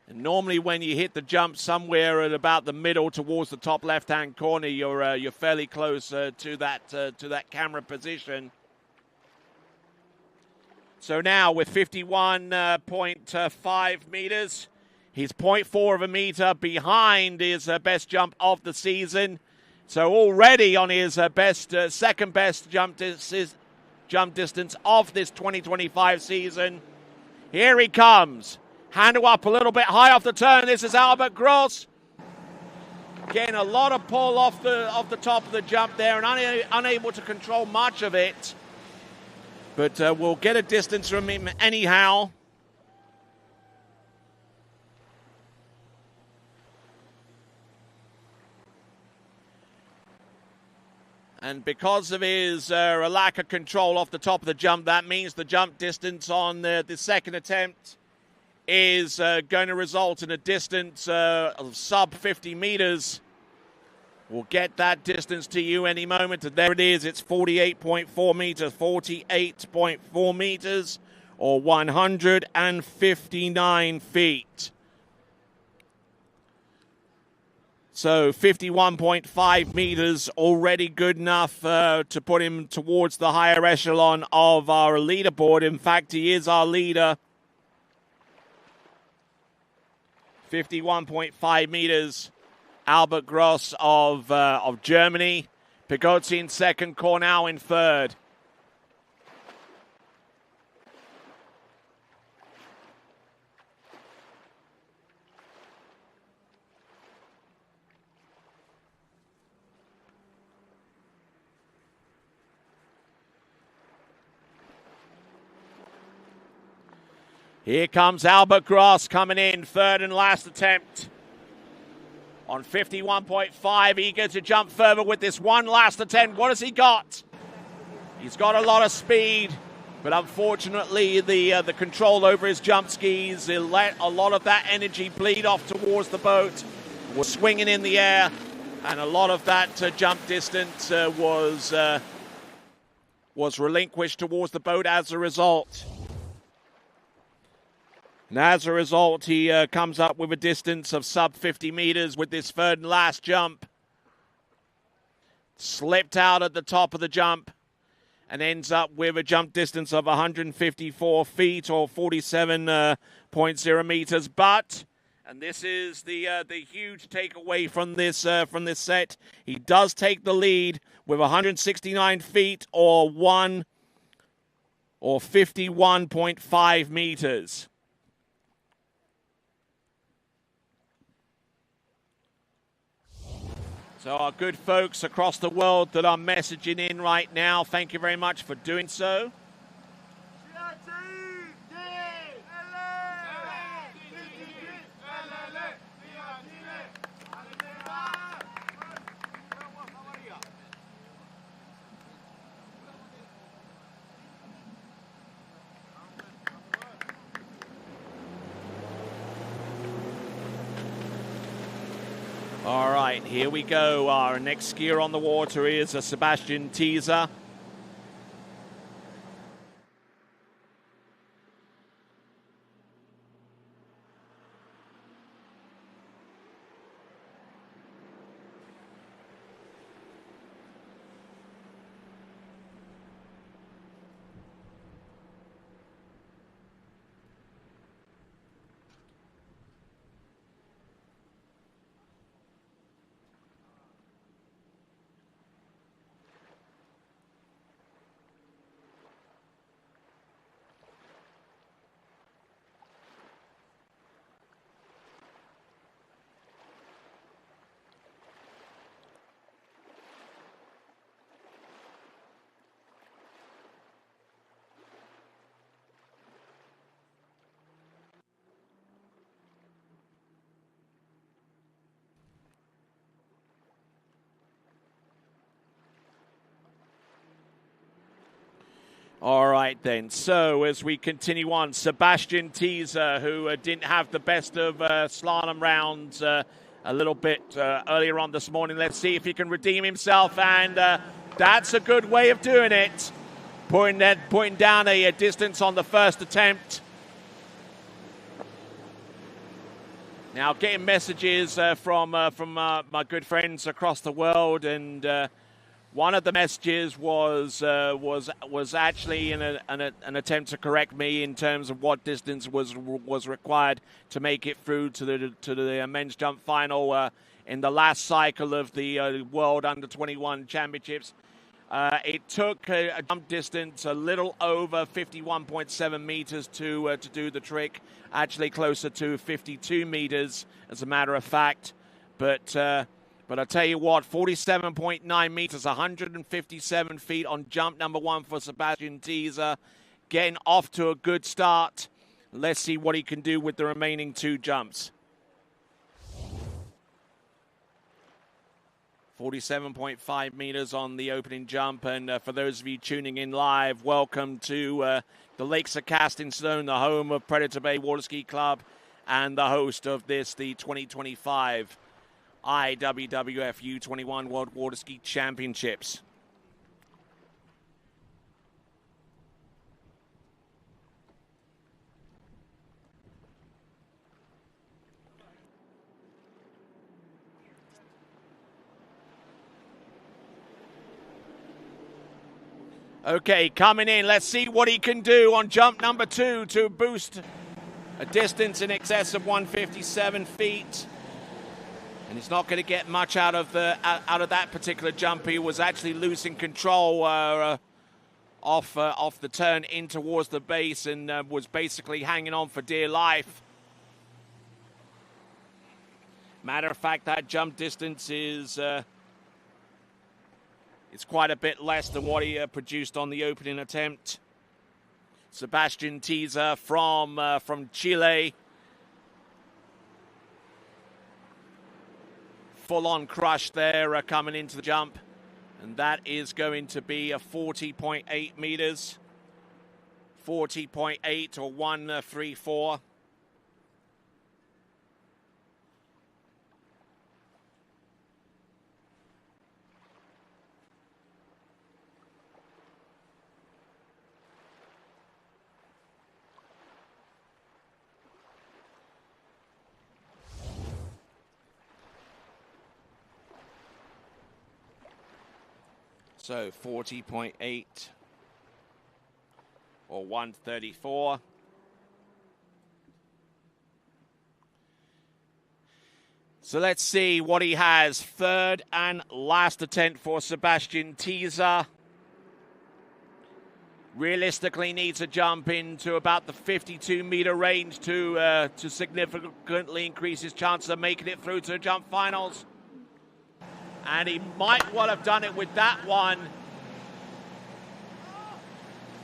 And normally when you hit the jump somewhere at about the middle towards the top left-hand corner, you're fairly close to that camera position. So now with 51.5 meters, he's 0.4 of a meter behind his best jump of the season. So already on his second best jump distance of this 2025 season. Here he comes. Handle up a little bit high off the turn. This is Albert Gross. Getting a lot of pull off the top of the jump there and unable to control much of it. But we'll get a distance from him anyhow. And because of his lack of control off the top of the jump, that means the jump distance on the second attempt is going to result in a distance of sub 50 meters. We'll get that distance to you any moment. And there it is. It's 48.4 meters, 48.4 meters, or 159 feet. So 51.5 meters, already good enough to put him towards the higher echelon of our leaderboard. In fact, he is our leader. 51.5 meters. Albert Gross of Germany. Pigozzi in second, Cornell in third. Here comes Albert Gross coming in, third and last attempt. On 51.5, eager to jump further with this one last attempt. What has he got? He's got a lot of speed, but unfortunately the control over his jump skis, he let a lot of that energy bleed off towards the boat. Was swinging in the air, and a lot of that jump distance was relinquished towards the boat as a result. And as a result, he comes up with a distance of sub 50 meters with this third and last jump. Slipped out at the top of the jump and ends up with a jump distance of 154 feet or 47.0 meters. But, and this is the huge takeaway from this set, he does take the lead with 169 feet or 51.5 meters. So our good folks across the world that are messaging in right now, thank you very much for doing so. All right, here we go. Our next skier on the water is Sebastian Teaser. All right, then. So as we continue on, Sebastian Teaser, who didn't have the best of slalom rounds a little bit earlier on this morning. Let's see if he can redeem himself, and that's a good way of doing it. Putting down a distance on the first attempt. Now getting messages from my good friends across the world, and one of the messages was actually an attempt to correct me in terms of what distance was required to make it through to the men's jump final in the last cycle of the World Under-21 Championships. It took a jump distance a little over 51.7 meters to do the trick, actually closer to 52 meters, as a matter of fact. But I tell you what, 47.9 meters, 157 feet on jump number one for Sebastian Teaser, getting off to a good start. Let's see what he can do with the remaining two jumps. 47.5 meters on the opening jump. And for those of you tuning in live, welcome to the Lakes of Casting Stone, the home of Predator Bay Water Ski Club and the host of this, the 2025 IWWF U21 World Water Ski Championships. Okay, coming in. Let's see what he can do on jump number two to boost a distance in excess of 157 feet. And he's not going to get much out of that particular jump. He was actually losing control off the turn in towards the base, and was basically hanging on for dear life. Matter of fact, that jump distance is it's quite a bit less than what he produced on the opening attempt. Sebastian Teaser from Chile. Full-on crush there coming into the jump. And that is going to be a 40.8 meters. 40.8 or 134. So 40.8 or 134. So let's see what he has. Third and last attempt for Sebastian Teaser. Realistically needs a jump into about the 52-meter range to significantly increase his chance of making it through to the jump finals. And he might well have done it with that one.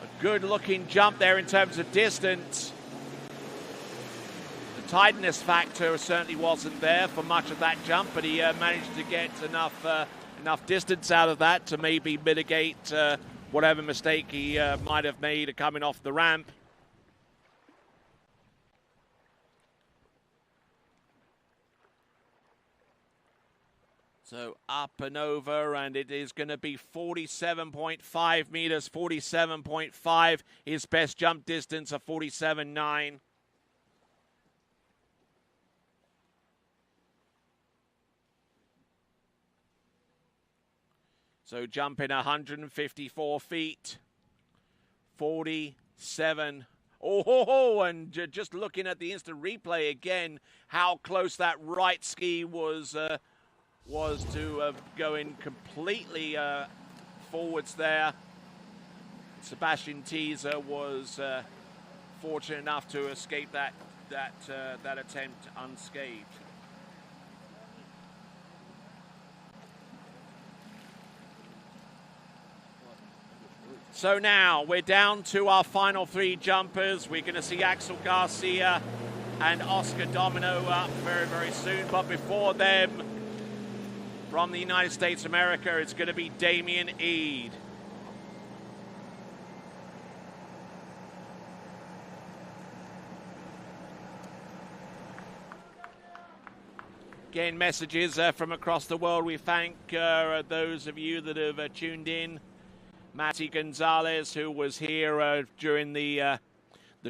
A good-looking jump there in terms of distance. The tidiness factor certainly wasn't there for much of that jump, but he managed to get enough distance out of that to maybe mitigate whatever mistake he might have made coming off the ramp. So up and over, and it is going to be 47.5 meters, 47.5. His best jump distance of 47.9. So jumping 154 feet, 47. And just looking at the instant replay again, how close that right ski was to going completely forwards there. Sebastian Teaser was fortunate enough to escape that attempt unscathed. So now we're down to our final three jumpers. We're going to see Axel Garcia and Oscar Domino up very, very soon. But before them, from the United States of America, it's going to be Damien Eade. Again, messages from across the world. We thank those of you that have tuned in. Matty Gonzalez, who was here during the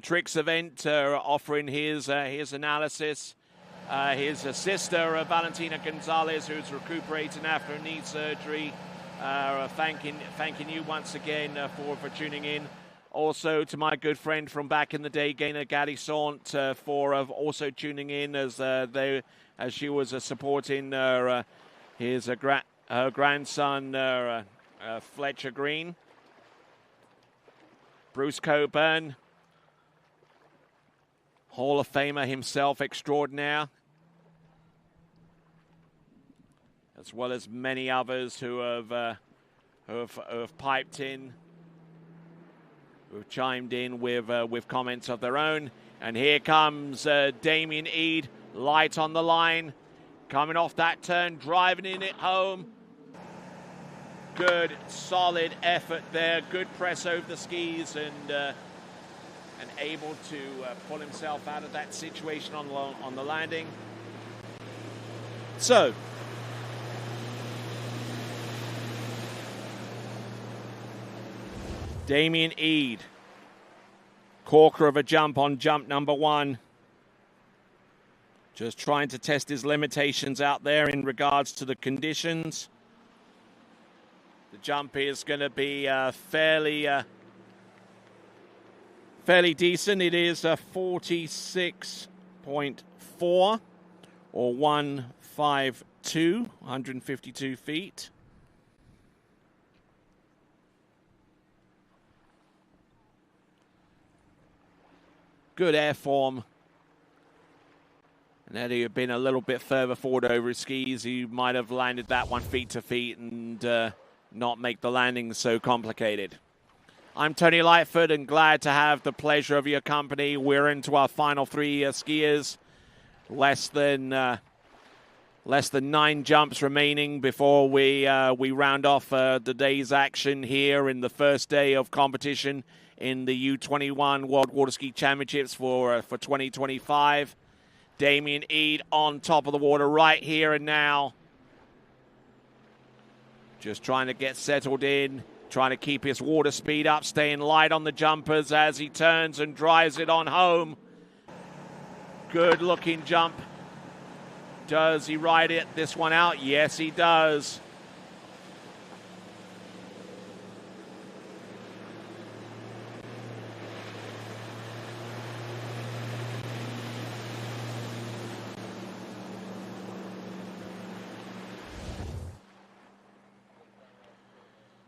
Tricks event, offering his analysis. His sister, Valentina Gonzalez, who's recuperating after a knee surgery. Thanking you once again for tuning in. Also to my good friend from back in the day, Gaynor Gadisant, for also tuning in as she was supporting her grandson, Fletcher Green. Bruce Coburn, Hall of Famer himself extraordinaire, as well as many others who have piped in, who've chimed in with comments of their own. And here comes Damien Eade, light on the line, coming off that turn, driving in it home. Good, solid effort there. Good press over the skis and able to pull himself out of that situation on the landing. So, Damien Eade, corker of a jump on jump number 1. Just trying to test his limitations out there in regards to the conditions. The jump is going to be fairly decent. It is 46.4 or 152 feet. Good air form. And had he been a little bit further forward over his skis, he might have landed that one feet to feet and not make the landing so complicated. I'm Tony Lightfoot and glad to have the pleasure of your company. We're into our final 3 skiers. Less than 9 jumps remaining before we round off the day's action here in the first day of competition in the U21 World Water Ski Championships for 2025. Damien Eade on top of the water right here and now. Just trying to get settled in, trying to keep his water speed up, staying light on the jumpers as he turns and drives it on home. Good looking jump. Does he ride this one out? Yes, he does.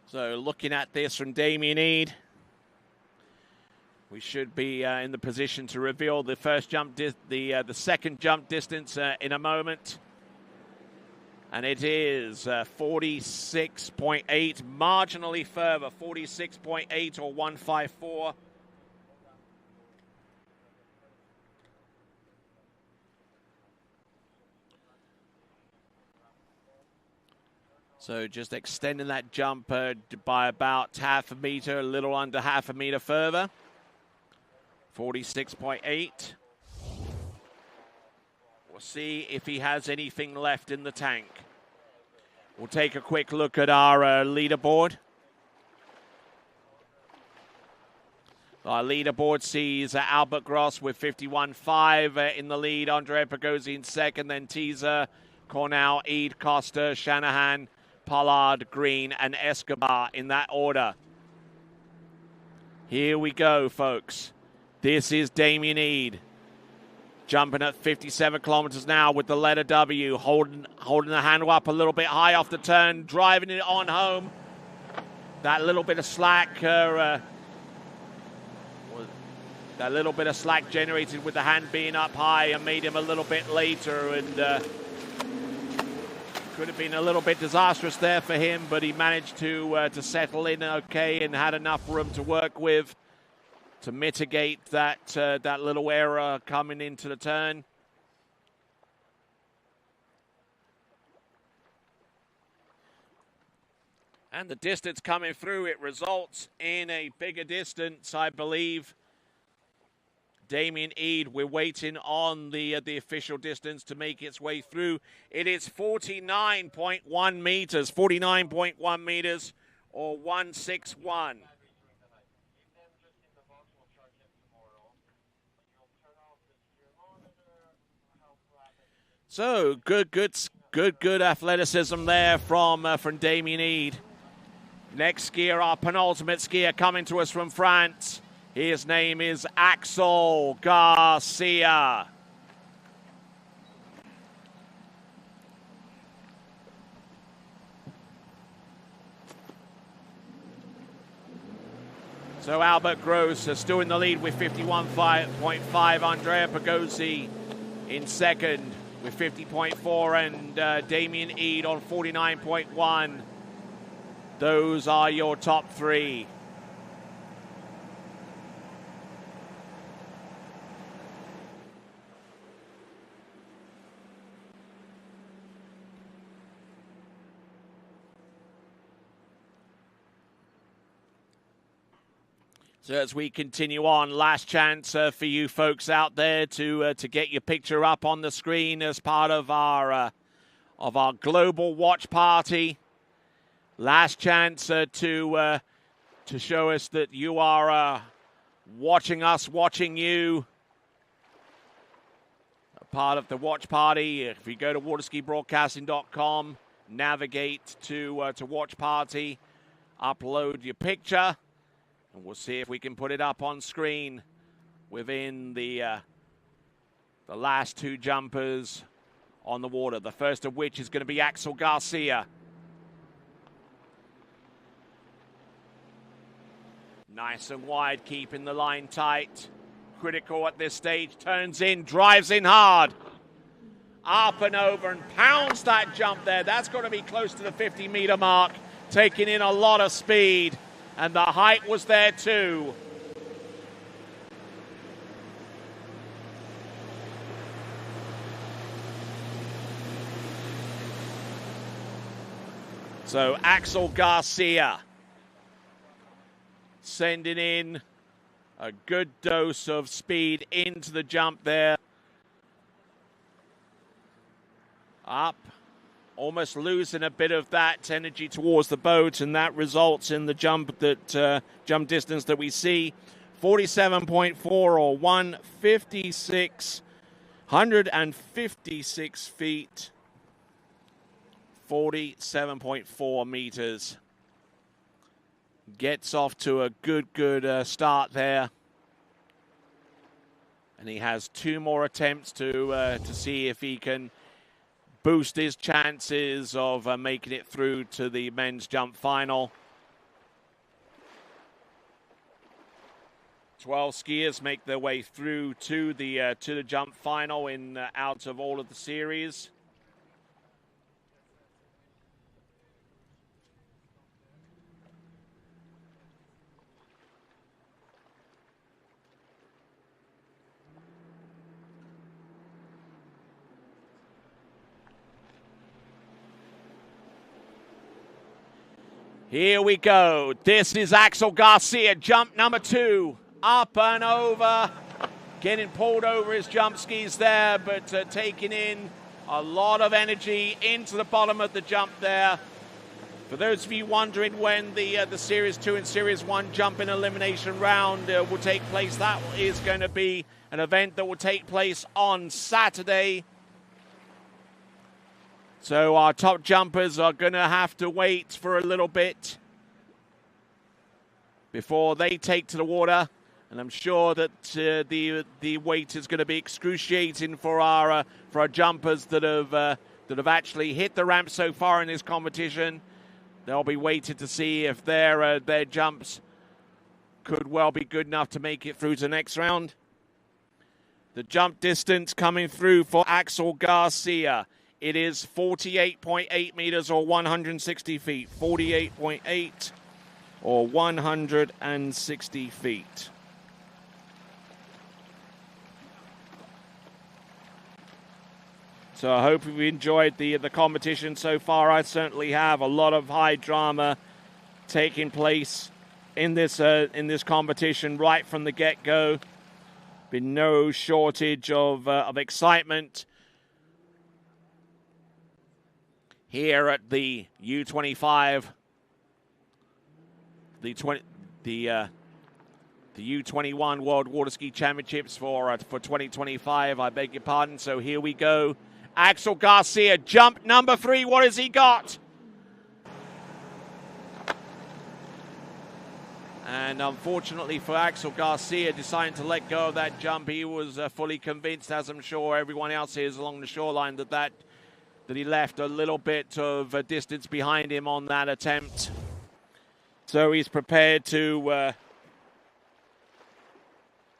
So looking at this from Damien Eade, we should be in the position to reveal the first jump, the second jump distance in a moment. And it is 46.8, marginally further, 46.8 or 154. So just extending that jump by about half a meter, a little under half a meter further. 46.8. We'll see if he has anything left in the tank. We'll take a quick look at our leaderboard. Our leaderboard sees Albert Gross with 51.5 in the lead, Andre Pagozzi in second, then Teaser, Cornell, Eade, Costa, Shanahan, Pollard, Green, and Escobar in that order. Here we go, folks. This is Damien Eade, jumping at 57 kilometers an hour with the letter W, holding the handle up a little bit high off the turn, driving it on home. That little bit of slack, generated with the hand being up high and made him a little bit later, and could have been a little bit disastrous there for him, but he managed to settle in okay and had enough room to work with to mitigate that little error coming into the turn. And the distance coming through, it results in a bigger distance, I believe. Damien Eade, we're waiting on the official distance to make its way through. It is 49.1 meters, 49.1 meters, or 161. So good athleticism there from Damien Eade. Next skier, our penultimate skier, coming to us from France. His name is Axel Garcia. So Albert Gross is still in the lead with 51.5. Andrea Pagozzi in second with 50.4, and Damien Eade on 49.1. Those are your top three. So as we continue on, last chance for you folks out there to get your picture up on the screen as part of our global watch party. Last chance to show us that you are watching us, watching you. A part of the watch party. If you go to waterskibroadcasting.com, navigate to watch party, upload your picture. And we'll see if we can put it up on screen within the last two jumpers on the water. The first of which is going to be Axel Garcia. Nice and wide, keeping the line tight. Critical at this stage. Turns in, drives in hard. Up and over and pounds that jump there. That's got to be close to the 50-meter mark. Taking in a lot of speed. And the height was there too. So Axel Garcia sending in a good dose of speed into the jump there. Up. Almost losing a bit of that energy towards the boat, and that results in the jump distance that we see, 47.4 or 156 feet, 47.4 meters. Gets off to a good start there, and he has two more attempts to see if he can boost his chances of making it through to the men's jump final. 12 skiers make their way through to the jump final in out of all of the series. Here we go. This is Axel Garcia, jump number 2. Up and over. Getting pulled over his jump skis there, but taking in a lot of energy into the bottom of the jump there. For those of you wondering when the Series 2 and Series 1 jump and elimination round will take place, that is going to be an event that will take place on Saturday. So our top jumpers are going to have to wait for a little bit before they take to the water. And I'm sure that the wait is going to be excruciating for our jumpers that have actually hit the ramp so far in this competition. They'll be waiting to see if their jumps could well be good enough to make it through to the next round. The jump distance coming through for Axel Garcia. It is 48.8 meters or 160 feet. 48.8 or 160 feet. So I hope you've enjoyed the competition so far. I certainly have. A lot of high drama taking place in this competition right from the get-go. Been no shortage of excitement here at the U25, the U21 World Water Ski Championships for 2025. I beg your pardon. So here we go. Axel Garcia, jump number 3. What has he got? And unfortunately for Axel Garcia, deciding to let go of that jump, he was fully convinced, as I'm sure everyone else is along the shoreline, that he left a little bit of a distance behind him on that attempt. So he's prepared to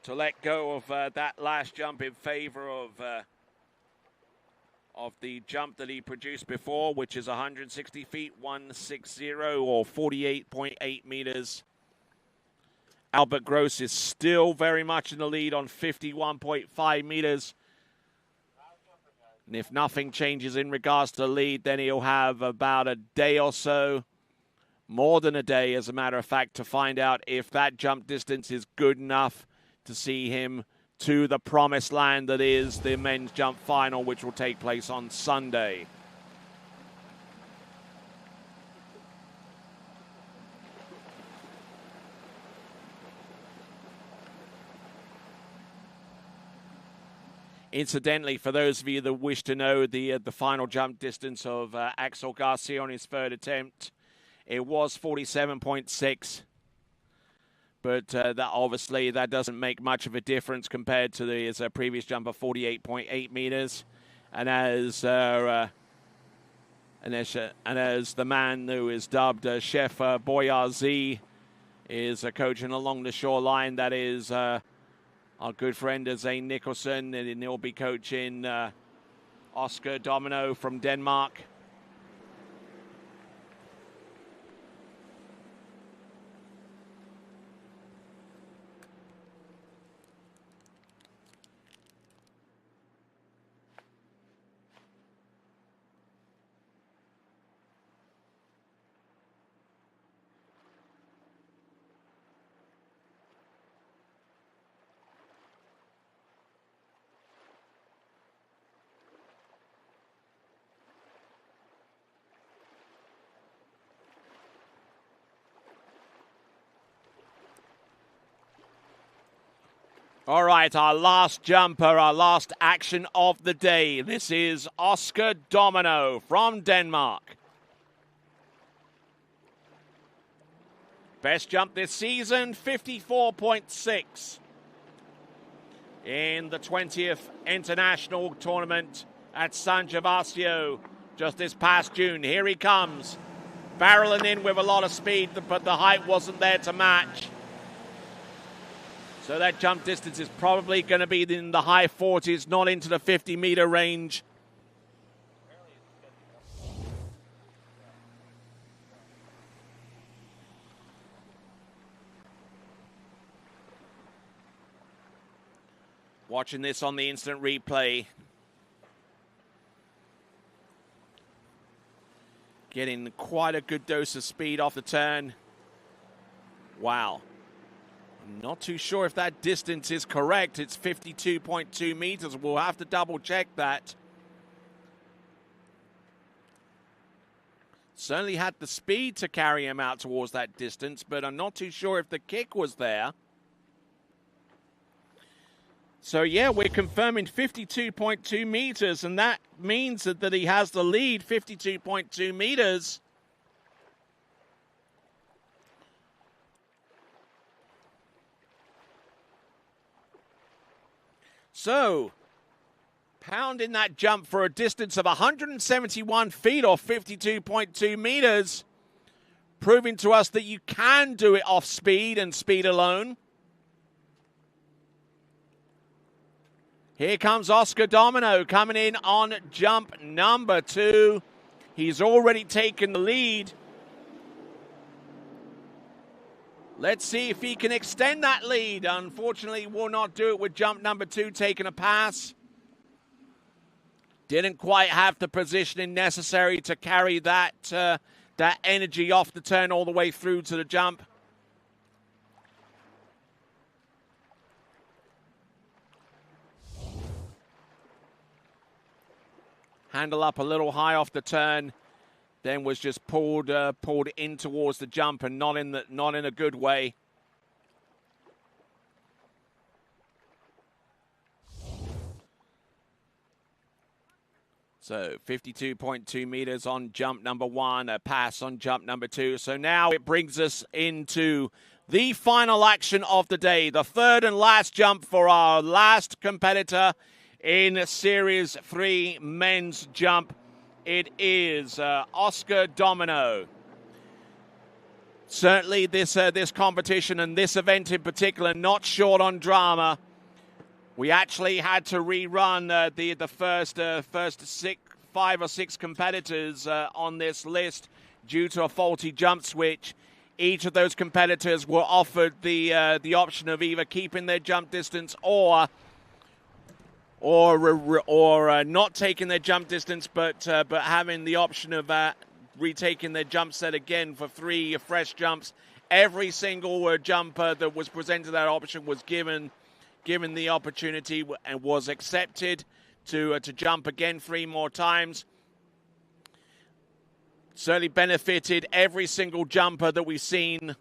let go of that last jump in favor of the jump that he produced before, which is 160 feet, 160 or 48.8 meters. Albert Gross is still very much in the lead on 51.5 meters. And if nothing changes in regards to the lead, then he'll have about a day or so, more than a day, as a matter of fact, to find out if that jump distance is good enough to see him to the promised land that is the men's jump final, which will take place on Sunday. Incidentally, for those of you that wish to know the final jump distance of Axel Garcia on his third attempt, it was 47.6. But that obviously that doesn't make much of a difference compared to his previous jump of 48.8 meters. And as the man who is dubbed Chef Boyardee is coaching along the shoreline, that is our good friend Zane Nicholson, and he'll be coaching Oscar Domino from Denmark. All right, our last jumper, our last action of the day. This is Oscar Domino from Denmark. Best jump this season, 54.6. In the 20th International Tournament at San Gervasio just this past June. Here he comes, barreling in with a lot of speed, but the height wasn't there to match. So that jump distance is probably going to be in the high 40s, not into the 50-meter range. Watching this on the instant replay. Getting quite a good dose of speed off the turn. Wow. I'm not too sure if that distance is correct. It's 52.2 meters. We'll have to double check that. Certainly had the speed to carry him out towards that distance, but I'm not too sure if the kick was there. So yeah, we're confirming 52.2 meters, and that means that he has the lead, 52.2 meters. So, pounding that jump for a distance of 171 feet or 52.2 meters, proving to us that you can do it off speed and speed alone. Here comes Oscar Domino coming in on jump number 2. He's already taken the lead. Let's see if he can extend that lead. Unfortunately, will not do it with jump number 2 taking a pass. Didn't quite have the positioning necessary to carry that energy off the turn all the way through to the jump. handle up a little high off the turn, then was just pulled in towards the jump and not in a good way. So 52.2 meters on jump number 1, a pass on jump number 2. So now it brings us into the final action of the day, the third and last jump for our last competitor in Series 3 men's jump. It is Oscar Domino. Certainly this competition and this event in particular, not short on drama. We actually had to rerun the first 5 or 6 competitors on this list due to a faulty jump switch. Each of those competitors were offered the option of either keeping their jump distance or not taking their jump distance, but having the option of retaking their jump set again for 3 fresh jumps. Every single jumper that was presented that option was given the opportunity and was accepted to jump again 3 more times. Certainly benefited every single jumper that we've seen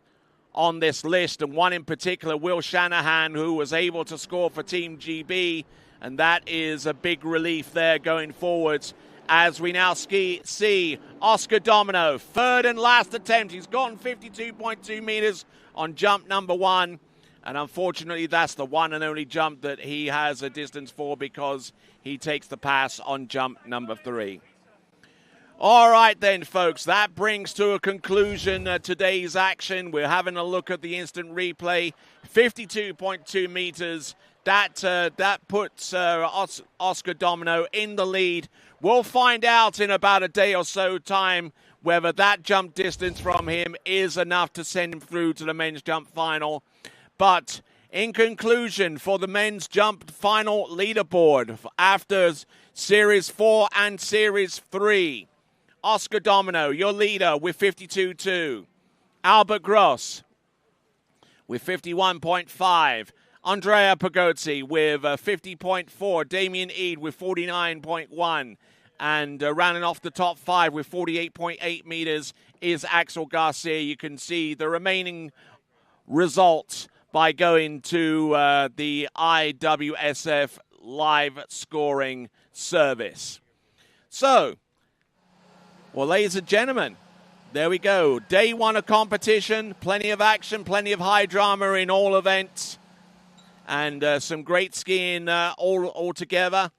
on this list, and one in particular, Will Shanahan, who was able to score for Team GB, and that is a big relief there going forwards as we now see Oscar Domino, third and last attempt. He's gotten 52.2 meters on jump number 1. And unfortunately, that's the one and only jump that he has a distance for because he takes the pass on jump number 3. All right then, folks, that brings to a conclusion today's action. We're having a look at the instant replay. 52.2 meters. That puts Oscar Domino in the lead. We'll find out in about a day or so time whether that jump distance from him is enough to send him through to the men's jump final. But in conclusion, for the men's jump final leaderboard after Series 4 and Series 3, Oscar Domino, your leader with 52.2. Albert Gross with 51.5. Andrea Pagozzi with 50.4. Damien Eade with 49.1. And rounding off the top 5 with 48.8 meters is Axel Garcia. You can see the remaining results by going to the IWSF live scoring service. So, well, ladies and gentlemen, there we go. Day 1 of competition, plenty of action, plenty of high drama in all events, and some great skiing all together.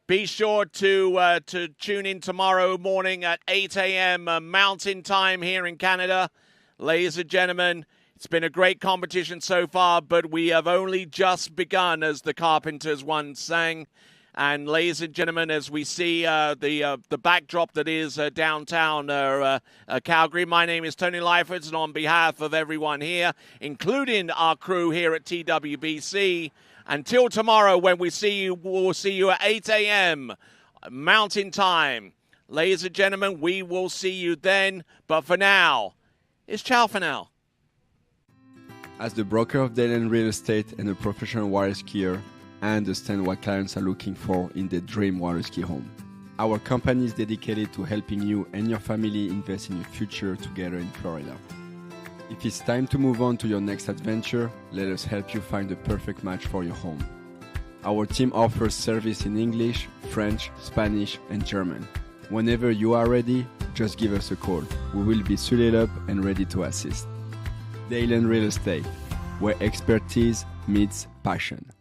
Be sure to tune in tomorrow morning at 8 a.m. Mountain Time here in Canada. Ladies and gentlemen, it's been a great competition so far, but we have only just begun, as the Carpenters once sang. And ladies and gentlemen, as we see the backdrop that is downtown Calgary, my name is Tony Lyfords, and on behalf of everyone here, including our crew here at TWBC, until tomorrow when we'll see you at 8 a.m. Mountain Time. Ladies and gentlemen, we will see you then. But for now, it's ciao for now. As the broker of Dayland Real Estate and a professional water skier, I understand what clients are looking for in their dream water ski home. Our company is dedicated to helping you and your family invest in your future together in Florida. If it's time to move on to your next adventure, let us help you find the perfect match for your home. Our team offers service in English, French, Spanish, and German. Whenever you are ready, just give us a call. We will be suited up and ready to assist. Dayland Real Estate, where expertise meets passion.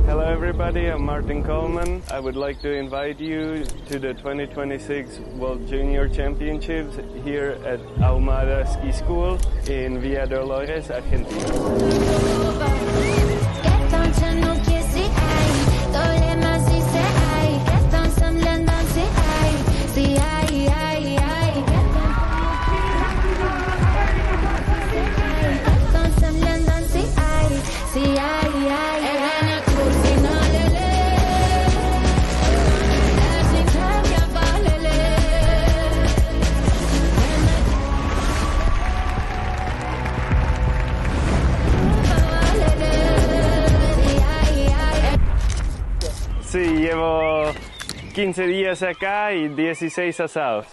Hello everybody, I'm Martin Coleman. I would like to invite you to the 2026 World Junior Championships here at Ahumada Ski School in Villa Dolores, Argentina. Lele. 15 días acá y 16 asados.